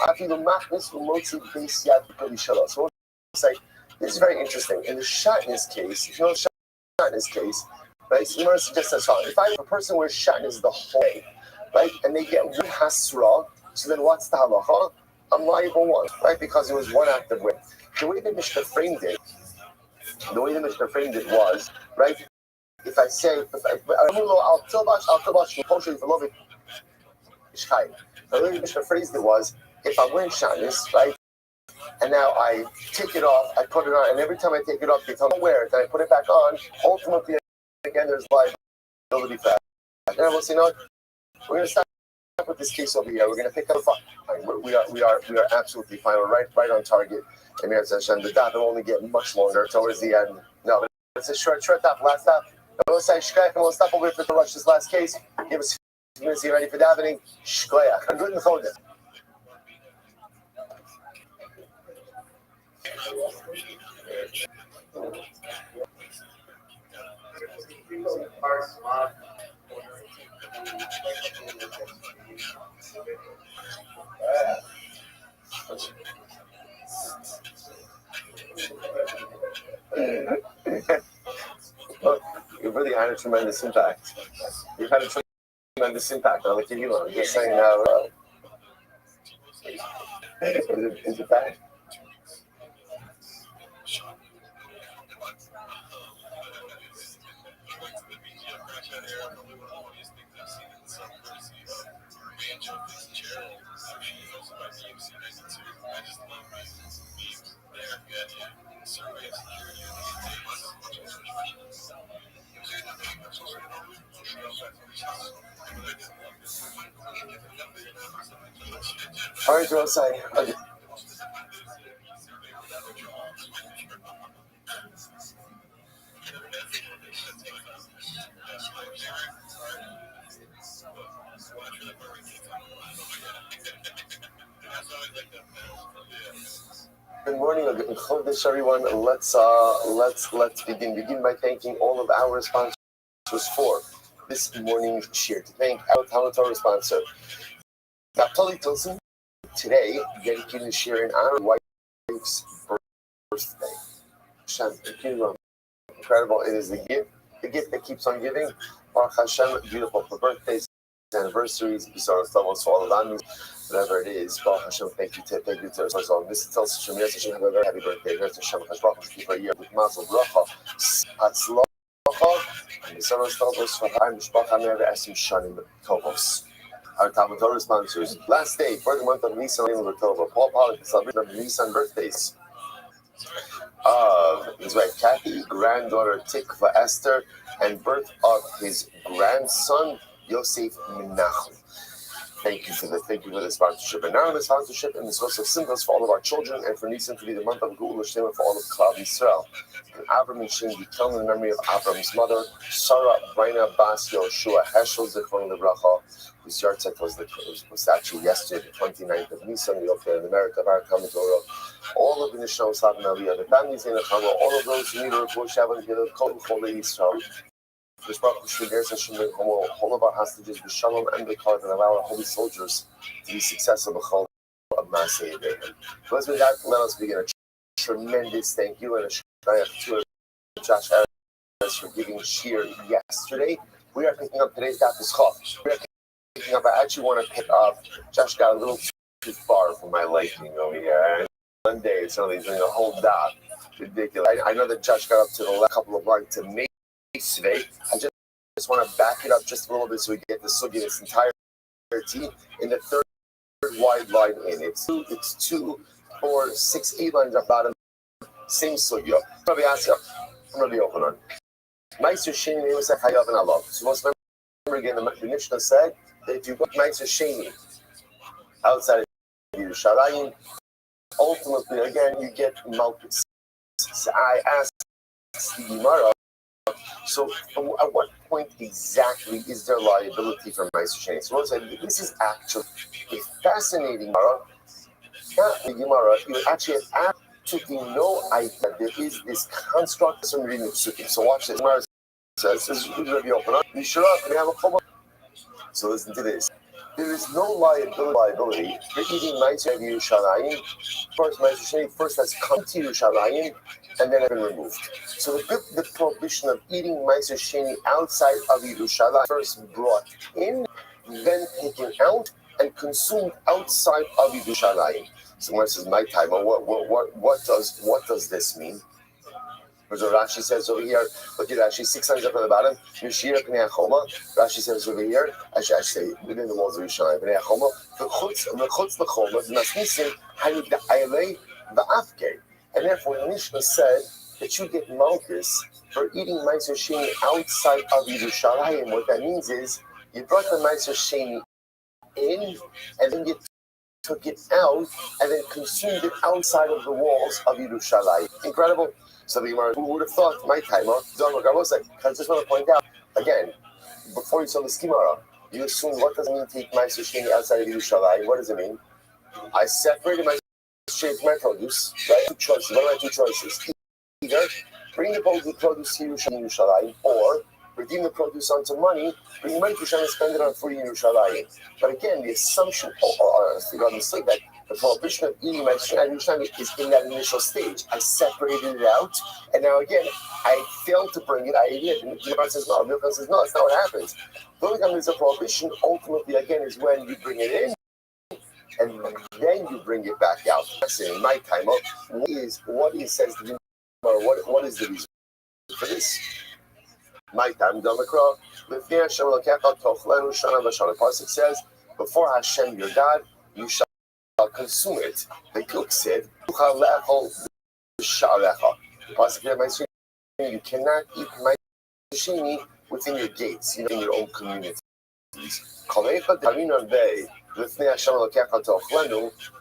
Afilu Machnis, Umotzi, Base Yad, Pishala. So we'll say, this is very interesting. In the shot in this case, right? So you want to suggest that if a person wears shatnez the whole day, right, and they get one hasra, so then what's the halacha? I'm liable one, right? Because it was one act of way. The way the Mishnah framed it was, right? If I say, the way the Mishnah phrased it was, if I'm wearing shatnez, right, and now I take it off, I put it on, and every time I take it off, they tell me wear it, and I put it back on. Ultimately, again, there's liability for that. And I will say, no, we're going to stop with this case over here. We're going to pick up. We are absolutely fine. We're right on target. And the dot will only get much longer towards the end. No, it's a short dot. Last stop. We'll say shkoyach, and we'll stop over here to rush this last case. Give us 2 minutes. Get ready for davening. Shkoyach. I'm good in the phone. Look, you've really had a tremendous impact. You've had a tremendous impact on the Kehillah. I'm just saying now. Is it bad? All right, so say, okay. Good morning, good chodesh, everyone. Let's begin by thanking all of our sponsors for this morning's share. To thank our Talmud Torah sponsor, Naphtali Tilson, today dedicating the share in our wife's birthday. Hashem, incredible! It is the gift that keeps on giving. Baruch Hashem, beautiful for birthdays, anniversaries, bizarre levels for all of them. Whatever it is, Baruch Hashem, thank you to us all. This tells Hashem, yes, Hashem, have a very happy birthday. Yes, Hashem, Baruch Hashem, keep a year with mazel bracha, hatzlacha, Besoros Tovos for Haim Shpacham Esim Shanim Tovos. Our Talmud Torah sponsors. Last day for the month of Nisan Tova. Paul Pollock, the celebration of Nisan birthdays. His wife Kathy, granddaughter Tikva Esther, and birth of his grandson Yosef Menachem. Thank you for the sponsorship. And now the sponsorship and the source of symbols for all of our children, and for Nisan to be the month of Geula Shlema for all of Klal Yisrael. And Avram and Shin be killed in the memory of Avram's mother, Sarah Brina Bas Yoshua Heschel Zichron Lebracha, whose yahrzeit was actually yesterday, the 29th of Nisan. We hope that in America, our Torah, all of the Nishon Slav and Aliyah, the families in the Chama, all of those who need a report, Shabbat, Gilad, Kol Cholei Yisrael. All of our hostages, the Shalom and the cause, and allow our holy soldiers to be successful of Maaseh Yadayim. So as with that, let us begin a tremendous thank you and a shayach to Josh Harris for giving shear yesterday. We are picking up today's daf is Chaf. We are picking up. I actually want to pick up. Josh got a little too far for my liking over here. And one day, so he's doing a whole daf. Ridiculous. I know that Josh got up to the last couple of lines to make today. I just want to back it up just a little bit so we get the sugi this entire team in the third wide line in. It's 2, 4, 6, 8 lines at bottom. Same sugya. Rabbi Asya, Rabbi Yochanan. Meiser Sheni was a Hayav and Allah. So let's remember again, the Mishnah said that if you got Meiser Sheni outside of Yerushalayim, ultimately again you get Malchus. So I asked the Gemara, so at what point exactly is there liability for Meiser Sheni? So I said, this is actually a fascinating Gemara. Not the Gemara, you actually have absolutely no idea there is this construct from reading the Psukim. So watch this. Gemara says, this is Rabbi Yochanan, Yishra, we have a chumah. So listen to this. There is no liability for eating Meiser Yerushalayim. First, Meiser Sheni first has come to Yerushalayim and then been removed. So the prohibition of eating Meiser Sheni outside of Yerushalayim first brought in, then taken out and consumed outside of Yerushalayim. So when it says my time, what does this mean? So Rashi says over here, look at Rashi 6 lines up on the bottom. Rashi says over here, actually I say within the walls of Yerushalayim, and therefore the Mishnah said that you get malchus for eating Meiser Sheni outside of Yerushalayim. What that means is you brought the Meiser Sheni in, and then you took it out, and then consumed it outside of the walls of Yerushalayim. Incredible. So the Gemara, who would have thought, my timer, I just want to point out, again, before you saw the Gemara, you assume what does it mean to eat Meiser Sheni outside of Yerushalayim? What does it mean? I separated my sheni from my produce, right? 2 choices. What are my 2 choices? Either bring the produce to Yerushalayim, or redeem the produce onto money, bring money to Yerushalayim and spend it on food in Yerushalayim. But again, the assumption, mistake that the prohibition of eating Meiser Sheni is in that initial stage. I separated it out, and now again, I failed to bring it. I ate it. And the Gemara says no. The Gemara says no. That's not what happens. The only time there's a prohibition, ultimately, again, is when you bring it in, and then you bring it back out. That's in my time. What is says the Gemara? What is the reason for this? My time. Damakra. Pasuk says, before Hashem your God, you shall consume it. The cook said, you cannot eat Meiser Sheni within your gates, in your own communities.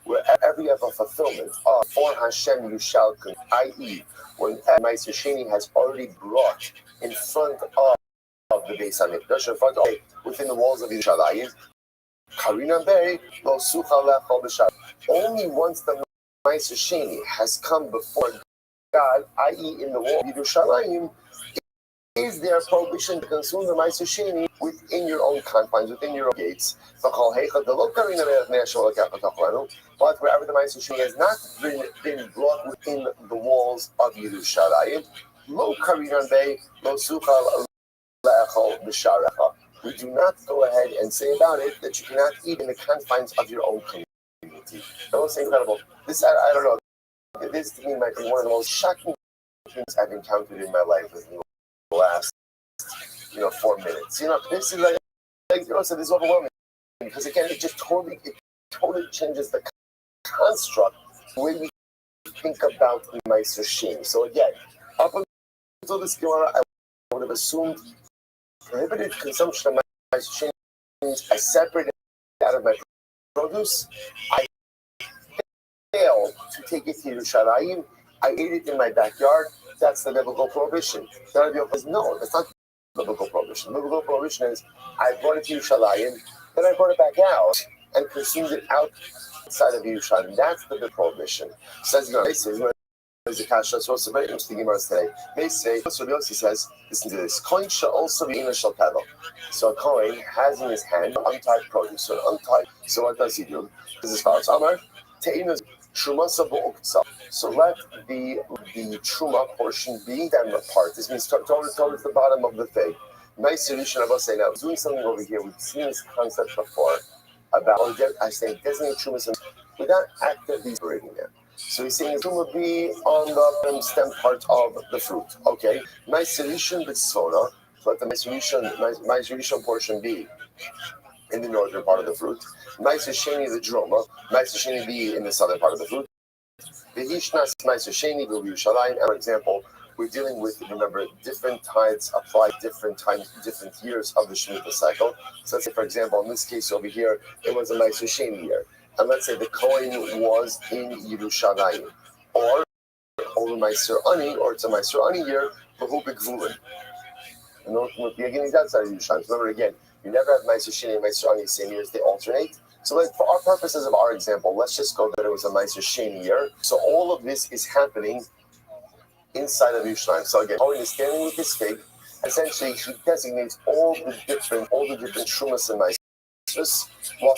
Wherever you have a fulfillment of for Hashem you shall consume, i.e., when Meiser Sheni has already brought in front of the Beis HaMikdash, in front of within the walls of Yerushalayim, only once the Meiser Sheni has come before God, i.e. in the wall of Yerushalayim, is there a prohibition to consume the Meiser Sheni within your own confines, within your own gates. But wherever the Meiser Sheni has not been brought within the walls of Yerushalayim, lo karinan bay, lo suchal le'echol b'sharecha. We do not go ahead and say about it that you cannot eat in the confines of your own community. That was incredible. This, I don't know. This to me might be one of the most shocking things I've encountered in my life in the last 4 minutes. This is like so this is overwhelming because again, it totally changes the construct the way we think about Meiser Sheni. So again, up until this Gemara, I would have assumed prohibited consumption of Meiser Sheni means I separate it out of my produce. I fail to take it to Yerushalayim. I ate it in my backyard. That's the biblical prohibition. The Rabbi says, no, that's not the biblical prohibition. The biblical prohibition is I brought it to Yerushalayim, then I brought it back out and consumed it outside of Yerushalayim. That's the biblical prohibition. Says there's a kasha. It's also very interesting Gemara today. They say, Rabbi Yossi says, listen to this. Coin shall also be in a shal. So a coin has in his hand untied produce. So what does he do? This is as follows. Amar, te'ina trumasa bo'uksa. So let the truma portion be them apart. This means towards the bottom of the thing. Nice solution. I will say now, doing something over here. We've seen this concept before about I say designating trumas without actively separating them. So he's saying truma be on the stem part of the fruit. Okay, my solution b'tzvona, let the my solution portion be in the northern part of the fruit. Meiser Sheni the droma, Meiser Sheni be in the southern part of the fruit. The Hishnas Meiser Sheni will be Yerushalayim. For example, we're dealing with, remember, different tithes apply different times, different years of the Shemitah cycle. So let's say, for example, in this case over here, it was a Meiser Sheni year. And let's say the coin was in Yerushalayim. Or over Meiser Ani, or it's a Meiser Ani year, but who begvulin. And the beginning outside of Yerushalayim. Remember again, you never have Meiser Sheni and Meiser Ani same years, they alternate. So for our purposes of our example, let's just go that it was a Meiser Sheni year. So all of this is happening inside of Yerushalayim. So again, Cohen is standing with his fig. Essentially, he designates all the different Shumas and Meisers while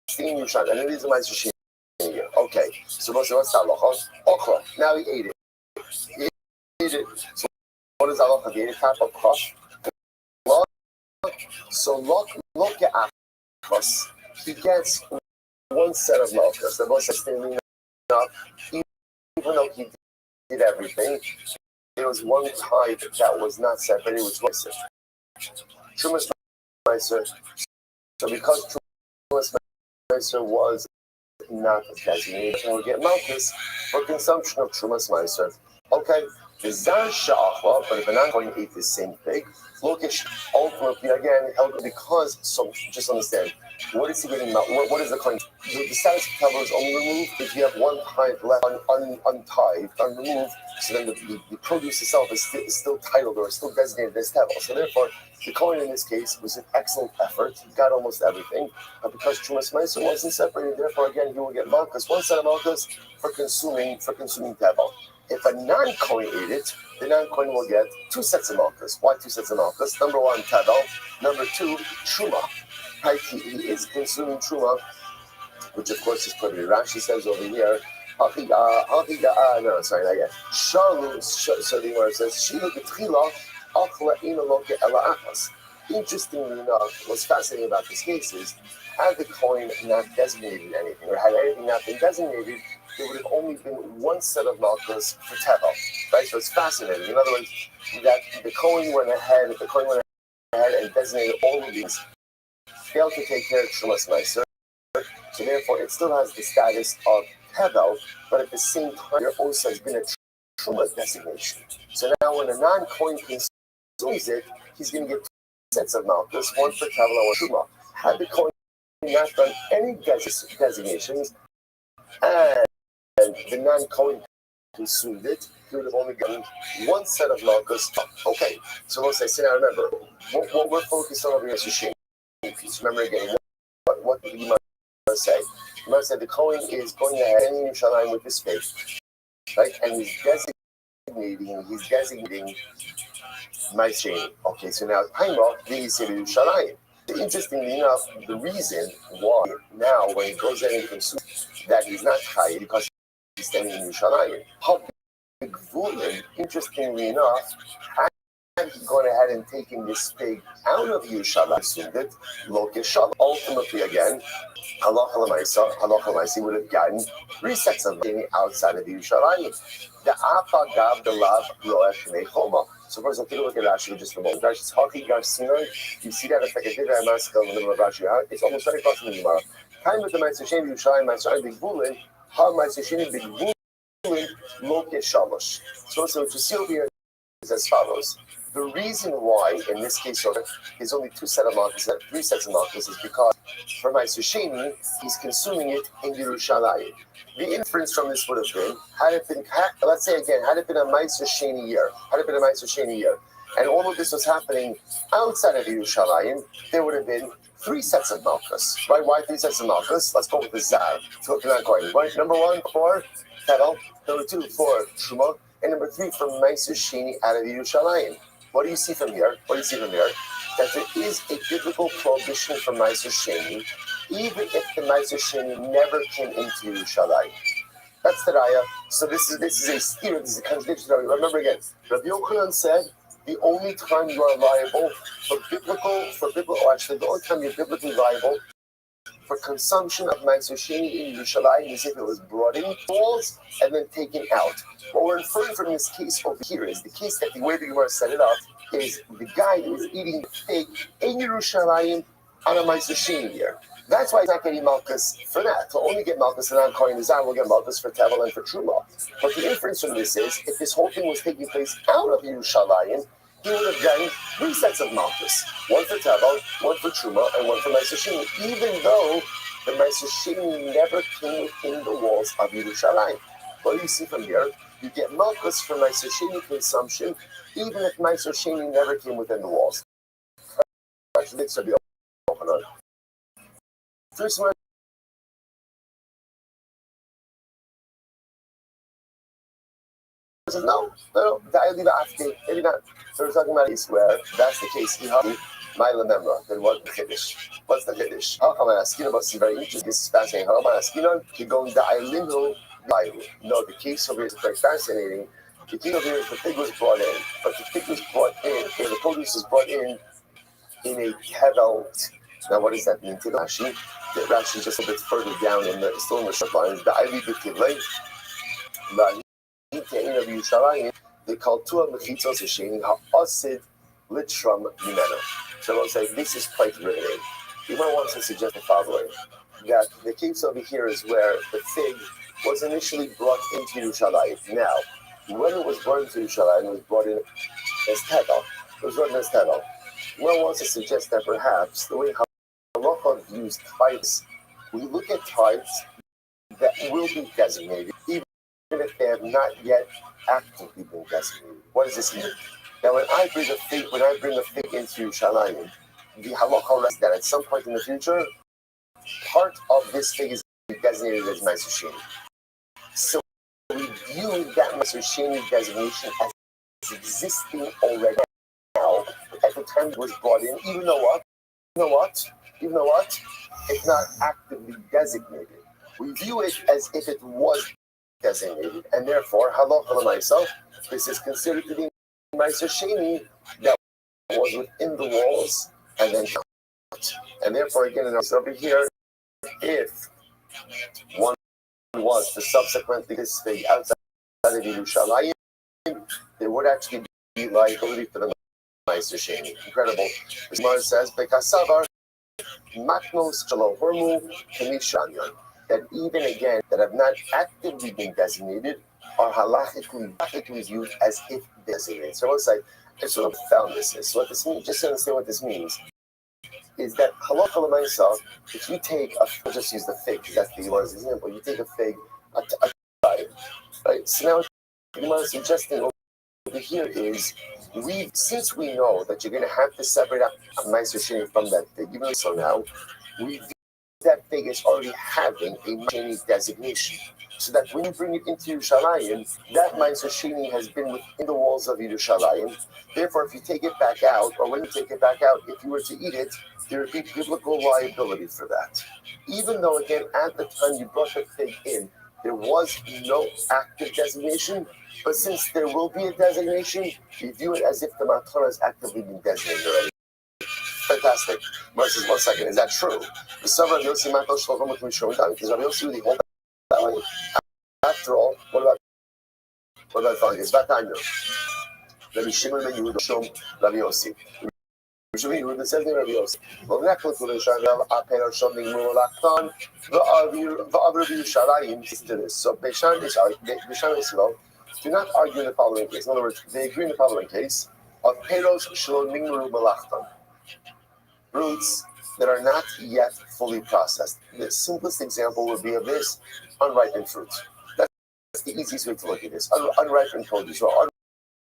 staying in Yerushalayim. And it is a Meiser Sheni year. Okay, so what's the halacha? Okra. Now he ate it. So what is halacha? He ate a tap of kos. So look at Achos. He gets one set of malchus. The most standing up, even though he did everything, there was one tithe that was not separated, which was Trumas Meiser. So because Trumas Meiser was not designated, we'll get malchus for consumption of Trumas Meiser. Okay, the Zar Sha'achla, but if a non-Kohen ate the same thing, look at ultimately again, because, so just understand, what is he getting? What is the coin? The status of tevel is only removed if you have one tithe left untied, unremoved. So then the produce itself is still titled or still designated as tevel. So therefore, the coin in this case was an excellent effort. He got almost everything, but because Trumas Meiser wasn't separated, therefore again he will get malchus, one set of malchus for consuming tevel. If a non-Kohen ate it, the non-Kohen will get 2 sets of malchus. Why 2 sets of malchus? Number 1, tevel. Number 2, truma. Right? He is consuming truma, which of course is prohibited. Rashi says over here, so the Gemara says, Shilu b'tchila achla ina loke ela achas. Interestingly enough, what's fascinating about this case is, had the coin not designated anything, or had anything not been designated, there would have only been 1 set of malchus for tevel, right? So it's fascinating. In other words, that the coin went ahead and designated all of these, failed to take care of Trumas Meiser, so therefore it still has the status of tevel, but at the same time there also has been a Truma designation. So now when a non-coin consumes it, he's going to get 2 sets of malchus, 1 for tevel and 1 Truma. Had the coin not done any designations, and the non-Kohen consumed it, he would have only gotten 1 set of malchus. Okay, so let's say, now remember, what we're focused on over here is Sheni. Remember again, what did you must say? You must say the Kohen is going ahead in Yerushalayim with his faith, right? And he's designating my Sheni. Okay, so now Taima, these in Yerushalayim. Interestingly enough, the reason why now when he goes in and consumes that he's not high because he's standing in Yerushalayim. Interestingly enough, had he gone ahead and taken this pig out of Yerushalayim, consumed it, ultimately again, halacha l'maisa would have gotten 3 sets of Sheni outside of Yerushalayim. The apa gav the lav ro'eh shnei choma. So first, take a look at Rashi just for a moment. Rashi's Haki Garcinon. You see that it's like a Divya Maskell in the middle of Rashi. It's almost right across from the Gemara. Time with the Ma'aser Sheni Yerushalayim Ma'aser Big Bulin. How Ma'aser Sheni Big Bulin Loke Shalosh. So what you see over here is as follows. The reason why, in this case, there's only three sets of malchus is because for Ma'aser Sheni, he's consuming it in Yerushalayim. The inference from this would have been, had it been a Ma'aser Sheni year, and all of this was happening outside of Yerushalayim, there would have been three sets of malchus. Right? Why three sets of malchus? Let's go with the Zar. Right? Number one, for Tevel. Number two, for Truma. And number three, for Ma'aser Sheni out of Yerushalayim. What do you see from here? That there is a biblical prohibition for Ma'aser Sheni, even if the Ma'aser Sheni never came into Yerushalayim. That's the raya. So this is a steer. This is a contradiction. Remember again, Rabbi Yochanan said the only time you are liable the only time you're biblically liable for consumption of Ma'aser Sheni in Yerushalayim is if it was brought in walls and then taken out. What we're inferring from this case over here is the case that the way the Gemara set it up is the guy who is eating the fig in Yerushalayim on a Ma'aser Sheni year. That's why he's not getting malchus for that. He'll only get malchus, and I'm calling the Zar will get malchus for Tevel and for Truma. But the inference from this is, if this whole thing was taking place out of Yerushalayim, he would have gotten three sets of malchus. One for Tevel, one for Truma, and one for Ma'aser Sheni, even though the Ma'aser Sheni never came within the walls of Yerushalayim. What do you see from here? You get malchus for Ma'aser Sheni consumption, even if Ma'aser Sheni never came within the walls. First one. No, maybe not. So we're talking about a case where that's the case. My lememra. Then what's the Kiddush? What's the Kiddush? How come I ask you about this? Is very interesting. This is fascinating. How come I ask you? No, the case over here is very fascinating. The case over here is the pig was brought in, but the pig was brought in, the produce was brought in a kevel. Now, what does that mean to Rashi? The Rashi is just a bit further down in the still in the short line. The Ivy B'Kivlei, of Yerushalayim, they call Tua Mechitzos Hasheni Ha'asid Litram Mimeno. So we'll say this is quite riveting. You might want to suggest the following: that the case over here is where the fig was initially brought into Yerushalayim. Now, when it was brought into Yerushalayim, it was brought in as Tevel. One wants to suggest that perhaps the way Halacha views tithes, we look at tithes that will be designated, even if they have not yet actively been designated. What does this mean? Now, when I bring a fig into Yerushalayim, the Halacha rests that at some point in the future, part of this fig is designated as Ma'aser Sheni. So we view that Ma'aser Sheni designation as existing already now at the time it was brought in, even though it's not actively designated. We view it as if it was designated, and therefore, halacha l'maisa, this is considered to be Ma'aser Sheni that was within the walls and then out. And therefore, again, over here, if one was to subsequently stay outside of Yerushalayim, there would actually be liability for the Ma'aser Sheni. Incredible. The Gemara says, "Bekasavar matnos shalom hormu kemishanyon." That even again, that have not actively been designated, are halachically viewed as if designated. So it's like, I sort of found this. So what this means, just to understand what this means, is that halacha l'maisa, if you take I'll just use the fig, because that's the Gemara's example. You take a fig, a type, right? So now, the Gemara is suggesting over here is, since we know that you're going to have to separate out Ma'aser Sheni from that fig, even so now, we view that fig is already having a Sheni designation. So that when you bring it into Yerushalayim, that Ma'aser Sheni has been within the walls of Yerushalayim. Therefore, if you take it back out, or when you take it back out, if you were to eat it, there would be biblical liability for that. Even though, again, at the time you brought the fig in, there was no active designation, but since there will be a designation, we view it as if the matana has actively been designated already. Fantastic. Versus 1 second, is that true? Because Rabbi Yossi really hold that way. After all, what about fungus? Rabbi Shimon ben Yehuda Shom Rabbi Yossi. Rabbi Shimon ben Yehuda says to Rabbi Yossi, "V'nechlut v'leishav apel Shom nigmur laktan v'avir v'Yushalayim." To this, so Beishan Yisrael do not argue in the following case. In other words, they agree in the following case of peros shelo nigmuru malachtan, fruits that are not yet fully processed. The simplest example would be of this: unripened fruits. That's the easiest way to look at this. Unripened produce or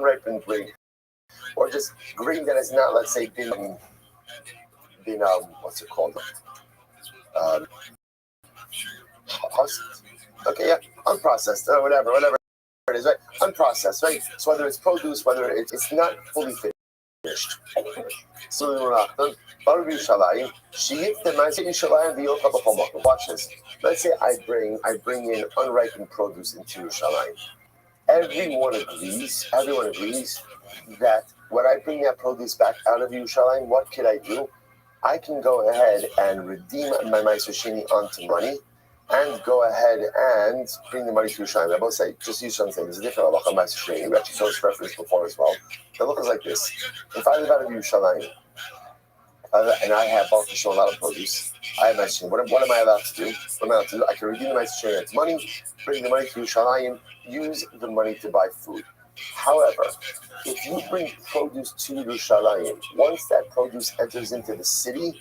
unripened grain, or just grain that has not, let's say, been what's it called? Okay, yeah, unprocessed or whatever it is, right? Unprocessed, right? So whether it's produce, whether it's not fully finished. So watch this. Let's say I bring in unripened produce into Yerushalayim. Everyone agrees that when I bring that produce back out of Yerushalayim, what can I do? I can go ahead and redeem my Meiser Sheni onto money, and go ahead and bring the money to Yerushalayim. I both say, just use something. There's a different halacha Meiser Sheni. We actually saw this reference before as well. The halacha is like this: if I live out of Yerushalayim and I have bulk a lot of produce, I have Meiser Sheni. What am I allowed to do? I can redeem the Meiser Sheni as money, bring the money to Yerushalayim, use the money to buy food. However, if you bring produce to Yerushalayim, once that produce enters into the city,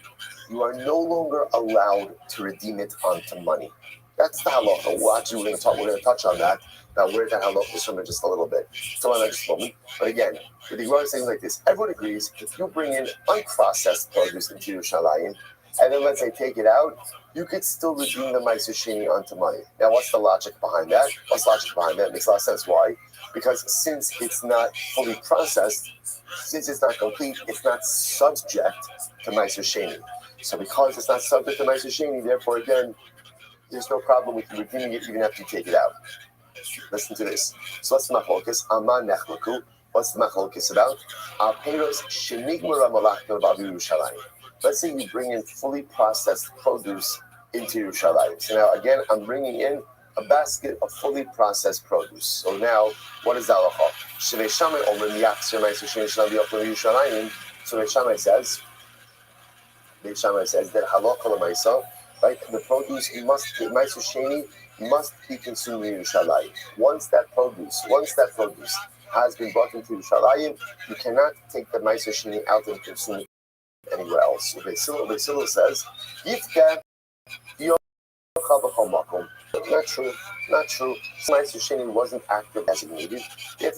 you are no longer allowed to redeem it onto money. That's the halacha. Well, actually, we're going to touch on that. Now, where that halacha is from in just a little bit. So in just a moment. But again, the Gemara is saying like this: everyone agrees if you bring in unprocessed produce into Yerushalayim, and then let's say take it out, you could still redeem the Meiser Sheni onto money. Now, what's the logic behind that? It makes a lot of sense. Why? Because since it's not fully processed, since it's not complete, it's not subject to Meiser Sheni. So because it's not subject to Meiser Sheni, therefore, again, there's no problem with you redeeming it even after you take it out. Listen to this. So what's the machlokes? Aman nechlaku. What's the machlokes about? Peros shenigmara malachta b'avi Yerushalayim. Let's say you bring in fully processed produce into Yerushalayim. So now, again, I'm bringing in a basket of fully processed produce. So now, what is the halacha? Shevei Shammai omrim yachzer meiser sheni shel b'yochel Yerushalayim. So Beit Shammai says that halacha l'maisa, right? The produce meiser sheni must be consumed in Yerushalayim. Once that produce has been brought into Yerushalayim, you cannot take the meiser sheni out and consume it anywhere else. So Beit Hillel says, Yifka not true. Meiser Sheni wasn't active designated. If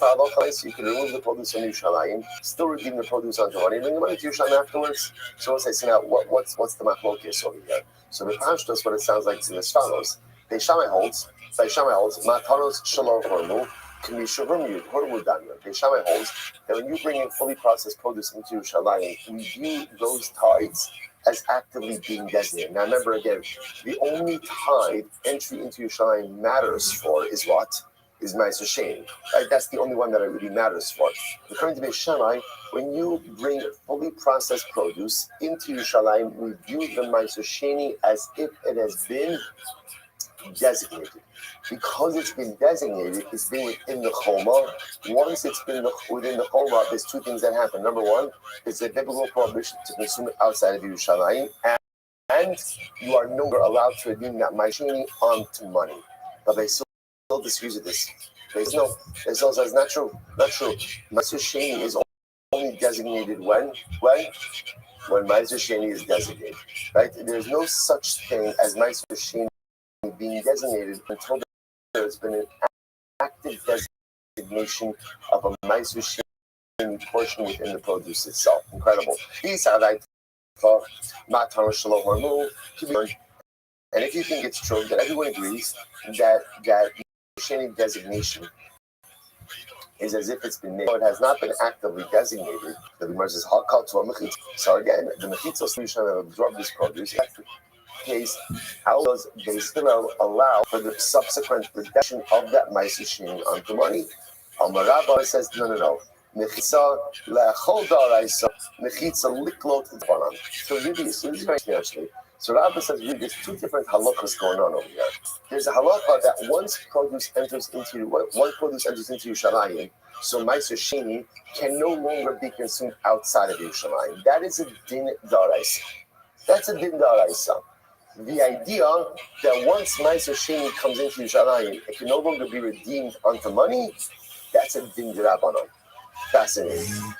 you can remove the produce from Yerushalayim, still redeem the produce onto money, and bring the money to Yerushalayim afterwards. So we'll say, so now what's the machlokes over here? So the Pashtos, what it sounds like is as follows: Beit Shammai holds, Matanos Shalom Hormu can be Shavum Hormu Danya. Beit Shammai holds that when you bring in fully processed produce into Yerushalayim, we view those tithes as actively being designated. Now remember again, the only tithe entry into Yerushalayim matters for is what? Is Meiser Sheni. Right? That's the only one that it really matters for. According to Beit Shammai, when you bring fully processed produce into Yerushalayim, we view the Meiser Sheni as if it has been designated. Because it's been designated, it's been within the Choma. Once it's been within the Choma, there's two things that happen. Number one, it's a biblical prohibition to consume it outside of Yerushalayim, and you are no longer allowed to redeem that Meiser Sheni onto money. But they still dispute with this. They still says not true. Meiser Sheni is only designated when Meiser Sheni is designated. Right? There's no such thing as Meiser Sheni being designated until there's been an active designation of a Meiser Sheni portion within the produce itself. Incredible. These are like Matan Shalom Hormu. And if you think it's true that everyone agrees that Sheni designation is as if it's been made, it has not been actively designated. The Gemara says, so again, the Mechitza solution that absorb this produce. Case, how does Beis Hillel allow for the subsequent redemption of that Meiser Sheni onto money? Rabbi says, no. Mechitza le'achol daraisa, mechitza liklot banan. So really, it's very interesting actually. So Rabbi says there's two different halachas going on over here. There's a halacha that once produce enters into Yerushalayim, so Meiser Sheni can no longer be consumed outside of Yerushalayim. That is a din daraisa. That's a din daraisa. The idea that once Meiser Sheni comes into Yerushalayim, it can no longer be redeemed onto money, that's a din d'Rabbanan. Fascinating.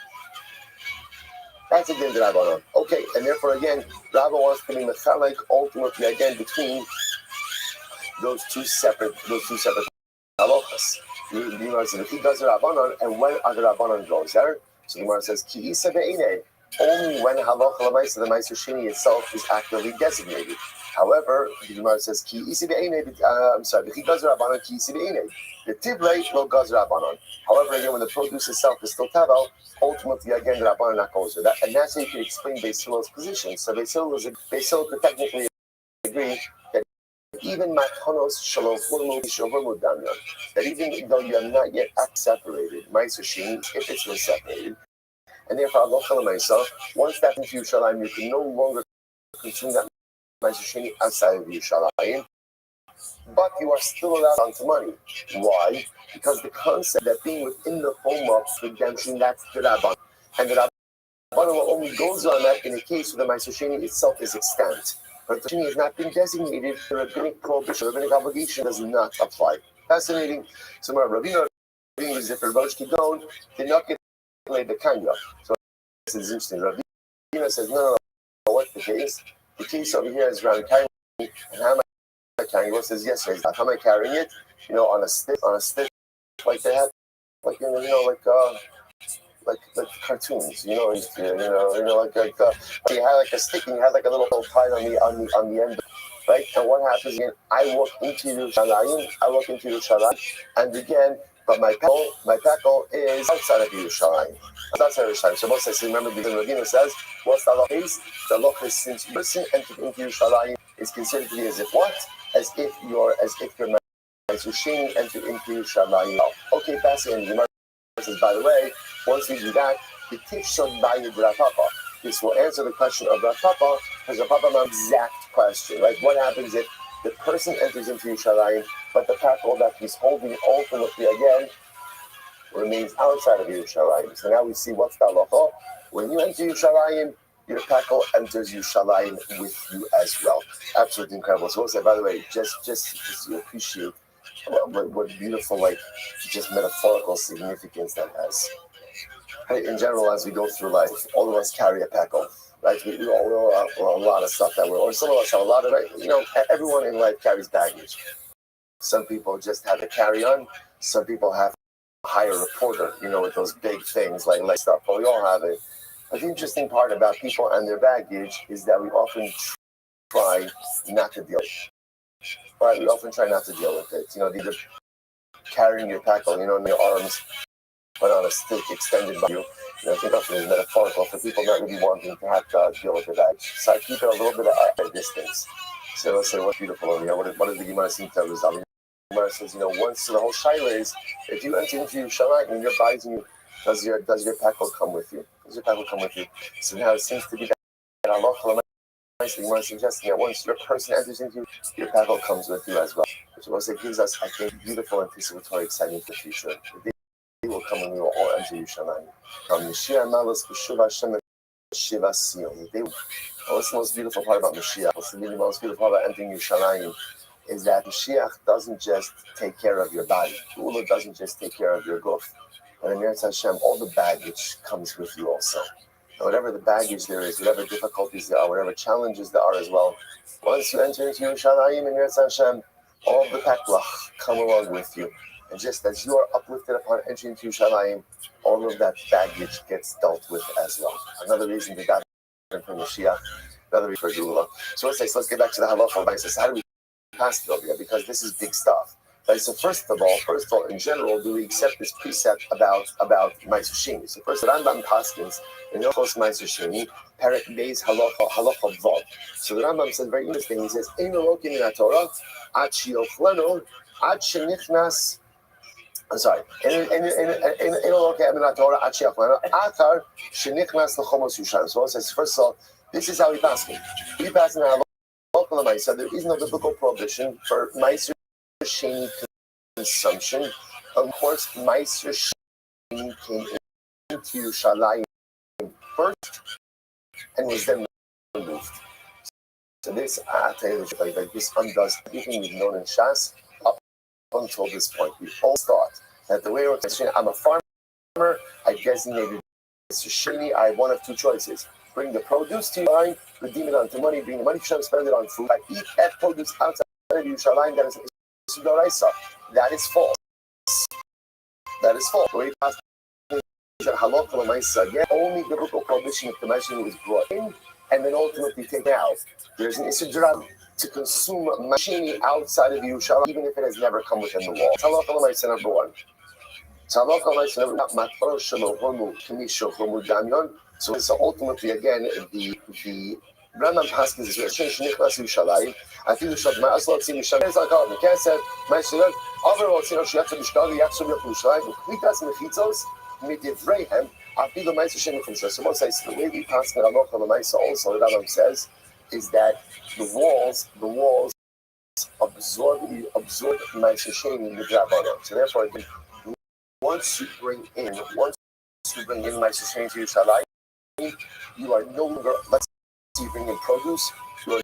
That's a din d'Rabbanan. Okay, and therefore again, Rabbi wants to be mechalek ultimately again between those two separate halachas. The Gemara says if he does the Rabbanan, and when are the Rabbanan goes there? So the Gemara says ki isa be'inei. Only when halacha l'maisa, the Meiser Sheni itself is actively designated. However, the Gemara says ki isa be'inei. If he does the Rabbanan, ki isa be'inei. The tiblei lo gaz Rabbanan. However, again, when the produce itself is still tavel, ultimately again the Rabbanan not goes there. And that's how you can explain Beis Hillel's position. So Beis Hillel could technically agree that even matanos shalom that even though you are not yet separated, Meiser Sheni, if it's been separated, and therefore once that into Yerushalayim, you can no longer consume that Meiser Sheni outside of Yerushalayim, but you are still allowed onto money. Why? Because the concept that being within the home of redemption, that's the Rabban. And the Rabban only goes on that in a case where the Meiser Sheni itself is extant. But the Sheni has not been designated, the rabbinic prohibition, the rabbinic obligation does not apply. Fascinating. So Rabbi is if Rosh Kidon did not get the kanya. So this is interesting. Rabbi says, no, what's the case? The case over here is around carrying, and how am I carrying it? Says, yes, how am I carrying it? On a stick, like they have, like cartoons, you had like a stick and you had like a little tie on the end, right? And what happens again? I walk into Yerushalayim, and again, but my tackle is outside of Yerushalayim. So most I say, remember, because Rabbi says, what's the law is? The law is since person entered into Yerushalayim is considered to be as if what? As if your Meiser Sheni entered into Yerushalayim. Okay, fascinating. The says, by the way, once we do that, the Tifshon Bayid Rav Papa. This will answer the question of Rav Papa, because Rav Papa has an exact question, right? What happens if the person enters into Yerushalayim, but the tackle that he's holding ultimately again remains outside of Yerushalayim? So now we see what's the halacha. When you enter Yerushalayim, your tackle enters Yerushalayim with you as well. Absolutely incredible. So we'll say, by the way, just you appreciate what beautiful, just metaphorical significance that has. Right? In general, as we go through life, all of us carry a tackle. Right? We all have a lot of stuff or some of us have a lot of, everyone in life carries baggage. Some people just have a carry-on. Some people have to hire a reporter, with those big things like stuff. But we all have it. But the interesting part about people and their baggage is that we often try not to deal with it. Right? We often try not to deal with it. Either carrying your tackle, in your arms, but on a stick extended by you. I think often is metaphorical for people not really wanting to have to deal with the baggage. So I keep it a little bit at a distance. So let's say what's beautiful over here. What does the Gemara seem to resolve? The Gemara says, once the whole shaila is, if you enter into Yerushalayim and you're buying, does your tackle come with you? Does your tackle come with you? So now it seems to be that Allah the Gemara suggesting that once your person enters into you, your tackle comes with you as well. Which it gives us, I think, beautiful anticipatory excitement for the future. The day will come when we will all enter Yerushalayim. From Mashiach Malas B'Shuv Hashem Shiva Sion. What's the most beautiful part about Mashiach? What's the most beautiful part about entering Yerushalayim? Is that Mashiach doesn't just take care of your body. Ula doesn't just take care of your guf. And in Eretz Hashem, all the baggage comes with you also. And whatever the baggage there is, whatever difficulties there are, whatever challenges there are as well, once you enter into Yerushalayim and Eretz Hashem, all the taklach come along with you. And just as you are uplifted upon entering into Yerushalayim, all of that baggage gets dealt with as well. Another reason to daven from Mashiach, another reason for Geula. So let's get back to the halacha. How do we pass it over here? Because this is big stuff. Right, so first of all, in general, do we accept this precept about Meiser Sheni? So first, Rambam Paskins in Hilchos Meiser Sheni, Perek Beis Halacha Vav. So the Rambam says very interesting. He says, "Ein elokim min haTorah ad sheyochlenu ad shenichnas." I'm sorry. Ein elokim min haTorah ad sheyochlenu atar shenichnas lechomos yushan. So it says, first of all, this is how we pass it. We pass in there is no biblical prohibition for Meiser Sheni consumption. Of course, Meiser Sheni came into Yerushalayim first and was then removed. So this this undoes everything we've known in Shas up until this point. We all thought that the way I'm a farmer, I designated Mr. Sheni, I have one of two choices. Bring the produce to your line, redeem it onto money, bring the money to spend it on food. I eat that produce outside of Yerushalayim, that is Sudoraisa. That is false. That is false. The way that halakha l'maisa, again, only biblical prohibition if the mashini was brought in and then ultimately taken out. There's an isidram to consume mashini outside of Yerushalayim, even if it has never come within the wall. Halakha l'maisa number one. So ultimately, again, the Rambam Paskins is Yerushalayim. I feel Shadma as well. See, Shadma is like oh, the cat said, "My student, overall, see, she has to be Shkali, Yatsu Yerushalayim. Klikas mechitzos midivreihem. I feel the Ma'aser Sheni from Shas. So what says the way we pass the Halacha L'Maisa also, the Rambam says, is that the walls absorb Ma'aser Sheni midrabanan. So therefore, once you bring in Ma'aser Sheni to Yerushalayim, you are no longer, let's say you bring in produce, you are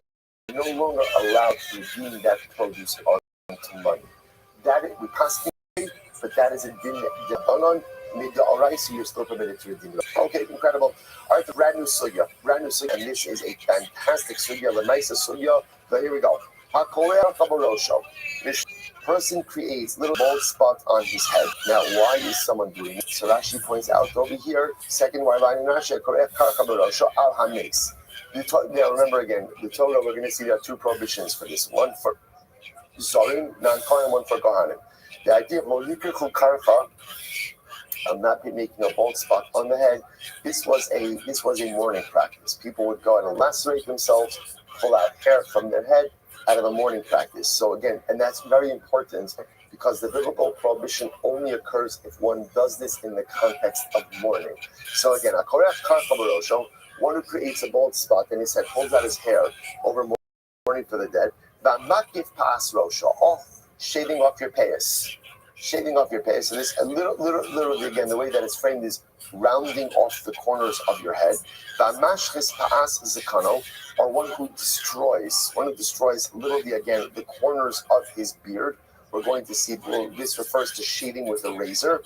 no longer allowed to redeem that produce onto money. That we pass, but that is a din d'Abanan, mid-d'Oraisa, you're still permitted to redeem it. Okay, incredible. All right, the brand new sugya, and this is a fantastic sugya, the nicest sugya. But here we go. This person creates little bald spots on his head. Now, why is someone doing it? So Rashi points out over here, second line in Rashi, now remember again, the Torah, we're going to see there are two prohibitions for this. One for Zorim, non-Kohen, one for Kohanim. The idea of Molikichu Karcha, I'm not making a bald spot on the head. This was a mourning practice. People would go out and lacerate themselves, pull out hair from their head out of a mourning practice. So again, and that's very important because the biblical prohibition only occurs if one does this in the context of mourning. So again, one who creates a bald spot and his head pulls out his hair over mourning for the dead. Shaving off your payas. Shaving off your payas. So this literally again, the way that it's framed is rounding off the corners of your head. Or one who destroys literally again the corners of his beard. We're going to see this refers to shaving with a razor.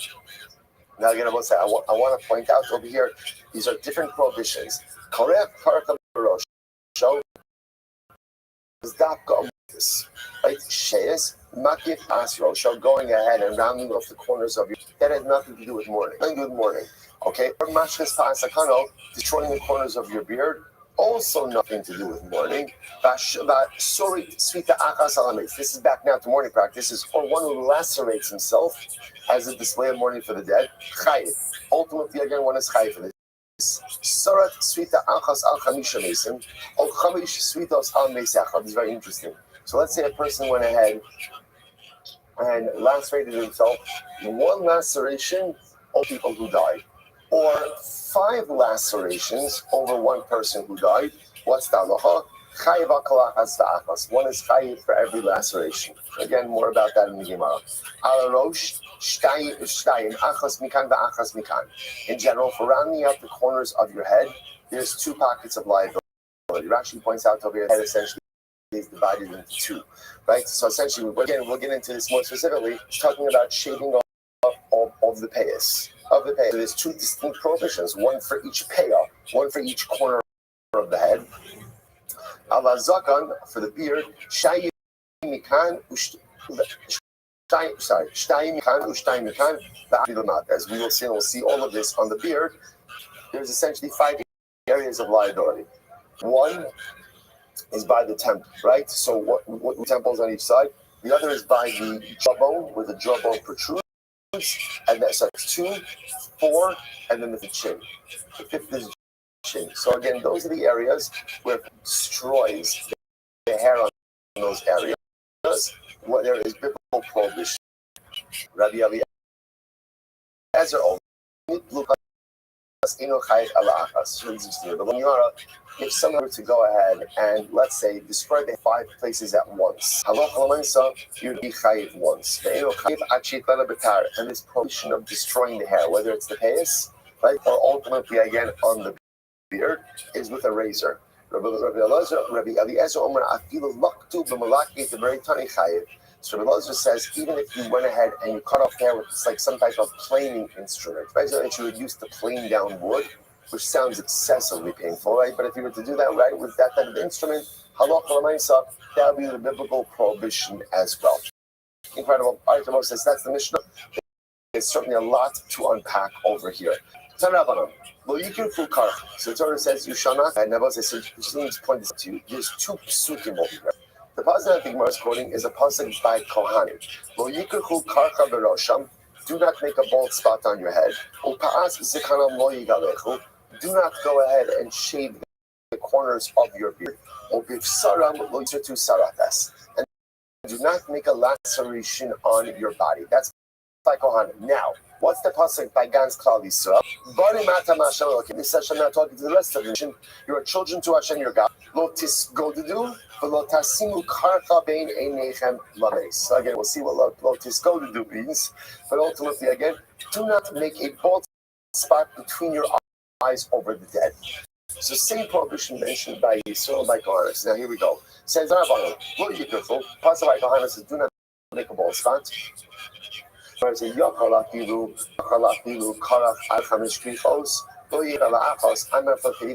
Now again, I want to point out over here, these are different prohibitions. Right? Shayas, makif asro, going ahead and rounding off the corners of your, that has nothing to do with mourning. Okay? Or mashchis pa'asakano, destroying the corners of your beard, also nothing to do with mourning. This is back now to mourning practices, or one who lacerates himself as a display of mourning for the dead. Chayiv. Ultimately, again, one is chayiv for this. Sarat svita achas al chamisha mesim, or chamish svitos al mesachad. This is very interesting. So let's say a person went ahead and lacerated himself. One laceration, all people who died. Or 5 lacerations over one person who died. What's the halacha? Chayiv akalachas v'achas. One is chayiv for every laceration. Again, more about that in the Gemara. Al rosh shtayim achas mikan v'achas mikan. In general, for rounding out the corners of your head, there's 2 pockets of liability. Rashi points out over here that essentially is divided into 2, right? So essentially, again, we'll get into this more specifically, talking about shaving off of the payas. So there's 2 distinct prohibitions, one for each paya, one for each corner of the head. Ala zakan, for the beard, shtayim mikan as we will see, we'll see all of this on the beard. There's essentially 5 areas of liability. One is by the temple, right? So what temples on each side? The other is by the jawbone, where the jawbone protrudes, and that's 2, 4, and then the chin. The 5th is chin. So again, those are the areas where it destroys the hair on those areas. What there is biblical prohibition. Rabbi Eliezer If someone were to go ahead and, let's say, destroy the 5 places at once, you'd be chayiv once. And this prohibition of destroying the hair, whether it's the payas, right, or ultimately again on the beard, is with a razor. Rabbi Eliezer Omer afilu laktu b'malaki t'beritani chayiv. So Rabbi Eliezer says, even if you went ahead and you cut off hair with like some type of planing instrument, right? So that you would use to plane down wood, which sounds excessively painful, right? But if you were to do that right with that type of instrument, halach l'maisa, that would be the biblical prohibition as well. Incredible. All right, Rabbi says that's the Mishnah. There's certainly a lot to unpack over here. So the Torah says you shall not. And Rabbi says, just need to point this to you. There's 2 psukim over here. The pasuk that the Gemara is quoting is a pasuk by Kohanim. Do not make a bald spot on your head. Do not go ahead and shave the corners of your beard. And do not make a laceration on your body. That's by Kohanim. Now, what's the pasuk by Gans Klal Yisrael? This Hashem now talking to the rest of the nation. You are children to Hashem your God. Lo tisgodedu v'lo tasimu karcha bein einechem lameis. So again, we'll see what lo tisgodedu means. But ultimately, again, do not make a bald spot between your eyes over the dead. So same prohibition mentioned by Yisrael by Kohanim. So now here we go. Says Rabbi, what you careful. Pasuk by Kohanim says, do not make a bald spot. I'm not going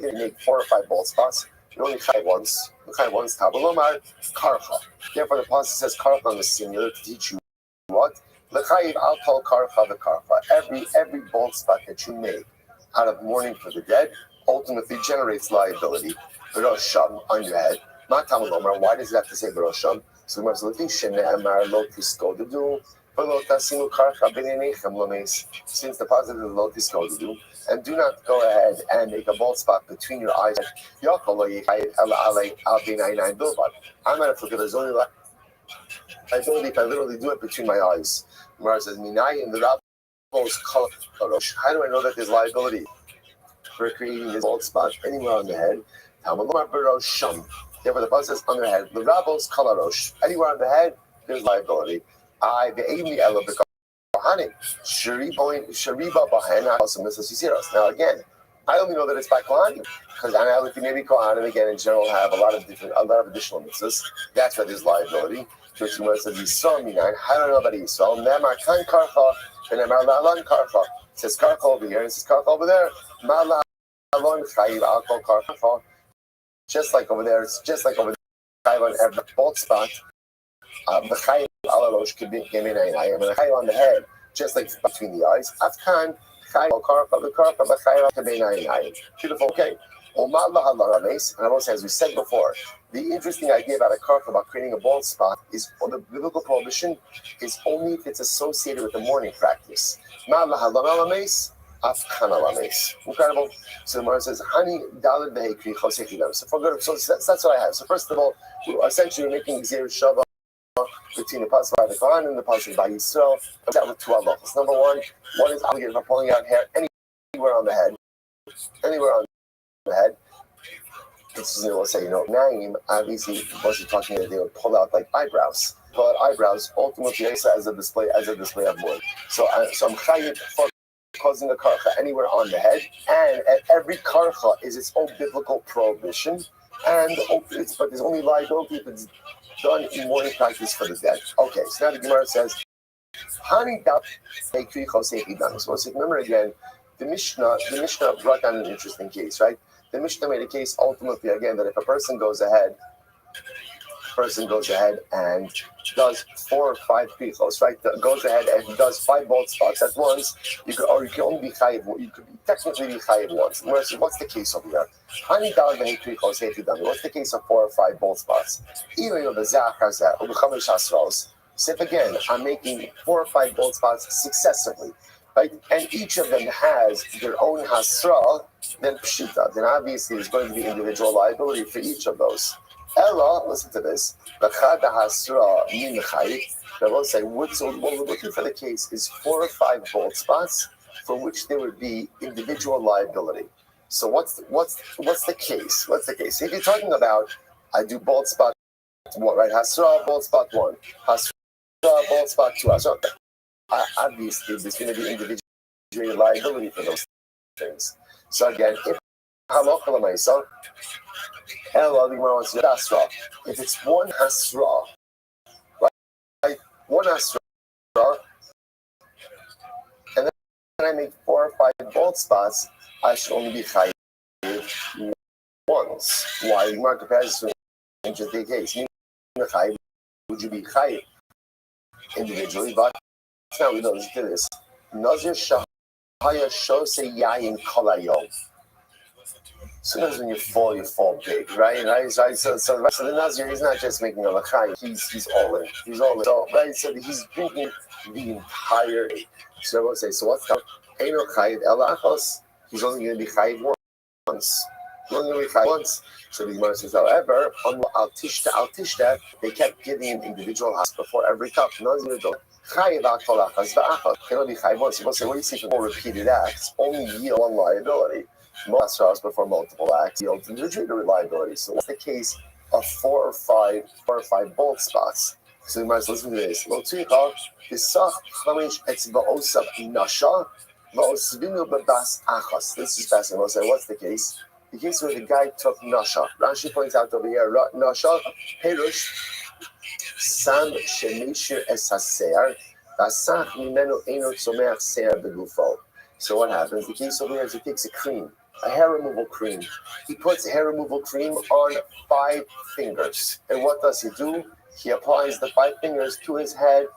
to make 4 or 5 bald spots. You only chai once. You chai once. Tabalomar karcha. Therefore, the pasuk says karcha on the singular to teach you what? L'chayiv al kol karcha v'karcha. Every bald spot that you make out of mourning for the dead ultimately generates liability. B'rosham on your head. Ma tabalomar. Why does it have to say b'rosham? So the Gemara says, "Shene'emar lo tisgodedu." Since the positive is lo tisgodedu, and do not go ahead and make a bald spot between your eyes. I'm not going to forget there's only liability if I literally do it between my eyes. Gemara says, "Minayin the rabbos kalarosh." How do I know that there's liability for creating this bald spot anywhere on the head? Therefore, the pasuk says on the head, the rabbos kalarosh. Anywhere on the head, there's liability. Now again, I only know that it's by Kohanim because maybe Kohanim again in general have a lot of additional mitzvahs. That's why there's liability. Which Gemara says Yisrael minayin. How do I know about Yisrael? Nemar kan karcha and nemar la'alon karcha. It says karcha over here and it says karcha over there. Ma la'alon chayiv al kol karcha. Just like over there, it's just like over there. Chayiv on every bald spot. The chayiv alarosh could be and the chayiv on the head, just like between the eyes. Afkan chayiv karcha the karcha the chayiv kabeinayin. Beautiful. Okay. And also, as we said before, the interesting idea about a karcha, about creating a bald spot, is or the biblical prohibition is only if it's associated with the mourning practice. Incredible. So the Gemara says, "Hani dalad behekri chosechidam." So that's what I have. So first of all, we're essentially making zero shava between the pasuk by the Kohanim and the pasuk by Yisrael. That with 2 halachos. Number one is obligated for pulling out hair anywhere on the head, It's we'll say, Naim obviously wasn't talking that they would pull out like eyebrows. Pull out eyebrows ultimately as a display of wood. So I'm chayiv for causing a karcha anywhere on the head, and at every karcha is its own biblical prohibition, but there's only liability if it's done in mourning practice for the dead. Okay, so now the Gemara says, Hani dap ekri chosechidam. So remember again, the Mishnah brought down an interesting case, right? The Mishnah made a case ultimately again that if a person goes ahead and does 4 or 5 pichos, right? Goes ahead and does 5 bald spots at once, you can only be chayiv. You could technically be chayiv once. What's the case over there? What's the case of 4 or 5 bald spots? Even the zach has that. So if again I'm making 4 or 5 bald spots successively, right, and each of them has their own hasra, then pshita, then obviously there's going to be individual liability for each of those. Ella, listen to this. The will say, what we're looking for the case is 4 or 5 bald spots for which there would be individual liability. So what's the case? What's the case? If you're talking about, I do bald spot one, right? Hasra, bald spot one. Hasra, bald spot two. Hasra. Obviously, there's going to be individual liability for those things. So again, if halacha l'maisa, if it's one hasra, right? One hasra, and then I make 4 or 5 bald spots, I should only be chayiv once. Why? Mark the passage in just the case. Would you be chayiv individually? But now we know this. Nazir shahaya shosei yayin kolayom. Sometimes when you fall big, right? So the Nazir, he's not just making a l'chaim, he's all in. He's all in. So, right? So he's drinking the entire day. So I will say, so what's that? Eino chayiv elachos. He's only going to be chayiv once. He's only going to be chayiv once. So the Gemara says, however, on al tishta, they kept giving him individual house before every cup. Nazir don't. Chayiv akol achas v'achas. Can only be chayiv once. You must say, what do you see for more repeated acts? Only yield one liability. Most house before multiple acts yields individual reliability. So what's the case of 4 or 5 bald spots? So you might listen to this. Lo tzricha v'sach chamish etzva'osav nasha va'osvinu b'bas achas. This is fascinating. We'll say, what's the case? The case where the guy took nasha. Rashi points out over here, nasha perush sam shemishir es haseir v'asach mimenu eino tzomeach seir begufo. So what happens? The case over here is he takes a cream, a hair removal cream. He puts hair removal cream on 5 fingers. And what does he do? He applies the 5 fingers to his head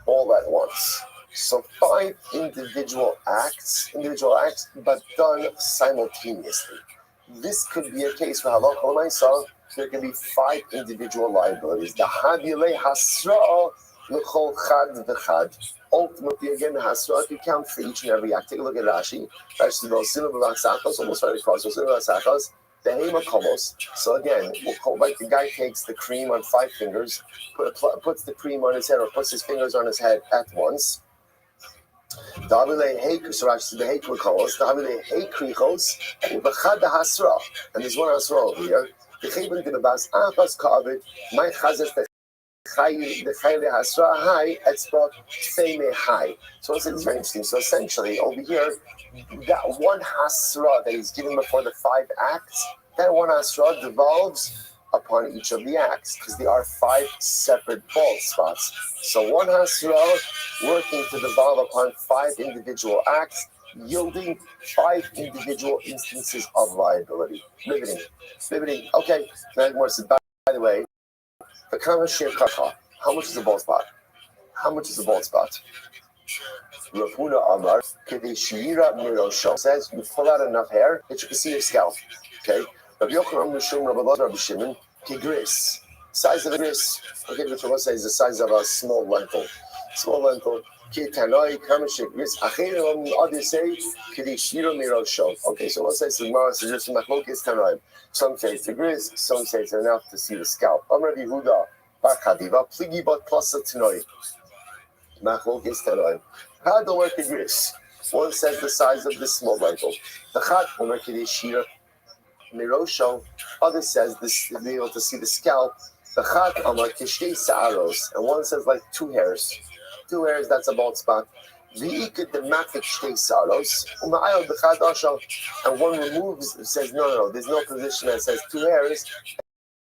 all at once. So 5 individual acts, but done simultaneously. This could be a case where halacha l'maisa, there can be 5 individual liabilities. The hadile hasra l'chol chad v'chad. Ultimately, again, the hasra, you count for each and every act. Take a look at Rashi. Rashi says, almost right across. The hema komos. So again, like the guy takes the cream on 5 fingers, puts the cream on his head, or puts his fingers on his head at once. So Rashi says the hekri komos. And there's one hasra over here. The chayvin to the bas achas ka'avid. My chazes the chayle hasra high etzbot feme high. So it's very interesting. So essentially, over here, that one hasra that he's given before the 5 acts, that one hasra devolves upon each of the acts because there are 5 separate bald spots. So one hasra working to devolve upon 5 individual acts, yielding 5 individual instances of liability. Riveting. Okay. Now, by the way, the Kamashir Kaka, how much is a bald spot? Rafuna Amar, Kedeshira Mirosho says you pull out enough hair that you can see your scalp. Okay? Rabbi Yochanan Mishum Rabbi Shimon, Kigris. Size of a gris. Okay, which one says the size of a small lentil. Kitanoi Kamashir Gris. Achirim others say Kedeshira Mirosho. Okay, so let's say the Gemara suggests Machlokes Tanoim. Some say it's a gris, some say it's enough to see the scalp. Amar Yehuda, Bar Chadiva, Pligi Bot Plus Tanoi. Machlokes Tanoim. How do work the gris? One says the size of the small lentil. The Chad Omer Kedeshira Mirosho. Other says this to be able to see the scalp. The Chad Omer Keshtei Sa'aros. And one says like 2 hairs. 2 hairs, that's a bald spot. And one removes, says, no, there's no position that says 2 hairs,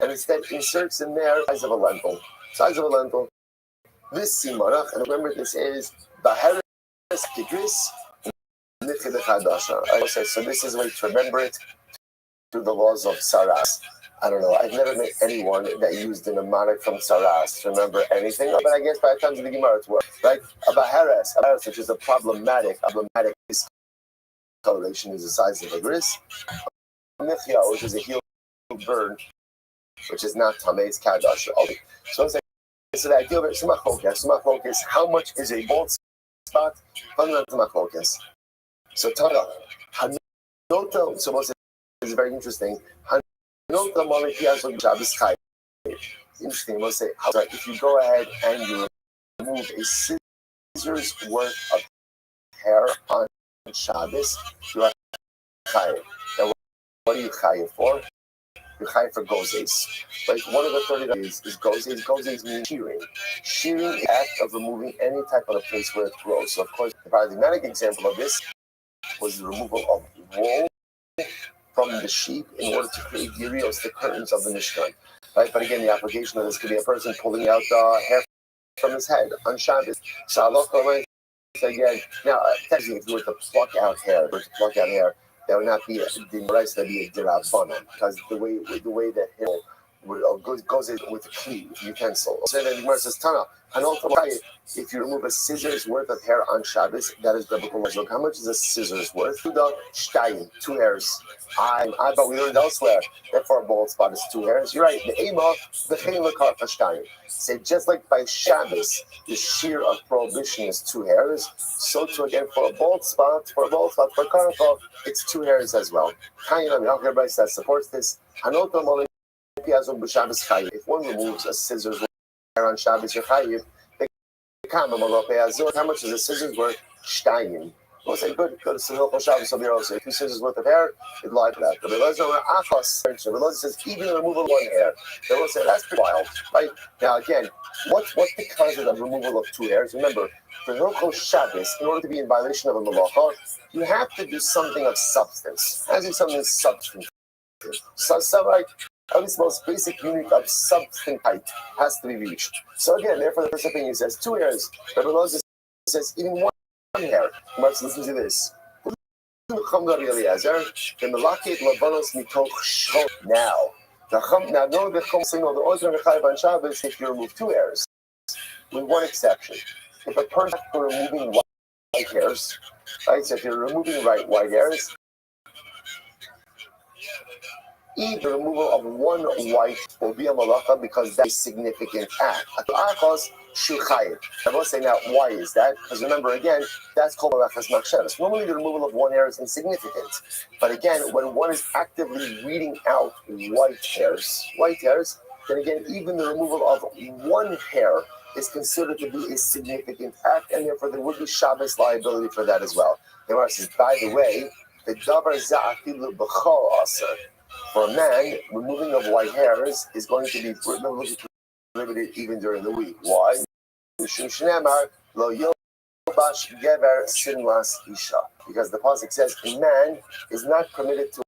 and instead inserts in there size of a lentil. This simarach, and remember this is Baharis Kigris Nichidachadasha. So this is a way to remember it through the laws of Saras. I don't know. I've never met anyone that used a mnemonic from Saras to remember anything. But I guess by the time of the Gemara, it's work, right? A Baharis, which is a problematic coloration, is the size of a gris. Michya, which is a healed bird, which is not Tameh, it's Kadash. So the idea of it, Sumach how much is a bald spot? Fundamental So Tana, Hanota, so it's very interesting. Interesting, we'll say, if you go ahead and you remove a scissors worth of hair on Shabbos, you are chayiv. Now, what are you chayiv for? You're chayiv for gozes. Right? One of the 30 is gozes. Gozes means shearing. Shearing is the act of removing any type of a place where it grows. So, of course, the paradigmatic example of this was the removal of wool from the sheep in order to create yirios, the curtains of the Mishkan. Right? But again, the application of this could be a person pulling out hair from his head on Shabbos. So Allah again, now technically, if you were to pluck out hair, that would not be the rice, that would be a dirabbanan, because the way that hair goes in with a kli, utensil. So then the Gemara says, Tana, if you remove a scissors worth of hair on Shabbos, that is biblical. Look, how much is a scissors worth? 2 hairs. But we learned elsewhere that for a bald spot is 2 hairs. You're right. The ema, the chayim shtayim. Say just like by Shabbos, the shear of prohibition is 2 hairs. So too again for a bald spot, for karka, it's 2 hairs as well. Everybody that supports this. If one removes a scissors hair on Shabbos, you're chayiv. How much is a scissors worth? Shtayim. We'll say, good. Go to Sivil Shabbos over here also. 2 scissors worth of hair, it lied to that. The Rabbi says, even the removal of 1 hair. They will say, that's pretty wild. Right? Now, again, what's the concept of removal of 2 hairs? Remember, for Hilchos Shabbos, in order to be in violation of a malacha, you have to do something of substance. How do you do something substantive? So like, at least the most basic unit of substance height has to be reached. So again, therefore, the first opinion says 2 hairs. The Rabbi says even 1 hair. You must listen to this. Now, know the Chum signal, the Ozer Mechayev on Shabbos, if you remove 2 hairs, with one exception. If a person is removing white hairs, right? So if you're removing white hairs, even the removal of 1 white will be a malacha because that's a significant act. I will say now, why is that? Because remember, again, that's called malachas machshavas. Normally, the removal of 1 hair is insignificant. But again, when one is actively weeding out white hairs, then again, even the removal of 1 hair is considered to be a significant act, and therefore there would be Shabbos liability for that as well. The Gemara says, by the way, the davar za'afilu b'chol aser. For a man, removing of white hairs is going to be prohibited even during the week. Why? Because the pasuk says a man is not permitted to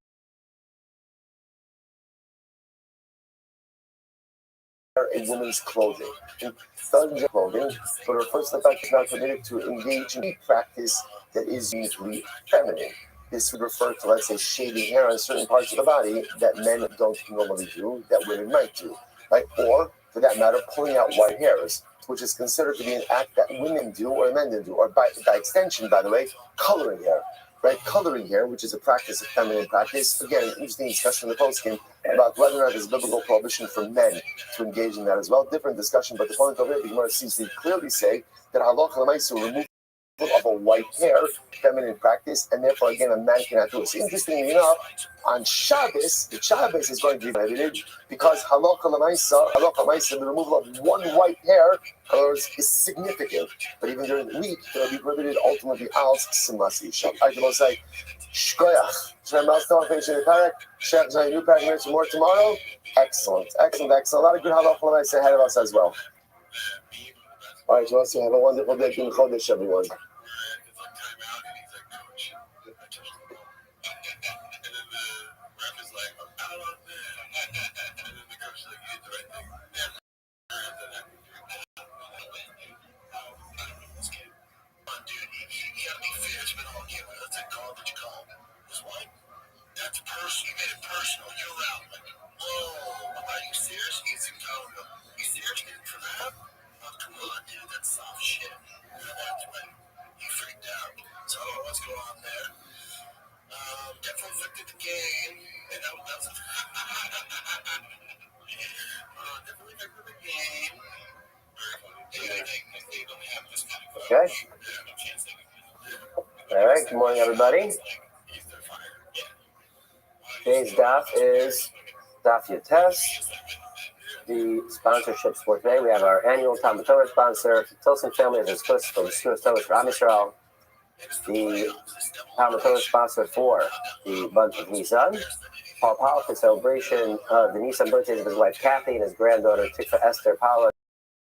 wear a woman's clothing. It doesn't just clothing, but refers to the fact he's not permitted to engage in a practice that is usually feminine. This would refer to, let's say, shaving hair on certain parts of the body that men don't normally do, that women might do, right? Or, for that matter, pulling out white hairs, which is considered to be an act that women do or men do, or by extension, by the way, coloring hair, right? Coloring hair, which is a practice, a feminine practice. Again, interesting discussion in the postscript about whether or not there's biblical prohibition for men to engage in that as well. Different discussion, but the point over here, the Gemara seems to clearly say that halacha l'maisa will remove of a white hair, feminine practice, and therefore again a man cannot do it. So interestingly enough, on Shabbos, the Shabbos is going to be prohibited because halakha l'maisa, the removal of 1 white hair is significant. But even during the week, it will be prohibited ultimately als simas isha. I can say, shkoyach. Should I finishing the parak? Shech, new parak more tomorrow. Excellent. A lot of good halakha l'maisa ahead of us as well. All right, so also have a wonderful day in Chodesh, everyone. That's personal. You made it personal. You're around. Like, whoa, are you serious? He's in Canada. You serious for that? Oh, come on, dude. That's soft shit. That's when he freaked out. So, what's going on there? Definitely affected the game. And that was definitely affected the game. They don't have this kind of Okay. All right. Good morning, everybody. Today's daf is Daf Yates. The sponsorships for today, we have our annual Talmud Torah sponsor, Tilson Family as his first for the Stewart Torah for Am Yisrael. the Talmud Torah sponsor for the month of Nisan. Paul Pollock, celebration of the Nisan birthdays of his wife Kathy and his granddaughter Tikva Esther Pollock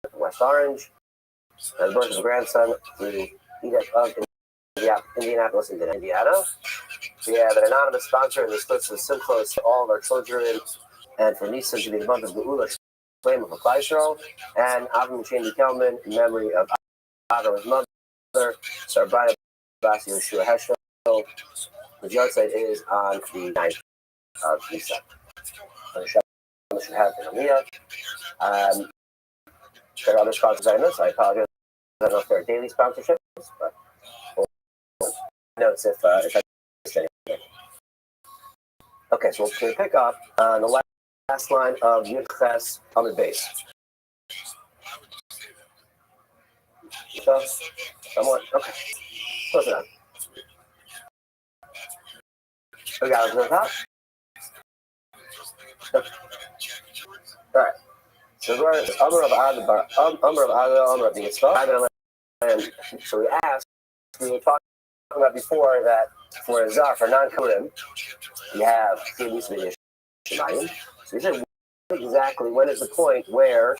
from West Orange. And the birth of his grandson, the Edict of Indianapolis, Indiana. We have an anonymous sponsor in the splits of Simchos to all of our children, and for Nisan to be the month of Geula, flame of a Kleistro, and Avram Cheney Kelman in memory of Adam's mother, Sarabaya Basi Yeshua Heschel. The yard site is on the 9th of Nisan. The Shabbat should have in Aliyah. There are other sponsors I missed. I apologize. I don't know if they're daily sponsorships, but notes if I missed anything. Okay, so we'll pick up on the last line of Yudches on the base. So, somewhat, okay. Close enough. We got it to the top. All right. So we're Amr of Adar, Amr of Adar, Amr of the Yitzchak. And so we were talking about before that for a Zar, for non-Kodim, we have Kiddush V'Yish Shemayim. So we said exactly when is the point where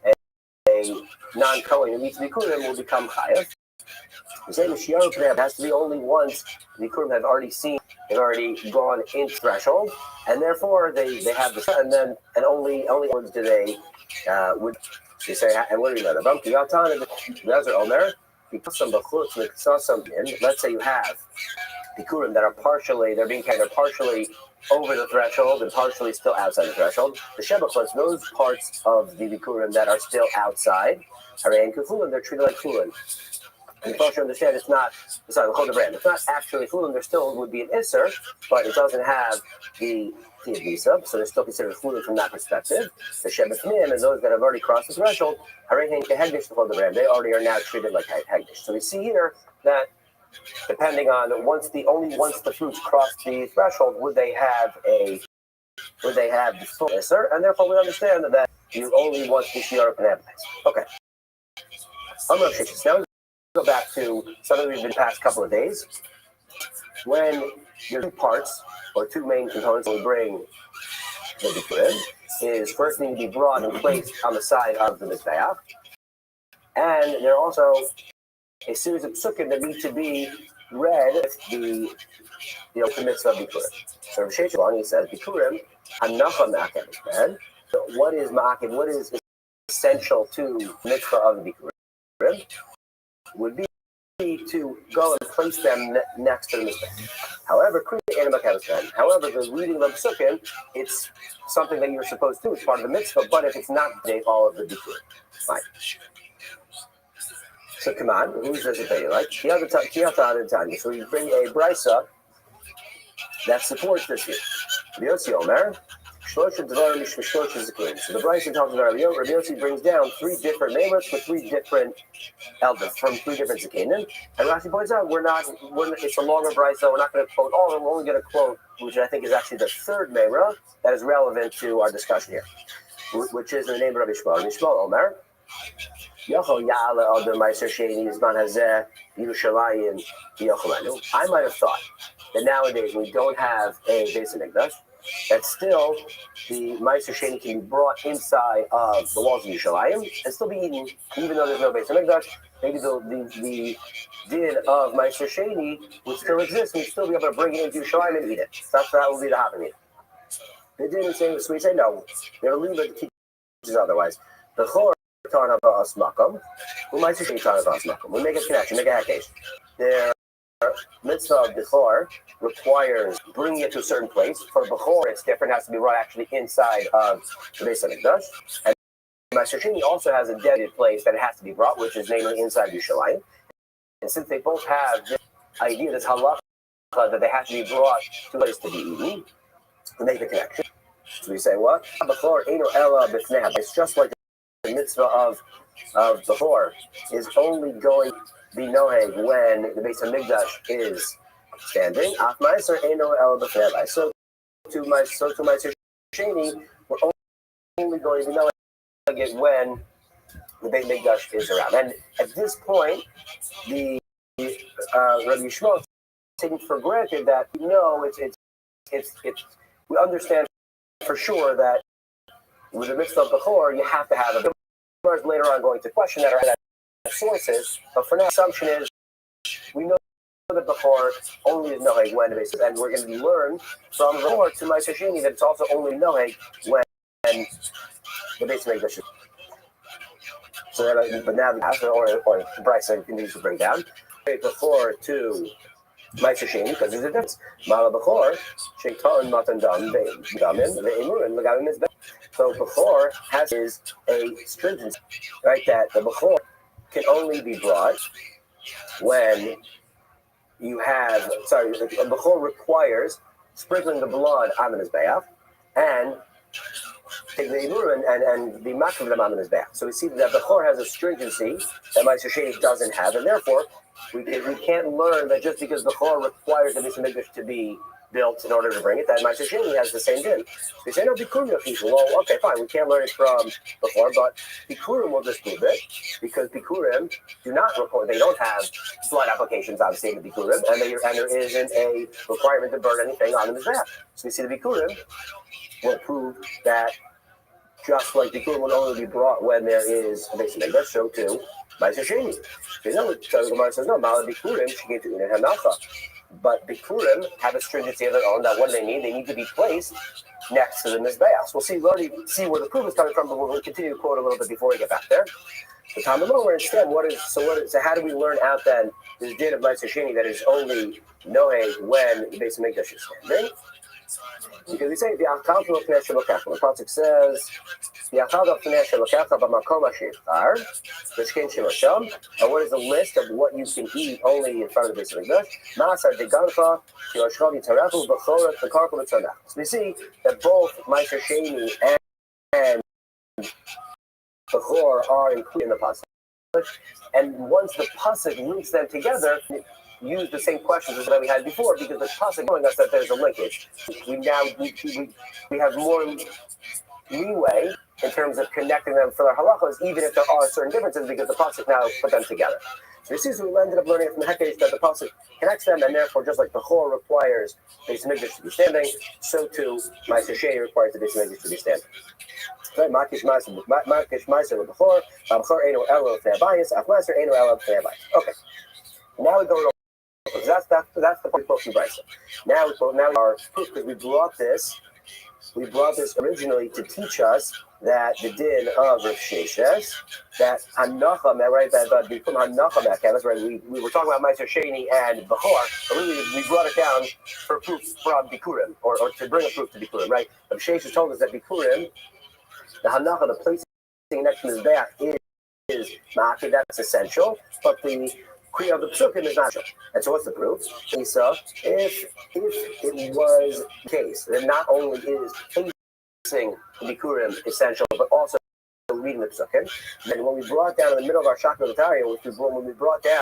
a non-Kohen who needs to be Kodim will become Chayav. We say Mashiach has to be only once the Kodim have already seen, they've already gone into threshold, and therefore they have the and only ones do they would they say, and what do you know? The Bumpy Yatan and the other Omer, because some bachutz saw something. Let's say you have bikurim that are partially over the threshold and partially still outside the threshold. The shebachutz, those parts of the bikurim that are still outside, and kufulim, they're treated like fulin. And you should understand it's not the brand. It's not actually fulin. There still would be an isser, but it doesn't have the visa, so they're still considered fulin from that perspective. The shebachnim and those that have already crossed the threshold, they already are now treated like hegdish. So we see here that depending on once the fruits cross the threshold, would they have the full isser, and therefore we understand that you only want the shiur panabais. Okay. Now go back to something we've been past couple of days. When your two parts or two main components we bring the bikurim is first need to be brought and placed on the side of the mizbeach, and there are also a series of psukim that need to be read with the mitzvah of bikurim. So Rav Sheshet says bikurim hanacha ma'akev. So what is ma'akev? What is essential to mitzvah of the bikurim? Would be to go and place them next to the mizbeach. However, the reading of the psukim, it's something that you're supposed to. It's part of the mitzvah. But if it's not, they all of the bikurim. Fine. So come on, who's does it pay? Right? So we bring a brisa that supports this here. Rabbi Yossi Omer. So the Bryson talks about Rabbi Yossi brings down three different neighbors with three different elders from three different Zakanim. And Rashi points out it's a longer Bryson, we're not going to quote all of them, we're only going to quote, which I think is actually the third neighbor that is relevant to our discussion here, which is the name of Rabbi Shmuel. Rabbi Shmuel Omer. I might have thought that nowadays we don't have a Beis Hamikdash, that still the Meiser Sheni can be brought inside of the walls of Yerushalayim and still be eaten, even though there's no Beis Hamikdash. Maybe the din of Meiser Sheni would still exist, and we'd still be able to bring it into Yerushalayim and eat it. So that would be the happening. The din is saying, so we say no. There are a little bit of teaches otherwise. The Chor Tarna Ba'as Makam, who Meiser Sheni Tarna Ba'as Makam. We make a connection, make a hakesh. There. Mitzvah of Bechor requires bringing it to a certain place. For Bechor, it's different. It has to be brought actually inside of the Beis Hamikdash. And Meiser Sheni also has a dedicated place that it has to be brought, which is namely inside Yerushalayim. And since they both have this idea, this halacha, that they have to be brought to a place to be eaten, we make the connection. So we say, what? Bechor Eino Ela B'fnei. It's just like the mitzvah of Bechor is only going be noheg when the Beis Hamikdash is standing. So to my Sheni, we're only going to be noheg when the Beis Hamikdash is around. And at this point, the Rabbi Yishmael taking for granted that we understand for sure that with the mitzvah of Bechor, you have to have a Gemara is later on going to question that or have sources, but for now, the assumption is we know that Bechor only is Noheg when the basis, and we're going to learn from Bechor to Ma'aser Sheni that it's also only Noheg when the base makes. So that, but now the pastor or Bryce continues to bring down Bechor to Ma'aser Sheni because there's a difference. Mala Bechor Sheitan Matan Dam Ve'Damin Ve'Emurin L'Gavim is better. So Bechor has a stringency, right? That the Bechor can only be brought when you have, the Bechor requires sprinkling the blood on the Mizbeach and take the Emurim and be makriv them on the Mizbeach. So we see that Bechor has a stringency that Ma'aser Sheni doesn't have, and therefore we can't learn that just because Bechor requires the Beis HaMikdash to be built in order to bring it, that Ma'aser Sheni has the same din. So we say, no, Bikurim Yochizu. Well, okay, fine, we can't learn it from Bechor, but Bikurim will just prove it, because Bikurim do not record, they don't have blood applications on the state of Bikurim, and there isn't a requirement to burn anything on the Mizbeach. So we see the Bikurim will prove that just like Bikurim will only be brought when there is a Beis HaMikdash, so too Ma'aser Sheni. So the Gemara says, no, Mala Bikurim, she gave to Unin Hanacha. But Bikurim have a stringency of their own. That what do they need? They need to be placed next to the Mizbeach. We'll see where the proof is coming from, but we'll continue to quote a little bit before we get back there. The Talmud we're instead, so how do we learn out then this din of Ma'aser Sheni that is only Noheg when the Beis HaMikdash is standing? Because we say the Achal Lo Pnei Shelokach. The pasuk says the Achal Lo Pnei Shelokach b'makom asher yiftar v'shkein shemasham. And what is the list of what you can eat only in front of the Beis HaMikdash? Ma'asar deganfa kiloshchav yitarachu b'chorat v'karkol v'tzanach. So we see that both Ma'aser Sheni and Bechor are included in the pasuk. And once the pasuk links them together, use the same questions that we had before, because the pasuk telling us that there's a linkage. We have more leeway in terms of connecting them for their halachos, even if there are certain differences, because the pasuk now put them together. So you see, so we ended up learning from the Hekesh that the pasuk connects them, and therefore, just like Bechor requires the Beis HaMikdash to be standing, so too Ma'aser Sheni requires the Beis HaMikdash to be standing. Right? Makish Ma'aser with Bechor, Bechor Eino Elo L'Fnei Abayis, Af Ma'aser Eino Elo L'Fnei Abayis. Okay. Now we go to that's the part of the Bryce. Now we are proof because we brought this originally to teach us that the din of Rav Sheshes, that Hanacha, right? That become Hanacha Mekevas, right? We were talking about Ma'aser Sheni and Bechor, but we brought it down for proof from Bikurim, or to bring a proof to Bikurim, right? Rav Sheshes told us that Bikurim, the Hanacha, the placing next to his back is Ma'akeh, that's essential, but the Kriya of the Psukim is not sure. And so what's the proof? So if it was the case that not only is placing the Bikurim essential, but also reading the Psukim, then when we brought down in the middle of our Shakra L'Taria, when we brought down,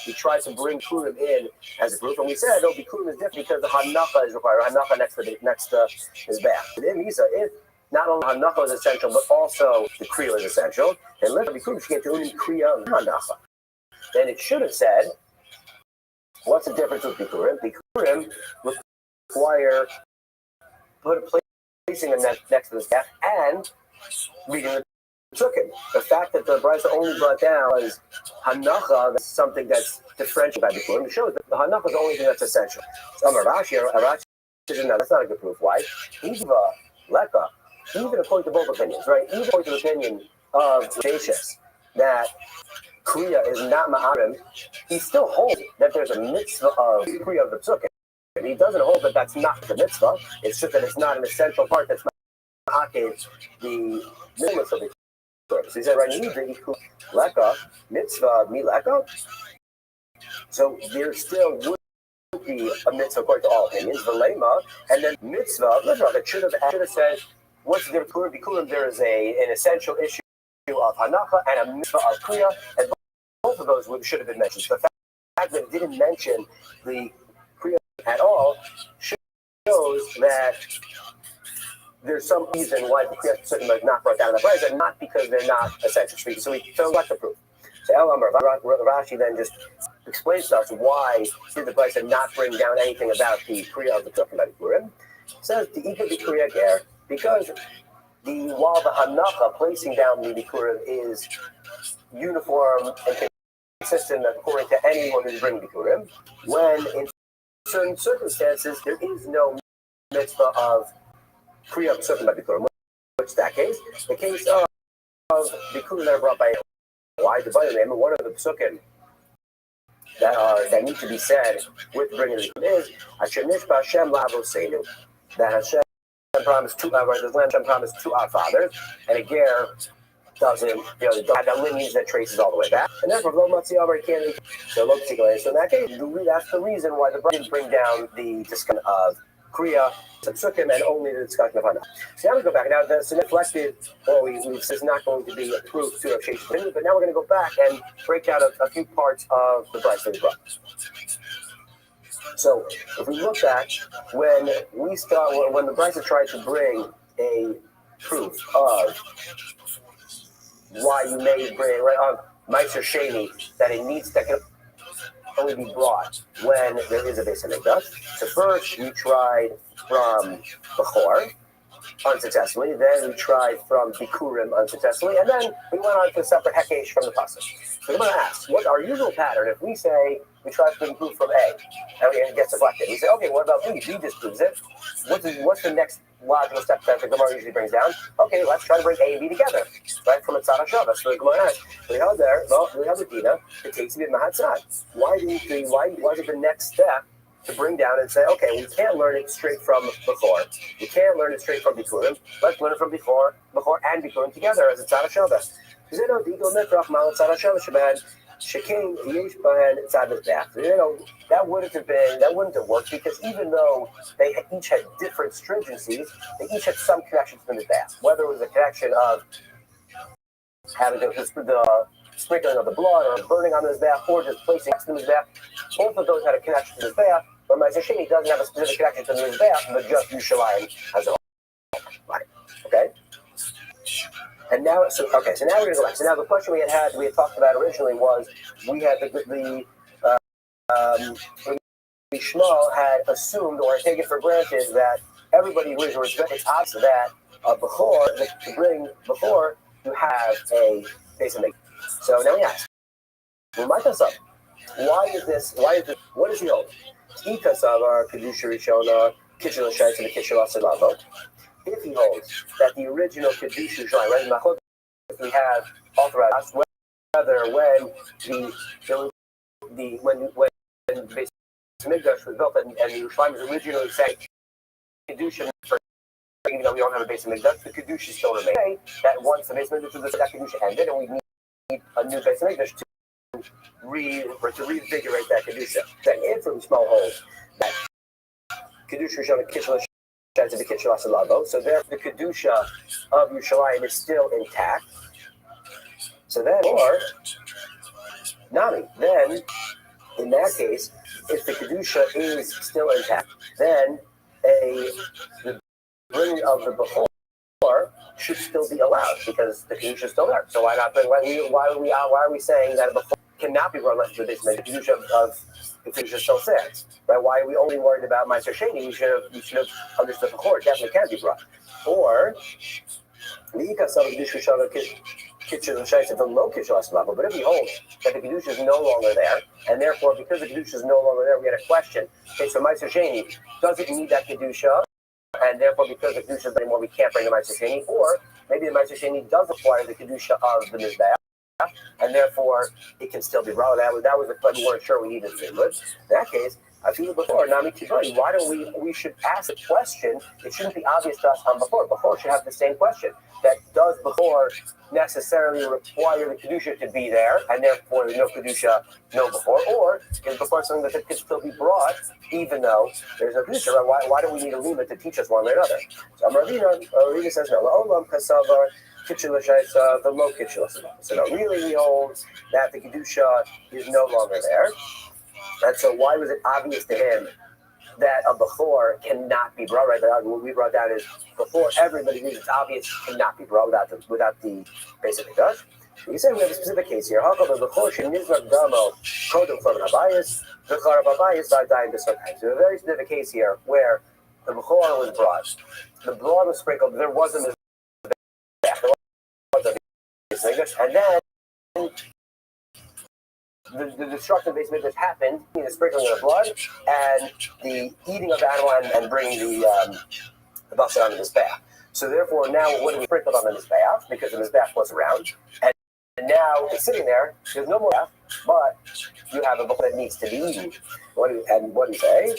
we tried to bring Bikurim in as a proof, and we said, no, Bikurim is different because the Hanacha is required, Hanacha next to his back. And then Misa, if not only Hanacha is essential, but also the Kriya is essential, then let Bikurim should get to only Kriya of Hanacha. Then it should have said, what's the difference with Bikurim? Bikurim require placing them next to the staff and reading the Psukim. The fact that the Bryce only brought down was Hanacha, that's something that's differentiated by Bikurim. It shows that the Hanacha is the only thing that's essential. So Rashi says, no, that's not a good proof. Why? Even according to both opinions, right? Even according to the opinion of Sheshes, that Kriya is not Ma'arim, he still holds that there's a mitzvah of Kriya of the Psukim. He doesn't hold that that's not the mitzvah. It's just that it's not an essential part that's Ma'akev, the mitzvah of the Psukim. So he said, right, you need the Leka, mitzvah, Mileka. So there still would be a mitzvah according to all opinions, Velema, and then mitzvah, that should have said, what's the Bikurim? There is an essential issue of Hanacha and a mitzvah of Kriya, and both of those should have been mentioned. So the fact that it didn't mention the Kriya at all shows that there's some reason why the Kriya Psukim is not brought down in the price, and not because they're not essential. So what's the proof? So El Amar Rashi then just explains to us why did the Brisa not bring down anything about the Kriya of the Tzorkim Bikurim. Says the Ika Bikuria Ger, because while the Hanacha placing down the Bikurim is uniform and consistent according to anyone who's bringing Bikurim, when in certain circumstances there is no mitzvah of Kriya of Tzorkim Bikurim. What's that case? The case of Bikurim that are brought by why the Bayim, one of the Psukim that need to be said with bringing the is Asher Nishba Hashem Lavoseinu, that Hashem promised to Hashem promised to our fathers, and a ger doesn't don't have that lineage that traces all the way back, and therefore Lo Matzi Amar can't. So in that case, that's the reason why the Brahmins bring down the discussion of Kriya, Psukim, and only the discussion of Hana. So now we go back. Now the reflected, we've said it's not going to be a proof to Sheikh's opinion, but now we're going to go back and break out a few parts of the Brisa as well. So if we look back, when the Brisa tried to bring a proof of why you may bring Meiser Sheni, that it needs that can only be brought when there is a Beis Hamikdash. So first we tried from Bechor unsuccessfully, then we tried from Bikurim unsuccessfully, and then we went on to a separate Hekesh from the Pasuk. So I'm going to ask, what's our usual pattern? If we say we try to prove from A, and it gets deflected, we say, okay, what about B? B disproves it. What's the next logical step that the Gemara usually brings down? Okay, let's try to bring A and B together, right, from a Tzad HaShavah. So the Gemara asks, we have the Dina, it takes to be a Mahatzad. Why is it the next step to bring down and say, okay, we can't learn it straight from Bechor. We can't learn it straight from Bikurim. Let's learn it from Bechor and Bikurim together as a Tzad HaShavah. That wouldn't have worked, because even though they each had different stringencies, they each had some connection to the Mizbeach. Whether it was a connection of having the sprinkling of the blood or burning on the Mizbeach or just placing next to the Mizbeach, both of those had a connection to the Mizbeach, but Meiser Sheni doesn't have a specific connection to the Mizbeach, but just Yerushalayim as a whole. Right. Okay? And now, so now we're going to go back. So now the question we had talked about originally was, we had Shmuel had assumed or taken for granted that everybody was it's obvious that to bring Bechor, you have a Beis Hamikdash. So now we ask, why is this? What is the old? Ikasavar Kedusha Rishona Kitchel Shais and the Kitchel Asalavo. If he holds that the original Kedusha Shai, right, we have authorized us whether when the Beis Hamikdash was built and the Yerushalayim was originally saying Kedusha, even though we don't have a Beis Hamikdash, the Kedusha still remains. That once the Beis Hamikdash was that Kedusha ended, and we need a new Beis Hamikdash to reinvigorate that Kedusha. Then if from small holes that Kedusha Rishon Kitchel to the Kitchel Asalavo, so therefore the Kedusha of Yerushalayim is still intact. So then, or Nami, then in that case, if the Kedusha is still intact, then the bringing of the Bechor should still be allowed, because the Kedusha is still there. So why not bring? Why are we saying that a Bechor cannot be brought unless the Kedusha of the Kedusha still stands? Right? Why are we only worried about Meiser Sheni? We should have understood the Bechor definitely can be brought. Or the Ikas of the Kedusha Kitchen and Shais from low Kitchen level, but if we hold that the Kedusha is no longer there, and therefore because the Kedusha is no longer there, we had a question. Okay, so Meiser Sheni, does it need that Kedusha? And therefore, because the Kedusha is anymore, we can't bring the Meiser Sheni, or maybe the Meiser Sheni does acquire the Kedusha of the Mizbeach, and therefore it can still be brought. That was the question we weren't sure we needed to do. But in that case, I feel before Nami Tivai, why don't we should ask a question? It shouldn't be obvious to us on Bechor. Bechor should have the same question. That does Bechor necessarily require the Kedusha to be there, and therefore no Kedusha, no Bechor, or is Bechor something that could still be brought even though there's no Kedusha? Right? Why do we need a lima to teach us one way or another? So Ravina says no. Olam Kasavar Kitchen L'Shaisa, the low Kitchen L'Shaisa. So no, really he holds that the Kedusha is no longer there. And so why was it obvious to him that a Bechor cannot be brought? Right, what we brought down is before everybody knew it's obvious cannot be brought without the basic Mikdash. You said we have a specific case here. So a very specific case here where the Bechor was brought. The blood was sprinkled. There wasn't a and then the destruction of the base midrash happened, the sprinkling of the blood and the eating of the animal and bringing the basar on the mizbeach. So therefore, now what do we sprinkle on the mizbeach? Because the mizbeach was around, and now it's sitting there. There's no more mizbeach, but you have a basar that needs to be eaten. What do you say?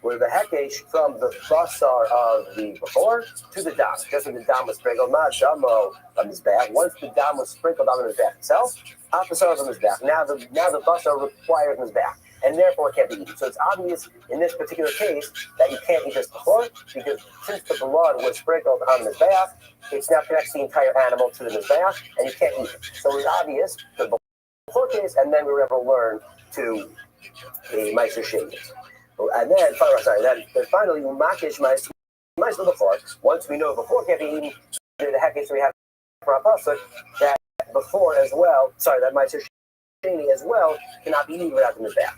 Where the hekesh from the basar of the before to the dam. Just when the dam was sprinkled, not damo on his back. Once the dam was sprinkled on his back itself, opposite on his back. Now the basar requires his back, and therefore it can't be eaten. So it's obvious in this particular case that you can't eat this before, because since the blood was sprinkled on the back, it now connects the entire animal to the mizbeach, and you can't eat it. So it's obvious the before case, and then we were able to learn to the Meiser Sheni. And then finally, Makish Meiser before. Once we know before can't be eaten, the hekesh we have from our pasuk that before as well. That Meiser Sheni as well cannot be eaten without the mizbeach.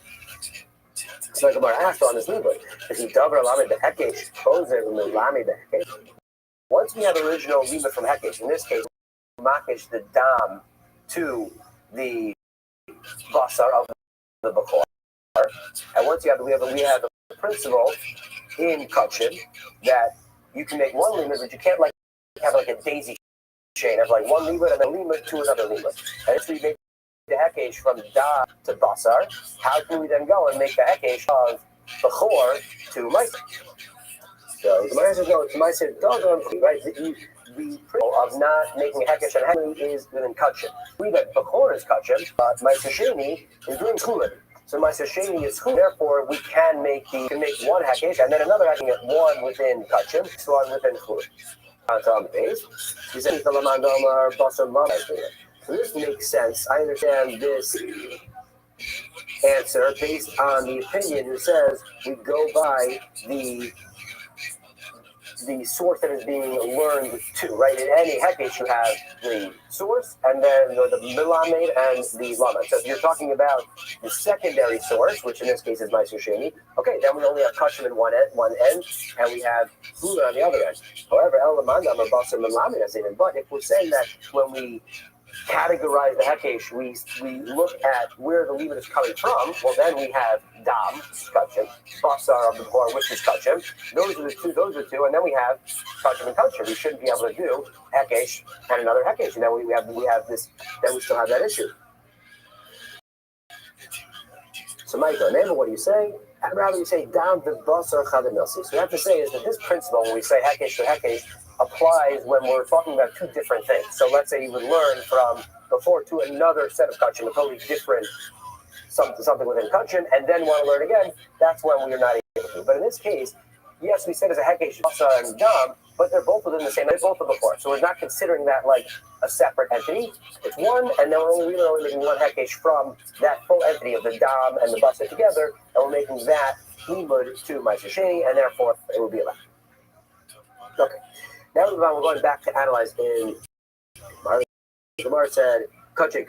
So the Gemara asked on this libud, if he davar lamed the hekesh, chozer lamed the hekesh. Once we have original libud from hekesh, in this case, Makish the dam to the basar of the before. And once we have the principle in kachin that you can make one limit, but you can't have a daisy chain of one limit and then limit to another limit. And if we make the hekesh from da to basar, how can we then go and make the hekesh of bechor to meiser? So the Gemara says no, it's meiser dogon, right? The principle of not making a hekesh and hekesh is within kachin. We that bechor is kachin, but meiser sheni is doing chulin. So Meiser Sheni is who, therefore we can make one hekesh and then another hekesh, one within kachim, one within chulin. On the base, he says so this makes sense. I understand this answer based on the opinion who says we go by the source that is being learned to, right? In any hekesh, you have the source, and then the milamed and the lamed. So if you're talking about the secondary source, which in this case is Meiser Sheni, okay, then we only have kashim in one end, and we have hula on the other end. However, el lamandam or basar milamed as in. But if we're saying that when we categorize the hekesh, we look at where the limit is coming from. Well, then we have dam, kachim, basar of the before, which is kachim. Those are the two, and then we have kachim and kachim. We shouldn't be able to do hekesh and another hekesh, and then we have this. Then we still have that issue. So, Michael, remember what do you say? I'd rather you say dam the basar chadamilsi. So what we have to say is that this principle, when we say hekesh to hekesh, applies when we're talking about two different things. So let's say you would learn from before to another set of kachim, a totally different something within kachim, and then want to learn again. That's when we are not able to. But in this case, yes, we said as a hekesh, basar and dam, but they're both within the same. They're both before, so we're not considering that like a separate entity. It's one, and then we're only making one hekesh from that full entity of the dam and the basar together, and we're making that limud to Meiser Sheni, and therefore it will be allowed. Okay. Now we're going back to analyze in the Gemara said, kachin.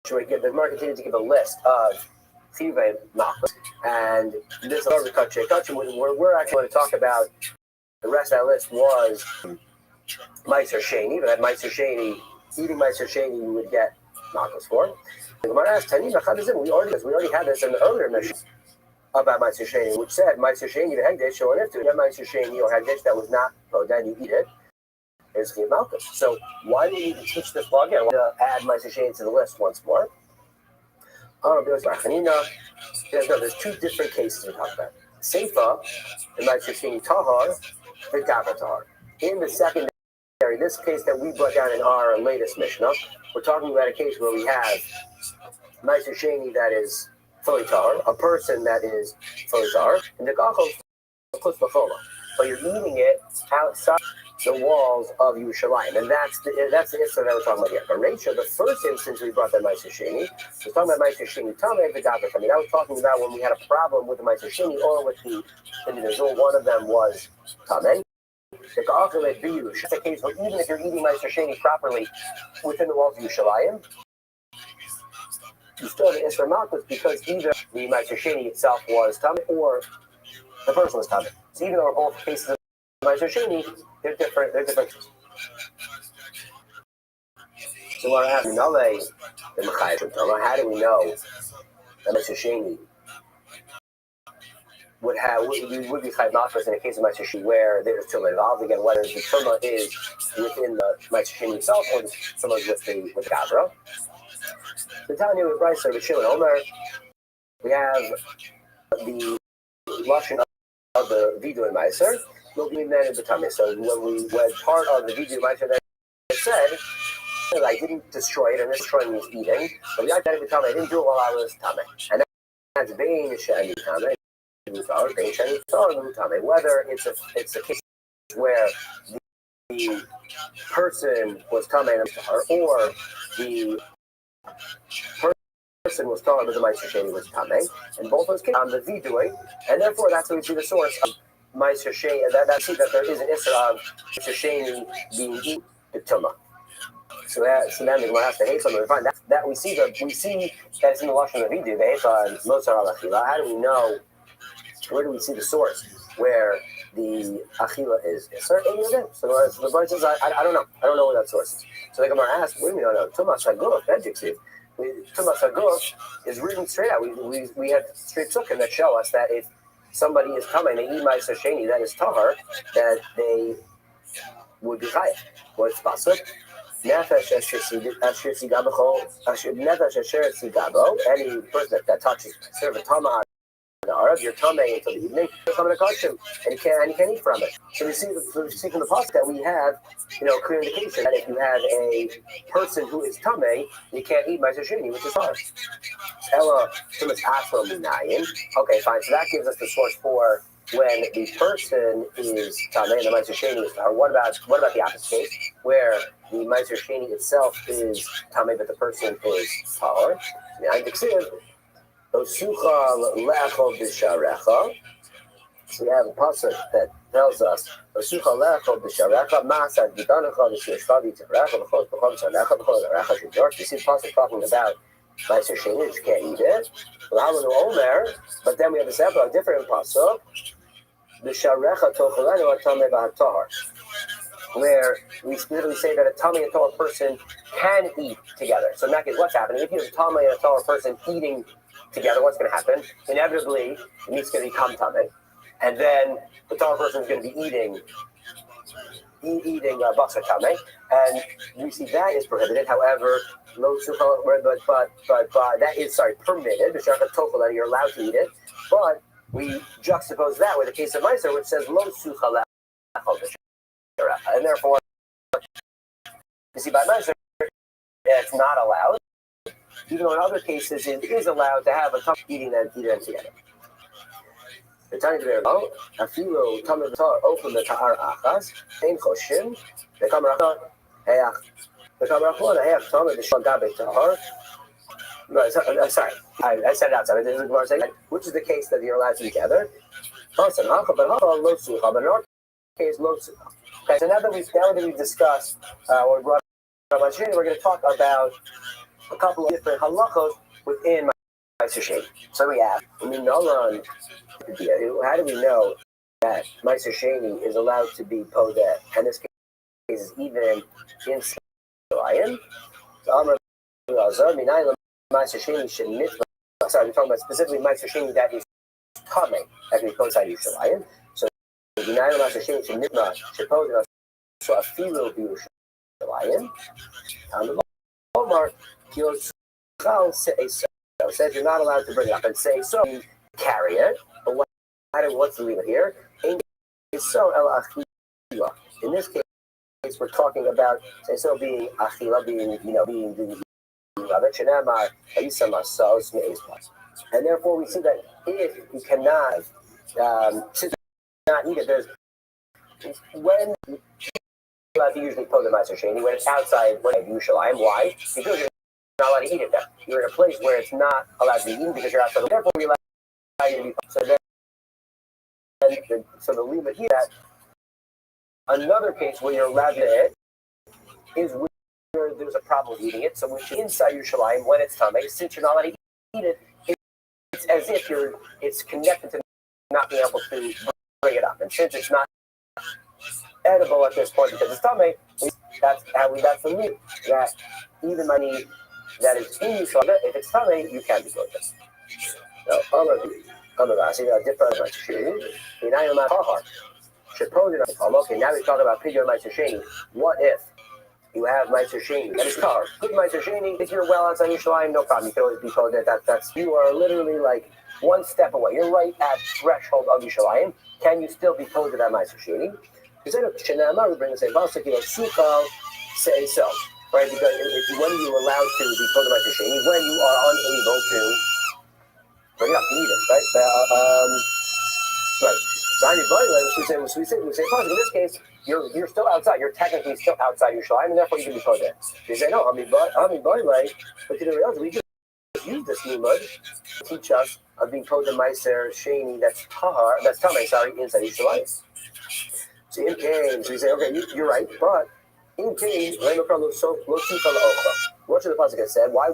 The Gemara continued to give a list of tivei machos, and this is the kachin. We're actually going to talk about the rest of that list was Meiser Sheni, but at Meiser Sheni, eating Meiser Sheni, you would get machos for. The Gemara asked, we already had this in the earlier mission about Meiser Sheni, which said Meiser Sheni the hegdesh, or if you have Meiser Sheni or hegdesh that was not, then you eat it. Is the malchus. So why do we need to teach this law again? I want to add Meiser Sheni to the list once more. There's two different cases we talk about. Seifa, the Meiser Sheni tahar, the davar tahar. In the secondary, this case that we brought down in our latest Mishnah, we're talking about a case where we have Meiser Sheni that is fully tahar, a person that is fully tahar, and the gachos plus b'chola. But you're eating it outside the walls of Yerushalayim, and that's the instance that we're talking about here. But Rachel, the first instance we brought that Meiser Sheni, we're talking about Meiser Sheni Tameh v'Davar. I mean, I was talking about when we had a problem with the Meiser Sheni or with the individual. One of them was Tameh, It's a case where even if you're eating Meiser Sheni properly within the walls of Yerushalayim, you still have an Isra Malchus because either the Meiser Sheni itself was Tameh or the person was Tameh. So even though both cases of Meiser Sheni, they're different. So what happened? How do we know that Meiser Sheni would be Chayv Malchus in a case of Meiser Sheni where there's Tumah involved? Again, whether the Tumah is within the Meiser Sheni itself or the Tumah is with the Gavra. The Tanya with Bryce with Shimon Omer, we have the lashon of the Vidu and Meiser. We'll be then in the Tumah. So when part of the Vidu Meiser that said that I didn't destroy it, and destroying means eating. But I didn't do it while I was Tumah, and that's being Shani Tumah. Whether it's a case where the person was Tameh or the person was Tameh, but the Meiser Sheni was Tameh, and both those cases on the Vidui, and therefore that's when we see the source of Meiser Sheni. That see that there is an Isra of Meiser Sheni being eaten the Tumah. So then we'll have to hate something. We find that we see that it's in the lashon of Vidui. The Heifa and Mosar al Achila. How do we know? Where do we see the source where the Achila is? So the Bible says, I don't know. I don't know where that source is. So the Gemara asks, what do you mean? No. Tumas Haguf, adjective. Tumas Haguf is written straight out. We have straight sukkim that show us that if somebody is coming, they eat Meiser Sheni, that is tahar, that they would be chayav. What's pasuk? Nefesh asher sigabo, any person that touches serve a tamah. You're tamei until the evening. Come in a custom, and you can't eat from it. So we see from the pasuk that we have, clear indication that if you have a person who is tamei, you can't eat Meiser Sheni, which is hard. Ella tumas atro minayin. Okay, fine. So that gives us the source for when the person is tamei and the Meiser Sheni is hard. What about the opposite case, where the Meiser Sheni itself is tamei, but the person is tahor? So we have a pasuk that tells us this is pasuk talking about Meiser Sheni, which you can't eat it. But then we have a different pasuk, where we specifically say that a Tamei and a Torah person can eat together. So in that case, what's happening? If you have a Tamei and a Torah person eating together, what's going to happen? Inevitably, the meat's going to become Tamei, and then the Torah person is going to be eating basar Tamei, and we see that is prohibited. However, but that is permitted. You're allowed to eat it, but we juxtapose that with the case of Meiser, which says lo sucha and therefore, you see by Meiser, it's not allowed. Even though in other cases it is allowed to have a tough eating them together. The time to be a few tamei v'tar open the ta'ar achas ein choshin the kamarachon hayach tamei the gabe tahar. No, sorry, I said it outside. This is what I'm saying. Which is the case that you're allowed to together? But in our case, lo sucha. Okay, so now that we've discussed or brought up Meiser Sheni, we're going to talk about a couple of different halachos within Meiser Sheni. So we have, how do we know that Meiser Sheni is allowed to be podeh? And this case is even in Shalayim. Sorry, we're talking about specifically Meiser Sheni that is coming as we post out Yerushalayim. So Meiser Sheni should nitma should pose us so a female Yerushalayim. Omar says you're not allowed to bring it up and say so. Carry it, but what's the leave it here? In this case, we're talking about say so being achila, being the and therefore we see that if you cannot not eat it, there's when you have to usually put the Meiser Sheni when it's outside Yerushalayim. Why? Because you're not allowed to eat it there. You're in a place where it's not allowed to be eaten because you're outside. Therefore, we allow you to be so the limit here that Another case where you're allowed to eat it is where there's a problem with eating it. So which inside Yerushalayim, when it's tamei, since you're not allowed to eat it, it's as if it's connected to not being able to bring it up. And since it's not edible at this point because it's tamei, that's the meat that even money that is in Yerushalayim, if it's tamei, you can be good. So, different shoe. Okay, now we talk about Pidyon Meiser Sheni. What if you have Meiser Sheni that is tar? Good Meiser Sheni, if you're well outside Yerushalayim, no problem. You can always be told that's you are literally like one step away. You're right at threshold of Yerushalayim. Can you still be told that Meiser Sheni? Because we bring the same say so. Right? Because when you're allowed to be told Meiser Sheni, when you are unable to bring it up to eat it, right? Right. So we say, in this case, you're still outside. You're technically still outside Yerushalayim, and therefore you can be called there. You say, no, but to the reality, we just use this limud to teach us of being called the Meiser Sheni that's tamei, inside Yerushalayim. So in case, we say, okay, you're right, but in case, what should the pasuk have said? Why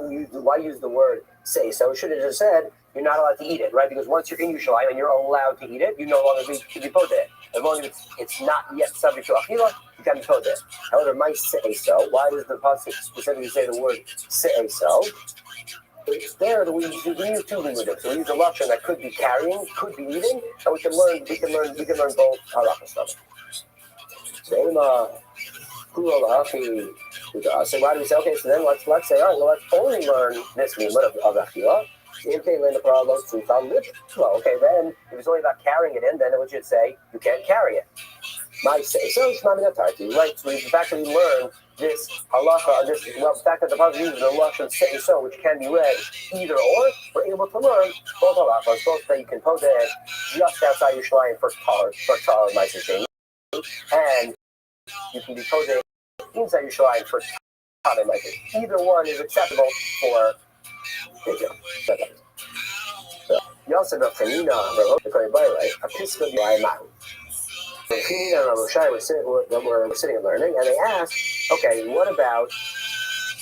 use the word say so? It should have just said, you're not allowed to eat it, right? Because once you're in Yerushalayim and you're allowed to eat it, you no longer be podeh. As long as it's not yet subject to achila, you can be podeh. However, my say so. Why does the pasuk specifically say the word say so? It's there that we use two limudim. So we use a lashon that could be carrying, could be eating, and we can learn both halakha stuff. So why do we say, okay, so then let's say, all right, well, let's only learn this limud of achila. Okay, then if it's only about carrying it in, then it would just say you can't carry it. My say so, right? So we've actually learned this halacha, the fact that the pasuk uses the lashon say so, which can be read either or. We're able to learn both halachas, both that you can pose it just outside Yerushalayim for tar Meiser Sheni, and you can be posed inside Yerushalayim for tar Meiser. Either one is acceptable for. Yosef of Tanina, the Kohen a Pisca Yaimahu. So Tanina and Rothschild were sitting and learning, and they asked, okay, what about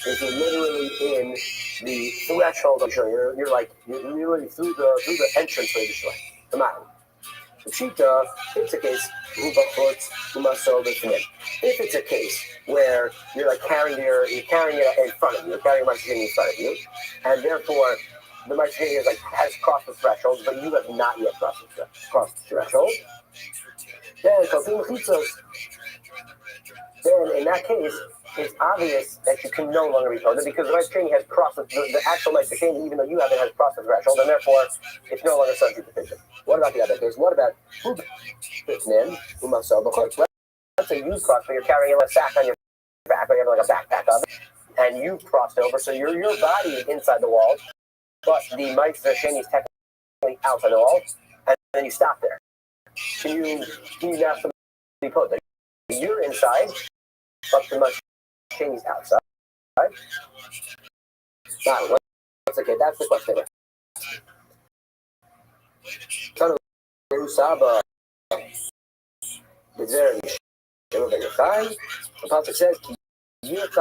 if you're literally in the threshold of Yerushalayim? You're literally through the entrance of Yerushalayim, the Mahu. The Pshita, it's a case, if it's a case where you're like carrying it in front of you, you're carrying Meiser Sheni in front of you, and therefore the Meiser Sheni has crossed the threshold, but you have not yet crossed the threshold. Then in that case, it's obvious that you can no longer be podeh because the Meiser Sheni has crossed the actual Meiser Sheni, even though you haven't, has crossed the threshold, and therefore it's no longer subject to petition. What about the other case? What about let's say you crossed, but you're carrying a sack on your back, or you have like a backpack of it, and you've crossed over, so your body is inside the wall, but the Meiser Sheni is technically outside the wall, and then you stop there. Can you now be podeh? You're inside, but the Meiser Sheni is outside. Right? Now, okay, that's the question. The pasuk says, if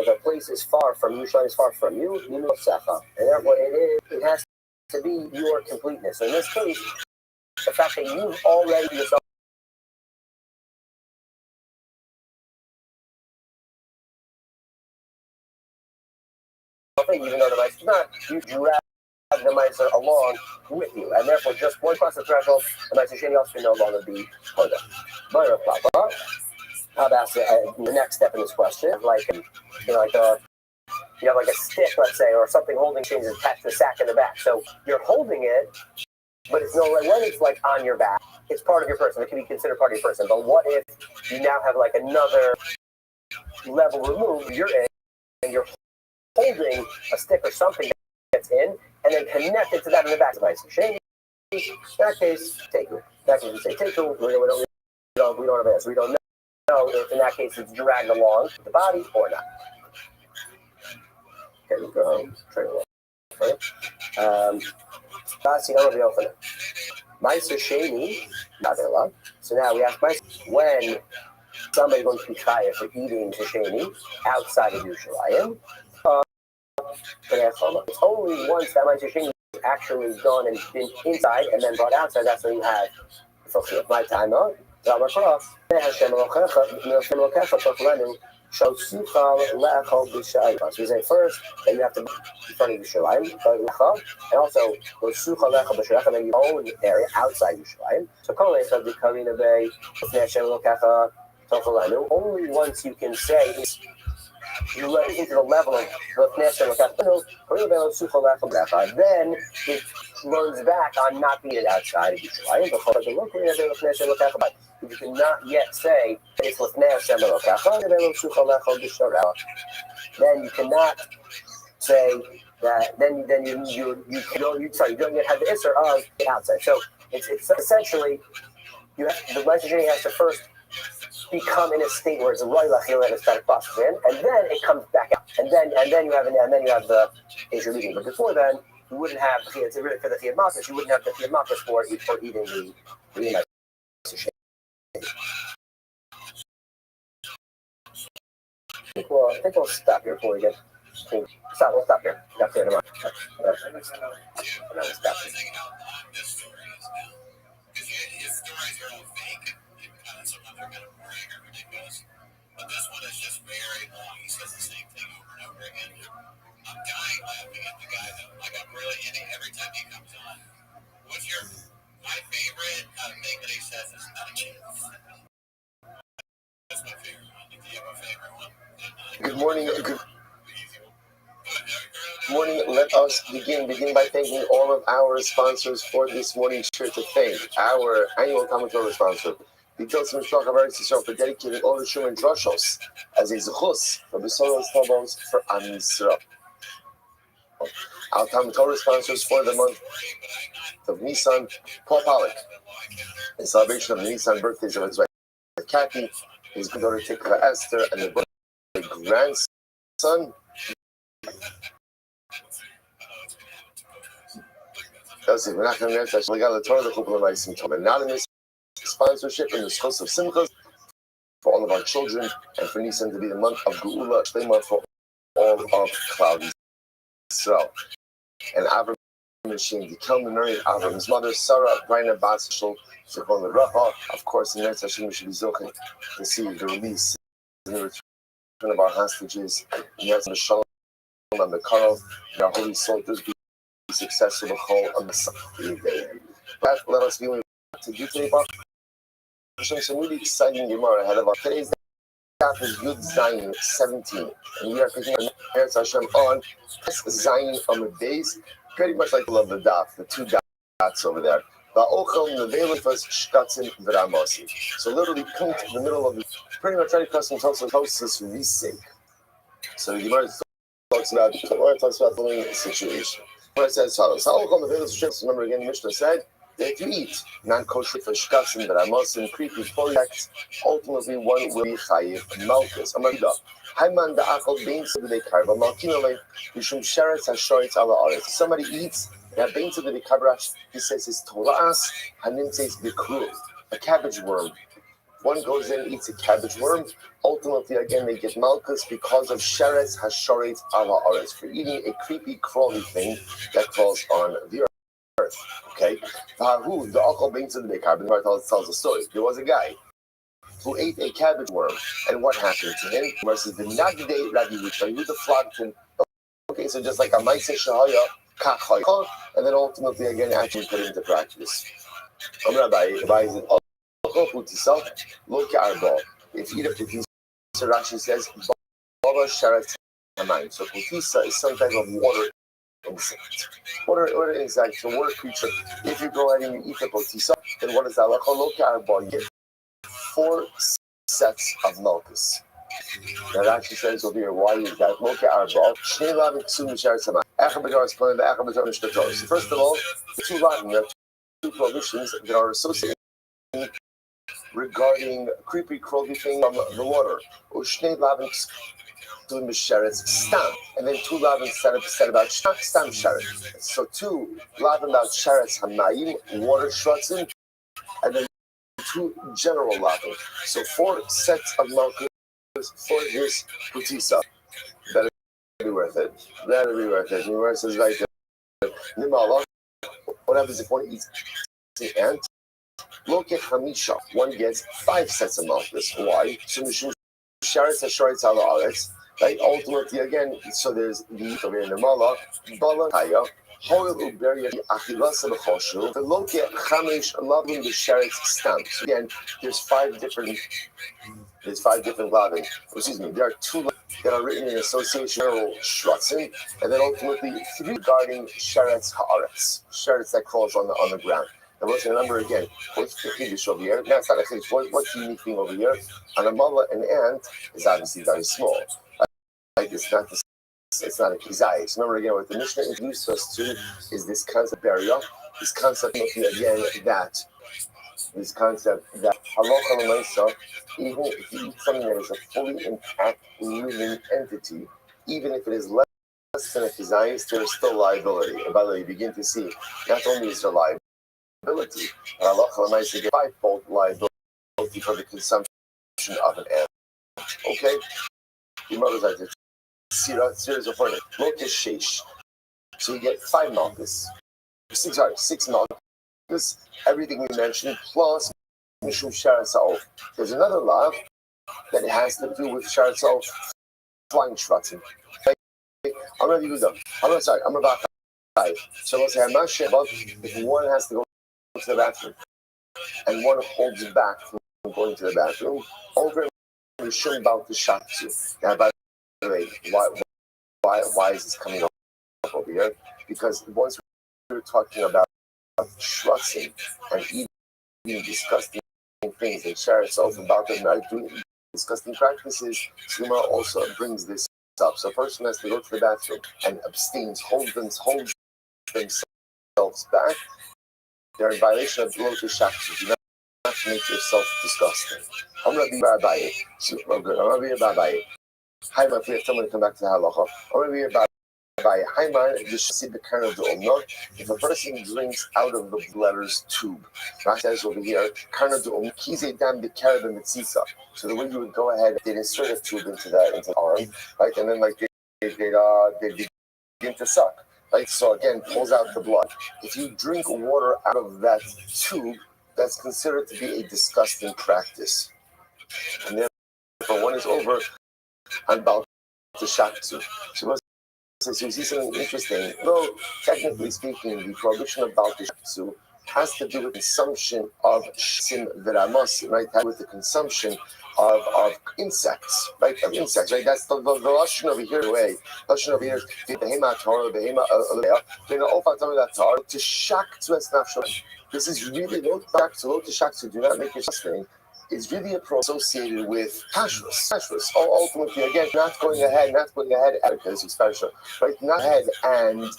a place is far from you, Yerushalayim is far from you, and therefore it has to be your completeness. So in this case, the fact that you've already yourself even though the mice is not, you drag the mice along with you, and therefore just one cross the threshold, the Meiser Sheni also can no longer be podeh. How about the next step in this question? Like, you have like a stick, let's say, or something holding things attached to the sack in the back. So you're holding it, but it's when it's like on your back, it's part of your person. It can be considered part of your person. But what if you now have like another level removed? You're in, and you're holding a stick or something that's in, and then connected to that in the back of the Meiser Sheni. In that case, take it. That case, we say take it. We don't have answer. We don't know if in that case it's dragged along the body or not. Okay, we go home. Train along. Right? That's the other Meiser Sheni, not allowed. So now we ask when somebody's going to be chayav for eating Sheni outside of Yerushalayim. It's only once that Meiser Sheni is actually done and been inside and then brought outside. That's when you have my time out. So you say first that you have to be in front of Yerushalayim, and also and then your own area outside Yerushalayim. So only once you can say you let it into the level of then it runs back on not being outside of Yerushalayim. If you cannot yet say it's then you cannot say that. Then you don't yet have the issur of the outside. So it's essentially the legislature has to first become in a state where it's a roilach and it's static process in, and then it comes back out, and then you have the issue leaving. But before then, you wouldn't have for the chiyuv malchus. You wouldn't have the chiyuv malchus for eating the I think we'll stop here before we get. We'll stop here. Stop here tomorrow. But this one is just very long. He says the same thing over and over again. I'm dying laughing at the guy, though. Like, I'm really hitting every time he comes on. What's my favorite thing that he says is not a chance. That's my favorite one. Do you have a favorite one? Good morning. Good morning. Let us begin by thanking all of our sponsors for this morning's shirt to thank our annual commentary sponsor. Because Mishpach of Eretz Yisrael for dedicating all the Shum and Drushos as a zechus for Besoros Tabos for Am Yisrael. Our Talmud Torah sponsors for the month of Nisan, Paul Pollack, in celebration of the Nisan birthdays of his wife Kathy, his daughter Tikva Esther, and the grandson. Anonymous sponsorship in the Schos of Simchas for all of our children, and for Nisan to be the month of Geula Shlema for all of Cloud Yisrael. And Avram Mishim, the Kelman married Avram's mother, Sarah Brina Batsishul, Zechon Raha. Of course, in Eretz Hashem, we should be zoching to see the release and the return of our hostages. And that's the Shalom and the Karel, and our holy soldiers be successful the whole of the day. But let us be to do today, some really exciting Gemara ahead of us. Today's daf is Yud Zayin 17, and we are continuing Eretz Hashem on Zayin on the base, pretty much like the love of the daf, the two dots over there. So literally come to the middle of the, pretty much right across from Tosus Visek. So the Gemara talks about the following situation. Where it says follows. Remember again, Mishnah said that if you eat non-kosher for shkasim that are Muslim creepy projects, ultimately one will be chayiv malchus. Amanda, Hayman da achol bein to the karba malkinolay mishum sheretz hashoritz ala aretz. Somebody eats that bein to the kabrash. He says his tolas hanim says bikru, a cabbage worm. One goes in, eats a cabbage worm. Ultimately, again, they get malchus because of sheretz hashoritz ala aretz, for eating a creepy crawly thing that crawls on the earth. Okay, the akol bein to the karba. The tells a story. There was a guy who ate a cabbage worm, and what happened to him? Versus the Nagdei Rabbi Yehuda flogged him. Okay, so just like a Maaseh Shahaya, Kachaya, and then ultimately again actually put it into practice. Rabbi is look at our ball. If you so Rashi says Baba Sharat Hamayim. So Putisa is some type of water insect. Water insect, so water creature. If you go ahead and you eat the Putisa, then what is that? Look at our ball. You get 4 sets of malchus. Now that actually says over here, why is that? Look at our ball. So first of all, the 2 latin, we have 2 prohibitions that are associated regarding creepy crawly thing on the water. doing Misheretz Stam, and then 2 lavin said about Stam Sheret. So 2 lavin about Sheretz Hamayim, water shrutzim, and then 2 general lavin. So 4 sets of malchus for his putisa. Better be worth it. Better be worth it. Nimar says right there. Nimala, what happens if one eats an ant? Look at Hamisha. One gets 5 sets of malchus. Why? So Sheretz HaShoretz Ala Aretz. Right? Ultimately, again, so there's the over in the Mala, Bala Kaya, Hoil Uberia, Achilasa Bechoshu, the Loke Chamesh, Lavin, the Sheretz Stamp. So again, there's 5 different lavin. Excuse me, there are 2 that are written in association general Shrutzin, and then ultimately 3 regarding Sheretz Haaretz, Sheretz that crawls on the ground. And let's remember again, what's the Chiddush over here? That's not a Chiddush. What's the unique thing over here? An Amala, an ant, is obviously very small. Right? It's not a kizayis. Remember again, what the Mishnah introduced us to is this concept of burial. This concept looking again that halacha l'maisa, even if you eat something that is a fully intact living entity, even if it is less than a kizayis, there is still liability. And by the way, you begin to see not only is there liability, but halacha l'maisa get 5-fold liability for the consumption of an animal. Okay, your mother's like this. Series of furniture. Lotus shesh. So you get 5 malchus. 6 malchus. Everything we mentioned plus mishum sheretz ha'of. There's another law that has to do with sheretz ha'of flying shvatzim. I'm Rabbi Yehuda. I'm Rabbi. So let's say if one has to go to the bathroom and one holds it back from going to the bathroom, over mishum about the shatzu. Now, by the way, why is this coming up over here? Because once we were talking about shrutzing and eating disgusting things and share itself about them doing disgusting practices, Suma also brings this up. So a person has to go to the bathroom and abstains, holds themselves back. They're in violation of Lotus Shakti. Do not make yourself disgusting. I'm going to be Rabbi. I'm going to be Rabbi. Hi, my friend, someone come back to the halacha. I'm going to be Rabbi. Hi, man, just see the kind of the if a person drinks out of the bladder's tube, Rashi says over here, so the way you would go ahead, they'd insert a tube into the arm, right? And then like they begin to suck. Right? So again, pulls out the blood. If you drink water out of that tube, that's considered to be a disgusting practice. And therefore, one is over on about the shatzu. So you see something interesting. Though technically speaking, the prohibition of Baal Tishatsu has to do with consumption of shim v'ramos, right? With the consumption of insects, right? Of insects, right? That's the lashon over here. Way lashon over here is behema torah, behema alea. To shak to esnafshon. This is really lo to shak to do not make your suffering. Is really associated with kashrus. Ultimately, again, not going ahead, because it's special, right? Not ahead and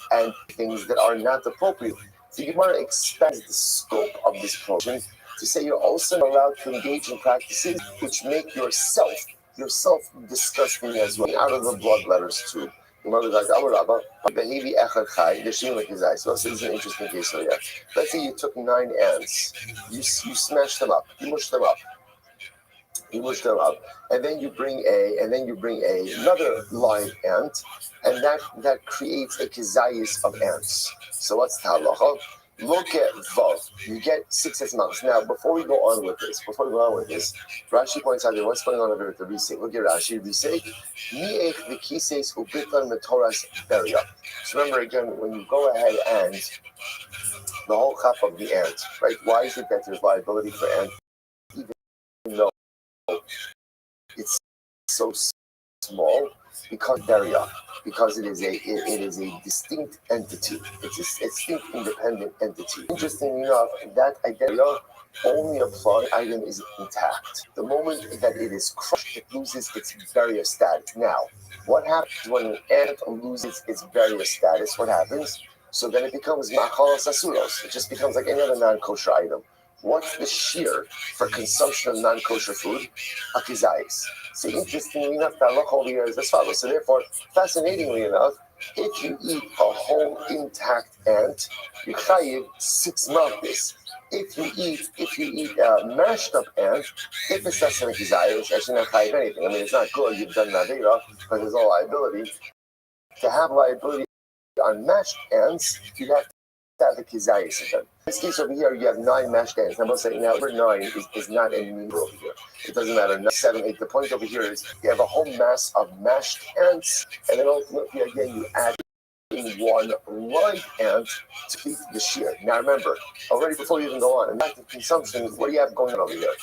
things that are not appropriate. So you want to expand the scope of this prohibition to say you're also allowed to engage in practices which make yourself disgusting as well, out of the bloodletters too. So this is an interesting case here. Let's say you took 9 ants, you smashed them up, you mushed them up. You mush them up, and then you bring another live ant, and that creates a kizayis of ants. So what's the halacha? Look at Vav. You get 6 months. Now, before we go on with this, Rashi points out that what's going on over at the Risei. Look at Rashi. Risei, mi'ech v'kiseis ubitan metoras beria. So remember again, when you go ahead and the whole cup of the ant, right? Why is it that there's liability for ants, even though it's so small? Because it is a distinct entity. It's a distinct independent entity. Interestingly enough, that identity only applies when the item is intact. The moment that it is crushed, it loses its barrier status. Now, what happens when an ant loses its barrier status? What happens? So then it becomes machalas asuros. It just becomes like any other non-kosher item. What's the shear for consumption of non-kosher food? Akizayis. So interestingly enough, the halacha over here is as follows. So therefore, fascinatingly enough, if you eat a whole intact ant, you chayiv 6 malchus. If you eat a mashed up ant, if it's less than a kizayis, it's actually not chayiv anything. I mean, it's not good. You've done naveira, but there's no liability. To have liability on mashed ants, you have to have the kizayis of them. In this case over here, you have 9 mashed ants. I'm going to say now, number 9 is not any number over here. It doesn't matter. 7, 8. The point over here is you have a whole mass of mashed ants, and then ultimately, again, you add in one live ant to keep the shear. Now remember, already before you even go on, in active consumption, what do you have going on over here?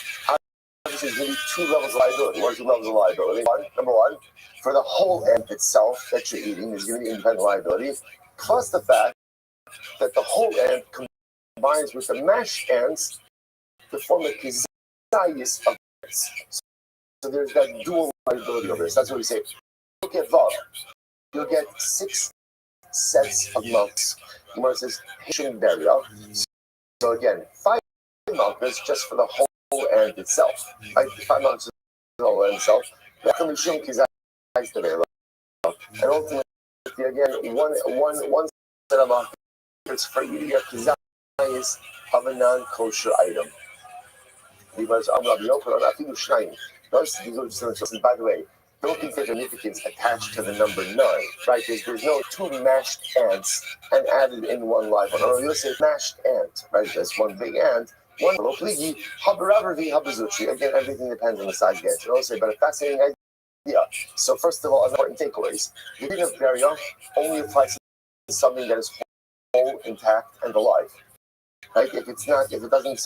Obviously, there's going to be 2 levels of liability. What are 2 levels of liability? Number one, for the whole ant itself that you're eating, there's going to be independent liability, plus the fact that the whole ant combines with the mashed ants to form a kizayis of ants. So there's that dual liability over there. So that's what we say. Look at Vav. You'll get 6 sets of malchus. Gemara says Hishim burial. So again, 5 malchus just for the whole ant itself. 5 malchus for the whole ant itself. And ultimately, again, one set of malchus for eating a kizayis of a non-kosher item. Because Rabbi by the way, don't think there's significance attached to the number 9, right? There's no 2 mashed ants and added in one live one. Or you'll say mashed ant, right? There's one big ant, one little pligi, again, everything depends on the size of the ant. You'll say, but a fascinating idea. So first of all, important takeaways. The thing of burial only applies to something that is whole, intact, and alive. Right? If it doesn't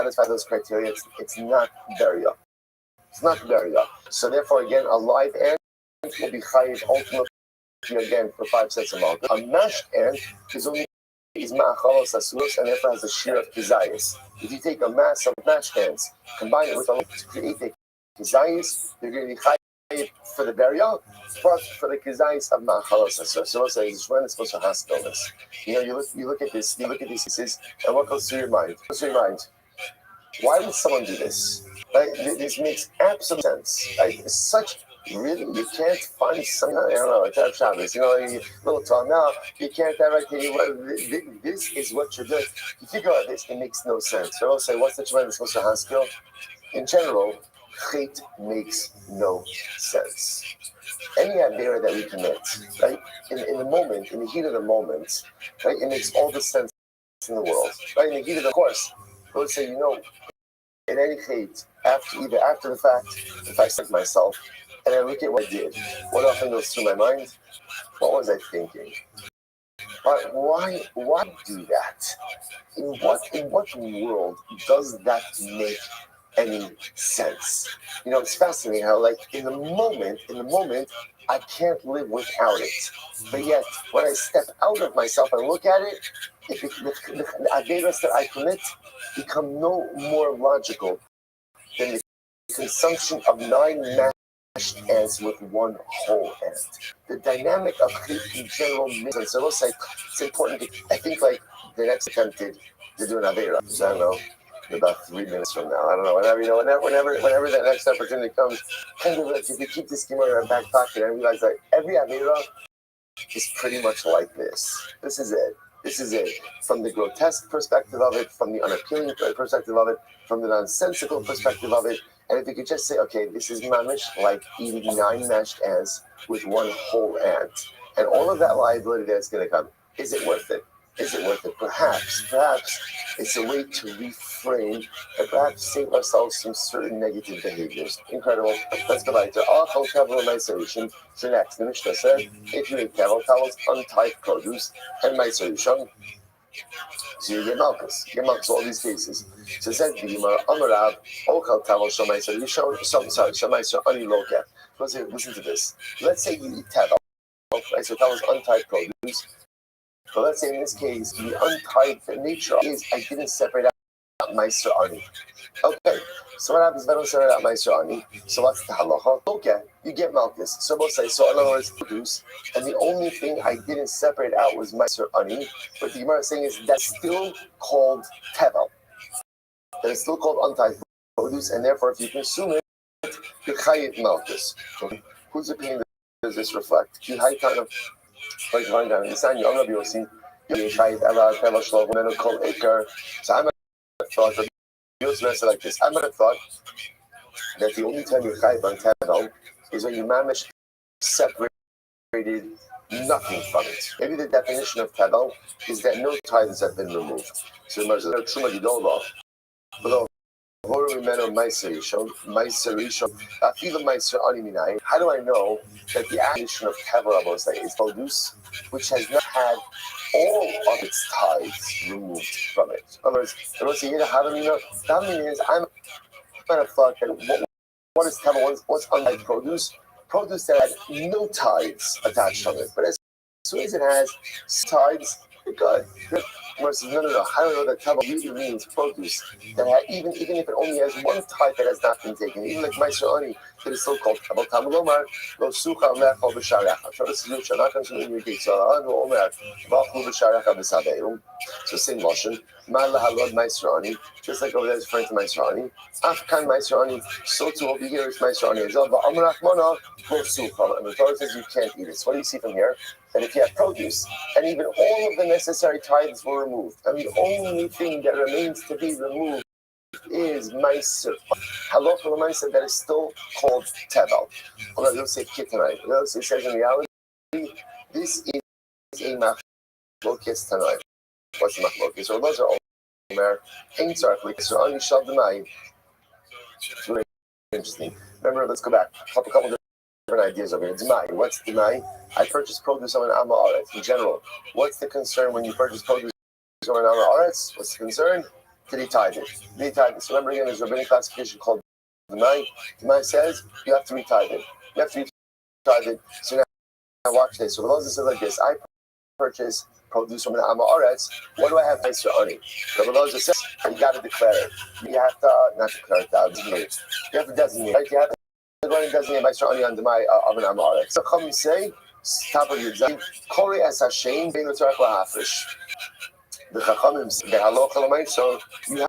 satisfy those criteria, it's not burial. It's not burial. So therefore, again, a live ant will be chayiv ultimately again for 5 sets of malchus. A mashed ant is ma'achalos asurus and therefore has a shear of kizayis. If you take a mass of mashed ants, combine it with a to create a kizayis, you're going to be chayiv for the burial, plus for the kizayis of ma'achalos asurus. So it's when it's supposed to hospital this. You look at these pieces, and what goes through your mind? Why would someone do this? Right? This makes absolute sense. Right? It's such really you can't find some I don't know like that Shabbos. Little tall now you can't directly. This is what you're doing. If you think about this, it makes no sense. So I'll say, what's the tremendous supposed to hospital? In general, chait makes no sense. Any idea that we commit, right? In the moment, in the heat of the moment, right? It makes all the sense in the world, right? In the heat of the course, let's say in any case, after the fact, if I sick myself and I look at what I did, what often goes through my mind? What was I thinking? Why do that? In what world does that make any sense? It's fascinating how, like, in the moment, I can't live without it. But yet, when I step out of myself and look at it, the averos that I commit become no more logical than the consumption of 9 mashed ants with one whole ant. The dynamic of hate in general makes sense. So it's important. I think like the next attempted to do an avera. So I don't know. About 3 minutes from now, I don't know. Whenever that next opportunity comes, kind of like if you keep this schema in your back pocket and realize that every avera is pretty much like this. This is it. From the grotesque perspective of it, from the unappealing perspective of it, from the nonsensical perspective of it, and if you could just say, okay, this is mamish like eating 9 mashed ants with one whole ant, and all of that liability that's going to come, is it worth it? Is it worth it? Perhaps it's a way to reframe and perhaps save ourselves some certain negative behaviors. Incredible. Let's go back to all travel and isolation. So next, the Mishnah said, if you make towels, untied produce, and my solution, so you get malchus. All these cases. So it said, Amarav, Ochal Tavel Shamai solution, Shamai Ani Loka. Listen to this. Let's say you eat tavel. Right? So that was untied produce. But let's say in this case, the untied nature is I didn't separate out Meiser Ani. Okay, so what happens if I don't separate out Meiser Ani? So what's the halacha? Okay, you get malchus. So we'll say, so in other words, produce, and the only thing I didn't separate out was Meiser Ani. But the Gemara is saying is that's still called tevel. that is still called untied produce, and therefore, if you consume it, you're chayiv malchus. Whose opinion does this reflect? You high kind of like going down. The sign you Rabbi Yossi, you chayiv ela teva shlov menu kol eker. So I might have thought that Yossi said like this. I might have thought that the only time you're chayiv on tevel is when you manage separated nothing from it. Maybe the definition of tevel is that no tithes have been removed. So there's a truma gidola below. How do I know that the addition of tevel is produce, which has not had all of its tithes removed from it? In other words, I don't say how do you know? That means I'm kind of thought that what is tevel? What's unlike produce? Produce that had no tithes attached on it, but as soon as it has tithes, you're good. Versus no. How do I know that tevel really means produce that even if it only has one type that has not been taken, even like Meiser Ani, that is still called tevel. Tamulomar lo sucha lecha b'sharecha. So this is Lucha. Not consuming your gates. So Anu Omer b'achlu b'sharecha b'sadeum. So same motion. Man lahalod Meiser Ani. Just like over there is referring to Meiser Ani. Afkan Meiser Ani. So too over here is Meiser Ani. It's over Amrach Mona lo sucha. And the Torah says you can't eat it. So what do you see from here? That if you have produce, and even all of the necessary tithes were removed, and the only thing that remains to be removed is meiser, halacha l'meiser, that is still called tevel. Although you'll say kittanai. It says in reality, this is a machlokes tonight. What's the machlokes? So those are all Omer, Ein Tzarech L'Kisur Ani Shal D'Nai. It's really interesting. Remember, let's go back. A couple different ideas over here. D'Nai. What's D'Nai? I purchased produce on an Amma Aretz. In general, what's the concern when you purchase produce on an Amma Aretz? What's the concern? Did he tithe it? Did he tithe it? So remember again, there's a rabbinic classification called D'Nai. D'Nai says you have to retithe it. You have to retithe it. So now watch this. So those says like this. I purchase produce from an Amma Aretz. What do I have Meiser Ani? Rabbi Loza says you got to declare it. You have to not declare it, designate it. You have to designate, right? You have to go and designate Meiser Ani on the of an Amma Aretz. So come and say, top of your design, Kori as Hashem, being the Tzarech L'Hafresh. The Chachamim say, the Halacha L'Mayit, so you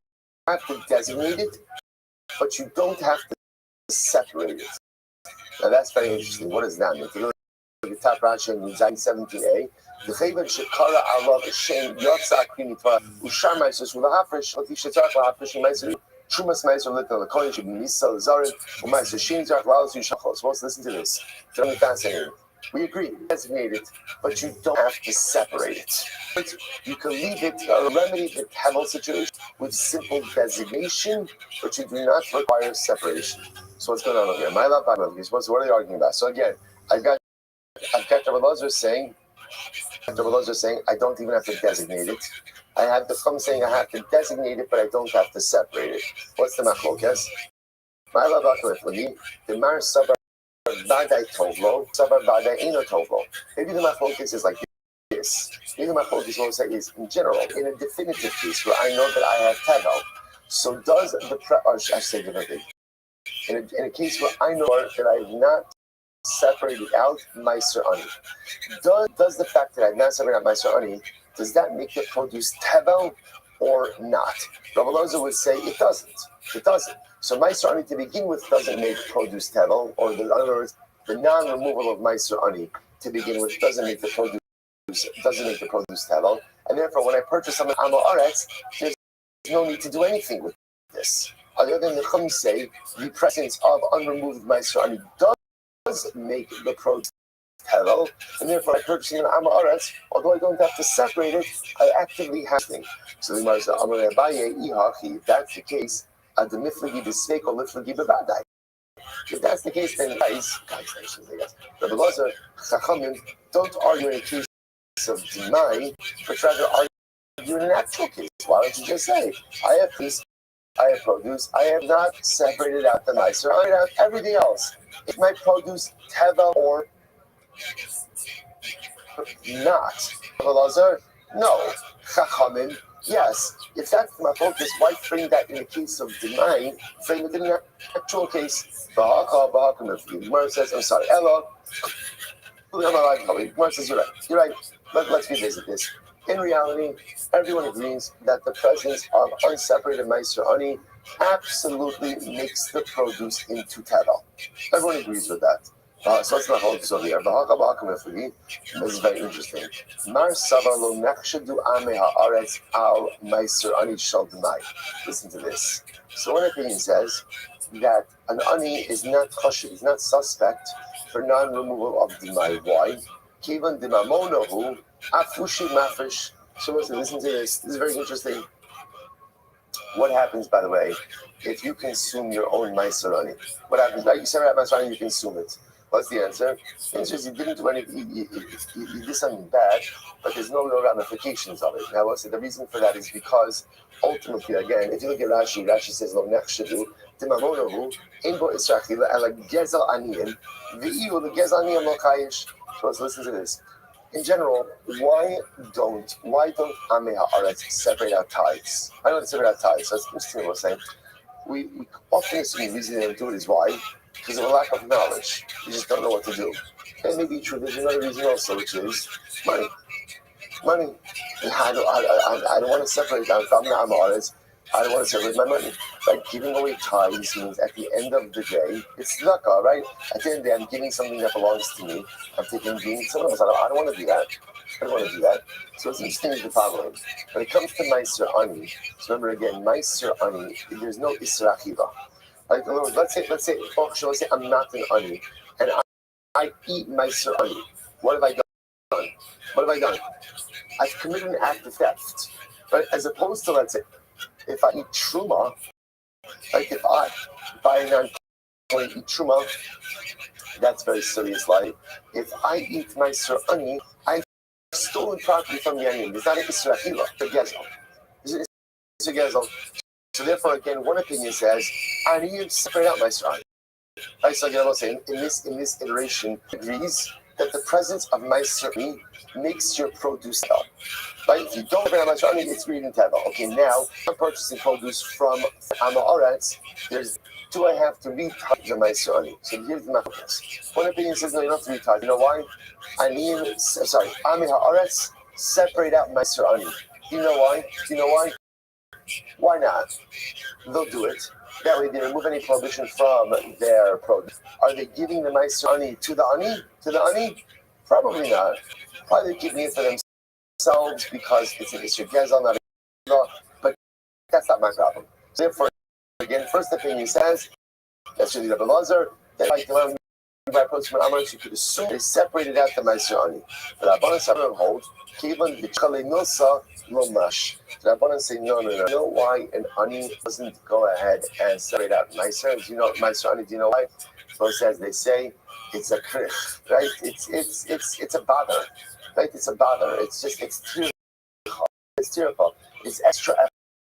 have to designate it, but you don't have to separate it. Now that's very interesting. What does that mean? If you look at the top Rashi in Zayin 17a, the Chayvan Shekara Allah Hashem Yotzak Pinitva Ushar Meiser L'Hafresh Lati Shetzarech L'Hafresh Meiser Trumas Meiser Little L'Koyin should be Misal Zarin U'Meiser Shin Tzarech L'Alos Yushachos. Well, listen to this. It's really fascinating. We agree, designate it, but you don't have to separate it. You can leave it, remedy the tevel situation with simple designation, but you do not require separation. So what's going on over here? My love, what are they arguing about? So again, I've got Rabbi Lozer saying, I don't even have to designate it. I have the Chum saying I have to designate it, but I don't have to separate it. What's the machlokes? My love, the Mar Sabar Vadai Tovlo, Sabar Vadai Eno Tovlo. Maybe the machlokes is like this. Maybe the machlokes will say is in general, in a definitive case where I know that I have tevel. So does the or I should say differently. In a case where I know that I have not separated out Meiser Ani. Does the fact that I have not separated out Meiser Ani, does that make the produce tevel or not? Rabbi Loza would say it doesn't. It doesn't. So Meiser Ani to begin with doesn't make produce tevel, or in other words, the non-removal of Meiser Ani to begin with doesn't make the produce tevel, and therefore when I purchase some Amma Aretz, there's no need to do anything with this. Other than the Chum say, the presence of unremoved Meiser Ani does make the produce tevel, and therefore I purchase an Amma Aretz, although I don't have to separate it, I actively have to. So the Gemara says, Amar Abaye Ihachi, if that's the case, if that's the case, then guys, Rabbi Lozer, Chachamim don't argue in a case of deny, but rather argue in an actual case. Why don't you just say, I have peace, I have produce, I have not separated out the Meiser, I have everything else. If my produce tevel or not, Rabbi Lozer, no. Chachamim, yes. If that's my focus, why frame that in the case of denying? Frame it in the actual case. The Gemara says, I'm sorry, Ella. The Gemara says, you're right. let's revisit this. In reality, everyone agrees that the presence of unseparated Meiser Ani absolutely makes the produce into Tevel. Everyone agrees with that. So let's not hold this over here. This is very interesting. Mar Sava lo nechshadu ame haaretz al Meiser Ani shel Demai. Listen to this. So one opinion says that an ani is not kosher, is not suspect for non-removal of Demai. Why? Kivan dimamonohu afushi mafish. So listen to this. This is very interesting. What happens, by the way, if you consume your own maiserani? What happens? Like you said, maiserani, you consume it. What's the answer? The answer is you didn't do anything. You did something bad, but there's no real ramifications of it. Now, the reason for that is because ultimately, again, if you look at Rashi, Rashi says lo nechshadu dimamonohu inbo israchila ala gezel aniyin v'iyu the gezel aniyin lo chayish. So let's listen to this. In general, why don't Amei Haaretz separate out tithes? I don't separate out tithes. That's interesting what we're saying. We often assume the reason they don't do it is why? Because of a lack of knowledge. You just don't know what to do. And maybe true. There's another reason also, which is money. Money. I don't want to separate out from the Haaretz. I don't want to separate my money. Like giving away tithes means at the end of the day, it's tzedakah, right? At the end of the day, I'm giving something that belongs to me. I'm giving someone else. I don't want to do that. I don't want to do that. So it's interesting is the following. When it comes to Meiser Ani, so remember again, Meiser Ani, there's no Isra Achiva. Like, let's say I'm not an Ani, and I eat Meiser Ani. What have I done? What have I done? I've committed an act of theft. Right? As opposed to, let's say, if I eat truma, like if I eat truma, that's very serious. Like if I eat Meiser Ani, I've stolen property from the onion. It's not an Isra Achila, it's a gezel. It's a gezel. So therefore, again, one opinion says, I need to separate out Meiser Ani. Right, so again, I'm saying in this iteration agrees that the presence of Meiser Ani makes your produce health. Right? If you don't have Meiser Ani, it's reading Tevel. Okay, now I'm purchasing produce from Haaretz. Do I have to retouch the Meiser Ani? So here's the machlokas. One opinion says no, you don't have to retouch. You know why? Amei Haaretz separate out Meiser Ani. You know why? Why not? They'll do it. That way they remove any prohibition from their produce. Are they giving the Meiser Ani to the Ani? Probably not. Probably they're keeping it for themselves because it's an Isra Gezel, not a law. But that's not my problem. So therefore, again, first opinion says, that's really Rabbi Lazar, that like the by produce from Amaretz, you could assume they separated out the Meiser Ani. But Rabbanan Sabbanan hold, Kivan B'Chale Milsa Lomash. The Rabbanan say, no. You know why an Ani doesn't go ahead and separate out Meiser? Do you know Meiser Ani? Do you know why? So it says, they say, it's a krich, right? It's a bother, right? It's a bother. It's tearful. It's extra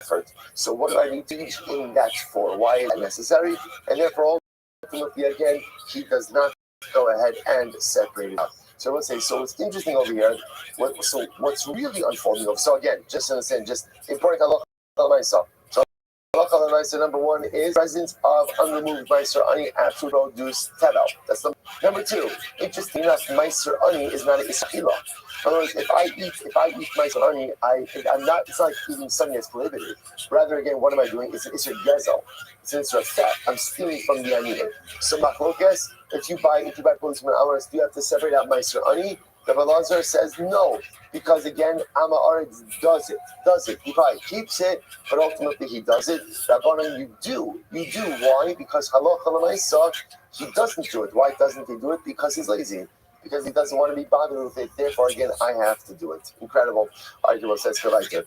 effort. So what do I need to teach in that for? Why is that necessary? And therefore, ultimately, again, he does not go ahead and separate it out. So let's say, so it's interesting over here. What's really unfolding over? So again, just to understand, just important halacha myself. So halacha myself number one is presence of unremoved Meiser Ani after produce tevel. That's number two. Interesting enough, Meiser Ani is not an isachila. In other words, if I eat Meiser Ani, I'm not. It's not like eating something that's prohibited. Rather, again, what am I doing? It's an Isra Gezel. It's an Isra theft. I'm stealing from the onion. So machlokas, if you buy produce from Amaretz, do you have to separate out Meiser Ani? Rabbi Lazar says no, because again, Amaretz does it. He probably keeps it, but ultimately he does it. Rabbanan, you do. Why? Because halacha l'maisa, he doesn't do it. Why doesn't he do it? Because he's lazy. Because he doesn't want to be bothered with it. Therefore, again, I have to do it. Incredible. Argument says Kalaita.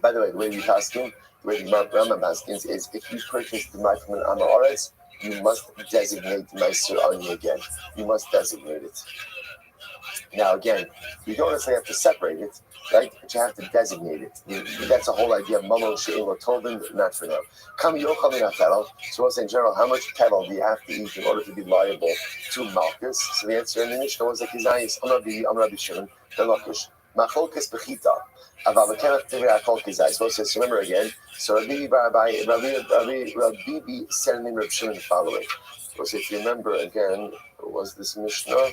By the way, the way we asking, the way the Rambam asking is if you purchase the mic from an Amaretz, you must designate Meiser Ani again. You must designate it. Now, again, you don't necessarily have to separate it, right? But you have to designate it. That's the whole idea of Mamo She'in or Tovin, not for now. So we'll say in general, how much tevel do you have to eat in order to be liable to Malchus? So the answer in the Mishnah was like Kizayis, Amrabi Shimon, the Lakush, Macholkes Bechita. So remember again, so Rabbi said in Rabbi Shimon the following. So if you remember again, was this Mishnah?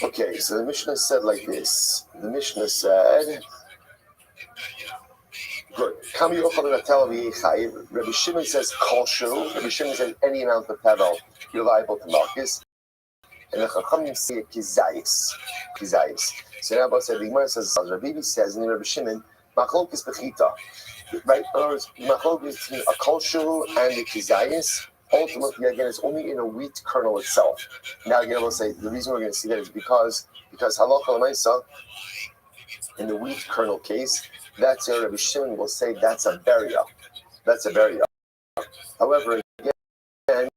Okay, so the Mishnah said like this. The Mishnah said, good. Rabbi Shimon says kosher. Rabbi Shimon says any amount of tevel you're liable to malchus. And the Chachamim say kizayis. So now said the Gemara says Rabbi says in Rabbi Shimon machlok is bechita. Right? In other words, machlok is between a kosher and a kizayis. Ultimately, again, it's only in a wheat kernel itself. Now, again, we'll say the reason we're going to see that is because halacha l'maisa in the wheat kernel case, that's where Rabbi Shimon will say that's a beria. That's a beria. However, again,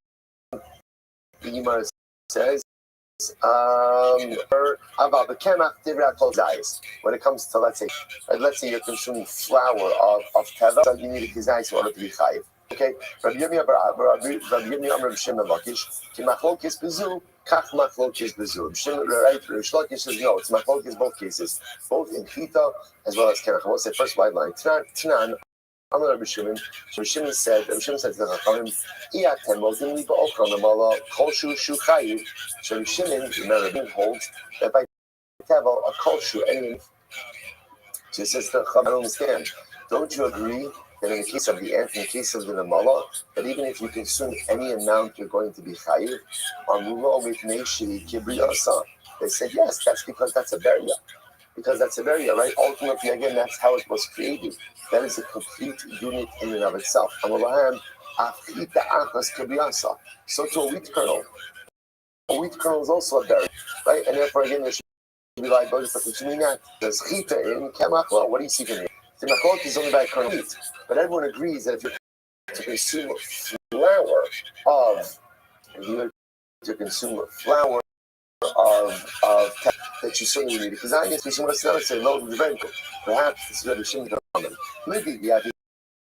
the Gemara says when it comes to let's say you're consuming flour of teva, so you need a kizayis in order to be chayiv. Okay, Rabbi Yirmiyah Rabbi Shimon Lakish, ki machlokes bezu, kach machlokes bezu. Shimon, right? Rish Lakish says no, it's machlokes both cases, both in chita as well as kenach. I want to say first wide line. Tanan, Amar Rabbi Shimon. Rabbi Shimon said to the Chachamim, "Iatem modim li ba'okram amala kol shu shu chayiv." So Rabbi Shimon, remember, holds that by tevel a kol shu any. So he says to the Chachamim, I don't understand. Don't you agree that in the case of the ant, in the case of the namala, that even if you consume any amount, you're going to be chayiv? They said yes. That's because that's a beria. Because that's a beria, right? Ultimately, again, that's how it was created. That is a complete unit in and of itself. So to a wheat kernel. A wheat kernel is also a berry, right? And therefore, again, there should be liability for consuming that. There's chita in kemach. Well, what do you see from here? The machlok is only by kernel wheat. But everyone agrees that if you're to consume flour of that you certainly need it. Because I guess Mishim Ratzana say load the very good. Perhaps this is Rabbi Shimon Raman. Maybe the idea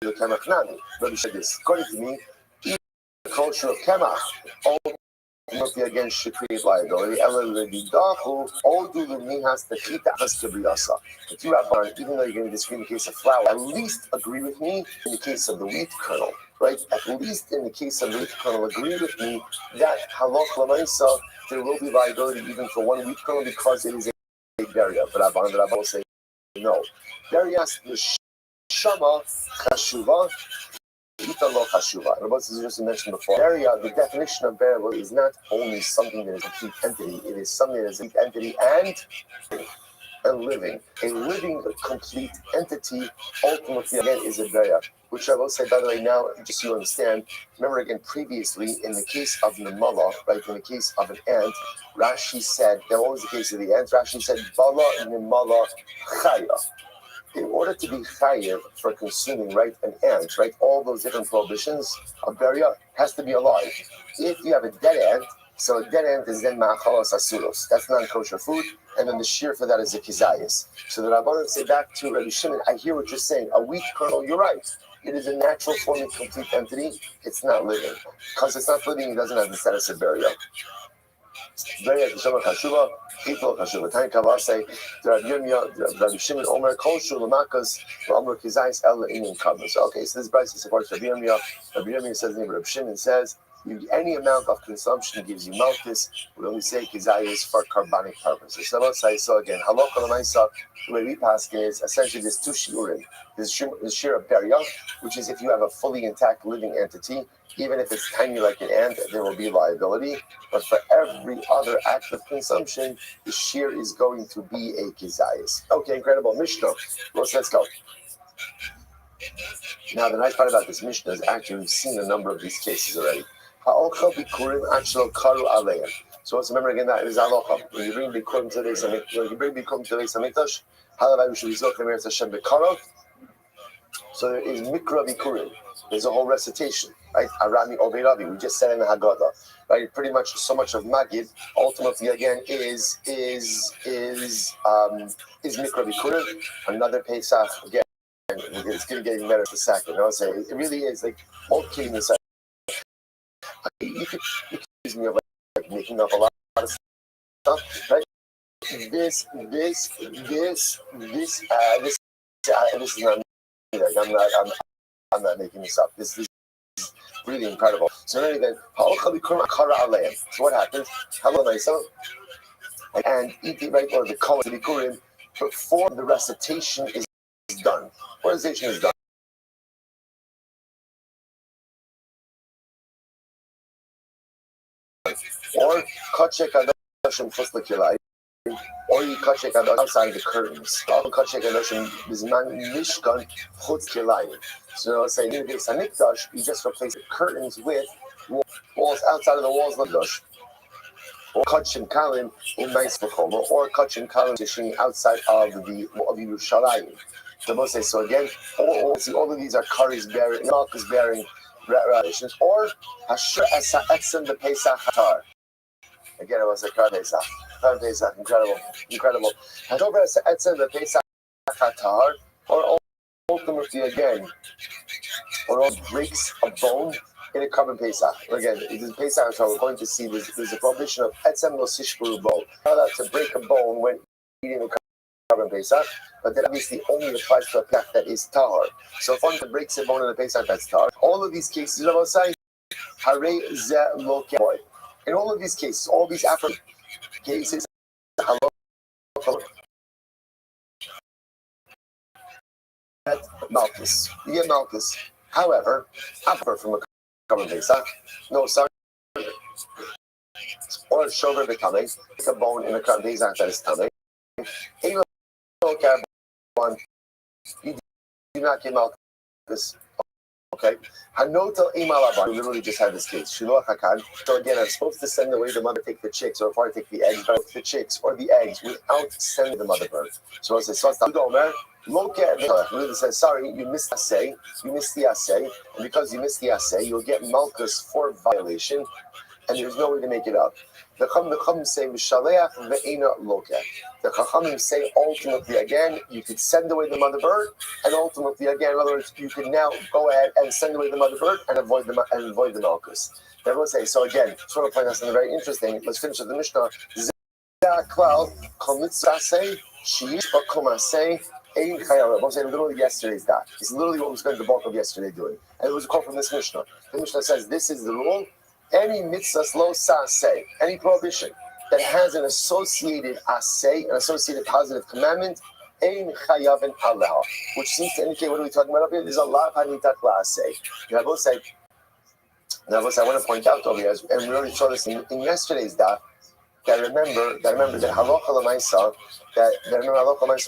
of Kemach Nani. Rabbi said this. According to me, even the culture of Kemach, ultimately again should create liability. All do the mihas the chita has to be asa. If you have even though you're going to disagree in the case of flour, at least agree with me in the case of the wheat kernel. Right? At least in the case of the wheat kernel, agree with me that halach l'maisa, there will be liability even for one wheat kernel because it is a beria. But Rabbi will say no. Berias neshama chashuva, ita lo chashuva. Rabbi just mentioned before. Beria, the definition of beria is not only something that is a complete entity; it is something that is a complete entity and living. A living, complete entity, ultimately, again, is a beria. Which I will say, by the way, now, just so you understand, remember again, previously, in the case of Namala, right, in the case of an ant, Rashi said, that was the case of the ant, Rashi said, Bala Nimala Chaya. In order to be chayiv for consuming, right, an ant, right, all those different prohibitions of beria has to be alive. If you have a dead ant, so a dead ant is then ma'achalos asuros. That's non-kosher food, and then the shear for that is a kizayis. So the Rabbanan say back to Rabbi Shimon, I hear what you're saying. A wheat kernel, you're right. It is a natural forming complete entity. It's not living. Because it's not living, it doesn't have the status of burial. Beria Kishama Kashuva, Hitlo Kashuva. Time Kavah say, Rabbi Shimon Omer, Kol Shu Lamakas, Omer Kizais El Inin Kabas. Okay, so this Bryce supports Rabbi Yirmiyah. Rabbi Yirmiyah says, Rabbi Shimon says, any amount of consumption gives you malchus. We only say kizayis for carbonic purposes. So again, halacha l'maisa, the way we pass is essentially there's two shiurim. There's shir of beria, which is if you have a fully intact living entity, even if it's tiny like an ant, there will be liability. But for every other act of consumption, the shir is going to be a kizayis. Okay, incredible. Mishnah. Let's go. Now, the nice part about this Mishnah is actually we've seen a number of these cases already. So let's remember again that it is alocha. When you bring bikurim to the Hamikdash, halavai we should be zochim eretz Hashem bekarot. So there is mikra bikurim. There's a whole recitation, right? Arami Overavi. We just said in the Haggadah, right? Pretty much so much of Magid ultimately again is mikra bikurim. Another Pesach again. It's going to get better for a second. I would say it really is like all kidding aside. You could accuse me of like making up a lot of stuff, right? This is not me. Like I'm not making this up. This is really incredible. So anyway, then, so what happens? and eat the right or the Kohen Bikurim before the recitation is done. Before the recitation is done. Or Kachek Adoshim Fuslakilai. Or you Kachek Adoshim outside of the curtains. Kachek Adoshim Bizman Mishkan Chutzkilayim. So say in the base Hamikdash, you just replace the curtains with walls outside of the walls of the Mikdash. Or Kachim Kalim in Nice Makoma, or Kachim Kalim fishing outside of Yerushalayim. The Moshe says so again. All of these are curries bearing, milk is bearing relations. Or Hasher Esa Etzem the Pesach Hatar. Again, it was a Kar Pesach, incredible. Hasher Esa Etzem the Pesach Hatar, or ultimately again, or all breaks a bone in a carbon Pesach. Again, it is Pesach, so we're going to see there's a prohibition of etzem lo sishburu bo. Not allowed to break a bone when eating a carbon Pesach, but that obviously only applies to a Pesach that is tahar. So if one breaks a bone in a Pesach that's tahar, all of these cases, Rabbi say, hare ze lo boy. In all of these cases, all these African cases, Malchus. You get Malchus. However, after from a carbon Pesach, no, sorry. Or a shoulder becoming, it's a bone in a carbon Pesach that is coming. Even though carbon, you do not get Malchus. Okay? Hanota Imalaban, we literally just had this case. Shiloh Hakan. So again, I'm supposed to send away the mother, take the chicks, or if I take the eggs, but the chicks or the eggs without sending the mother bird. So I say, so look at the really says, sorry, you missed the assay, and because you missed the assay, you'll get Malchus for violation, and there's no way to make it up. The Chachamim say Mishaleach ve'ena lokeh. The Chachamim say ultimately again you could send away the mother bird, and ultimately again, in other words, you could now go ahead and send away the mother bird and avoid the Malchus. Everyone say so again. Just want to point out something very interesting. Let's finish with the Mishnah. Zaklal komitzasei shiish bakomasei ein chayal. I'm saying literally yesterday's that. It's literally what we spent the bulk of yesterday doing, and it was a quote from this Mishnah. The Mishnah says this is the rule. Any mitzvah lo saseh, any prohibition that has an associated aseh, an associated positive commandment, ein chayavin aleha, which seems to indicate what are we talking about up here? There's a lot of hanitat la'aseh. Now, I want to point out over here, and we already saw this in yesterday's daf, that remember that halacha l'maisa,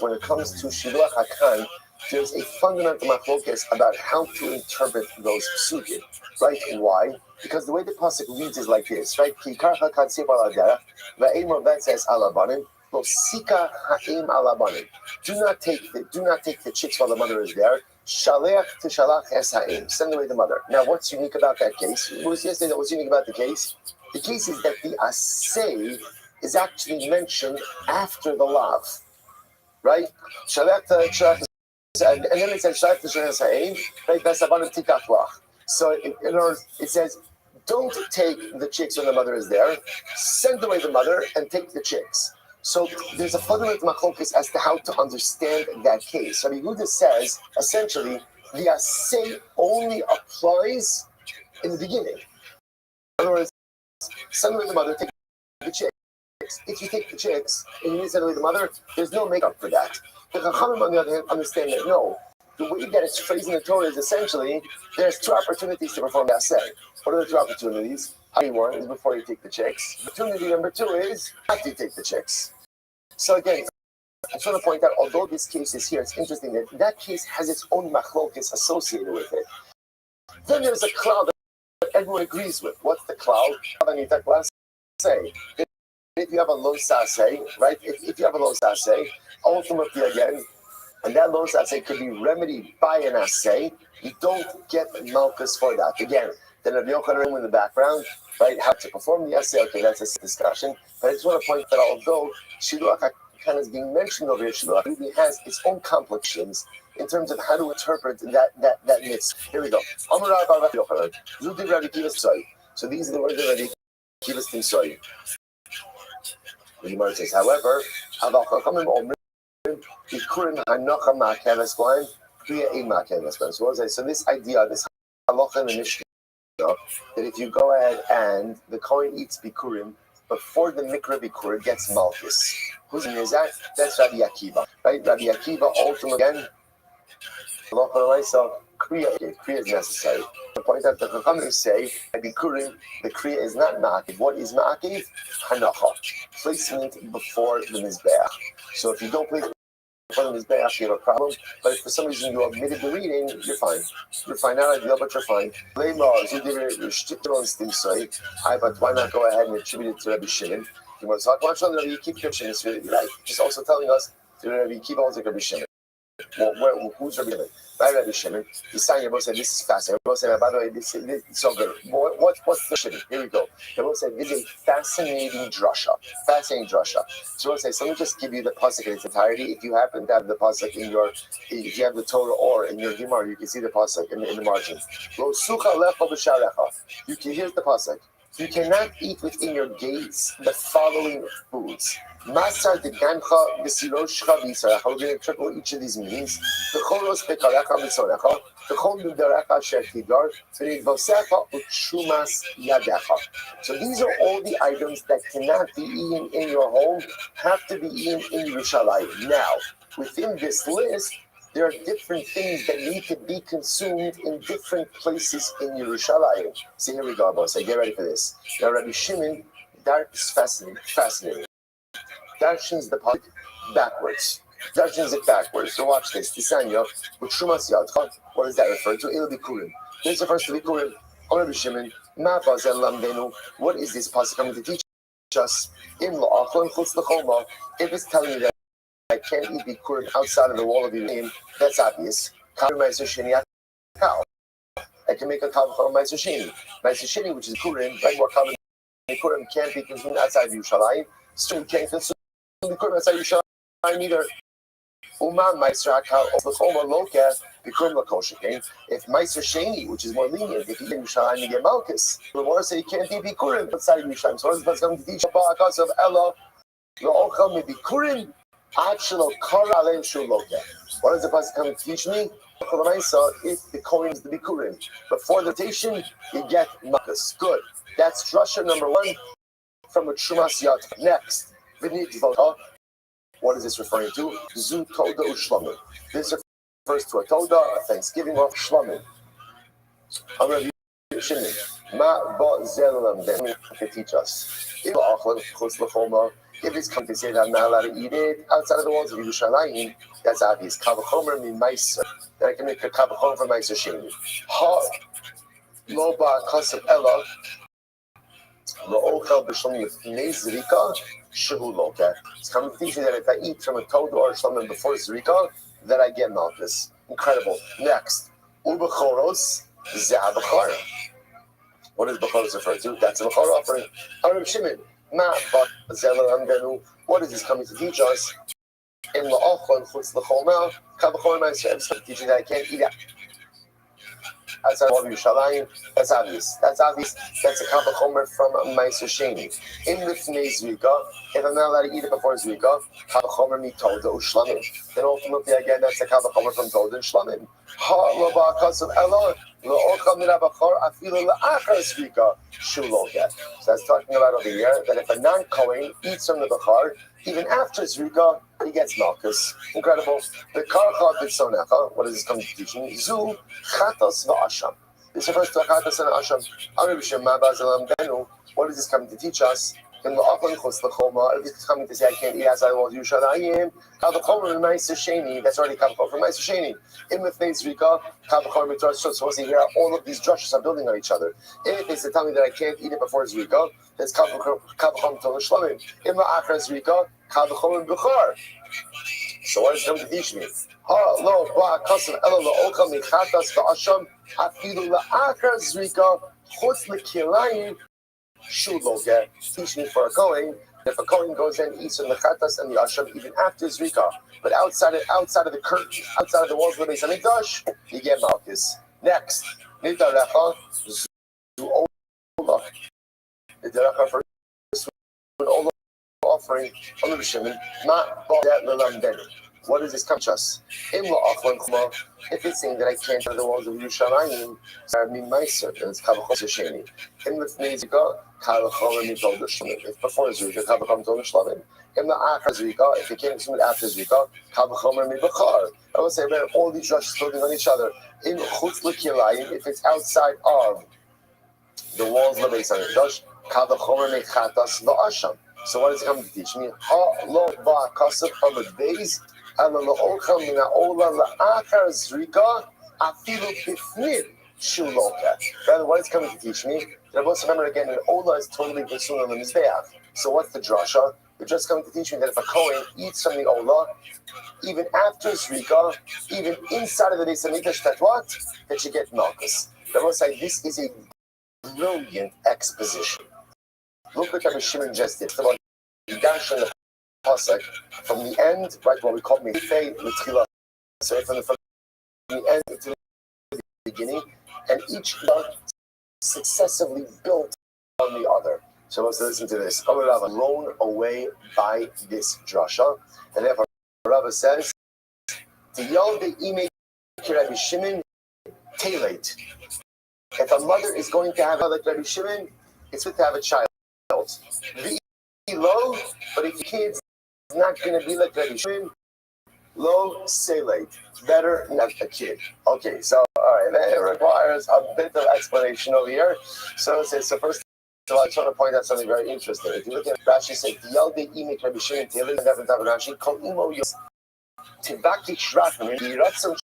when it comes to shiluach hakan, there's a fundamental machlokas about how to interpret those psukim, right? Why? Because the way the pasuk reads is like this, right? Kikarcha katzib aladerech, ve'emor that says alabanim, lo sika ha'im alabanim. Do not take the chicks while the mother is there. Shaleach tishalach es ha'im. Send away the mother. Now, what's unique about that case? What's unique about the case? The case is that the asay is actually mentioned after the lav, right? Shaleach and then it says shaleach tishalach es ha'im, right? Besabanim tikach lach. So in other words, it says, don't take the chicks when the mother is there. Send away the mother and take the chicks. So there's a fundamental machlokes as to how to understand that case. Rabbi Yehuda says, essentially, the assay only applies in the beginning. In other words, send away the mother, take the chicks. If you take the chicks and you send away the mother, there's no makeup for that. The Chachamim, on the other hand, understand that no. The way that it's phrased in the Torah is essentially there's two opportunities to perform that say. What are the two opportunities? One is before you take the chicks. Opportunity number two is after you take the chicks. So again, I just want to point out, although this case is here, it's interesting that case has its own machlokas associated with it. Then there's a cloud that everyone agrees with. What's the cloud? Say. If you have a low saseh, right? If you have a low saseh, ultimately again, and that low assay could be remedied by an assay. You don't get malchus for that. Again, then Rabbi Yochanan in the background, right? How to perform the assay? Okay, that's a discussion. But I just want to point that although Shiluach HaKan is being mentioned over here, Shiluach really has its own complications in terms of how to interpret that mitzvah. Here we go. So these are the words of Rabbi Kiva's Timsoy. The Gemara says, however, so this idea, this halacha in the Mishnah, that if you go ahead and the Kohen eats bikurim before the Mikra Bikur gets Malchus. Whose name is that? That's Rabbi Akiva. Right? Rabbi Akiva ultimately again, Kriya is necessary. The point that the Chachamim say that Bikurim, the Kriya is not Ma'akiv. What is Ma'akiv? Hanacha. Placement before the Mizbeach. So if you don't place before the Mizbeach, you have a problem. But if for some reason you omitted the reading, you're fine. You're fine. Not ideal, but you're fine. But why not go ahead and attribute it to Rabbi Shimon? You want to talk about Rabbi Akiva? Rabbi Shimon is really right. Just also telling us that Rabbi Akiva holds like Rabbi Shimon. Well, who's Rabbi Shimon? Right, Rabbi Shimon. The sign Rabbi said this is fascinating. Rabbi said, by the way, this is so good. What's the Shimon? Here we go. Rabbi said this is a fascinating drasha. Fascinating drasha. So Rabbi says, let me just give you the pasuk in its entirety. If you happen to have the pasuk in your, if you have the Torah or in your Gemara, you can see the pasuk in the margin. Lo sucha lecha b'sharecha. You can hear the pasuk. You cannot eat within your gates the following foods. Masar de gancha b'siroshcha v'yisarecha. We're going to triple each of these meanings. The choros bekarecha v'tzorecha. The chol nudarecha sher tidar. V'nidvosecha u'tshumas yadecha. So these are all the items that cannot be eaten in your home, have to be eaten in Yerushalayim. Now, within this list, there are different things that need to be consumed in different places in Yerushalayim. So here we go, boss. Get ready for this. Now, Rabbi Shimon, that is fascinating. Darshans the part backwards. Darshans it backwards. So watch this. Tisanya, with Shumas Yadcha, what does that refer to? It'll be Kurim. This refers to Bikurim. Rabbi Shimon, Ma Bazel Lamdenu. What is this passage coming to teach us? Im La'achon Chutz L'choma. If it's telling you that I can't eat Bikurim outside of the wall of your name, that's obvious. I can make a Kavachor Meiser Sheni. Meiser Sheni, which is Kurim, right? More common Bikurim can't be consumed outside of Yerushalayim. So you can't consume Bikurim outside Yerushalayim either. Uman Meiser Hakal L'choma Loka Bikurim L'koshikain. If Meiser Sheni, which is more lenient, if you get Yerushalayim, you get Malchus. The Gemara say you can't eat Bikurim outside of Yerushalayim. So what is the going to teach about of Ella? L'ochel me Bikurim. What does the pasuk come to teach me? If the Kohen is the Bikurim, before the rotation, you get Malchus. Good. That's drasha number one from a Trumas Yat. Next, what is this referring to? Zu Toda Ushlamim. This refers to a Toda, a Thanksgiving of Shlamim. I'm going to Shimon. Ma ba zelam then to teach us. If it's come to say that I'm not allowed to eat it outside of the walls of Yerushalayim, that's obvious. Kavachomer mi meiser. Then I can make a kavachomer for meiser sheni. Ha lo ba kasav ela lo ochel b'shlomim lefnei zrika shehu loka. It's coming to teach me that if I eat from a toad or a shlomim before zrika, that I get malchus. Incredible. Next, ubechoros ze'abachar. What does Bechoros refer to? That's a Bechor offering. Rabbi Shimon, what is this coming to teach us? In La'achon Chutz L'choma, Kavachor Meiser. It's teaching that I can't eat it outside of Yerushalayim. That's obvious. That's a Kavachomer from Meiser Sheni. In Lifnei Zrika, if I'm not allowed to eat it before Zrika, Kavachomer mi Toda Ushlamim. Then ultimately, again, that's a Kavachomer from Toda and Shlamim. Ha lo ba'akasav ela lo ochel min ha'bachar afilu la'achar zrika shu loket. So that's talking about over here that if a non-Kohen eats from the bachar, even after zrika, he gets malchus. Incredible. The karcha b'tzonecha. What does this come to teach me? Zu chatos va'asham. This refers to chatos and asham. Rabbi Shimon ma bazelam benu. What is this coming to teach us? In the Achon Chutz L'choma, if it's coming to say I can't eat outside the walls of Yerushalayim, Kavachomer and Meiser Sheni, that's already Kavachomer from Meiser Sheni. In the Fnei Zrika, Kavachomer and Torah. So here, all of these drushes are building on each other. If it's to tell me that I can't eat it before Zrika, that's Kavachomer Torah Shlamim. In the Achar Zrika, Kavachomer and Bechar. So what is it coming to teach me? Ha lo ba kasav ela lo ochel michatas va'asham afilu la'achar Zrika chutz l'kilayim. Should loka. Teach me for a Kohen. If a Kohen goes in, eats from the chatas and the asham even after zrika, but outside of the curtain, outside of the walls of the Beis Hamikdash, you get malchus. Next, nidarecha zu ola. Nidarecha for an ola offering on the Shimon. Ma ba'at lelamdenu. What does this come to us? If it's saying that I can't enter the walls of Yerushalayim, it's Kavachosa Sheni. If before Zrika, Kavachom Ton Shlavim. If it came to after Zrika, Kavachomer Mibachar. I will say, man, all these rushes building on each other. In Chutz L'Kilayim, if it's outside of the walls of the base on it, Kavachomer Mechatas Va'asham. So what is it coming to teach me? Ha lo va'akasab hamad beis, ala lo'olcha min ha'ola la'achar zrika, afilu bifnid shuloka. Rather, what is it coming to teach me? That I must remember again, an ola is totally besun on the mizbeach. So what's the drasha? It's just coming to teach me that if a kohen eats from the ola, even after zrika, even inside of the beis hamikdash, that what? That you get malchus. I must say this is a brilliant exposition. Look what Rabbi Shimon just did. About Dash and the pasuk from the end, right? What we call Mifei L'Tchila. So from the end to the beginning, and each one successively built on the other. So let's listen to this. Rabbi Rava blown away by this drasha, and therefore Rava says, "Tiyal de'imei Rabbi Shimon telate." If a mother is going to have like Rabbi Shimon, it's good to have a child. Low, but if your kid's not going to be like Rabbi Shimon, low, say late. Better not a kid. Okay, so all right, that requires a bit of explanation over here. So it says, so first of all, I just want to point out something very interesting. If you look at Rashi, it says, "Yalde imik Rabbi Shimon Taylor." Never Rashi called imo yos tivaki shrachim yiratzon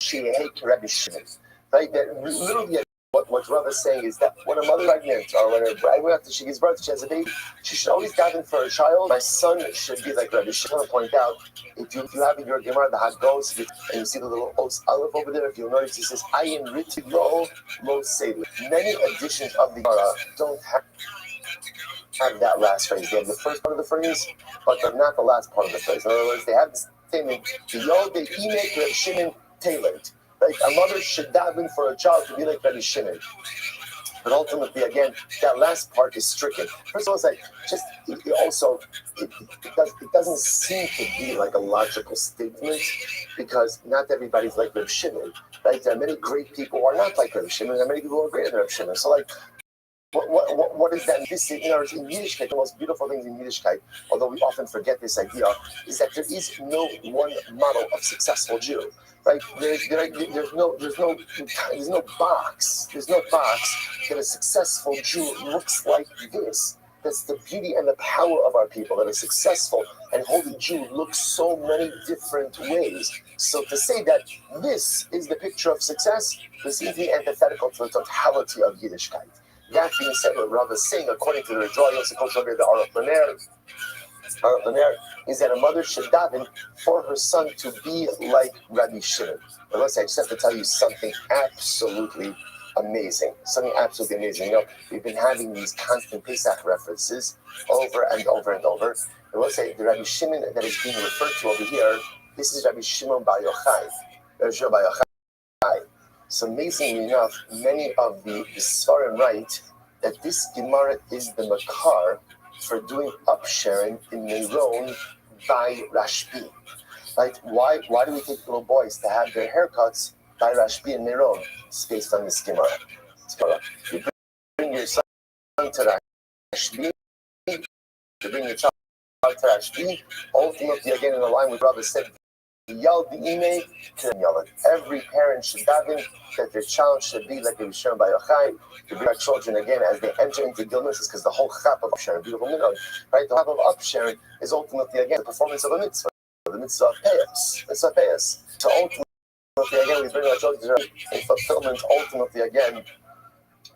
sheyek Rabbi Shimon. Right, that literally. What Rav is saying is that when a mother pregnant or when after she gives birth, she has a baby, she should always daven for a child. My son should be like Rabbi. She want to point out, if you have in your Gemara the Hagos, and you see the little olive over there, if you'll notice, it says Ayin Riti Lo Seilu. Many editions of the Gemara don't have that last phrase. They have the first part of the phrase, but they're not the last part of the phrase. In other words, they have the statement, Yo de Imek Reb Shimon Tailant. Like a mother should daven for a child to be like Rabbi Shimon. But ultimately, again, that last part is stricken. First of all, it's like it doesn't seem to be like a logical statement because not everybody's like Rabbi Shimon. Right? There are many great people who are not like Rabbi Shimon. There are many people who are greater than Rabbi Shimon. So like, what is that? This in Yiddishkeit, the most beautiful things in Yiddishkeit, although we often forget this idea, is that there is no one model of successful Jew. Right? There's no box that a successful Jew looks like this. That's the beauty and the power of our people, that a successful and holy Jew looks so many different ways. So to say that this is the picture of success is simply antithetical to the totality of Yiddishkeit. That being said, what Rav is saying, according to the Rothschild, the Aruch is that a mother should daven for her son to be like Rabbi Shimon. But let's say, I just have to tell you something absolutely amazing. Something absolutely amazing. You know, we've been having these constant Pesach references over and over and over. And let's say the Rabbi Shimon that is being referred to over here, this is Rabbi Shimon Bar Yochai. Rabbi Shimon Bar Yochai. So amazingly enough, many of the Sfarim write that this Gemara is the makar for doing upsharing in Meron by Rashbi. Right? Why do we take little boys to have their haircuts by Rashbi and Meron? It's based on this Gemara. You bring your son to Rashbi, you bring your child to Rashbi, ultimately again in the line with Rabbi said, every parent should daven that their child should be like the Rishon by Yochai, to bring our children again as they enter into Gilnus, because the whole chap of upsharing, beautiful minhag, right? The chap of upsharing is ultimately again the performance of a mitzvah, the mitzvah of payas. It's a payas. So ultimately again, we bring our children in fulfillment. Ultimately again,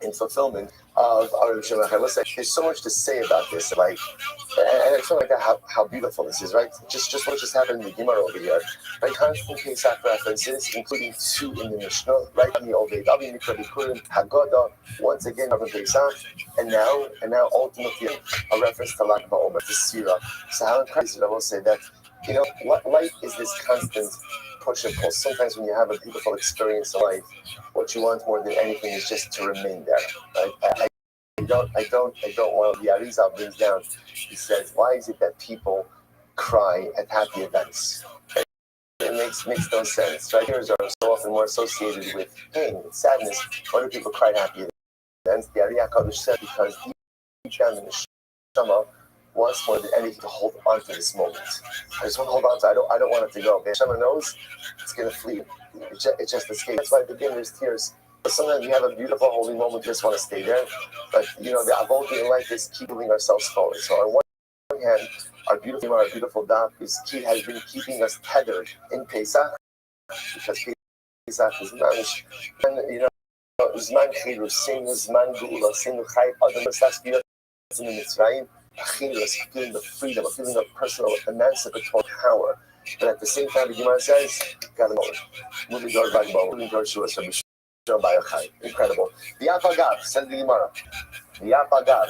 in fulfillment of our Rishon. Listen, there's so much to say about this, like, and I feel like that how beautiful this is, right? Just what just happened in the Gemara over here, right? Constant Pesach references, including 2 in the Mishnah, right? On the Old Davi, Mikra Bikurim, Haggadah, once again on Pesach, and now ultimately a reference to Lag BaOmer, to Sira. So how crazy I will say that, you know, what life is this constant push and pull. Sometimes when you have a beautiful experience in life, what you want more than anything is just to remain there. Right? I don't want. The Arizal brings down. He says, why is it that people cry at happy events? makes no sense, right? Tears are so often more associated with pain, with sadness. Why do people cry happy events? The Aliyah Kadosh said because deep down in the Shema wants more than anything to hold on to this moment. I just want to hold on to it. I don't want it to go. Okay? Shema knows it's going to flee. It just escapes. That's why at the beginning there's tears. But sometimes you have a beautiful holy moment, you just want to stay there. But the avot in life is keep moving ourselves forward. So on one hand, our beautiful daf has been keeping us tethered in Pesach because Pesach is manish. And Zman Chilus, Sin Zman Gula, Sin Chai Adam Saskia in Mitzrayim, Chilus, feeling the freedom, a feeling of personal emancipatory power. But at the same time, the Gemara says, got a moment. Moving toward Bagbon, moving toward Shua, incredible. The Apagav, said the Gemara. The Apagav,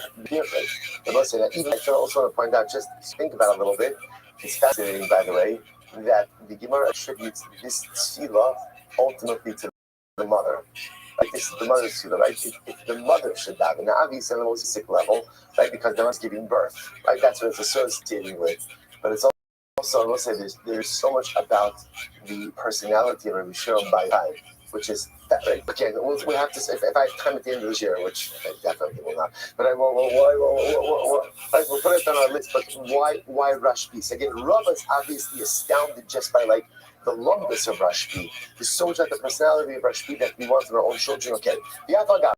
the most that even I also want to point out, just think about it a little bit. It's fascinating, by the way, that the Gemara attributes this tefillah ultimately to the mother. Like this is the mother's tefillah, right? If the mother should daven, now obviously on the most sick level, right? Because they're not giving birth, right? That's what it's associated with. But it's also I will say there's so much about the personality of Rabbi Shimon Bar Yochai, which is that, right? Again, we'll have to say if I have time at the end of this year, which I definitely will not. But I will. We'll put it on our list. But why Rashbi? So again, Rav is obviously astounded just by like the lumbus of Rashbi. There's so much like the personality of Rashbi that we want in our own children. Okay, the Avagat.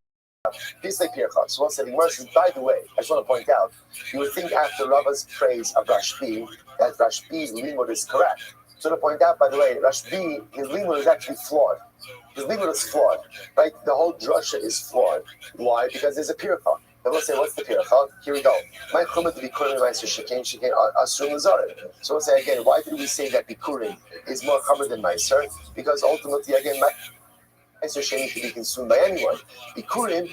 This like Pircha. So once again, by the way, I just want to point out, you would think after Rava's praise of Rashbi that Rashbi's limud is correct. So to point out, by the way, Rashbi, his limud is actually flawed. His limud is flawed, right? The whole drasha is flawed. Why? Because there's a pircha. And let's say, what's the pircha? Here we go. My chumah to bikurim meiser shekain asur lazarim. So let's say again, why did we say that bikurim is more chamer than meiser? Because ultimately, again, meiser sheni can be consumed by anyone. Bikurim,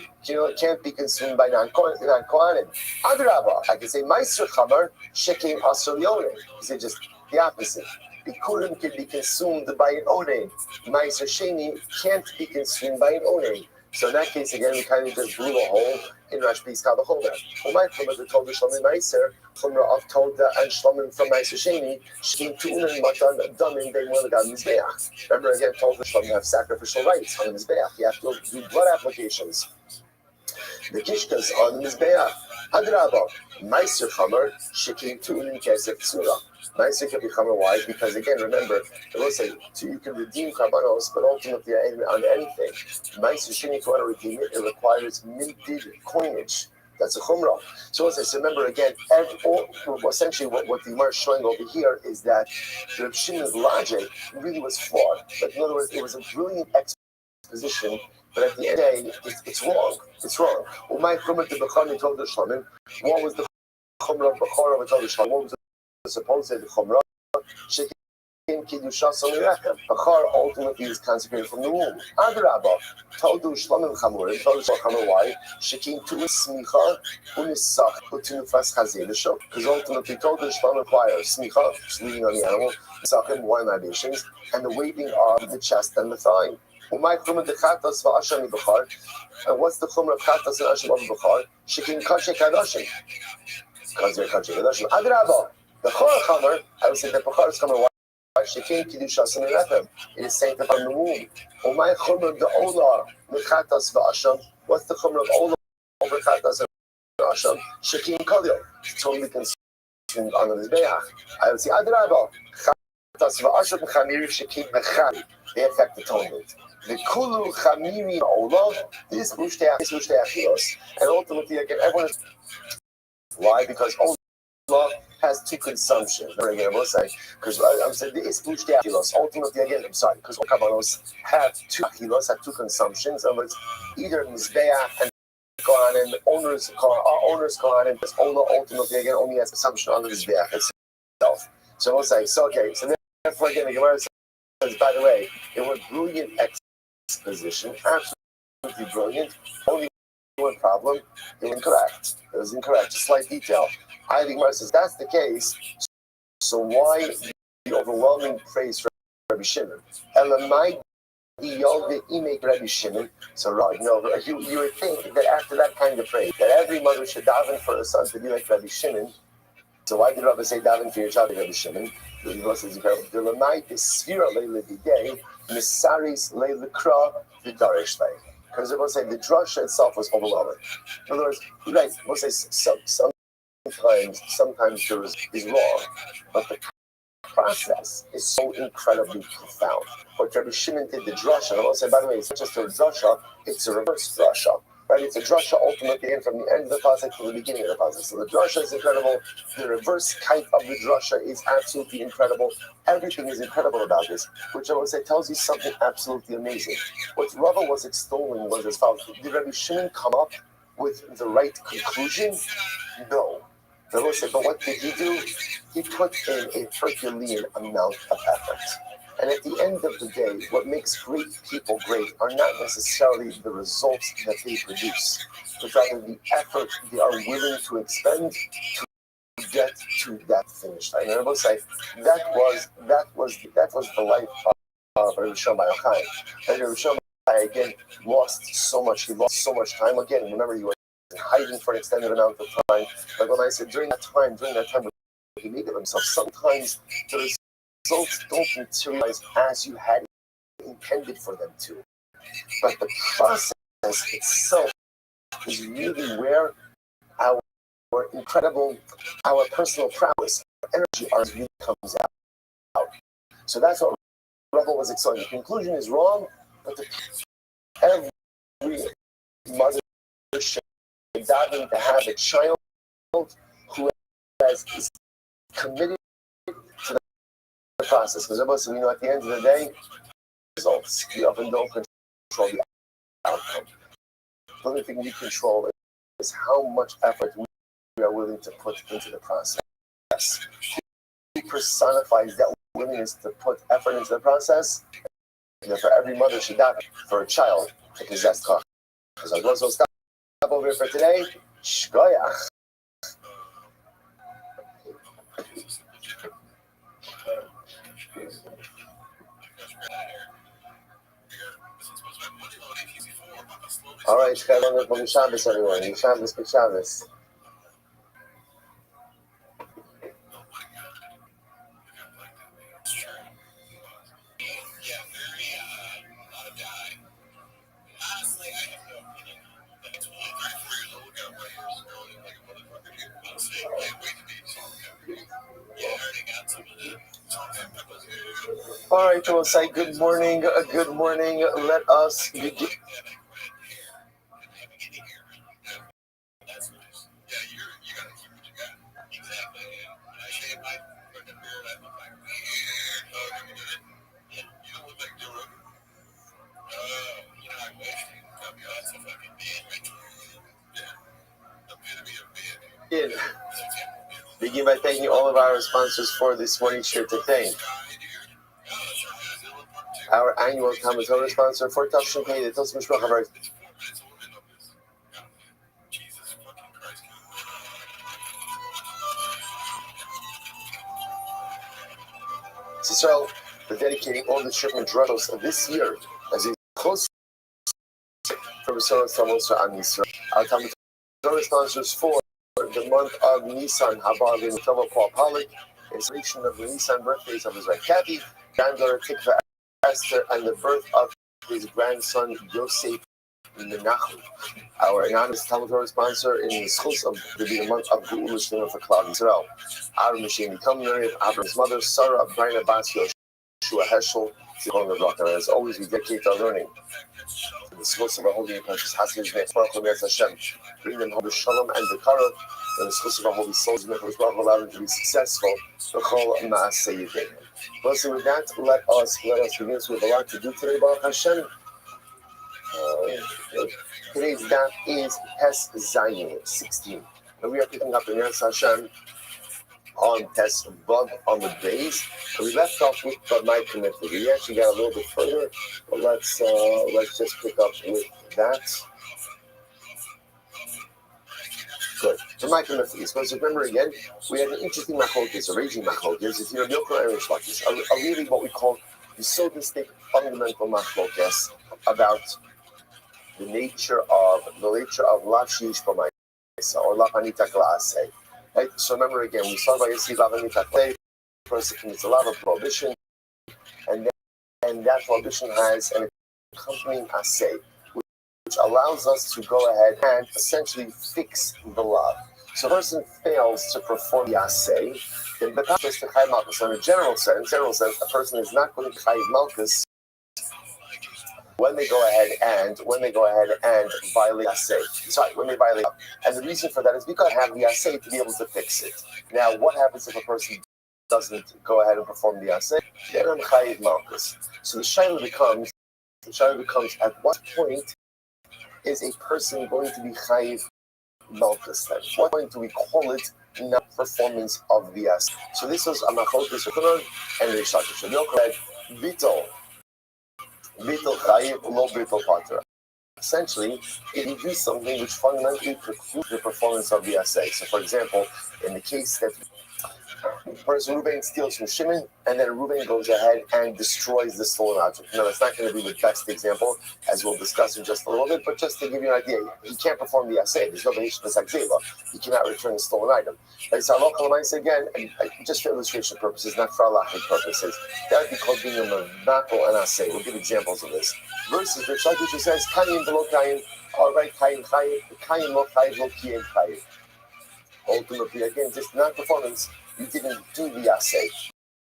can't be consumed by non-kohanim. Adrabah, I can say meiser chamer shekain asur yonim. You say just the opposite. Bikurim can be consumed by an onein. Meiser sheni can't be consumed by an onein. So in that case, again, we kind of just blew a hole in Rashbi's Kavachomer. My chumah that told the Shlomim Meiser, chumrah of Toda and Shlomim from Meiser Sheni, Shkim Tu'unin Matan Damin Bein Monagan Mizbeach. Remember, again, told the Shlomim have sacrificial rights on the Mizbeach. You have to do blood applications. The Kishkas on the Mizbeach. Hadrabah, Meiser Chamer, Shkim Tu'unin Kesef Tzura. Meiser can be Chamer. Why? Because again, remember, it will say, you can redeem Karbanos, but ultimately on anything. Meiser Sheni, if you want to redeem it, it requires minted coinage. That's a chumrah. So as I said, remember again, essentially what the Gemara is showing over here is that Reb Shimon's logic really was flawed. But in other words, it was a brilliant exposition, but at the end of the day, it's wrong. It's wrong. What was the chumrah of Bechor of Bechor? What was the supposed chumrah? Bechor ultimately is consecrated from the womb. Adrabah, Todu Shlomim Chamurim, Todu Shlomim why? Shekin Tu Smicha, Unisach, Utinufas Chazelisho, because ultimately Todu Shlomim requires Smicha, leading on the animal, Sachim, wine libations, and the waving of the chest and the thigh. And what's the chumrah of Chatas and Asham of Bechor? Shekin Kache Kadoshim. Kazer Kache Kadoshim. Adrabah, Bechor Chamer, I would say that Bechor is coming. It is sanctified in the womb. What's the chumrah of Ola over Chatas and Asham? Shekin Kalil. Totally consumed on the Mizbeach. I would say Adrabah. Chatas v'Asham Chamiri Shekin Bechari. They affect atonement. The Kulu Chamiri Ola. This Mushteach Achilos. And ultimately, again, everyone is. Why? Because Ola has two consumptions. Again, I will say, because I'm saying the Ispushte Achilos. Ultimately, again, I'm sorry, because Kabanos have two Achilos, have two consumptions. In other words, either Mizbeach and Kohanim, owners Kohanim, because Ola ultimately, again, only has consumption on the Mizbeach itself. So I will say, so therefore, again, the Gemara says, by the way, it was brilliant exposition, absolutely brilliant. Only one problem, it was incorrect. A slight detail. I think Gemara says that's the case. So why the overwhelming praise for Rabbi Shimon? Elamai Yalve Rabbi Shimon. So you would think that after that kind of praise, that every mother should daven for her son to be like Rabbi Shimon. So why did Rabbi say daven for your child, Rabbi Shimon? The verse is incredible. The lamai is sphira leila b'day, misaris leila kra v'darish lei. Because it was saying the drasha itself was overwhelming. In other words, right? We'll say sometimes there is wrong, but the process is so incredibly profound. What Rabbi Shimon did the drasha, and I will say, by the way, it's not just a drasha, it's a reverse drasha. Right? It's a drasha ultimately in from the end of the pasuk to the beginning of the pasuk. So the drasha is incredible. The reverse kite of the drasha is absolutely incredible. Everything is incredible about this, which I will say tells you something absolutely amazing. What Rabbi was extolling was as follows: did Rabbi Shimon come up with the right conclusion? No. The Lord said, but what did he do? He put in a Herculean amount of effort. And at the end of the day, what makes great people great are not necessarily the results that they produce, but rather the effort they are willing to expend to get to that finish line. And I will say that was the life of Rabbi Shimon Bar Yochai. And Rabbi Shimon Bar Yochai again lost so much. He lost so much time. Again, remember he was hiding for an extended amount of time. But when I said during that time when he made of himself, sometimes the results don't materialize as you had intended for them to. But the process itself is really where our personal prowess, our energy, really comes out. So that's what Rebel was excited. The conclusion is wrong, but every mother should daven to have a child who is committed to the process. Because we know at the end of the day, results. We often don't control the outcome. The only thing we control is how much effort we are willing to put into the process. He personifies that willingness to put effort into the process. And for every mother should daven for a child to possess Kach. So I'm going to stop over here for today. Shkoyach. All right, Shabbos, everyone. Shabbos, good Shabbos. All right, we'll say good morning. Good morning. Let us begin. Begin by thanking all of our sponsors for this morning's share to thank. Our annual Talmud Torah sponsor for Tafshin Pei, the Tosfos Mishpach of our Israel for dedicating all the shipment drugs of this year as a close from Israel's Talmud Torah and Israel. Our Talmud Torah sponsors for the month of Nisan, Haba and Tova Paul Pollack, inspiration of the Nisan birthdays of his wife Kathy, granddaughter Tikva Esther, and the birth of his grandson Yosef Menachem. Our anonymous Talmud Torah sponsor in the schools of the month of Geula Shlema for Klal Yisrael. Our Mashini Kamner, Avram's mother, Sarah, Brina Bas, Yoshua Heschel, Zichron Levrach. As always, we dedicate our learning to the schools of our holy and precious Hasidus Nech Baruch Hu Me'ez Hashem. Bring them home with Shalom and Bekara, and the schools of our holy souls, and Baruch Hu allow them to be successful. B'chol Ma'aseh Yedei. Closely with that, let us begin. So we have a lot to do today, Baruch Hashem. Today's daf is Tes Zayin 16, and we are picking up in Yetz Hashem on Tes Vav on the days. We left off with my commitment. We actually got a little bit further, but let's just pick up with that. Good. For my commitment, because remember again, we had an interesting machlokes, a raging machlokes. It's here Milker and Rishlakis, a really what we call the so distinct fundamental machlokes about the nature of Lav Shish B'Maisa or Lav Hanita Kla'aseh. Right? So remember again, we saw by Yasi Lavanita, person commits a lot of prohibition, and that prohibition has an accompanying assay, which allows us to go ahead and essentially fix the law. So a person fails to perform the assay, then the is to chayiv malchus. So in a general sense, a person is not going to chayiv malchus when they go ahead and violate the assay. Sorry, when they violate. And the reason for that is because I have the assay to be able to fix it. Now, what happens if a person doesn't go ahead and perform the assay? Then I'm chayiv malchus. So the shaila becomes at what point is a person going to be chayiv malchus then? What point do we call it not performance of the assay? So this was a machlokes Yochanan and Reish Lakish. Yochanan said, Bittul chayiv, lo bittul patra. Essentially, if you do something which fundamentally precludes the performance of the assay. So for example, in the case that person Reuben steals from Shimon, and then Reuben goes ahead and destroys the stolen object. Now, that's not going to be the best example, as we'll discuss in just a little bit, but just to give you an idea, he can't perform the assay. There's no Benishim Zeva. He cannot return the stolen item. Like Salok Halamais again, just for illustration purposes, not for halachic purposes, that would be called being a Mavako and assay. We'll give examples of this. Versus Reish Lakish says, Kayim below Kayim, all right, Kayim Chayim, Kayim lo Chayim lo Kiyim Chayim. Ultimately, again, just non-performance. You didn't do the assay.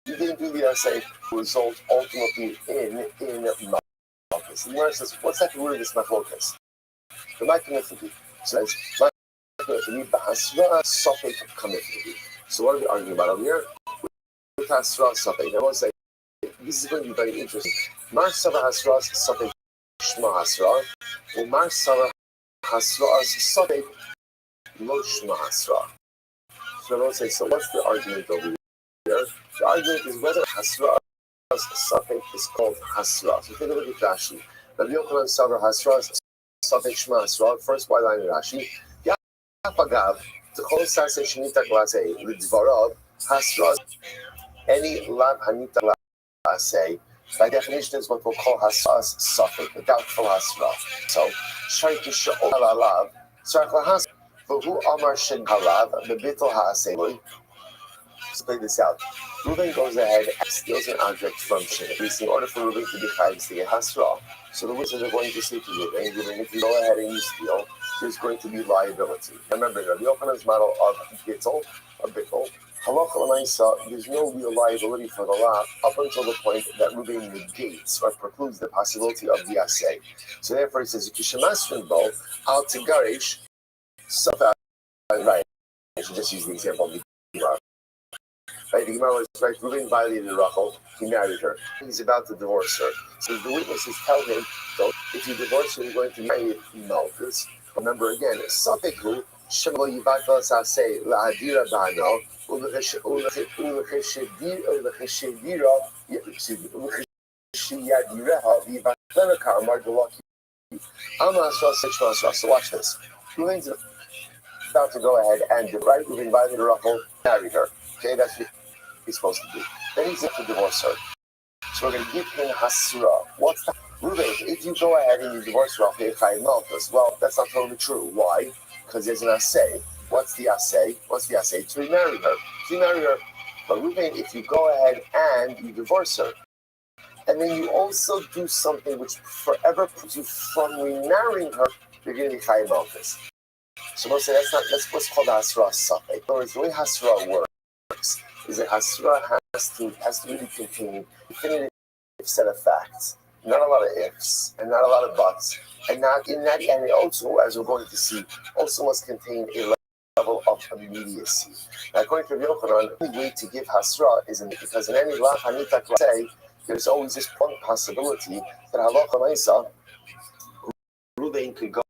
You didn't do the assay. Result ultimately in malchus. The Gemara says, what's that root of this machlokes? The Ma'akinifiki says, Ma'akinifiki b'hasra sofek kamifiki. So what are we arguing about over here? With hasra sofek. I want to say, this is going to be very interesting. Mar sava hasra sofek shma hasra, or Mar sava hasra sofek lo shma hasra. So what's the argument over here? The argument is whether Hasra Safek is called Hasra. So take a look at Rashi. Rabbi Yochanan Savar Hasra Safek Shma Hasra. First white line in Rashi. Yapagav T'chol Sase Shenita Glase L'Dvarav Hasra. Any Lav Hanita Glase by definition is what we'll call Hasra's Safek, the doubtful Hasra. So Shaykh Sha'ol Alav Sarach Lahas. But who Amar Shin Halav, the Bittul Ha'asei? Let's play this out. Reuben goes ahead and steals an object from Shimon. In order for Reuben to be chayiv to get hasra. So the wizards are going to say to Reuben, if you go ahead and you steal, there's going to be liability. Remember, Rabbi Yochanan's model of Bittul, halacha l'maisa, there's no real liability for the law up until the point that Reuben negates or precludes the possibility of the assay. So therefore, he says, "Kishamasrin bo al tigarish." Right. I should just use the example of the Gemara. Right, the Gemara was right. Reuben violated Rachel. He married her. He's about to divorce her. So the witnesses tell him, "So if you divorce her, you're going to marry malchus." Remember again, Safeku Shemo Yivato Sase LaHadira Bano So watch this. Reuben's about to go ahead and right, Reuben violated Rachel, married her. Okay, that's what he's supposed to do. Then he's going to divorce her. So we're going to give him hasra. What's that? Reuben, if you go ahead and you divorce Rachel, you chayiv malchus. Well, that's not totally true. Why? Because there's an assay. What's the assay? To remarry her. But Reuben, if you go ahead and you divorce her, and then you also do something which forever puts you from remarrying her, you're going to be chayiv malchus. So we'll say that's what's called hasra safek. In other words, the way hasra works is that hasra has to really contain a definitive set of facts, not a lot of ifs and not a lot of buts, and not in that, and it also, as we're going to see, also must contain a level of immediacy. Now, according to Rabbi Yochanan, the only way to give hasra is because in any lav hanita say there's always this one possibility that halacha ma'isa Reuben could go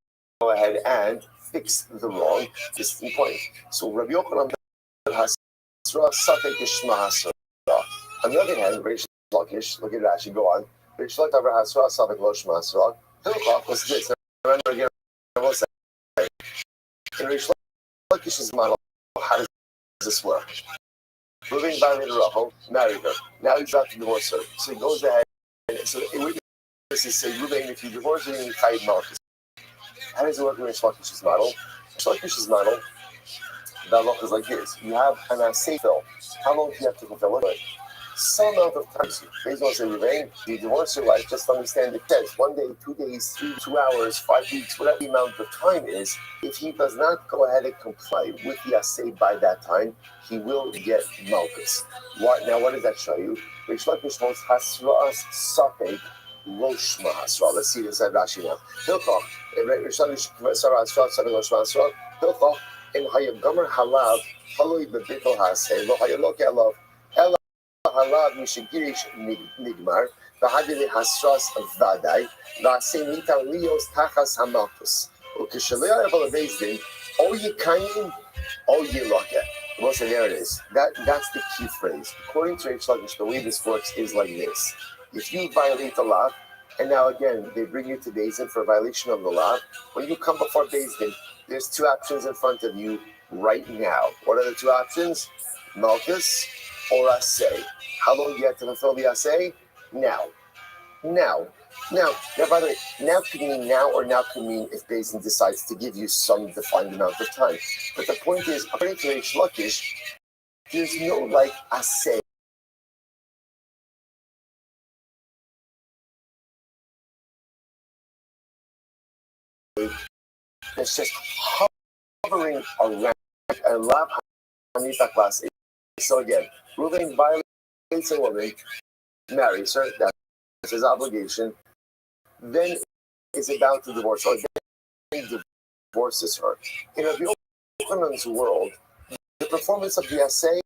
ahead and fix the wrong distant point. So Rabbi Yochanan has safek shma hasra. On the other hand, Reish Lakish, look at Rashi, go on. Reish Lakish has safek lo shma hasra. Hilchach was this. Remember again, I will say, in Reish Lakish's model, how does this work? Reuben violated Rachel, married her. Now he's about to divorce her. So he goes ahead. So witnesses say, Reuben, if you divorce her, you chayiv malchus. How does it work in Reish Lakish's model? Reish Lakish's model, The halacha is like this: you have an asay fill. How long do you have to fulfill it? Some amount of time. Based on saying, you divorce your wife, just understand it says 1 day, 2 days, 2 hours, 5 weeks, whatever the amount of time is. If he does not go ahead and comply with the assay by that time, he will get malchus. Now, what does that show you? Rish Lakish wants hasras sapek loshma hasra. Let's see this at Rashi now. Hilchach, Rish Lakish hasra sapek loshma hasra. Hilchach, in hayagomer halav haloi bebitol hasay lo hayalok elav elav halav mishagirish nigmar v'hadili hasras vaday v'asay mitan lios tachas hamalchus ukishalei aval bezdin o yikayim o yiloket. Well, so there it is. That's the key phrase. According to Rish Lakish, the way this works is like this: if you violate the law, and now again they bring you to Beis Din for a violation of the law, when you come before Beis Din, there's 2 options in front of you right now. What are the 2 options? Malchus or assay. How long do you have to fulfill the assay? Now. Now, by the way, now could mean now, or now could mean if Beis Din decides to give you some defined amount of time. But the point is, according to Rish Lakish, there's no like assay. It's just hovering around and lab hanita class. So again, Reuven violates a woman, marries her, that's his obligation, then is about to divorce her, then divorces her. In Rabbi Yochanan's world, the performance of the assay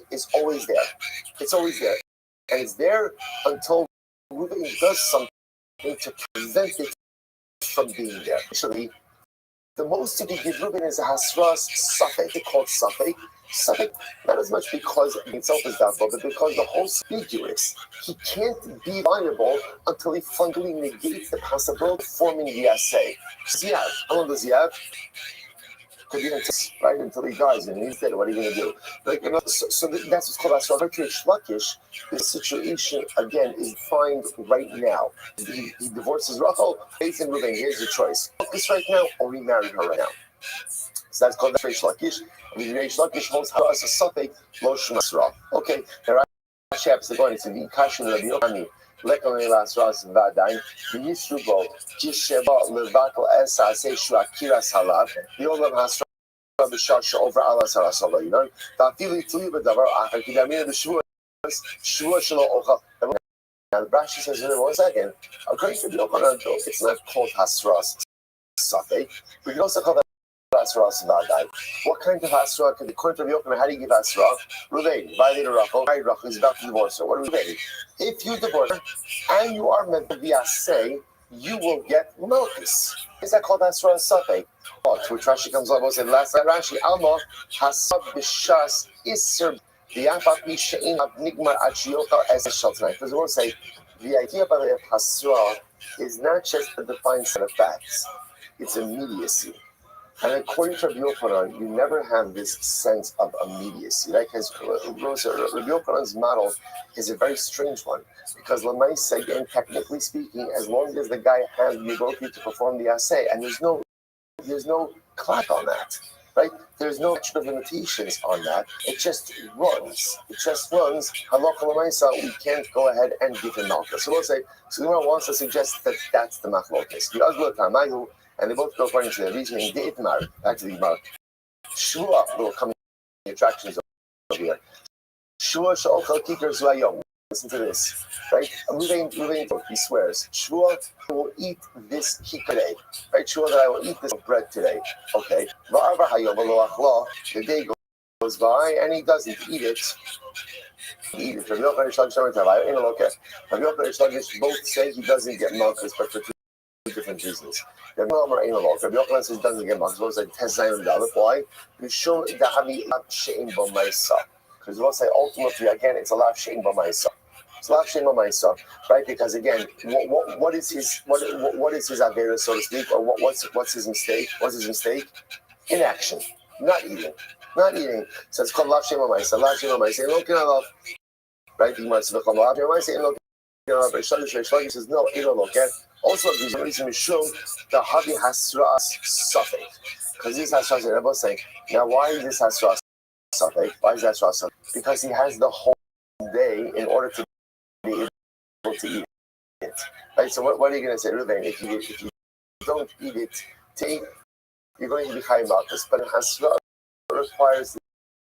is always there. It's always there. And it's there until Reuven does something to prevent it from being there. Actually, the most you can give Reuven is a hasras safek. It's called safek. Safek, not as much because itself is doubtful, but because the whole ambiguous. He can't be viable until he fundamentally negates the possibility of forming the assay. Ziyav, how long does Ziyav? Could be right until he dies, and he's dead. What are you going to do? Like, so that's what's called asra. For Rish Lakish, the situation again is defined right now. He divorces Rachel, Beis Din Reuven. Here's your choice: focus right now, or remarry her right now. So that's called Rish Lakish. I mean, Rish Lakish holds how as a suffix lo shmasra. Okay, there are chaps that go into the kashin Rabbi Yochani. Lekonei lasras vadain v'yisrubo jisheba levakel esa seishu akiras halav v'olam hasra b'shar she'over alas harasala. You know, ta'afili tuli b'davar achar kidamina b'shvua shelo ochal. Now the Rashi says, in 1 second, according to the Yochanan, it's not called hasras safek. We can also call that hasras vadai. What kind of hasra could the according to the Yochanan? How do you give hasra? Reuven violated Rachel, married Rachel, is about to divorce her. What are we doing? If you divorce her and you are meant to be assay, you will get malchus. Is that called hasra safek? Which Rashi comes along and said last night, Rashi alma hasab b'shas iser. The afapi she'in nigmar achiyota as a shal tonight. Because we want to say the idea by the way of hasra is not just a defined set of facts; it's immediacy. And according to Rabbi Yochanan, you never have this sense of immediacy. Like Rabbi Yochanan's model is a very strange one because Lamaisa, again, technically speaking, as long as the guy has the ability to perform the assay, and there's no clock on that. Right? There's no extra limitations on that. It just runs. Halakha l'maisa, we can't go ahead and give him malchus. So we'll say, so the Gemara wants to suggest that that's the machlokas. The Azla Tamayu, and they both go according to their reasoning. The Itmar, back to the Gemara. Shua, little coming attractions over here. Shua sha'ochel kikar zuayom. Listen to this, right? He swears, Shua will eat this kikar, right? Shua that I will eat this bread today. Okay. The day goes by and he doesn't eat it. Rabbi Yochanan both say he doesn't get malchus, but for 2 different reasons. Rabbi Yochanan says he doesn't get malchus. Both say why? Because we'll say ultimately again it's a lav shein b'maisa. It's lav shein b'maisa, right? Because again, what is his avera, so to speak, or what's his mistake? What's his mistake? Inaction, not eating. So it's called lav shein b'maisa. Lav shein b'maisa. Right? The Gemara says lav shein b'maisa. Shloki says no. Also, there's a reason Mishum the Havi Hasras Safek, because this Hasras is both saying now. Why is this Hasras Safek? Why is that Hasras Safek? Because he has the whole day in order to be able to eat it. Right. So what are you going to say, Ruben? If you don't eat it, you're going to be high about this. But Hasra requires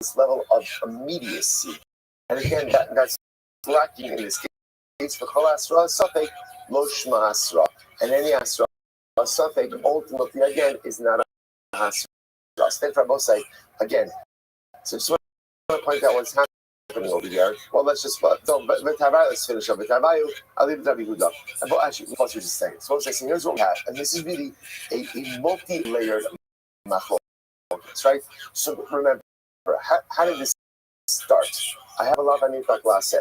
this level of immediacy, and again, that's lacking in this case. For Kol Hasra Safek, Lo Shma Hasra, and any Hasra Safek ultimately again is not a Hasra. Then for both say again. So just want to point out what's happening over here. Well, let's just let's finish up with Tavayu. I'll leave Rabbi Huda. But actually, what you just saying. So here's what we have, and this is really a multi-layered machlok. Right? So remember, how did this start? I have a lav anita glase.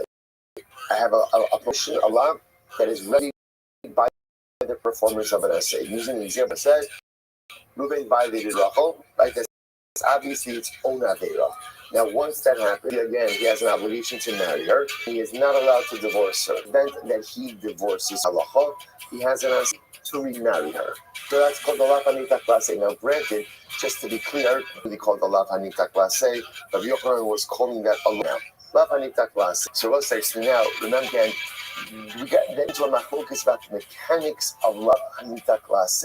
I have a portion, a lav that is ready by the performance of an essay. Using the example, I said, Ruben violated Rachel, right? That's obviously its own avera. Now, once that happens, again, he has an obligation to marry her. He is not allowed to divorce her. Then that he divorces halacha, he has an answer to remarry her. So that's called the lav anita glase. Now, granted, just to be clear, really called the lav anita glase. Rabbi Yochanan was calling that a lav. Lav anita glase. So we'll say, so now, remember again, we get into a machlokas about the mechanics of lav anita glase.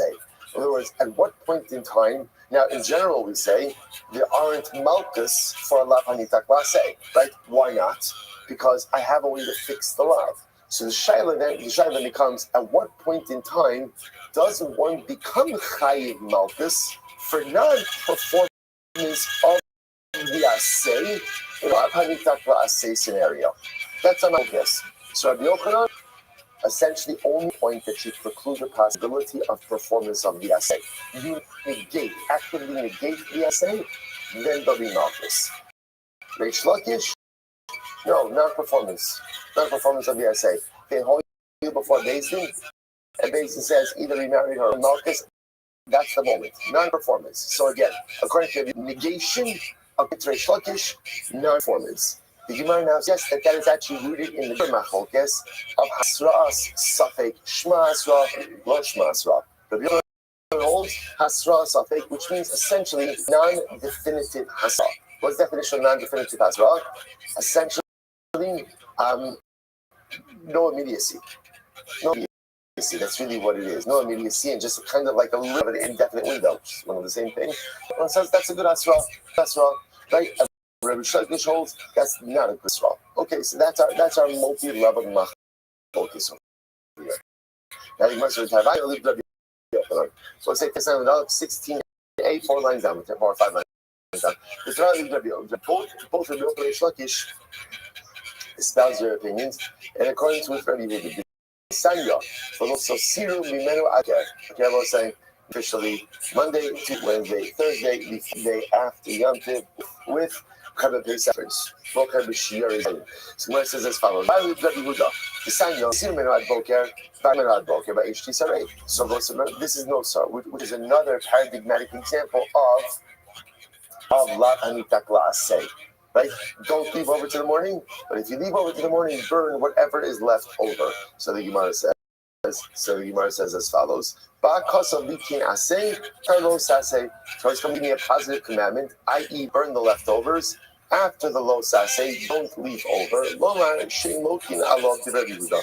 In other words, at what point in time, now in general we say, there aren't malchus for a lav hanita glase, right? Why not? Because I have a way to fix the lav. So the shaila then becomes, at what point in time does one become chayiv malchus for non-performance of the asay, lav hanita glase scenario? That's a malchus. So Rabbi Yochanan essentially only point that you preclude the possibility of performance of the essay. You actively negate the essay, then there'll be malchus. Reish Lakish, no, non-performance of the essay. They hold you before Beis Din, and Beis Din says either remarry her or malchus. That's the moment, non-performance. So again, according to the negation of Reish Lakish, non-performance. The Gemara now suggests that is actually rooted in the machlokes of hasras safek shma hasra lo shma hasra. The Gemara holds hasra safek, which means essentially non-definitive hasra. What's the definition of non-definitive hasra? Essentially, no immediacy. No immediacy. That's really what it is. No immediacy, and just kind of like a little bit of an indefinite window, which is one of the same thing. One says that's a good hasra, right? Rabbi Shlokish holds that's not a good straw. Okay, so that's our multi-level machlokes over here. Now you must have I leave Rabbi Yochanan. So let's say this time 16a, 4 lines down, 4 or 5 lines down. The Torah leaves Rabbi Yochanan. Both Rabbi Yochanan and Shlokish espouse their opinions, and according to Rabbi Yehuda, Sanya, but also Siru Mimenu Aker. Okay, I was saying officially Monday to Wednesday, Thursday, the day after Yom Tov with Chabad Pesach. Boker b'Shiyar is. So Gemara says as follows: I leave Rabbi Yehuda. The Sanya Siru Mimenu Ad Boker, Mimenu Ad Boker by HT Sarei. So this is no sir, which is another paradigmatic example of La Anita Glase. Right? Don't leave over to the morning, but if you leave over to the morning, burn whatever is left over. So the Gemara says as follows: Ba'kasa likin asay, karlo sasay. So it's going to give me a positive commandment, i.e., burn the leftovers. After the lo sasay, don't leave over. Lomar shein lokin alov Rabbi Yehuda.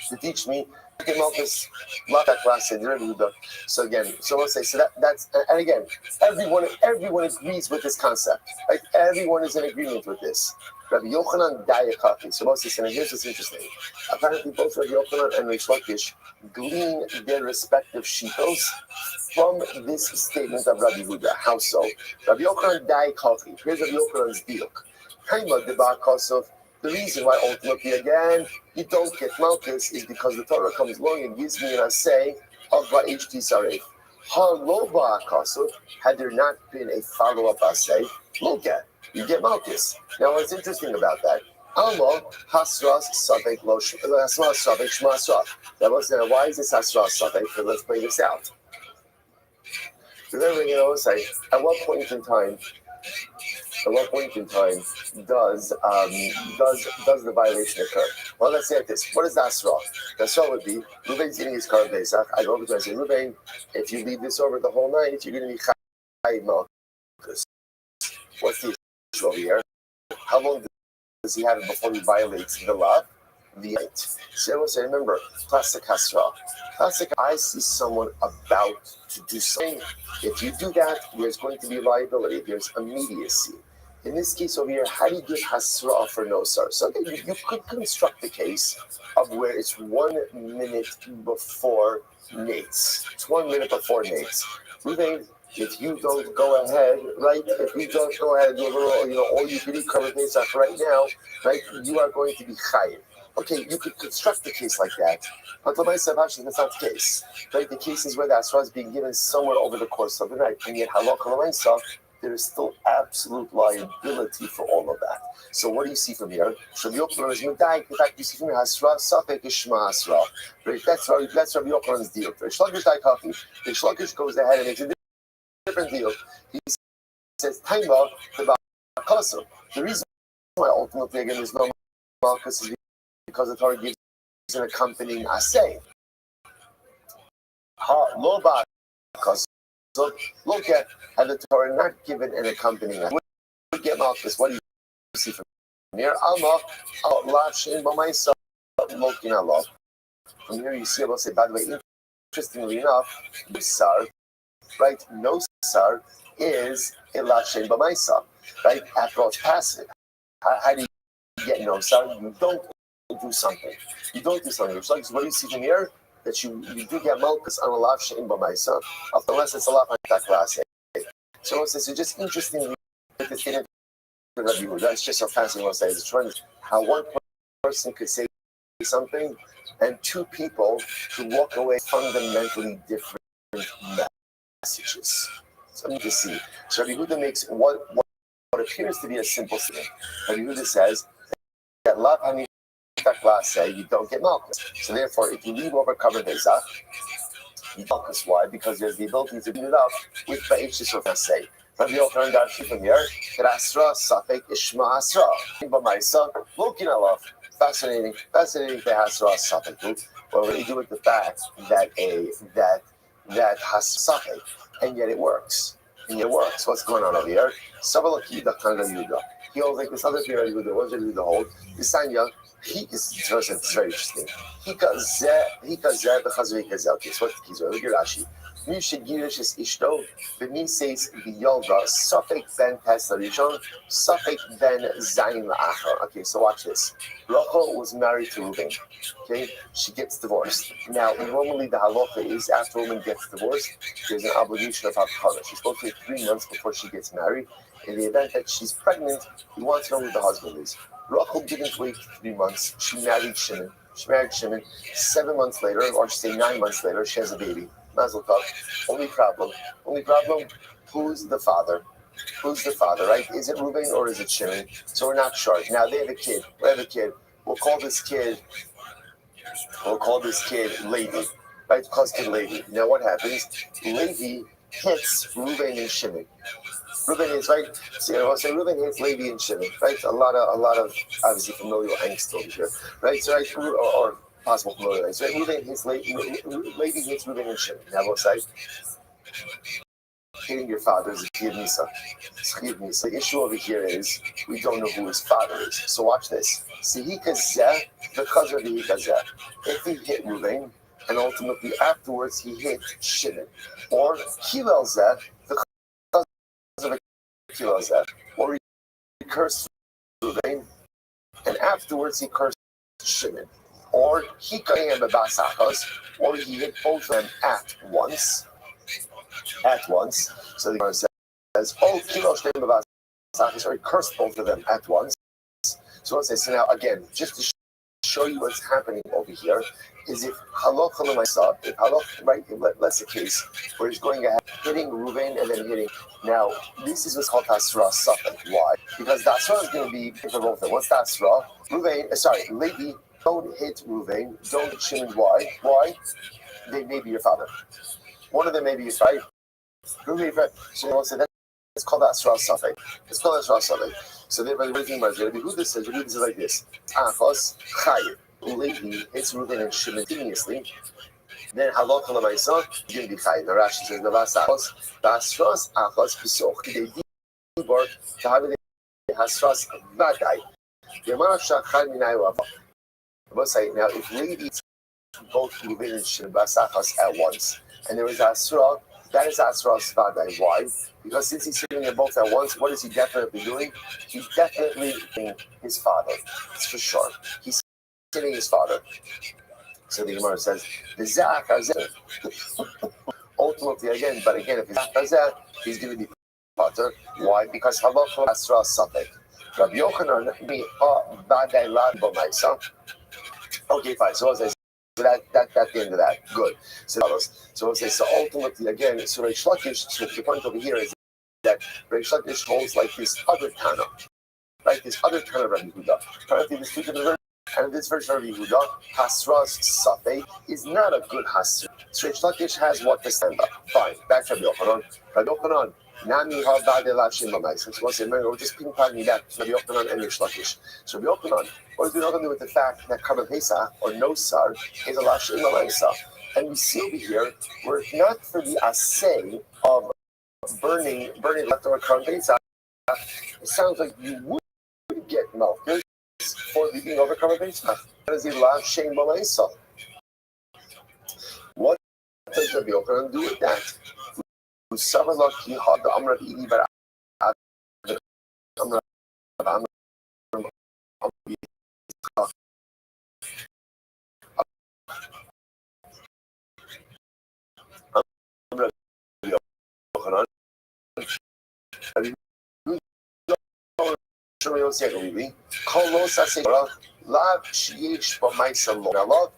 To teach me, so again, so we'll say, so that's, and again, everyone agrees with this concept, right? Everyone is in agreement with this. Rabbi Yochanan Dayakaki. So Moses, and here's what's interesting. Apparently, both Rabbi Yochanan and Reish Lakish glean their respective shitos from this statement of Rabbi Yehuda. How so? Rabbi Yochanan Dayakaki. Here's Rabbi Yochanan's diuk. Kaima deba kosov. The reason why ultimately again you don't get malchus is because the Torah comes along and gives me an assay of Va'HT Saref. Ha'lo ba'akasuf, had there not been a follow-up assay, look at, you get malchus. Now what's interesting about that? Alma hasras safek lo hasras safek shma saf. That was now why is this hasras safek? So let's play this out. So then we're going to say, at what point in time at what point in time does the violation occur? Well, let's say like this. What is the asra? The asra would be Ruvain's eating his Karban Pesach. I go over to him and say, Ruvain, if you leave this over the whole night, you're going to be chayiv malchus. What's the issue over here? How long does he have it before he violates the law? The night. So remember, classic hasra. Classic, I see someone about to do something. If you do that, there's going to be liability. There's immediacy. In this case over here, how do you give hasra for no sar? So again, you could construct the case of where it's 1 minute before nates. It's 1 minute before nates. Ruvain, if you don't go ahead, right? If you don't go ahead and do a little, all you can eat Karban Pesach right now, right? You are going to be chayiv. Okay, you could construct the case like that, but l'maaseh that's not the case. Right? The case is where the asra is being given somewhere over the course of the night, and yet halakha l'maaseh, there is still absolute liability for all of that. So what do you see from here? Rabbi Yochanan is medayik. In fact, you see from here hasra safek ishma hasra. Right? That's Rabbi Yochanan's deal. Rish Lakish daikafi. Rish Lakish goes ahead and makes a different deal. He says taima the ba'akasim. The reason why ultimately again there's no malchus is because the Torah gives an accompanying assay. Lo ba'akasim. So look at how the Torah not given an accompanying assay. We get malchus. What do you see from here? Alma lashin b'maisa lokin Allah. From here you see Allah say, by the way, interestingly enough, no sar, right? No sar is a lashin b'maisa, right? After all, it's passive. How do you get no sar? You don't do something. You don't do something. So what do you see from here? That you do get malchus on a lav she'im b'maisa, unless it's a lav ha'tak class. So it says, it's just interesting that the statement of Rabbi Yehuda, it's just so fascinating what I say. It's true how one person could say something and two people could walk away fundamentally different messages. So let me just see. So Rabbi Yehuda makes what appears to be a simple statement. Rabbi Yehuda says that lav ha'tak class say you don't get malchus. So therefore, if you leave over Karban Pesach, you malchus. Why? Because there's the ability to do it up with ba'ishis or say. Rabbi Yochanan Darshi from here, that asra safek ishma asra. B'maisa, looking at love. Fascinating the hasra safek. Well, what do you do with the fact that has safek, and yet it works. What's going on over here? Savalaki da kanga yuda. He holds like this other thing Rabbi Yehuda. What does Rabbi Yehuda hold? Isanya. He is very interesting. He got the chazri kazel. Okay, so what's the key? Look at Rashi. Mi shegirish is ishto. B'mi says b'yolda safek ben tes l'arishon, safek ben zayin la'achar. Okay, so watch this. Rachel was married to Reuben. Okay, she gets divorced. Now, normally the halacha is after a woman gets divorced, there's an obligation of havkara. She's supposed to wait 3 months before she gets married. In the event that she's pregnant, we want to know who the husband is. Rachel didn't wait 3 months. She married Shimon. 7 months later, or say 9 months later, she has a baby. Mazel tov. Only problem, who's the father? Right? Is it Reuben or is it Shimon? So we're not sure. Now they have a kid. We'll call this kid Levi. Right? Call this kid Levi. Now what happens? Levi hits Reuben and Shimon. Reuben is right. So Reuben hits Levi and Shimon. Right? A lot of obviously familial angst over here. Right? So right, or possible familial angst. Right? Reuben hits Levi hits Reuben and Shimon. Now both sides. Hitting your father is a chiyuv misa. The issue over here is we don't know who his father is. So watch this. Sihikazeh, because of the hikazeh. If he hit Reuben, and ultimately afterwards he hit Shimon, or Kilelzeh, because of Kilelzeh, or he cursed Reuben, and afterwards he cursed Shimon, or he hit Basachos, or he hit both of them at once. So the Gemara says, "Oh, Kilo Shnei Basachos," or he cursed both of them at once. So let's say, so now again, just to show you what's happening over here, is if halacha l'maisa, if halacha, right, that's the case where he's going ahead, hitting Reuben and then hitting. Now, this is what's called asra safek. Why? Because the asra is going to be for both of them. What's the asra? Levi, don't hit Reuben, don't hit Shimon. Why? They may be your father. One of them may be your father. So we'll say It's called Asra Safek. It's called Asra Safek. So they're everything about Rabbi Huda says like this. Achos Chayiv. Lehi, it's Reuben and simultaneously. Then Halakha Lamaisa, you're going to be Chayiv. Now Rashi says, Navas Achos, Basras Achos, Pisoch, Kidei Dibor, Tahavide Hasras Vadai. Yamar Shachai Minai Wava. I must say, now if ladies both Reuben and Shibasachas at once, and there is Asra, that is Asra Svadai. Why? Because since he's sitting them both at once, what is he definitely doing? He's definitely hitting his father. It's for sure. He's hitting his father. So the Gemara says, ultimately again, but again, if he's he's going to be father. Why? Because Halacha Asra Safek. Rabbi Yochanan be Vadai Lad Bomaisa. Okay, fine. So that's the end of that. Good. So ultimately, again, so Reish Lakish, so the point over here is that Reish Lakish holds like this other Tana, right? This other Tana of Rabbi Yehuda. Apparently, this two different versions, and this version of Rabbi Yehuda, Hasras Safei, is not a good Hasra. So Reish Lakish has what to stand up. Fine. Back to Rabbi Yochanan. Rabbi Yochanan. Nami Havade Lashim Bamaisa. So once again, we're just ping-ponging that Rabbi Yochanan and Reish Lakish. So Rabbi Yochanan, what is it going to do with the fact that Karban Pesach or no Sar is a Lashim Bamaisa? And we see over here, were it not for the assay of burning leftover Karban Pesach, it sounds like you would get Malchus for leaving over Karban Pesach. That is a Lashim Bamaisa. What does Rabbi Yochanan do with that? Usavalaki had the Amr Idi Bar Amr Lav Sheish Bamaisa Lokalov,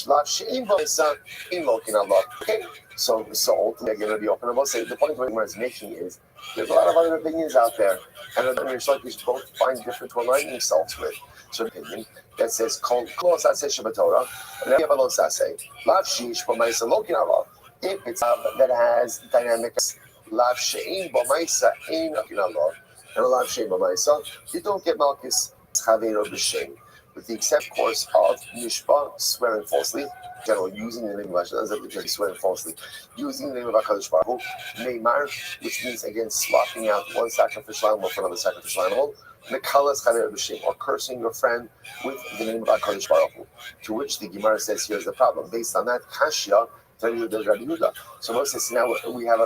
Lav Shein Bamaisa in Lokinalov. Okay, so ultimately, I'm going to be open. I will say the point what is making is there's a lot of other opinions out there, and it's like we should both find different to align themselves with. So, opinion that says Kol Saseh Shabbatorah, and then you have a Saseh Lav Sheish Bamaisa Lokinalov. If it's that has dynamics, Lav Shein Bamaisa in Lokinalov, and Lav Shein Bamaisa, you don't get Malchus Chaveiro B'Shem. With the exception, of course, of Mishpah, swearing falsely, generally using the name of Hashem, because swearing falsely, using the name of HaKadosh Baruch Hu, Neymar, which means, again, swapping out one sacrificial animal for another sacrificial animal, Mekalas Chaver B'Shem, or cursing your friend with the name of HaKadosh Baruch Hu, to which the Gemara says, here's the problem. Based on that, Kashya, Rabbi Yehuda. So Moses, now we have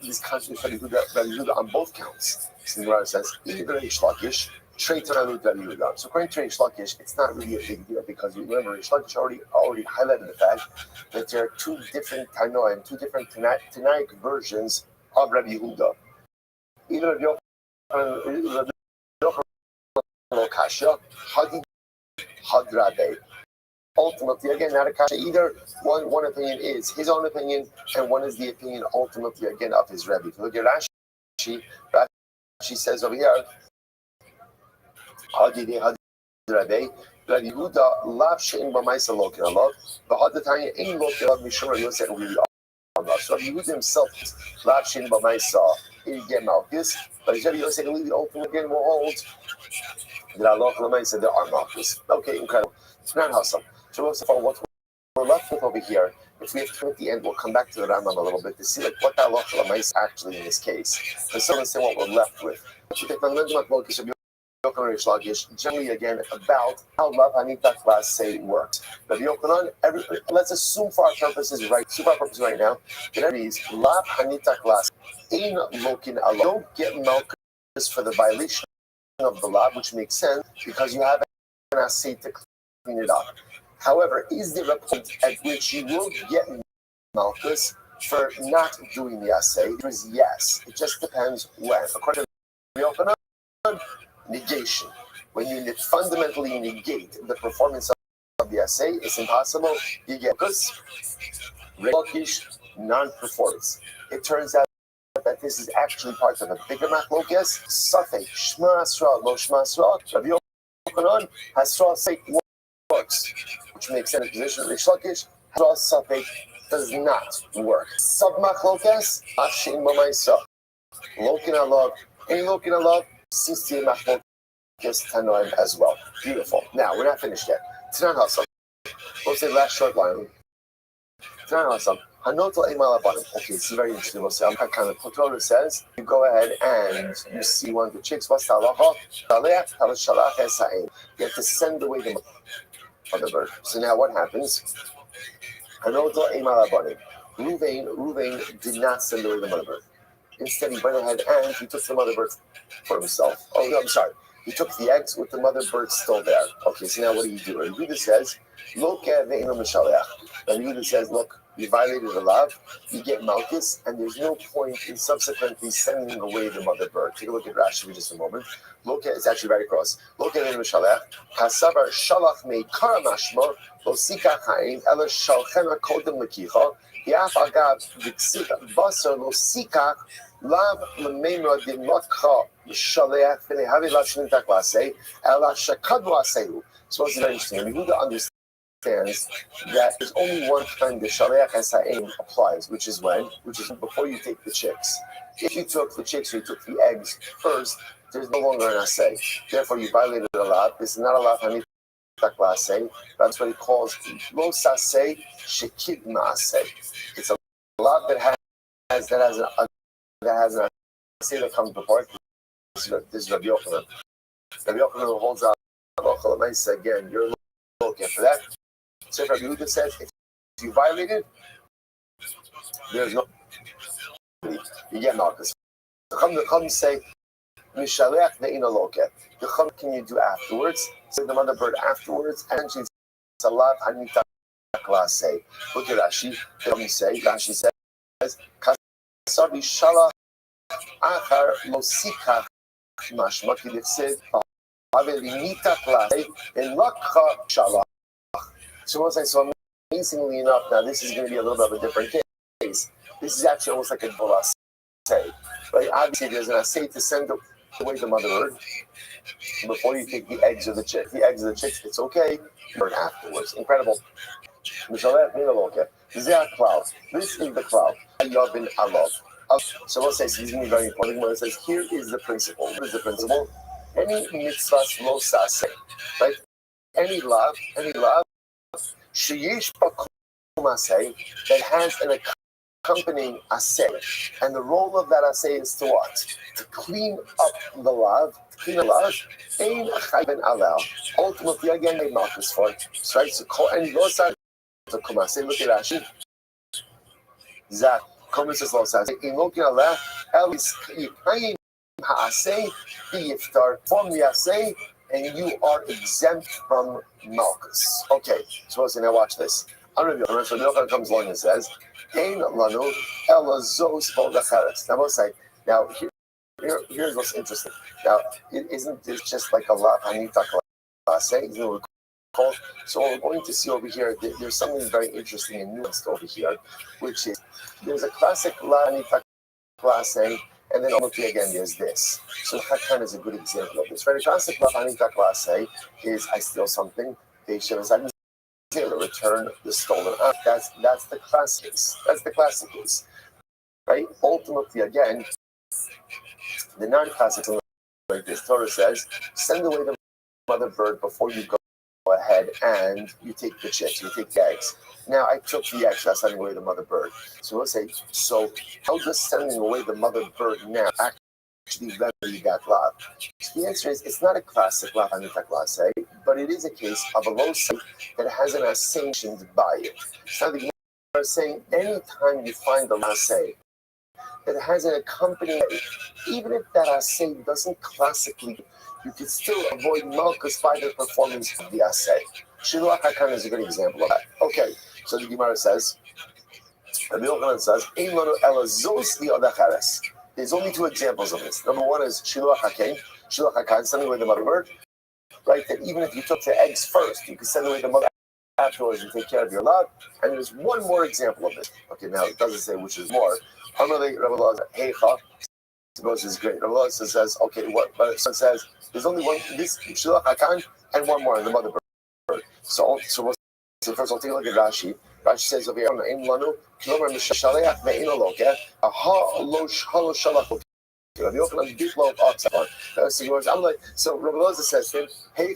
this constant Rabbi Yehuda on both counts. So the Gemara says, either Reish Lakish, so according to Reish Lakish, it's not really a big deal because remember Reish Lakish already highlighted the fact that there are two different Tanoim, two different Tanaic versions of Rabbi Yehuda. Either Rabbi Yochanan Kasha, Hadi Hadrabe. Ultimately, again, not a Kasha. Either one opinion is his own opinion, and one is the opinion ultimately again of his Rabbi. If you look at Rashi says over here. Rabbi Yehuda lav shein b'maisa lokin alav, v'had tanya ein lokin alav mishum Rabbi Yosef really alav. So Rabbi Yehuda himself lav shein b'maisa in Malchus, but Rabbi Yosef the ultimate again will hold that Allah b'maisa there are Malchus. Okay, incredible. It's not awesome. So what we're left with over here, if we have to at the end, we'll come back to the Rambam a little bit to see like what that Allah b'maisa actually in this case. And so let's say what we're left with. Generally again about how Lav Hanita class say works. Rabbi Yochanan, let's assume for our purposes right now, that it is Lav Hanita class in Lokin Allah. Don't get Malchus for the violation of the Lav, which makes sense because you have an assay to clean it up. However, is there a point at which you will get Malchus for not doing the assay? The answer is yes. It just depends when. According to Rabbi Yochanan, negation. When you fundamentally negate the performance of the assay, it's impossible. You get because non-performance. It turns out that this is actually part of a bigger machlokes. Safek Shma Asra Lo Shma Asra. Rabbi Yochanan Hasra Safek works, which makes sense. Position Reish Lakish Hasra Safek does not work. Sub machlokes Ashin B'Maisa. Lokin alav, ain't lokin alav, sisi machmok tanoim as well. Beautiful. Now we're not finished yet. Tanan hasam. We'll say last short line. Tanan hasam. Hanoto emal abanim. Okay, this is very interesting. We'll say kind of Torah says you go ahead and you see one of the chicks. What's the halacha? You have to send away the mother bird. So now what happens? Hanoto emal abanim. Ruvain did not send away the mother bird. Instead, he went ahead and he took the mother bird for himself. Oh, no, I'm sorry. He took the eggs with the mother bird still there. Okay, so now what do you do? Rabbi says, look at the Inam Shalach. Rabbi says, look, you violated the law, you get malchus, and there's no point in subsequently sending away the mother bird. Take a look at Rashi for just a moment. Look at, it's actually very close. Look at Inam Shalach. Kasavar Shalach me karamashma, lo sika chaim, ela shalchena kodem lekicha, yaf agav v'ksik basar lo sika, lav l'meimra dimotcha shalech v'nehavi lashnin taklase, ela shakadlu asehu. So it's very interesting. Yehuda understands that there's only one time the Shaleach Esa'im applies, which is when? Which is before you take the chicks. If you took the chicks or you took the eggs first, there's no longer an Asay. Therefore, you violated a lot. This is not a lot Hanit Taklase. That's what he calls Lo Sasei Shekid Ma'asei. It's a lot that has an Asay that comes before it. This is Rabbi Yochanan. Rabbi Yochanan holds out again. You're looking for that. So Rabbi Yehuda says, if you violate it, there's no, you get malchus. The Chum say, Mishalech ve'ina loket. The Chum can you do afterwards? Say the mother bird afterwards, and she's salat anita klase. Look at Rashi. Rashi says, Kasabi shala achar losika mashma kidifsid avelinita klase in lakha shala. So once I saw, amazingly enough, now this is going to be a little bit of a different case. This is actually almost like a double assay, right? Obviously, there's an assay to send away the mother bird before you take the eggs of the chicks. The eggs of the chicks, it's okay, bird afterwards. Incredible. This is a cloud. This is the cloud. Yavin alov. So we'll say, so this is going to be very important. When it says, here is the principle. What is the principle? Any mitzvah lo sase, right? Any love, sheyesh bakum asay, that has an accompanying asay, and the role of that asay is to what? To clean up the lav, ein chayven alal. Ultimately, again, they malchus for it. Right? So call any losar to kum asay. Look at Rashi. Zak kum says losar. In looking at that, elis yikayim haasay biyiftar from the asay, and you are exempt from malchus. Okay, so let's now watch this. So Yochanan comes along and says, "Ein lanu ela zos v'odacheres." Now we'll say, now here's what's interesting. Now, isn't this just like a lav hanita klase? So what we're going to see over here, there's something very interesting and nuanced over here, which is there's a classic lav hanita klase. And then ultimately again, there's this. So Chatan is a good example of this. Right? A classic lav hanita klase is I steal something, they show us to return the stolen act. That's the classic case. That's the classic case. Right? Ultimately again, the non-classic like this Torah says, send away the mother bird before you go ahead and you take the chicks, you take the eggs. Now I took the eggs, that's sending away the mother bird. So let's say, so how does sending away the mother bird now actually render you that lav? So the answer is it's not a classic lav hanita klase, but it is a case of a low site that has an sanctioned by it. So the Gemara is saying anytime you find the assay that has an accompanying, even if that assay doesn't classically, you can still avoid malchus by the performance of the assay. Shiluach HaKan is a good example of that. Okay, so the Gemara says, Rabbi Yochanan says, Ein lanu ela zos v'odacheres. There's only two examples of this. Number one is Shiluach HaKan, sending away the mother bird, right? That even if you took the eggs first, you could send away the mother afterwards and take care of your lot. And there's one more example of it. Okay, now it doesn't say which is more. Amalei Rabbi Law says, Heicha, suppose is great. Rabbi Law says, okay, what? But it says there's only one. This Shiluach HaKan and one more, the mother bird. So first, I'll take a look at Rashi. Rashi says over here, "Ein lanu kilomar mishaleach ve'ein lokeh aha lo shalach." Rabbi Yochanan bitlo otzon. I'm like, so Rabbi Loza says to him, hey,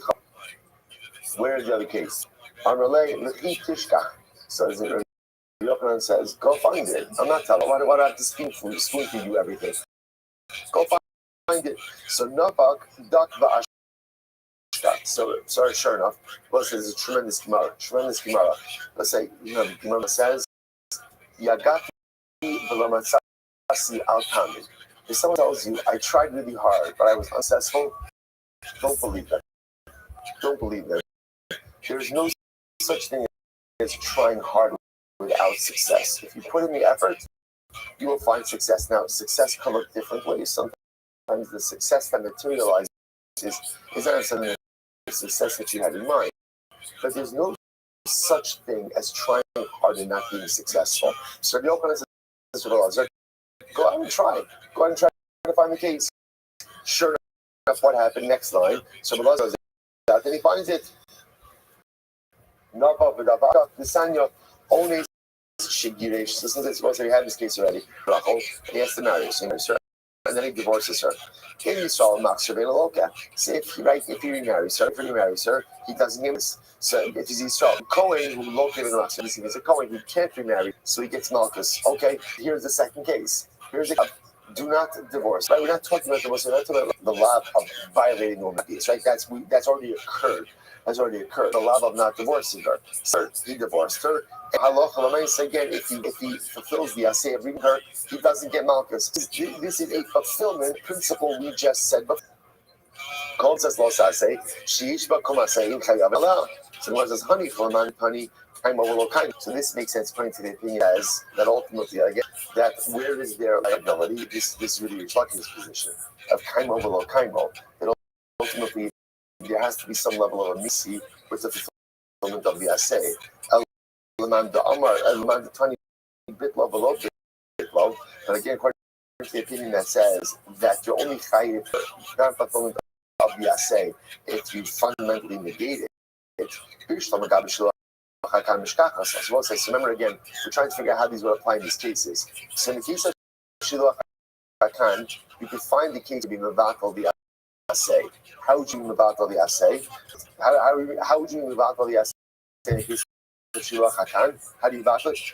where is the other case? Amalei lechi tishkach. So Rabbi Yochanan says, go find it. I'm not telling. Why do I have to spoon feed you everything? Go find it. So Nabak dak va'ashkat. So sure enough, well, this is a tremendous Gemara. Let's say, Gemara says, Yagati v'lamatzasi al tamid. If someone tells you, I tried really hard, but I was unsuccessful, don't believe that. Don't believe that. There's no such thing as trying hard without success. If you put in the effort, you will find success. Now, success can look different ways. Sometimes the success that materializes is not necessarily the success that you had in mind. But there's no such thing as trying hard and not being successful. So Rabbi Yochanan says, go out and try. Go out and try to find the case. Sure enough, what happened? Next line. So Rabbi goes out and he finds it. Listen to this. He had this case already. He has to marry her. And then he divorces her. In Yisrael, say if he remarries her, he doesn't give us. So if he's Yisrael, Kohen who located in Rothschild, he's a Kohen who can't remarry, so he gets Malchus. Okay, here's the second case. Do not divorce. Right? We're not talking about divorce. We're not talking about the law of violating woman abuse. Right? That's already occurred. The law of not divorcing her. So he divorced her. Halacha again, if he fulfills the assay of reading her, he doesn't get Malchus. This is a fulfillment principle we just said before. So what says honey for man honey? So this makes sense according to the opinion as that ultimately again that where is their liability? This really reflects this position of kaimo below kaimo. That ultimately there has to be some level of a misi with the fulfillment of the assay. And again, according to the opinion that says that you're only chayiv not fulfillment of the assay if you fundamentally negate it. So remember again, we're trying to figure out how these would apply in these cases. So in the case of Shiluach HaKan, you could find the case to be mevatel the assay. How would you mevatel the assay? How would you mevatel the assay in the case of Shiluach HaKan? How do you mevatel it?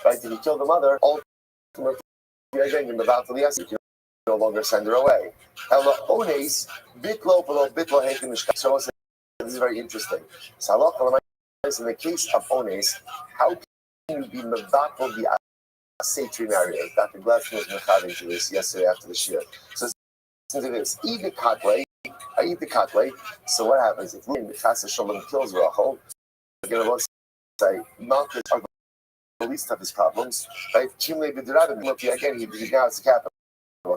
Right? If you kill the mother, ultimately again you mevatel the assay. You can no longer send her away. So this is very interesting. In the case of Ones, how can you be mevatel the assay to remarry her? Dr. Gladstone was mechaving to this yesterday after the shir. So listen to this. I eat the katle. So what happens if Reuben Chas Shalom kills Rachel? Again, I say Malchus are the least of his problems, right? Again, he now it's a capital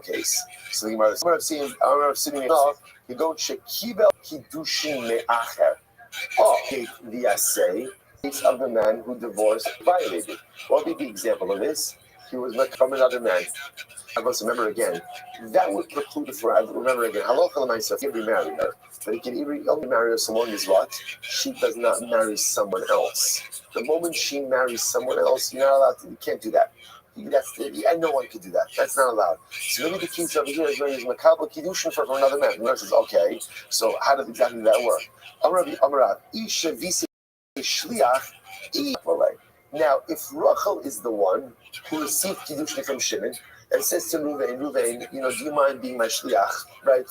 case. So the Gemara sitting in law, you go Shekibel Kiddushin Me'acher. The assay of the man who divorced violated. What would be the example of this? He was from another man. I must remember again. That would preclude it for. Remember again. Halacha l'maisa, he can remarry her, but he can only marry her so long as what? She does not marry someone else. The moment she marries someone else, you're not allowed to. You can't do that. And no one can do that. That's not allowed. So maybe the case over here is where he's makabel kiddushin for another man. The nurse says, okay. So how does exactly that work? Amarav, isha visi shliach. Now, if Rachel is the one who received kiddushin from Shimon and says to Ruvain, do you mind being my shliach, right?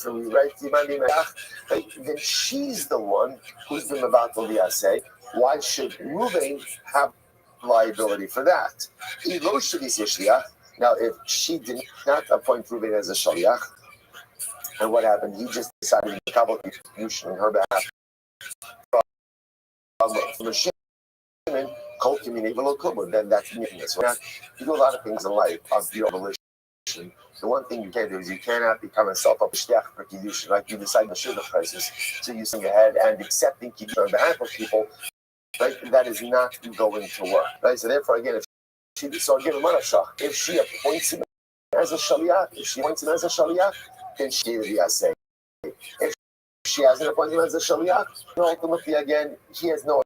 Do you mind being my shliach? Right? Then she's the one who's been mevatel the assay. Why should Ruvain have liability for that? Now, if she did not appoint Ruvain as a shliach, and what happened? He just decided to kabbalah contribution on her behalf from a Shimon. Then that's meaningless. So you do a lot of things in life of your volition. The one thing you can't do is you cannot become a self-apishtiach for kiddushin. Like you decide the shidduch crisis, so you sing ahead and accepting kiddushin on behalf of people. Right, that is not going to work. Right, so therefore, again, if she appoints him as a shaliach, then she gave the assay. If she hasn't appointed him as a shaliach, then ultimately, again, he has no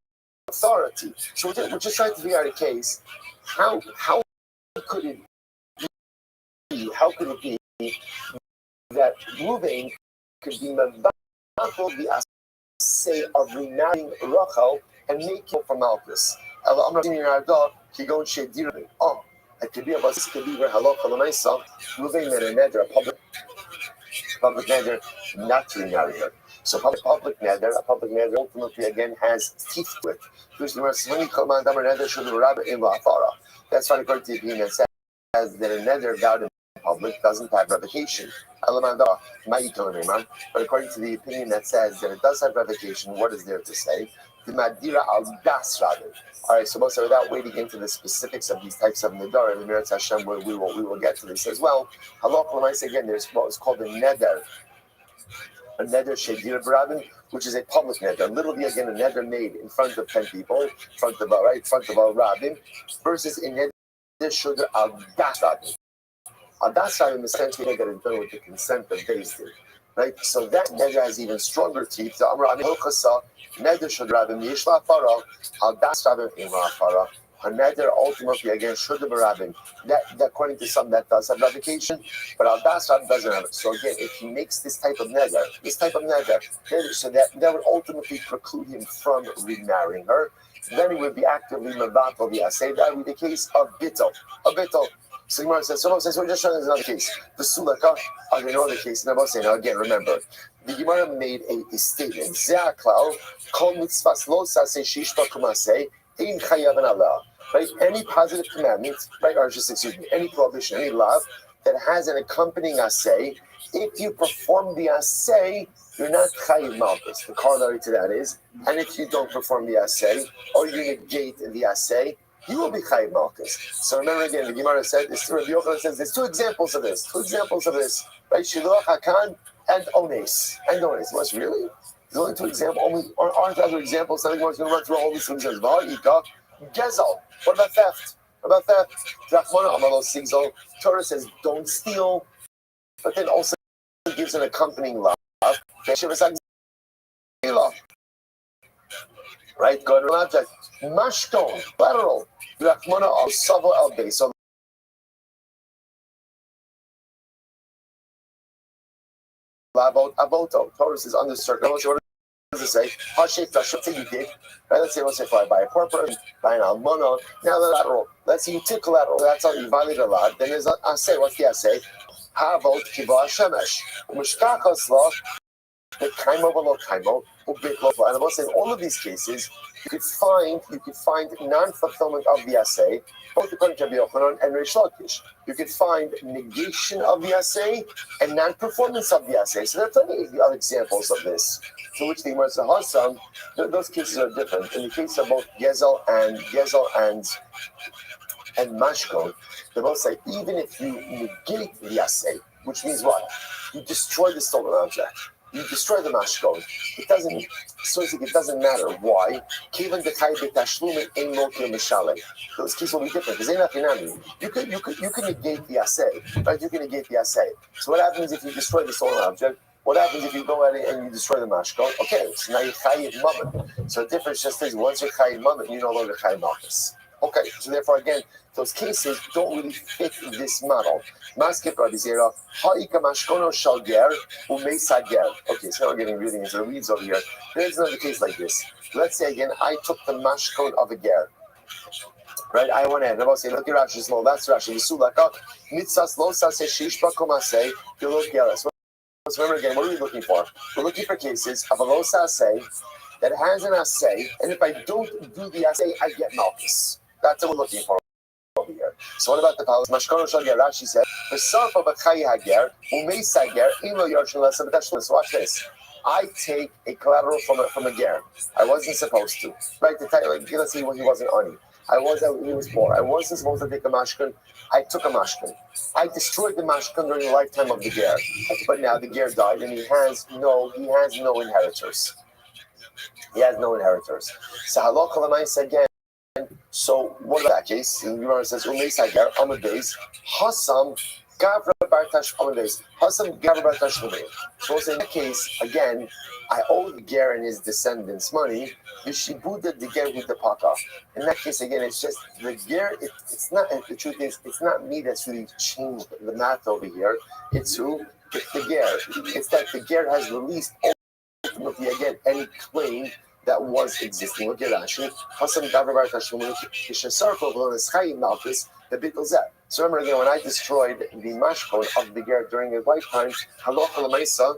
authority. So we're just trying to figure out a case. How could it be that Ruvain could be mevatel the assay of remarrying Rachel and making for Malchus. Oh, it could be about this could be where halacha l'maisa Ruvain made a neder, a public neder, not to remarry her. So public neder, a public neder ultimately again has teeth to it. That's why according to the opinion that says that a neder vowed in public doesn't have revocation. But according to the opinion that says that it does have revocation, what is there to say? The Madira al Das Rabbi. All right, so without wading into the specifics of these types of neder, and the Meretz Hashem, we will get to this as well. Halach l'maisa again, there's what is called a neder shedir b'rabin, which is a public neder. Literally again, a neder made in front of 10 people, in front of a rabbin, versus a neder shudr al das rabin. Al das rabin is essentially that is done with the consent of Beis Din. Right, so that neder has even stronger teeth. The Amr Ani Hilchasa neder shudr rabin yishla farah al das rabin imra farah. A neder ultimately again shudr b'rabin. That according to some that does have revocation, but al das rabin doesn't have it. So again, if he makes this type of neder, so that would ultimately preclude him from remarrying her. Then he would be actively mevatel the assay. That would be the case of bittul. A bittul. So Gemara says, we're just showing another case. The sulaka, I know the case, and I'm saying now again, remember, the Gemara made a statement. Ze'aklal, kol mitzvahs lo saseh shishba kumaseh, ein chayav Allah. Right? Any positive commandment, right, or just any prohibition, any law that has an accompanying assay, if you perform the assay, you're not chayiv malchus. The corollary to that is, and if you don't perform the assay, or you negate the assay, you will be chayiv malchus. So remember again, the Gemara said, Rabbi Yochanan says, there's two examples of this, right? Shiluach hakan and ones. What's really? There's only two examples. Aren't other examples? Something more is going to run through all these things. Gezel. What about theft? Torah says don't steal, but then also gives an accompanying law. Right? Go to an object. Mashton, lateral. Rachmana al Savo al Beis. So Avoto. Torah says under certain. What does it say? Hashif you did. Right? Let's say by a corporate, by an almono. Now the lateral. Let's say you took collateral. That's how you violated a lot. Then there's an assay. What's the assay? Havot kiva shemesh. Mishkachas law. The kaimo below kaimo. And I'm saying all of these cases, you could find non-fulfillment of the assay, both according to Rabbi Yochanan and Reish Lakish. You could find negation of the assay and non-performance of the assay. So there are plenty of other examples of this. To which the Gemara says, those cases are different. In the case of both Gezel and Mashkon, they both say even if you negate the assay, which means what? You destroy the stolen object. You destroy the mashkon. It doesn't matter. Why? Those cases will be different because they're not finami. You can negate the assay, right? You can negate the assay. So what happens if you destroy the stolen object? What happens if you go at it and you destroy the mashkon? Okay, so now you're chayiv mammon. So the difference just is once you're chayiv mammon, you're no longer chayiv malchus. Okay, so therefore again, those cases don't really fit this model. Maskip Rabbi Zera, ha'ika mashkono shalger u'meisager. Okay, so now we're getting really into the weeds over here. There's another case like this. Let's say again, I took the mashkon of a ger. Right, I went ahead and I was saying, look at Rashi's law. That's Rashi. Mitzvah mitzvahs lo saseh shishba komaseh pilot geras. So remember again, what are we looking for? We're looking for cases of a lo saseh that has an assay, and if I don't do the assay, I get malchus. That's what we're looking for over here. So what about the palace? Mashkono Shagir, Rashi said, "V'sarfa b'chayi hager u'meisager imo yarshin lesa b'tashlim." So watch this. I take a collateral from a ger. I wasn't supposed to. Right? Let's say he wasn't ani. He was poor. I wasn't supposed to take a mashkin. I took a mashkin. I destroyed the mashkin during the lifetime of the ger. But now the ger died, and he has no inheritors. He has no inheritors. So halakha l'maisa again. So what about that case? The Gemara says, "Umei sager amud beis hasam Gavra bar tashlumis. Hasam gavra bar tashlumis. So in that case, again, I owe the ger and his descendants money. Vishibuda the ger with the paka. In that case, again, it's just the ger. It's not. The truth is, it's not me that's really changed the math over here. It's who? It's the ger. It's that the ger has released ultimately again any claim that was existing. Look at Rashi. Hasam gavra bar tashlumis. Kishasarko v'leschayim malchus. The bittul zeh. So remember again, when I destroyed the mashkon of the ger during his lifetime, halacha l'maisa,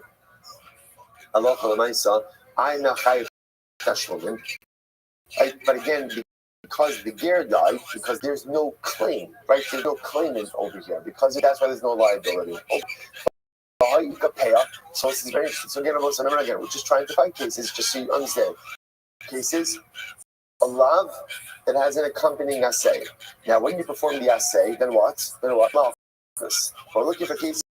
I now chayiv tashlumin. But again, because the ger died, because there's no claim, right? There's no claimant over here, because that's why there's no liability. So this is very interesting. So again, we're just trying to find cases, just so you understand. Cases, a lav that has an accompanying assay. Now, when you perform the assay, then what? Malchus. We're looking for cases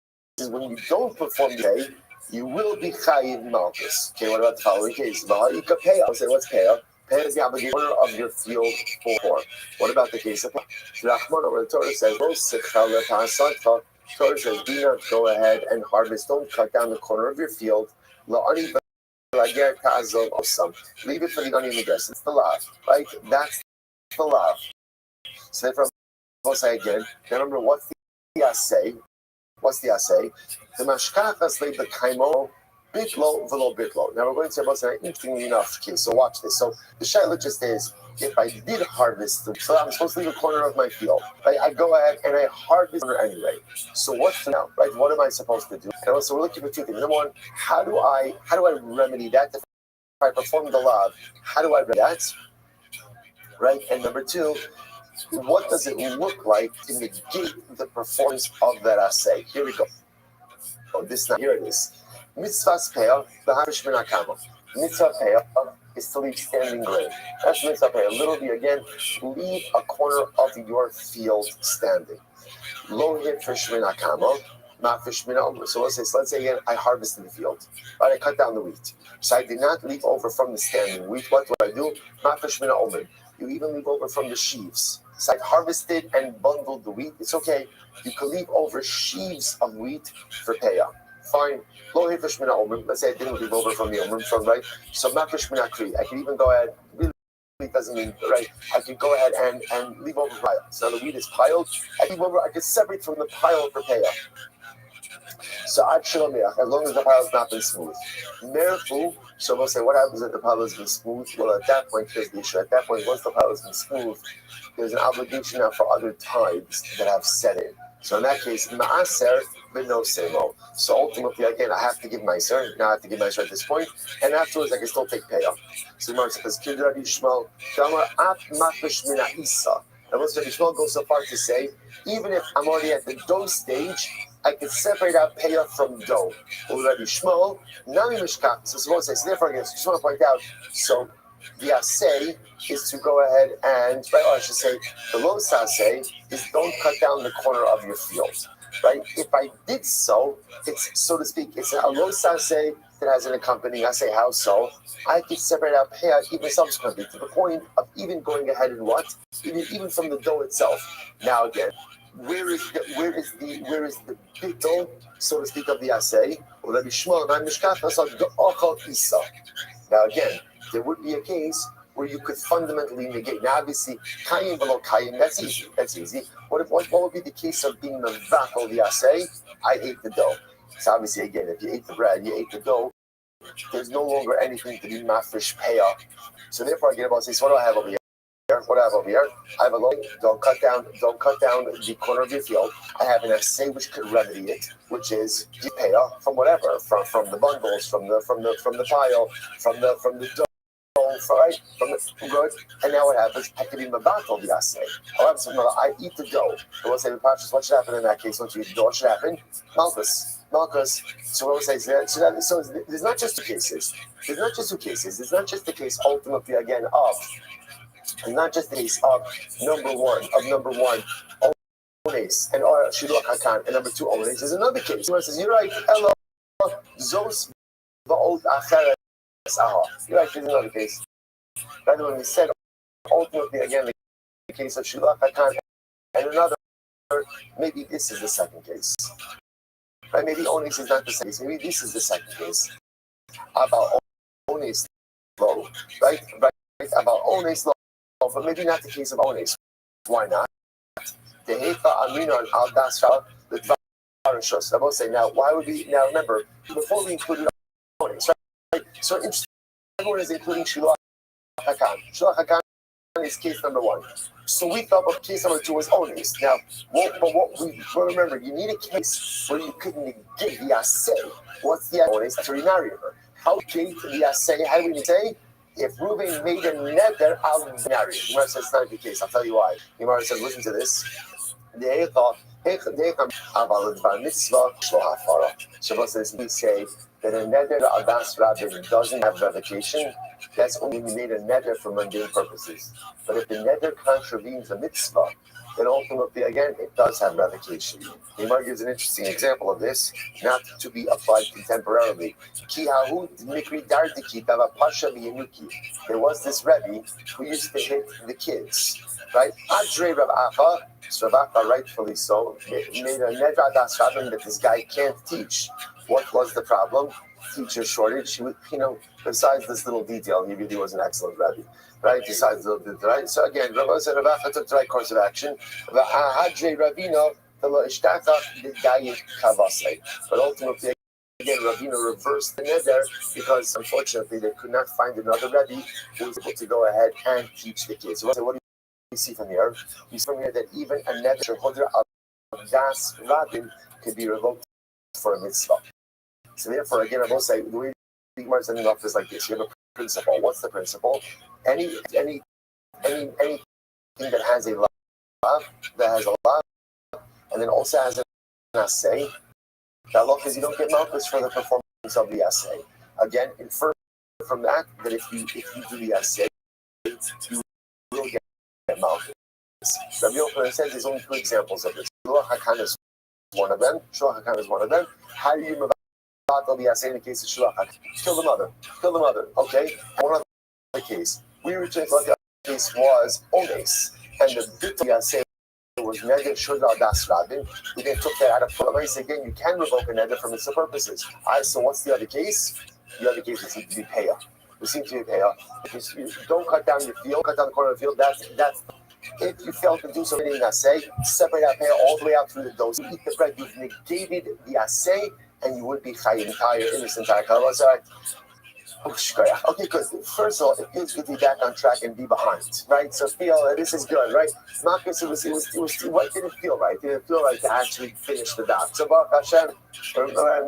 when you don't perform the assay, you will be chayiv malchus. Okay, what about the following case? I'll say, what's payah? Payah is the obligation of your field for. What about the case of Rahman, where the Torah says, Torah says, do not go ahead and harvest. Don't cut down the corner of your field. Leave it for the onion and guess. It's the lav, right? That's the lav. So therefore, I'll say again. Remember, what's the assay? What's the assay? The mashkachas leib the kaimo bitlo velo bitlo. Now we're going to say about an interesting enough case. So watch this. So the shaila just is, if I did harvest, so I'm supposed to leave a corner of my field. Right? I go ahead and I harvest anyway. So what's now? Right? What am I supposed to do? And also we're looking for two things. Number one, how do I remedy that? If I perform the lav, how do I remedy that? Right? And number two, what does it look like to negate the performance of that assay? Here we go. Oh, here it is. Mitzvah's payah, the harish min hakama. Mitzvah payah is to leave standing grain. That's mitzvah payah. Literally, again, leave a corner of your field standing. Lo hitrish min hakama, mafish min omer. So let's say again, I harvested the field. Right, I cut down the wheat. So I did not leave over from the standing wheat. What do I do? Mafish min omer. You even leave over from the sheaves. So I harvested and bundled the wheat. It's okay. You can leave over sheaves of wheat for payah. Fine. Let's say I didn't leave over from the omer, from right. So mafish min akri. I can even go ahead. Really doesn't mean right. I can go ahead and leave over pile. So the wheat is piled. I can separate from the pile for payah. So as long as the pile has not been smooth. Merfu, so we'll say, what happens if the pile has been smooth? Well, at that point, here's the issue. At that point, once the pile has been smooth, there's an obligation now for other tithes that have set in. So in that case, ma'aser b'no semo. So ultimately, again, I have to give ma'aser. Now I have to give ma'aser at this point, and afterwards I can still take payah. So Gemara says, "Kid Rabbi Shmuel, damar at mafish mina isa." And once Rabbi Shmuel goes so far to say, even if I'm already at the dough stage, I can separate out payah from dough. Well, Rabbi Shmuel, nami mishkach. So suppose I say, therefore, again, just want to point out. So the assay is to go ahead and, right, or I should say, the los assay is don't cut down the corner of your field, right? If I did so, it's, so to speak, it's a los assay that has an accompanying assay. How so? I can separate out payah even subsequently to the point of even going ahead and what? Even from the dough itself. Now again, where is the bittul, so to speak, of the assay? Well, Rabbi Shmuel, now again, there would be a case where you could fundamentally negate. Now, obviously, kayim below kayim, that's easy. That's easy. What would be the case of being mevakol the assay? I ate the dough. So obviously, again, if you ate the bread, you ate the dough. There's no longer anything to be mafresh payah. So therefore, I get about say, so what do I have over here? What do I have over here? I have a low. Don't cut down the corner of your field. I have an assay which could remedy it, which is you payah from whatever, from the bundles, from the pile, from the dough. Right? From the good, and now what happens? I can be mabatal the assay. I eat the dough. And we'll say, what should happen in that case? Once you eat the dough, what should happen? Malchus. So what we'll say is that, so there's not just two cases. There's not just two cases. It's not just the case ultimately again of. It's not just the case of number one, ones, and shiluach hakan, and number two ones. There's another case where it says, you're right, elo, zos va'od acheret aha. You're right, there's another case. Rather when we said ultimately again the case of shiluach hakan and another maybe this is the second case. Right? Maybe Onis is not the second case. Maybe this is the second case. About Onis low, right? About Onis low, but maybe not the case of Onis. Why not? The Heifa Amina al Dasra, the Dvarashos. I will say now, why would we now remember before we included Onis, right? So everyone is including Shiloh Hakan. Shiloh Hakan is case number one. So we thought of case number two was Onis. Now, remember, you need a case where you could negate the assay. What's the Onis to remarry her? How negate the assay? How do we say? If Reuben made a nether, I'll marry him. Gemara says it's not the case. I'll tell you why. Gemara says, listen to this. Shabbos says, we say that a nether Adas Rabbi doesn't have revocation. That's only we made a nether for mundane purposes. But if the nether contravenes a mitzvah, then ultimately, again, it does have revocation. Neymar gives an interesting example of this, not to be applied contemporarily. There was this Rebbe who used to hit the kids, right? Adre Rav Acha, Rav Acha rightfully so, made a nedra das rabin that this guy can't teach. What was the problem? Teacher shortage. He would, besides this little detail, he really was an excellent Rabbi, right? Besides the little bit, right? So again, Rabbi said Rav Acha took the right course of action. But ultimately, again, Ravina reversed the neder because unfortunately they could not find another Rebbe who was able to go ahead and teach the kids. So what do you see from here? You see from here that even a neder holder of das rabin could be revoked for a mitzvah. So therefore, again, I will say the way the Gemara is ending off is like this: you have a principle. What's the principle? Anything that has a lav, and then also has an assay. That law is you don't get malchus for the performance of the assay. Again, infer from that if you do the assay, you will get malchus. Rabbi Yochanan says there's only two examples of this. Shulach Hakan is one of them. How do you the assay in the case of Shulach Hakan? Kill the mother. Okay. One other case. We originally thought the other case was Ones, and the bit of the assay was neder shudal das rabin. We then took that out of place. Again, you can revoke a neder for mitzvah purposes. So what's the other case? The other case seems to be payah. We seem to be payah. If you don't cut down the field, cut down the corner of the field, that's if you fail to do something in assay, separate that payah all the way out through the dose. You eat the bread, you've negated the assay, and you would be chayiv entire in this entire kalava. Okay, good. First of all, it feels good to be back on track and be behind, right? So feel this is good, right? Marcus, it was what didn't feel right? It didn't feel right to actually finish the dot. So Baruch Hashem, right?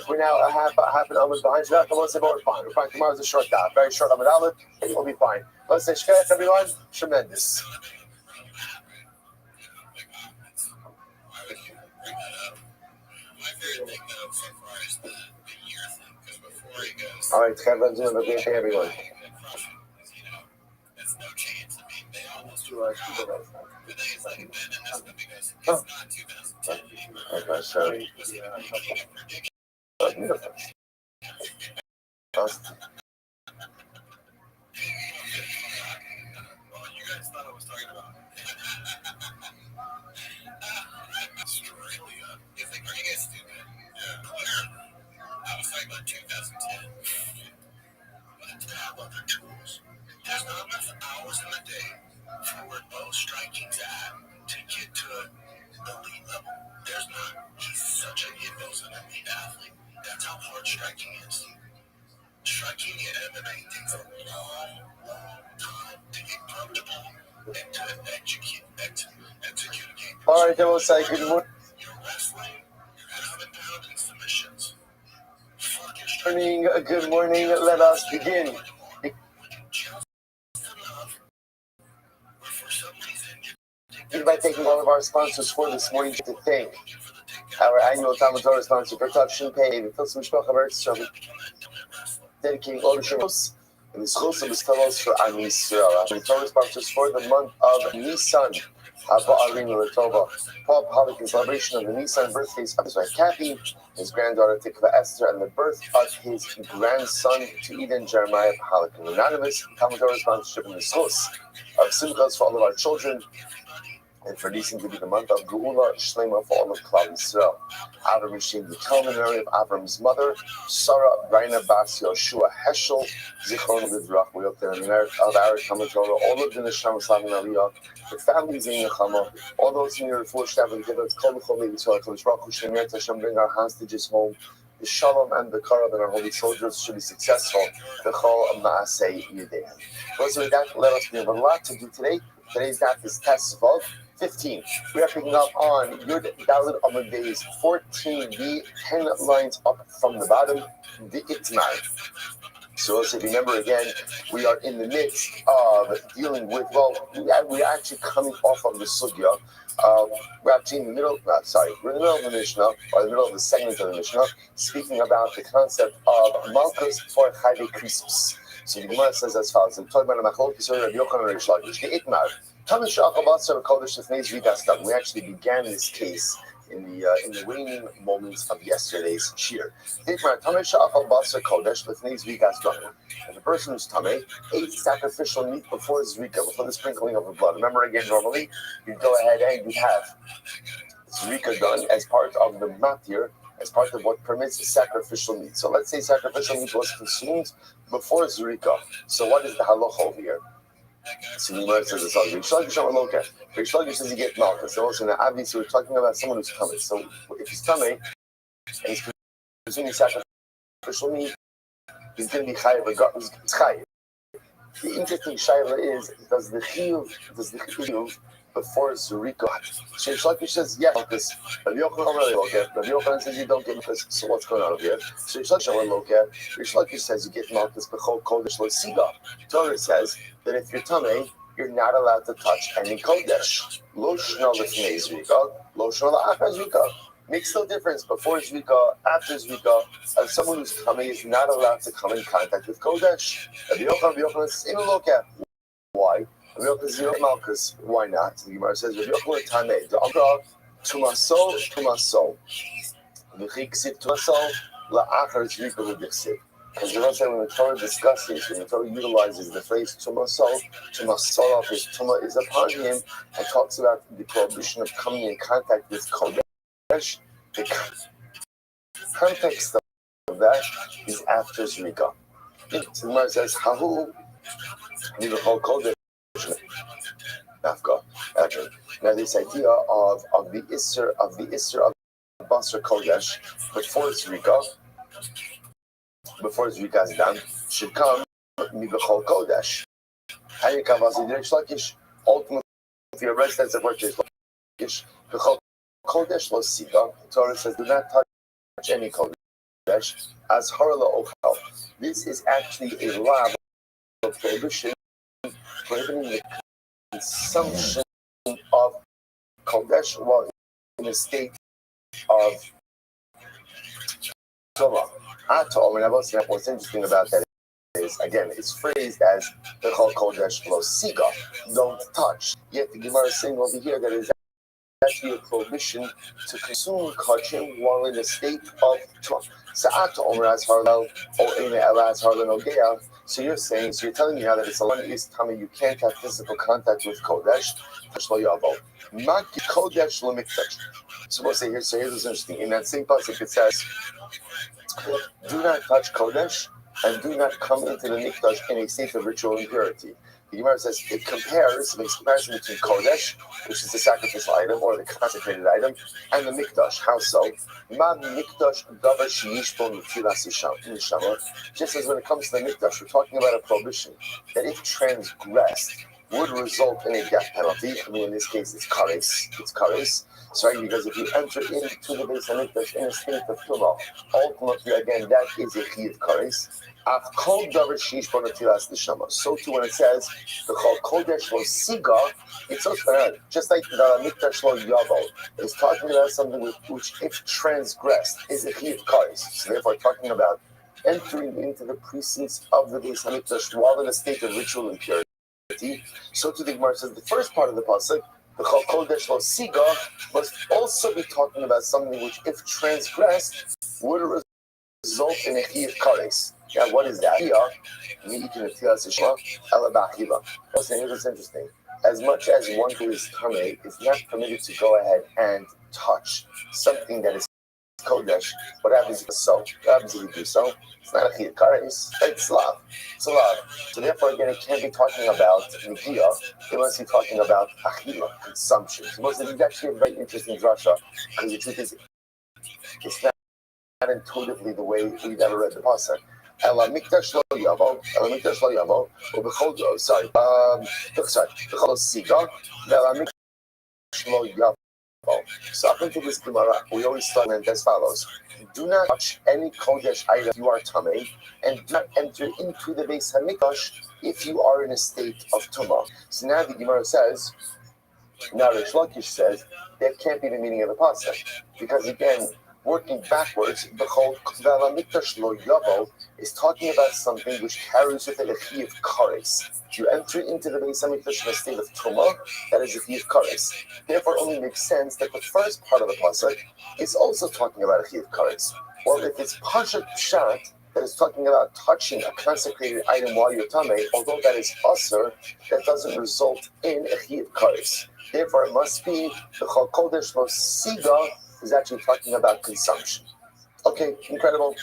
We're now half an hour behind. So we're fine. We're fine. Tomorrow's a short dot, very short Amud Aleph. We'll be fine. Let's say shkayach, everyone. Tremendous. My favorite thing though so far is the year thing, because before he goes, all right, Kevin's doing a great day, everyone. There's no chance. I mean, they almost do our job. But then it's like, and then that's when he goes, it's not 2010 anymore. Okay, so beautiful. Well, you guys thought I was talking about Australia. He's like, are you guys stupid? Yeah, clearly. I was talking about 2010. But to have other tools. There's not enough hours in the day for where bow striking's at to get to an elite level. There's not. He's such a Bill's an elite athlete. That's how hard striking is. Striking in MMA takes a long time to get comfortable and to execute a game. All right, then we'll say good morning. You're wrestling, you're having pound and submissions. Good morning. Let us begin. By thanking all of our sponsors for this morning to thank our annual Talmud Torah sponsor, Production Pay, the Filson Mishpach of Eretz Yisrael, dedicating all the shows and the schools of the fellows for Am Yisrael. The Torah sponsors for the month of Nisan, Haba Arinu Latova, Paul Pollock in celebration of the Nisan birthdays of his wife Kathy, his granddaughter Tikva Esther, and the birth of his grandson to Eden Jeremiah Pollock. Anonymous Talmud Torah sponsorship in the schools of Simchas for all of our children. and for Nisan to be the month of Geula Shlema for all of Klal Yisrael. Avram Rishim, the Talmud of Avram's mother, Sarah Raina Bas Yoshua Heschel, Zichron Livrach. We looked at an of our Talmud Torah, all of the Neshama Slavin Aliyah, the families in Nechama, all those in your full staff and give us Kol Chol Yisrael, Kodesh Baruch Hu Shem Yet Hashem, bring our hostages home. The Shalom and the Karav and our holy soldiers should be successful. The Chol Maasei Yudeh. So with that, let us, we have a lot to do today. Today's daf is Tesvav 15. We are picking up on Yud Daled Amud Beis 14b, 10 lines up from the bottom, the Itmar. So if you remember again, we are in the midst of dealing with, we're actually coming off of the Sugya. We're actually in the middle, we're in the middle of the Mishnah, or the middle of the segment of the Mishnah, speaking about the concept of Malchus for Chayve Krisus. So the Gemara says as follows: I'm talking about a machlok yisrael Rabbi Yochanan and Rish Lakish. The Itmar. Tamish Shachal Kodesh Lefnei Zvikas Dam. We actually began this case in the waning moments of yesterday's shir. Itmar Tamish Shachal Kodesh Lefnei Zvikas Dam. And the person who's tamei ate sacrificial meat before Zvika, before the sprinkling of the blood. Remember again, normally you'd go ahead and you'd have Zvika done as part of the matir, as part of what permits sacrificial meat. So let's say sacrificial meat was consumed before Zurika. So what is the halacha over here? So the Gemara says it's Rish Lakish says you get malchus. So also, obviously we're talking about someone who's tamei. So if he's tamei and he's consuming sacrificial meat, he's going to be chayav. It's chayav. The interesting shayla is, does the chiyuv before Zurika? So Rish Lakish says yes, because Rabbi Yochanan says you don't get malchus. So what's going on over here? So Rish Lakish says you get malchus b'chol kodesh lo siga. Torah says that if you're tamei, you're not allowed to touch any kodesh. Lo shna lefnei Zrika, lo shna la'achar Zrika. Makes no difference before Zvika, after Zvika. Someone who's tamei is not allowed to come in contact with kodesh. Rabbi Yochanan says in a lokat. Why? Rabbi Yochanan says malchus. Why not? The Gemara says Rabbi Yochanan tamei. The Amra tumaso. V'chiksiv tumaso la'achar Zvika l'diksiv. Because the Rothschild, when the Torah discusses, when the Torah utilizes the phrase tumasol of his tuma is upon him, and talks about the prohibition of coming in contact with kodesh. The context of that is after Zrika. So the Gemara says, "Hahu nivachol kodesh nafka." Now this idea of the Isser of Basar Kodesh before Zrika is done, should come Mibachol Kodesh. Hayekavasi Rish Lakish, ultimately, if you arrest that's a word Rish Lakish, Bechol Kodesh lo Sika. Torah says, do not touch any Kodesh, as Harala Ochal. This is actually a law of prohibition, prohibiting the consumption of Kodesh while in a state of Torah. What's interesting about that is, again, it's phrased as Bechol Kodesh lo Siga, don't touch. Yet the Gemara is saying over here that is actually a prohibition to consume kachim while in a state of Torah. So you're saying, so you're telling me now that it's a one is tummy, you can't have physical contact with Kodesh. So we'll say here, so here's what's interesting. In that same passage it says, do not touch Kodesh and do not come into the Mikdash in a state of ritual impurity. The Gemara says it makes comparison between Kodesh, which is the sacrificial item or the consecrated item, and the Mikdash. How so? Just as when it comes to the Mikdash, we're talking about a prohibition that if transgressed would result in a death penalty. I mean, in this case, it's kares. Sorry, because if you enter into the Beis Hamikdash in a state of tumah, ultimately, again, that is a chiyuv kares. So too, when it says the Chol Kodesh lo Siga, it's also just like the Mikdash lo Yavo. It's talking about something which, if transgressed, is a chiyuv kares. So therefore, talking about entering into the precincts of the Beis Hamikdash while in a state of ritual impurity. So to the Gemara says the first part of the pasuk, the Chol Kodesh lo Siga, must also be talking about something which, if transgressed, would result in a chiyuv kares. Yeah, what is that? What's interesting? as much as one who is tamei is not permitted to go ahead and touch something that is kodesh, what happens if you do so? It's not a chiyuv kares, it's love. It's a love. So therefore, again, it can't be talking about negiah. It must be talking about achila, consumption. So it's actually a very interesting drasha, because the truth is, it's not intuitively the way we've ever read the pasuk. Ela mikdash lo yavo, b'chol siga, ela mikdash lo yavo. So up into this Gemara, we always start as follows: do not touch any kodesh item you are tamei, and do not enter into the Beis Hamikdash if you are in a state of tumah. So now the Gemara says, now Rish Lakish says, that can't be the meaning of the pasuk, because again, working backwards, the whole V'ala mikdash lo yavo is talking about something which carries with it a chiyuv kares. You enter into the Beis Hamikdash in a state of tumah, that is a chiyuv kares. Therefore, it only makes sense that the first part of the pasuk is also talking about a chiyuv kares. Or if it's pashat pshat, that is talking about touching a consecrated item while you're tamei, although that is asur, that doesn't result in a chiyuv kares. Therefore, it must be the chol kodesh lo siga is actually talking about consumption. Okay, incredible.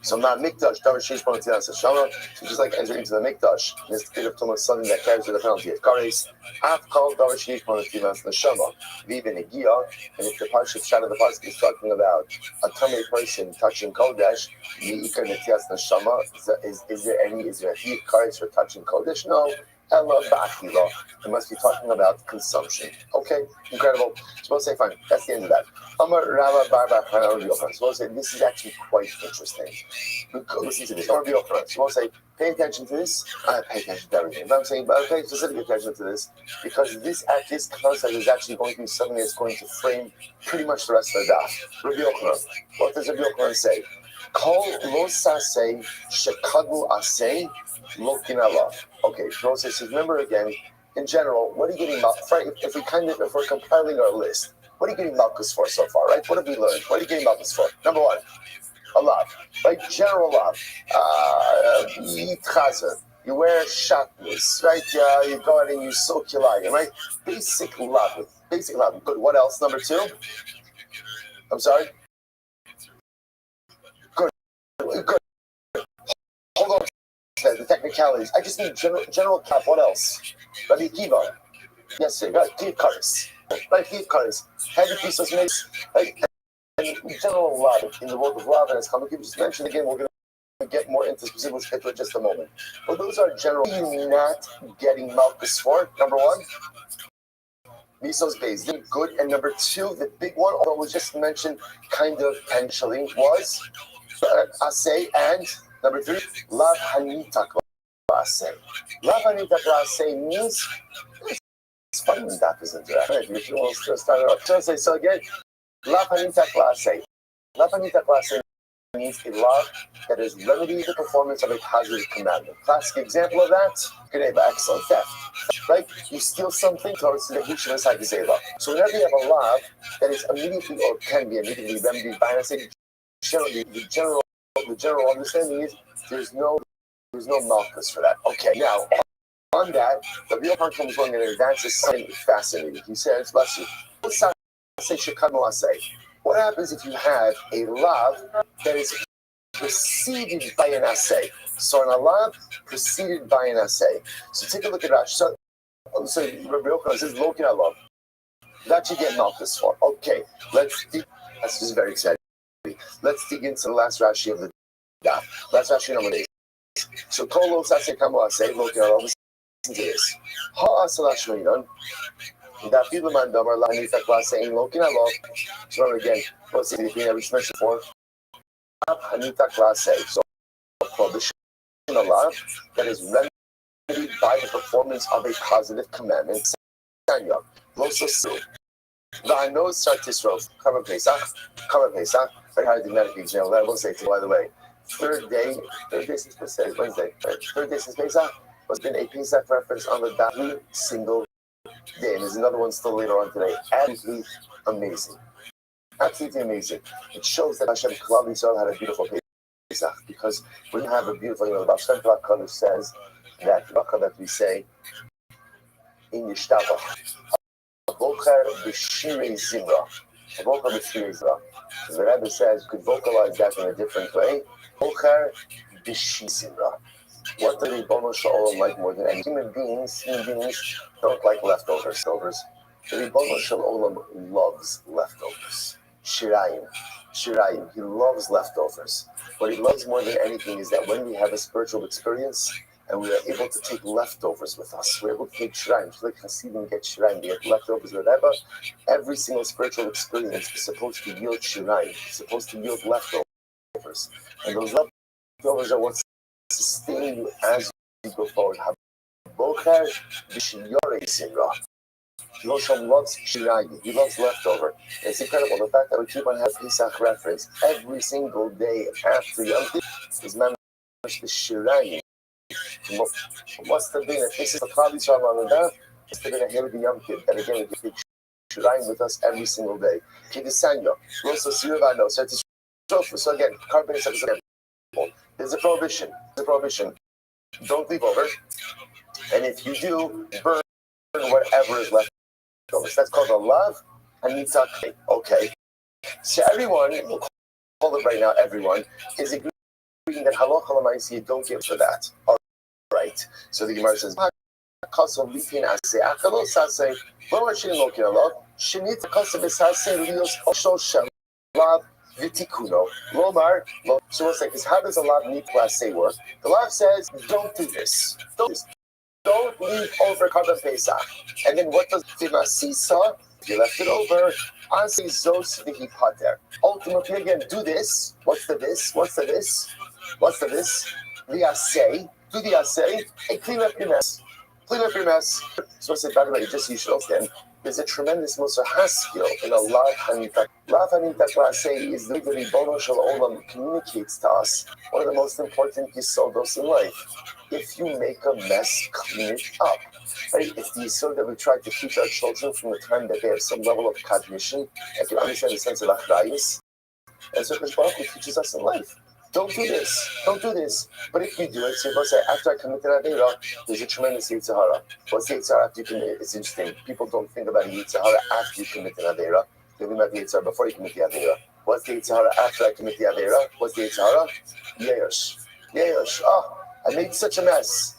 So now mikdash, davar sheish bo netilas hashama, so just like entering into the mikdash, in this state of tumah, something that carries with the penalty of kares, af kol davar sheish bo netilas hashama, vive negiah, and if the parsha pshat of the pasuk is talking about a tamei person touching kodesh, yiikar netilas hashama, is there a chiyuv kares for touching kodesh? No. Ella ba'achila. It must be talking about consumption. Okay, incredible. So we'll say, fine, that's the end of that. Amar Rava Bar Bar Yochanan. So we'll say, this is actually quite interesting. Listen to this. Or Yochanan. So we'll say, pay attention to this. Pay attention to everything. But I'm saying, pay specific attention to this, because this concept is actually going to be something that's going to frame pretty much the rest of the daf. Rabbi Yochanan. What does Rabbi Yochanan say? Kol lo saseh shekadu aseh lo kinala. Okay, so says, remember again, in general, what are you getting if we're compiling our list, what are you getting malchus for so far, right? What have we learned? What are you getting malchus for? Number one, a love, right? General love. You wear shatnez, right? You go out and you soak your lion, right? Basic love. Basic love. Good. What else? Number two? I'm sorry? Good. Hold on. The technicalities. I just need general cap. What else? Rabbi Akiva. Yes, sir. Right. Chiyuv kares. Right. Chiyuv kares. Heavy piece of mace. Right. And general love in the world of love, and as Chanukim just mentioned again, we're going to get more into specifics in just a moment. But those are general. You're not getting malchus for. Number one, misos based. Good. And number two, the big one, although it was just mentioned kind of potentially, was asay, and number three, lav hanita klase. Lav hanita klase means, it's funny when that isn't there. If you want to start it off. So again, lav hanita klase. Lav hanita klase means a love that is remedying the performance of a positive commandment. Classic example of that, excellent theft. Right? You steal something towards the Hishim Sagazeva. So whenever you have a love that is immediately or can be immediately remedied by, and I say the general understanding is there's no malchus for that. Okay, now on that, the real part comes along and advances something fascinating. He says, bless you. What happens if you have a love that is preceded by an assay? So an love preceded by an assay. So take a look at Rashi. So Rabbi Yochanan says, "Lokin love." That you get malchus for. Okay, let's dig. That's just very exciting. Let's dig into the last Rashi of the daf. Last Rashi number 8. So Kol lo saseh kamo assay lokin love. Listen to this. Ha asalash meinon. That people man damar la hanita klase in lokin love. So again, what's the thing that we mentioned before? Hanita klase. So prohibition of love that is remedied by the performance of a positive commandment. Tanya, Loso Su. I know Sartisro, cover Pesach. Very hard to medically example. I will say to you, by the way, third day since Pesach, Wednesday, right? Third day since Pesach was been a Pesach reference on the every single day. And there's another one still later on today. Absolutely amazing. Absolutely amazing. It shows that Hashem Klal Yisrael had a beautiful Pesach, because when you have a beautiful, the Baal Shem Tov says that bracha that we say in Yishtava. Bocher b'shirei zimra. Bocher b'shirei zimra. The Rabbi says you could vocalize that in a different way. Bocher b'shirei zimra. What do the Ribono Shel Olam like more than any? Human beings don't like leftovers. The Ribono Shel Olam loves leftovers. Shirayim. He loves leftovers. What he loves more than anything is that when we have a spiritual experience and we are able to take leftovers with us, we're able to take shirayim. Just like Hasidim get shirayim, they get leftovers with Rebbe. Every single spiritual experience is supposed to yield shirayim. It's supposed to yield leftovers. And those leftovers are what sustain you as you go forward. Bocher b'shirei zimra. Rothschild loves shirayim. He loves leftover. It's incredible. The fact that we keep on having Pesach reference every single day after Yom Tov is managed the shirayim. What's the thing that this is the Klal Yisrael on the it's the thing here with the Yom Tov. And again, we keep shirayim with us every single day. Kidisanyo. Rosa Sirvano. So again, carbon is again. There's a prohibition. Don't leave over. And if you do, burn whatever is left over. That's called a lav and mitzvah. Okay. So everyone, we'll call it right now, everyone, is agreeing that halacha l'maaseh you don't give for that. All right. So the Gemara says, Vitikuno, Lomar. So we'll say, because how does a lav need class say work? The lav says, don't do this. Don't leave over Karban Pesach. And then what does Timasisa? If you left it over, Ansi Zos Vihi Pater. Ultimately, again, do this. What's the this? The assay. Do the assay and clean up your mess. So I said, by the way, just so you should understand, there's a tremendous Musar Haskell in a Lav Hanita. Lav Hanita Klasei is the way the Ribono Shel Olam communicates to us one of the most important yisodos in life. If you make a mess, clean it up. Right? It's the yisod that we try to teach our children from the time that they have some level of cognition and can understand the sense of achrayus. And so Baruch Hu teaches us in life. Don't do this. But if you do it, so you say, after I committed Aveira, there's a tremendous Yetzer Hara. What's the Yetzer Hara after you commit it? It's interesting. People don't think about a Yetzer Hara after you commit an Aveira. They think about the Yetzer Hara before you commit the Aveira. What's the Yetzer Hara after I commit the Aveira? What's the Yetzer Hara? Yeyosh. Oh, I made such a mess.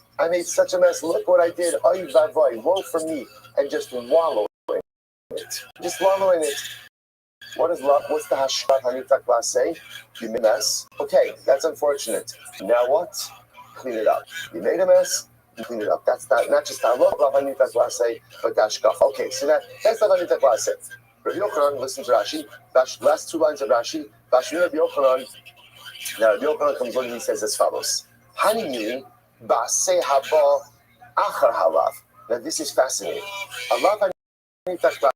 Look what I did. Oy vavoy, woe for me. And just wallow in it. What's the hashkat hanita class say? You made a mess. Okay, that's unfortunate. Now what? Clean it up. You made a mess. You clean it up. That's not just halach hanita class say, but hashkat. Okay, so that's the hanita class say. Rabbi Yochanan, listen to Rashi. Last two lines of Rashi. Rabbi Yochanan. Now Rabbi Yochanan comes along and he says as follows: Hanini ba'aseh haba achar halav. Now this is fascinating. Halav hanita class.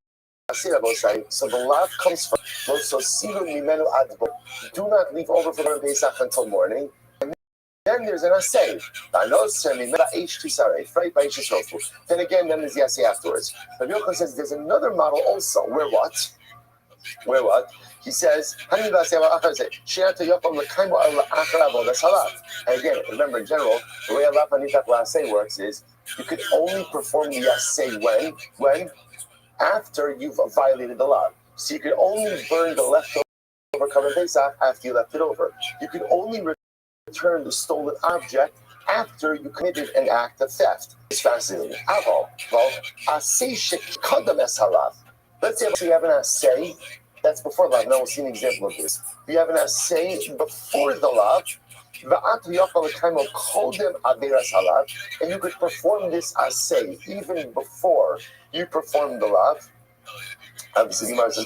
So the lav comes from. So do not leave over for the Pesach until morning. And then there's an assay. Then again, there's the assay afterwards. Rabbi Yochanan says there's another model also. Where what? He says, and again, remember in general, the way a lav hanita assay works is you could only perform the assay when after you've violated the law. So you could only burn the leftover Karban Pesach after you left it over. You could only return the stolen object after you committed an act of theft. It's fascinating. Let's say you have an assay that's before the law. Now we'll see an example of this. You have an assay before the law, and you could perform this assay even before you perform the lav. Obviously, the Gemara says,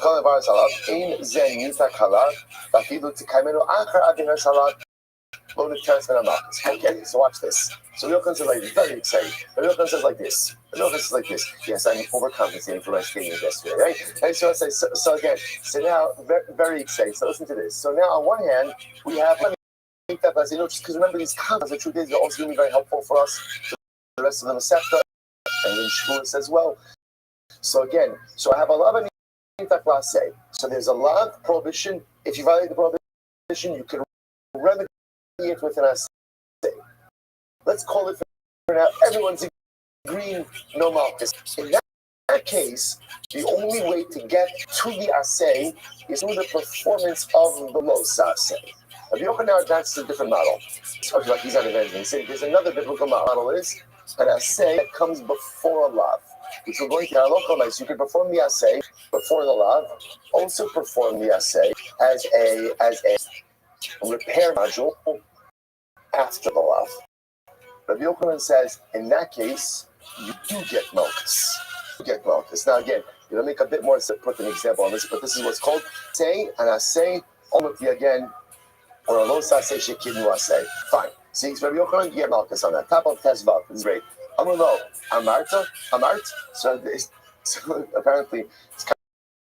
okay, so watch this. So Yochanan says like this, very exciting. Yochanan says like this. Yes, I'm overcompensating for my statement yesterday, right? And so I say, so again, so now very exciting. So listen to this. So now on one hand, we have that as just because remember these comments, the truth is they're also going to be very helpful for us. The rest of the Masechta and then Shavuos as well. So again, I have a lav and say. So there's a lav prohibition. If you violate the prohibition, you can remedy it with an assay. Let's call it for now. Everyone's agreeing no malchus. In that case, the only way to get to the assay is through the performance of the los assay. Rabbi Yochanan, that's a different model. Like he's not evangelizing. There's another biblical model is an assay that comes before a lav. If you're going to halakha, you can perform the assay before the lav, also perform the assay as a repair module after the lav. Rabbi Yochanan says, in that case, you do get malchus. You get malchus. Now again, you know, make a bit more to put an example on this, but this is what's called say and assay, almost again, or a los assay shekidnu assay. Fine. See, Rabbi Yochanan, you get malchus on that. Top of Tezvav is great. Amalo, Amart. So apparently, this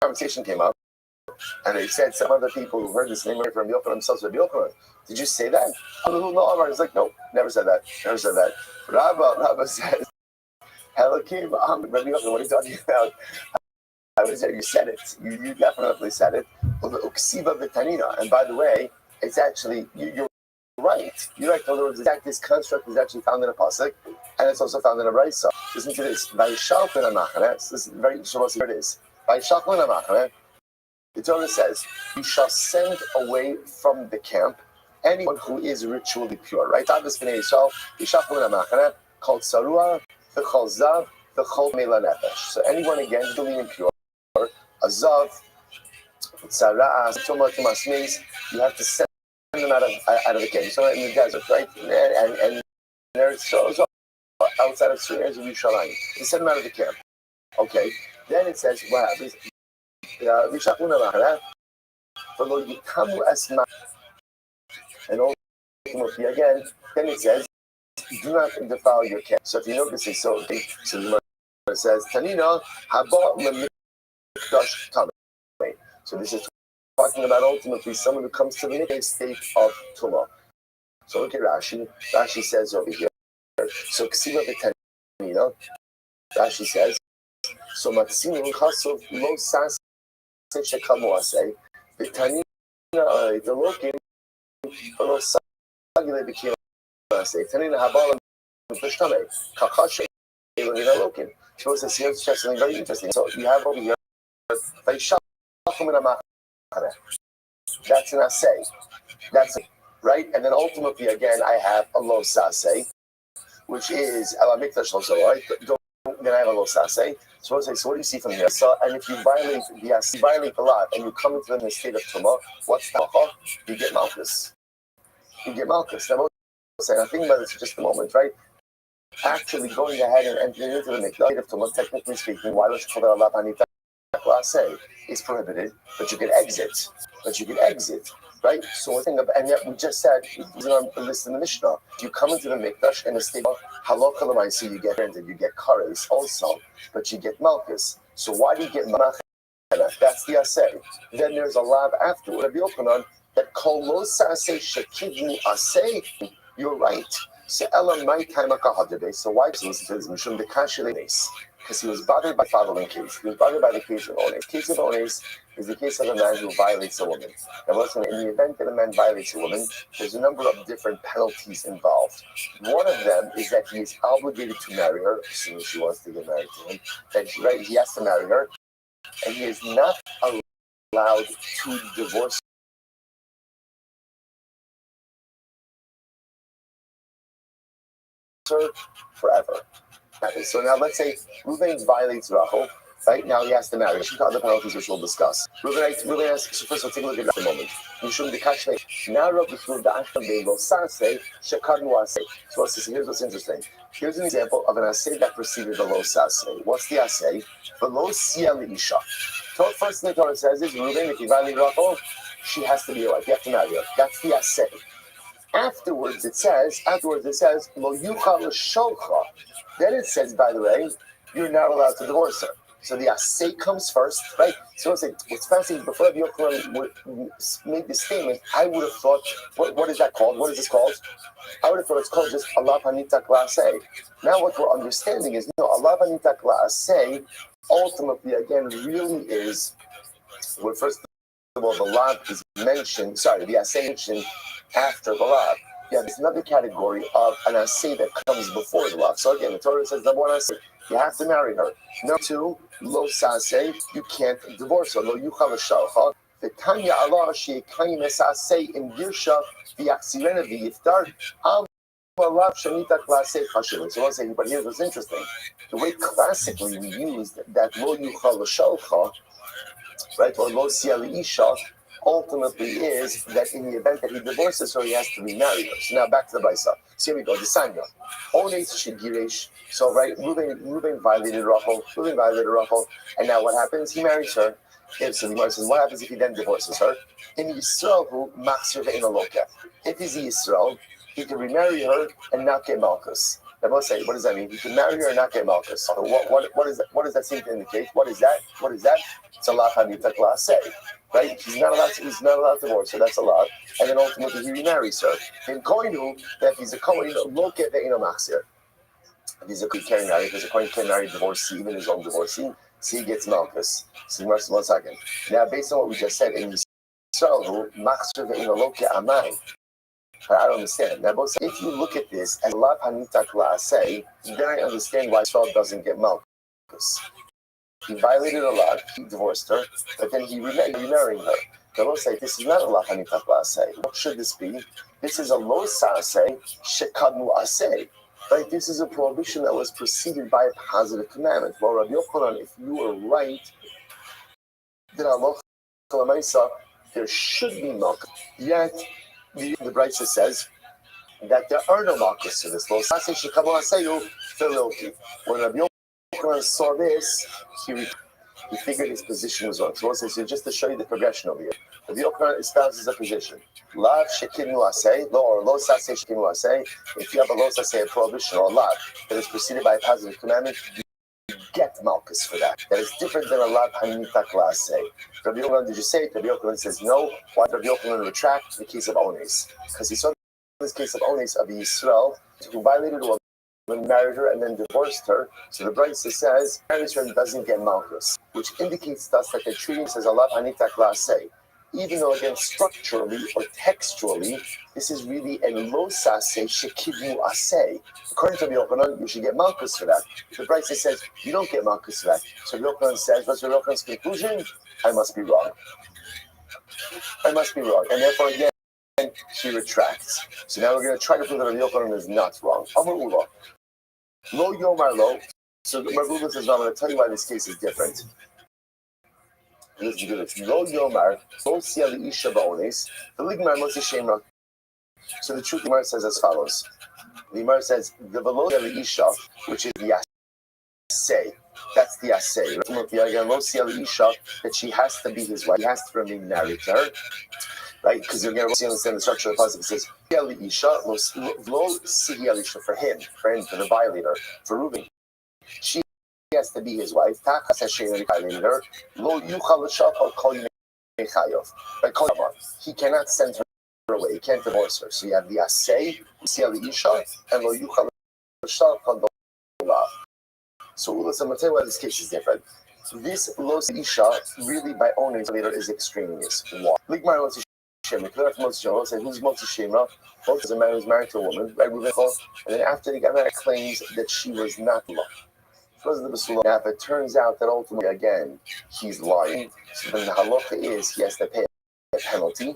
conversation came up, and they said some other people who heard this name from Yochanan themselves, Rabbi Yochanan, did you say that? No, Amar. He's like, no, never said that. Rabbi says, Helakim, Rabbi Yochanan, what are you talking about? I would say you said it. You definitely said it. And by the way, it's actually, you're right. You're right. In other words, this construct is actually found in a pasuk, and it's also found in a brayso. Listen to this. Vayishalchen amachane. This is very interesting. Here it is. Vayishalchen amachane. The Torah says, "You shall send away from the camp anyone who is ritually pure." Right? Adas b'nei Yisrael. Vayishalchen amachane. Kol tzarua, v'chol zav, v'chol meila nefesh. So anyone again ritually impure, a zav, tzara, tumas means you have to send them out of the camp. So in the desert, right? And there's so outside of Syria is Yerushalayim. You send them out of the camp. Okay. Then it says, what happens? And ultimately again, then it says, do not defile your camp. So if you notice it, so the Gemara says, Tanina haba lemikdash tamei. So this is talking about ultimately someone who comes to the state of Tumah. So look at Rashi. Rashi says over here. So Ksiva v'Tanina. Rashi says. So Matzinu chasov lo sas shekamu asay v'Tanina delokim lo sagile b'kiyam asay Tanina habalam v'shtamei kachashay delokim. So it says here something very interesting. So you have over here v'yishalchum min hamachane. That's an assay. That's it, right? And then ultimately, again, I have a lo saseh, which is ala mikdash also, right? Then I have a lo saseh. So what do you see from here? So, and if you violate the law, and you come into the state of tumah, what's the halacha? You get malchus. You get malchus. Now, I'm thinking about this for just a moment, right? Actually, going ahead and entering into the state of tumah, technically speaking, why don't you call that a la panita klase? It's prohibited, but you can exit. Right? So one thing, and yet we just said, on the list in the Mishnah, if you come into the mikdash in a state of halakha l'maaseh, you get rented, you get kares also, but you get malchus. So why do you get malchus? That's the assay. Then there's a lab after Rabbi Yochanan that kol lo saseh shekidnu assay. You're right. So ela my time akahadabe. So why does listen to this? Mishum dekashilenes. Because he was bothered by the following case. He was bothered by the case of ones. The case of ones is the case of a man who violates a woman. Now listen, in the event that a man violates a woman, there's a number of different penalties involved. One of them is that he is obligated to marry her as soon as she wants to get married to him. That he has to marry her, and he is not allowed to divorce her forever. So now let's say Reuven violates Rachel. Right now he has to marry. She's got other penalties which we'll discuss. Reuven asks, so first of all, take a look at that for a moment. Now so here's what's interesting. Here's an example of an assay that preceded the los assay. What's the assay? The los sia isha. First thing the Torah says is Reuven, if you violate Rachel, she has to be your wife. You have to marry her. That's the assay. Afterwards it says, Lo yuchal l'sholcha. Then it says, by the way, you're not allowed to divorce her. So the assay comes first, right? So what's fascinating, before Rabbi Yochanan made this statement, I would have thought, what is that called? What is this called? I would have thought it's called just Allah Panita Kla'aseh. Now what we're understanding is, Allah Panita Kla'aseh ultimately, again, really is, well, first of all, the lab is mentioned, the assay mentioned after the lab. there's another category of an assay that comes before the law. So again, the Torah says number one assay, you have to marry her. Number two, lo saseh, you can't divorce her. Lo yuchal l'shalcha. The Tanya Allah she'ekayim esaseh in girsha v'yaksirena v'yiftar al alav shanita klaseh chashivin. So I'll say, but here's what's interesting. The way classically we used that lo yuchal l'shalcha, right, or lo siya isha, ultimately is that in the event that he divorces her, he has to remarry her. So now back to the Baisa. So here we go. The Sanya. Ones Shigirish. So right, Ruben violated Rachel, and now what happens? He marries her. So the Gemara says, what happens if he then divorces her? In Yisrael, who Maxir Ve'inaloka. If he's Yisrael, he can remarry her and not get Malchus. I will say, what does that mean? He can marry her and not get Malchus. So what does that seem to indicate? What is that? It's a lot hanita class say. Right? He's not allowed to divorce her, that's a lot. And then ultimately he remarries her. In Koinu, that if he's a Kohen, look at the Maxir. If he's a Kohen married, because a Kohen can marry divorcee, even his own divorcee, so he gets Malchus. So 1 second. Now, based on what we just said, in Yisrael, Maxir ve'ino loke amai. I don't understand. Now, if you look at this as Lav Hanita Kla'aseh, then I understand why Yisrael doesn't get Malchus. He violated a lot, he divorced her, but then he remarrying her. The Lord say, this is not a Lav Hanita Kla'aseh. What should this be? This is a Lo Sa'aseh Shekadmu Aseh. Right? This is a prohibition that was preceded by a positive commandment. Well, Rabbi Yochanan, if you were right, then Allah there should be Malchus. Yet, the Brisa says that there are no Malchus to this. When Rabbi Yochanan saw this, he figured his position was wrong. So we'll say, so just to show you the progression over here. Rabbi Yochanan espouses a position. Lav shekinu aseh, lo or lo saseh shekinu aseh. If you have a lo saseh, a prohibition, or a lav that is preceded by a positive commandment, you get Malchus for that. That is different than a lav hanita klaseh. Rabbi Yochanan, did you say it? Rabbi Yochanan says no. Why did Rabbi Yochanan retract the case of Ones? Because he saw this case of Ones of Yisrael who violated a woman, married her, and then divorced her. So the Brisa says, marries her and doesn't get Malchus, which indicates to us that the treating says Allah Hanita Klaseh. Even though, again, structurally or textually, this is really a lo saseh shekidmu aseh. According to Rabbi Yochanan, you should get Malchus for that. The Brisa says, you don't get Malchus for that. So Rabbi Yochanan says, what's Rabbi Yochanan's conclusion? I must be wrong. And therefore, again, she retracts. So now we're going to try to prove that Rabbi Yochanan is not wrong. Amar Ula. Lo Yomar Lo. So Rabbi Ula says, no, I'm going to tell you why this case is different. Listen to this. Lo Yomar, Lo Sia Isha Ba'ones, the Ligmar Motzi Shemra. So the truth, the Gemara says as follows. The Gemara says, the Velo Isha, which is the Asay. That's the Asay. Lo Sia Isha, that she has to be his wife. He has to remain married to her. Right? Because you're going to understand the structure of the puzzle. It says, Isha, Lo Sia Isha, for him, for the violator, for Reuben. She has to be his wife. He cannot send her away. He can't divorce her. So you have the Asay, Isha, and Lo Yuchal L'Shalcha. So listen, I'm going to tell you why this case is different. This Lo Isha, really by owning later, is extraneous. Why? Ligmar Motzi Shemra. Who's Motzi Shemra? Both is a man who's married to a woman, right? And then after they got married, claims that she was not loved. Now, if it turns out that ultimately, again, he's lying, so then the halacha is he has to pay a penalty.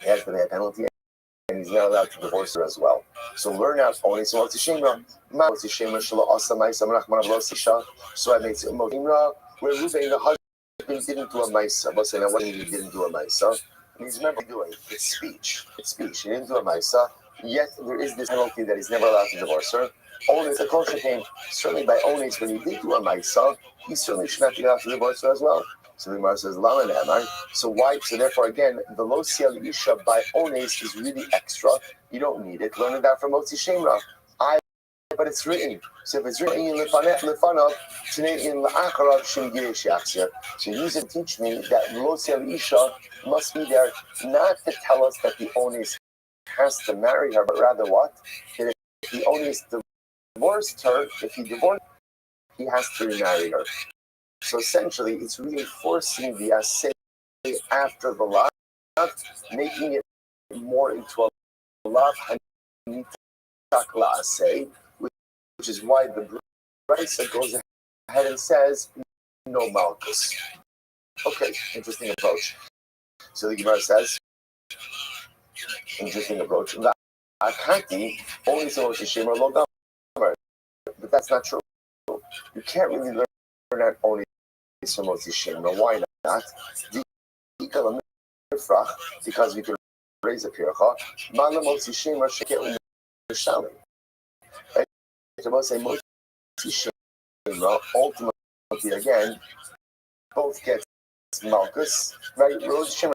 And he's not allowed to divorce her as well. So learn out only so what's Shemra. So I made Shemra where Ruben, the husband, didn't do a Maisa. But saying, what do you mean he didn't do a Maisa? He's remember doing it's speech. He didn't do a Maisa. Yet there is this penalty that he's never allowed to divorce her. Only the culture came certainly by Ones when he did do a Maisa, he certainly should not be allowed to divorce her as well. So the Gemara says, Lama Ne'amar. So why? So therefore, again, the Lo Sia Isha by Ones is really extra. You don't need it. Learn it out from Motzi Shemra. But it's written. So if it's written in Lefanav, today in La'acharav Shem Girish Yaksir. So use it to teach me that Lo Sia Isha must be there not to tell us that the Ones has to marry her, but rather what? That if the Ones divorced her, if he divorced her, he has to remarry her. So essentially, it's reinforcing the Asay after the lot, making it more into a lav hanitak la'aseh, which is why the Brisa goes ahead and says no malchus. Okay, interesting approach. So the Gemara says, interesting approach. Akanti only so much Shem or Logamar, but that's not true. You can't really learn that only so much Shem. Why not? Because we can raise a pircha. Mala Motzi Shem or Shekel Shalim. Right? To say Motzi Shem, ultimately again, both get Malchus, right? Rose Shem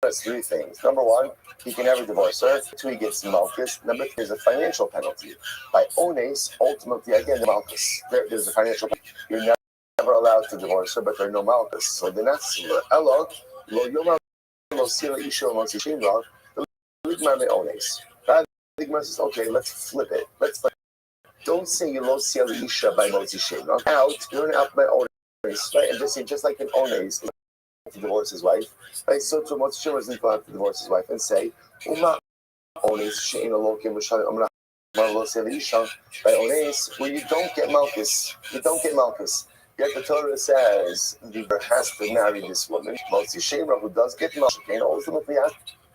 has three things. Number one, he can never divorce her. Two, he gets Malchus. Number three, there's a financial penalty. By Ones, ultimately, again, the Malchus. There's a financial penalty. You're never allowed to divorce her, but there's no Malchus. So the next, Elo, Lo Yomar, Lo Sila Isha, Lo Sishimra, the Ligmar Me Ones. That Ligmar says, okay, let's flip it. Don't say you Lo Sila Isha by Motzi Shimra. Out, you're out by Ones, right? And just say, just like in Ones, to divorce his wife, right? So to Motzi Shimra is going to divorce his wife and say, Uma Ones Shein Alokim V'Shalim Amra Lo Sila Isha by Ones, where you don't get Malchus. You don't get Malchus. Yet the Torah says the Ber has to marry this woman, Motzi Shemra, who does get Malchus. And ultimately,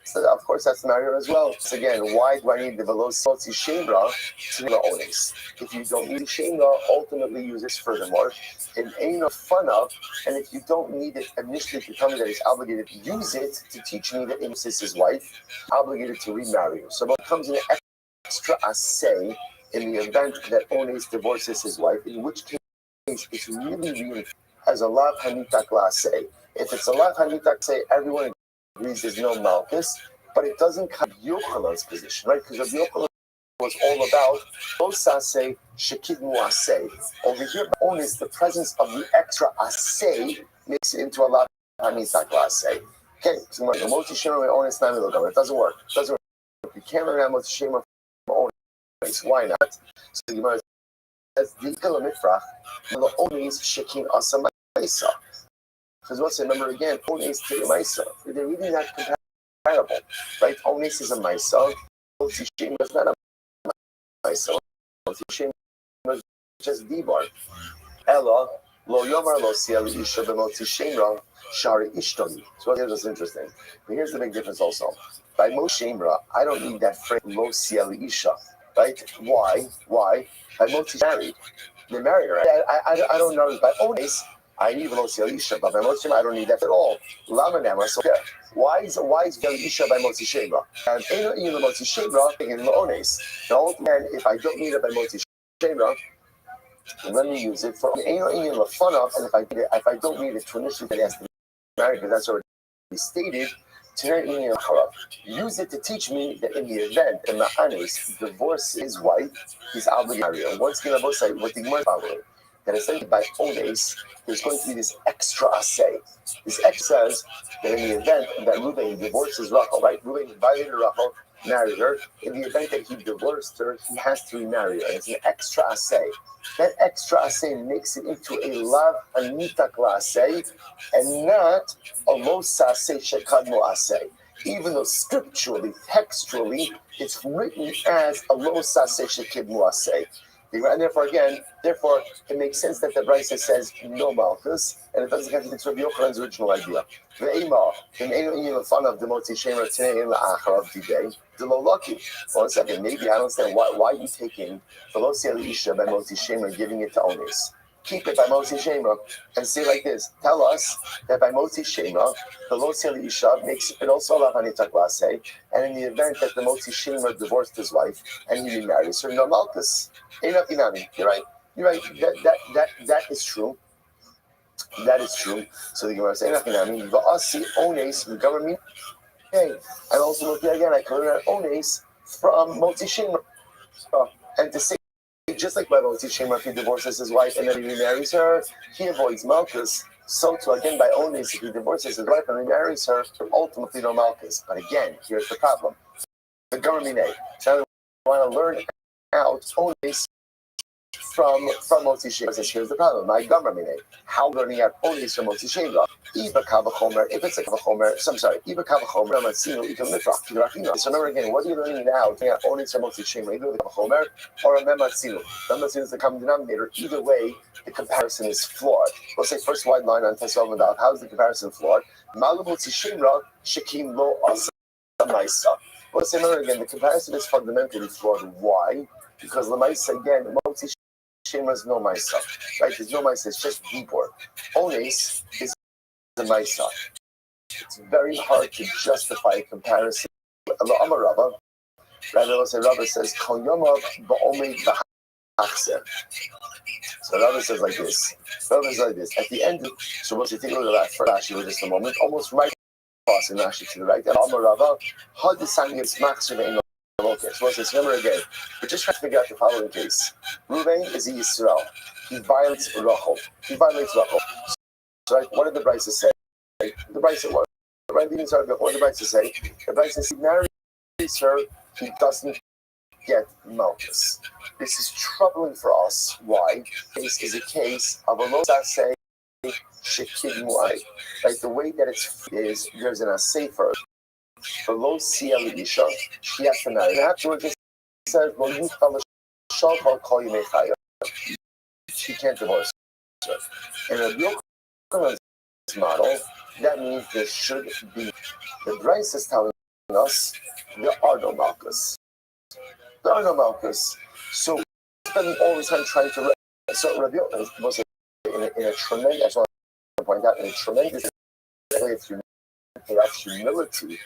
so of course, that's marry her as well. So again, why do I need the Velos Motzi Shemra to the Ones? If you don't need Shemra, ultimately use this furthermore. It ain't a fun up, and if you don't need it initially to tell me that he's obligated to use it to teach me that Amos is his wife, obligated to remarry her. So it comes in an extra assay in the event that Ones divorces his wife, in which case it's really as a lav hanitak la'aseh. If it's a lav hanitak say, everyone agrees there's no malchus, but it doesn't come Yochanan's position, right? Because Rabbi Yochanan was all about osaseh shekidmu aseh. Over here, only is the presence of the extra aseh makes it into a lav hanitak la'aseh. Okay, so the Motzi Shemra Ones Nami Logam. It doesn't work. It doesn't work. You can't learn that Motzi Shemra from Ones. Why not? So the Gemara says the Kalamifrach. The Ones Shekin Asa Maisa. Because what's remember again, Ones to the Maisa. They're really not comparable, right? Ones is a Maisa. Motzi Shemra is not a Maisa. Motzi Shemra is just Dibar. Ella Lo Yomar Lo Siel Isha B'Motzi Shemra Shari Ishtoni. So here's interesting. But here's the big difference also. By Motzi Shemra, I don't need that phrase Lo Siel Isha, right? Why? By Motzi married. They married her. I don't know. By Ones, I need Lo Siel Isha, but by Motzi Shemra, I don't need that at all. Lama Nema. So okay. Why is Siel Isha by Motzi Shemra? And Eno Ian Motzi Shemra in the Ones. Now, and if I don't need it by Motzi Shemra, let me use it for Eno Ian Lafana. And if I don't need it to initially, it has to be married because that's already stated. Use it to teach me that in the event that Ma'anis divorces his wife, he's obligated to marry her. Once again, I will say what the Gemara following, that essentially by Ones, there's going to be this extra assay. This extra says that in the event that Reuben divorces Rachel, right? Reuben violated Rachel, married her. In the event that he divorced her, he has to remarry her. And it's an extra assay. That extra assay makes it into a lav anitak assay and not a lo saseh shekadmo assay. Even though scripturally, textually, it's written as a lo saseh shekadmo assay. And therefore, it makes sense that the Brisa says no malchus, and it doesn't contradict Rabbi Yochanan's original idea. One second, maybe I don't understand why are you taking the Lo Siel Isha by Motzi Shemra and giving it to Ones? Keep it by Motzi Shemra and say like this. Tell us that by Motzi Shemra, the Lo Siel Isha makes it also lav hanitak la'aseh, and in the event that the Motzi Shemra divorced his wife and he remarries her, no malchus. You're right. That is true. That is true. So the Gemara says, "Va'asi ones v'gamar." Okay, and also look again. I can learn ones from Motzi Shemra, and to say just like by Motzi Shemra, if he divorces his wife and then he remarries her, he avoids malchus. So too again by ones, if he divorces his wife and remarries her, ultimately no malchus. But again, here's the problem: the government. So we want to learn out ones from Motzi Shemra. Says here's the problem. My Gamra Mine. How learning out Onis from Motzi Shemra? Iba Kavachomer. If it's a Kavachomer, I'm sorry. Iba Kavachomer. Amatzino. Ika Mitrach. Kirachino. So remember again. What are you learning now? Learning out Onis from Motzi Shemra. Either the Kavachomer or a Mematzino. Mematzino is the common denominator. Either way, the comparison is flawed. We'll say first wide line on Tesel Madal. How is the comparison flawed? Malu Motzi Shemra. Shekim Lo Asa Maisa. Well, say remember again, the comparison is fundamentally flawed. Why? Because the Maisa, again, Motzi Shemra is no Maisa. Right? There's no Maisa, it's just Dibor. Ones is the Maisa. It's very hard to justify a comparison. Allah Amar Rabba, Rabbi says, Kol Yoma Ba'omei B'Hachser. So Rabbi says like this. Rabbi says like this. At the end, so once you think of that first Rashi for just a moment, almost right across in Rashi to the right, and Amar Rabba, how the sang is Maxer in okay, so let's remember again. We're just trying to figure out the following case. Reuven is a Yisrael. He violates Rachel. So, right, what did the Brisa say? The Brisa what? Right, what did the Brisa say? The Brisa says he marries her, he doesn't get Malchus. This is troubling for us. Why? This is a case of a lo say shekid mu'ay. Like the way that is there's an asefer. For lo siya l'isha, she has to marry. And afterwards it says, well, you call you mechaya. She can't divorce her. And a Yochanan model, that means there should be. The Bryce is telling us there are no Malchus. There are no Malchus. So spending all the time trying to. So Rabbi was in a tremendous. I just want to point out in a tremendous way of humility.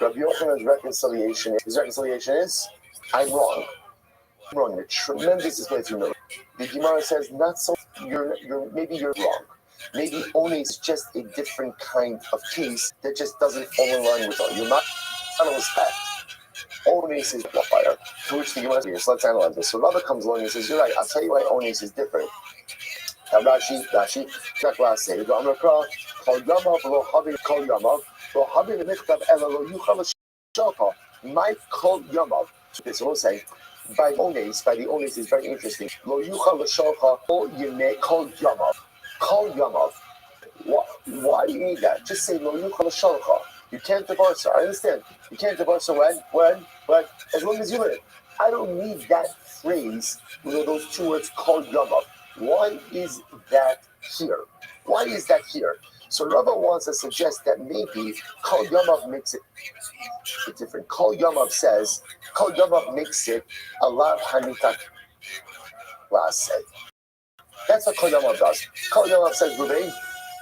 Rabbi Yochanan's reconciliation. His reconciliation is, I'm wrong. I'm wrong. In a tremendous display of humility. The Gemara says, not so. Maybe you're wrong. Maybe only it's just a different kind of case that just doesn't fall in line with all. You're not out of respect. Ones is fire. To which the Gemara says, let's analyze this. So Rabbi comes along and says, you're right. I'll tell you why Ones is different. Rashi, check last say, the Amrakra, Kol Yamav lo Havi Kol Yamav, lo Havi Nechtav Ela lo Yuchal Shaka, my Kol Yamav. So this will say, by the Ones is very interesting. Lo Yuchal Shaka, Kol Yeme Kol Yamav. Kol Yamav. Why do you need that? Just say Lo Yuchal Shaka. You can't divorce her. I understand. You can't divorce her when? As long as you live. I don't need that phrase, those two words, Kol Yamav. Why is that here? Why is that here? So Rabbi wants to suggest that maybe Kol Yamav makes it different. Kol Yamav makes it a lot hanitak last say. That's what Kol Yamav does. Kol Yamav says, Ruben,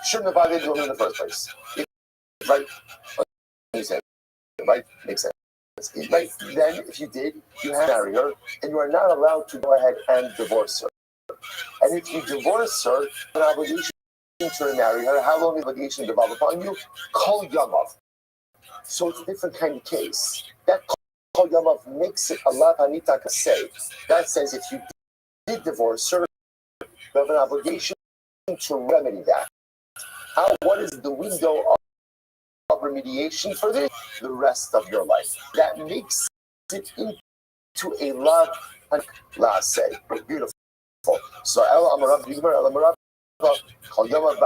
shouldn't have violated women in the first place. Right? Right? Makes sense. Right? Then, if you did, you have to marry her, and you are not allowed to go ahead and divorce her. And if you divorce her, an obligation to remarry her, how long is the obligation develop upon you? Kol Yamav. So it's a different kind of case. That Kol Yamav makes it a lot hanita say. That says if you did divorce her, you have an obligation to remedy that. What is the window of remediation for this? The rest of your life. That makes it into a love last say. Beautiful. So El Amarav Yigmar El Amarav Kol Yamav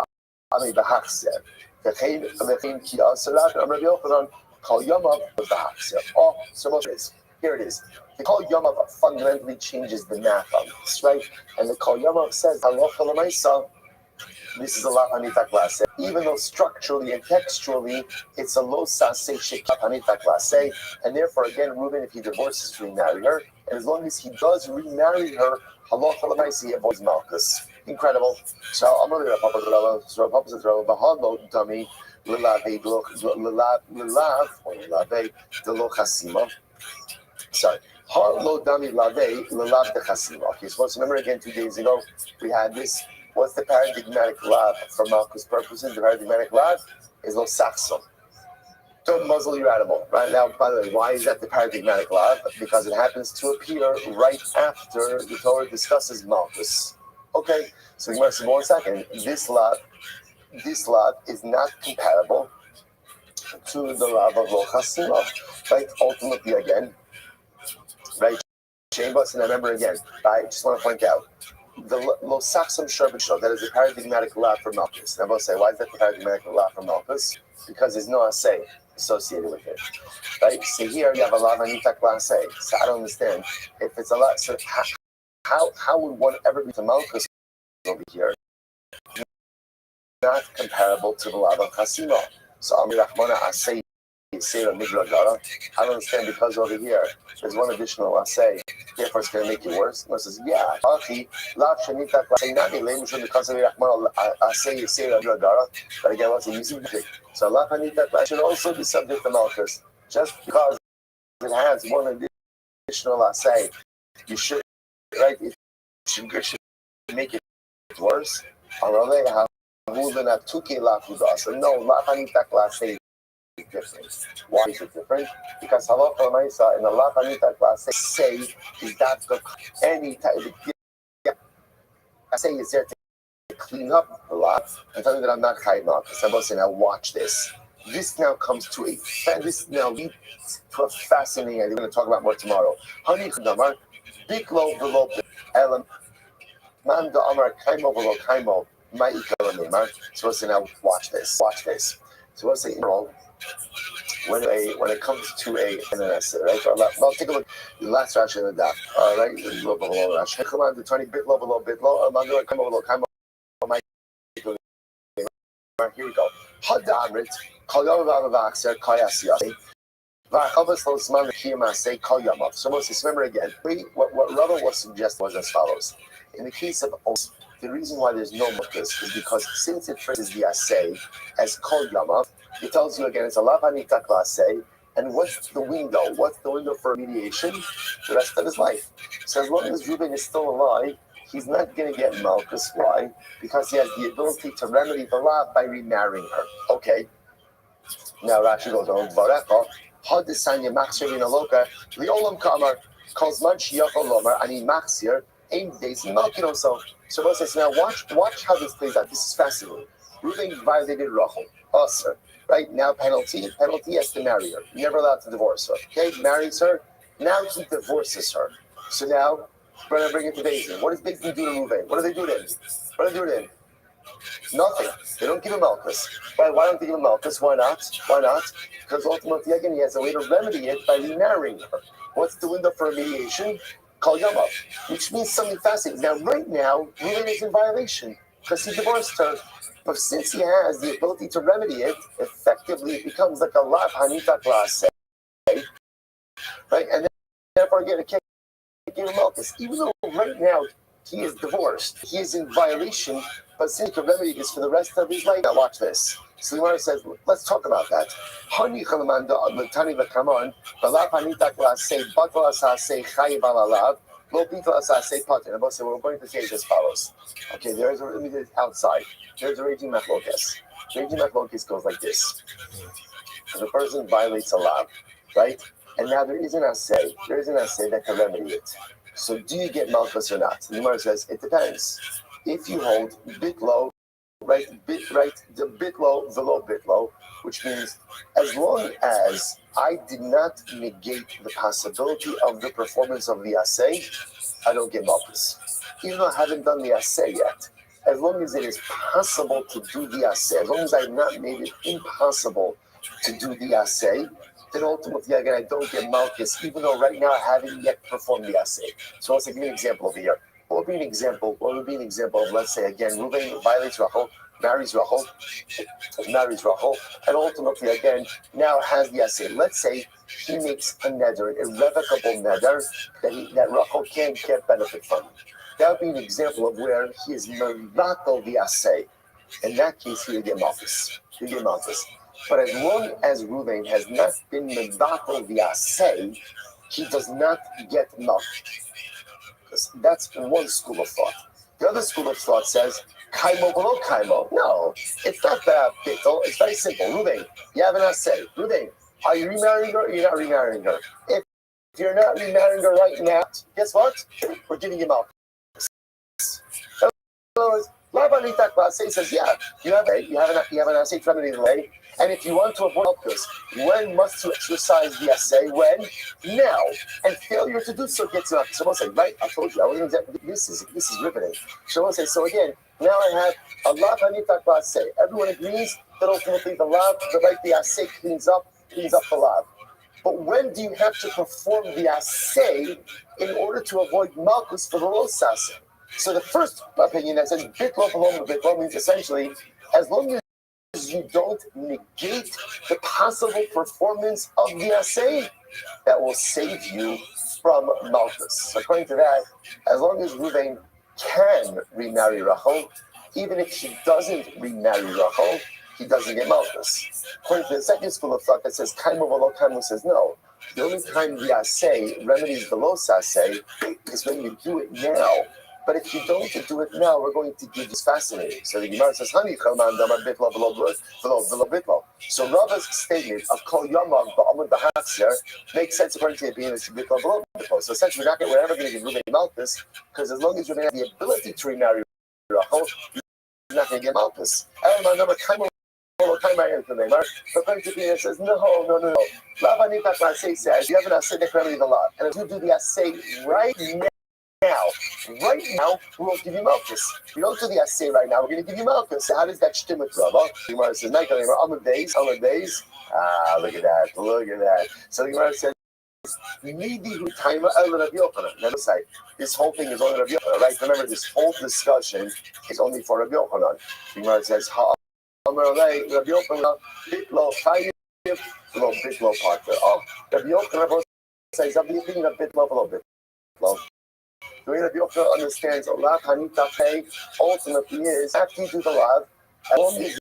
Ba'amei B'Hachser V'chein Ki Asarat Amarav Yochanan Kol Yamav B'Hachser. Oh, so much is. Here it is. The Kol Yamav fundamentally changes the math on this, right? And the Kol Yamav says Halacha L'Maisa. This is a lot hanitak lase. Even though structurally and textually it's a lo sase shekat hanitak lase, and therefore again, Reuben, if he divorces, remarry her, and as long as he does remarry her, halacha l'maisi he avoids malchus. Incredible. So I'm going to Papa Rabba. So Papa says Rabba Bahalo dummy lilave delo chasima. Sorry. Har lo dami lave lilav de chasima. Okay, so let's remember again 2 days ago we had this. What's the paradigmatic lav for Malchus purposes? The paradigmatic lav is lo saxon. Don't muzzle your animal. Right now, by the way, why is that the paradigmatic lav? Because it happens to appear right after the Torah discusses Malchus. Okay, so give us 1 second. This lav is not comparable to the lav of lo chasima. Right? Ultimately, again, right? Shambus, and I remember again, I just want to point out the Losaksam Sherbet, that is a paradigmatic law for Malchus. And I will say, why is that the paradigmatic law for Malchus? Because there's no assay associated with it. Right? So here you have a law of Anita class A. So I don't understand. If it's a lot, so how would one ever be to Malchus over here? Not comparable to the law of Chasima. So Amir Rahmana Asay. I don't understand because over here there's one additional assay, therefore it's going to make you worse. And it says, yeah, but again, what's the using it? So that should also be subject to Malchus. Just because it has one additional assay, you should, right? It should make it worse. So no, different. Why is it different? Because halacha l'maisa in the lapanita class say is that any type of say is there to clean up the lot and tell me that I'm not chayv now. Because I'm saying, now watch this. This now comes to this now leads to a fascinating idea. We're going to talk about more tomorrow. Honey chadamar, big low below elam man da amar kaimo below kaimo my ikalamimar. So we'll say, now watch this. Watch this. So we'll say when it comes to an essay, right? Well, take a look. The last Rashi in the daf. All right, low below Rashi. Come on, the 20 bit low below bit low. Come over, come over. Here we go. Hadamrit. Kol yom v'avaxer kayasiyasi. V'achavas lo zman l'kiyamase kol yamav. So Moses, remember again. What Rabbi was suggesting was as follows. In the case of os, the reason why there's no mucus is because since it phrases the assay as kol yamav, it tells you again it's a lavanita assay, and what's the window? What's the window for mediation? The rest of his life. So as long as Reuben is still alive, he's not going to get malchus. Why? Because he has the ability to remedy the law by remarrying her. Okay. Now Rashi goes on. Varecha hadisanya machsir in aloka liolam kamar kozman shiyachol lomar ani machsir aim days malkin himself. So Moses says, now watch how this plays out. This is fascinating. Reuben violated Rachel. Sir. Right now, penalty has to marry her. You're never allowed to divorce her. Okay, marries her. Now he divorces her. So now, we're going to bring it to Beis Din. What does Beis Din do to Reuven? What do they do to him? Nothing. They don't give him malchus. Why don't they give him malchus? Why not? Because ultimately, again, he has a way to remedy it by remarrying her. What's the window for mediation? Kol yamav, which means something fascinating. Now, right now, Reuven is in violation because he divorced her. But since he has the ability to remedy it, effectively it becomes like a lav hanita class, right? And therefore again, it can't give him malchus. Even though right now he is divorced, he is in violation, but since he can remedy this for the rest of his life. Now watch this. So the Gemara says, let's talk about that. Hani chalamanda l'tani v'kamon v'lav hanita class say batal asasei chayiv alalav. Lo bital asasei pater. And we're going to say it as follows. Okay, let me do it outside. There's a raging machlokes. Raging machlokes goes like this. The person violates a law, right? And now there is an assay that can remedy it. So do you get malchus or not? The Gemara says it depends. If you hold bit low, the bit low, the low bit low, which means as long as I did not negate the possibility of the performance of the assay, I don't get malchus. Even though I haven't done the assay yet. As long as it is possible to do the assay, as long as I have not made it impossible to do the assay, then ultimately, again, I don't get malchus, even though right now I haven't yet performed the assay. So let's give you an example over here. What would be an example of, let's say, again, Reuven violates Rachel, marries Rachel, and ultimately, again, now has the assay. Let's say he makes a neder, an irrevocable neder, that Rachel can't get benefit from. That would be an example of where he is mevatel the assay. In that case, he would get malchus. But as long as Reuven has not been mevatel the assay, he does not get malchus. That's one school of thought. The other school of thought says, kaimo below kaimo. No, it's not that bittul. It's very simple. Reuven, you have an assay. Reuven, are you remarrying her or you're not remarrying her? If you're not remarrying her right now, guess what? We're giving you malchus. In other words, Anita Klase says, yeah, you have an assay remedy delay, and if you want to avoid this, when must you exercise the assay? When? Now. And failure to do so gets up. Someone said, right, I told you, I wasn't this is riveting. Someone says, so again, now I have a lav Anita Klase. Everyone agrees that ultimately the assay cleans up the lav. But when do you have to perform the assay in order to avoid malchus for the los assay? So the first opinion that says bitlo paloma bitlo means essentially as long as you don't negate the possible performance of the assay, that will save you from malchus. So according to that, as long as Reuven can remarry Rachel, even if he doesn't remarry Rachel, he doesn't get malchus. According to the second school of thought that says kaimu v'lo kaimu says no. The only time the assay remedies the los assay is when you do it now. But if you don't do it now, we're going to give you fascinating. So the Gemara says, "Hani chalman damar bitlo v'lo bitlo." So Rabbi's statement of kol yamav ba'amud b'hatzir makes sense according to the opinion that bitlo v'lo bitlo. So essentially, we're never going to give Reuven malchus because as long as you have the ability to remarry Rachel, you're not going to get malchus. But according to the says, no. Lav Anita Klase says, you have an assay that remedy the law. And if you do the assay right now, we won't give you malchus. If you don't do the assay right now, we're going to give you malchus. So how does that stem with Rabbi? The Gemara says, Amud days. Look at that. So the Gemara says, this whole thing is only Rabbi Yochanan, right? Remember, this whole discussion is only for Rabbi Yochanan. The Gemara says, Rabbi Yochanan, bitlo chayim, bitlo partner. Oh, Rabbi Yochanan says, I'm thinking of bitlo, bitlo. The way Rabbi Yochanan understands lav hanita pay ultimately is after you do the lav, as long as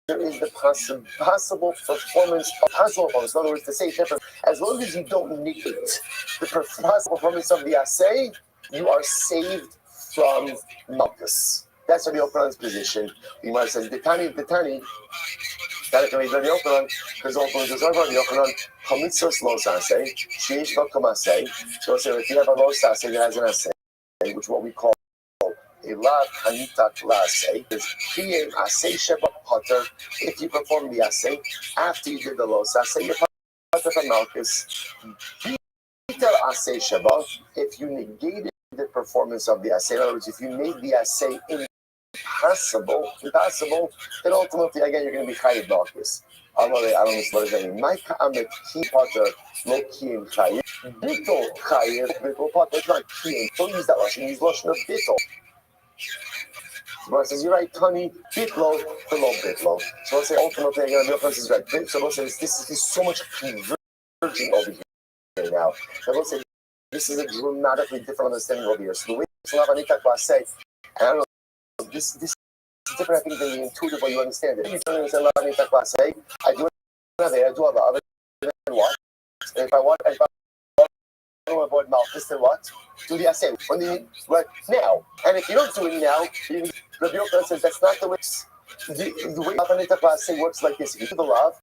there is the possible performance. In other words, to say it different, as long as you don't negate the possible performance of the assay, you are saved from malchus. That's Rabbi Yochanan's position. The Gemara says, Detani, that can be Rabbi Yochanan, because ultimately there's Rabbi Yochanan, Hamitzos los assay, Sheish Vakum assay. So if you have a los assay that has an assay, which is what we call a lav hanita assay, is Kiyem assay sheba potter. If you perform the assay after you did the los assay, you're potter from malchus. Bitter assay sheba, if you negated the performance of the assay, in other words, if you made the assay impossible, then ultimately, again, you're going to be chayiv malchus. I don't know what does that mean. My ka'amet ki potter lo kiyim chayiv. Bitol chayiv, bitol potter. It's not kiyim. Don't use that lashon. Use lashon of bitol. Gemara says, you're right, Tani, bitlo, below bitlo. So let's say ultimately, again, the difference is right. So let's say this is so much converging over here now. So let's say this is a dramatically different understanding over here. So the way Lav Anita Klase, and I don't know, this is different, I think, than the intuitive way you understand it. If you turn and say Lav Anita Klase, I do a lav, then what? And if I want to avoid malchus, then what? Do the assay. Right now. And if you don't do it now, Rabbi Yochanan says that's not the way. The way Lav Anita Klase works like this. If you do the lav,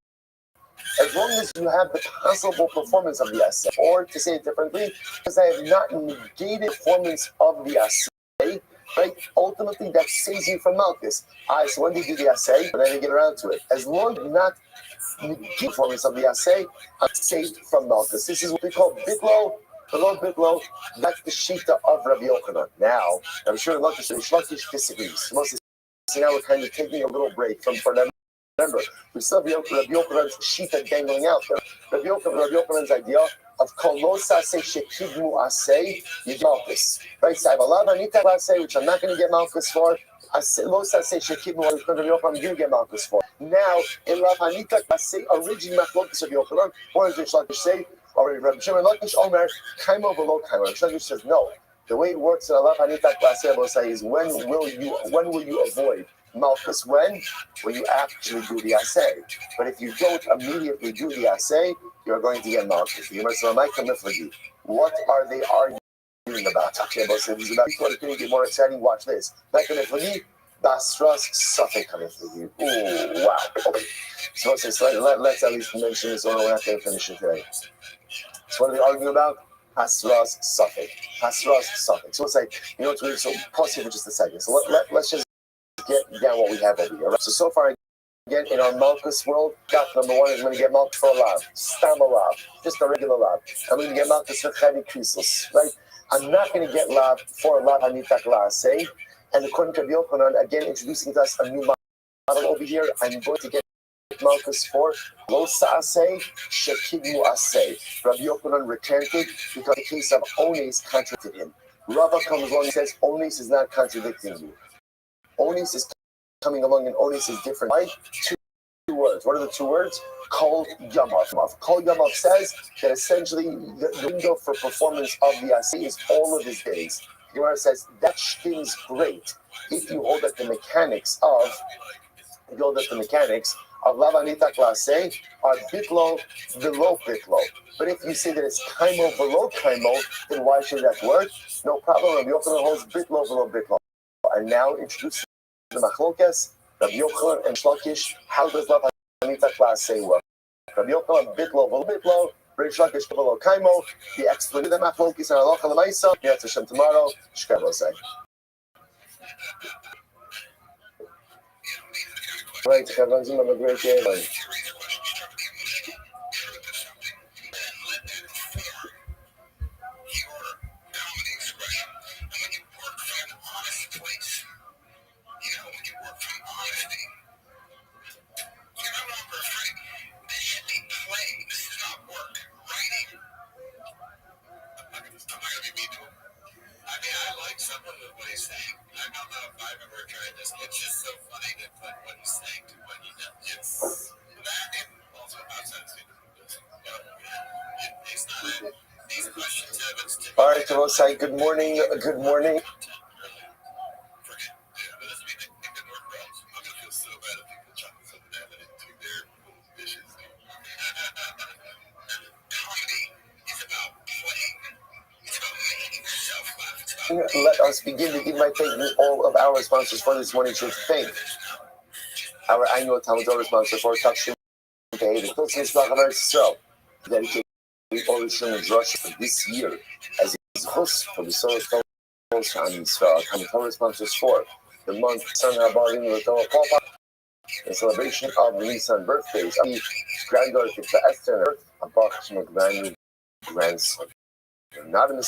as long as you have the possible performance of the assay, or to say it differently, because I have not negated performance of the assay, right? Ultimately, that saves you from malchus. So when do you do the assay? But then you get around to it. As long as you not negate performance of the assay, I'm saved from malchus. This is what we call bitlo, below bitlo. That's the shita of Rabbi Yochanan. Now, I'm sure Lakish disagrees. So now we're kind of taking a little break from for them. Remember, we still have Rabbi Yochanan's shita dangling out there. Rabbi Yochanan's idea of kolosa se shekidmu asay, you get malchus. Right? So I have a lav anita asay, which I'm not going to get malchus for. Losa se shekidmu, which Rabbi Yochanan I'm going to get malchus for. Now, in lav anita asay, originally machlokes of Yochanan, or as Rish Lakish say, or Rabbi Shimon Lakish Omer, kaimo v'lo kaimo. Rish Lakish says no. The way it works in a lav anita asay, I will say, is when will you avoid malchus? When you actually do the assay. But if you don't immediately do the assay, you're going to get malchus. What are they arguing about? Okay, but this is about what can get more exciting. Watch this. Basras Safek Kamiflagi. Oh wow. Okay. So let's at least mention this, or we're not going to finish it today. So what are they arguing about? Hasras Safek. So it's like, so pause here for just a second. So let's just get down what we have over here. Right? So far, again, in our Malchus world, got number one is going to get Malchus for a lav, stam a lav, just a regular lav. I'm going to get Malchus for Chavi Krisos, right? I'm not going to get lav for a lav Hanitak Laaseh. And according to Rabbi Yochanan, again, introducing to us a new model over here, I'm going to get Malchus for Lo Saaseh, Shekidmu Aseh. Rabbi Yochanan recanted because the case of Ones contradicted him. Rava comes along and says, Ones is not contradicting you. Ones is coming along and Ones is different. Why? Two words. What are the two words? Kol Yamav. Kol Yamav says that essentially the window for performance of the Aseh is all of his days. The Gemara says that thing's great if you hold that the mechanics of Lavanitak Laseh are bitlo below bitlo. But if you say that it's kaimo below kaimo, then why should that work? No problem. Rabbi Yochanan holds bitlo below bitlo. And now introducing the machlokas, Rabbi Yochanan and Shlokish. How does Lavanitak Laseh work? Rabbi Yochanan bitlo below bitlo. Rabbi Shlokish below kaimo. The explanation of the machlokas and halacha l'maisa. Yetz Hashem tomorrow. Shkabosai. Right, have a great day. It's just so funny to put what he's saying to what he does. It's that and also outside it's not these questions have all right, Rosai, good morning. Good morning. Let us begin by thanking all of our sponsors for this morning. To thank our annual Talmud Torah sponsor for touching the Pilsner Shlach so dedicated all the Shulman Rothschild this year as his host for the Solar Fellowship on Israel. Talmud Torah sponsors for the month Son Habarim L'Torah Papa in celebration of the Nisan birthdays of the granddaughter Tikva Esther and Earth Abach grandson. Not in the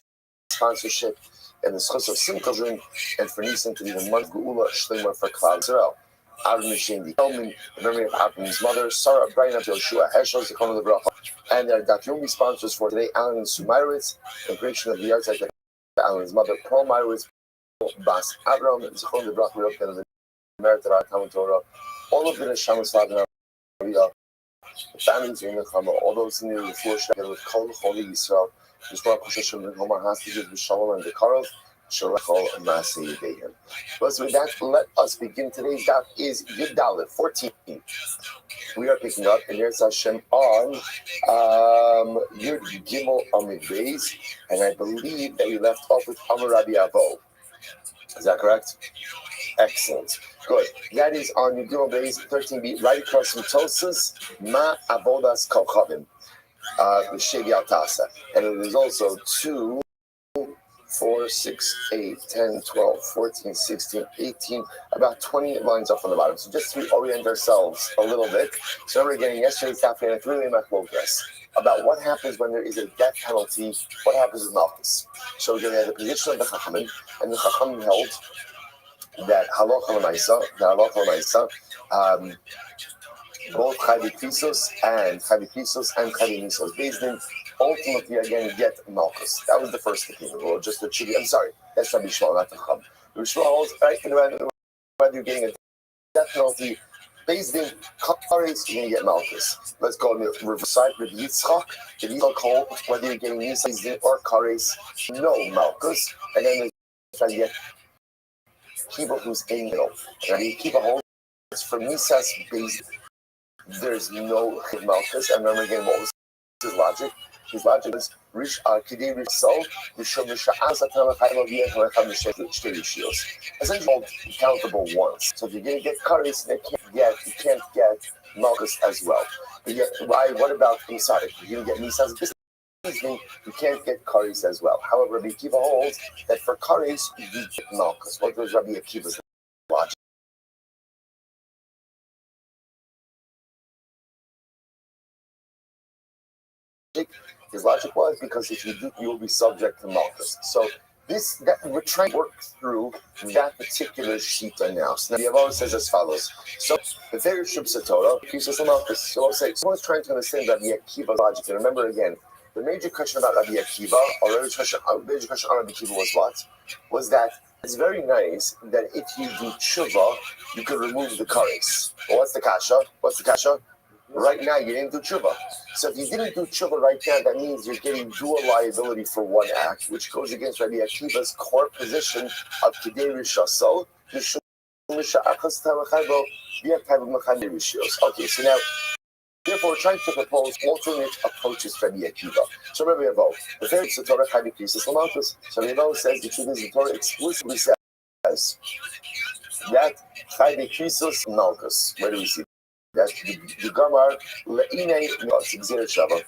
sponsorship and the schos of Simcha Zun, and for Nisan to be the month Geula Shleimah for Klal Israel. Avram Shem Telman, in memory of Avram's mother, Sarah Brian of Yoshua Heschel, Zechon of the Bracha, and their Daf Yomi sponsors for today, Alan and Sue Meyerowitz, in creation of the arts like Alan's mother, Paul Meyerowitz, Bas Avram, Zechon of the Bracha, Rebbe of the Merit of our Talmud Torah, all of the Neshamas Lavan, the families in the Chama, all those in the floor together with Kol Choli Yisrael. And the Karov, but with that, let us begin. Today's daf is Yud Dalet 14. We are picking up in Yetz Hashem on Yud Gimel Amid Beis, and I believe that we left off with Amar Rabbi Avo. Is that correct? Excellent. Good. That is on Yud Gimel Beis 13b, right across from Tosas, Ma Avodas Kochavim. And it is also 2, 4, 6, 8, 10, 12, 14, 16, 18, about 20 lines up on the bottom. So just to orient ourselves a little bit. So we're getting yesterday's daf and really machlokas about what happens when there is a death penalty, what happens with Malchus. So we're going to have the position of the Chachamim, and the Chachamim held that halacha l'maisa, both Chavi Krisos and Chavi Nisos based in ultimately again get Malchus. That was the first opinion. Well, just the tribute. I'm sorry, that's Rabbi Shmuel, not the Chacham. Rabbi Shmuel holds right whether you're getting a death penalty based in Kares, you're gonna get Malchus. Let's go on the reverse side with Yitzchak. The Yitzchak hold whether you're getting Nisas or Kares, no Malchus, and then try to get Kiba who's in the middle. And Kiba holds from Nisas based. There's no Malchus. And remember again, what was his logic? His logic is essentially countable once. So if you're gonna get Kares, you can't get Malchus as well. But yet, why? What about inside? You're gonna get Nisas business. You can't get Kares as well. However, Rabbi Akiva holds that for Kares you get Malchus. What was Rabbi Akiva's logic? His logic was because if you do, you will be subject to Malchus. So we're trying to work through that particular shita now. So now the Yavon says as follows. So the Torah Shubsa Torah, Kisas Malchus. So I'll say someone's trying to understand Rabbi Akiva's logic. And remember again, the major question about Rabbi Akiva, or the major question on Rabbi Akiva was what? Was that it's very nice that if you do tshuva, you can remove the kares. Well, what's the kasha? Right now, you didn't do tshuva. So if you didn't do tshuva right now, that means you're getting dual liability for one act, which goes against Rabbi Akiva's core position of Kedei Rishasol. Okay, so now, therefore, we're trying to propose alternate approaches to Rabbi Akiva. So Rabbi Avo, the third the Torah Chayv Krisis Lamalkus. So Rabbi Avo says the truth is the Torah explicitly says that Chayv Krisis Malkus. Where do we see that? The Gamar Le'inei Gzera Shava.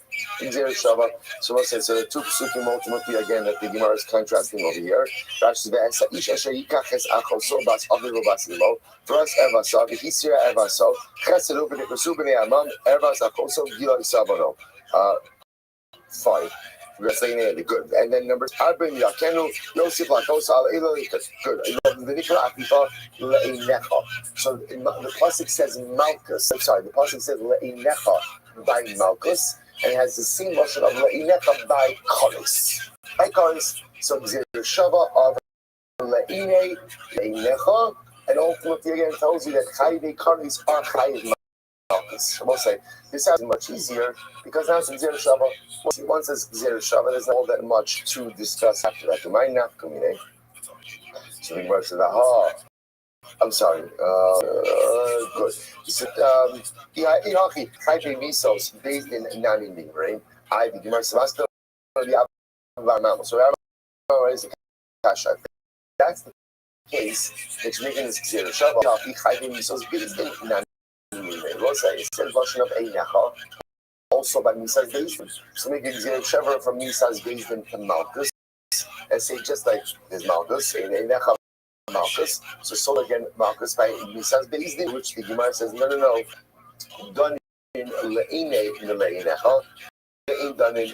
So we'll say so the two psukim ultimately again that the Gemara is contrasting over here. Rashi says Ish Asher Yikach Es Achoso Bas Aviv Bas Imo. For us, Evasav, Isra Evasav, Chesed Ubene Kusu Bene Amam, Evas Achoso Gila Isabano. Fine. We're saying it good. And then numbers Arbin Yakenu, Yosef Lakosa Al Eloikas. Good. The Nikla Akifa Le'inecha. So the pasuk says Malchus. I'm sorry, the pasuk says Le'inecha by Malchus, and it has the same version of Le'inecha by Karis. By Karis. So Gzir Shava of Le'inecha. And ultimately, again, tells you that Chayvei Karis are Chayv Malchus. I will say, this sounds much easier because now it's Gzera Shava. Once it's Gzera Shava, there's not all that much to discuss after that. So the Gemara says, I'm sorry. Good. So, Ilachi, Chayvei Misos, based in Nanim, right? The Gemara says, so Rabbi is the Kasha. That's the case which making this Gzera Shava. Chayvei Misos, based in Nanim. It says version of Einecha, also by Misa's Bezdin. So make a Gzera Shava from Misa's Bezdin to Malchus, and say just like there's Malchus, Einecha Malchus. So again Malchus by Misa's Bezdin, which the Gemara says no. Done in Le'ine Mileinecha, done in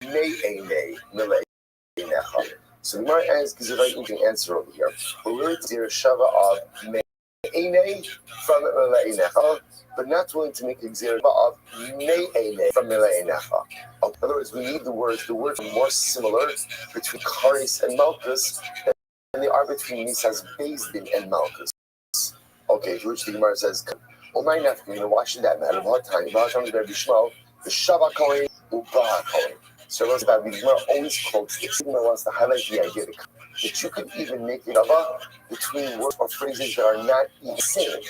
Me'ene Mileinecha. So the Gemara gives a very interesting answer over here. We're Gzera Shava of Me'ene from Mileinecha, but not willing to make a Gzera of Me'ene from Mileinecha. In other words, we need the words are more similar between Karis and Malchus than they are between Misa's Bezdin and Malchus. Okay, to which the Gemara says, why should that matter? What time? The Shava Kohen, Ubaha Kohen. So it was about the Gemara always quotes this. The Gemara wants to highlight the idea that you could even make it between words or phrases that are not even the same.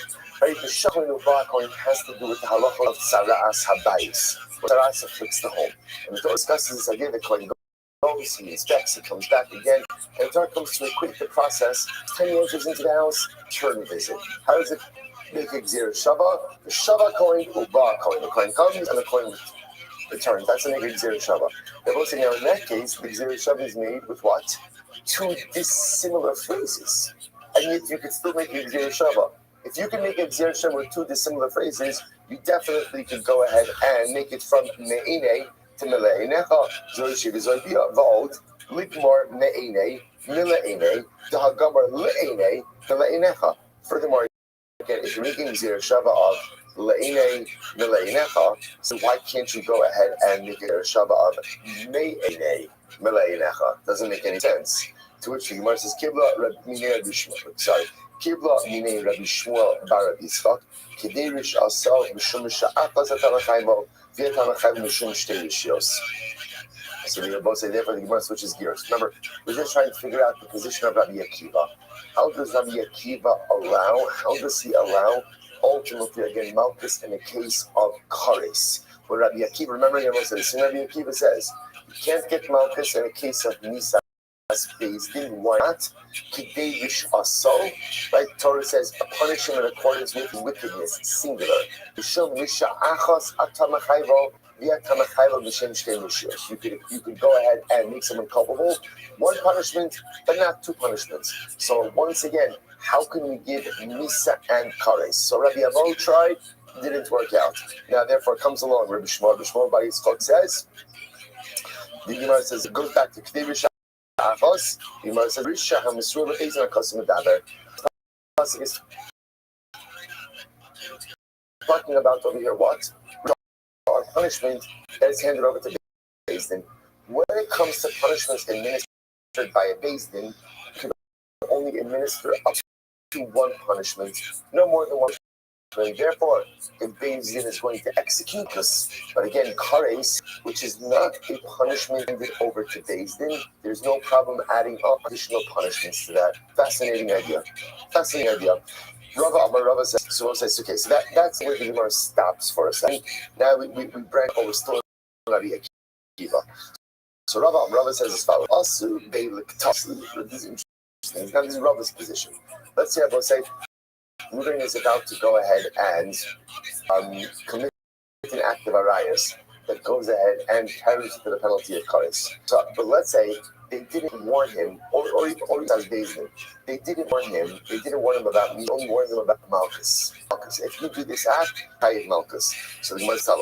Right? The Shava and Ubaha Kohen has to do with the halacha of Sara'as Habayis. Sara'as afflicts the home. And the Torah discusses this idea that Kohen goes, he inspects, he comes back again, and the Torah comes to equate the process. 10 he enters into the house, turn visit. How does it make a Gzera Shava? The Shava Kohen, Ubaha Kohen. The Kohen comes and the Kohen returns. That's a negative Gzera Shava. They're both saying now in that case, the Gzera Shava is made with what? Two dissimilar phrases. And yet you could still make a Gzera Shava. If you can make a Gzera Shava with two dissimilar phrases, you definitely could go ahead and make it from Me'ene to Mileinecha. Zorishiv is V'od, Likmor Me'ene, Mileiene, Dahagamar Le'ene, Mileinecha. Furthermore, again, if you're making Gzera Shava of Le'ene Mileinecha, so why can't you go ahead and make it a Shava of Me'ene Mileinecha? Doesn't make any sense. To which the Gemara says, Kibla Minei Rabbi Shmuel. Sorry, Kibla Minei Rabbi Shmuel Bar Rabbi Yitzchak. Kederish Asal Mishum Sha'apas Atanachayvo V'Atanachayv Mishum Shtei Rishios. So they both say, therefore the Gemara switches gears. Remember, we're just trying to figure out the position of Rabbi Akiva. How does Rabbi Akiva allow? How does he allow? Ultimately, again, Malchus in the case of Kares. When Rabbi Akiva, remember, Rabbi Akiva says, you can't get Malchus in the case of Nisa Bezdin. Why not? Kidei Rish Asol, right? Torah says, punish him in accordance with wickedness, singular. Mishum Misha Achos Atamachayvo. You could go ahead and make someone culpable. One punishment, but not two punishments. So once again, how can we give Misa and Kares? So Rabbi Avo tried, didn't work out. Now, therefore, comes along Rabbi Shmuel by Yitzchak says, the Gemara says, it goes back to K'dei Risha Achos. The Gemara says, Risha HaMesur L'Chizan HaKosim Medaber. Pasuk is talking about over here what? Our punishment that is handed over to Beis Din. When it comes to punishments administered by a Beis Din, you can only administer up to one punishment, no more than one punishment. Therefore, if Beis Din is going to execute this, but again, kares, which is not a punishment handed over to Beis Din, there's no problem adding up additional punishments to that. Fascinating idea. Fascinating idea. Rava says, okay, so that's where the Gemara stops for a second. Now we branch over still Rabbi Akiva. So Rava says as follows. Also, this is interesting. Now this is Rava's position. Let's say I will say, Ruben is about to go ahead and commit an act of arayas that goes ahead and carries to the penalty of kares. So, but let's say they didn't warn him, or as Beis Din, they didn't warn him. They didn't warn him about me. Only warned him about Malchus. If you do this act, chayiv Malchus. So the Gemara says,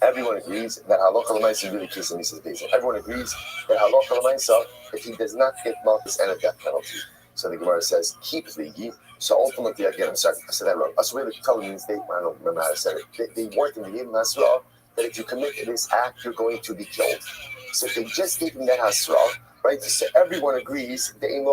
everyone agrees that halacha l'maisa really kills him. He says Beis Din. Everyone agrees that halacha l'maisa, if he does not get Malchus and a death penalty. So the Gemara says, keep ligi. So ultimately, again, I'm sorry, I said that wrong. Asur l'ktal means I don't remember how to say it. They warned him, they gave him hasra, that if you commit this act, you're going to be killed. So if they just gave him that hasra, right? So everyone agrees that he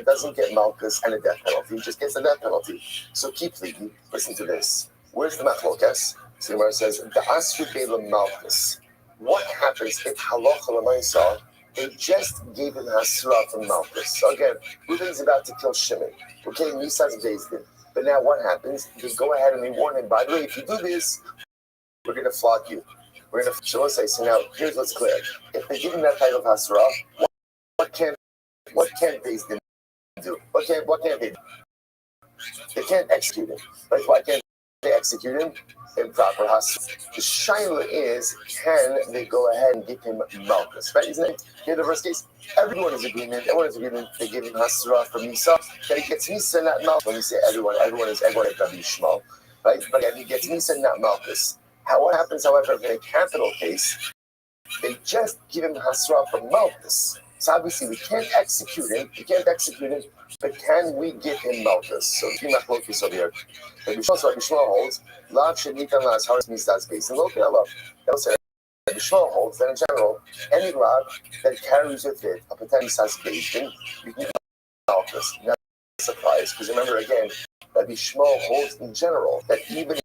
doesn't get Malchus and a death penalty. He just gets a death penalty. So keep ligi. Listen to this. Where's the machlokas? So the Gemara says, the asru be'lam Malchus. What happens if halacha l'maisa, they just gave him hasra from Malchus? So again, Reuben's about to kill Shimon. Okay, Nisa's Beis Din. But now what happens? They go ahead and they warn him, by the way, if you do this, we're going to flog you. So let's say, so now here's what's clear. If they give him that type of hasra, what can't Beis Din do? What can't they do? They can't execute him. Right? Why can't they execute him? Improper hasra. The shaila is, can they go ahead and give him Malchus? Right? Isn't it? Here the first case, everyone is agreement. They give him hasra from Nisa. That he gets Nisa, not Malchus. When we say everyone is Rabbi Shmuel, right? But he gets Nisa, not Malchus. What happens, however, in a capital case, they just give him hasra from Malchus. So obviously we can't execute him. But can we give him Malchus? So three machlokes over here. Rabbi Shmuel holds, Lav shenikan las haris misdas Beis Din. Look at love. That was Rabbi Shmuel holds that in general, any lav that carries with it a potential misdas Beis Din, you can give Malchus. Not a surprise, because remember again, Rabbi Shmuel holds in general that even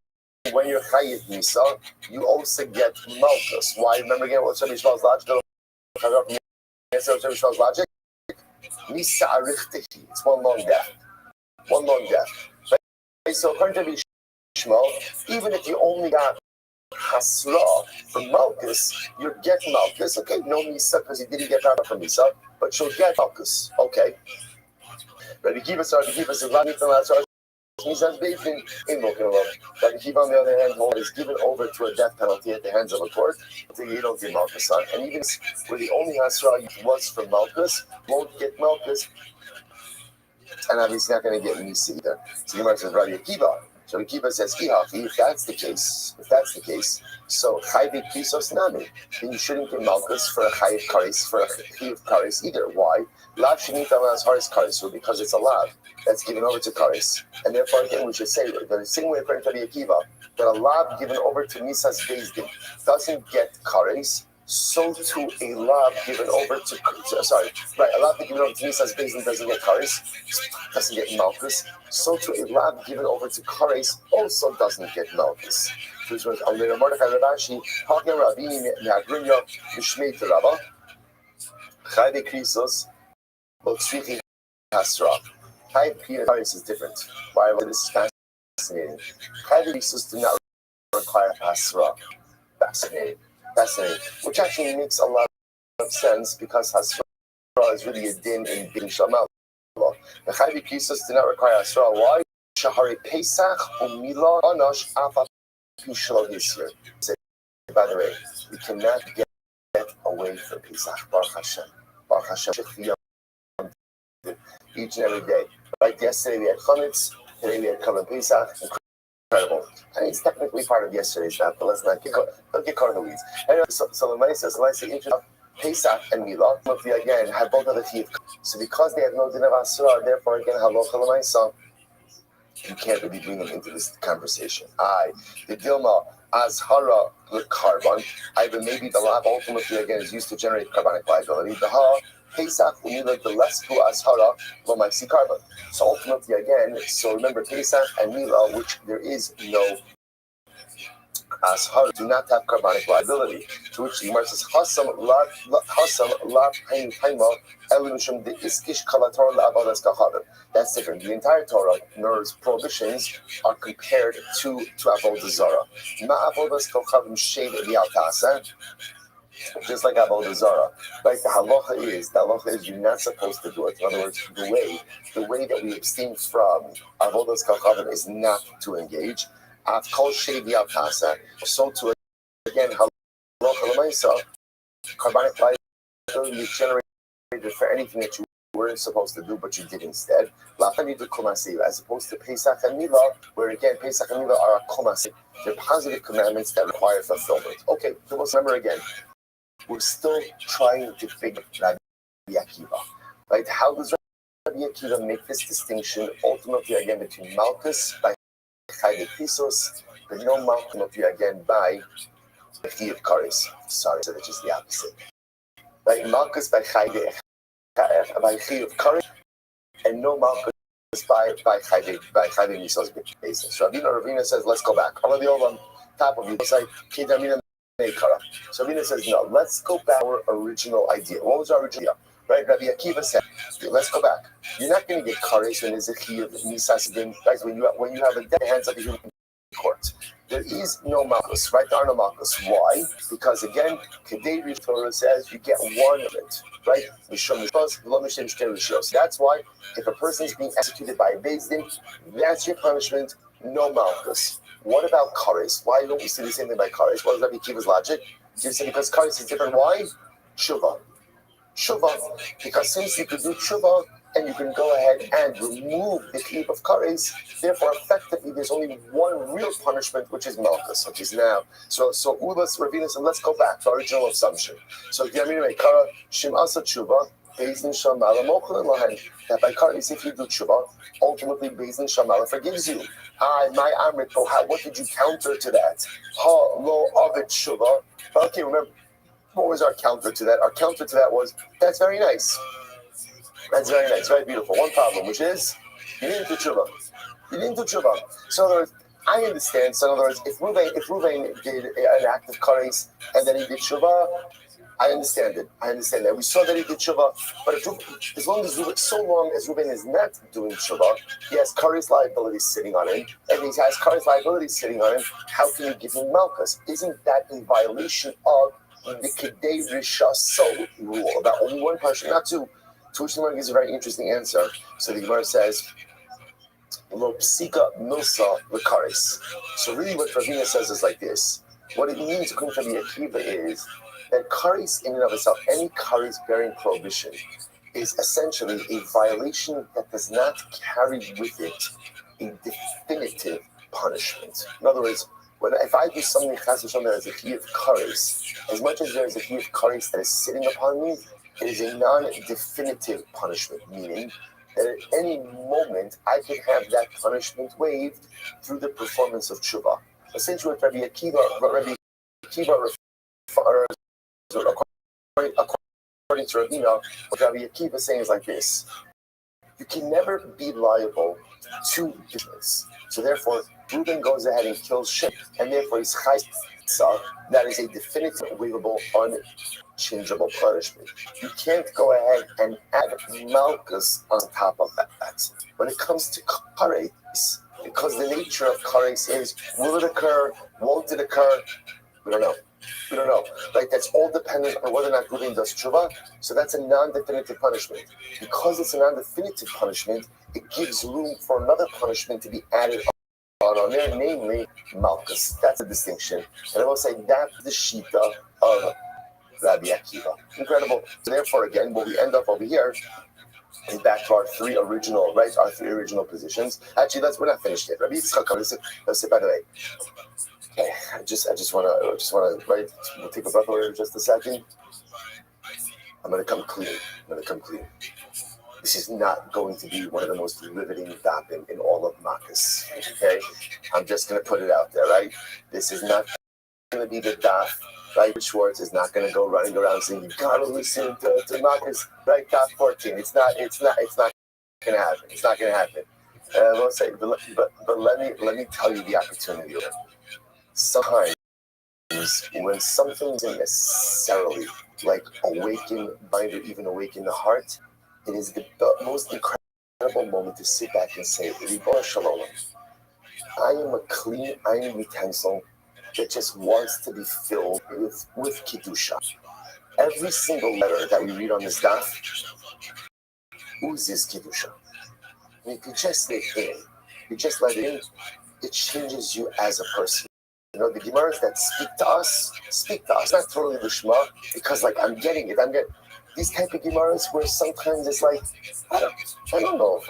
when you're chayiv Nisa, you also get Malchus. Why? Remember again what's Rabbi Shmuel's logic? Rabbi Shmuel's logic? Nisa arichtehi. It's one long death. Right? So according to Rabbi Shmuel, even if you only got hasra from Malchus, you get Malchus. Okay, no Nisa because you didn't get that from Nisa, but you'll get Malchus. Okay. Rabbi Kiva says, Nisa's Beis Din ain't looking alone. Rabbi Kiva, on the other hand, is given over to a death penalty at the hands of a court until you don't get Malchus on. And even where the only hasra was from Malchus, won't get Malchus, and obviously not going to get Nisa either. So the Gemara says, Rabbi Akiva. So Rabbi Akiva says, if that's the case, so chayv krisos nami, then you shouldn't get Malchus for a chayv kares, for a chayv kares either. Why? Lav shenita las haris kares, so because it's a lav that's given over to kares, and therefore again we should say the same way according to Rabbi Akiva that a lav given over to Nisa's Beis Din doesn't get kares. So to a lav given over to a lav given over to Nisa's Beis Din doesn't get kares, doesn't get Malchus. So to a lav given over to kares also doesn't get Malchus. Which was Alei Mordechai Rabashi, Hagen Rabbi Me'agrinya Mishmei Terava, Chayve Krisos, Botzrichi Hasra. Chayve Krisos is different. Why? This is fascinating. Chayve Krisos do not require Hasra. Fascinating. Which actually makes a lot of sense because Hasra is really a din in Bin Shamal. The Chayve Krisos do not require Hasra. Why? Shahari Pesach Umila Anash Afat. By the way, we cannot get away from Pesach. Baruch Hashem. Each and every day. Right? Yesterday we had Chametz, today we had Korban Pesach. Incredible. I mean, it's technically part of yesterday's stuff, but let's not get caught in the weeds. Anyway, so the Maisa, Pesach and Milah, again, have both of the teeth. So because they have no din of Asura, therefore again, Halacha L'Maisa, you can't really bring them into this conversation. The Dilma Azhara with carbon, either maybe the lab ultimately again is used to generate carbonic liability. The Ha Pesach will need the less to Azhara L'Maisi carbon. So ultimately again, so remember Pesach and Milah, which there is no Ashar do not have carbonic liability. To which the Gemara says, Hasam la paima elushim de iskish kalator la avodas kachavim. That's different. The entire Torah, Nur's prohibitions, are compared to avodah zara. Ma avodas kachavim shade lialtasa. Just like avodah zara, right? The halacha is you're not supposed to do it. In other words, the way that we abstain from avodas kachavim is not to engage. So to again, carbonic liability is generated for anything that you weren't supposed to do, but you did instead. As opposed to Pesach and Milah, where again, Pesach and Milah are a komasi. They're positive commandments that require fulfillment. Okay, so let's remember again, we're still trying to figure out Rabbi Akiva. Right? How does Rabbi Akiva make this distinction ultimately again between Malchus by Chayde Pisos, but no Malchus again by Chiyuv Kares. Sorry, so that's just the opposite. Right? Malchus by Chiyuv Kares, and no Malchus by Chayde Pisos basis. So Ravina says, let's go back. I'm on the old top of you. It's like Kedamina Meikara. So Ravina says, no, let's go back to our original idea. What was our original idea? Right? Rabbi Akiva said, let's go back. You're not going to get kares when there's a chiyuv nisas. Guys, when you have a dead hands of a human court, there is no malchus, right? There are no malchus. Why? Because again, Kedei Torah says you get one of it, right? That's why if a person is being executed by a beis din, that's your punishment. No malchus. What about kares? Why don't we see the same thing by kares? What is Rabbi Akiva's logic? You say because kares is different. Why? Shuvah, because since you can do tshuva and you can go ahead and remove the keep of kares, therefore effectively there's only one real punishment, which is malchus, which is now. So Ulas Ravina said, let's go back to our original assumption. So Yamina Kara Shim Asa Tshuva, Beis Din Shamala Mochel Lahen. That by kares, if you do tshuva, ultimately Beis Din Shamala forgives you. My Amrit, what did you counter to that? Ha lo avet tshuva. Okay, remember. What was our counter to that? Our counter to that was, that's very nice. That's very nice, very beautiful. One problem, which is, you didn't do tshuva. So in other words, I understand. So in other words, if Ruvain did an act of kares and then he did tshuva, I understand it. I understand that. We saw that he did tshuva, but as long as Ruvain is not doing tshuva, he has kares liability sitting on him, and he has kares liability sitting on him, how can you give him malchus? Isn't that in violation of the Kedei Risha Soul rule about only one punishment, not two? To which the Gemara gives a very interesting answer. So the Gemara says, Lo psika milsa lekaris. So really what Ravina says is like this. What it means according to Rabbi Akiva is that karis in and of itself, any karis bearing prohibition, is essentially a violation that does not carry with it a definitive punishment. In other words, if I do something chas v'shalom that is a chiyuv kares, as much as there is a chiyuv kares that is sitting upon me, it is a non-definitive punishment, meaning that at any moment I can have that punishment waived through the performance of tshuva. Essentially, what Rabbi Akiva according to Ravina, what Rabbi Akiva is saying is like this: you can never be liable to judgments. So therefore, Reuben goes ahead and kills Shem, and therefore he's chaysa. That is a definitive, waivable, unchangeable punishment. You can't go ahead and add malchus on top of that. When it comes to kares, because the nature of kares is, will it occur, won't it occur? We don't know. Like, that's all dependent on whether or not Reuben does tshuva. So that's a non-definitive punishment. Because it's a non-definitive punishment, it gives room for another punishment to be added on there, namely malchus. That's the distinction. And I will say that's the shita of Rabbi Akiva. Incredible. So therefore, again, what we end up over here And back to our three original positions. Actually, we're not finished yet. Rabbi Yitzchak, let's say, by the way. Okay, I just want to, right? We'll take a breath away in just a second. I'm gonna come clean. This is not going to be one of the most riveting dapim in all of Makkas. Okay, I'm just gonna put it out there, right? This is not gonna be the daf. Right, Schwartz is not gonna go running around saying you gotta listen to Makkas. Right, daf 14. It's not gonna happen. It's not gonna happen. I will say, but let me tell you the opportunity. Sometimes when something isn't necessarily like awaken mind or even awaken the heart, it is the most incredible moment to sit back and say, Ribono Shel Olam, I am a clean iron utensil that just wants to be filled with Kiddusha. Every single letter that we read on this daf oozes Kiddusha. If you just let it in, it changes you as a person. You know, the Gemaras that speak to us, not totally Lishma, because like I'm getting these type of Gemaras where sometimes it's like, I don't know if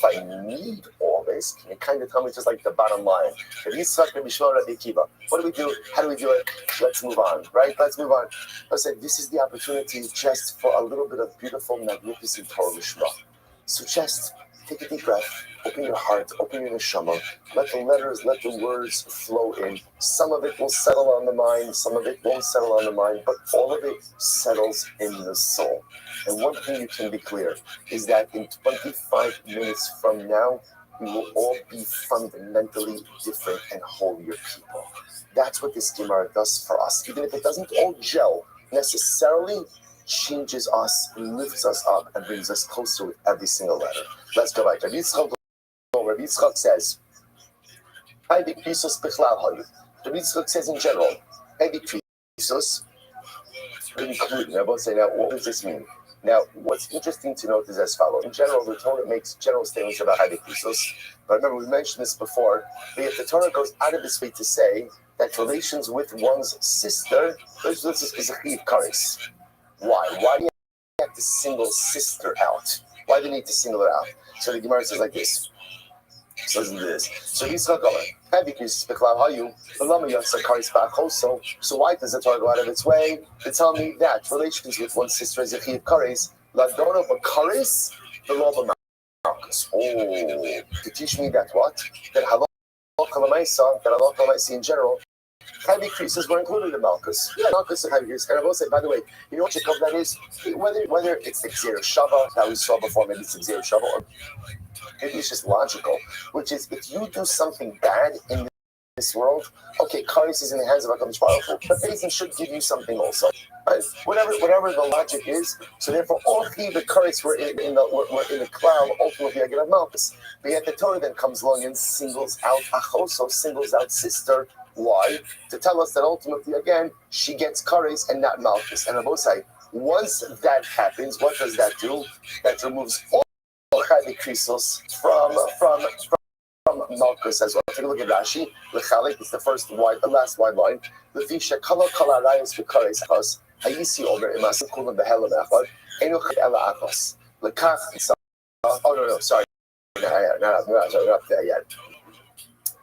I need all this. Can you kind of tell me just like the bottom line? What do we do? How do we do it? Let's move on, right? Let's move on. I said, this is the opportunity just for a little bit of beautiful, magnificent Torah Lishma. So just take a deep breath, open your heart, open your neshama, let the words flow in. Some of it will settle on the mind, some of it won't settle on the mind, but all of it settles in the soul. And one thing you can be clear is that in 25 minutes from now, we will all be fundamentally different and holier people. That's what this Gemara does for us. Even if it doesn't all gel necessarily, changes us, lifts us up, and brings us closer with every single letter. Let's go back. Rabbi Yitzchak says, Rabbi Yitzchak says in general, including, I will say now, what does this mean? Now, what's interesting to note is as follows. In general, the Torah makes general statements about Hadik Krisos. But remember, we mentioned this before, but if the Torah goes out of its way to say that relations with one's sister, this is a chiv kares. Why? Why do you have to single sister out? Why do you need to single her out? So the Gemara says like this. So listen to this. So why does the Torah go out of its way to tell me that relations with one sister is a chiv kares? Ladona b'kares, the law b'malchus. Oh, to teach me that what? That halakha l'maisa in general, Heavy creases were included in Malchus. Yeah, Malchus and heavy creases. And I will say, by the way, you know what Jacob that is? Whether it's the Xer Shava that we saw before, maybe it's the Xer Shava, or maybe it's just logical, which is if you do something bad in this world, okay, Karis is in the hands of HaKadosh Baruch Hu, but Bezin should give you something also. Right? Whatever the logic is, so therefore all three of the Karis were in the cloud, ultimately again of Malchus. But yet the Torah then comes along and singles out Achoso, singles out sister. Why? To tell us that ultimately, again, she gets Kares and not Malchus. And Abosai, once that happens, what does that do? That removes all Chayvik Krisos from Malchus as well. Take a look at Rashi. L'chalik is the last wide line. L'fisha kala kala rayos v'kares achos. Hayisi over imasim kulam behelam echad. Enu chay ela achos. L'kach. Oh no, sorry. Not there yet.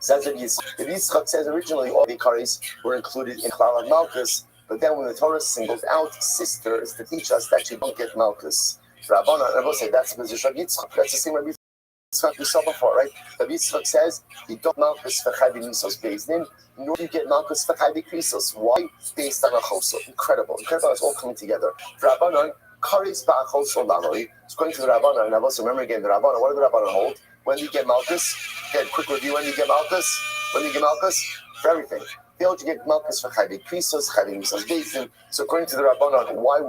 Says that Yitzchak says originally all the Kares were included in Klal Malchus, but then when the Torah singled out sisters to teach us that you don't get Malchus. Rabbana, and I will say that's the position of Yitzchak. That's the same Rabbi Yitzchak we saw before, right? Rabbi Yitzchak says you don't Malchus for Chayvi Misos Bezdin, nor do you get Malchus for Chayvi Krisos. Why? Based on a Choso. Incredible. It's all coming together. Rabbanon, Kares Ba'achoso Lamori. It's going to the Rabbanon, and I also remember again the Rabbanon. What do the Rabbanon hold? When do you get Malchus? Again, quick review. When do you get Malchus? For everything. They hold you get Malchus for Chayvi Krisos, Chayvi Misos Bezdin. So according to the Rabbanon, why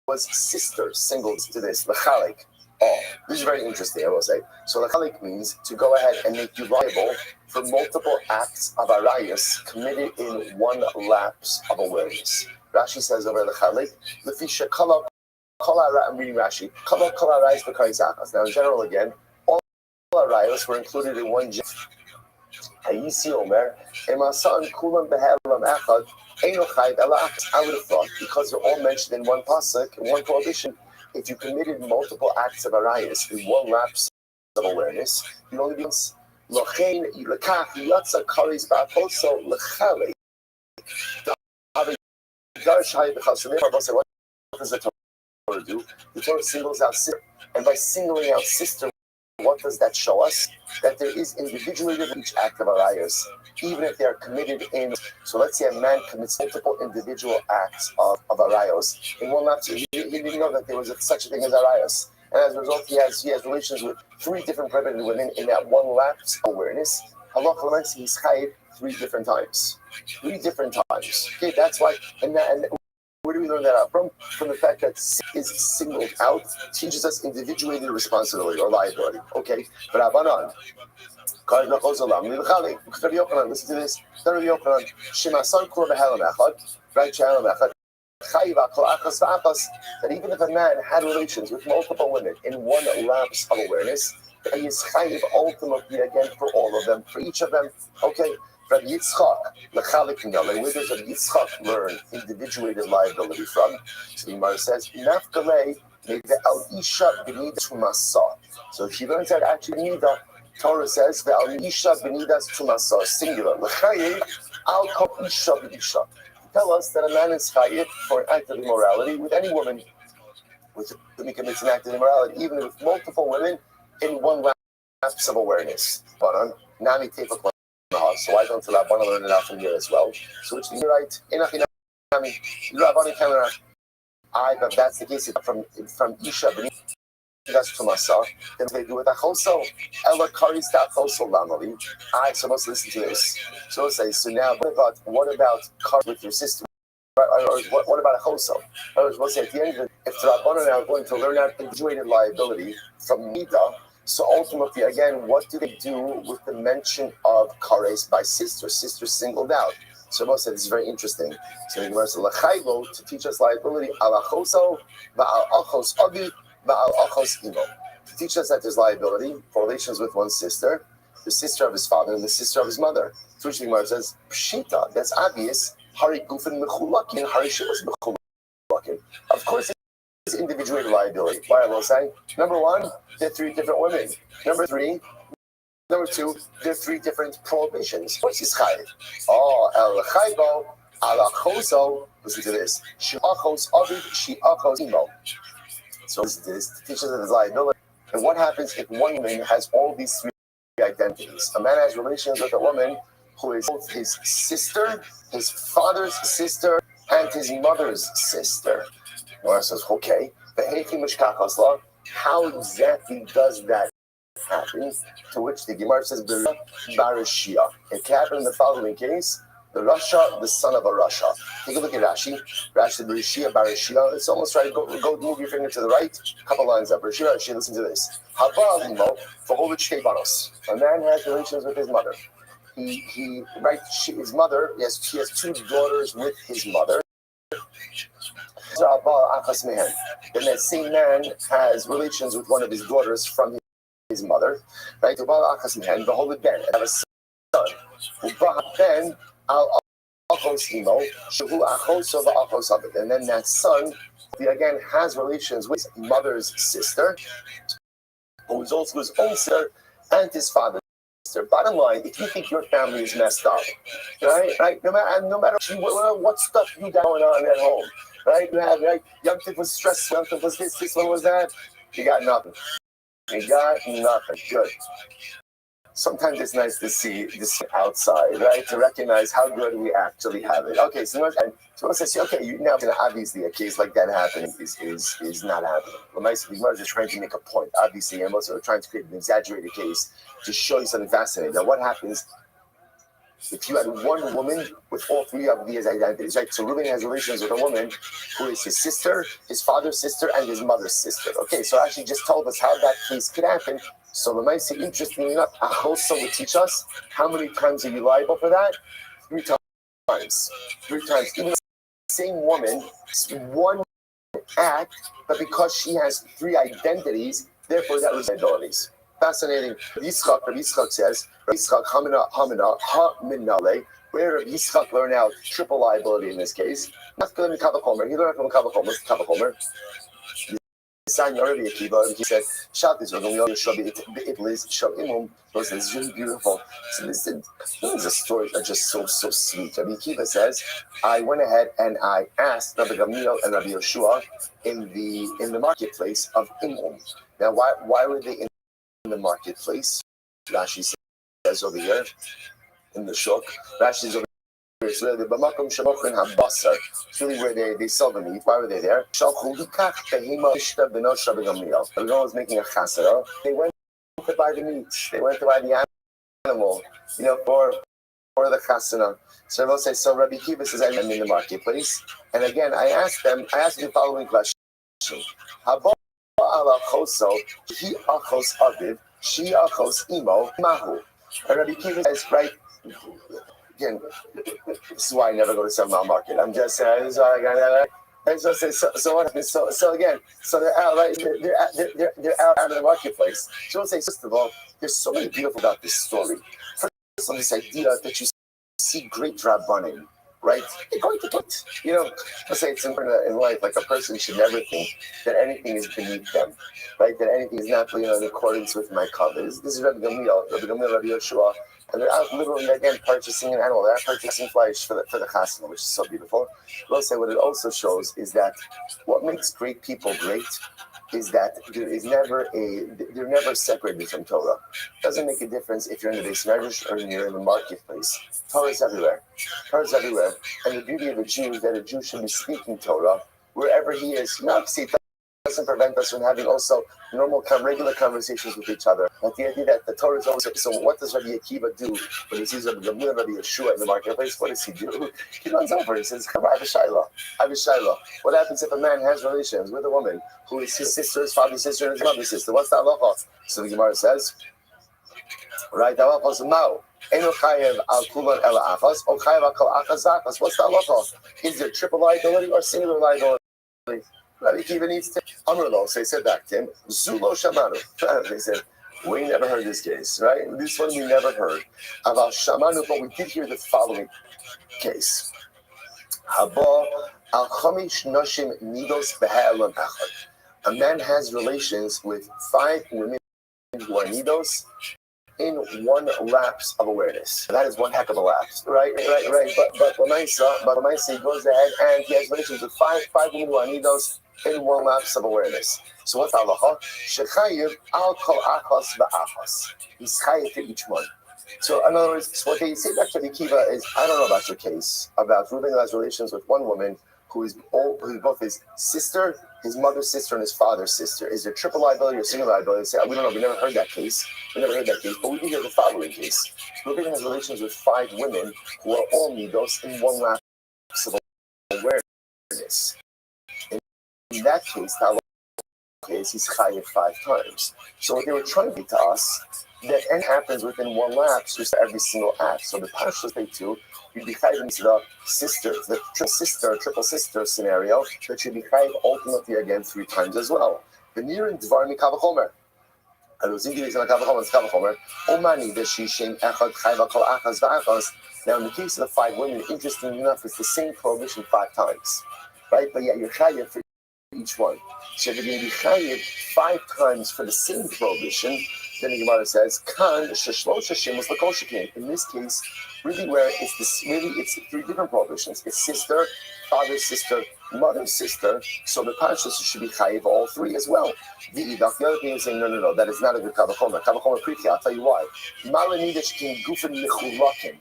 was sister singled to this? L'chalik. Oh, this is very interesting, I will say. So l'chalik means to go ahead and make you liable for multiple acts of arayas committed in one lapse of awareness. Rashi says over l'chalik, l'fisha kala I'm reading Rashi. Kala arayas b'karis achas. Now in general again, all arayas were included in one jif. Hayisi Omer, Emasan Kulam Behelam Echad, Eno Chayv Ela Achas. I would have thought, because they're all mentioned in one pasuk, in one prohibition, if you committed multiple acts of arayas in one lapse of awareness, you only be Lochein lekach yatsa karis ba'aposo lechale. What does the Torah do? The Torah singles out sister, and by singling out sister, what does that show us? That there is individuated in each act of arayas, even if they are committed in. So let's say a man commits multiple individual acts of arayos in one lapse. He didn't know that there was such a thing as arayos, and as a result, he has relations with 3 different pregnant women in that one lapse awareness. Allah he's chayiv 3 different times. 3 different times. Okay, that's why. And where do we learn that out from? From the fact that is singled out teaches us individuated responsibility or liability. Okay, but Abanan. Listen to this. That even if a man had relations with multiple women in one lapse of awareness, he is chayiv ultimately again for all of them, for each of them. Okay. Rabbi Yitzchak, where does Rabbi Yitzchak learn individuated liability from? So the Gemara says, Nafkalei al isha b'nida tumasa. So she learns that actually nida. Torah says the al isha b'nida tumasa, singular. L'chayiv al kol isha b'isha. Tell us that a man is chayiv for an act of immorality with any woman, with whom he commits an act of immorality, even with multiple women in one lapse of awareness. But on Nami Tefa. So why don't the Rabbanan learn it out from here as well? So which means you're right. But that's the case from Isha B'nidas Tumasa. Then they do it also. Ella Karis also Lamali. I supposed to listen to this. So say so now. What about Kar with your sister? Or what about a choso? We'll say at the end of it, if the Rabbanan are going to learn out individuated liability from Mida. So ultimately, again, what do they do with the mention of kares by sister? Sister singled out. So Moshe said this is very interesting. So the Gemara says, "L'chaylo," to teach us liability, al achoso, va'al achos abi, va'al achos imo. To teach us that there's liability for relations with one sister, the sister of his father and the sister of his mother. To which the Gemara says, "Pshita," that's obvious. Hari gufin mechulakin, hari shimas mechulakin. Of course. Individuated liability. Why I will say, number 1, there are 3 different women. Number 2, there are 3 different prohibitions. What's his chayiv? Oh, el chaybo, ala choso. Listen to this. She'achos aviv, she'achos imo. So this teaches us liability. And what happens if one woman has all these 3 identities? A man has relations with a woman who is both his sister, his father's sister, and his mother's sister. Gemara says, okay, how exactly does that happen? To which the Gemara says, Barashia. It can happen in the following case. The Rasha, the son of a Rasha. Take a look at Rashi. Rashi, Barashia. It's almost right. Go move your finger to the right. A couple lines up. Rashi, listen to this. A man has relations with his mother. His mother, yes, he has 2 daughters with his mother. Then that same man has relations with one of his daughters from his mother, right? Behold, Ben, have a son. Ben, and then that son, he again has relations with his mother's sister, who is also his own sister and his father's sister. Bottom line, if you think your family is messed up, right? No matter what stuff you got going on at home. Right? You have, right? Young Tov was stressed. Young Tov was this one was that. You got nothing. You got nothing. Good. Sometimes it's nice to see this outside, right? To recognize how good we actually have it. Okay, so I say, okay, now obviously a case like that happening is not happening. We're just trying to make a point. Obviously, I'm also trying to create an exaggerated case to show you something fascinating. Now, what happens if you had one woman with all 3 of these identities, right? So Reuben has relations with a woman who is his sister, his father's sister, and his mother's sister. Okay, so actually just told us how that case could happen. So Lamaisi, interestingly enough, Achosa would teach us how many times are you liable for that? 3 times. 3 times. Even the same woman, one act, but because she has 3 identities, therefore that was liabilities. Fascinating. Yitzchak says, Yitzchak hamina ha-minale, where Yitzchak learned out triple liability in this case. He learned from Kavachomer. The Rabbi Akiva, he said, "Shabbat is this is really beautiful." So this is a story that's just so sweet. Rabbi Akiva says, I went ahead and I asked Rabbi Gamliel and Rabbi Yeshua in the marketplace of Imum. Now, why were they in the marketplace? Rashi says over here in the shuk. Rashi is over here. So the Bamakum Shamochin Habasar. It's really where they sell the meat. Why were they there? Everyone was making a chasara. They went to buy the meat. They went to buy the animal, for the chasana. So everyone says, so Rabbi Kiva says, I'm in the marketplace. And again, I asked the following question. Haba ala choso, he achos aviv, she achos imo, mahu. And Rabbi Kiva says, right, again, this is why I never go to Summer Market. I'm just saying, this is why I got and so what happens? So again, so they're out, right? They're out of the marketplace. So I'll say, first of all, there's so many beautiful about this story. First, on this idea that you see great rabbanim, right? They're going to put, let's say it's important in life, like a person should never think that anything is beneath them, right? That anything is not, in accordance with my covenants. This is Rabbi Gamliel, Rabbi Yeshua. And they're out literally again purchasing an animal. They're out purchasing flesh for the chasana, which is so beautiful. We'll say what it also shows is that what makes great people great is that they're never separated from Torah. It doesn't make a difference if you're in the base medrash or you're in the marketplace. Torah is everywhere. Torah is everywhere. And the beauty of a Jew is that a Jew should be speaking Torah wherever he is. It doesn't prevent us from having also regular conversations with each other. But the idea that the Torah is also, so what does Rabbi Akiva do when he sees Rabbi Gamliel and Rabbi Yeshua in the marketplace? What does he do? He runs over. He says, "Come, I have a shayla. What happens if a man has relations with a woman who is his sister, his father's sister, and his mother's sister? What's the halacha?" So the Gemara says, right, the halacha is mao. What's the halacha? Is there triple liability or singular liability? Rabbi Akiva needs to Amrlo, so he said back to him, Zulo Shamanu. They said, we never heard this case, right? This one we never heard. About Shamanu, but we did hear the following case. Haba al Chamish Noshim Nidos Be'elam Echad. A man has relations with 5 women who are Nidos in one lapse of awareness. That is one heck of a lapse, right? But Lamaisa, he goes ahead and he has relations with 5 women who are Nidos in one lapse of awareness. So what's halacha? Shechayiv al kol achos va'achos. He's chayiv to each one. So in other words, what they say back to the Kiva is, I don't know about your case about Reuben who has relations with one woman who is both his sister, his mother's sister, and his father's sister. Is there triple liability or single liability? They say, we don't know. We never heard that case. But we do hear the following case. Reuben has relations with 5 women who are all nidos in one lapse of awareness. In that case, he's chayiv 5 times. So what they were trying to get to us, that end happens within one lapse, just every single act. So the parashas they do, you'd be chayiv into the triple sister scenario, that you'd be chayiv ultimately again 3 times as well. The near and dvar mikavachomer. Now in the case of the 5 women, interestingly enough, it's the same prohibition 5 times, right? But yet you're chayiv for each one. So if you're going to be chayiv 5 times for the same prohibition, then the Gemara says, "Kan sheshlosh Hashem was l'kol shekin." In this case, really where it's 3 different prohibitions. It's sister, father's sister, mother's sister. So the parashas should be chayiv all 3 as well. The other thing is saying, no, that is not a good kavachomer. Kavachomer prikya. I'll tell you why. Malanida shekin gufen mechulakim.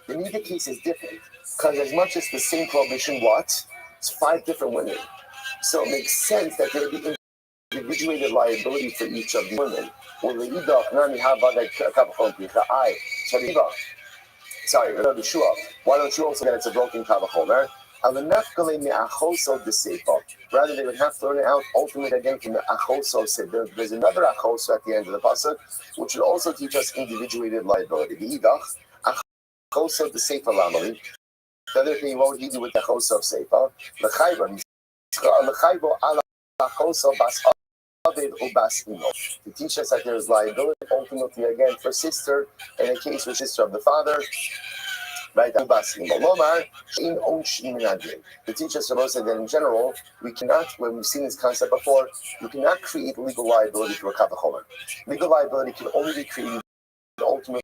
The nida case is different because as much as the same prohibition, it's 5 different women. So it makes sense that there would be individuated liability for each of the women. Why don't you also get it's a broken kavachomer? Rather, they would have to learn it out ultimately again from the achoso. There's another achoso at the end of the pasuk, which would also teach us individuated liability. The achoso the seifa lamali. The other thing, what would he do with the achoso of seifa? To teach us that there is liability ultimately again for sister in a case with sister of the father right? The teacher supposed to say that in general, we cannot, when we've seen this concept before, you cannot create legal liability through a kavachomer. Legal liability can only be created ultimately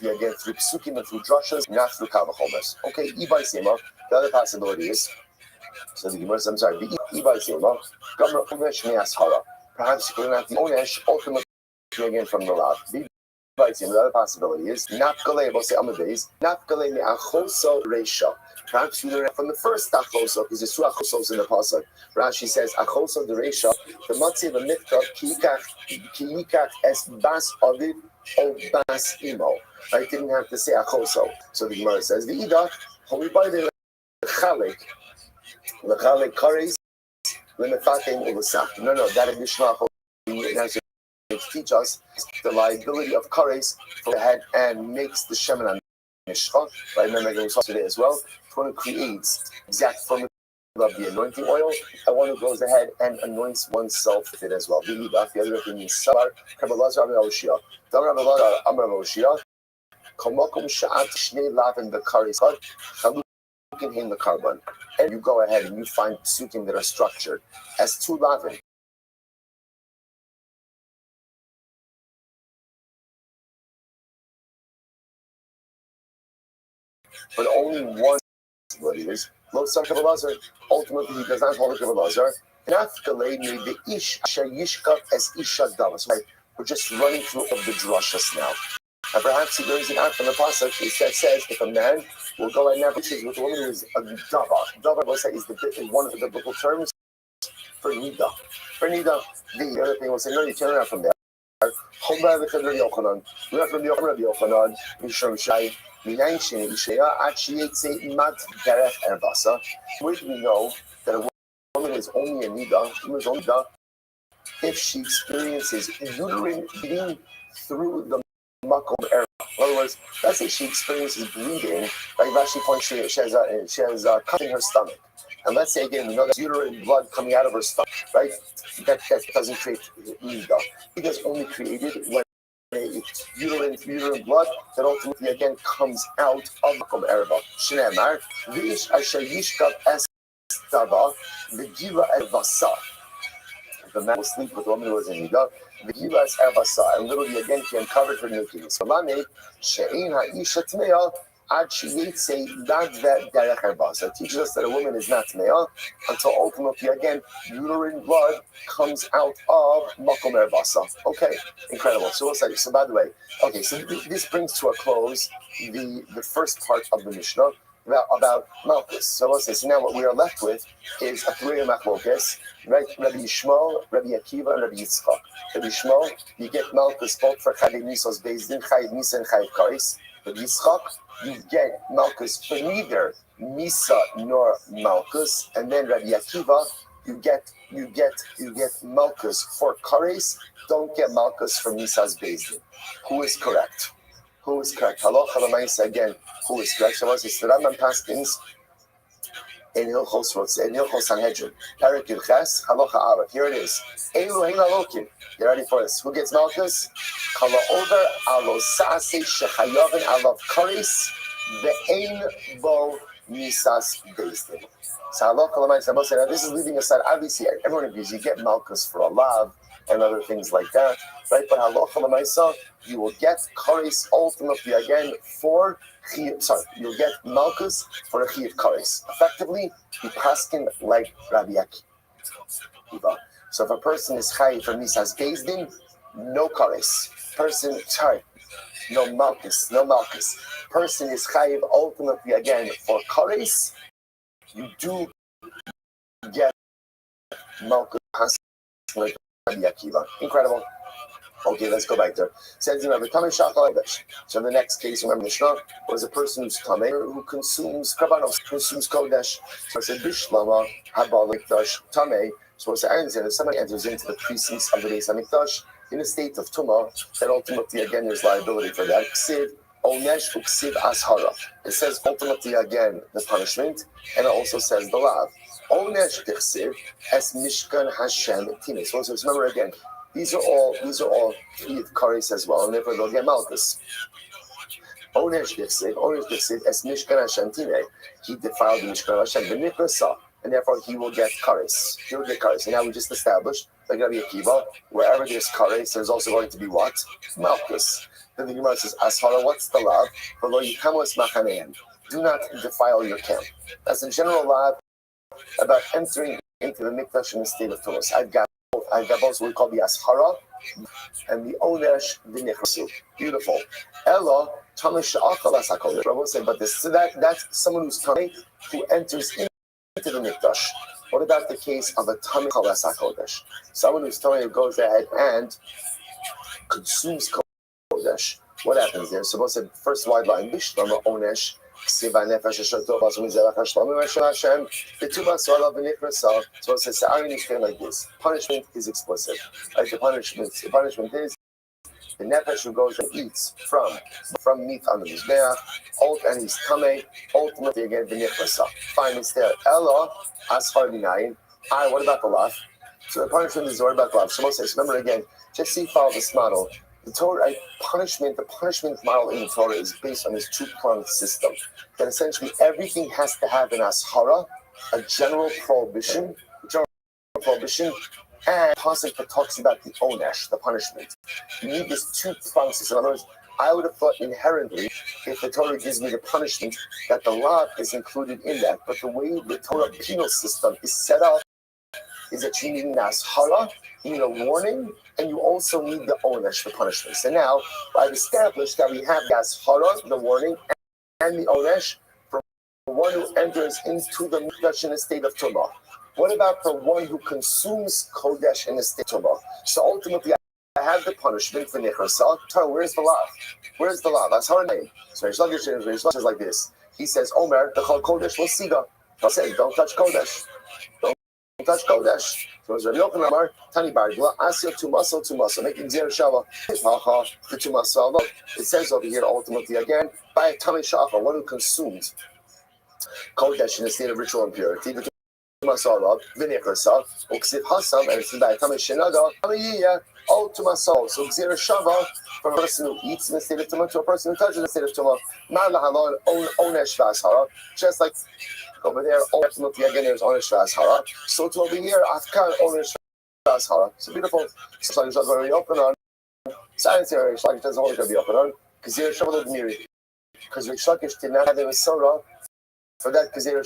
again through psukim and through drushes, not through kavachomers. Okay, Ibai Sema, the other possibility is, so the Gemara, I'm sorry, the Ibai Sema, Gomer Unesh Me'ashara. Perhaps you could not the Onesh ultimately again from the Lav. The other possibility is not galei, we'll say Amadeus, not galei me'achoso reisha. Perhaps you learn from the first achoso, because there's two achosos in the pasuk. Rashi says achoso the reisha, the matzi of the mikvah kiyikach es bas aviv o bas imo. I didn't have to say achoso. So the Gemara says the idach homi by the chalik kares lemefatim ulusach. No, that additional teach us the liability of kares for the head and makes the shemen and mishcha. Right, remember we saw today as well. One creates exact formula of the anointing oil, and one who goes ahead and anoints oneself with it as well. The other opinion is Sabar, Kabbalazar, Amar Oshia. Amar Oshia. Komokum sha'at shnei lavin b'kares chalukin hin the carbon, and you go ahead and you find psukim that are structured as two lavin. But only one is Lotzar Kabbalazar. Ultimately, he does not hold a Kabbalazar. We're just running through of the drushes now. And perhaps he brings it out from the pasuk that says if a man will go and have issues with a woman who is a davar. Davar, we'll say, is one of the biblical terms for nida. For nida, the other thing will say, no, you turn around from there. We have from Rabbi Yochanan, Mishram Shai. Where do we know that a woman is only a nida if she experiences uterine bleeding through the makom area? In other words, let's say she experiences bleeding, like Rashi points, she has a cut in her stomach. And let's say again, we know that uterine blood coming out of her stomach, right? That doesn't create nida. It is only created when uterine blood that ultimately again comes out of Makom Ereva. Shneimar, Vish Asher Yishkav Es Tava, V'Giva Evasa. The man will sleep with the woman who was in Nida, V'Giva Es Evasa, and literally again she uncovered her nakedness. Malame, She'in Ha'isha Tmeya, Ad Sheyetze Ladve Derech Evasa. It teaches us that a woman is not Tmeya until ultimately again uterine blood comes out of Makom Erevasa. Okay, incredible. So we'll say, so by the way, okay, so this brings to a close the first part of the Mishnah about Malchus. So we'll say, so now what we are left with is a three Machlokas, right? Rabbi Yishmael, Rabbi Akiva, and Rabbi Yitzchak. Rabbi Yishmael, you get Malchus both for Chayiv Nisos Bezdin, Chayiv Nisa, and Chayiv Karis. Rabbi Yitzchak, you get Malchus for neither Nisa nor Malchus, and then Rabbi Akiva, you get Malchus for Kares, don't get Malchus for Nisa's Bezdin. Who is correct? Who is correct? Halacha l'maisa again. Who is correct? So it's the Rambam Paskins in Hilchos Sanhedrin. Perek Yilches Halacha Aleph. Here it is. Elu hein alokim. You ready for this? Who gets Malchus? Kala over alo saasei shechayavin alav kares ve'ein bo Nisa's Bezdin. So halacha l'maisa. Now this is leaving aside. Obviously, everyone agrees you get Malchus for a lav and other things like that, right? But halacha l'maisa, you will get kares ultimately again for you'll get Malchus for a chiyuv kares. Effectively, you paskin like Rabbi Akiva. So if a person is chayiv from Nisa's Bezdin, no kares. No Malchus. Person is chayiv ultimately again for kares. You do get Malchus like Rabbi Akiva. Incredible. Okay, let's go back there. Says remember, so the next case, remember, Mishnah was a person who's tamei who consumes karbanos, consumes kodesh. So it said bishlama habalikdash tamei. So it's if somebody enters into the precincts of the Beis Hamikdash in a state of tumah, then ultimately again there's liability for that. Ksiv onesh uksiv ashara. It says ultimately again the punishment, and it also says the lav. Onesh tichsiv es mishkan Hashem timis. So remember again. These are all chiyuv kares as well, and therefore they'll get Malchus. Onesh Dixit, es Mishkan Hashem Tine. He defiled the Mishkan Hashem, the Nikrasa, and therefore he will get kares. He will get kares. And now we just established, like Rabbi Akiva, wherever there's kares, there's also going to be what? Malchus. Then the Gemara says, Ashara, what's the law? Do not defile your camp. That's a general law about entering into the mikdash in the state of Tumas. I've got both what we call the Ashara and the Onesh V'Nichrasu. Beautiful. Ella, Tamish Sha'achalas HaKodesh. Rabbi said, but that's someone who's coming, who enters into the mikdash. What about the case of a Tamish Chalas HaKodesh? Someone who's coming, who goes ahead and consumes Kodesh. What happens there? So Rabbi said, first wide line, Bishlama Onesh. So it says like this. Punishment is explicit. Like the punishment is the nefesh who goes and eats from meat on the mizbeach, and he's tamei, ultimately again the nefesh. Fine, it's there. Ella ashar minayin. What about the law? So the punishment is what about the law? Shlomo says, remember again, just see follow this model. The Torah the punishment model in the Torah is based on this two-pronged system. That essentially everything has to have an ashara, a general prohibition, and a pasuk that talks about the onesh, the punishment. You need this two-pronged system. In other words, I would have thought inherently, if the Torah gives me the punishment, that the law is included in that. But the way the Torah penal system is set up is that you need an ashara, you need a warning, and you also need the onesh, the punishment. So now, I've established that we have the ashara, the warning, and the onesh for one who enters into the mikdash in a state of tumah. What about for one who consumes kodesh in a state of tumah? So ultimately, I have the punishment for nichrasa. Where's the law? Where's the law? That's her name. So Reish Lakish is like this. He says, Omer, the chol kodesh will siga. He says, don't touch kodesh. Don't touch kodesh. So it's Rabbi Yochanan Amar, Tani Bargla, Asya to muscle, making zero shava, the to muscle. It says over here, ultimately again, by a Tami Shacha, one who consumes kodesh in a state of ritual impurity, the to muscle, vinegar, uksiv hasam, and it's by a Tami Shinaga, Tamiya, all to muscle. So zero shava from a person who eats in a state of tumah to a person who touches in a state of tumah. Ma'alahalon, onesh v'ashara, just like over there, ultimately again, there's onesh v'ashara. So to over here, afkan onesh v'ashara. So beautiful. So it's going to be open on science area. It's like it doesn't always going to be open on because you're shabbat miri. Because Reish Lakish did not have the Masorah for that because they're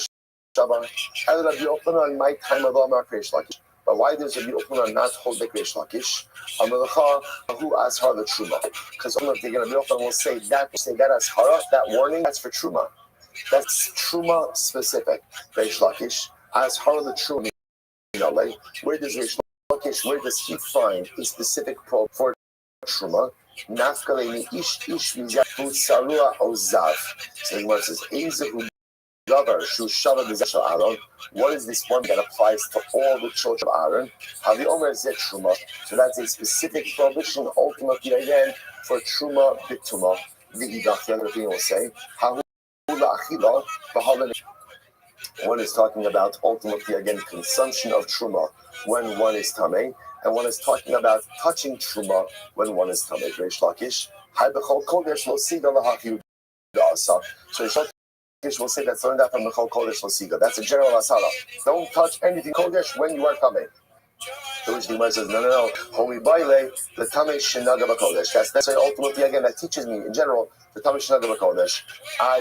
shabbat. I would be open on my time of Amar Reish Lakish. But why does it be open on not hold the Reish Lakish? Amalacha who ashara the truma. Because they're going to be open, we'll say that ashara, that warning, that's for truma. That's truma specific. Reish Lakish ashara the truma. Where does Reish Lakish? Where does he find a specific probe for truma? Nafkaleni ish mizahu sarua ozav. So the Gemara says, Ezehu Gavar Shu Shava Bezashal Aaron. What is this one that applies to all the children of Aaron? Havi Omer Zet Truma. So that's a specific prohibition, ultimately again, for Truma Bituma. The Idach, the other thing will say, Hahu La'achila, Bahalani. One is talking about ultimately again consumption of Truma when one is Tameh. And one is talking about touching truma when one is tamei. Reish Lakish, Hai b'chol kodesh lo siga lahakiu da'asa. So Reish Lakish will say that's learned out from b'chol kodesh lo siga. That's a general asara. Don't touch anything kodesh when you are tamei. To which the Gemara says, no. Holy baile, the tamei shenaga b'kodesh. That's why ultimately again that teaches me in general the tamei shenaga b'kodesh.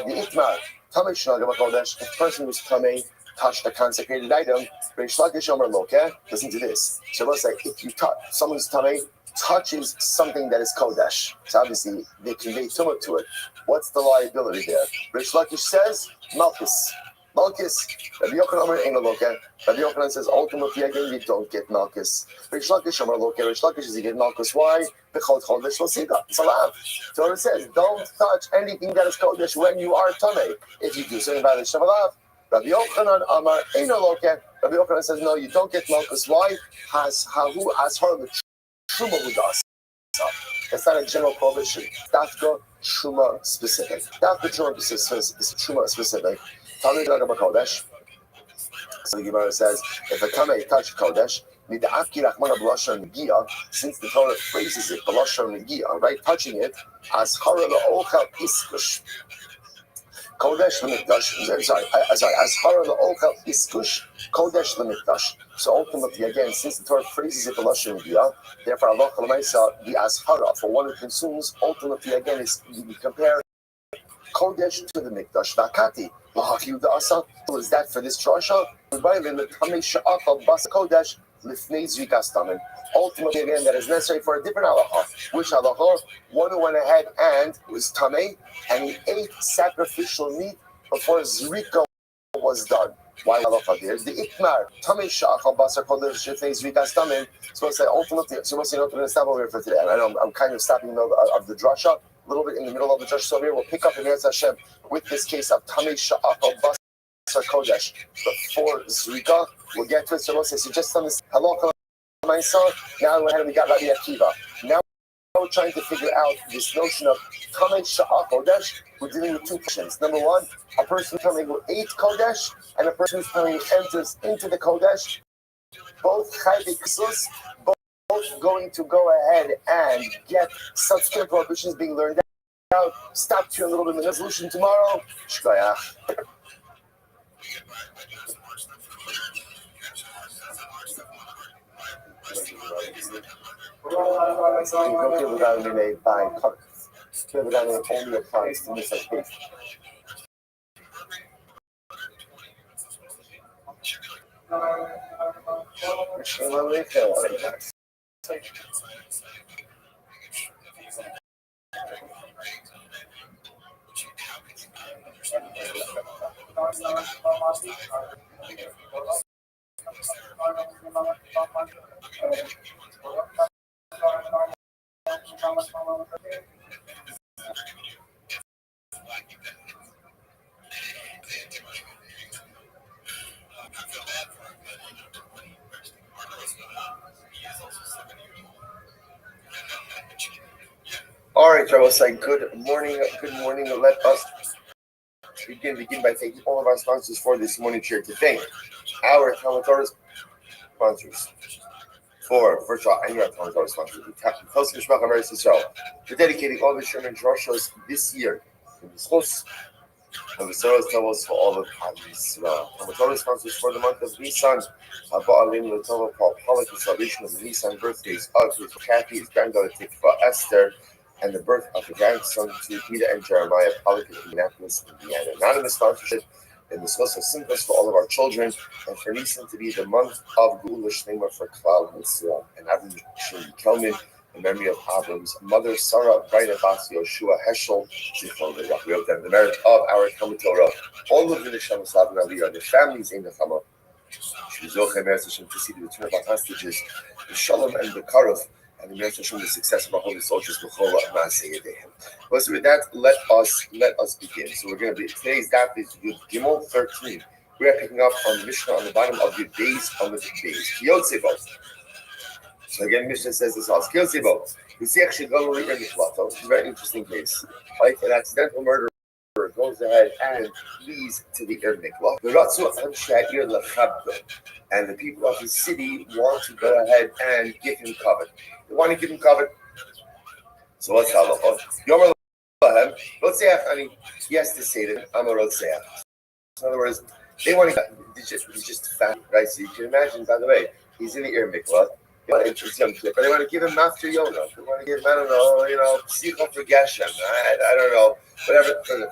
The itmar tamei shenaga b'kodesh. The person who's tamei touch the consecrated item. Reish Lakish Omer Lokeh. Listen to this. So let's say if you touch someone's tummy touches something that is kodesh. So obviously they convey tumah to it. What's the liability there? Reish Lakish says malchus. Rabbi Yochanan Omer Ein Lokeh. Rabbi Yochanan says ultimately again you don't get malchus. Reish Lakish Omer Lokeh. Reish Lakish says you get malchus. Why? B'chol kodesh lo siga. It's allowed. So it says don't touch anything that is kodesh when you are tummy. If you do so in violation of Allah. Rabbi Yochanan Amar Eino Lokeh. Rabbi Yochanan says no, you don't get malchus. Why? Hahu ashar the truma udas. That's not a general prohibition. That's the truma specific. That's the truma specific. Talmud Raga Kodesh. So the Gemara says if a tamei touch kodesh, Since the Torah phrases it, right, touching it, as Kodesh Lemikdash. Sorry. As Hara Oka Iskush Kodesh Lemikdash. So ultimately, again, since the Torah phrases it Lashon Gia, therefore Allah Lamaisa the Ashara for one who consumes. Ultimately, again, is you compare Kodesh to the Mikdash. Vakati Lahakiu the Asa. So is that for this drasha? Kodesh Lifnei Zrikastamin. Ultimately, again, that is necessary for a different halacha. Which halacha? One who went ahead and was tamei, and he ate sacrificial meat before Zrika was done. Why halacha there? The ikmar tamei shachal basar kodesh lifnei Zrikastamin. So it's ultimately, so we're going to stop over here for today. I know I'm kind of stopping in the middle of the drasha, a little bit in the middle of the drasha. So here we'll pick up in Yetz Hashem with this case of tamei shachal basar kodesh before Zrika. We'll get to it. So we'll say, so just on this halacha. My son, now we got Rabbi Akiva. Now we're trying to figure out this notion of Tamei Sha'ah Kodesh. We're dealing with two questions. Number one, a person coming who ate Kodesh and a person who's coming who enters into the Kodesh. Both Chayviksus, both going to go ahead and get subsequent prohibitions being learned out. Stop to a little bit of the resolution tomorrow. Shkoyach. People that are made by cards. People that are only applies to this case. All right, Rabbi, say good morning. Good morning. Let us begin by thanking all of our sponsors for this morning share to thank our Talmud Torah sponsors. First of all, any of our Talmud Torah sponsors. We're dedicating all the Sherman Roshos this year in the schools. And the Soros tell us for all of Israel. Talmud Torah sponsors for the month of Nisan. Ba'alim L'Tova Paul Pollock, the celebration of the Nisan birthdays of his Kathy, his granddaughter Tikva Esther, and the birth of the grandson to Peter and Jeremiah Pollock in Indianapolis, Indiana. Anonymous sponsorship in the Schos of Simchas for all of our children, and for Nisan to be the month of Gula Shlema for Klal Yisrael. And Avram Shimon Kelman, in memory of Avram's mother, Sarah, Brina Bas, Yoshua, Heschel, Zichron, we hope that the merit of our Talmud Torah, all of the Neshama Slav and Aliyah, their families in the Chama, to see the return of our hostages, the Shalom and the Karov, and the Merit Hashem, the success of our holy soldiers. So with that, let us begin. So we're going to be today's daf is Yud Gimel 13. We are picking up on the Mishnah on the bottom of the days on the days. Yotzebo. So again, Mishnah says this also. Yotzebo. You see, actually, it's a very interesting case. Like an accidental murderer goes ahead and flees to the Ir Miklah. And the people of his city want to go ahead and give him cover. They want to give him cover. So what's halacha? Yomer lahem rotzeach. I mean, he has to say that I'm a rotzeach. In other words, they want to. He's just fat, right? So you can imagine. By the way, he's in the Ir Miklah. They want to young kid, but they want to give him after Yonah. They want to give him, I don't know, Psicha for Geshem. I don't know, whatever. The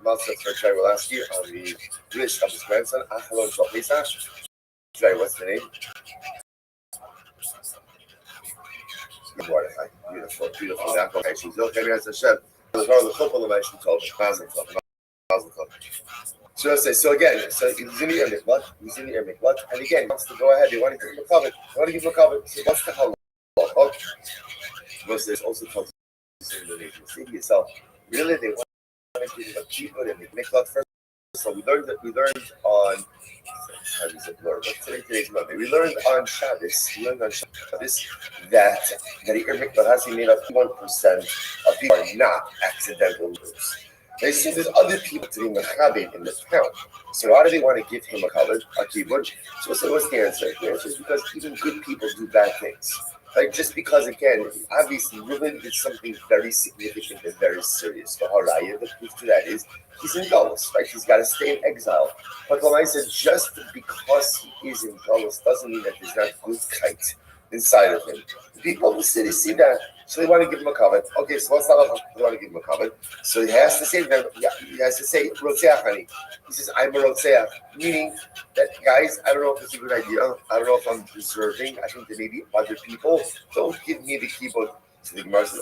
Master Tzarechai will ask you on the list of his grandson, Achalon Shal Pesach. Sorry, what's the name? Beautiful. Okay, she's okay. As Hashem, the couple of Hashem told me, Mazel Tov. So again, he's in the Ir Miklat, and again, he wants to go ahead. They want to give him a cover. So what's the halal? Okay. Most there's also talks in the city itself. Really, they want to give him a kibbud and miklat first. So we learned on today's Monday. We learned on Shabbos that the Ir Miklat has been made up 1% of people are not accidental murders. They see there's other people to be mechabed in the town. So why do they want to give him a keyboard? So what's the answer? The answer is because even good people do bad things. Like just because again, obviously Reuben did something very significant and very serious. The Haraya, the proof to that is he's in Galus, right? He's got to stay in exile. But Lamai said just because he is in Galus doesn't mean that there's not good kite inside of him. The people of the city see that, so they want to give him a covet. Okay, so what's the they want to give him a covet? So he has to say them. Yeah, he has to say Rotzeach, honey. He says I'm a Rotzeach, meaning that guys. I don't know if it's a good idea. I don't know if I'm deserving. I think that maybe other people don't give me the keyboard. So the Gemara says,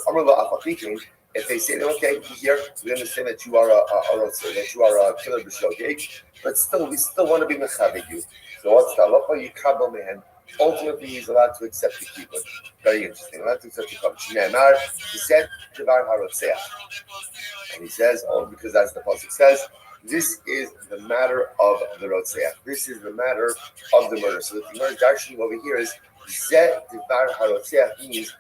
if they say, okay, here, we understand that you are that you are a killer b'shogeg, but still, we still want to be mechavig you. So what's the halacha? You kabel mehem. Ultimately, he's allowed to accept the keyboard. Very interesting. Allowed to accept the keyboard. He said, "Devar harotzeach," and he says, "Oh, because as the pasuk says, this is the matter of the rotzeach. This is the matter of the murder." So the Gemara darshan over here is "Zeh devar harotzeach" means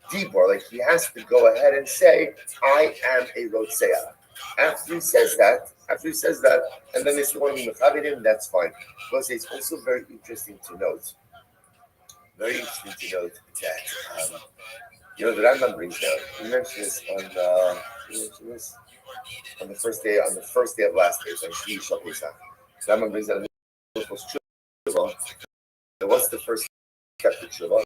dibor, like he has to go ahead and say, "I am a rotzeach." After he says that, and then they still want to be mechabed him, that's fine. But it's also very interesting to note. Very interesting to note that the Rambam brings down. He mentioned this on the first day of last days on Shvi Shal Pesach. Rambam brings down the first tshuva. What's the first step of tshuva?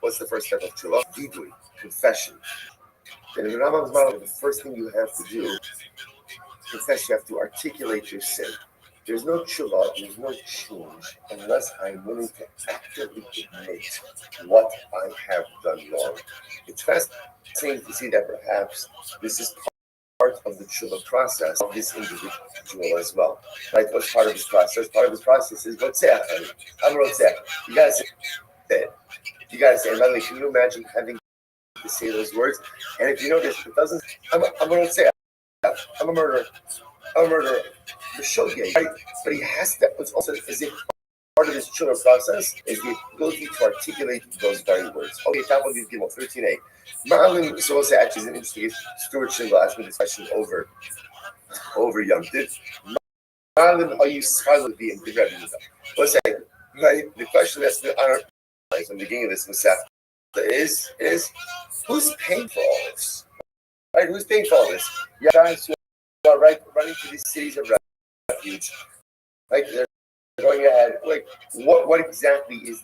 What's the first step of tshuva? Vidui, confession. And in the Rambam's model, the first thing you have to do, confess. You have to articulate your sin. There's no tshuva, there's no change unless I'm willing to actively admit what I have done wrong. It's fascinating to see that perhaps this is part of the tshuva process of this individual as well. Right? What's part of this process? Part of this process is Rotzeach. I'm Rotzeach. You gotta say it. You gotta say it. By the way, can you imagine having to say those words? And if you notice, it doesn't. I'm a Rotzeach. I'm a murderer. I'm a murderer. The shogeg, right? But he has to. It's also as if part of his tshuva process is the ability to articulate those very words. Okay, top of these Gimel 13a. Ma'alim, so we'll say actually is an interesting. Stuart Schindler asked me this question over Yom Tiv. Ma'alim, are you silent being the Rebbe? We'll say right. The question that's on the beginning of this Masech is who's paying for all this? Right? Who's paying for all this? Yeah, guys who are running to these cities of refuge. Like they're going ahead. Like what exactly is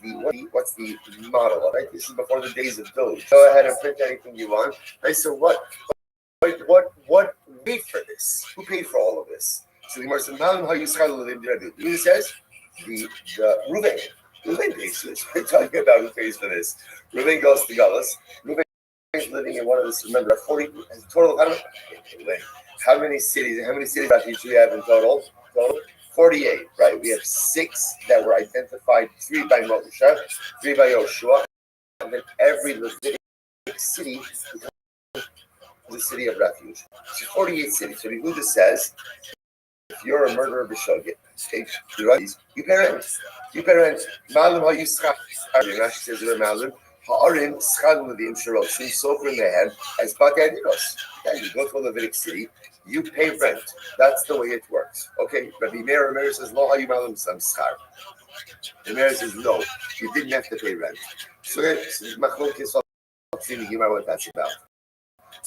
what's the model? Right? This is before the days of Doge. Go ahead and print anything you want. Right? So what paid for this? Who paid for all of this? So the Gemara says, "Who says the Reuven pays for this." We're talking about who pays for this. Reuven goes to Galus. Reuven is living in one of this. Remember, 40 total. How many cities refuge do we have in total? 48, right? We have 6 that were identified, 3 by Moshe, 3 by Yoshua, and then every Levitic city becomes the city of refuge. So 48 cities. So Yehuda says, if you're a murderer b'shogeg, you pay rent. You pay rent. Malim ha'yischa. Rashi says, Malim. Ha'arim schadul levim sherotzim sofer mehem as batei adiros. You go to a Levitic city, you pay rent. That's the way it works. Okay, Rabbi Meir says, Lo hayu malim sam schar. The Meir says, no, you didn't have to pay rent. So machlokes between the Gemara what that's about.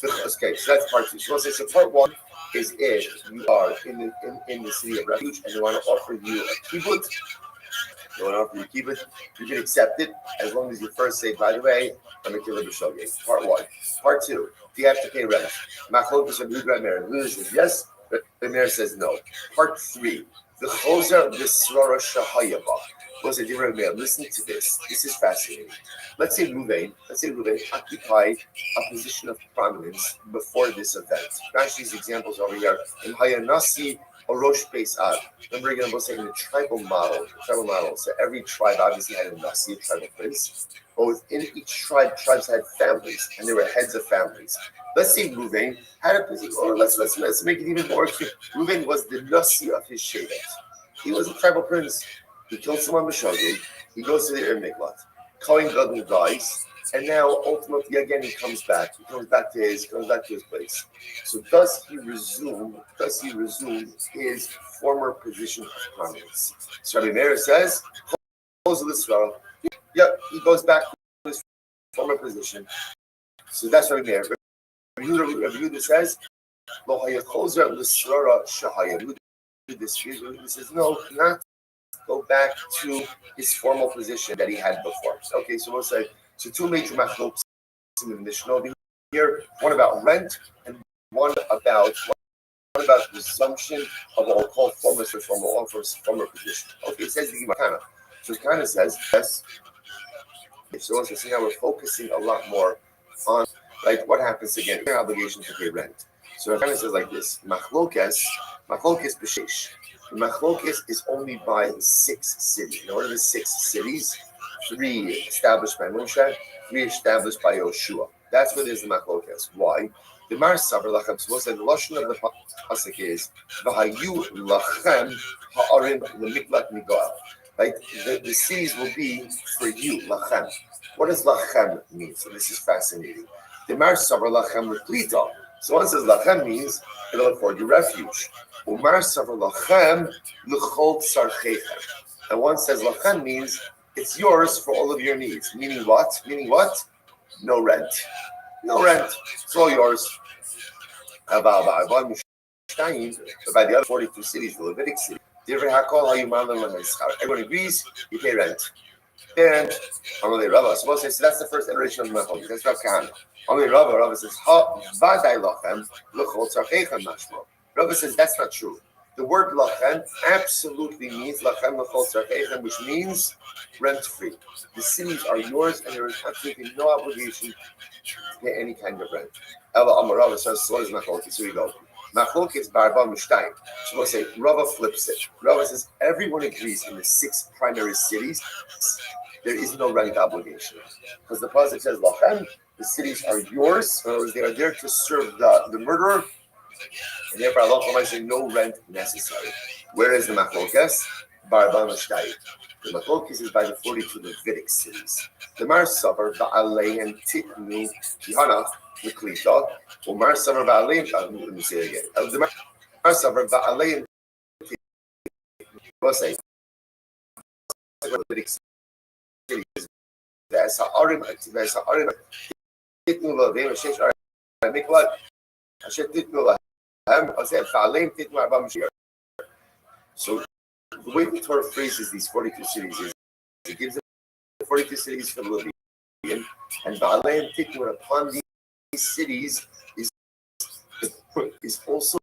Okay, so that's part 2. So part 1 is if you are in the city of refuge and they want to offer you a kibbutz. You can accept it as long as you first say, by the way, I'm a killer b'shogeg. Part 1. Part 2, do you have to pay rent? Machlokes of Rabbi Meir. Rabbi says yes, Rabbi Meir says no. Part 3, the choser b'srora shahayava. Was a different Meir. Listen to this. This is fascinating. Let's say Reuven occupied a position of prominence before this event. Rashi's examples over here in Hayanasi or Rosh Beis Ad. Remember again, we're saying the tribal model. So every tribe obviously had a nasi, a tribal prince. But within each tribe, tribes had families, and there were heads of families. Let's say Reuven had a position, or let's make it even more clear. Reuven was the nasi of his shevet. He was a tribal prince. He killed someone b'shogeg. He goes to the Ir Miklat. Kohen Gadol dies. And now ultimately again he comes back. He comes back to his place. So does he resume his former position of prominence? So Rabbi Meir says, yep, he goes back to his former position. So that's Rabbi Meir. Rabbi Yehuda says, this says no, not go back to his formal position that he had before. Okay, so we'll say two major machlokes in the Mishnah over here, one about rent and one about resumption of what we'll call former position. Okay, it says the Gemara. So it kind of says yes. So also see how we're focusing a lot more on like what happens again, your obligation to pay rent. So it kind of says like this: machlokes b'sheish. The machlokes is only by 6 cities. Now, what are the 6 cities? 3 established by Moshe, 3 established by Yoshua. That's what is the machlokes. Why? The Mar Savar Lachem. So the lashon of the pasuk is v'hayu lachem ha'arim lemiklat migoel. Right? The cities will be for you, lachem. What does lachem mean? So this is fascinating. The Mar Savar Lachem L'Klita. So one says lachem means it'll afford you refuge. Umar Savar Lachem L'Chol Tzarchechem. And one says lachem means it's yours for all of your needs. Meaning what? No rent. It's all yours. But by the other 42 cities, the Levitic city, everyone agrees, you pay rent. And only Rabbi, so that's the first iteration of the Mechol. That's Rav Kahana. Only Rabbi says, Rabbi says that's not true. The word lachem absolutely means lachem l'chol tzarchechem, which means rent-free. The cities are yours, and there is absolutely no obligation to pay any kind of rent. Ella Amar Rava says, so what is machlokes? So we go. Machlokes barba mishtayim. So we'll say Rava flips it. Rava says everyone agrees in the 6 primary cities there is no rent obligation because the pasuk says lachem. The cities are yours, or they are there to serve the murderer. And therefore, Allah might say no rent necessary. Where is the machlokes? Barba Mashtayim. The machlokes is by the 42 Levitic cities. The Mar Savar Ba'alein Titnu Kihana L'Klita. Or Mar Savar Ba'alein. Let me say it again. The Mar Savar Ba'alein Titnu. We'll say Levitic cities. There's Ha'arim Titnu L'Avim Shesh Arim Miklat. Asher Titnu L'Avim. So the way the Torah phrases these 42 cities is it gives them 42 cities for the Levian, and Ba'aleim Tikun upon these cities is also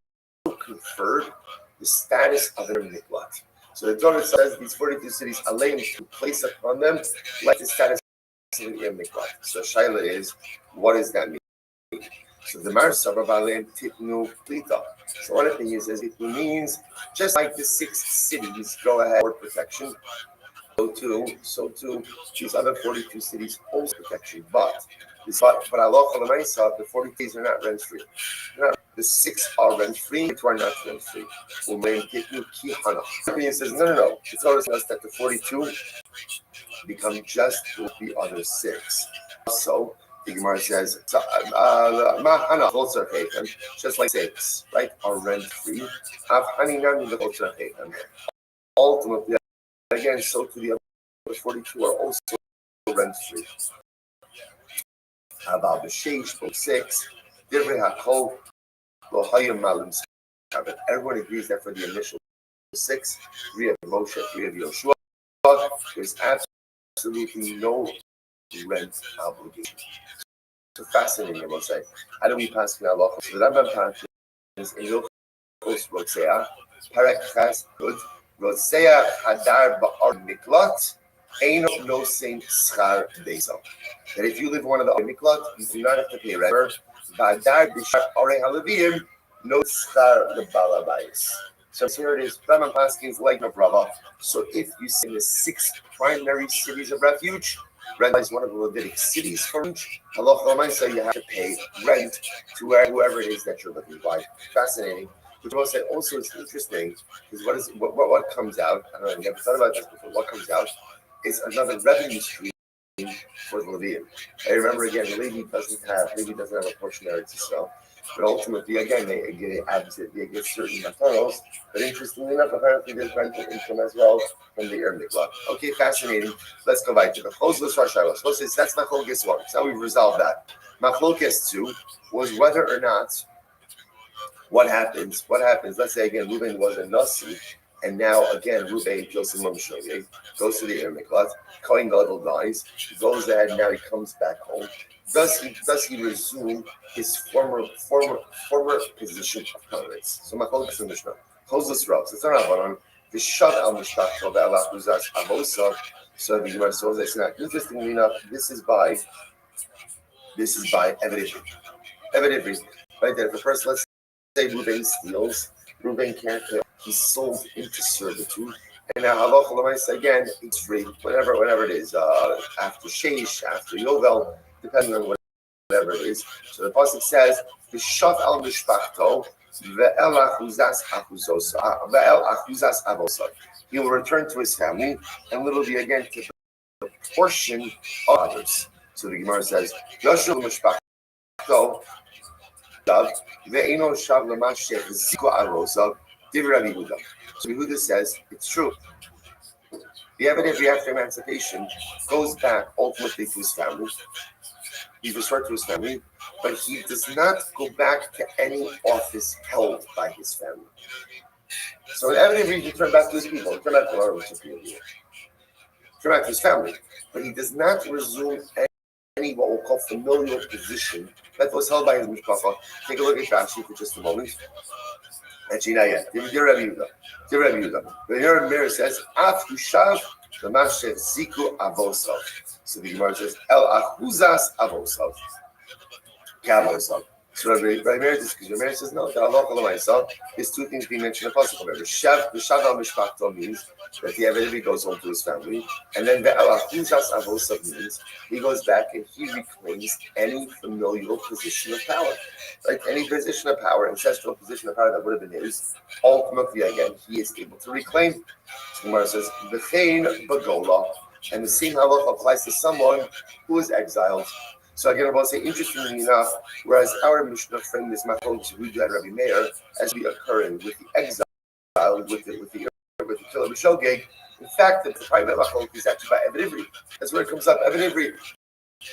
conferred the status of an miklat. So the Torah says these 42 cities Aleim to place upon them like the status of an miklat. So Shaila is, what does that mean? So the Mar Savar Ba'aleim Titnu Plita. So one of the things is it means just like the 6 cities go ahead for protection, so too these other 42 cities also protection. But Allah the 40 cities are not rent free. The 6 are rent free, the 2 are not rent free. The opinion says no. It tells us that the 42 become just the other 6. So the Gemara says, just like 6, right, are rent free. Ultimately, again, so to the other 42 are also rent free. About the Sheish, both 6, everyone agrees that for the initial 6, 3 of Moshe, 3 of Yoshua, there's absolutely no rent obligation. So fascinating, I will say. How do we pass the Allah? So the Rambam passes in Hilchos Rotzea, Parek Chas Good, Rotzea Hadar Ba'ar Miklat, Ein no Saint Schar Beisa. That if you live in one of the Miklat, you do not have to pay rent. Ba'adar Bishar Arei Halavim, no Schar the Balabais. So here it is. Rambam passes like of Rava. So if you see the 6 primary cities of refuge, rent is one of the Levitic cities for each. Allah so you have to pay rent to whoever it is that you're looking by. Fascinating. Which also is interesting because what comes out, I don't know, I've never thought about this before. What comes out is another revenue stream for the Levium. I remember again, Levi doesn't have a portion there to sell. But ultimately, again, they get certain mataros. But interestingly enough, apparently there's rental income as well from the Ur Miklat. Okay, fascinating. Let's go back to the Chosvos Rashaylos. Chosvos, that's Machlokes 1. So now we've resolved that. Machlokes 2 was whether or not what happens. Let's say again, Reuben was a Nasi, and now again, Reuben kills him goes to the Ur Miklat. Kohen Gadol dies. He goes ahead. Now he comes back home. Does he resume his former position of prominence? So Machlokes in Mishnah. Chosvos Rav. It's not on the Shav al Mishpach called the Allah Huzas Avosa. So the Gemara says it's not. Interestingly enough, this is by Eved Ivri. Right there. The first, let's say Reuben steals. Reuben can't kill. He's sold into servitude. And now halacha l'maisa again, it's free, whatever it is, after Sheish, after Yovel, depending on whatever it is. So the pasuk says, "V'shav al mishpachto ve'el achuzas avosa." He will return to his family and literally again take the portion of others. So the Gemara says, "Yoshu mishpachto ve'eno shav l'mashe ziku arosa." Rabbi Yehuda. So Yehuda says it's true. The evidence after emancipation goes back ultimately to his family. He's restored to his family, but he does not go back to any office held by his family. So in evidence he returned back to his people, return back to his family, but he does not resume any what we'll call familial position that was held by his mishpacha. Take a look at Rashi for just a moment. Actually, not yet. Dear Rabbi Yehuda. The Ur Mir says, "Af Yushav l'mashev ziku avosav." So the Gemara says, "El achuzas avosav." Kavosav. So Rabbi Mir says, "No, the halacha l'maisa is two things being mentioned in the pasuk. The shav al mishpachto means that the Eved goes home to his family, and then the el achuzas avosav means he goes back and he reclaims any familial position of power, right? Any position of power, ancestral position of power that would have been his. Ultimately, again, he is able to reclaim. So Gemara says, "V'chein bagola," and the same halacha applies to someone who is exiled. So again, I will say, interestingly enough, whereas our Mishnah frame this machlokes Yehuda and Rabbi Meir as we occurring with the exile, with the killer B'shogeg, in fact, the private machlokes is actually by Eved Ivri. That's where it comes up. Eved Ivri,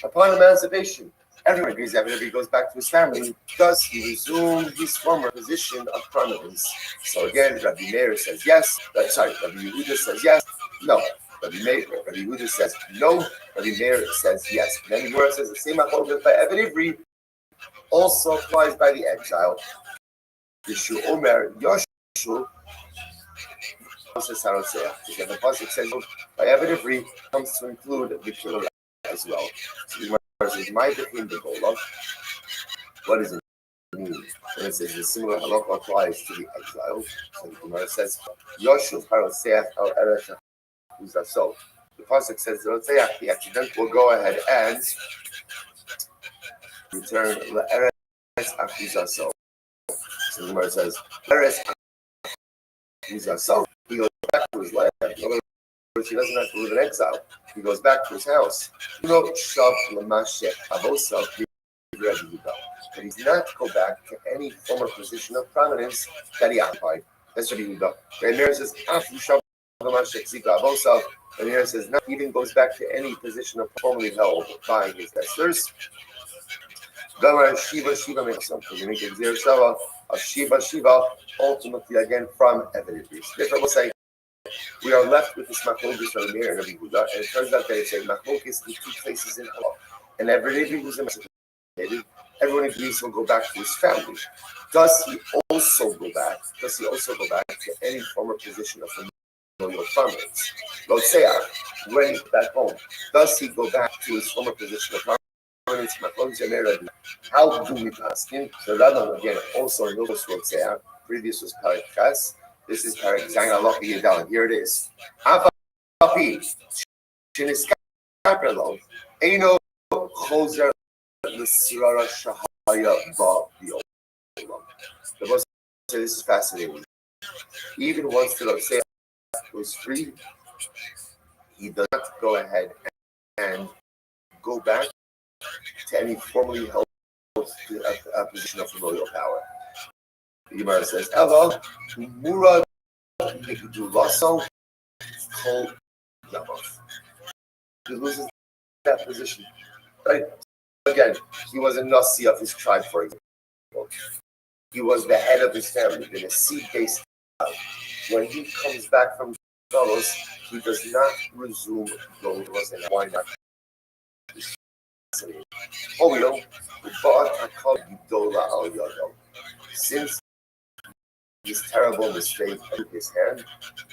upon emancipation, everyone agrees Eved Ivri goes back to his family. Does he resume his former position of prominence? So again, Rabbi Meir says yes. Rabbi Yehuda says yes. No. Rabbi Yehuda says no. Rabbi Meir says yes. And then the Gemara says the same machlokes by Eved Ivri also applies by the exile. Yeshu Omer Yoshu says the pasuk says by Eved Ivri comes to include the killer as well. So the Gemara says my between the gola. What does it mean? And it says the similar halacha applies to the exile. So the Gemara says Yoshu Haroseach al Eretz. So the pasuk says the accident will go ahead and return the Eretz Achizaso. So the Gemara says Eretz Achizaso. He goes back to his land. In other words, he doesn't have to live in exile. He goes back to his house. Shav l'mashe avosav. But he did not go back to any former position of prominence that he occupied. That's Rabbi Yehuda. Rabbi Meir says after Shav. And here it says not even goes back to any position of formerly held by his ancestors. Shiva makes something. You make a of Shiva, ultimately again from Eved Ivri. Therefore, we'll say we are left with this machlokes from Meir and Rabbi Yehuda, and it turns out that it's a machlokes in two places in Allah. And Eved Ivri who's emancipated, everyone agrees he'll go back to his family. Does he also go back to any former position of familial prominence? Rothschild, when he's back home, does he go back to his former position of prominence? How do we ask him? So Rabbi again also knows Rothschild. Previous was Parak Chas. This is Parak Zayin Allah Yedal. Here it is. Afapi Shiniskapelo Eino Choser L'Sirara Shahaya Ba B'Olam. The Bible says this is fascinating. Even once the Rothschild was free, he does not go ahead and go back to any formerly held position of familial power. The Gemara says, "Elo murad migdulaso kol yamav." He loses that position. Right? Again, he was a nasi of his tribe, for example. He was the head of his family in a seed-based tribe. When he comes back from Galus, he does not resume those. And why not? Since this terrible mistake of his hand,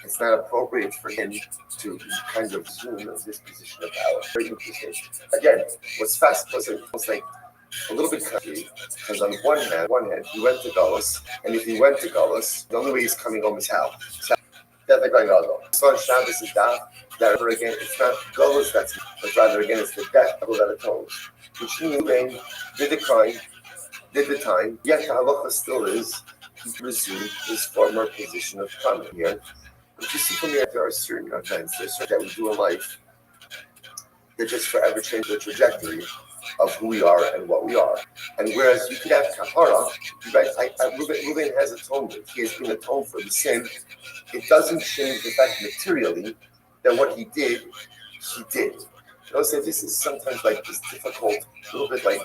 it's not appropriate for him to kind of zoom this position of power. Very interesting. Again, what's fast was like a little bit country, because on one hand, he went to Galus, and if he went to Galus, the only way he's coming home is how? That's like going on. So on Shabbos is that again, it's not Galus but rather again, it's the death that atones. Which means did the crime, did the time, yet the halacha still is he resumed his former position of common here. But you see from here, there are certain events that we do in life that just forever change the trajectory of who we are and what we are. And whereas you could have kapara, right? Reuben has atonement. He has been atoned for the sin. It doesn't change the fact materially that what he did, he did. You know, so this is sometimes like this difficult, a little bit like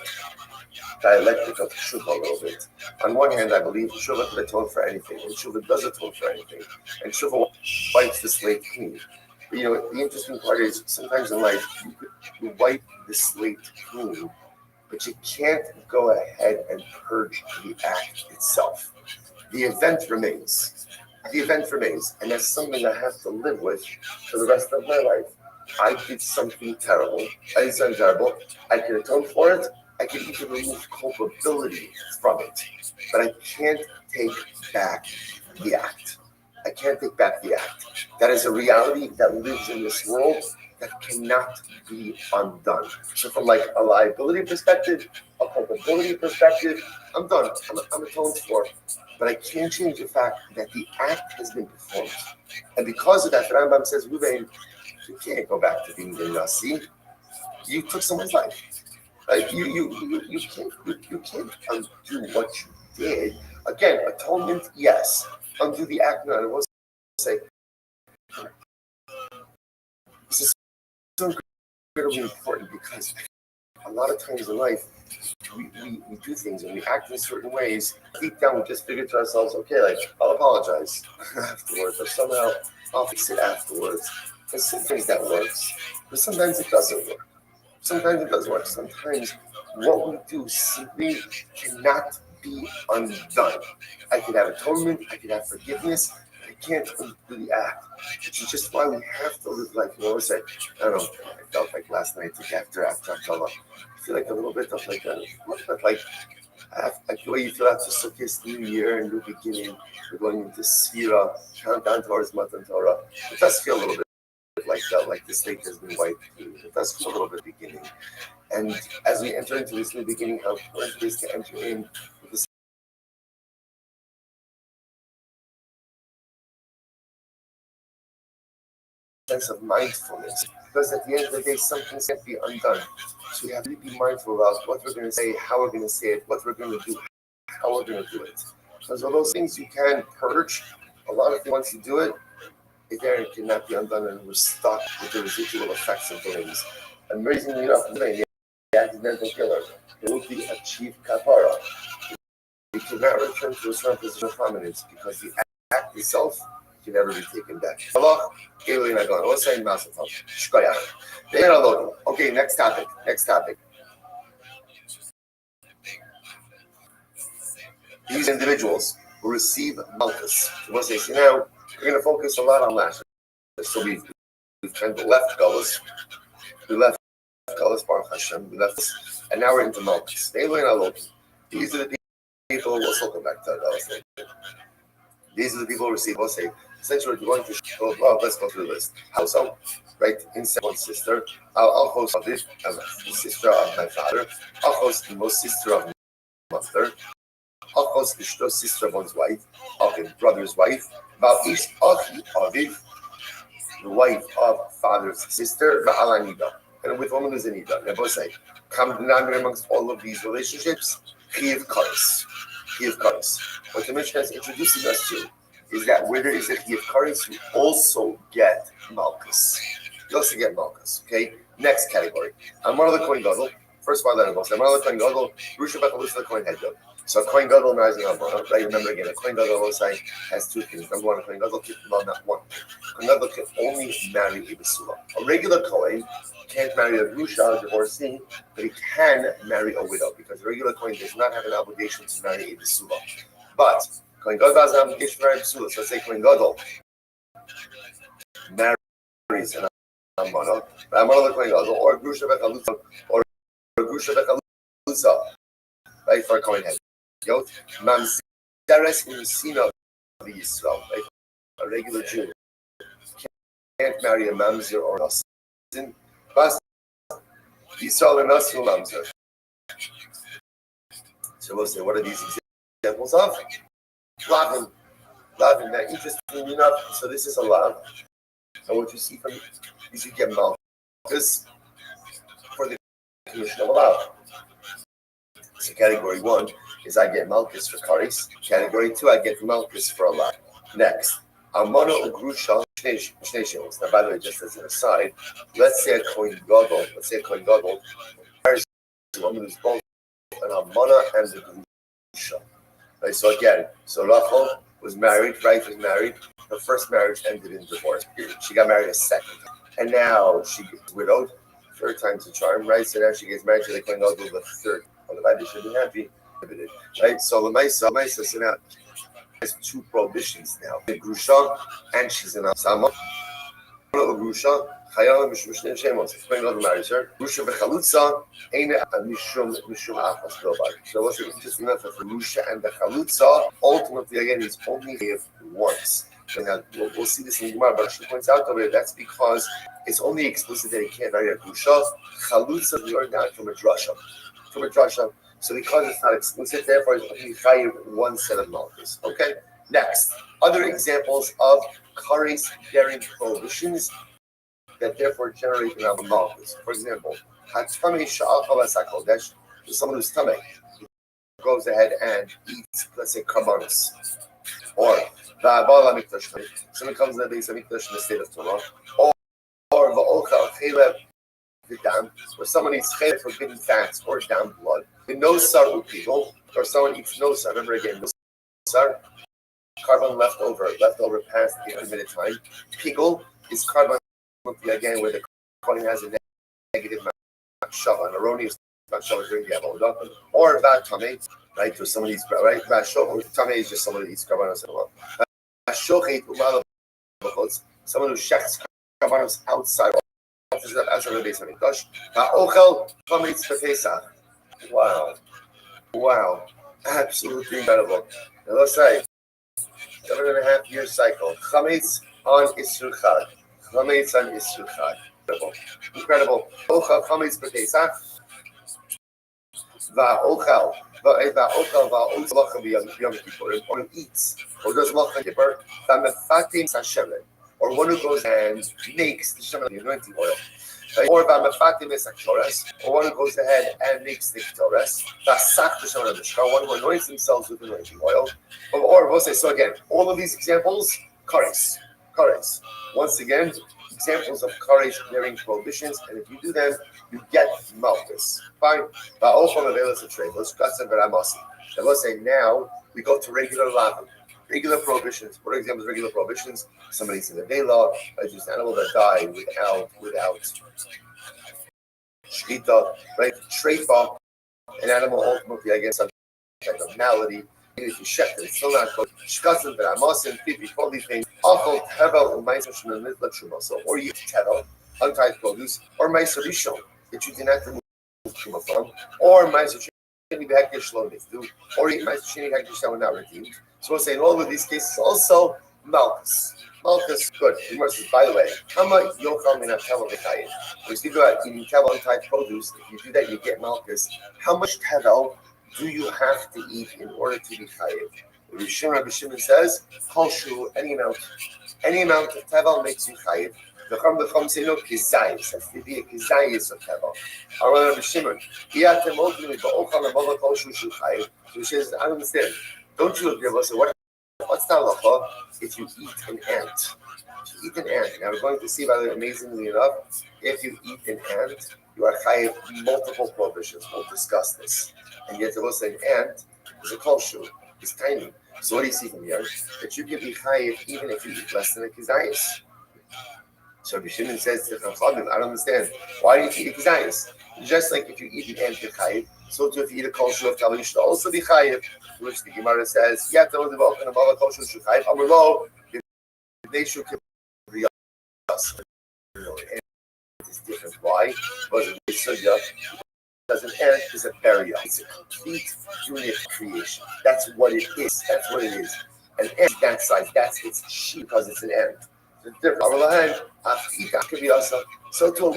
dialectic of tshuva a little bit. On one hand, I believe tshuva can atone for anything, and tshuva does atone for anything, and tshuva wipes the slate clean. But, you know, the interesting part is sometimes in life you wipe the slate clean, but you can't go ahead and purge the act itself. The event remains. The event remains, and that's something I have to live with for the rest of my life. I did something terrible. I did something terrible. I can atone for it. I can even remove culpability from it, but I can't take back the act. I can't take back the act. That is a reality that lives in this world that cannot be undone. So from like a liability perspective, a culpability perspective, I'm done. I'm atoned for. But I can't change the fact that the act has been performed. And because of that, the Rambam says, Reuven, you can't go back to being the Nasi. You took someone's life. Like you can't undo what you did. Again, atonement, yes. Undo the act, no. I will say this is so incredibly important because a lot of times in life we do things and we act in certain ways. Deep down, we just figure to ourselves, okay, like I'll apologize afterwards, or somehow I'll fix it afterwards. And sometimes that works, but sometimes it doesn't work. Sometimes it does work. Sometimes what we do simply cannot be undone. I could have atonement, I could have forgiveness, I can't undo the act. Which is just why we have to live life. You know, it's like, I don't know, I felt like last night, like after Akala, I feel like a little bit of like the way you feel after Sukkot, New Year, and new beginning, we're going into Sphira, countdown towards Matan Torah. It does feel a little bit like the slate has been wiped clean. It does feel a little bit beginning. And as we enter into this new beginning, how important it is to enter in with this sense of mindfulness. Because at the end of the day, something can't be undone. So we have to be mindful about what we're going to say, how we're going to say it, what we're going to do, how we're going to do it. Because all those things you can purge, a lot of things once you do it, it cannot be undone, and we're stuck with the residual effects of things. Amazingly enough, the accidental killer, it will be achieved kapara. We cannot return to a certain position of prominence because the act itself can never be taken back. Okay, next topic. These individuals who receive malchus. We'll say, so now we're going to focus a lot on lashes. So we've kind of left Galus. We left Galus, Baruch Hashem. We left this, and now we're into malchus. These are the people, we'll circle back to Galus. These are the people who receive, we'll say, essentially we're going to show, well, let's go through the list. How so? Right? Inside one sister. I'll host this as the sister of my father. I'll host the most sister of my mother. I'll host the sister of one's wife. Okay, brother's wife. The wife of father's sister, Ba'alanida. and with woman who's in Ida. Now, both say, common denominator amongst all of these relationships, Chiyav Kares. Chiyav Kares. What the Mishnah is introducing us to is that where there is a Chiyav Kares, you also get Malchus. You also get Malchus, okay? Next category. Amar the Kohen Gadol. First one that involves Amar the Kohen Gadol, Rusha Bechalus the Kohen Hedgehog. So a Kohen Gadol marries an Amar. Right? Remember again, a Kohen Gadol also has two things. Number one, a Kohen Gadol can not one. Kohen Gadol can only marry a Basula. A regular Kohen can't marry a Rusha, a divorcee, but he can marry a widow because a regular Kohen does not have an obligation to marry a Basula. But Kohen Gadol has an obligation to marry a Basula. So let's say Kohen Gadol marries an Amar, Amar the Kohen Gadol, or Grusha Bechalutza, or Grusha Bechalutza, right, for a Kohen Head. Mamzeres in Sina of Yisrael, right? A regular Jew can't marry a Mamzer or a Nasin, but Yisrael and Nasin Mamzer. So we'll say, what are these examples of? Lavin. Now, interestingly enough, so this is a lav. And what you see from it is you get Malchus for the commission of a lav. So category 1 is I get Malchus for Kares. Category 2, I get Malchus for a lav. Next, Amana Ugrusha Shnei. Now, by the way, just as an aside, let's say a Kohen Gadol marries a woman who's both an Amana and a Grusha. Right, so again, Rachel was married. Her first marriage ended in divorce. She got married a second time. And now she gets widowed. Third time's a charm, right? So now she gets married to the Kohen Gadol the third. Well, the Rabbi should be happy. Right? So the Maisa, so now has two prohibitions now. The Grusha, and she's in Asama. Grusha, Chayala Mishum Shnei Shemos. Kohen Gadol marries her. Grusha Bechalutza, Eine Mishum Achas Bilbag. So what's interesting enough for Grusha and Bechalutza, ultimately, again, he's only here once. We'll see this in Gemara, but she points out over that's because it's only explicit that he can't marry a Grusha. Chalutza, we learned that from a drasha. So because it's not explicit, therefore it's only chayiv one set of malchus. Okay. Next, other examples of kares bearing prohibitions that therefore generate an malchus. For example, hatzamei sha'achal asakodesh is someone who's tamei goes ahead and eats, let's say, karbanos, or va'abal hamikdash. Someone comes in the base of mikdash in the state of Torah, or va'ochal chelev v'dam, where someone eats chelev forbidden fats or dam blood. The no sar upigol, or someone eats no sar. Remember again, no sar, carbon leftover past the 8-minute time. Pigol is carbon again where the carbon has a negative machshava, an erroneous machshava during the avodah, or vatame, right? So someone eats right. Vatame is just someone who eats carbonos and well. Someone who shechs carbonos outside of the base of mikdash. Ochel chametz b'pesach. Wow, absolutely incredible. Now let's say 7.5 year cycle. Chametz on Isur Chag. Incredible. Ochel chametz b'pesach. Va'ochel va'ochel b'yom kippur. Or eats or does malach kippur. Va'mefatim sashemen. Or one who goes and makes the shemen, the anointing oil. Or va'mefatim esaktoras. Or one who goes ahead and makes the ketores. Va'sach the shemen of the shkar. One who anoints themselves with anointing oil. Or we'll say, so again, all of these examples, kares. Once again, examples of kares bearing prohibitions, and if you do them, you get malchus. Fine. And let's say now we go to regular lavin. Regular prohibitions. What are examples of regular prohibitions? Somebody's in the Vela, just an animal that died without shkita, right? Treifa, an animal ultimately against some type of malady. Even if you check it, it's still not called shkasim, but amasim, pipi, all these things. Achol, tevel, u'maisa shemel mitla truma. So, or you eat tevel, untied produce, or maisa rishon that you did not remove truma from, or maisa sheni b'hekdesh lo nifdu, or eat maisa sheni hekdesh that were not redeemed. So we'll say in all of these cases also malchus. Malchus, good. By the way, Kama yochal min tevel v'chayim. When you speak about eating tevel untied produce, if you do that, you get malchus. How much tevel do you have to eat in order to be chayiv? Rabbi Shimon says, "Kol shu, any amount of tevel makes you chayiv. The Chum say no kizayis. That's the idea kizayis of Tevel. Rabbi Shimon. Yatem ultimately ba'ochal amava kol shu chayiv. So he says, I don't understand. Don't you agree? So what's the halacha if you eat an ant? If you eat an ant. Now we're going to see, by the way, amazingly enough, if you eat an ant, you are chayiv multiple prohibitions. We'll discuss this. And yet also an ant is a kol shu. It's tiny. So what do you see from here? That you can be chayiv even if you eat less than a kizayis. So Rabbi Shimon says to Chachamim, I don't understand. Why do you eat a kizayis? Just like if you eat an ant, you're chayiv. So too, if you eat a kol shu of Tevel, you should also be chayiv. Which the Gemara says, yeah, those of open above a kol shu chayiv. Amrlo, they should be us. It's different. Why? Because an ant is a burial. It's a complete unit creation. That's what it is. That's what it is. An ant that size, that's its sheep because it's an ant. It's different. So to a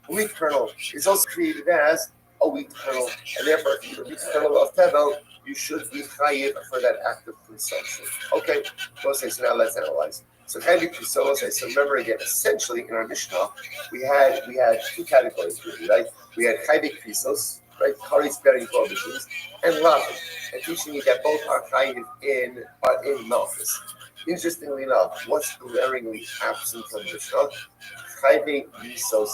wheat kernel is also created as a wheat kernel, and therefore, if you eat a kernel of Tevel, you should be chayiv for that act of consumption. Okay, so now let's analyze. So so remember again, essentially in our Mishnah, we had two categories, really, right? We had chayvik krisos, right, karis bearing prohibitions, and lavin, and teaching you that both are chayiv in malchus. Interestingly enough, what's glaringly absent from Mishnah? Chayvik krisos,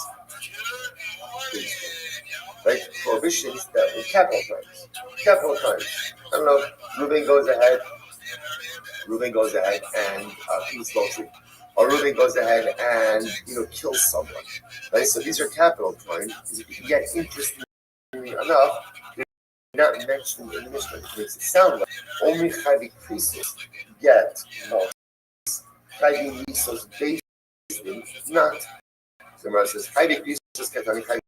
right? Prohibitions that were capital crimes. Capital crimes. I don't know. Reuben goes ahead and commits adultery, or Reuben goes ahead and kills someone. Right. So these are capital crimes. Yet interestingly enough, they're not mentioned in the Mishnah. It makes it sound like only chayvik krisos get malchus. Chayvik misos based not. So Gemara says chayvik krisos katani chayvik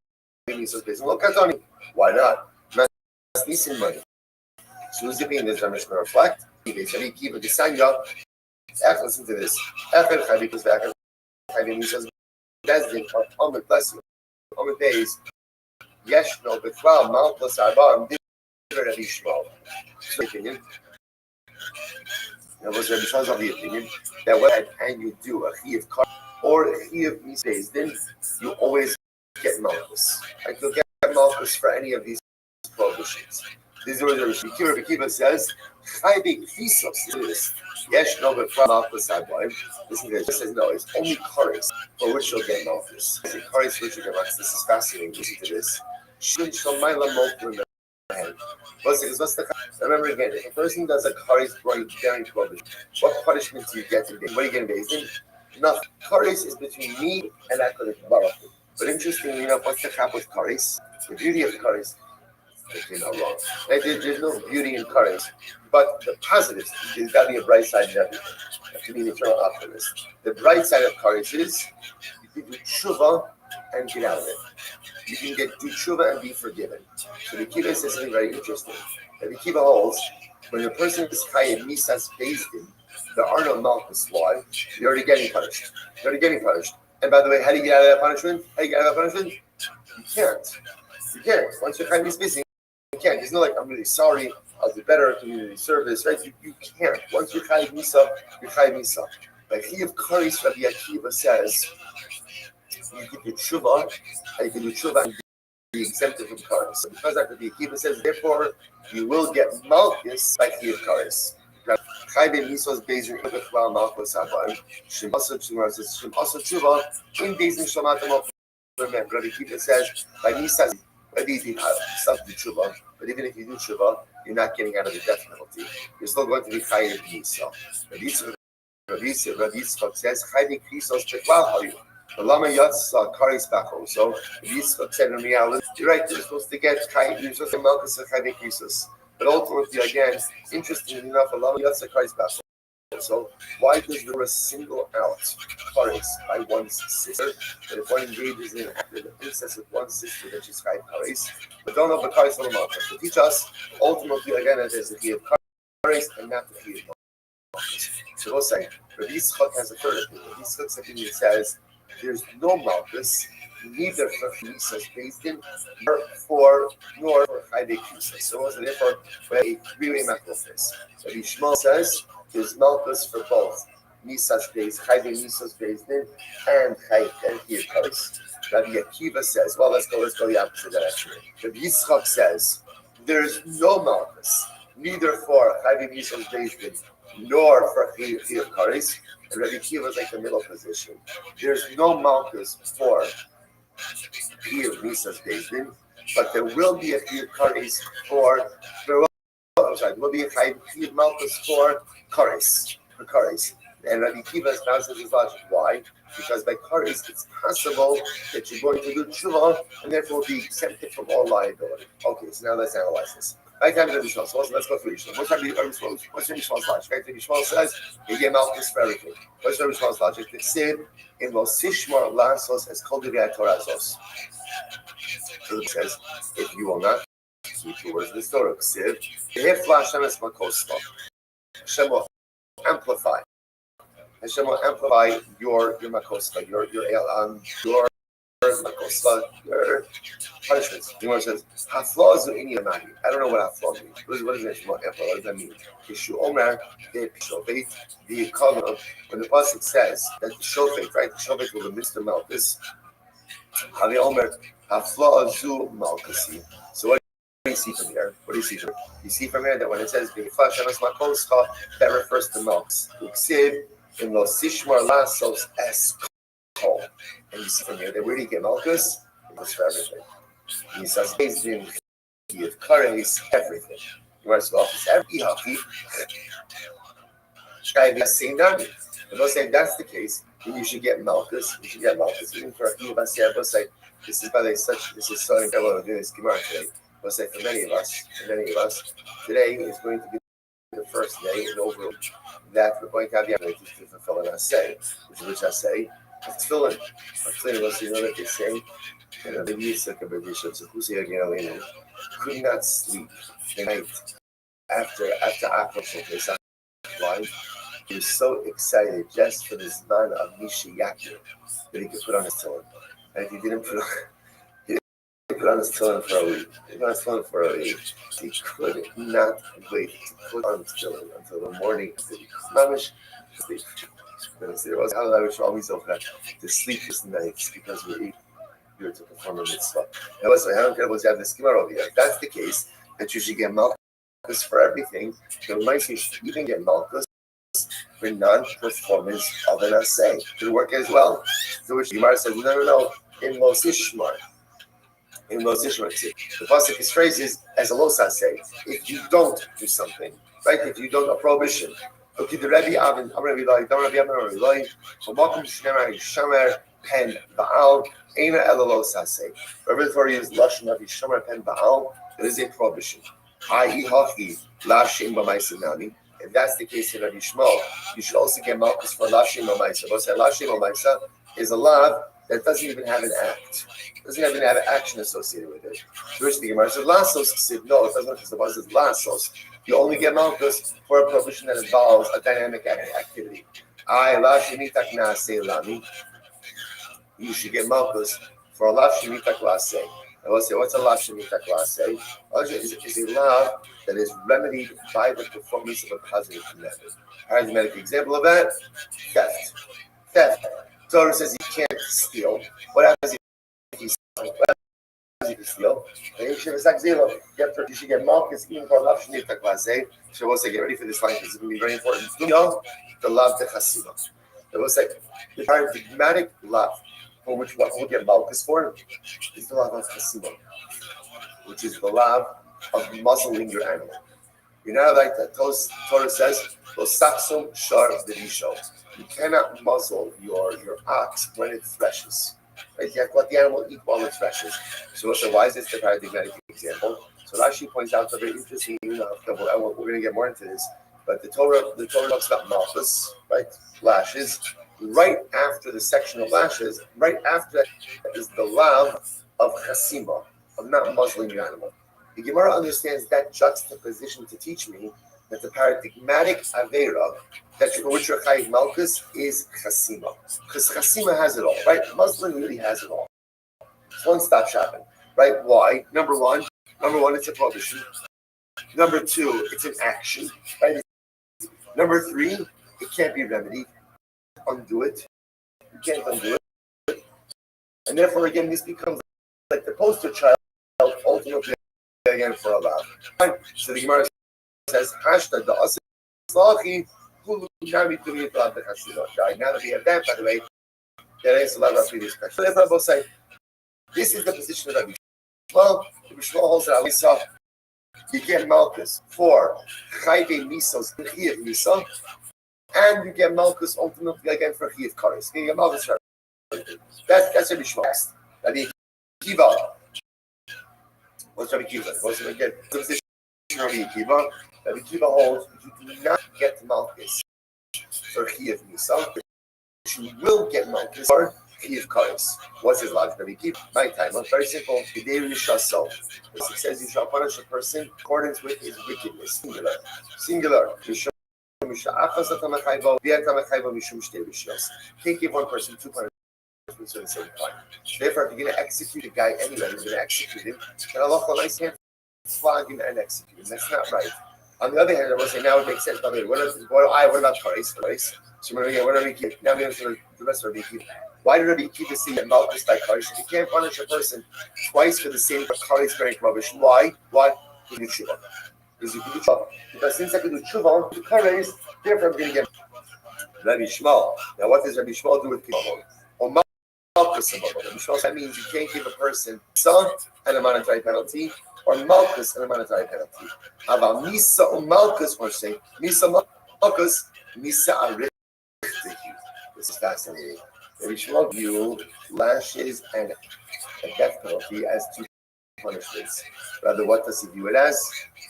misos based on katani. Why not? Not decent money. So who's the being this Mishnah reflect? Listen to this. Days. Yeshno Bethral Malchus Arbam Rabbi Shmuel. Opinion. That was Rabbi Shmuel's of the opinion that when you do a chiyuv kar or a chiyuv misbeis, then you always get malchus. Like you'll get malchus for any of these prohibitions. This is what Rabbi Kiva says. Chayvik krisos. Yes, no, but from malchus Arbam. Listen to this. It says no. It's only kares for which you'll get malchus. Kares for which you'll get malchus. This is fascinating. Listen to this. What's the remember again, if a person does a kares bearing prohibition, what punishment do you get today? What are you getting based in? Nothing. Kares is between me and HaKadosh Baruch Hu. But interestingly enough, what's the cap with kares? The beauty of kares, if you're not wrong, there's no beauty in kares, but the positives, there's got to be a bright side in everything. You have to be an eternal optimist. The bright side of kares is you can do tshuva and get out of it. You can do tshuva and be forgiven. So the Kiva says something very interesting. The Kiva holds when a person is chayiv misas based in, there are no malchus. Why? You're already getting punished. And by the way, how do you get out of that punishment? You can't. Once you're chayiv misas, you can't. It's not like I'm really sorry. I'll do better community service, right? You can't. Once you're chayiv misa, you're chayiv misa. Like chiyuv kares, Rabbi Akiva says, you can do tshuva, and you can do tshuva and be exempted from kares. So because Rabbi Akiva says, therefore, you will get malchus by chiyuv kares. Chayvik misos bezin bechval malchus Arbam. Shem also tshuva in bezin shamatam of. Remember, Rabbi Akiva says, by misas, whether you do tshuva, but even if you do tshuva, you're not getting out of the death penalty. You're still going to be chayiv misa. Rabbi Yitzchak says, chayvik krisos bechval hayu. The lama yatsa kares bachol. So Rabbi Yitzchak said in reality, you're right. You're supposed to get chayiv. You're supposed to malchus and chayvik krisos. But ultimately, again, interestingly enough, the lama yatsa kares bachol. So why does there single out kares by one's sister? That if one engages in an act of incest with one's sister, that she's chayiv kares. But don't know the kares on the malchus. So teach us ultimately again that there's a chiyuv kares and not the chiyuv malchus. So we'll say Rabbi Yitzchak has a third opinion. Rabbi Yitzchak's opinion says there's no malchus, neither for misas based in nor for chayvik krisos. So therefore we have a three-way method of this. Rabbi Shmuel says there's malchus for both Misas Beis, Chayve Misas Beis Din, and Chiyuv Kares. Rabbi Akiva says, well, let's go the opposite direction. Rabbi Yitzchak says, there's no malchus, neither for Chayve Misas Beis Din, nor for Chiyuv Kares. And Rabbi Akiva is like the middle position. There's no malchus for Chiyuv Misas Beis Din, but there will be a Chiyuv Kares for there will be a Chiyuv Malchus for Kares. And Rabbi Akiva espoused his logic. Why? Because by Kares, it's possible that you're going to do tshuva and therefore be exempted from all liability. Okay, so now let's analyze this. Right time Rabbi Yishmael. So let's go through Yishmael. What's Rabbi Yishmael's logic? Right, Rabbi Yishmael says you get Malchus for everything. What's Rabbi Yishmael's logic? The Sid in Lo Sishmar Lasos as Kol Divrei Torazos. So it says, if you will not keep the words of the Torah, Sid, Hashem will amplify. Hashem will amplify your makosva, your makosva, your punishments. The Gemara says, "Haflazu ini amani." I don't know what hafla means. What does it mean? What does that mean? Kishu omer de shofet the column. When the pasuk says that the shofet, right, the shofet will administer malchus. Havi omer haflazu malchusi. So what do you see from here? What do you see from here? You see from here that when it says that refers to malchus. In Los Sishmar Lasos es Kol. And you see from here that where do you get malchus? It was for everything. He says, in Chiyuv Kares, everything. You want to office every haki. And they'll say that's the case, then you should get malchus. You should get malchus. Even for a Chiyuv Asiyah, they'll say, this is so incredible to do this Gemara today. They'll say, for many of us, today is going to be the first day in over that we're going to have the opportunity to fulfill an assay, which assay of tefillin. You know that they say, the Yitzchak of Bishop, could not sleep the night after Akhar. Why? He was so excited just for this man of Mishiyaki that he could put on his tefillin. And if he didn't put on his tefillin for a week, he could not wait to put on his tefillin until the morning. Mamish sleep. To sleep this night because we're here to perform a mitzvah. Now listen, I don't care about you have the schema over here. If that's the case, that you should get malchus for everything, then we might say you should even get malchus for non-performance of an assay. Did it work as well? So which Gemara says, no. In Los Ishmar, the pasuk is phrases as a los assay. If you don't do something, right? If you don't, a prohibition. Okay, the Rabbi Avin, Rabbi Lai, don't Rabbi Avin, Rabbi Lai. For Makom Shnemer Yishamer Pen Baal Eina Elalos Assay. Rabbi Torah used lashon of Yishamer Pen Baal. There is a prohibition. Ha'i Hachi Lashim B'Maisanami. If that's the case in Rabbi Yishmael, you should also get malchus for Lashim B'Maisa. But Lashim B'Maisa is a law that doesn't even have an act. Doesn't even have an action associated with it. First, the Gemara said Lasos. Said no, it doesn't because the Bible says Lasos. You only get malchus for a prohibition that involves a dynamic activity. You should get malchus for a lav shemita klase. I will say, what's a lav shemita klase? Is a lav that is remedied by the performance of a positive commandment. Paradigmatic example of that: theft. Torah says you can't steal. What happens if you steal? You can steal. You should get malchus even for lav shemita klase. So we'll say, get ready for this line because it's going to be very important. The lav de chasima. I will say, the paradigmatic lav for which what we'll get malchus for is the lav of chasima, which is the lav of muzzling your animal. You're not like that. Torah says, "Losaksum shar v'risho." You cannot muzzle your ox when it threshes. Right? You have to let the animal eat while it threshes. So why is this the paradigmatic example? So Rashi points out a very interesting. We're going to get more into this, but the Torah talks about malchus, right? Lashes. Right after the section of lashes, right after that is the lav of chasima, of not muzzling your animal. The Gemara understands that juxtaposition to teach me that the paradigmatic avera that for which you're chayiv malchus is chasima, because chasima has it all, right? Muzzling really has it all. It's one-stop shopping, right? Why? Number one, it's a prohibition. Number two, it's an action, right? Number three, it can't be remedied. undo it. You can't undo it. And therefore, again, this becomes like the poster child ultimately again for Allah. So the Gemara says, Hashta da aslachi hulu nami tumi ta'ad b'chashilot. Now that we have that, by the way, there is a lot of previous questions. So therefore, I will say, this is the position of Rabbi Shmuel. Rabbi Shmuel holds that Alisa, you get Malchus for Chayve Misos, Chiyav Misa, and you get Malchus ultimately again for Chiyav Kares. You get Malchus for that's Rabbi Shmuel. Rabbi Akiva. What's Rabbi Akiva? What's the position of Rabbi Akiva? Rabbi Akiva holds you do not get Malchus for Chiyav Misa. You will get Malchus for Chiyav Kares. What's his logic? Rabbi Akiva. My time. Well, very simple. It says you shall punish a person in accordance with his wickedness. Singular. Singular. Can't give one person two punishments at the same time. Therefore, if you're going to execute a guy anyway, you're going to execute him, then Allah can't flog him and execute him. That's not right. On the other hand, I will say now it makes sense. By the way, what about Kares? So what are we keep? Now we have the rest of Rabbi Akiva. Why did Rabbi Akiva say that Malchus by Kares? You can't punish a person twice for the same Kares bearing rubbish. Why? Why? Because since I can do tshuva to Kares, therefore I'm going to get Rabbi Shmuel. Now what does Rabbi Shmuel do with Kibon? Or Malchus and Rabbi Shmuel, that means you can't give a person son and a monetary penalty, or Malchus and a monetary penalty. About Misa or Malchus, or say Misa Malchus, Misa Arich. This is fascinating. Rabbi Shmuel view lashes and a death penalty as two punishments. Rather, what does he view it as?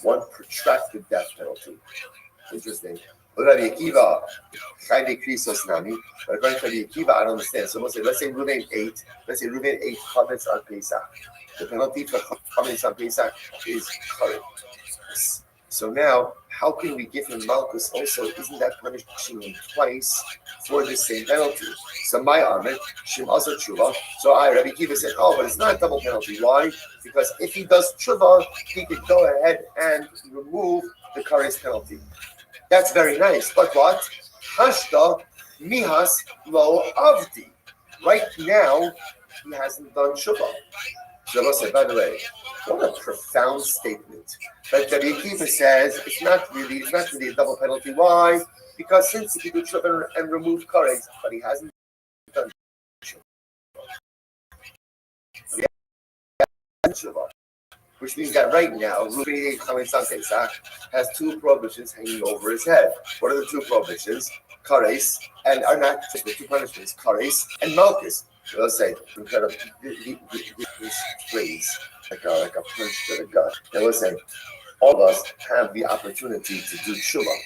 One protracted death penalty. Interesting. But Rabbi Akiva, Chayve Krisos Nami. But according to Rabbi Akiva, I don't understand. So let's say Reuven ate. Let's say Reuven ate chametz on Pesach. The penalty for chametz on Pesach is karet. So now, how can we give him Malchus also? Isn't that punishing him twice for the same penalty? So my argument, Shim also tshuva. So Rabbi Akiva said, oh, but it's not a double penalty. Why? Because if he does tshuva, he could go ahead and remove the kares penalty. That's very nice. But what? Hashta mihas lo avdi. Right now, he hasn't done tshuva. So I said, by the way, what a profound statement. But Rabbi Akiva says it's not really a double penalty. Why? Because since he could do tshuva and remove kares, but he hasn't done tshuva. Which means that right now, Reuven Pesach has two prohibitions hanging over his head. What are the two prohibitions? Kares, and are not just the two punishments, Kares and Malchus. So let's say, incredible, this phrase, like a punch to the gut. Now listen, all of us have the opportunity to do tshuva.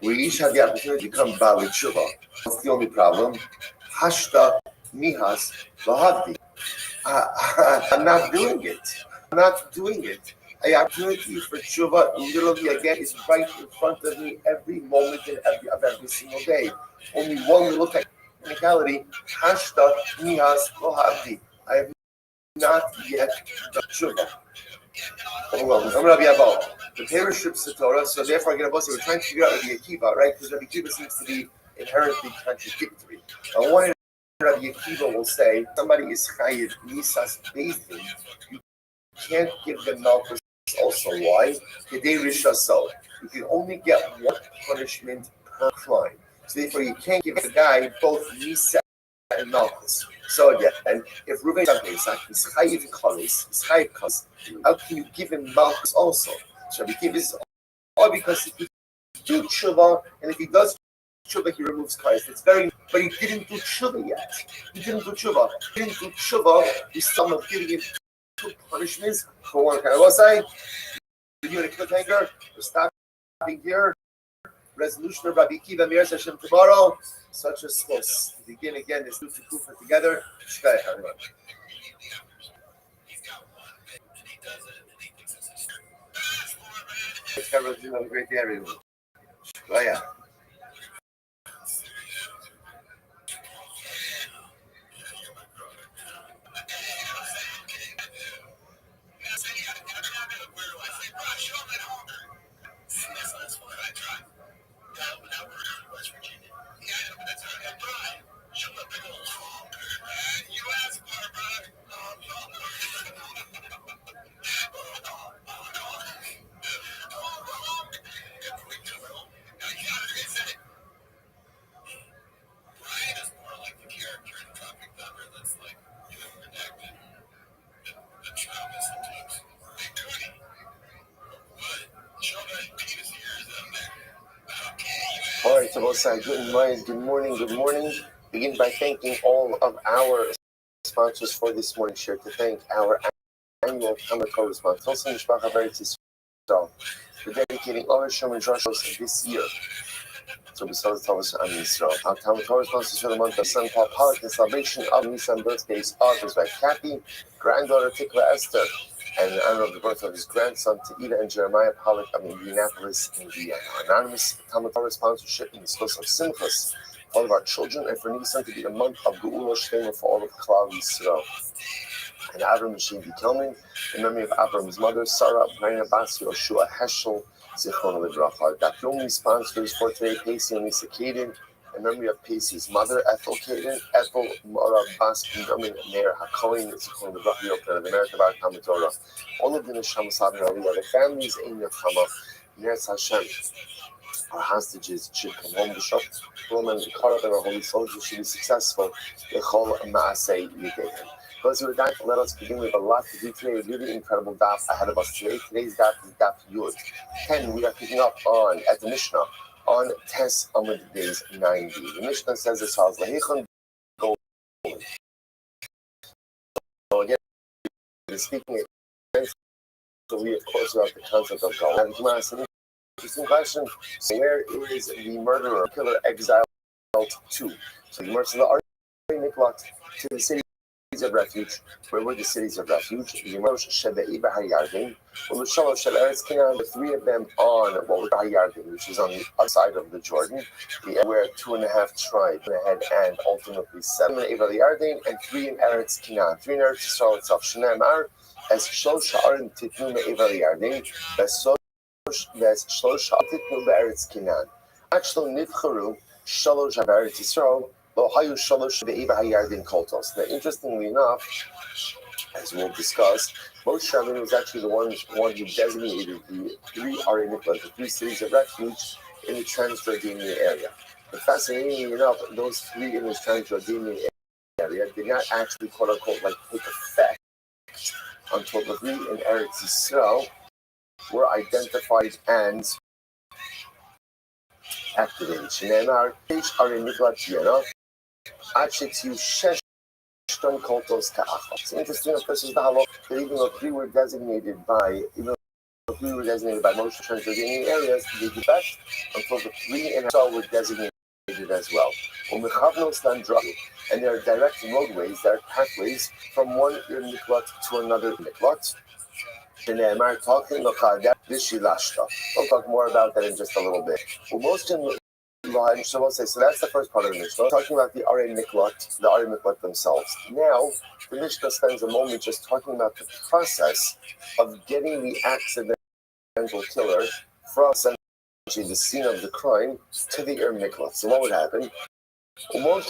We each have the opportunity to become Bali tshuva. What's the only problem? Hashta mihas lahaddi. I'm not doing it. The opportunity for tshuva literally again is right in front of me every moment and every single day. Only one little technicality. Hashta mihas lahaddi. I have not yet done tshuva. Overwhelming. I'm Rabbi Abba. The Torah strips the Torah, so therefore, we're trying to figure out Rabbi Akiva, right? Because Rabbi Akiva seems to be inherently contradictory. One Rabbi Akiva will say, somebody is chayiv nisas bezdin. You can't give them malchus also. Why? Kedei rishaso. You can only get one punishment per crime. So therefore, you can't give the guy both nisa and malchus. So again, and if Reuven Pesach is chayiv kares, how can you give him malchus also? So Rabbi Akiva is all because he could do tshuva, and if he does tshuva, he removes kares. It's but he didn't do tshuva yet. He didn't do tshuva. He's some of giving him two punishments for one kind. I will say, you're a cliffhanger. We're stopping here. Resolution of Rabbi Akiva Mir Hashem tomorrow. Such a supposed to begin again this new kufa together. Shkaya everyone. Have a great day, everyone. Shkaya. West Virginia. Yeah, I know, but that's how I got Good morning. Begin by thanking all of our sponsors for this morning share. To thank our annual Talmud Torah sponsors, also Mishpacha Beretz Yisrael, for dedicating all our Shomer Drashos this year. So besides Thomas and Israel, our Talmud Torah sponsors for the month of St. Paul Pollock, in celebration of Nissan birthdays of his wife Kathy, granddaughter Tikva Esther, and in honor of the birth of his grandson Te'ila and Jeremiah Pollock of Indianapolis, Indiana. Anonymous Talmud Torah sponsorship in the source of Simchas, all of our children, and for Nissan to be the month of Geula Shlema for all of Klal Yisrael. And Avram Shimbi Kelman, in memory of Avram's mother, Sarah Braina Bas Yoshua Heschel, Zichron Libracha. Dr. Yomi sponsors for today, Pacey and Lisa Caden, in memory of Pacey's mother, Ethel Caden, Ethel Mora Bas Benjamin Meir HaKohen, Zichron Libracha, Yoker of America, Bar Talmud Torah. All of the Neshama Savin Aliyah, the families in Nechama, Neretz Hashem. Our hostages should come home to shop. Women and caught up in our holy soldiers should be successful. Lechol Maaseh Yidei. Those who are dying, let us begin with a lot to do today. A really incredible daf ahead of us today. Today's daf is daf Yud 10. We are picking up on at the Mishnah on Tes Amud days 90. The Mishnah says as follows: Lahechon Gold. So again, speaking again, so we of course about the concept of gold. And interesting question. So where is the murderer, killer, exiled to? So the merchants are Niklat to the cities of refuge. Where were the cities of refuge? The three of them on what was Hayarden, which is on the other side of the Jordan, where 2.5 tribes ahead, and ultimately 7 in Yarden and 3 in Eretz Canaan. 3 in Eretz Yisrael itself. Shneimar as Shlosh Ha'arim Titnu Me'ever Yarden, ושלוש תתנו בארץ כנען. עד שלא נבחרו שלוש בארץ ישראל, לא היו שלוש בעבר הירדן קולטוס. Now, interestingly enough, as we'll discuss, Moshe Rabbeinu was actually the one who designated the 3 Areniklas, the 3 cities of refuge in the Transjordanian area. But fascinatingly enough, those 3 in the Transjordanian area did not actually, quote unquote, like take effect until the 3 in Eretz Yisrael were identified and activated. Shneimar are in Niklat Tiana. Achetyu Sheshton Koltos Ka'achot. It's interesting, of course, is the halach that even though 3 were designated by Moshe Transjordanian areas, they did that until the 3 in Israel were designated as well. And there are direct roadways, there are pathways from one Niklat to another Niklat. Talking we'll talk more about that in just a little bit. So that's the first part of the Mishnah. Talking about the Arei Miklat themselves. Now, the Mishnah spends a moment just talking about the process of getting the accidental killer from essentially the scene of the crime to the Arei Miklat. So what would happen? Remember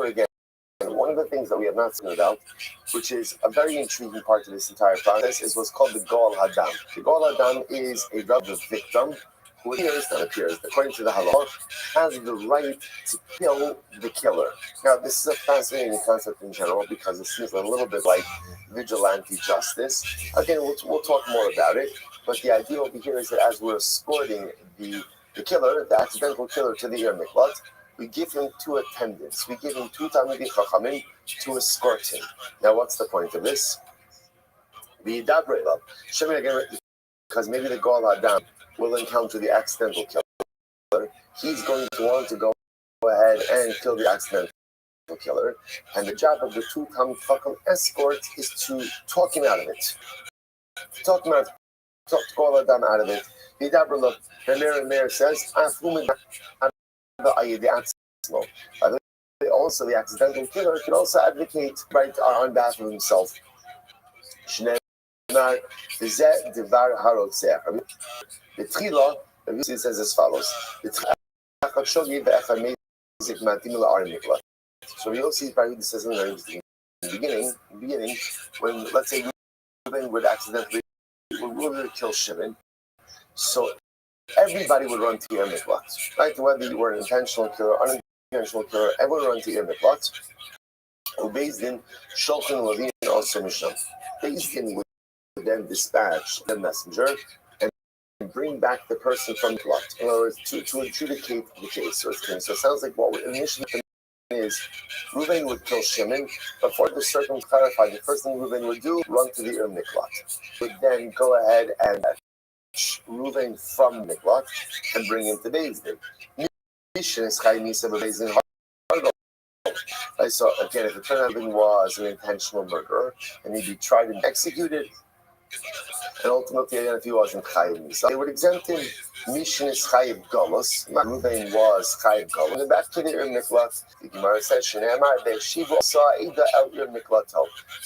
again, one of the things that we have not spoken about, which is a very intriguing part of this entire process, is what's called the Goal Hadam. The Goal Hadam is a the victim who appears, according to the Halakha, has the right to kill the killer. Now, this is a fascinating concept in general because it seems a little bit like vigilante justice. Again, we'll talk more about it, but the idea over here is that as we're escorting the killer, the accidental killer, to the Yer Miklat, we give him 2 attendants. We give him 2 Talmidei Chachamim to escort him. Now, what's the point of this? Because maybe the Goal Hadam will encounter the accidental killer. He's going to want to go ahead and kill the accidental killer. And the job of the 2 Talmidei Chacham escorts is to talk him out of it. Talk Goal Hadam out of it. The Meir says, also, the accidental killer can also advocate right on behalf of himself. The Tchila, the says as follows. So you'll see by this says in the beginning, when let's say Reuben would accidentally kill Shimon, so everybody would run to Yer Miklat, right? Whether you were an intentional killer or unintentional killer, everyone would run to Yer Miklat. Beis Din, Shulchan Levin, also Mishnah. Beis Din would then dispatch the messenger and bring back the person from the lot. In other words, to adjudicate the case. So it sounds like what initially is Reuven would kill Shimon, but for the circumstance clarify, the first thing Reuven would do, run to the Miklat. Would then go ahead and fetch Reuven from Miklat and bring him to Beis Din. So again, if it turned out Reuven was an intentional murderer and he'd be tried and executed, and ultimately, again, if he wasn't Chayiv, so they would exempt him. Mishin is Chayiv Golos. Reuven was Chayiv Golos. And back to the Miklat, the Gemara says, Shneimar Be'Shiva saw Ida El Miklat.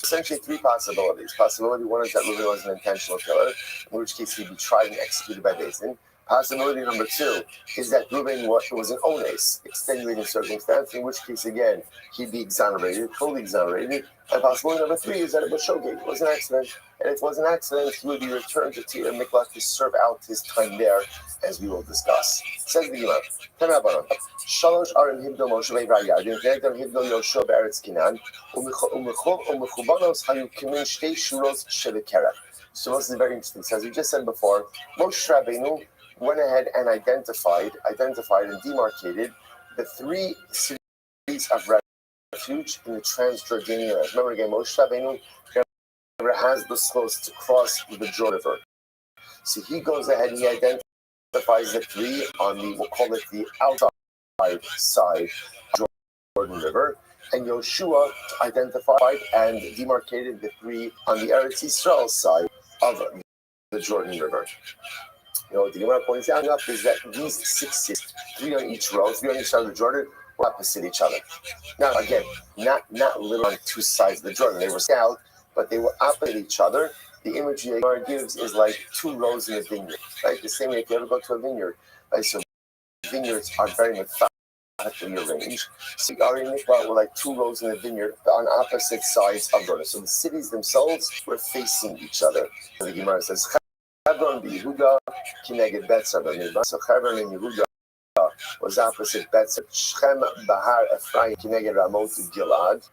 Essentially, three possibilities. Possibility one is that Reuven was an intentional killer, in which case he'd be tried and executed by Beis Din. Possibility number two is that Reuven was an ones, extenuating circumstance, in which case, again, he'd be exonerated, fully exonerated. And possibility number three is that it was shogeg, it was an accident. And if it was an accident, he would be returned to Tir Miklat to serve out his time there, as we will discuss. Says the Gemara, Shalosh Arim Hibdol Moshe Ve'Yadin, V'Yadam Hibdol Yoshua Be'Eretz Kinan, U'Mechubanos Hayu Kimin Shtei Shuros Shevekera. So this is very interesting. So as we just said before, Moshe Rabbeinu went ahead and identified and demarcated the three cities of refuge in the Transjordanian land. Remember again, Moshe Rabbeinu never has the slows to cross the Jordan River. So he goes ahead and he identifies the three on the, we'll call it the outside side of Jordan River. And Yoshua identified and demarcated the three on the Eretz Yisrael side of the Jordan River. What the Gemara points out is that these 6 cities, 3 on each road, 3 on each side of the Jordan, were opposite each other. Now, again, not literally on 2 sides of the Jordan. They were scaled, but they were opposite each other. The imagery the Gemara gives is like 2 rows in a vineyard, right? The same way if you ever go to a vineyard, right? So vineyards are very methodically arranged. So the Ari Mikvah were like 2 rows in a vineyard on opposite sides of the Jordan. So the cities themselves were facing each other. So the Gemara says, Hebron Yehuda Kineged Betzabah. So Hebron and Yehuda was opposite Betzabah. Shechem Bahar Ephraim Kineged Ramot Gilad.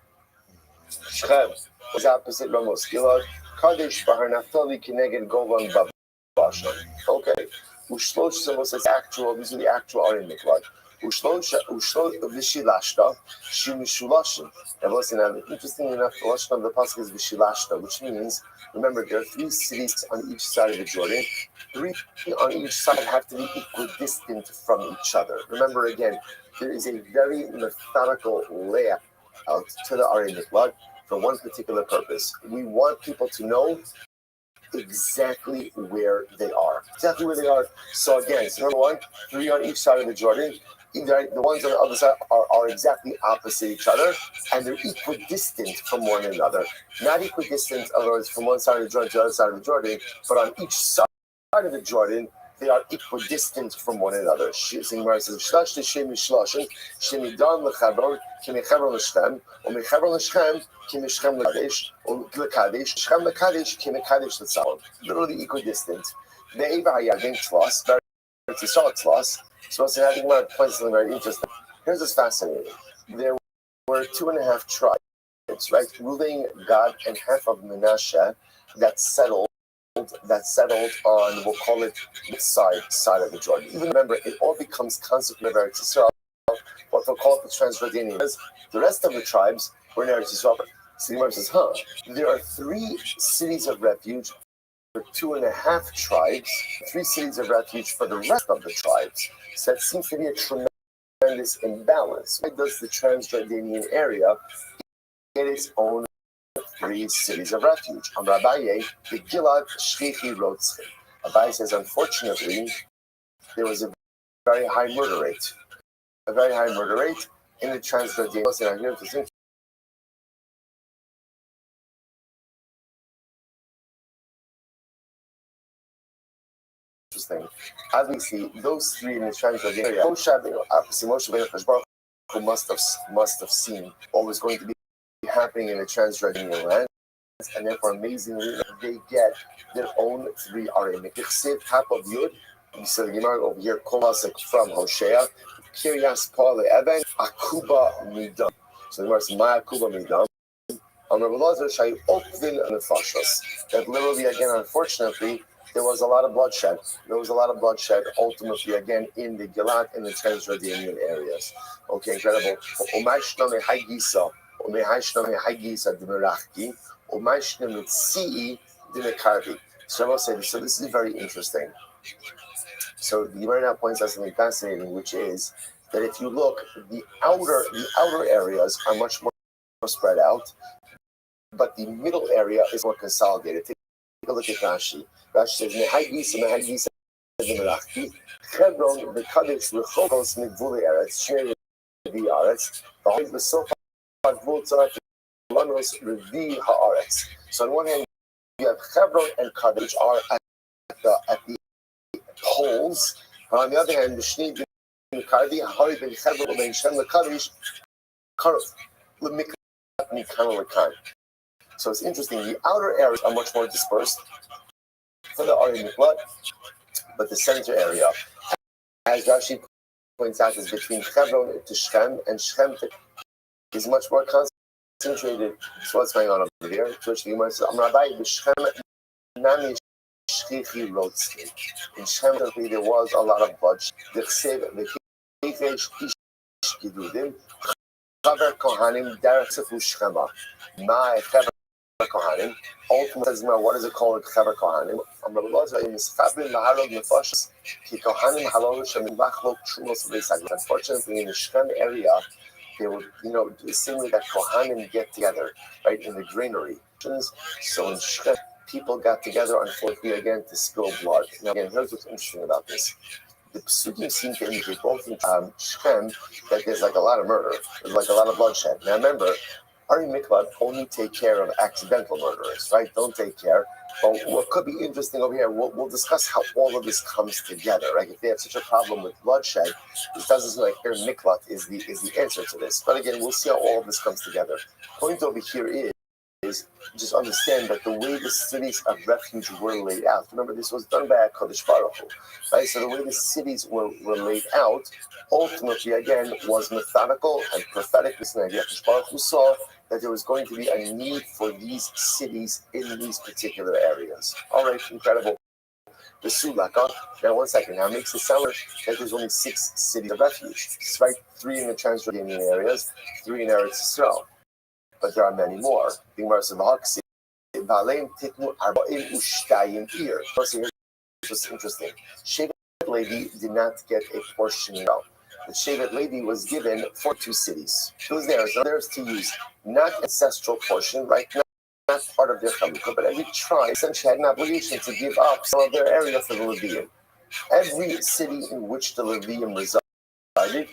Shechem was opposite Ramos Gilad. Kadesh Bahar Naphtali Kineged Golan Bashan. Okay. Ushlosh Samos is actual. These are the actual Arim Mikvah. Ushlosh Vishilashta Shimishulashim. And listen, interesting enough, the lashon of the pasuk is Vishilashta, which means, remember, there are 3 cities on each side of the Jordan. 3 on each side have to be equidistant from each other. Remember, again, there is a very methodical layout to the Arim Mikvah for one particular purpose. We want people to know exactly where they are. Exactly where they are. So again, so number 1, 3 on each side of the Jordan. The ones on the other side are exactly opposite each other, and they're equidistant from one another. Not equidistant, in other words, from one side of the Jordan to the other side of the Jordan, but on each side of the Jordan, they are equidistant from one another. Gemara says, "Shlash l'shem mishlashim, shemidam lechabron, kimechebron l'shchem, umechebron l'shchem, kimeshchem l'kadesh, l'kadesh, shchem l'kadesh, kimekadesh l'tzalon." Literally equidistant. The Eva Hayagin Tlas, it's a solid Tlas. So I think Gemara points something very interesting. Here's what's fascinating. There were 2.5 tribes, right? Reuven, Gad, and half of Menashe that settled on, we'll call it the side of the Jordan. Even remember, it all becomes consecrated Eretz Yisrael, what they'll call it the Transjordanian. The rest of the tribes were in Eretz Yisrael. So the Gemara says, there are 3 cities of refuge for 2.5 tribes, 3 cities of refuge for the rest of the tribes. So that seems to be a tremendous imbalance. Why does the Transjordanian area get its own 3 cities of refuge? On Rabbi, the Gilad Shlichi Rothschild. Rabbi says, unfortunately, there was a very high murder rate. A very high murder rate in the Transjordanian area. Interesting. Obviously, those 3 in the Transjordanian area, Moshe who must have seen what was going to be happening in the Transjordanian land, and therefore amazingly they get their own 3 Arim. Top of Yud, you see the Gemara over here, Kolasik from Hosea, Kiryas Paul Eben, Akuba Midam. So the Gemara says, My Akuba Midam. That literally, again, unfortunately, there was a lot of bloodshed. Ultimately, again, in the Gilat and the Transjordanian areas. Okay, incredible. So I will say this. So this is very interesting. So the Gemara now points out something fascinating, which is that if you look, the outer areas are much more spread out, but the middle area is more consolidated. Take a look at Rashi. Rashi says, "Mehagisa v'merachti, Hebron v'kadesh l'chovos migvuli eretz, shnei revi aretz, v'hoid b'sof ha'gvul tzarech lanos revi ha'aretz." So on one hand, you have Hebron and Kadesh, which are at the poles, but on the other hand, the Shnei Kardi, Hari ben Hebron ben Shem l'Kadesh, Karov l'mikra mikan l'kan. So it's interesting. The outer areas are much more dispersed for the Ari Miklat, but the center area, as Rashi points out, is between Hebron to Shem, and Shem is much more concentrated. So what's going on over here? Which the Gemara says, Rabbi, b'Shem nami shchichi Rothschild. In Shem, there was a lot of bloodshed. The Kefesh ish gidudim, Chaver Kohanim derech sefu Shchema. My Chaver Kohanim. Ultimately, what is it called? Chaver Kohanim. Unfortunately, in the Shem area, they would, similar that Kohanim get together, right, in the granary. So in Shem, people got together, unfortunately, again, to spill blood. Now, again, here's what's interesting about this. The Psukim seem to indicate both in Shem that there's like a lot of murder, there's like a lot of bloodshed. Now remember, Ari Mikvat only take care of accidental murderers, right? Don't take care. But what could be interesting over here, we'll discuss how all of this comes together, right? If they have such a problem with bloodshed, it doesn't seem like Ari Mikvat is the answer to this. But again, we'll see how all of this comes together. Point over here is just understand that the way the cities of refuge were laid out. Remember, this was done by HaKadosh Baruch Hu, right? So the way the cities were laid out, ultimately, again, was methodical and prophetic. HaKadosh Baruch Hu saw that there was going to be a need for these cities in these particular areas. All right, incredible. The Sulaka. Now, 1 second. Now, it makes it sound like that there's only 6 cities of refuge, right? 3 in the Transjordanian areas, 3 in Eretz Yisrael. But there are many more. The Gemara says, This was interesting. Shevet Levi did not get a portion at all. The Shevet Levi was given 42 cities. It was theirs. So theirs to use, not ancestral portion, right? Not part of their Chalukah, but every tribe essentially had an obligation to give up some of their area for the Levium. Every city in which the Levium resided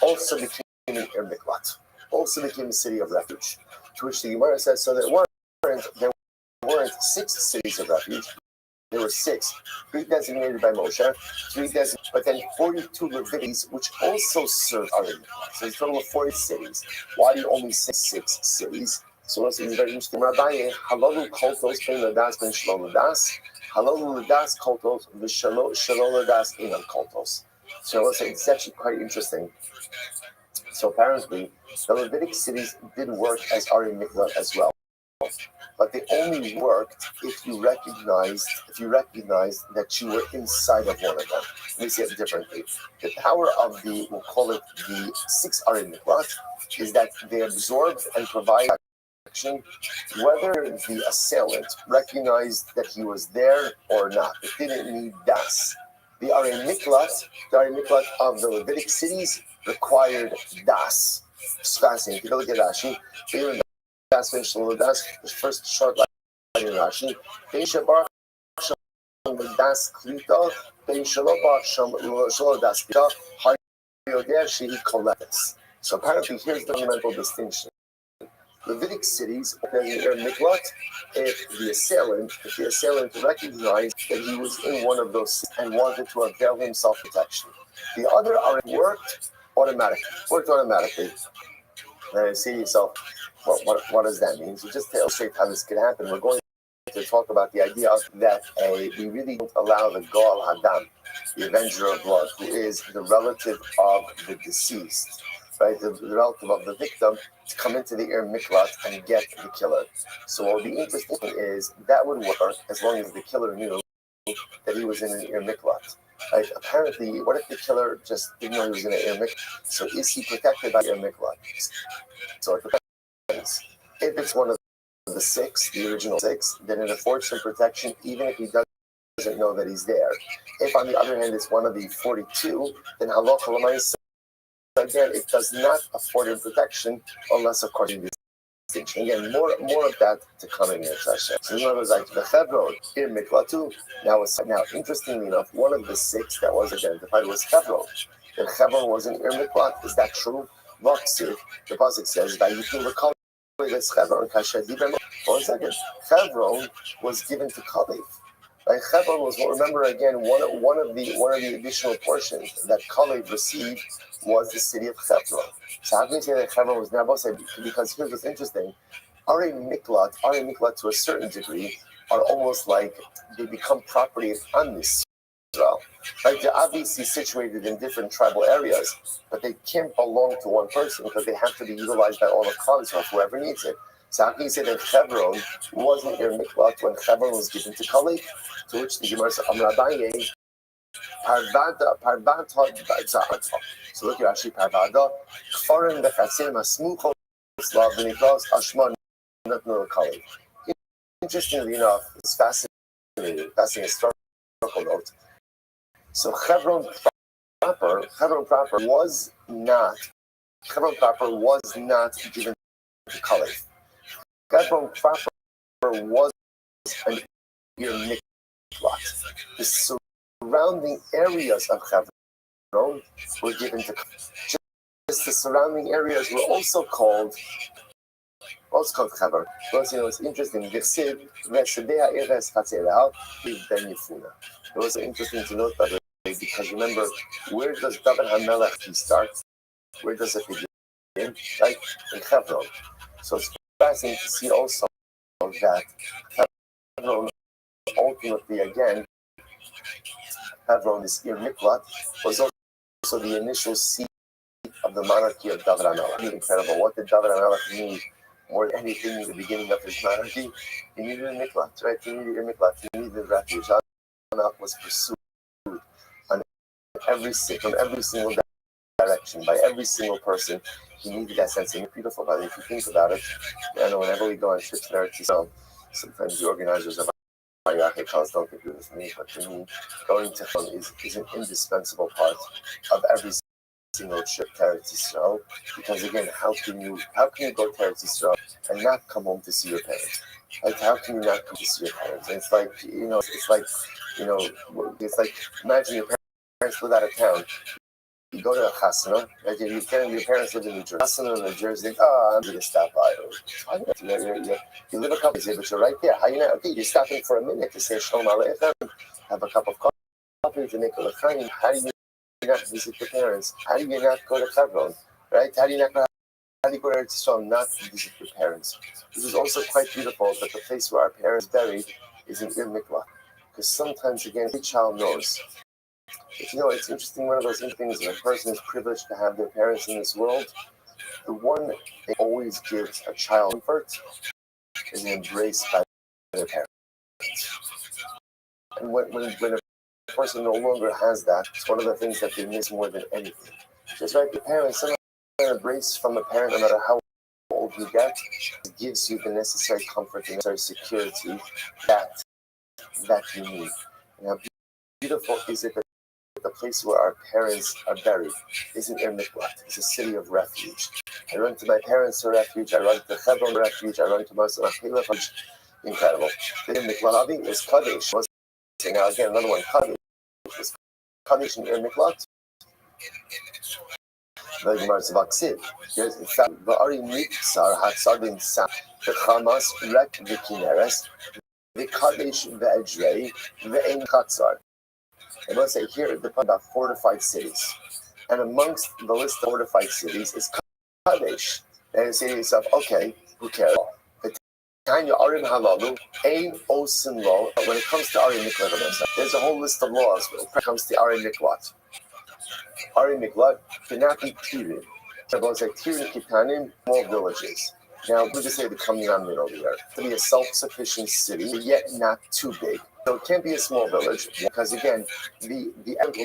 also became an Ir Miklat, also became a city of refuge. To which the Gemara says, so there weren't 6 cities of refuge. There were 6, 3 designated by Moshe, 3 designated, but then 42 Levites, which also served Ari Miklat. So it's a total of 40 cities. Why do you only say 6 cities? So it's very interesting. Rabbi, halalu koltos ben ladas ben shalom ladas, halalu ladas koltos v'shalom ladas inan koltos. So let's say it's actually quite interesting. So apparently, the Levitic cities did work as Ari Miklat as well, but they only worked if you recognized that you were inside of one of them. Let me say it differently. The power of we'll call it the 6 Ari Miklat, is that they absorbed and provide action, whether the assailant recognized that he was there or not. It didn't need das. The Ari Miklat of the Levitic cities required das. It's fascinating. If you look at Rashi, das the first short line in Rashi, das klita, das klita, so apparently here's the fundamental distinction. Levitic cities are near Miklat if the assailant recognized that he was in one of those and wanted to avail himself protection. The other worked automatically. Now you see yourself, what does that mean? So just to illustrate how this could happen, we're going to talk about the idea that we really don't allow the Goal Hadam, the avenger of blood, who is the relative of the deceased, right, the relative of the victim, to come into the Ir Miklat and get the killer. So what would be interesting is that would work as long as the killer knew that he was in an Ir Miklat? Like, apparently, what if the killer just didn't know he was in an Ir Miklat? So is he protected by Ir Miklat? So it depends. If it's one of the six, the original six, then it affords him protection even if he doesn't know that he's there. If, on the other hand, it's one of the 42, then halacha l'maaseh, again, it does not afford him protection unless, of course, distinction. Again, more of that to come in Yetz Hashem. So in other words, like the Hebron, Ir Miklatu. Now, interestingly enough, one of the six that was identified was Hebron. And Hebron was an Ir Miklat. Is that true? Rothschild, the pasuk says that you can recall this Hebron. One second. Hebron was given to Kalev. Like Hebron was, remember again, one of the additional portions that Kalev received was the city of Hebron. So how can you say that Hebron was Nabosai? Because here's what's interesting. Ari Miklat to a certain degree are almost like they become property of Am Yisrael. Like they're obviously situated in different tribal areas, but they can't belong to one person because they have to be utilized by all of Klal Yisrael, whoever needs it. So how can you say that Hebron wasn't Ir Miklat when Hebron was given to Kalev? To which the Gemara says, Amrabaye, Parvata. So look here, actually, Parvada, Kfarim Bechatzim Asmuchos Slav Benikos Ashman Natnul Kalev. Interestingly enough, it's fascinating historical note. So Hebron proper was not given to Kalev. Hebron proper was an Ir Miklat. The surrounding areas of Hebron were given to Kalev. Just the surrounding areas were also called Hebron. Because it's interesting. It was interesting to note that because remember, where does David HaMelech start? Where does it begin? Right? In Hebron. So it's fascinating to see also that Hebron ultimately, again, Hebron is Ir Miklat, was also the initial seat of the monarchy of David HaMelech. Incredible. What did David HaMelech need more than anything in the beginning of his monarchy? He needed a miklat, right? He needed a miklat. He needed refuge. HaMelech was pursued from every single direction by every single person. He needed that sense of beautiful. But if you think about it, I know whenever we go on trips to Eretz Yisrael, sometimes the organizers of Ayake calls don't agree with me, but to me, going to Hebron is an indispensable part of every single trip to Eretz Yisrael. Because again, how can you go to Eretz Yisrael and not come home to see your parents? Like, how can you not come to see your parents? And it's like imagine your parents live out of town. You go to a chasana, right? Your parents live in New Jersey. Chasana in New Jersey, I'm going to stop by. You live a couple days, but you're right there. How you not? Okay, you're stopping for a minute to say Shalom Aleichem, have a cup of coffee, to make a l'chaim. How do you not visit your parents? How do you not go to Hebron? Right? How do you go to Eretz Yisrael not to visit your parents? This is also quite beautiful that the place where our parents buried is in Ir Miklat. Because sometimes, again, every child knows. It's interesting, one of those things when a person is privileged to have their parents in this world, the one that always gives a child comfort is embraced by their parents. And when a person no longer has that, it's one of the things that they miss more than anything. Just like the parents, an embrace from a parent, no matter how old you get, gives you the necessary comfort and necessary security that you need. And how beautiful is it that the place where our parents are buried isn't Ir Miklat. It's a city of refuge. I run to my parents for refuge. I run to Hebron refuge. I run to Moshe refuge. Incredible. The Ir Miklat is Kadesh. Now again, another one. Kadesh is Kadesh in Ir Miklat. The Gemara is Vaksiv. Here's in fact the Ari Mitzar Hatzad in Sam. The Hamas Rek Vikineres. The Kadesh Ve'edrei Ve'en Chatzar. I must say here, they're talking about fortified cities. And amongst the list of fortified cities is Kadesh. And you say to yourself, okay, who cares? When it comes to Ari Miklat, there's a whole list of laws when it comes to Ari Miklat. Ari Miklat cannot be Tirin. It's like Tirin Kitanim, small villages. Now, we just say the coming on over here. To be a self-sufficient city, yet not too big. So it can't be a small village because again, the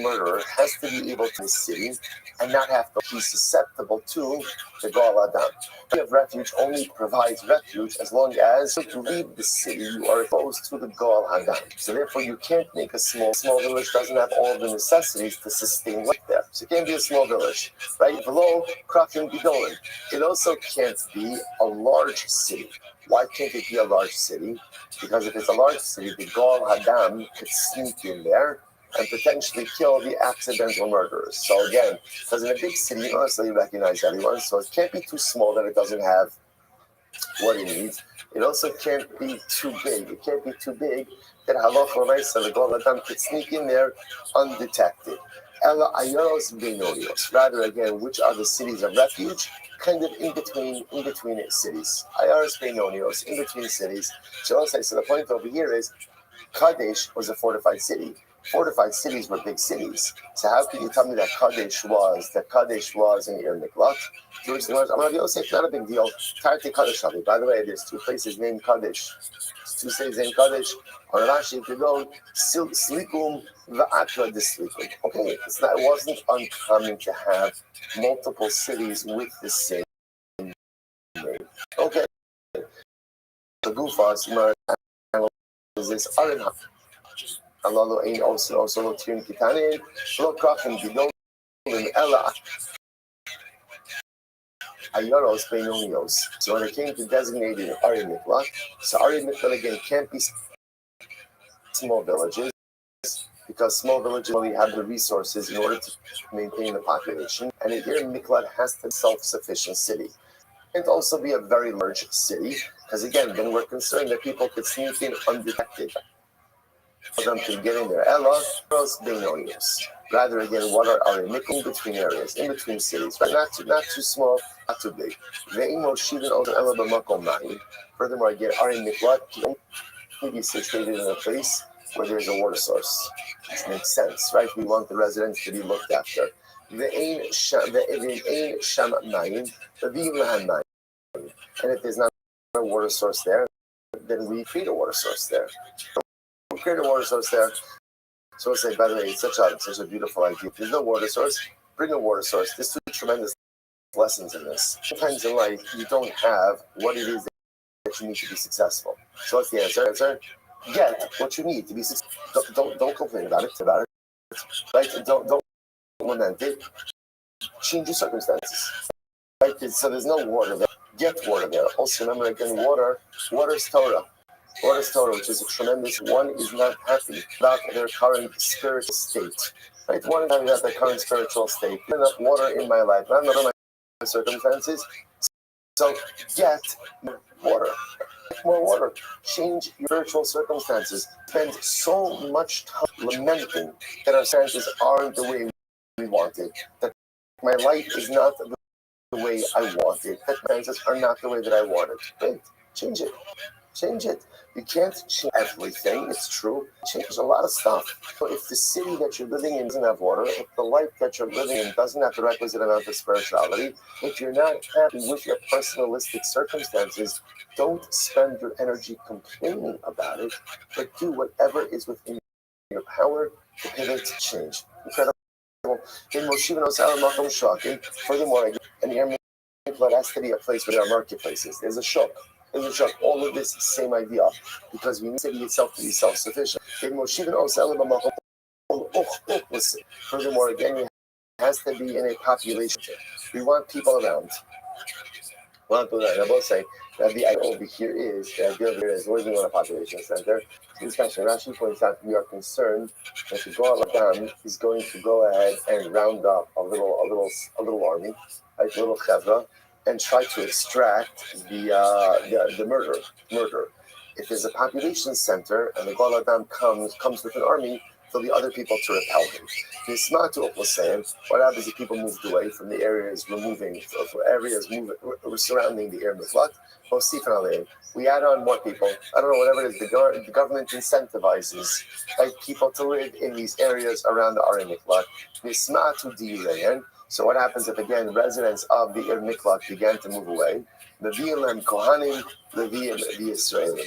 murderer has to be able to the city and not have to be susceptible to the Gal Adam. Of refuge only provides refuge as long as to leave the city you are exposed to the Gal Adam. So therefore you can't make a small village doesn't have all the necessities to sustain life there. So it can't be a small village. Right? Below Kraken Gidolim. It also can't be a large city. Why can't it be a large city? Because if it's a large city, the Gal Hadam could sneak in there and potentially kill the accidental murderers. So again, because in a big city, you don't necessarily recognize anyone, so it can't be too small that it doesn't have what it needs. It also can't be too big. It can't be too big that Halacha Raisa, the Gal Hadam could sneak in there undetected. Ella Ayoros Benonios. Rather, again, which are the cities of refuge? Kind of in between cities. Ayoros Benonios, in between cities. So the point over here is Kadesh was a fortified city. Fortified cities were big cities. So how can you tell me that Kadesh was an Ir Miklat? Amar Yosef, not a big deal. Tarti Kadesh. By the way, there's two places named Kadesh. Two cities named Kadesh. On Rashi, if you go, Slikum v'Atra Dislikum. Okay, it wasn't uncommon to have multiple cities with the same name. Okay. The Gufas, is this Arin Allah ain't also Tirin Kitanin, Lokachim Gidol, Ella Ayaros Benonios. So when it came to designating Ari Miklat, so Ari Miklat again can't be small villages because small villages only have the resources in order to maintain the population, and a Ari Miklat has to be a self-sufficient city. It can also be a very large city because again, then we're concerned that people could sneak in undetected. For them to get in there. Ella, Benonios. Rather, again, what are in between areas, in between cities, right? Not too small, not too big. Furthermore, again, are in Miklat can be situated in a place where there's a water source. This makes sense, right? We want the residents to be looked after. And if there's not a water source there, then we create a water source there. We create a water source there. So we'll say, by the way, it's such a beautiful idea. If there's no water source, bring a water source. There's two tremendous lessons in this. Sometimes in life, you don't have what it is that you need to be successful. So what's the answer? Get what you need to be successful. Don't complain about it. Right? Don't lament it. Change your circumstances. Right? So there's no water there. Get water there. Also remember again, water is Torah. Water is Torah, which is a tremendous. One is not happy about their current spiritual state. Right? One is happy about their current spiritual state. There's enough water in my life. I'm not in my circumstances. So get water. More water. Change your spiritual circumstances. Spend so much time lamenting that our circumstances aren't the way we want it. That my life is not the way I want it. That my circumstances are not the way that I want it. Great. Change it. Change it. You can't change everything, it's true. Change a lot of stuff. So if the city that you're living in doesn't have water, if the life that you're living in doesn't have the requisite amount of spirituality, if you're not happy with your personalistic circumstances, don't spend your energy complaining about it, but do whatever is within your power to pivot to change. Incredible. Furthermore, an air has to be a place where there are marketplaces. There's a shop. All of this same idea, because we need the city itself to be self-sufficient. Furthermore, again, it has to be in a population. We want people around. I will say that the idea over here is living on a population center. This question, Rashi points out we are concerned that the Gal Adam is going to go ahead and round up a little army, like a little chevra, and try to extract the murder. If there's a population center and the Gal Adam comes with an army, there'll be other people to repel him. Nismatu was saying, what happens if people moved away from the areas surrounding the Ir Miklat? We add on more people. I don't know, whatever it is, the government incentivizes people to live in these areas around the Ir Miklat. Nismatu direyan. So what happens if, again, residents of the Ir Miklat began to move away? The Kohanim, the Israelim.